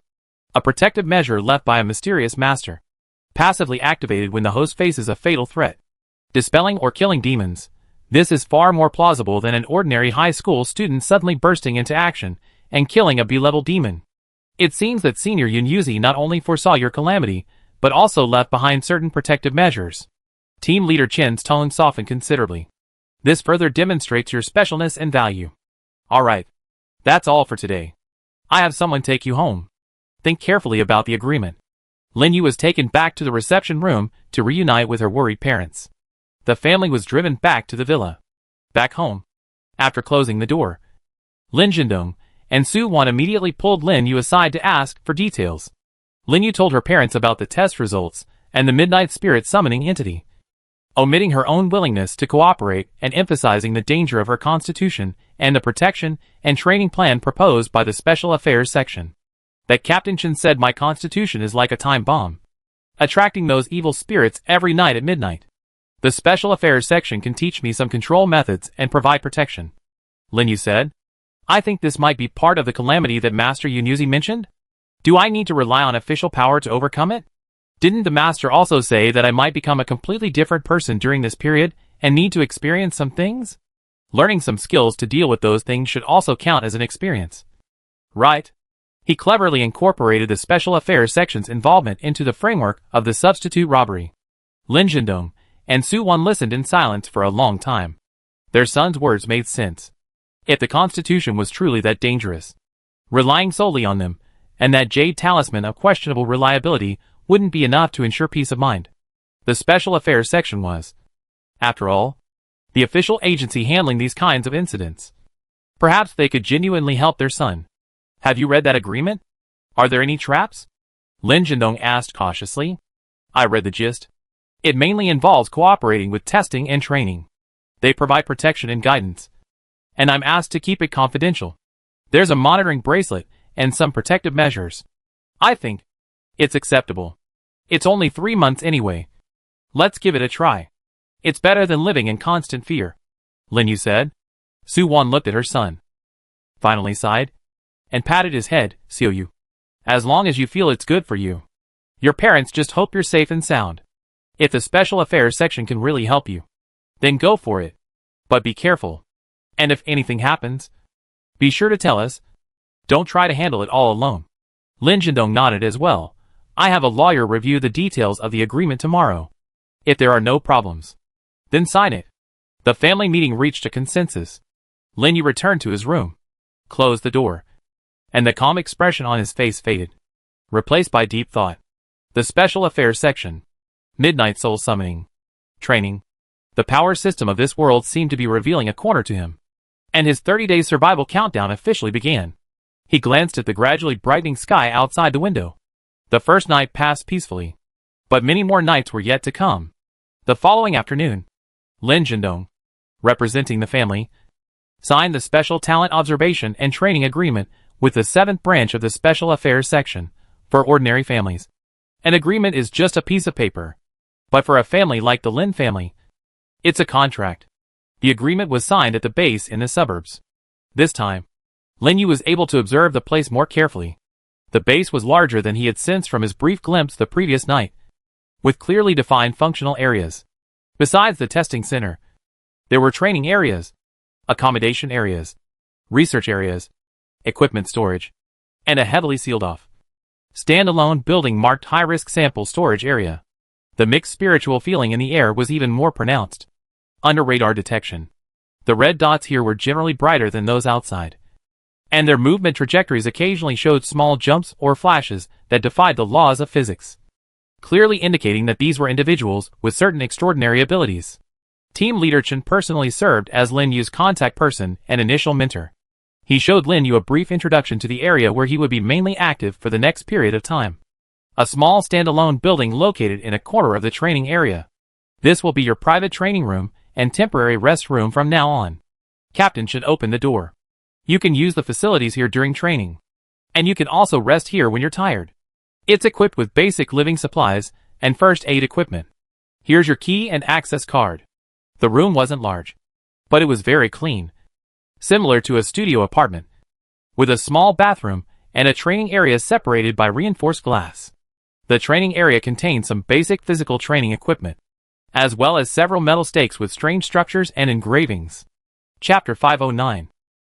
Speaker 1: A protective measure left by a mysterious master, passively activated when the host faces a fatal threat, dispelling or killing demons. This is far more plausible than an ordinary high school student suddenly bursting into action and killing a B-level demon. It seems that Senior Yunyuzi not only foresaw your calamity, but also left behind certain protective measures. Team Leader Chen's tone softened considerably. This further demonstrates your specialness and value. Alright. That's all for today. I have someone take you home. Think carefully about the agreement. Lin Yu was taken back to the reception room to reunite with her worried parents. The family was driven back to the villa. Back home, after closing the door, Lin Jindong and Su Wan immediately pulled Lin Yu aside to ask for details. Lin Yu told her parents about the test results and the Midnight Spirit summoning entity, omitting her own willingness to cooperate and emphasizing the danger of her constitution and the protection and training plan proposed by the Special Affairs section. That Captain Chen said my constitution is like a time bomb, attracting those evil spirits every night at midnight. The Special Affairs section can teach me some control methods and provide protection, Lin Yu said. I think this might be part of the calamity that Master Yunyuzi mentioned. Do I need to rely on official power to overcome it? Didn't the Master also say that I might become a completely different person during this period and need to experience some things? Learning some skills to deal with those things should also count as an experience. Right. He cleverly incorporated the Special Affairs section's involvement into the framework of the substitute robbery. Lin Jindong and Su Wan listened in silence for a long time. Their son's words made sense. If the Constitution was truly that dangerous, relying solely on them, and that jade talisman of questionable reliability wouldn't be enough to ensure peace of mind. The Special Affairs section was, after all, the official agency handling these kinds of incidents. Perhaps they could genuinely help their son. Have you read that agreement? Are there any traps? Lin Jindong asked cautiously. I read the gist. It mainly involves cooperating with testing and training. They provide protection and guidance, and I'm asked to keep it confidential. There's a monitoring bracelet and some protective measures. I think it's acceptable. It's only 3 months anyway. Let's give it a try. It's better than living in constant fear, Lin Yu said. Su Wan looked at her son, finally sighed, and patted his head. Xiu Yu, as long as you feel it's good for you. Your parents just hope you're safe and sound. If the Special Affairs section can really help you, then go for it. But be careful. And if anything happens, be sure to tell us. Don't try to handle it all alone. Lin Jindong nodded as well. I have a lawyer review the details of the agreement tomorrow. If there are no problems, then sign it. The family meeting reached a consensus. Lin Yu returned to his room, closed the door, and the calm expression on his face faded, replaced by deep thought. The Special Affairs section, Midnight Soul Summoning, Training. The power system of this world seemed to be revealing a corner to him, and his 30-day survival countdown officially began. He glanced at the gradually brightening sky outside the window. The first night passed peacefully, but many more nights were yet to come. The following afternoon, Lin Jindong, representing the family, signed the Special Talent Observation and Training Agreement with the 7th branch of the Special Affairs section for ordinary families. An agreement is just a piece of paper, but for a family like the Lin family, it's a contract. The agreement was signed at the base in the suburbs. This time, Lin Yu was able to observe the place more carefully. The base was larger than he had sensed from his brief glimpse the previous night, with clearly defined functional areas. Besides the testing center, there were training areas, accommodation areas, research areas, equipment storage, and a heavily sealed-off, standalone building marked high-risk sample storage area. The mixed spiritual feeling in the air was even more pronounced. Under radar detection, the red dots here were generally brighter than those outside, and their movement trajectories occasionally showed small jumps or flashes that defied the laws of physics, clearly indicating that these were individuals with certain extraordinary abilities. Team Leader Chen personally served as Lin Yu's contact person and initial mentor. He showed Lin Yu a brief introduction to the area where he would be mainly active for the next period of time. A small standalone building located in a corner of the training area. This will be your private training room and temporary rest room from now on. Captain Chen opened the door. You can use the facilities here during training. And you can also rest here when you're tired. It's equipped with basic living supplies and first aid equipment. Here's your key and access card. The room wasn't large, but it was very clean, similar to a studio apartment, with a small bathroom and a training area separated by reinforced glass. The training area contained some basic physical training equipment, as well as several metal stakes with strange structures and engravings. Chapter 509.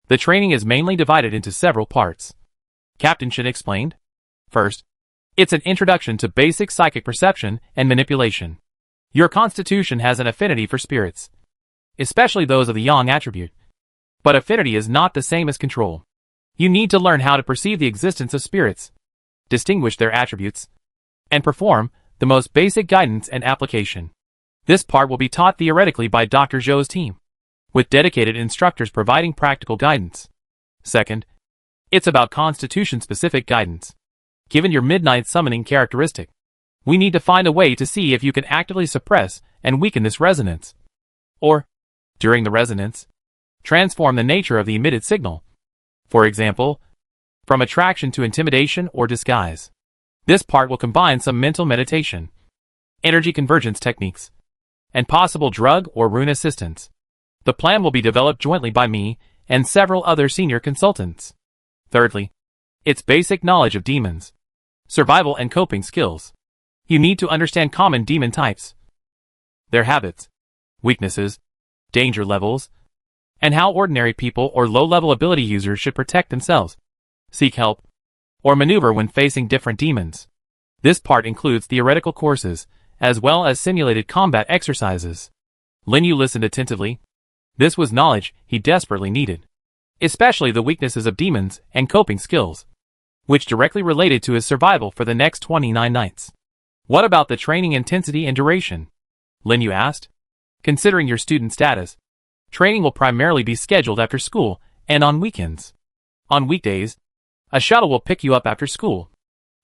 Speaker 1: The training is mainly divided into several parts. Captain Chen explained. First, it's an introduction to basic psychic perception and manipulation. Your constitution has an affinity for spirits, especially those of the yang attribute. But affinity is not the same as control. You need to learn how to perceive the existence of spirits, distinguish their attributes, and perform the most basic guidance and application. This part will be taught theoretically by Dr. Zhou's team, with dedicated instructors providing practical guidance. Second, it's about constitution-specific guidance. Given your midnight summoning characteristic, we need to find a way to see if you can actively suppress and weaken this resonance. Or, during the resonance, transform the nature of the emitted signal. For example, from attraction to intimidation or disguise. This part will combine some mental meditation, energy convergence techniques, and possible drug or rune assistance. The plan will be developed jointly by me and several other senior consultants. Thirdly, it's basic knowledge of demons, survival and coping skills. You need to understand common demon types, their habits, weaknesses, danger levels, and how ordinary people or low-level ability users should protect themselves, seek help, or maneuver when facing different demons. This part includes theoretical courses, as well as simulated combat exercises. Lin Yu listened attentively. This was knowledge he desperately needed, especially the weaknesses of demons and coping skills, which directly related to his survival for the next 29 nights. What about the training intensity and duration? Lin Yu asked. Considering your student status, training will primarily be scheduled after school and on weekends. On weekdays, a shuttle will pick you up after school,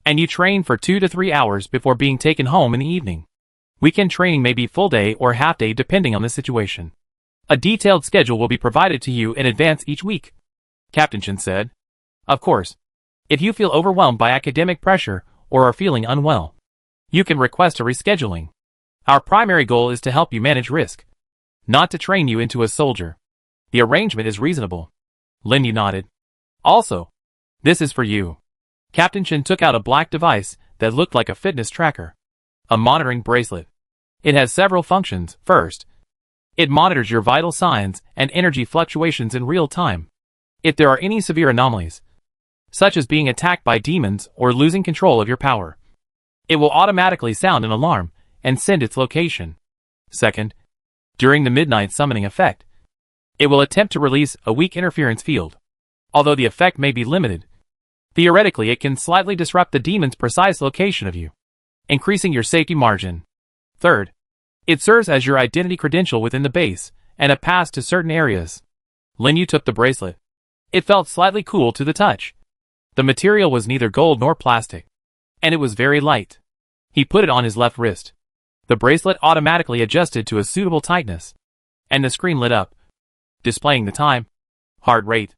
Speaker 1: and you train for 2 to 3 hours before being taken home in the evening. Weekend training may be full day or half day depending on the situation. A detailed schedule will be provided to you in advance each week, Captain Chen said. Of course, if you feel overwhelmed by academic pressure or are feeling unwell, you can request a rescheduling. Our primary goal is to help you manage risk, not to train you into a soldier. The arrangement is reasonable. Lin Yu nodded. Also, this is for you. Captain Chen took out a black device that looked like a fitness tracker, a monitoring bracelet. It has several functions. First, it monitors your vital signs and energy fluctuations in real time. If there are any severe anomalies, such as being attacked by demons or losing control of your power, it will automatically sound an alarm and send its location. Second, during the midnight summoning effect, it will attempt to release a weak interference field. Although the effect may be limited, theoretically it can slightly disrupt the demon's precise location of you, increasing your safety margin. Third, it serves as your identity credential within the base and a pass to certain areas. Lin Yu took the bracelet. It felt slightly cool to the touch. The material was neither gold nor plastic, and it was very light. He put it on his left wrist. The bracelet automatically adjusted to a suitable tightness, and the screen lit up, displaying the time, heart rate,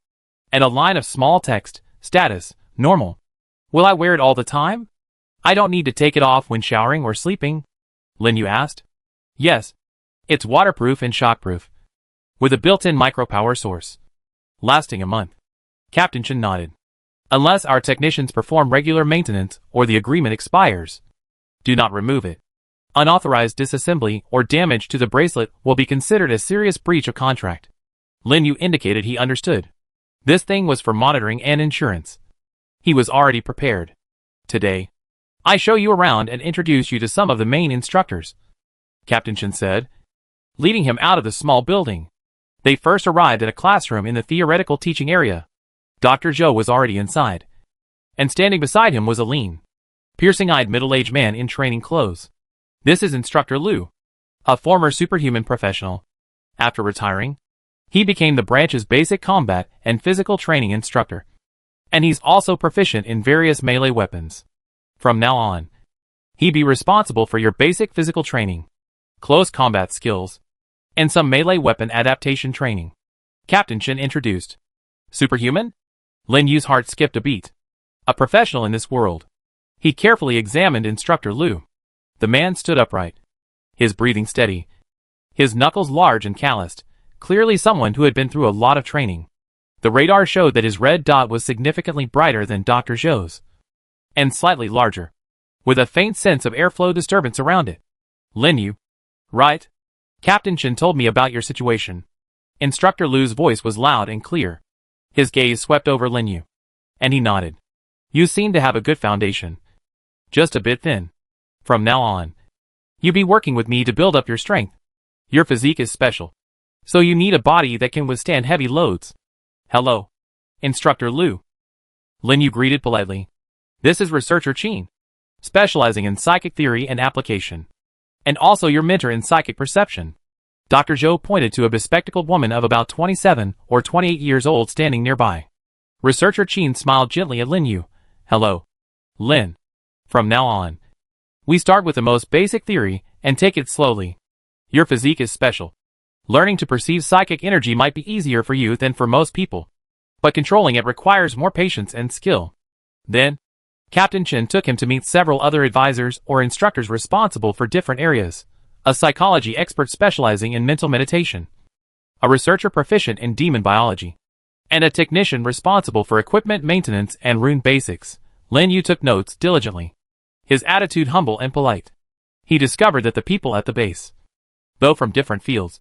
Speaker 1: and a line of small text, status, normal. Will I wear it all the time? I don't need to take it off when showering or sleeping? Lin Yu asked. Yes. It's waterproof and shockproof, with a built-in micropower source, lasting a month. Captain Chen nodded. Unless our technicians perform regular maintenance or the agreement expires, do not remove it. Unauthorized disassembly or damage to the bracelet will be considered a serious breach of contract. Lin Yu indicated he understood. This thing was for monitoring and insurance. He was already prepared. Today, I show you around and introduce you to some of the main instructors, Captain Chen said, leading him out of the small building. They first arrived at a classroom in the theoretical teaching area. Dr. Zhou was already inside, and standing beside him was a lean, piercing-eyed middle-aged man in training clothes. This is Instructor Liu, a former superhuman professional. After retiring, he became the branch's basic combat and physical training instructor. And he's also proficient in various melee weapons. From now on, he'd be responsible for your basic physical training, close combat skills, and some melee weapon adaptation training. Captain Chen introduced. Superhuman? Lin Yu's heart skipped a beat. A professional in this world. He carefully examined Instructor Liu. The man stood upright, his breathing steady, his knuckles large and calloused, clearly someone who had been through a lot of training. The radar showed that his red dot was significantly brighter than Dr. Zhou's, and slightly larger, with a faint sense of airflow disturbance around it. Lin Yu, right? Captain Chen told me about your situation. Instructor Liu's voice was loud and clear. His gaze swept over Lin Yu, and he nodded. You seem to have a good foundation. Just a bit thin. From now on, you'll be working with me to build up your strength. Your physique is special, so you need a body that can withstand heavy loads. Hello, Instructor Liu. Lin Yu greeted politely. This is Researcher Qin, specializing in psychic theory and application, and also your mentor in psychic perception. Dr. Zhou pointed to a bespectacled woman of about 27 or 28 years old standing nearby. Researcher Qin smiled gently at Lin Yu. Hello, Lin. From now on, we start with the most basic theory and take it slowly. Your physique is special. Learning to perceive psychic energy might be easier for you than for most people, but controlling it requires more patience and skill. Then, Captain Chen took him to meet several other advisors or instructors responsible for different areas. A psychology expert specializing in mental meditation, a researcher proficient in demon biology, and a technician responsible for equipment maintenance and rune basics. Lin Yu took notes diligently, his attitude humble and polite. He discovered that the people at the base, though from different fields,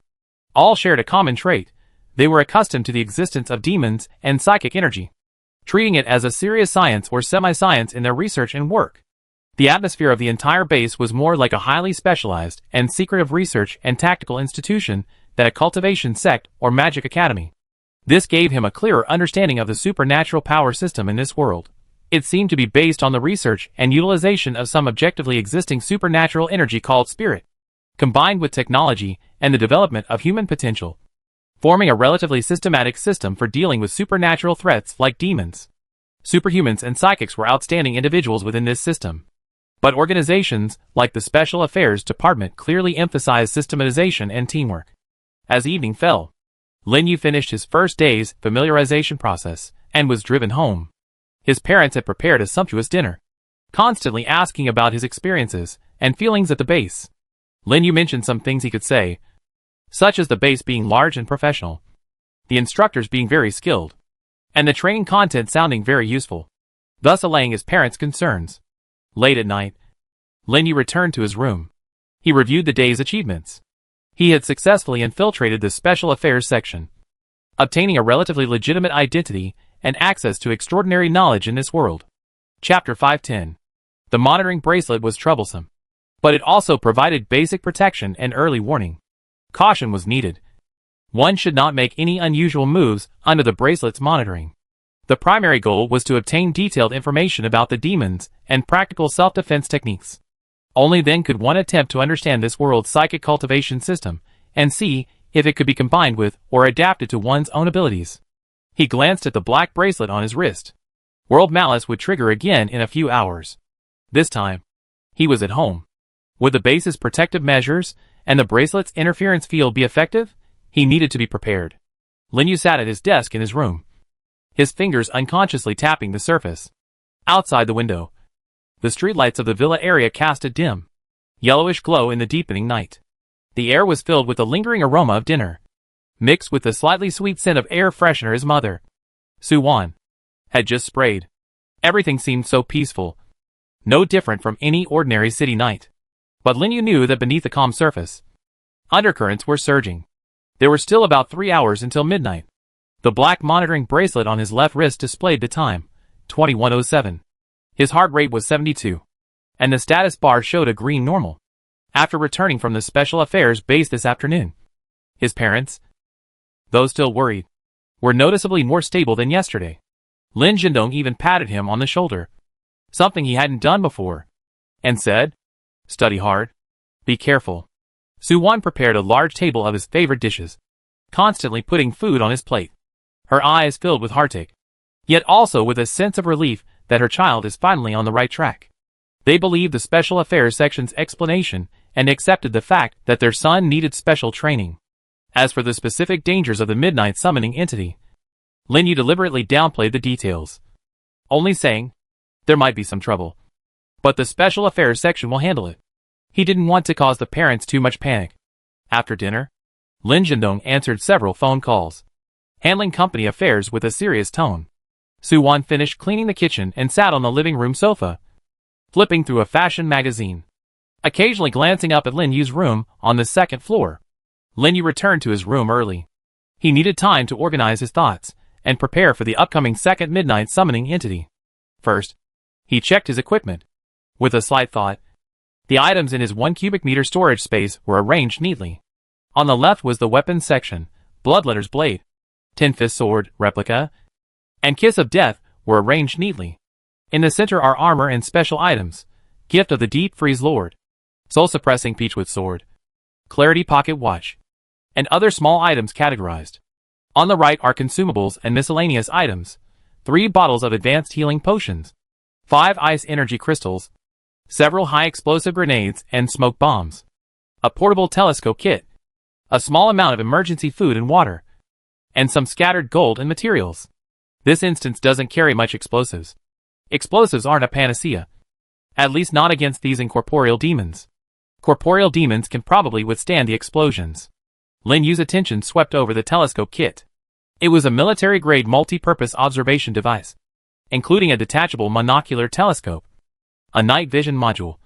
Speaker 1: all shared a common trait. They were accustomed to the existence of demons and psychic energy, treating it as a serious science or semi-science in their research and work. The atmosphere of the entire base was more like a highly specialized and secretive research and tactical institution than a cultivation sect or magic academy. This gave him a clearer understanding of the supernatural power system in this world. It seemed to be based on the research and utilization of some objectively existing supernatural energy called spirit, combined with technology and the development of human potential, forming a relatively systematic system for dealing with supernatural threats like demons. Superhumans and psychics were outstanding individuals within this system, but organizations like the Special Affairs Department clearly emphasized systematization and teamwork. As evening fell, Lin Yu finished his first day's familiarization process and was driven home. His parents had prepared a sumptuous dinner, constantly asking about his experiences and feelings at the base. Lin Yu mentioned some things he could say, such as the base being large and professional, the instructors being very skilled, and the training content sounding very useful, thus allaying his parents' concerns. Late at night, Lin Yu returned to his room. He reviewed the day's achievements. He had successfully infiltrated the Special Affairs section, obtaining a relatively legitimate identity and access to extraordinary knowledge in this world. Chapter 510. The monitoring bracelet was troublesome, but it also provided basic protection and early warning. Caution was needed. One should not make any unusual moves under the bracelet's monitoring. The primary goal was to obtain detailed information about the demons and practical self-defense techniques. Only then could one attempt to understand this world's psychic cultivation system and see if it could be combined with or adapted to one's own abilities. He glanced at the black bracelet on his wrist. World Malice would trigger again in a few hours. This time, he was at home. Would the base's protective measures and the bracelet's interference field be effective? He needed to be prepared. Lin Yu sat at his desk in his room, his fingers unconsciously tapping the surface. Outside the window, the streetlights of the villa area cast a dim, yellowish glow in the deepening night. The air was filled with the lingering aroma of dinner, mixed with the slightly sweet scent of air freshener his mother, Su Wan, had just sprayed. Everything seemed so peaceful, no different from any ordinary city night. But Lin Yu knew that beneath the calm surface, undercurrents were surging. There were still about 3 hours until midnight. The black monitoring bracelet on his left wrist displayed the time, 21:07. His heart rate was 72, and the status bar showed a green normal. After returning from the Special Affairs base this afternoon, his parents, though still worried, were noticeably more stable than yesterday. Lin Jindong even patted him on the shoulder, something he hadn't done before, and said, "Study hard. Be careful." Su Wan prepared a large table of his favorite dishes, constantly putting food on his plate. Her eyes filled with heartache, yet also with a sense of relief that her child is finally on the right track. They believed the Special Affairs section's explanation and accepted the fact that their son needed special training. As for the specific dangers of the Midnight Summoning Entity, Lin Yu deliberately downplayed the details, only saying, "There might be some trouble, but the Special Affairs section will handle it." He didn't want to cause the parents too much panic. After dinner, Lin Jindong answered several phone calls, handling company affairs with a serious tone. Su Wan finished cleaning the kitchen and sat on the living room sofa, flipping through a fashion magazine, occasionally glancing up at Lin Yu's room on the second floor. Lin Yu returned to his room early. He needed time to organize his thoughts and prepare for the upcoming second Midnight Summoning Entity. First, he checked his equipment. With a slight thought, the items in his 1 cubic meter storage space were arranged neatly. On the left was the weapons section. Bloodletter's blade, Tin Fist sword, replica, and Kiss of Death were arranged neatly. In the center are armor and special items, Gift of the Deep Freeze Lord, Soul-suppressing Peachwood sword, Clarity pocket watch, and other small items categorized. On the right are consumables and miscellaneous items, 3 bottles of advanced healing potions, 5 ice energy crystals, several high-explosive grenades and smoke bombs, a portable telescope kit, a small amount of emergency food and water, and some scattered gold and materials. This instance doesn't carry much explosives. Explosives aren't a panacea. At least not against these incorporeal demons. Corporeal demons can probably withstand the explosions. Lin Yu's attention swept over the telescope kit. It was a military-grade multi-purpose observation device, including a detachable monocular telescope, a night vision module,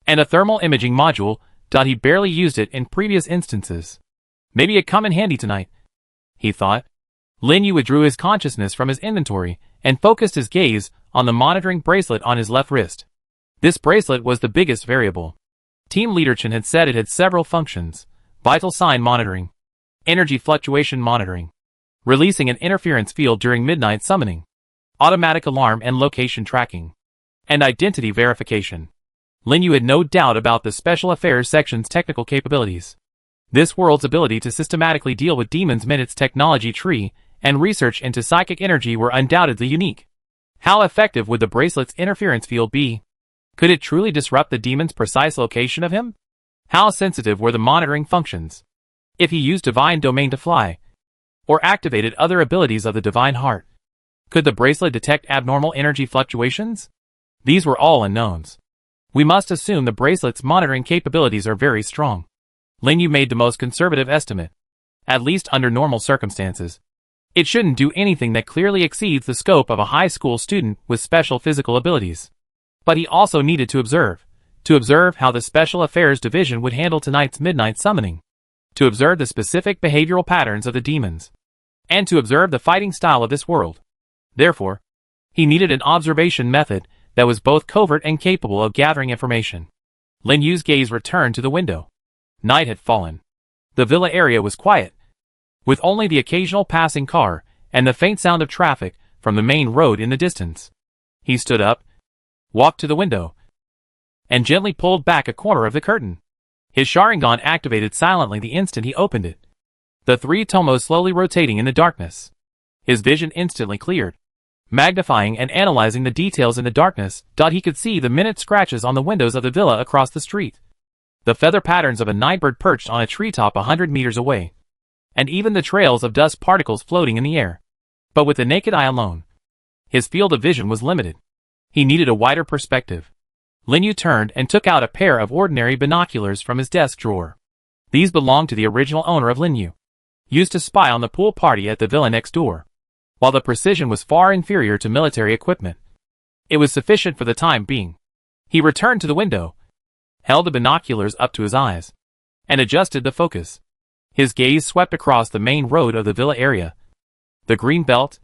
Speaker 1: and a thermal imaging module. He barely used it in previous instances. Maybe it'd come in handy tonight, he thought. Lin Yu withdrew his consciousness from his inventory and focused his gaze on the monitoring bracelet on his left wrist. This bracelet was the biggest variable. Team Leader Chen had said it had several functions: vital sign monitoring, energy fluctuation monitoring, releasing an interference field during midnight summoning, automatic alarm and location tracking, and identity verification. Lin Yu had no doubt about the Special Affairs section's technical capabilities. This world's ability to systematically deal with demons meant its technology tree and research into psychic energy were undoubtedly unique. How effective would the bracelet's interference field be? Could it truly disrupt the demon's precise location of him? How sensitive were the monitoring functions? If he used Divine Domain to fly, or activated other abilities of the Divine Heart, could the bracelet detect abnormal energy fluctuations? These were all unknowns. We must assume the bracelet's monitoring capabilities are very strong. Lin Yu made the most conservative estimate. At least under normal circumstances, it shouldn't do anything that clearly exceeds the scope of a high school student with special physical abilities. But he also needed to observe how the Special Affairs Division would handle tonight's midnight summoning, to observe the specific behavioral patterns of the demons, and to observe the fighting style of this world. Therefore, he needed an observation method that was both covert and capable of gathering information. Lin Yu's gaze returned to the window. Night had fallen. The villa area was quiet, with only the occasional passing car and the faint sound of traffic from the main road in the distance. He stood up, walked to the window, and gently pulled back a corner of the curtain. His Sharingan activated silently the instant he opened it, the 3 tomos slowly rotating in the darkness. His vision instantly cleared, magnifying and analyzing the details in the darkness. He could see the minute scratches on the windows of the villa across the street, the feather patterns of a nightbird perched on a treetop 100 meters away, and even the trails of dust particles floating in the air. But with the naked eye alone, his field of vision was limited. He needed a wider perspective. Lin Yu turned and took out a pair of ordinary binoculars from his desk drawer. These belonged to the original owner of Lin Yu, used to spy on the pool party at the villa next door. While the precision was far inferior to military equipment, it was sufficient for the time being. He returned to the window, held the binoculars up to his eyes, and adjusted the focus. His gaze swept across the main road of the villa area, the green belt,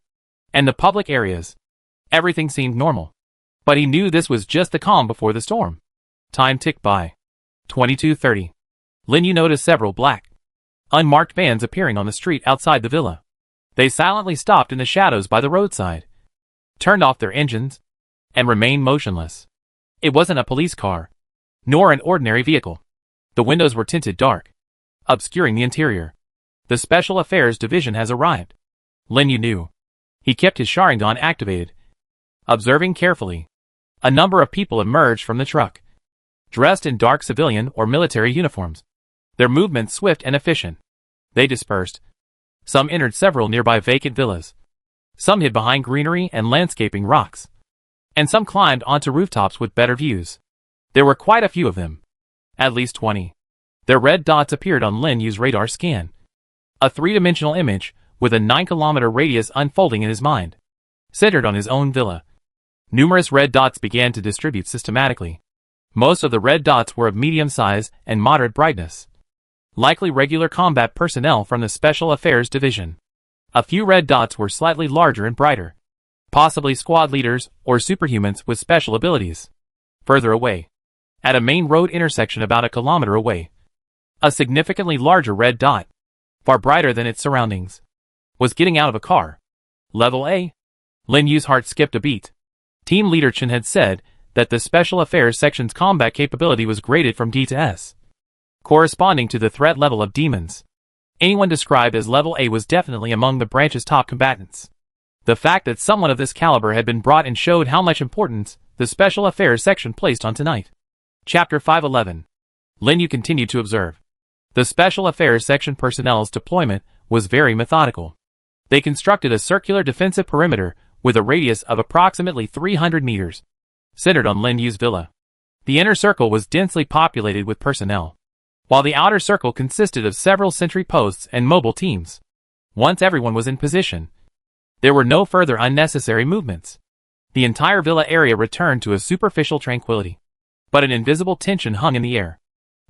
Speaker 1: and the public areas. Everything seemed normal, but he knew this was just the calm before the storm. Time ticked by. 22:30. Lin Yu noticed several black, unmarked vans appearing on the street outside the villa. They silently stopped in the shadows by the roadside. turned off their engines, and remained motionless. It wasn't a police car, nor an ordinary vehicle. The windows were tinted dark, obscuring the interior. The Special Affairs Division has arrived. Lin Yu knew. He kept his Sharingan activated, observing carefully. A number of people emerged from the truck, dressed in dark civilian or military uniforms. Their movements swift and efficient. They dispersed. Some entered several nearby vacant villas. Some hid behind greenery and landscaping rocks. And some climbed onto rooftops with better views. There were quite a few of them. At least 20. Their red dots appeared on Lin Yu's radar scan. A three-dimensional image, with a 9-kilometer radius unfolding in his mind. Centered on his own villa. Numerous red dots began to distribute systematically. Most of the red dots were of medium size and moderate brightness. Likely regular combat personnel from the Special Affairs Division. A few red dots were slightly larger and brighter. Possibly squad leaders or superhumans with special abilities. Further away, at a main road intersection about a kilometer away, a significantly larger red dot, far brighter than its surroundings, was getting out of a car. Level A. Lin Yu's heart skipped a beat. Team Leader Chen had said that the Special Affairs Section's combat capability was graded from D to S, corresponding to the threat level of demons. Anyone described as Level A was definitely among the branch's top combatants. The fact that someone of this caliber had been brought in showed how much importance the Special Affairs Section placed on tonight. Chapter 511. Lin Yu continued to observe. The Special Affairs Section personnel's deployment was very methodical. They constructed a circular defensive perimeter with a radius of approximately 300 meters, centered on Lin Yu's villa. The inner circle was densely populated with personnel, while the outer circle consisted of several sentry posts and mobile teams. Once everyone was in position, there were no further unnecessary movements. The entire villa area returned to a superficial tranquility. But an invisible tension hung in the air.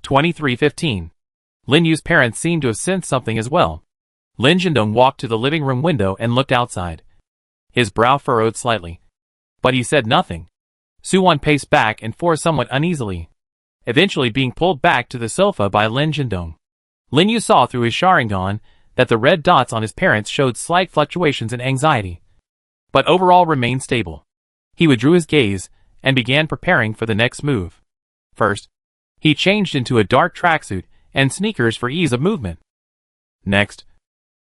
Speaker 1: 23:15. Lin Yu's parents seemed to have sensed something as well. Lin Zhendong walked to the living room window and looked outside. His brow furrowed slightly. But he said nothing. Suwon paced back and forth somewhat uneasily, eventually being pulled back to the sofa by Lin Zhendong. Lin Yu saw through his Sharingan that the red dots on his parents showed slight fluctuations in anxiety, but overall remained stable. He withdrew his gaze and began preparing for the next move. First, he changed into a dark tracksuit and sneakers for ease of movement. Next,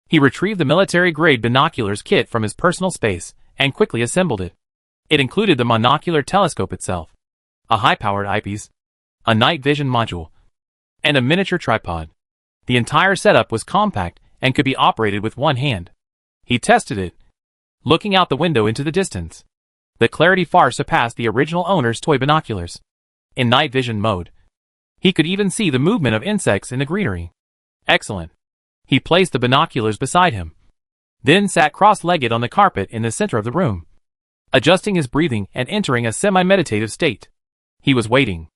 Speaker 1: he retrieved the military-grade binoculars kit from his personal space and quickly assembled it. It included the monocular telescope itself, a high-powered eyepiece, a night vision module, and a miniature tripod. The entire setup was compact and could be operated with one hand. He tested it, looking out the window into the distance. The clarity far surpassed the original owner's toy binoculars. In night vision mode, he could even see the movement of insects in the greenery. Excellent. He placed the binoculars beside him, then sat cross-legged on the carpet in the center of the room, adjusting his breathing and entering a semi-meditative state. He was waiting,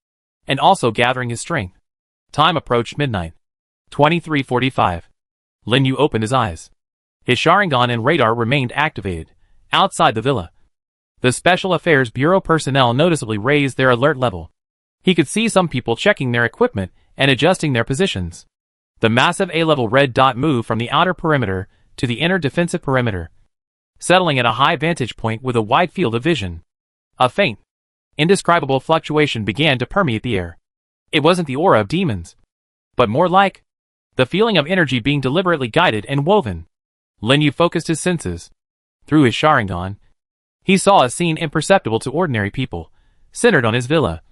Speaker 1: and also gathering his strength. Time approached midnight. 23:45. Lin Yu opened his eyes. His Sharingan and radar remained activated, outside the villa. The Special Affairs Bureau personnel noticeably raised their alert level. He could see some people checking their equipment and adjusting their positions. The massive A-level red dot moved from the outer perimeter to the inner defensive perimeter, settling at a high vantage point with a wide field of vision. A faint, indescribable fluctuation began to permeate the air. It wasn't the aura of demons, but more like the feeling of energy being deliberately guided and woven. Lin Yu focused his senses. Through his Sharingan, he saw a scene imperceptible to ordinary people, centered on his villa.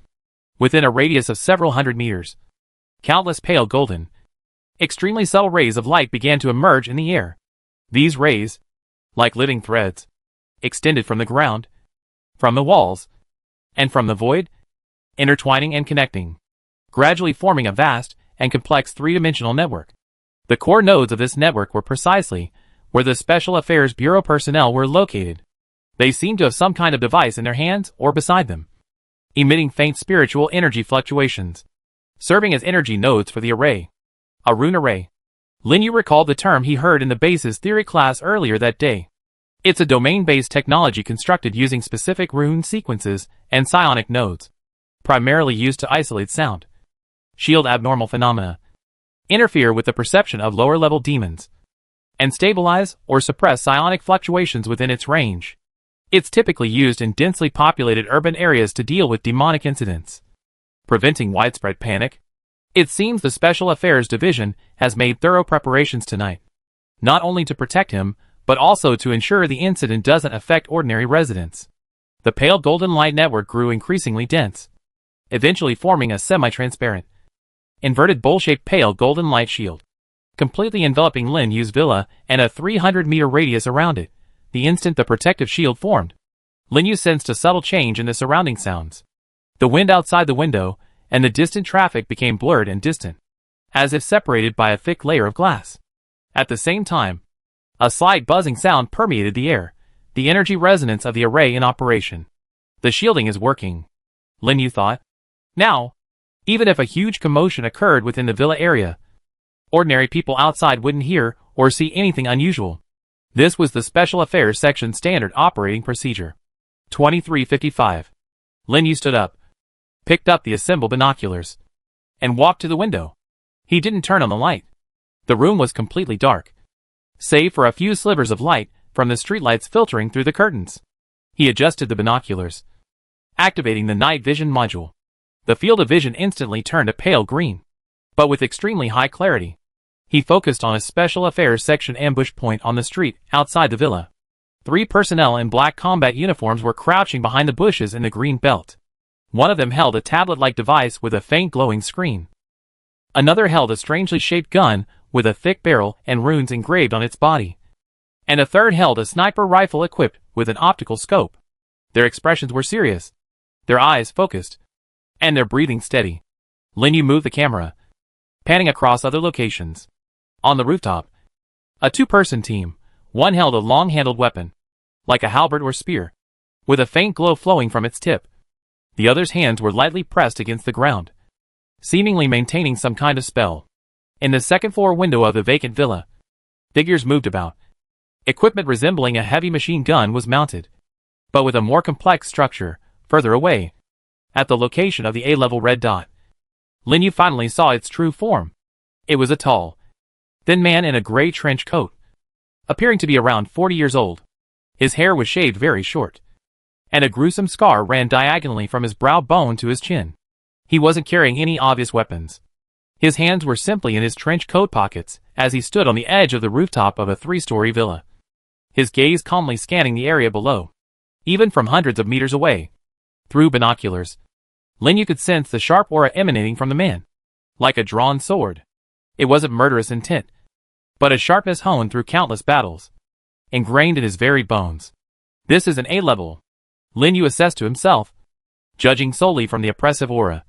Speaker 1: Within a radius of several hundred meters, countless pale golden, extremely subtle rays of light began to emerge in the air. These rays, like living threads, extended from the ground, from the walls, and from the void, intertwining and connecting, gradually forming a vast and complex three-dimensional network. The core nodes of this network were precisely where the Special Affairs Bureau personnel were located. They seemed to have some kind of device in their hands or beside them, emitting faint spiritual energy fluctuations, serving as energy nodes for the array. A rune array. Lin Yu recalled the term he heard in the basis theory class earlier that day. It's a domain-based technology constructed using specific rune sequences and psionic nodes, primarily used to isolate sound, shield abnormal phenomena, interfere with the perception of lower-level demons, and stabilize or suppress psionic fluctuations within its range. It's typically used in densely populated urban areas to deal with demonic incidents, preventing widespread panic. It seems the Special Affairs Division has made thorough preparations tonight, not only to protect him, but also to ensure the incident doesn't affect ordinary residents. The pale golden light network grew increasingly dense, eventually forming a semi-transparent, inverted bowl-shaped pale golden light shield, completely enveloping Lin Yu's villa and a 300-meter radius around it. The instant the protective shield formed, Lin Yu sensed a subtle change in the surrounding sounds. The wind outside the window and the distant traffic became blurred and distant, as if separated by a thick layer of glass. At the same time, a slight buzzing sound permeated the air, the energy resonance of the array in operation. The shielding is working, Lin Yu thought. Now, even if a huge commotion occurred within the villa area, ordinary people outside wouldn't hear or see anything unusual. This was the Special Affairs Section standard operating procedure. 2355. Lin Yu stood up, picked up the assembled binoculars, and walked to the window. He didn't turn on the light. The room was completely dark, save for a few slivers of light from the streetlights filtering through the curtains. He adjusted the binoculars, activating the night vision module. The field of vision instantly turned a pale green, but with extremely high clarity. He focused on a Special Affairs Section ambush point on the street outside the villa. 3 personnel in black combat uniforms were crouching behind the bushes in the green belt. One of them held a tablet-like device with a faint glowing screen. Another held a strangely shaped gun with a thick barrel and runes engraved on its body. And a third held a sniper rifle equipped with an optical scope. Their expressions were serious, their eyes focused, and their breathing steady. Lin Yu moved the camera, panning across other locations. On the rooftop, a 2-person team. One held a long-handled weapon, like a halberd or spear, with a faint glow flowing from its tip. The other's hands were lightly pressed against the ground, seemingly maintaining some kind of spell. In the second-floor window of the vacant villa, figures moved about. Equipment resembling a heavy machine gun was mounted, but with a more complex structure, further away, at the location of the A-level red dot. Lin Yu finally saw its true form. It was a tall, thin man in a gray trench coat, appearing to be around 40 years old. His hair was shaved very short, and a gruesome scar ran diagonally from his brow bone to his chin. He wasn't carrying any obvious weapons. His hands were simply in his trench coat pockets as he stood on the edge of the rooftop of a 3-story villa, his gaze calmly scanning the area below. Even from hundreds of meters away, through binoculars, Lin Yu could sense the sharp aura emanating from the man, like a drawn sword. It wasn't murderous intent, but a sharpness honed through countless battles, ingrained in his very bones. This is an A-level, Lin Yu assessed to himself, judging solely from the oppressive aura.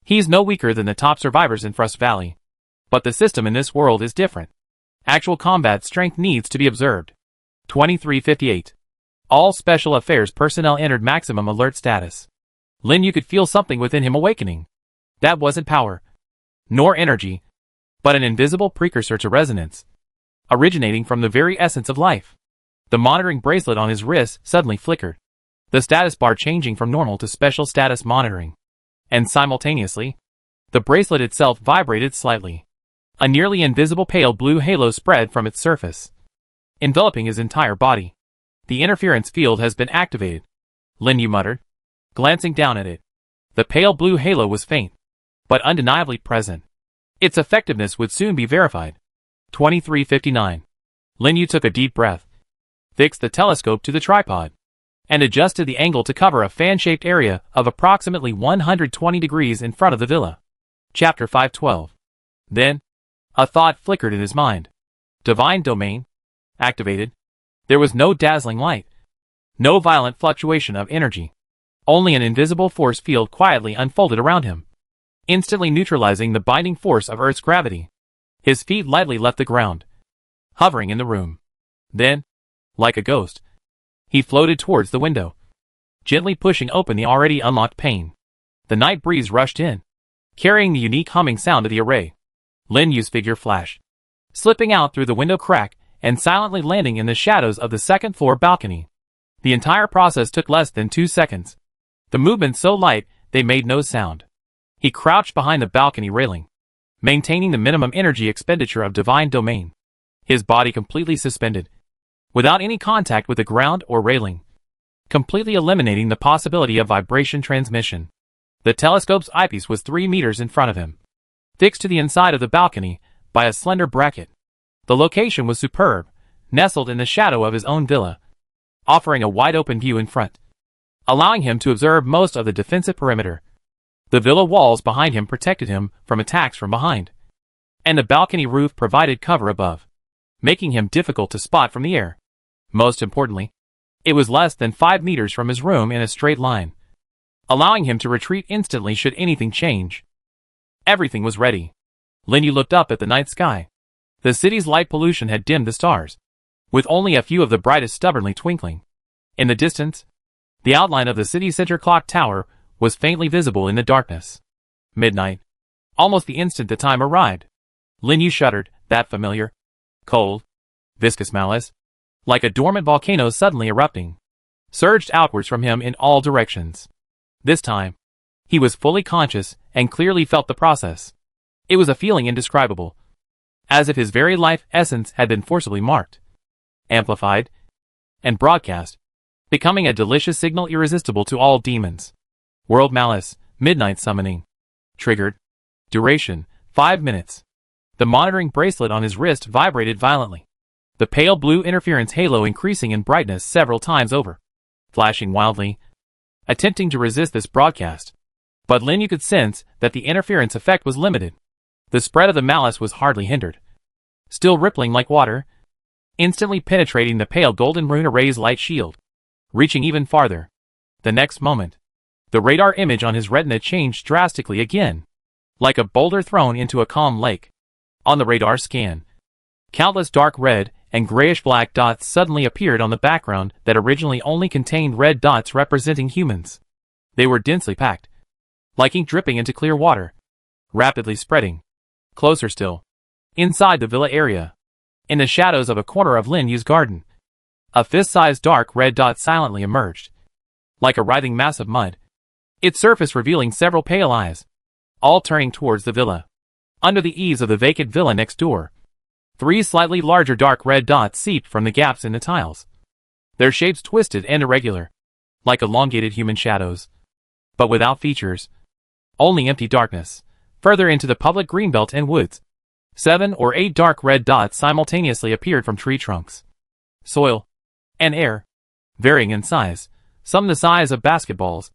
Speaker 1: He's no weaker than the top survivors in Frost Valley. But the system in this world is different. Actual combat strength needs to be observed. 2358. All Special Affairs personnel entered maximum alert status. Lin Yu could feel something within him awakening. That wasn't power, nor energy, but an invisible precursor to resonance, originating from the very essence of life. The monitoring bracelet on his wrist suddenly flickered, the status bar changing from normal to special status monitoring. And simultaneously, the bracelet itself vibrated slightly. A nearly invisible pale blue halo spread from its surface, enveloping his entire body. The interference field has been activated, Lin Yu muttered, glancing down at it. The pale blue halo was faint, but undeniably present. Its effectiveness would soon be verified. 2359. Lin Yu took a deep breath, fixed the telescope to the tripod, and adjusted the angle to cover a fan-shaped area of approximately 120 degrees in front of the villa. Chapter 512. Then, a thought flickered in his mind. Divine Domain. Activated. There was no dazzling light, no violent fluctuation of energy. Only an invisible force field quietly unfolded around him, instantly neutralizing the binding force of Earth's gravity. His feet lightly left the ground, hovering in the room. Then, like a ghost, he floated towards the window, gently pushing open the already unlocked pane. The night breeze rushed in, carrying the unique humming sound of the array. Lin Yu's figure flashed, slipping out through the window crack and silently landing in the shadows of the second-floor balcony. The entire process took less than 2 seconds, the movement so light they made no sound. He crouched behind the balcony railing, maintaining the minimum energy expenditure of Divine Domain, his body completely suspended, without any contact with the ground or railing. completely eliminating the possibility of vibration transmission. The telescope's eyepiece was 3 meters in front of him, fixed to the inside of the balcony by a slender bracket. The location was superb, nestled in the shadow of his own villa, offering a wide-open view in front, allowing him to observe most of the defensive perimeter. The villa walls behind him protected him from attacks from behind, and the balcony roof provided cover above, making him difficult to spot from the air. Most importantly, it was less than 5 meters from his room in a straight line, allowing him to retreat instantly should anything change. Everything was ready. Lin Yu looked up at the night sky. The city's light pollution had dimmed the stars, with only a few of the brightest stubbornly twinkling. In the distance, the outline of the city center clock tower was faintly visible in the darkness. Midnight. Almost the instant the time arrived. Lin Yu shuddered, that familiar, cold, viscous malice, like a dormant volcano suddenly erupting, surged outwards from him in all directions. This time, he was fully conscious and clearly felt the process. It was a feeling indescribable, as if his very life essence had been forcibly marked, amplified, and broadcast, becoming a delicious signal irresistible to all demons. World Malice, Midnight Summoning. Triggered. Duration, 5 minutes. The monitoring bracelet on his wrist vibrated violently, the pale blue interference halo increasing in brightness several times over, flashing wildly, attempting to resist this broadcast. But Lin Yu could sense that the interference effect was limited. The spread of the malice was hardly hindered, still rippling like water, instantly penetrating the pale golden rune array's light shield, reaching even farther. The next moment, the radar image on his retina changed drastically again, like a boulder thrown into a calm lake. On the radar scan, countless dark red and grayish-black dots suddenly appeared on the background that originally only contained red dots representing humans. They were densely packed, like ink dripping into clear water, rapidly spreading. Closer still, inside the villa area, in the shadows of a corner of Lin Yu's garden, a fist-sized dark red dot silently emerged, like a writhing mass of mud, its surface revealing several pale eyes, all turning towards the villa. Under the eaves of the vacant villa next door, 3 slightly larger dark red dots seeped from the gaps in the tiles, their shapes twisted and irregular, like elongated human shadows, but without features, only empty darkness. Further into the public greenbelt and woods, 7 or 8 dark red dots simultaneously appeared from tree trunks, soil, and air, varying in size, some the size of basketballs,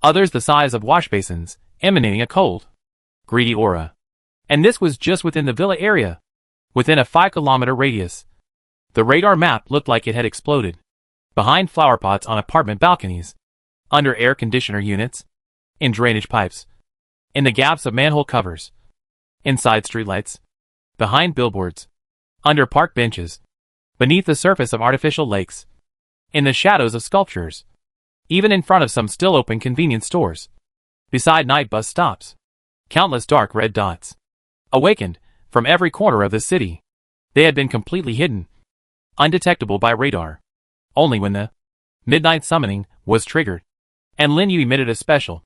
Speaker 1: others the size of wash basins, emanating a cold, greedy aura. And this was just within the villa area, within a 5-kilometer radius. The radar map looked like it had exploded. Behind flower pots on apartment balconies, under air conditioner units, in drainage pipes, in the gaps of manhole covers, inside streetlights, behind billboards, under park benches, beneath the surface of artificial lakes, in the shadows of sculptures, even in front of some still open convenience stores, beside night bus stops. Countless dark red dots awakened from every corner of the city. They had been completely hidden, undetectable by radar, only when the midnight summoning was triggered, and Lin Yu emitted a special,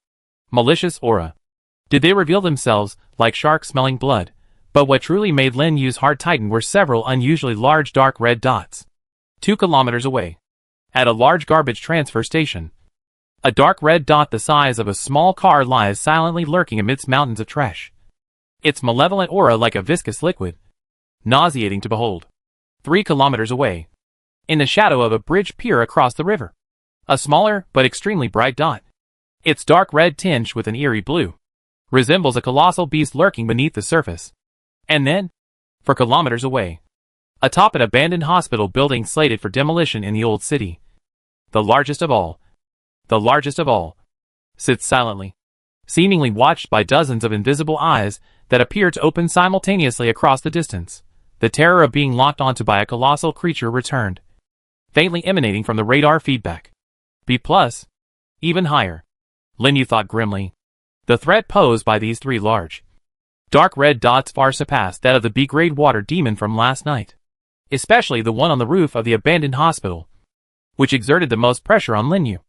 Speaker 1: malicious aura. Did they reveal themselves like sharks smelling blood? But what truly made Lin Yu's heart tighten were several unusually large dark red dots. 2 kilometers away, at a large garbage transfer station, a dark red dot the size of a small car lies silently lurking amidst mountains of trash, its malevolent aura like a viscous liquid, nauseating to behold. 3 kilometers away, in the shadow of a bridge pier across the river, a smaller but extremely bright dot, its dark red tinged with an eerie blue, resembles a colossal beast lurking beneath the surface. And then, 4 kilometers away, atop an abandoned hospital building slated for demolition in the old city, the largest of all, sits silently, seemingly watched by dozens of invisible eyes that appear to open simultaneously across the distance. The terror of being locked onto by a colossal creature returned, faintly emanating from the radar feedback. B+, even higher, Lin Yu thought grimly. The threat posed by these 3 large, dark red dots far surpassed that of the B-grade water demon from last night, especially the one on the roof of the abandoned hospital, which exerted the most pressure on Lin Yu,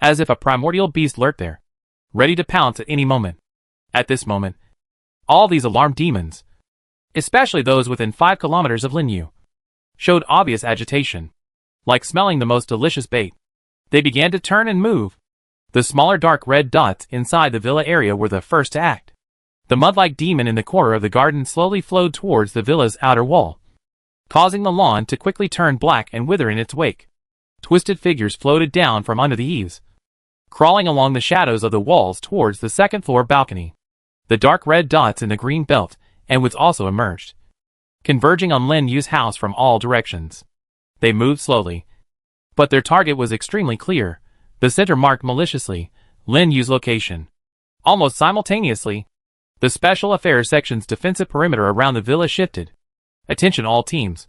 Speaker 1: as if a primordial beast lurked there, ready to pounce at any moment. At this moment, all these alarmed demons, especially those within 5 kilometers of Lin Yu, showed obvious agitation, like smelling the most delicious bait. They began to turn and move. The smaller dark red dots inside the villa area were the first to act. The mud-like demon in the corner of the garden slowly flowed towards the villa's outer wall, causing the lawn to quickly turn black and wither in its wake. Twisted figures floated down from under the eaves, crawling along the shadows of the walls towards the second-floor balcony. The dark red dots in the green belt and woods also emerged, converging on Lin Yu's house from all directions. They moved slowly, but their target was extremely clear. The center marked maliciously Lin Yu's location. Almost simultaneously, the Special Affairs section's defensive perimeter around the villa shifted. Attention all teams.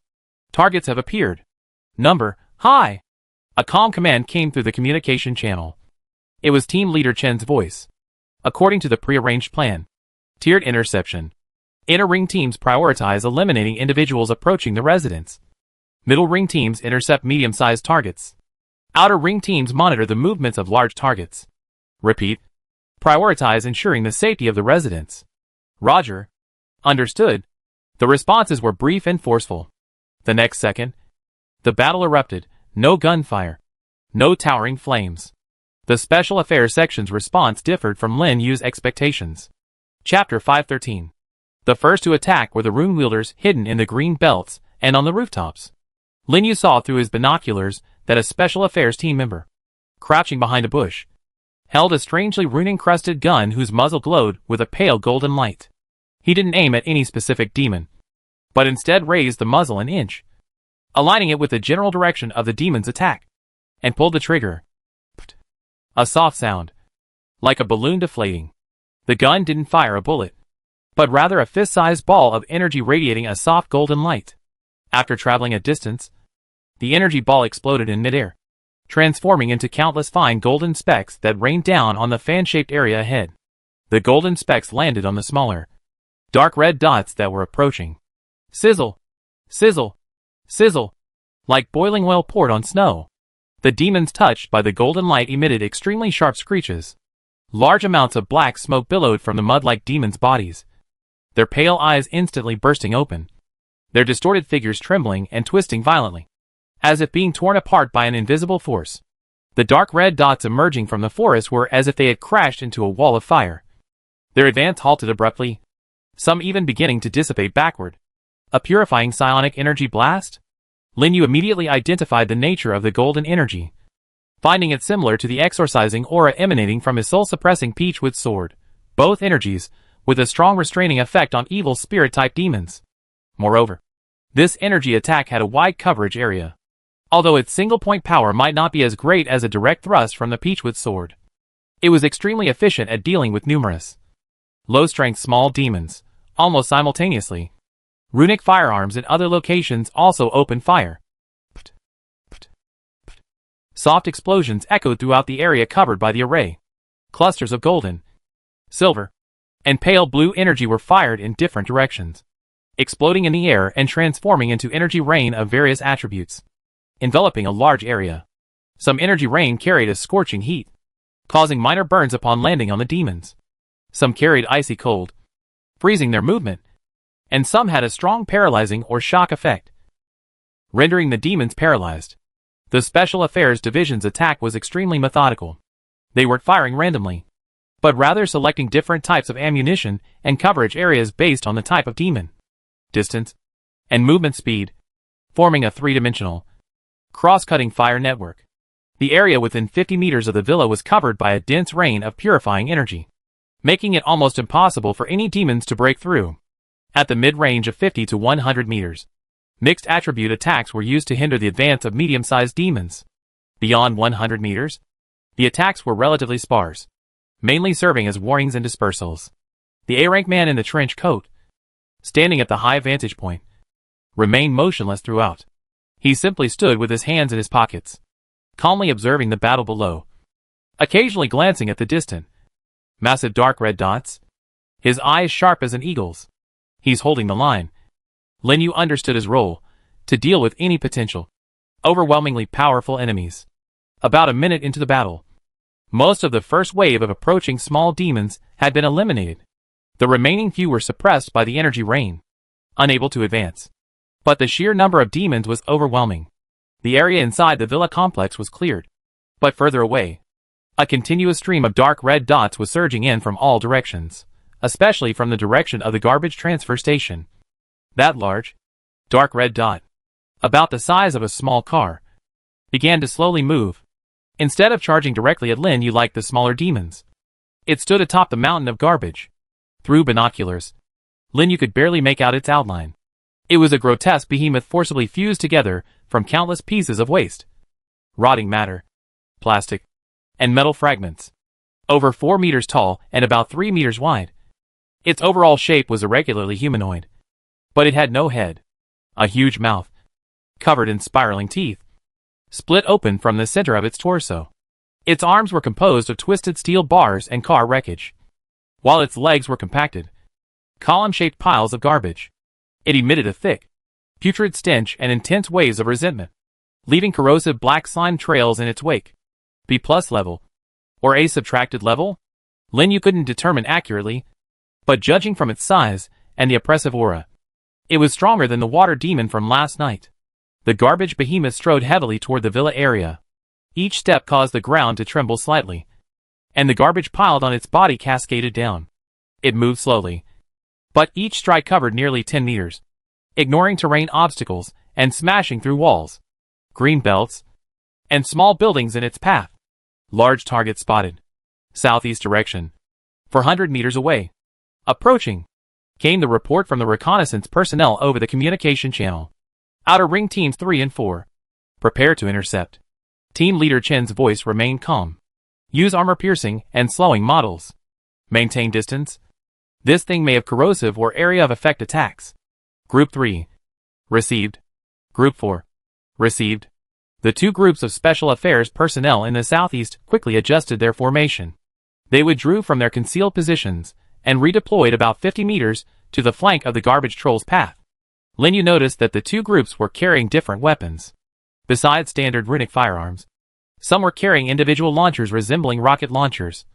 Speaker 1: Targets have appeared. Number, high. A calm command came through the communication channel. It was Team Leader Chen's voice. According to the prearranged plan, tiered interception. Inner ring teams prioritize eliminating individuals approaching the residence. Middle ring teams intercept medium-sized targets. Outer ring teams monitor the movements of large targets. Repeat. Prioritize ensuring the safety of the residents. Roger. Understood. The responses were brief and forceful. The next second, the battle erupted. No gunfire. No towering flames. The Special Affairs section's response differed from Lin Yu's expectations. Chapter 513. The first to attack were the rune wielders hidden in the green belts and on the rooftops. Lin Yu saw through his binoculars that a Special Affairs team member, crouching behind a bush, held a strangely rune-encrusted gun whose muzzle glowed with a pale golden light. He didn't aim at any specific demon, but instead raised the muzzle an inch, aligning it with the general direction of the demon's attack, and pulled the trigger. A soft sound, like a balloon deflating. The gun didn't fire a bullet, but rather a fist-sized ball of energy radiating a soft golden light. After traveling a distance, the energy ball exploded in midair, transforming into countless fine golden specks that rained down on the fan-shaped area ahead. The golden specks landed on the smaller, dark red dots that were approaching. Sizzle! Sizzle! Sizzle! Like boiling oil poured on snow. The demons touched by the golden light emitted extremely sharp screeches. Large amounts of black smoke billowed from the mud-like demons' bodies, their pale eyes instantly bursting open, their distorted figures trembling and twisting violently, as if being torn apart by an invisible force. The dark red dots emerging from the forest were as if they had crashed into a wall of fire. Their advance halted abruptly, some even beginning to dissipate backward. A purifying psionic energy blast? Lin Yu immediately identified the nature of the golden energy, finding it similar to the exorcising aura emanating from his soul-suppressing peachwood sword. Both energies, with a strong restraining effect on evil spirit-type demons. Moreover, this energy attack had a wide coverage area, although its single-point power might not be as great as a direct thrust from the peachwood sword. It was extremely efficient at dealing with numerous, low-strength small demons, almost simultaneously. Runic firearms in other locations also opened fire. Soft explosions echoed throughout the area covered by the array. Clusters of golden, silver, and pale blue energy were fired in different directions, exploding in the air and transforming into energy rain of various attributes, enveloping a large area. Some energy rain carried a scorching heat, causing minor burns upon landing on the demons. Some carried icy cold, freezing their movement, and some had a strong paralyzing or shock effect, rendering the demons paralyzed. The Special Affairs Division's attack was extremely methodical. They weren't firing randomly, but rather selecting different types of ammunition and coverage areas based on the type of demon, distance, and movement speed, forming a three-dimensional, cross-cutting fire network. The area within 50 meters of the villa was covered by a dense rain of purifying energy, making it almost impossible for any demons to break through. At the mid-range of 50 to 100 meters, mixed attribute attacks were used to hinder the advance of medium-sized demons. Beyond 100 meters, the attacks were relatively sparse, mainly serving as warnings and dispersals. The A-rank man in the trench coat, standing at the high vantage point, remained motionless throughout. He simply stood with his hands in his pockets, calmly observing the battle below, occasionally glancing at the distant, massive dark red dots, his eyes sharp as an eagle's. He's holding the line. Lin Yu understood his role, to deal with any potential, overwhelmingly powerful enemies. About a minute into the battle, most of the first wave of approaching small demons had been eliminated. The remaining few were suppressed by the energy rain, unable to advance. But the sheer number of demons was overwhelming. The area inside the villa complex was cleared. But further away, a continuous stream of dark red dots was surging in from all directions, especially from the direction of the garbage transfer station. That large, dark red dot, about the size of a small car, began to slowly move. Instead of charging directly at Lin Yu like the smaller demons, it stood atop the mountain of garbage. Through binoculars, Lin Yu could barely make out its outline. It was a grotesque behemoth forcibly fused together from countless pieces of waste, rotting matter, plastic, and metal fragments. Over 4 meters tall and about 3 meters wide, its overall shape was irregularly humanoid. But it had no head. A huge mouth, covered in spiraling teeth, split open from the center of its torso. Its arms were composed of twisted steel bars and car wreckage, while its legs were compacted, column-shaped piles of garbage. It emitted a thick, putrid stench and intense waves of resentment, leaving corrosive black slime trails in its wake. B+ level, or A subtracted level? Lin Yu couldn't determine accurately, but judging from its size and the oppressive aura, it was stronger than the water demon from last night. The garbage behemoth strode heavily toward the villa area. Each step caused the ground to tremble slightly, and the garbage piled on its body cascaded down. It moved slowly, but each stride covered nearly 10 meters, ignoring terrain obstacles and smashing through walls, green belts, and small buildings in its path. Large target spotted. Southeast direction. 400 meters away. Approaching, came the report from the reconnaissance personnel over the communication channel. Outer Ring Teams 3 and 4. Prepare to intercept. Team Leader Chen's voice remained calm. Use armor-piercing and slowing models. Maintain distance. This thing may have corrosive or area of effect attacks. Group 3. Received. Group 4. Received. The two groups of Special Affairs personnel in the southeast quickly adjusted their formation. They withdrew from their concealed positions and redeployed about 50 meters to the flank of the garbage troll's path. Lin Yu noticed that the two groups were carrying different weapons. Besides standard runic firearms, some were carrying individual launchers resembling rocket launchers.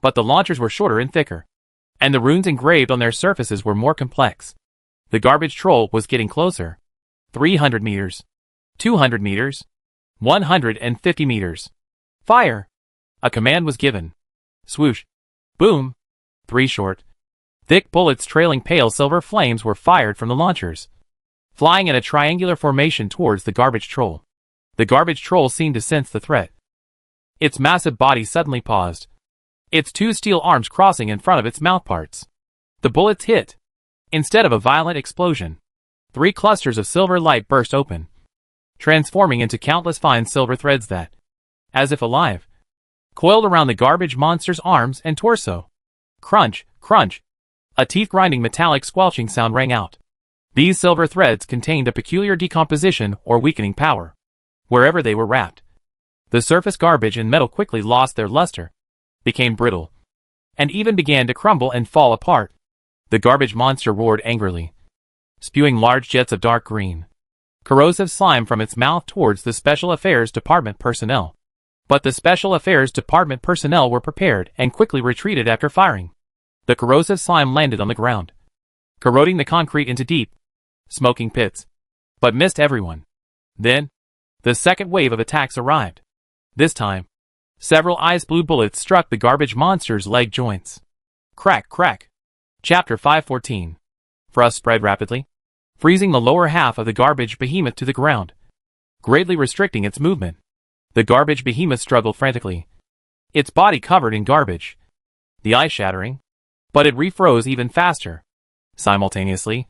Speaker 1: But the launchers were shorter and thicker, and the runes engraved on their surfaces were more complex. The garbage troll was getting closer. 300 meters. 200 meters. 150 meters. Fire! A command was given. Swoosh. Boom. 3 short, thick bullets trailing pale silver flames were fired from the launchers, flying in a triangular formation towards the garbage troll. The garbage troll seemed to sense the threat. Its massive body suddenly paused, its 2 steel arms crossing in front of its mouthparts. The bullets hit. Instead of a violent explosion, 3 clusters of silver light burst open, transforming into countless fine silver threads that, as if alive, coiled around the garbage monster's arms and torso. Crunch, crunch. A teeth-grinding metallic squelching sound rang out. These silver threads contained a peculiar decomposition or weakening power. Wherever they were wrapped, the surface garbage and metal quickly lost their luster, became brittle, and even began to crumble and fall apart. The garbage monster roared angrily, spewing large jets of dark green, corrosive slime from its mouth towards the Special Affairs Department personnel. But the Special Affairs Department personnel were prepared and quickly retreated after firing. The corrosive slime landed on the ground, corroding the concrete into deep, smoking pits, but missed everyone. Then, the second wave of attacks arrived. This time, several ice blue bullets struck the garbage monster's leg joints. Crack, crack. Chapter 514. Frost spread rapidly, freezing the lower half of the garbage behemoth to the ground, greatly restricting its movement. The garbage behemoth struggled frantically, its body covered in garbage, the ice shattering, but it refroze even faster. Simultaneously,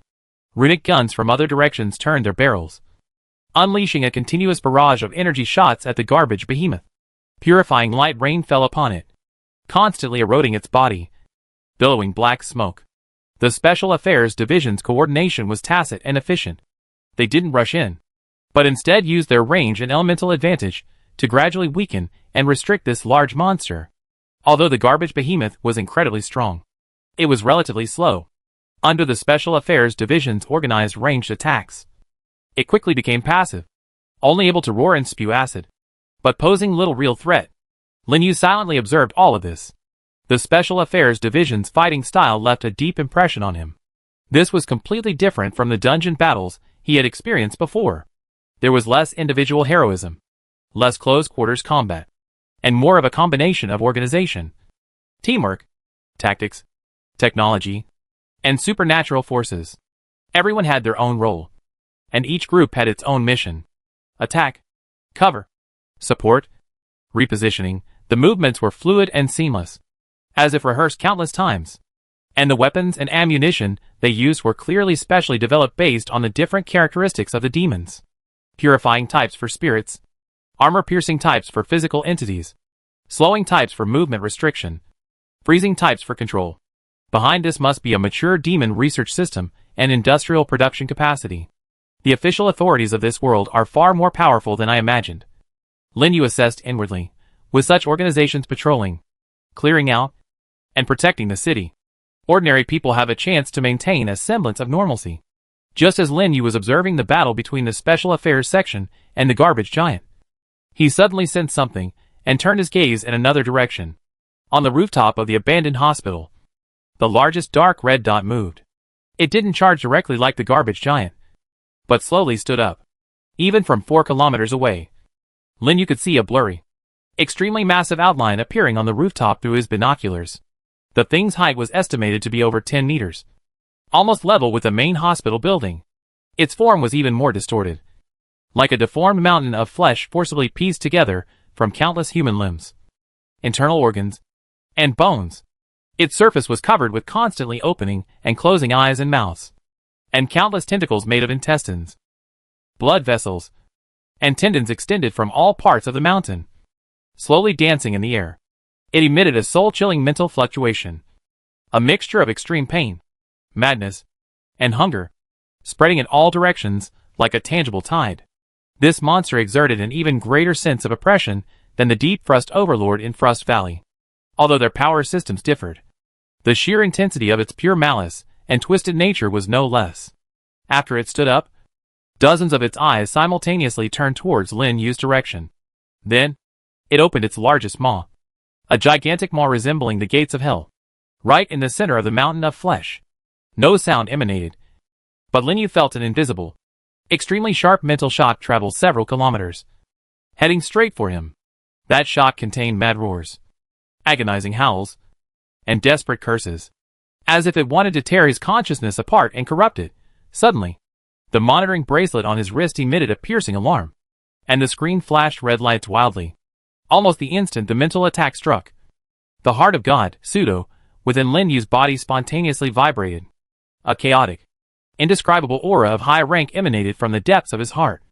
Speaker 1: runic guns from other directions turned their barrels, unleashing a continuous barrage of energy shots at the garbage behemoth. Purifying light rain fell upon it, constantly eroding its body, billowing black smoke. The Special Affairs Division's coordination was tacit and efficient. They didn't rush in, but instead used their range and elemental advantage to gradually weaken and restrict this large monster. Although the garbage behemoth was incredibly strong, it was relatively slow. Under the Special Affairs Division's organized ranged attacks, it quickly became passive, only able to roar and spew acid, but posing little real threat. Lin Yu silently observed all of this. The Special Affairs Division's fighting style left a deep impression on him. This was completely different from the dungeon battles he had experienced before. There was less individual heroism, less close-quarters combat, and more of a combination of organization, teamwork, tactics, technology, and supernatural forces. Everyone had their own role, and each group had its own mission. Attack, cover, support, repositioning. The movements were fluid and seamless, as if rehearsed countless times. And the weapons and ammunition they used were clearly specially developed based on the different characteristics of the demons. Purifying types for spirits, armor-piercing types for physical entities, slowing types for movement restriction, freezing types for control. Behind this must be a mature demon research system and industrial production capacity. The official authorities of this world are far more powerful than I imagined. Lin Yu assessed inwardly, with such organizations patrolling, clearing out, and protecting the city. Ordinary people have a chance to maintain a semblance of normalcy. Just as Lin Yu was observing the battle between the Special Affairs section and the garbage giant, he suddenly sensed something and turned his gaze in another direction. On the rooftop of the abandoned hospital, the largest dark red dot moved. It didn't charge directly like the garbage giant, but slowly stood up. Even from 4 kilometers away, Lin Yu could see a blurry, extremely massive outline appearing on the rooftop through his binoculars. The thing's height was estimated to be over 10 meters, almost level with the main hospital building. Its form was even more distorted, like a deformed mountain of flesh forcibly pieced together from countless human limbs, internal organs, and bones. Its surface was covered with constantly opening and closing eyes and mouths, and countless tentacles made of intestines, blood vessels, and tendons extended from all parts of the mountain, slowly dancing in the air. It emitted a soul-chilling mental fluctuation, a mixture of extreme pain, madness, and hunger, spreading in all directions like a tangible tide. This monster exerted an even greater sense of oppression than the Deep Frost Overlord in Frost Valley. Although their power systems differed, the sheer intensity of its pure malice and twisted nature was no less. After it stood up, dozens of its eyes simultaneously turned towards Lin Yu's direction. Then, it opened its largest maw, a gigantic maw resembling the gates of hell, right in the center of the mountain of flesh. No sound emanated, but Lin Yu felt an invisible, extremely sharp mental shock travel several kilometers, heading straight for him. That shock contained mad roars, agonizing howls, and desperate curses, as if it wanted to tear his consciousness apart and corrupt it. Suddenly, the monitoring bracelet on his wrist emitted a piercing alarm, and the screen flashed red lights wildly. Almost the instant the mental attack struck, the heart of God, Pseudo, within Lin Yu's body spontaneously vibrated. A chaotic, indescribable aura of high rank emanated from the depths of his heart,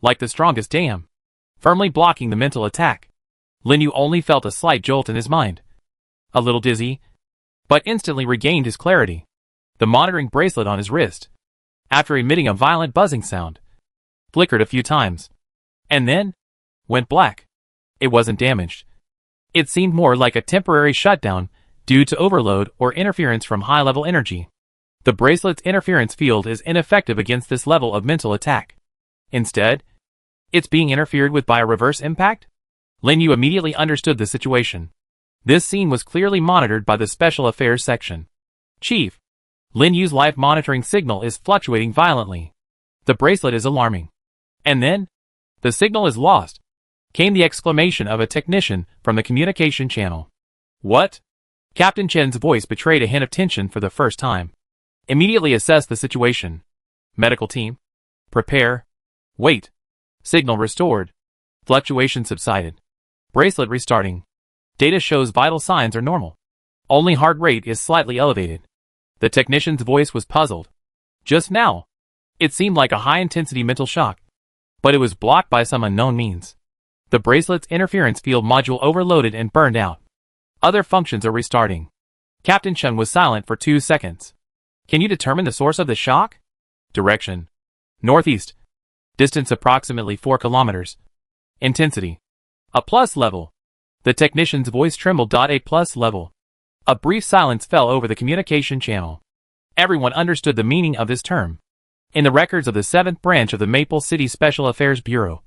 Speaker 1: like the strongest dam, firmly blocking the mental attack. Lin Yu only felt a slight jolt in his mind, a little dizzy, but instantly regained his clarity. The monitoring bracelet on his wrist, after emitting a violent buzzing sound, flickered a few times, and then went black. It wasn't damaged. It seemed more like a temporary shutdown due to overload or interference from high-level energy. The bracelet's interference field is ineffective against this level of mental attack. Instead, it's being interfered with by a reverse impact? Lin Yu immediately understood the situation. This scene was clearly monitored by the Special Affairs section. Chief, Lin Yu's life monitoring signal is fluctuating violently. The bracelet is alarming. And then, the signal is lost, came the exclamation of a technician from the communication channel. What? Captain Chen's voice betrayed a hint of tension for the first time. Immediately assess the situation. Medical team. Prepare. Wait. Signal restored. Fluctuation subsided. Bracelet restarting. Data shows vital signs are normal. Only heart rate is slightly elevated. The technician's voice was puzzled. Just now, it seemed like a high-intensity mental shock, but it was blocked by some unknown means. The bracelet's interference field module overloaded and burned out. Other functions are restarting. Captain Chen was silent for 2 seconds. Can you determine the source of the shock? Direction: northeast. Distance approximately 4 kilometers. Intensity: a plus level. The technician's voice trembled. A plus level. A brief silence fell over the communication channel. Everyone understood the meaning of this term. In the records of the 7th branch of the Maple City Special Affairs Bureau,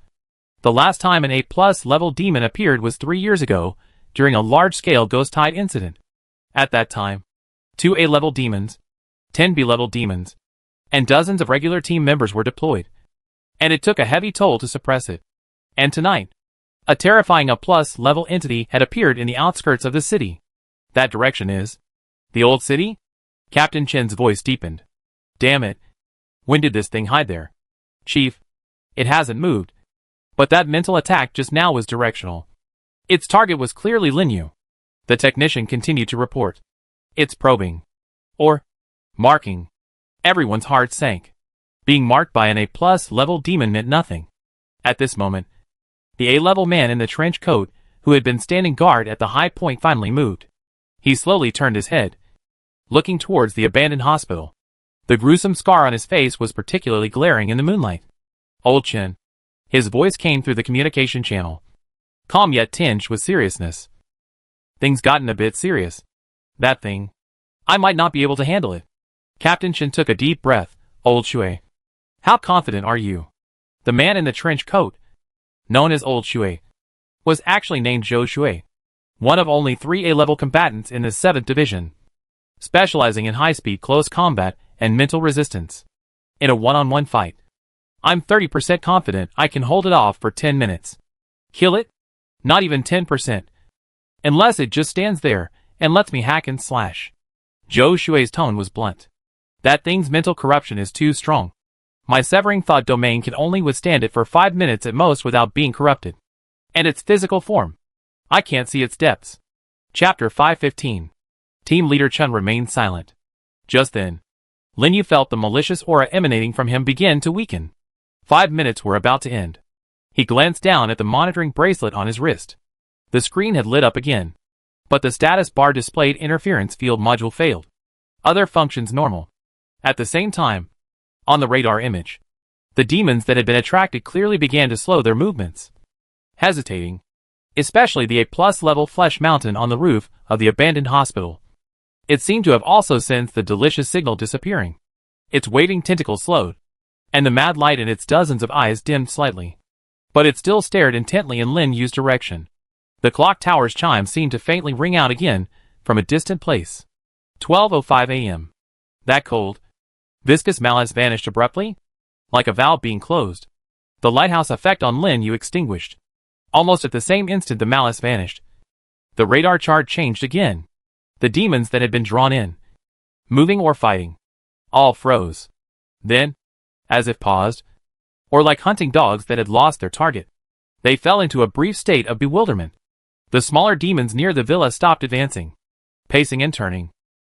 Speaker 1: the last time an A+ level demon appeared was 3 years ago, during a large-scale ghost tide incident. At that time, 2 A-level demons, 10 B-level demons, and dozens of regular team members were deployed, and it took a heavy toll to suppress it. And tonight, A terrifying A+-level entity had appeared in the outskirts of the city. That direction is the old city? Captain Chen's voice deepened. Damn it. When did this thing hide there? Chief, it hasn't moved. But that mental attack just now was directional. Its target was clearly Linyu. The technician continued to report. It's probing. Or marking. Everyone's heart sank. Being marked by an A+-level demon meant nothing. At this moment, the A-level man in the trench coat, who had been standing guard at the high point, finally moved. He slowly turned his head, looking towards the abandoned hospital. The gruesome scar on his face was particularly glaring in the moonlight. Old Chen. His voice came through the communication channel, calm yet tinged with seriousness. Things gotten a bit serious. That thing. I might not be able to handle it. Captain Chen took a deep breath. Old Shui. How confident are you? The man in the trench coat, known as Old Shui, was actually named Zhou Shui, one of only 3 A-level combatants in the 7th Division, specializing in high-speed close combat and mental resistance. In a one-on-one fight, I'm 30% confident I can hold it off for 10 minutes. Kill it? Not even 10%. Unless it just stands there and lets me hack and slash. Zhou Shui's tone was blunt. That thing's mental corruption is too strong. My severing thought domain can only withstand it for 5 minutes at most without being corrupted. And its physical form, I can't see its depths. Chapter 515. Team Leader Chen remained silent. Just then, Linyu felt the malicious aura emanating from him begin to weaken. 5 minutes were about to end. He glanced down at the monitoring bracelet on his wrist. The screen had lit up again, but the status bar displayed interference field module failed. Other functions normal. At the same time, on the radar image, the demons that had been attracted clearly began to slow their movements. Hesitating, especially the A+-level flesh mountain on the roof of the abandoned hospital. It seemed to have also sensed the delicious signal disappearing. Its waving tentacles slowed, and the mad light in its dozens of eyes dimmed slightly. But it still stared intently in Lin Yu's direction. The clock tower's chime seemed to faintly ring out again from a distant place. 12:05 a.m. That cold, viscous malice vanished abruptly, like a valve being closed. The lighthouse effect on Lin Yu extinguished. Almost at the same instant the malice vanished. The radar chart changed again. The demons that had been drawn in, moving or fighting, all froze. Then, as if paused, or like hunting dogs that had lost their target, they fell into a brief state of bewilderment. The smaller demons near the villa stopped advancing, pacing and turning,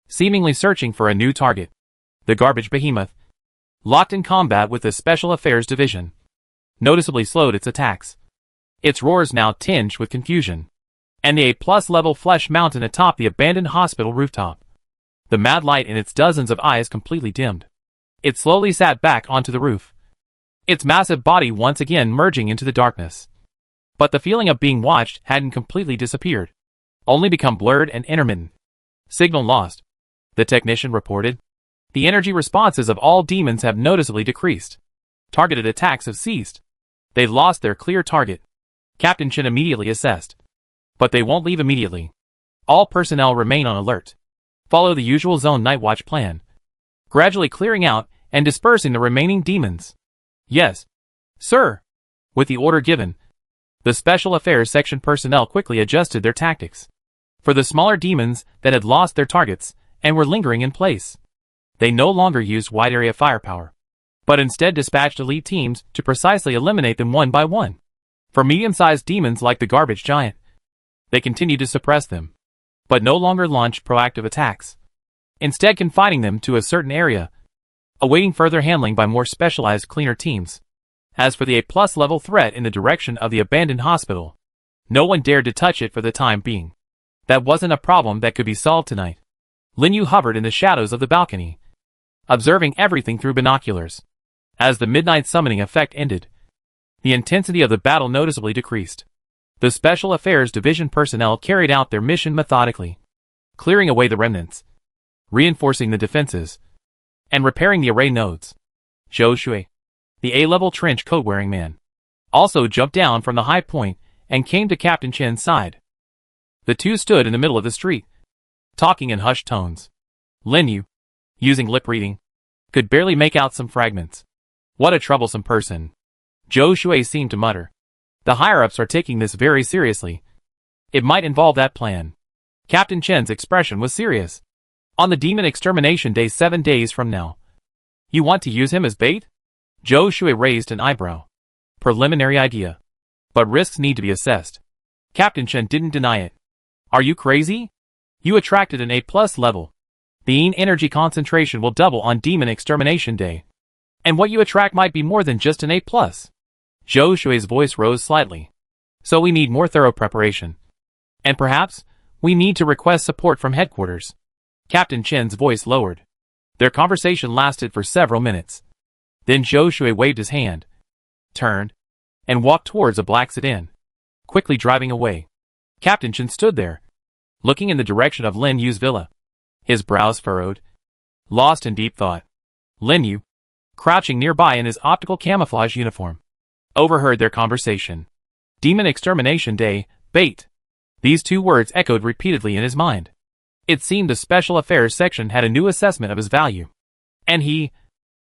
Speaker 1: seemingly searching for a new target. The garbage behemoth, locked in combat with the Special Affairs Division, noticeably slowed its attacks. Its roars now tinged with confusion. And the A+-level flesh mountain atop the abandoned hospital rooftop. The mad light in its dozens of eyes completely dimmed. It slowly sat back onto the roof, its massive body once again merging into the darkness. But the feeling of being watched hadn't completely disappeared, only become blurred and intermittent. Signal lost, the technician reported. The energy responses of all demons have noticeably decreased. Targeted attacks have ceased. They've lost their clear target. Captain Chen immediately assessed. But they won't leave immediately. All personnel remain on alert. Follow the usual zone night watch plan, gradually clearing out and dispersing the remaining demons. Yes, sir. With the order given, the Special Affairs Section personnel quickly adjusted their tactics. For the smaller demons that had lost their targets and were lingering in place, they no longer used wide area firepower, but instead dispatched elite teams to precisely eliminate them one by one. For medium-sized demons like the garbage giant, they continued to suppress them, but no longer launched proactive attacks, instead confining them to a certain area, awaiting further handling by more specialized cleaner teams. As for the A+-level threat in the direction of the abandoned hospital, no one dared to touch it for the time being. That wasn't a problem that could be solved tonight. Lin Yu hovered in the shadows of the balcony, observing everything through binoculars. As the midnight summoning effect ended, the intensity of the battle noticeably decreased. The Special Affairs Division personnel carried out their mission methodically, clearing away the remnants, reinforcing the defenses, and repairing the array nodes. Zhou Shui, the A-level trench coat-wearing man, also jumped down from the high point and came to Captain Chen's side. The two stood in the middle of the street, talking in hushed tones. Lin Yu, using lip reading, could barely make out some fragments. What a troublesome person, Zhou Shui seemed to mutter. The higher-ups are taking this very seriously. It might involve that plan. Captain Chen's expression was serious. On the demon extermination day 7 days from now. You want to use him as bait? Zhou Shui raised an eyebrow. Preliminary idea. But risks need to be assessed. Captain Chen didn't deny it. Are you crazy? You attracted an A+ level. The energy concentration will double on demon extermination day. And what you attract might be more than just an A+. Zhou Shui's voice rose slightly. So we need more thorough preparation. And perhaps, we need to request support from headquarters. Captain Chen's voice lowered. Their conversation lasted for several minutes. Then Zhou Shui waved his hand, turned, and walked towards a black sedan, quickly driving away. Captain Chen stood there, looking in the direction of Lin Yu's villa. His brows furrowed, lost in deep thought. Lin Yu, crouching nearby in his optical camouflage uniform, overheard their conversation. Demon Extermination Day, bait. These two words echoed repeatedly in his mind. It seemed the Special Affairs section had a new assessment of his value. And he,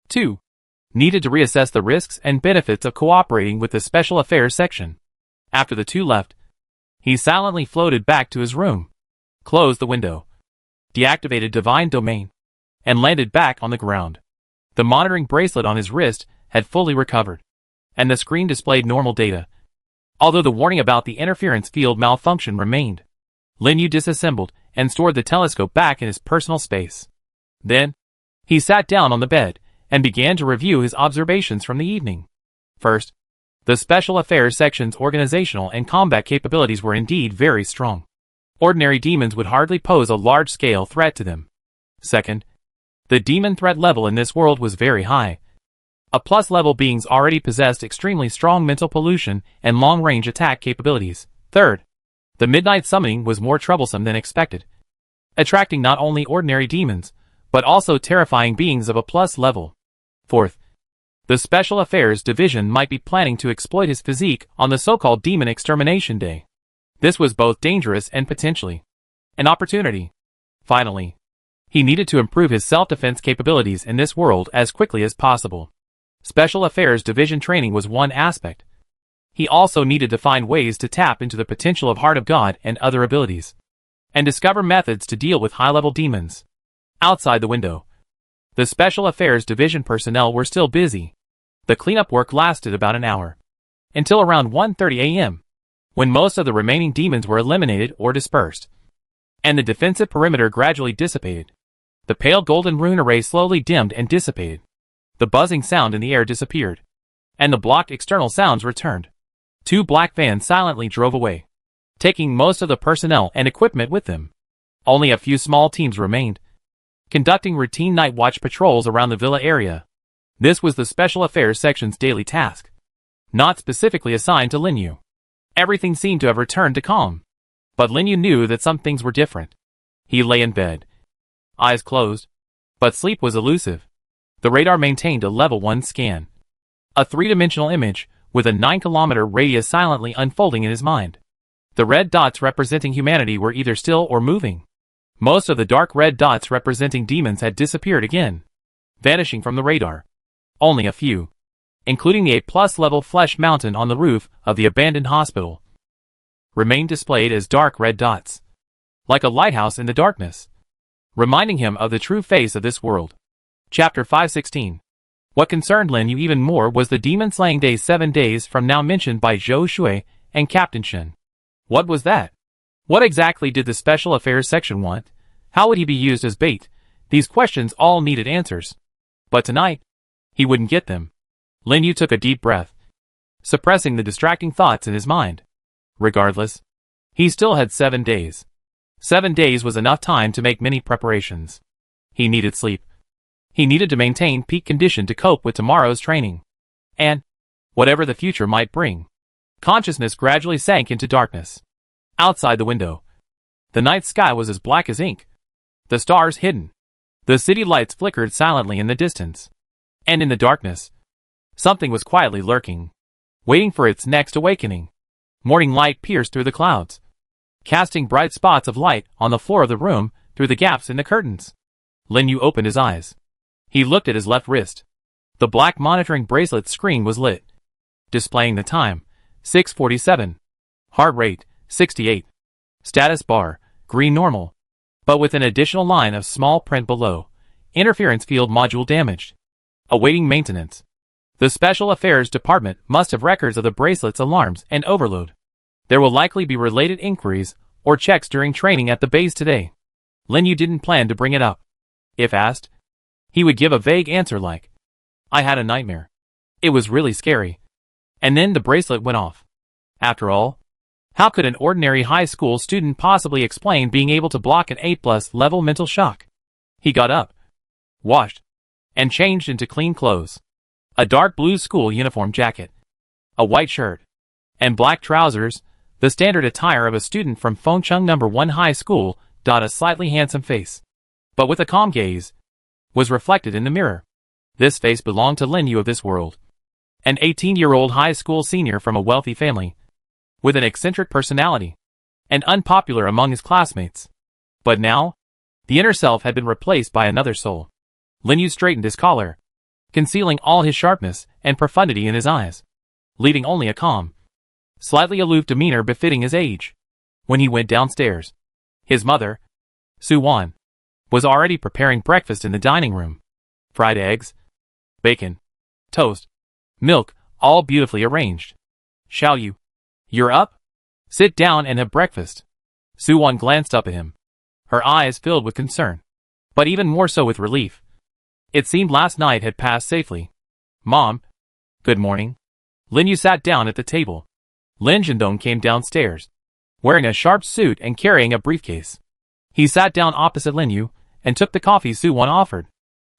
Speaker 1: too, needed to reassess the risks and benefits of cooperating with the Special Affairs section. After the two left, he silently floated back to his room, closed the window, deactivated Divine Domain, and landed back on the ground. The monitoring bracelet on his wrist had fully recovered, and the screen displayed normal data, although the warning about the interference field malfunction remained. Lin Yu disassembled and stored the telescope back in his personal space. Then, he sat down on the bed and began to review his observations from the evening. First, the Special Affairs section's organizational and combat capabilities were indeed very strong. Ordinary demons would hardly pose a large-scale threat to them. Second, the demon threat level in this world was very high. A+ level beings already possessed extremely strong mental pollution and long-range attack capabilities. Third, the midnight summoning was more troublesome than expected, attracting not only ordinary demons, but also terrifying beings of A+ level. Fourth, the Special Affairs Division might be planning to exploit his physique on the so-called Demon Extermination Day. This was both dangerous and potentially an opportunity. Finally, he needed to improve his self-defense capabilities in this world as quickly as possible. Special Affairs Division training was one aspect. He also needed to find ways to tap into the potential of Heart of God and other abilities, and discover methods to deal with high-level demons. Outside the window, the Special Affairs Division personnel were still busy. The cleanup work lasted about an hour, until around 1:30 a.m., when most of the remaining demons were eliminated or dispersed, and the defensive perimeter gradually dissipated. The pale golden rune array slowly dimmed and dissipated. The buzzing sound in the air disappeared, and the blocked external sounds returned. Two black vans silently drove away, taking most of the personnel and equipment with them. Only a few small teams remained, conducting routine night watch patrols around the villa area. This was the Special Affairs section's daily task, not specifically assigned to Lin Yu. Everything seemed to have returned to calm, but Lin Yu knew that some things were different. He lay in bed, eyes closed, but sleep was elusive. The radar maintained a level 1 scan, a three-dimensional image with a 9-kilometer radius silently unfolding in his mind. The red dots representing humanity were either still or moving. Most of the dark red dots representing demons had disappeared again, vanishing from the radar. Only a few, including the A+ level flesh mountain on the roof of the abandoned hospital, remained displayed as dark red dots, like a lighthouse in the darkness, reminding him of the true face of this world. Chapter 516. What concerned Lin Yu even more was the demon slaying day 7 days from now mentioned by Zhou Shui and Captain Chen. What was that? What exactly did the Special Affairs section want? How would he be used as bait? These questions all needed answers. But tonight, he wouldn't get them. Lin Yu took a deep breath, suppressing the distracting thoughts in his mind. Regardless, he still had 7 days. 7 days was enough time to make many preparations. He needed sleep. He needed to maintain peak condition to cope with tomorrow's training. And, whatever the future might bring, consciousness gradually sank into darkness. Outside the window, the night sky was as black as ink, the stars hidden. The city lights flickered silently in the distance. And in the darkness, something was quietly lurking, waiting for its next awakening. Morning light pierced through the clouds, casting bright spots of light on the floor of the room through the gaps in the curtains. Lin Yu opened his eyes. He looked at his left wrist. The black monitoring bracelet screen was lit, displaying the time, 647. Heart rate, 68. Status bar, green normal. But with an additional line of small print below. Interference field module damaged. Awaiting maintenance. The Special Affairs Department must have records of the bracelet's alarms and overload. There will likely be related inquiries or checks during training at the base today. Lin Yu didn't plan to bring it up. If asked, he would give a vague answer like, "I had a nightmare. It was really scary." And then the bracelet went off. After all, how could an ordinary high school student possibly explain being able to block an A+ level mental shock? He got up, washed, and changed into clean clothes. A dark blue school uniform jacket, a white shirt, and black trousers, the standard attire of a student from Fengcheng No. 1 High School. A slightly handsome face, but with a calm gaze, was reflected in the mirror. This face belonged to Lin Yu of this world. An 18-year-old high school senior from a wealthy family, with an eccentric personality, and unpopular among his classmates. But now, the inner self had been replaced by another soul. Lin Yu straightened his collar, concealing all his sharpness and profundity in his eyes, leaving only a calm, slightly aloof demeanor befitting his age. When he went downstairs, his mother, Su Wan, was already preparing breakfast in the dining room. Fried eggs, bacon, toast, milk, all beautifully arranged. "Xiao Yu, you're up? Sit down and have breakfast." Su Wan glanced up at him, her eyes filled with concern, but even more so with relief. It seemed last night had passed safely. "Mom, good morning." Lin Yu sat down at the table. Lin Zhendong came downstairs, wearing a sharp suit and carrying a briefcase. He sat down opposite Lin Yu and took the coffee Su Wan offered.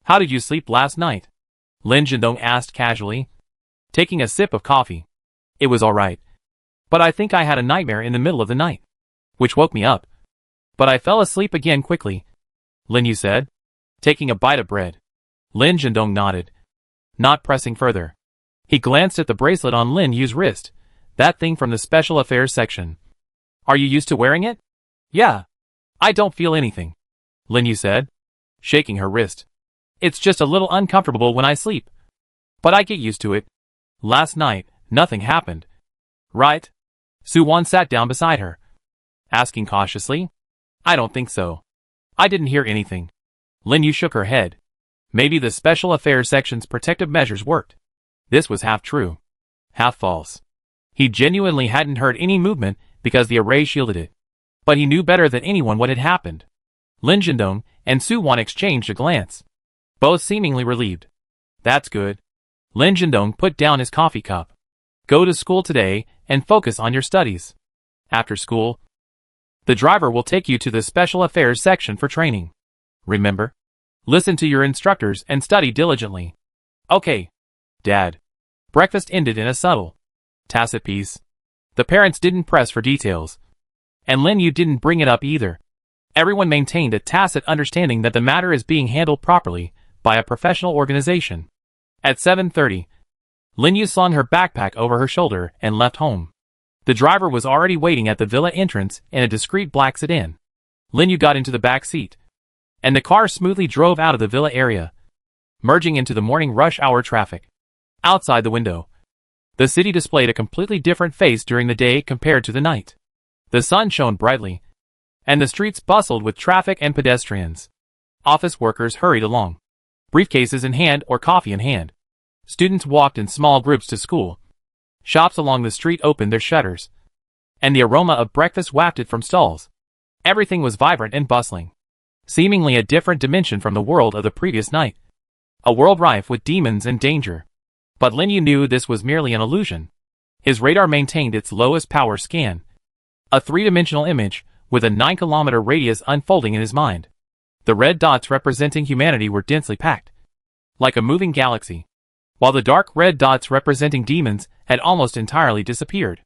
Speaker 1: "How did you sleep last night?" Lin Zhendong asked casually, taking a sip of coffee. "It was all right, but I think I had a nightmare in the middle of the night, which woke me up. But I fell asleep again quickly," Lin Yu said, taking a bite of bread. Lin Zhendong nodded, not pressing further. He glanced at the bracelet on Lin Yu's wrist, that thing from the Special Affairs section. "Are you used to wearing it?" "Yeah. I don't feel anything," Lin Yu said, shaking her wrist. "It's just a little uncomfortable when I sleep. But I get used to it. Last night, nothing happened." "Right?" Su Wan sat down beside her, asking cautiously. "I don't think so. I didn't hear anything." Lin Yu shook her head. Maybe the Special Affairs section's protective measures worked. This was half true, half false. He genuinely hadn't heard any movement because the array shielded it. But he knew better than anyone what had happened. Lin Zhendong and Su Wan exchanged a glance, both seemingly relieved. "That's good." Lin Zhendong put down his coffee cup. "Go to school today and focus on your studies. After school, the driver will take you to the Special Affairs section for training. Remember, listen to your instructors and study diligently." "Okay, Dad." Breakfast ended in a subtle, tacit peace. The parents didn't press for details, and Lin Yu didn't bring it up either. Everyone maintained a tacit understanding that the matter is being handled properly by a professional organization. At 7:30, Lin Yu slung her backpack over her shoulder and left home. The driver was already waiting at the villa entrance in a discreet black sedan. Lin Yu got into the back seat, and the car smoothly drove out of the villa area, merging into the morning rush hour traffic. Outside the window, the city displayed a completely different face during the day compared to the night. The sun shone brightly, and the streets bustled with traffic and pedestrians. Office workers hurried along, briefcases in hand or coffee in hand. Students walked in small groups to school. Shops along the street opened their shutters, and the aroma of breakfast wafted from stalls. Everything was vibrant and bustling, seemingly a different dimension from the world of the previous night. A world rife with demons and danger. But Lin Yu knew this was merely an illusion. His radar maintained its lowest power scan, a three-dimensional image with a 9-kilometer radius unfolding in his mind. The red dots representing humanity were densely packed, like a moving galaxy, while the dark red dots representing demons had almost entirely disappeared.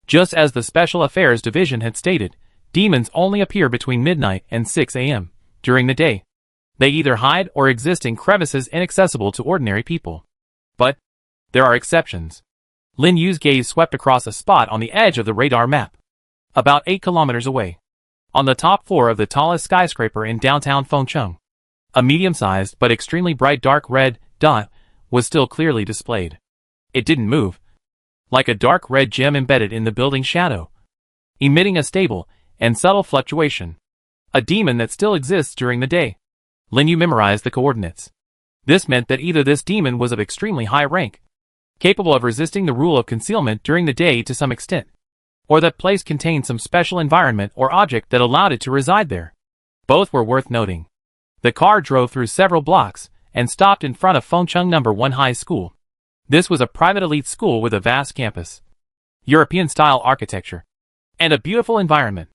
Speaker 1: Just as the Special Affairs Division had stated, demons only appear between midnight and 6 a.m. during the day. They either hide or exist in crevices inaccessible to ordinary people. But there are exceptions. Lin Yu's gaze swept across a spot on the edge of the radar map, about 8 kilometers away, on the top floor of the tallest skyscraper in downtown Fengcheng. A medium-sized but extremely bright dark red dot was still clearly displayed. It didn't move, like a dark red gem embedded in the building's shadow, emitting a stable and subtle fluctuation. A demon that still exists during the day. Lin Yu memorized the coordinates. This meant that either this demon was of extremely high rank, capable of resisting the rule of concealment during the day to some extent, or that place contained some special environment or object that allowed it to reside there. Both were worth noting. The car drove through several blocks and stopped in front of Fengcheng No. 1 High School. This was a private elite school with a vast campus, European-style architecture, and a beautiful environment.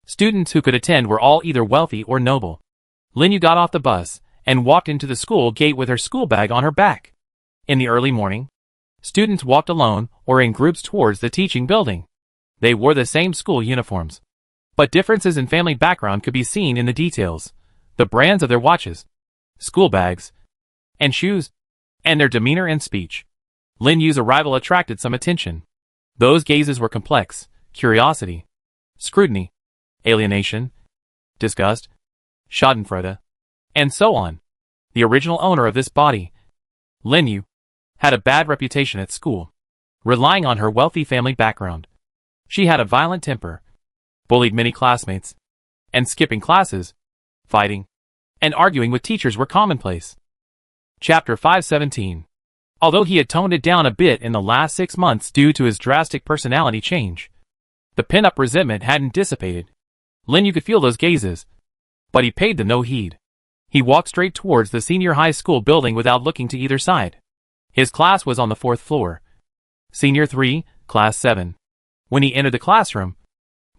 Speaker 1: Students who could attend were all either wealthy or noble. Lin Yu got off the bus and walked into the school gate with her school bag on her back. In the early morning, students walked alone or in groups towards the teaching building. They wore the same school uniforms, but differences in family background could be seen in the details, the brands of their watches, school bags, and shoes, and their demeanor and speech. Lin Yu's arrival attracted some attention. Those gazes were complex: curiosity, scrutiny, alienation, disgust, schadenfreude, and so on. The original owner of this body, Lin Yu, had a bad reputation at school, relying on her wealthy family background. She had a violent temper, bullied many classmates, and skipping classes, fighting, and arguing with teachers were commonplace. Chapter 517. Although he had toned it down a bit in the last 6 months due to his drastic personality change, the pin-up resentment hadn't dissipated. Lin Yu could feel those gazes, but he paid them no heed. He walked straight towards the senior high school building without looking to either side. His class was on the 4th floor. Senior 3, Class 7. When he entered the classroom,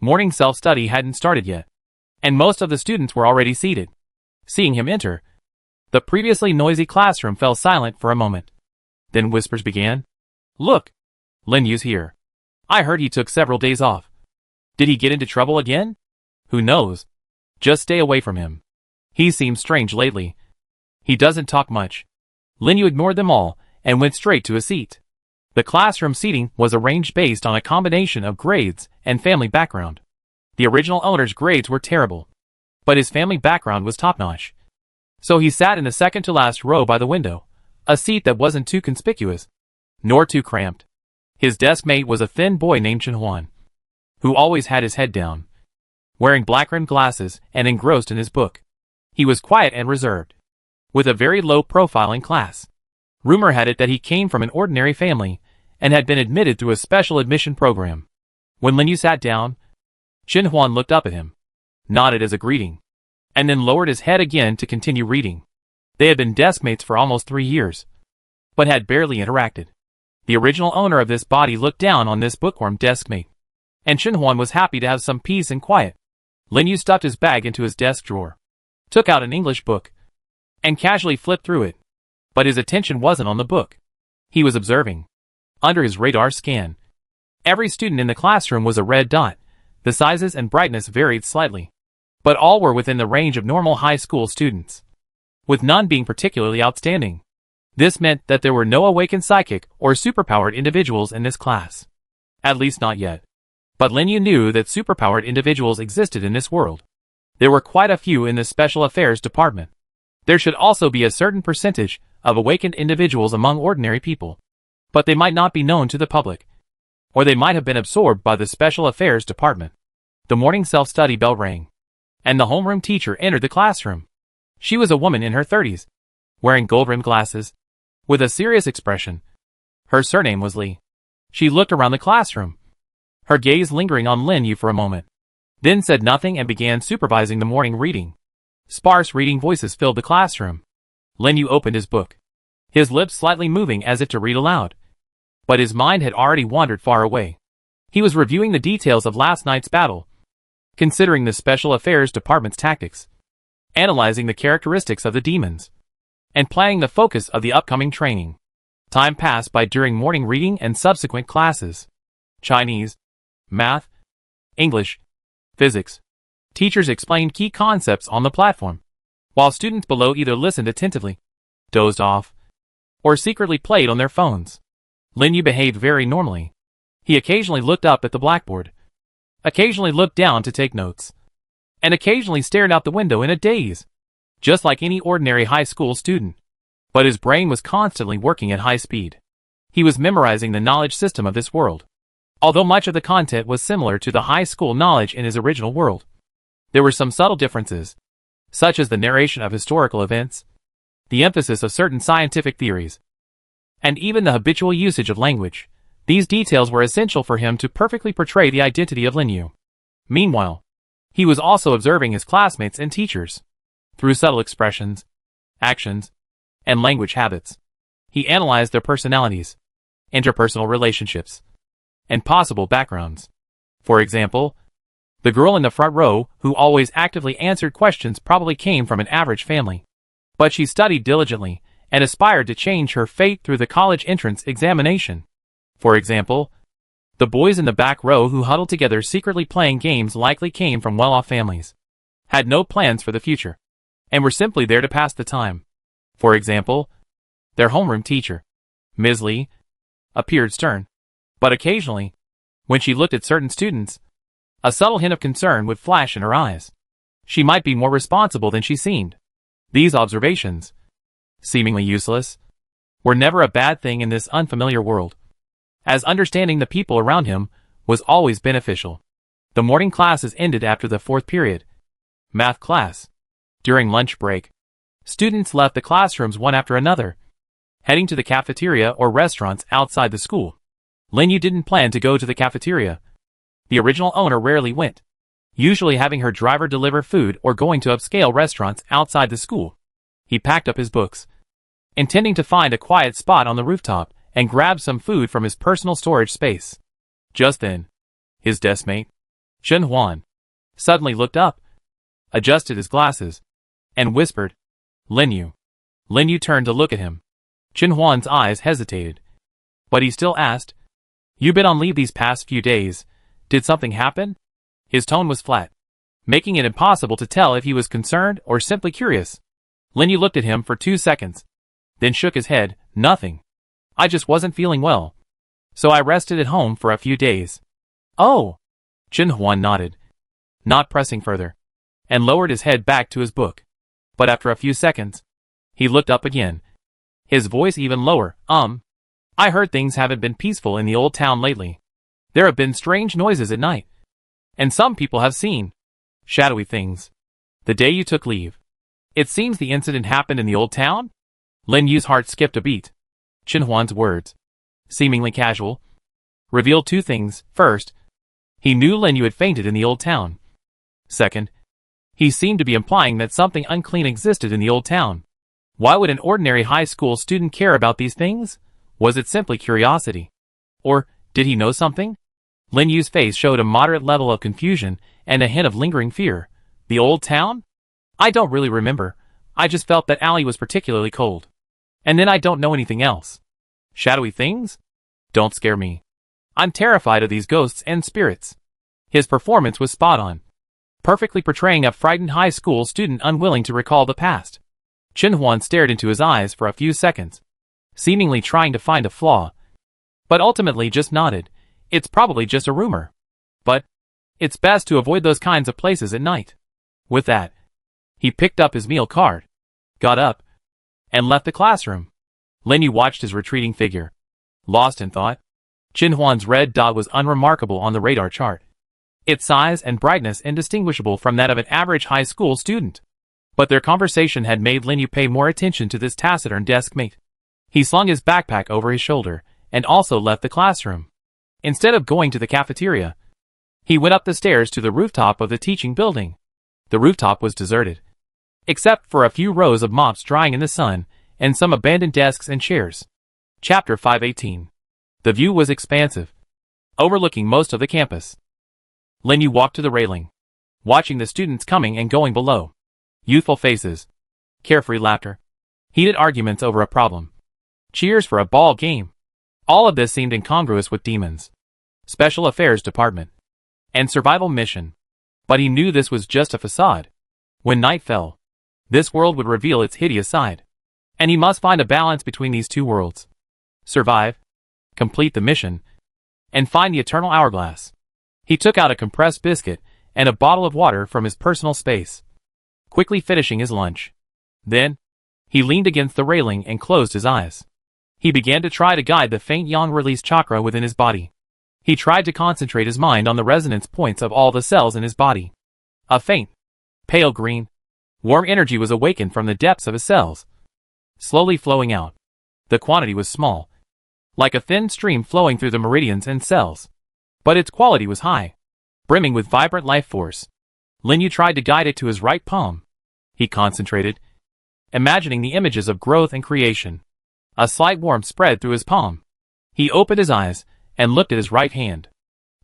Speaker 1: morning self-study hadn't started yet, and most of the students were already seated. Seeing him enter, the previously noisy classroom fell silent for a moment. Then whispers began. "Look! Lin Yu's here. I heard he took several days off. Did he get into trouble again? Who knows? Just stay away from him. He seems strange lately. He doesn't talk much." Lin Yu ignored them all and went straight to a seat. The classroom seating was arranged based on a combination of grades and family background. The original owner's grades were terrible, but his family background was top-notch. So he sat in the second-to-last row by the window, a seat that wasn't too conspicuous, nor too cramped. His desk mate was a thin boy named Chen Huan, who always had his head down, wearing black-rimmed glasses and engrossed in his book. He was quiet and reserved, with a very low profile in class. Rumor had it that he came from an ordinary family and had been admitted through a special admission program. When Lin Yu sat down, Chen Huan looked up at him, nodded as a greeting, and then lowered his head again to continue reading. They had been deskmates for almost 3 years, but had barely interacted. The original owner of this body looked down on this bookworm deskmate, and Chen Huan was happy to have some peace and quiet. Lin Yu stuffed his bag into his desk drawer, took out an English book, and casually flipped through it. But his attention wasn't on the book. He was observing. Under his radar scan, every student in the classroom was a red dot. The sizes and brightness varied slightly, but all were within the range of normal high school students, with none being particularly outstanding. This meant that there were no awakened psychic or superpowered individuals in this class. At least not yet. But Lin Yu knew that superpowered individuals existed in this world. There were quite a few in the Special Affairs Department. There should also be a certain percentage of awakened individuals among ordinary people, but they might not be known to the public, or they might have been absorbed by the Special Affairs Department. The morning self-study bell rang, and the homeroom teacher entered the classroom. She was a woman in her 30s, wearing gold-rimmed glasses, with a serious expression. Her surname was Li. She looked around the classroom, her gaze lingering on Lin Yu for a moment, then said nothing and began supervising the morning reading. Sparse reading voices filled the classroom. Lin Yu opened his book, his lips slightly moving as if to read aloud. But his mind had already wandered far away. He was reviewing the details of last night's battle, considering the Special Affairs Department's tactics, analyzing the characteristics of the demons, and planning the focus of the upcoming training. Time passed by during morning reading and subsequent classes. Chinese, math, English, physics. Teachers explained key concepts on the platform, while students below either listened attentively, dozed off, or secretly played on their phones. Lin Yu behaved very normally. He occasionally looked up at the blackboard, occasionally looked down to take notes, and occasionally stared out the window in a daze, just like any ordinary high school student. But his brain was constantly working at high speed. He was memorizing the knowledge system of this world. Although much of the content was similar to the high school knowledge in his original world, there were some subtle differences, such as the narration of historical events, the emphasis of certain scientific theories, and even the habitual usage of language. These details were essential for him to perfectly portray the identity of Linyu. Meanwhile, he was also observing his classmates and teachers. Through subtle expressions, actions, and language habits, he analyzed their personalities, interpersonal relationships, and possible backgrounds. For example, the girl in the front row who always actively answered questions probably came from an average family, but she studied diligently and aspired to change her fate through the college entrance examination. For example, the boys in the back row who huddled together secretly playing games likely came from well-off families, had no plans for the future, and were simply there to pass the time. For example, their homeroom teacher, Ms. Lee, appeared stern, but occasionally, when she looked at certain students, a subtle hint of concern would flash in her eyes. She might be more responsible than she seemed. These observations, seemingly useless, were never a bad thing in this unfamiliar world, as understanding the people around him was always beneficial. The morning classes ended after the fourth period, math class. During lunch break, students left the classrooms one after another, heading to the cafeteria or restaurants outside the school. Linyu didn't plan to go to the cafeteria. The original owner rarely went, usually having her driver deliver food or going to upscale restaurants outside the school. He packed up his books, intending to find a quiet spot on the rooftop and grab some food from his personal storage space. Just then, his deskmate, Chen Huan, suddenly looked up, adjusted his glasses, and whispered, "Linyu." Linyu turned to look at him. Chen Huan's eyes hesitated, but he still asked, "You been on leave these past few days. Did something happen?" His tone was flat, making it impossible to tell if he was concerned or simply curious. Linyu looked at him for 2 seconds, then shook his head. "Nothing. I just wasn't feeling well, so I rested at home for a few days." "Oh." Chen Huan nodded, not pressing further, and lowered his head back to his book. But after a few seconds, he looked up again, his voice even lower. I heard things haven't been peaceful in the old town lately. There have been strange noises at night, and some people have seen shadowy things. The day you took leave, it seems the incident happened in the old town?" Lin Yu's heart skipped a beat. Chen Huan's words, seemingly casual, revealed two things. First, he knew Lin Yu had fainted in the old town. Second, he seemed to be implying that something unclean existed in the old town. Why would an ordinary high school student care about these things? Was it simply curiosity? Or did he know something? Lin Yu's face showed a moderate level of confusion and a hint of lingering fear. The old town? I don't really remember. I just felt that alley was particularly cold. And then I don't know anything else. Shadowy things? Don't scare me. I'm terrified of these ghosts and spirits. His performance was spot on, perfectly portraying a frightened high school student unwilling to recall the past. Chen Huan stared into his eyes for a few seconds, seemingly trying to find a flaw, but ultimately just nodded. It's probably just a rumor. But it's best to avoid those kinds of places at night. With that, he picked up his meal card, got up, and left the classroom. Lin Yu watched his retreating figure, lost in thought. Chen Huan's red dot was unremarkable on the radar chart, its size and brightness indistinguishable from that of an average high school student. But their conversation had made Lin Yu pay more attention to this taciturn deskmate. He slung his backpack over his shoulder and also left the classroom. Instead of going to the cafeteria, he went up the stairs to the rooftop of the teaching building. The rooftop was deserted, except for a few rows of mops drying in the sun and some abandoned desks and chairs. Chapter 518. The view was expansive, overlooking most of the campus. Lin Yu walked to the railing, watching the students coming and going below. Youthful faces, carefree laughter, heated arguments over a problem, cheers for a ball game. All of this seemed incongruous with Demons, Special Affairs Department, and Survival Mission. But he knew this was just a facade. When night fell, this world would reveal its hideous side, and he must find a balance between these two worlds. Survive, complete the mission, and find the eternal hourglass. He took out a compressed biscuit and a bottle of water from his personal space, quickly finishing his lunch. Then, he leaned against the railing and closed his eyes. He began to try to guide the faint yang release chakra within his body. He tried to concentrate his mind on the resonance points of all the cells in his body. A faint, pale green, warm energy was awakened from the depths of his cells, slowly flowing out. The quantity was small, like a thin stream flowing through the meridians and cells, but its quality was high, brimming with vibrant life force. Lin Yu tried to guide it to his right palm. He concentrated, imagining the images of growth and creation. A slight warmth spread through his palm. He opened his eyes and looked at his right hand.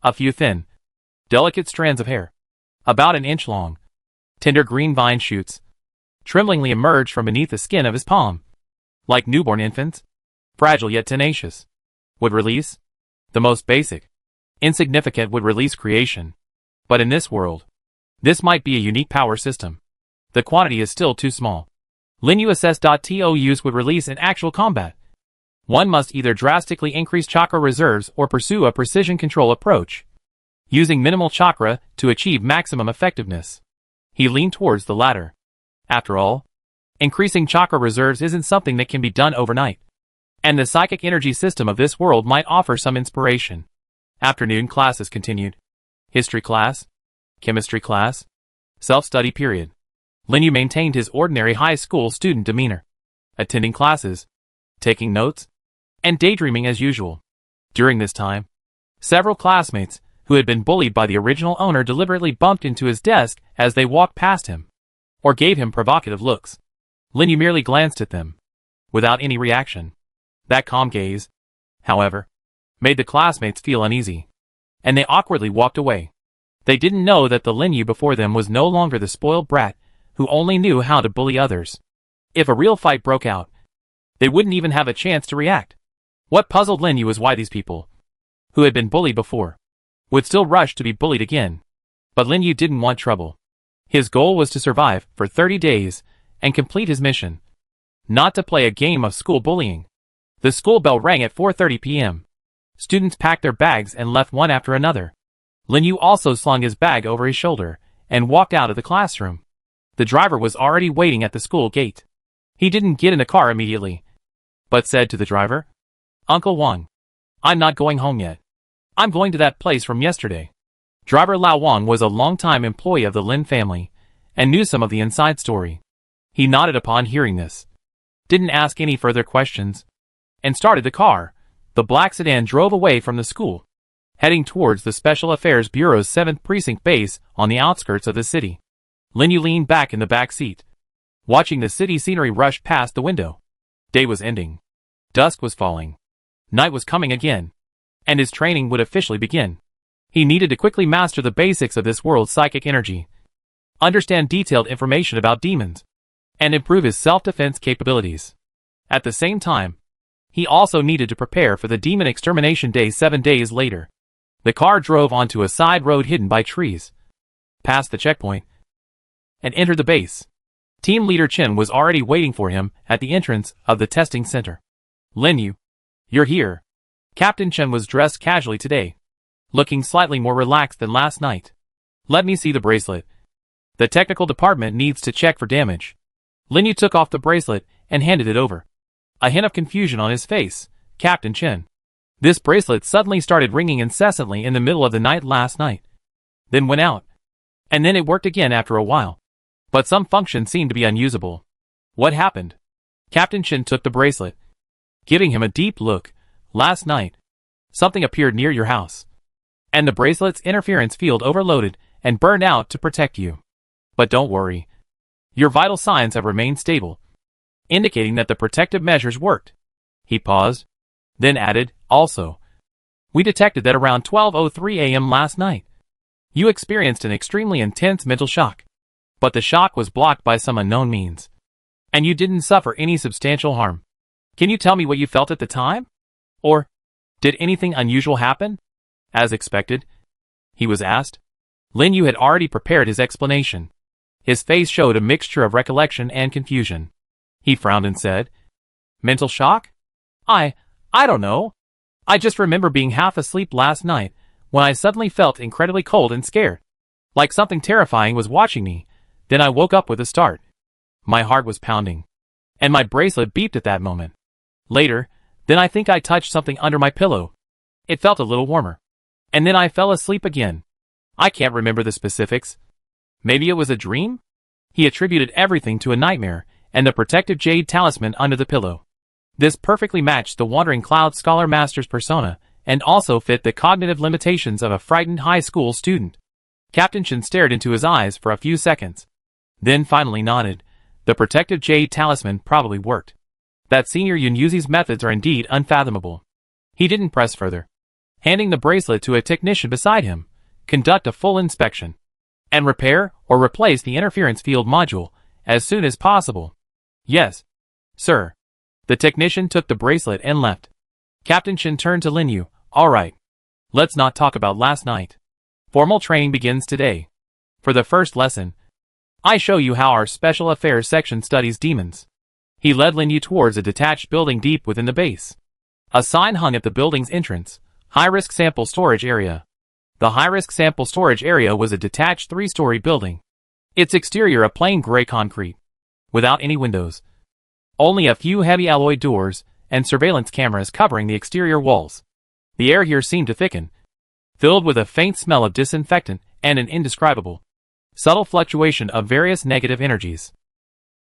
Speaker 1: A few thin, delicate strands of hair, about an inch long, tender green vine shoots, tremblingly emerged from beneath the skin of his palm. Like newborn infants, fragile yet tenacious. Would release? The most basic, insignificant would release creation. But in this world, this might be a unique power system. The quantity is still too small. Lin Yu assessed. To use would release in actual combat. One must either drastically increase chakra reserves or pursue a precision control approach, using minimal chakra to achieve maximum effectiveness. He leaned towards the latter. After all, increasing chakra reserves isn't something that can be done overnight, and the psychic energy system of this world might offer some inspiration. Afternoon classes continued. History class, chemistry class, self-study period. Lin Yu maintained his ordinary high school student demeanor, attending classes, taking notes, and daydreaming as usual. During this time, several classmates who had been bullied by the original owner deliberately bumped into his desk as they walked past him, or gave him provocative looks. Lin Yu merely glanced at them, without any reaction. That calm gaze, however, made the classmates feel uneasy, and they awkwardly walked away. They didn't know that the Lin Yu before them was no longer the spoiled brat who only knew how to bully others. If a real fight broke out, they wouldn't even have a chance to react. What puzzled Lin Yu was why these people, who had been bullied before, would still rush to be bullied again. But Lin Yu didn't want trouble. His goal was to survive for 30 days and complete his mission, not to play a game of school bullying. The school bell rang at 4:30 p.m. Students packed their bags and left one after another. Lin Yu also slung his bag over his shoulder and walked out of the classroom. The driver was already waiting at the school gate. He didn't get in the car immediately, but said to the driver, "Uncle Wang, I'm not going home yet. I'm going to that place from yesterday." Driver Lao Wang was a long-time employee of the Lin family and knew some of the inside story. He nodded upon hearing this, didn't ask any further questions, and started the car. The black sedan drove away from the school, heading towards the Special Affairs Bureau's 7th Precinct base on the outskirts of the city. Lin Yu leaned back in the back seat, watching the city scenery rush past the window. Day was ending. Dusk was falling. Night was coming again, and his training would officially begin. He needed to quickly master the basics of this world's psychic energy, understand detailed information about demons, and improve his self-defense capabilities. At the same time, he also needed to prepare for the Demon Extermination Day 7 days later. The car drove onto a side road hidden by trees, passed the checkpoint, and entered the base. Team Leader Chen was already waiting for him at the entrance of the testing center. "Lin Yu, you're here." Captain Chen was dressed casually today, looking slightly more relaxed than last night. "Let me see the bracelet. The technical department needs to check for damage." Lin Yu took off the bracelet and handed it over, a hint of confusion on his face. "Captain Chen, this bracelet suddenly started ringing incessantly in the middle of the night last night, then went out, and then it worked again after a while. But some function seemed to be unusable. What happened?" Captain Chen took the bracelet, giving him a deep look. "Last night, something appeared near your house, and the bracelet's interference field overloaded and burned out to protect you. But don't worry. Your vital signs have remained stable, indicating that the protective measures worked." He paused, then added, "Also, we detected that around 12:03 a.m. last night, you experienced an extremely intense mental shock. But the shock was blocked by some unknown means, and you didn't suffer any substantial harm. Can you tell me what you felt at the time? Or, did anything unusual happen?" "As expected," he was asked. Lin Yu had already prepared his explanation. His face showed a mixture of recollection and confusion. He frowned and said, "Mental shock? I don't know. I just remember being half asleep last night when I suddenly felt incredibly cold and scared, like something terrifying was watching me. Then I woke up with a start. My heart was pounding, and my bracelet beeped at that moment. Later, Then I think I touched something under my pillow. It felt a little warmer. And then I fell asleep again. I can't remember the specifics. Maybe it was a dream? He attributed everything to a nightmare and the protective jade talisman under the pillow. This perfectly matched the Wandering Cloud Scholar Master's persona and also fit the cognitive limitations of a frightened high school student. Captain Shin stared into his eyes for a few seconds. Then finally nodded. The protective jade talisman probably worked. That Senior Yunyuzi's methods are indeed unfathomable. He didn't press further. Handing the bracelet to a technician beside him, conduct a full inspection. And repair or replace the interference field module as soon as possible. Yes, sir. The technician took the bracelet and left. Captain Shin turned to Linyu. All right. Let's not talk about last night. Formal training begins today. For the first lesson, I show you how our Special Affairs section studies demons. He led Linyu towards a detached building deep within the base. A sign hung at the building's entrance, High-Risk Sample Storage Area. The high-risk sample storage area was a detached 3-story building. Its exterior a plain gray concrete, without any windows. Only a few heavy alloy doors and surveillance cameras covering the exterior walls. The air here seemed to thicken, filled with a faint smell of disinfectant and an indescribable, subtle fluctuation of various negative energies.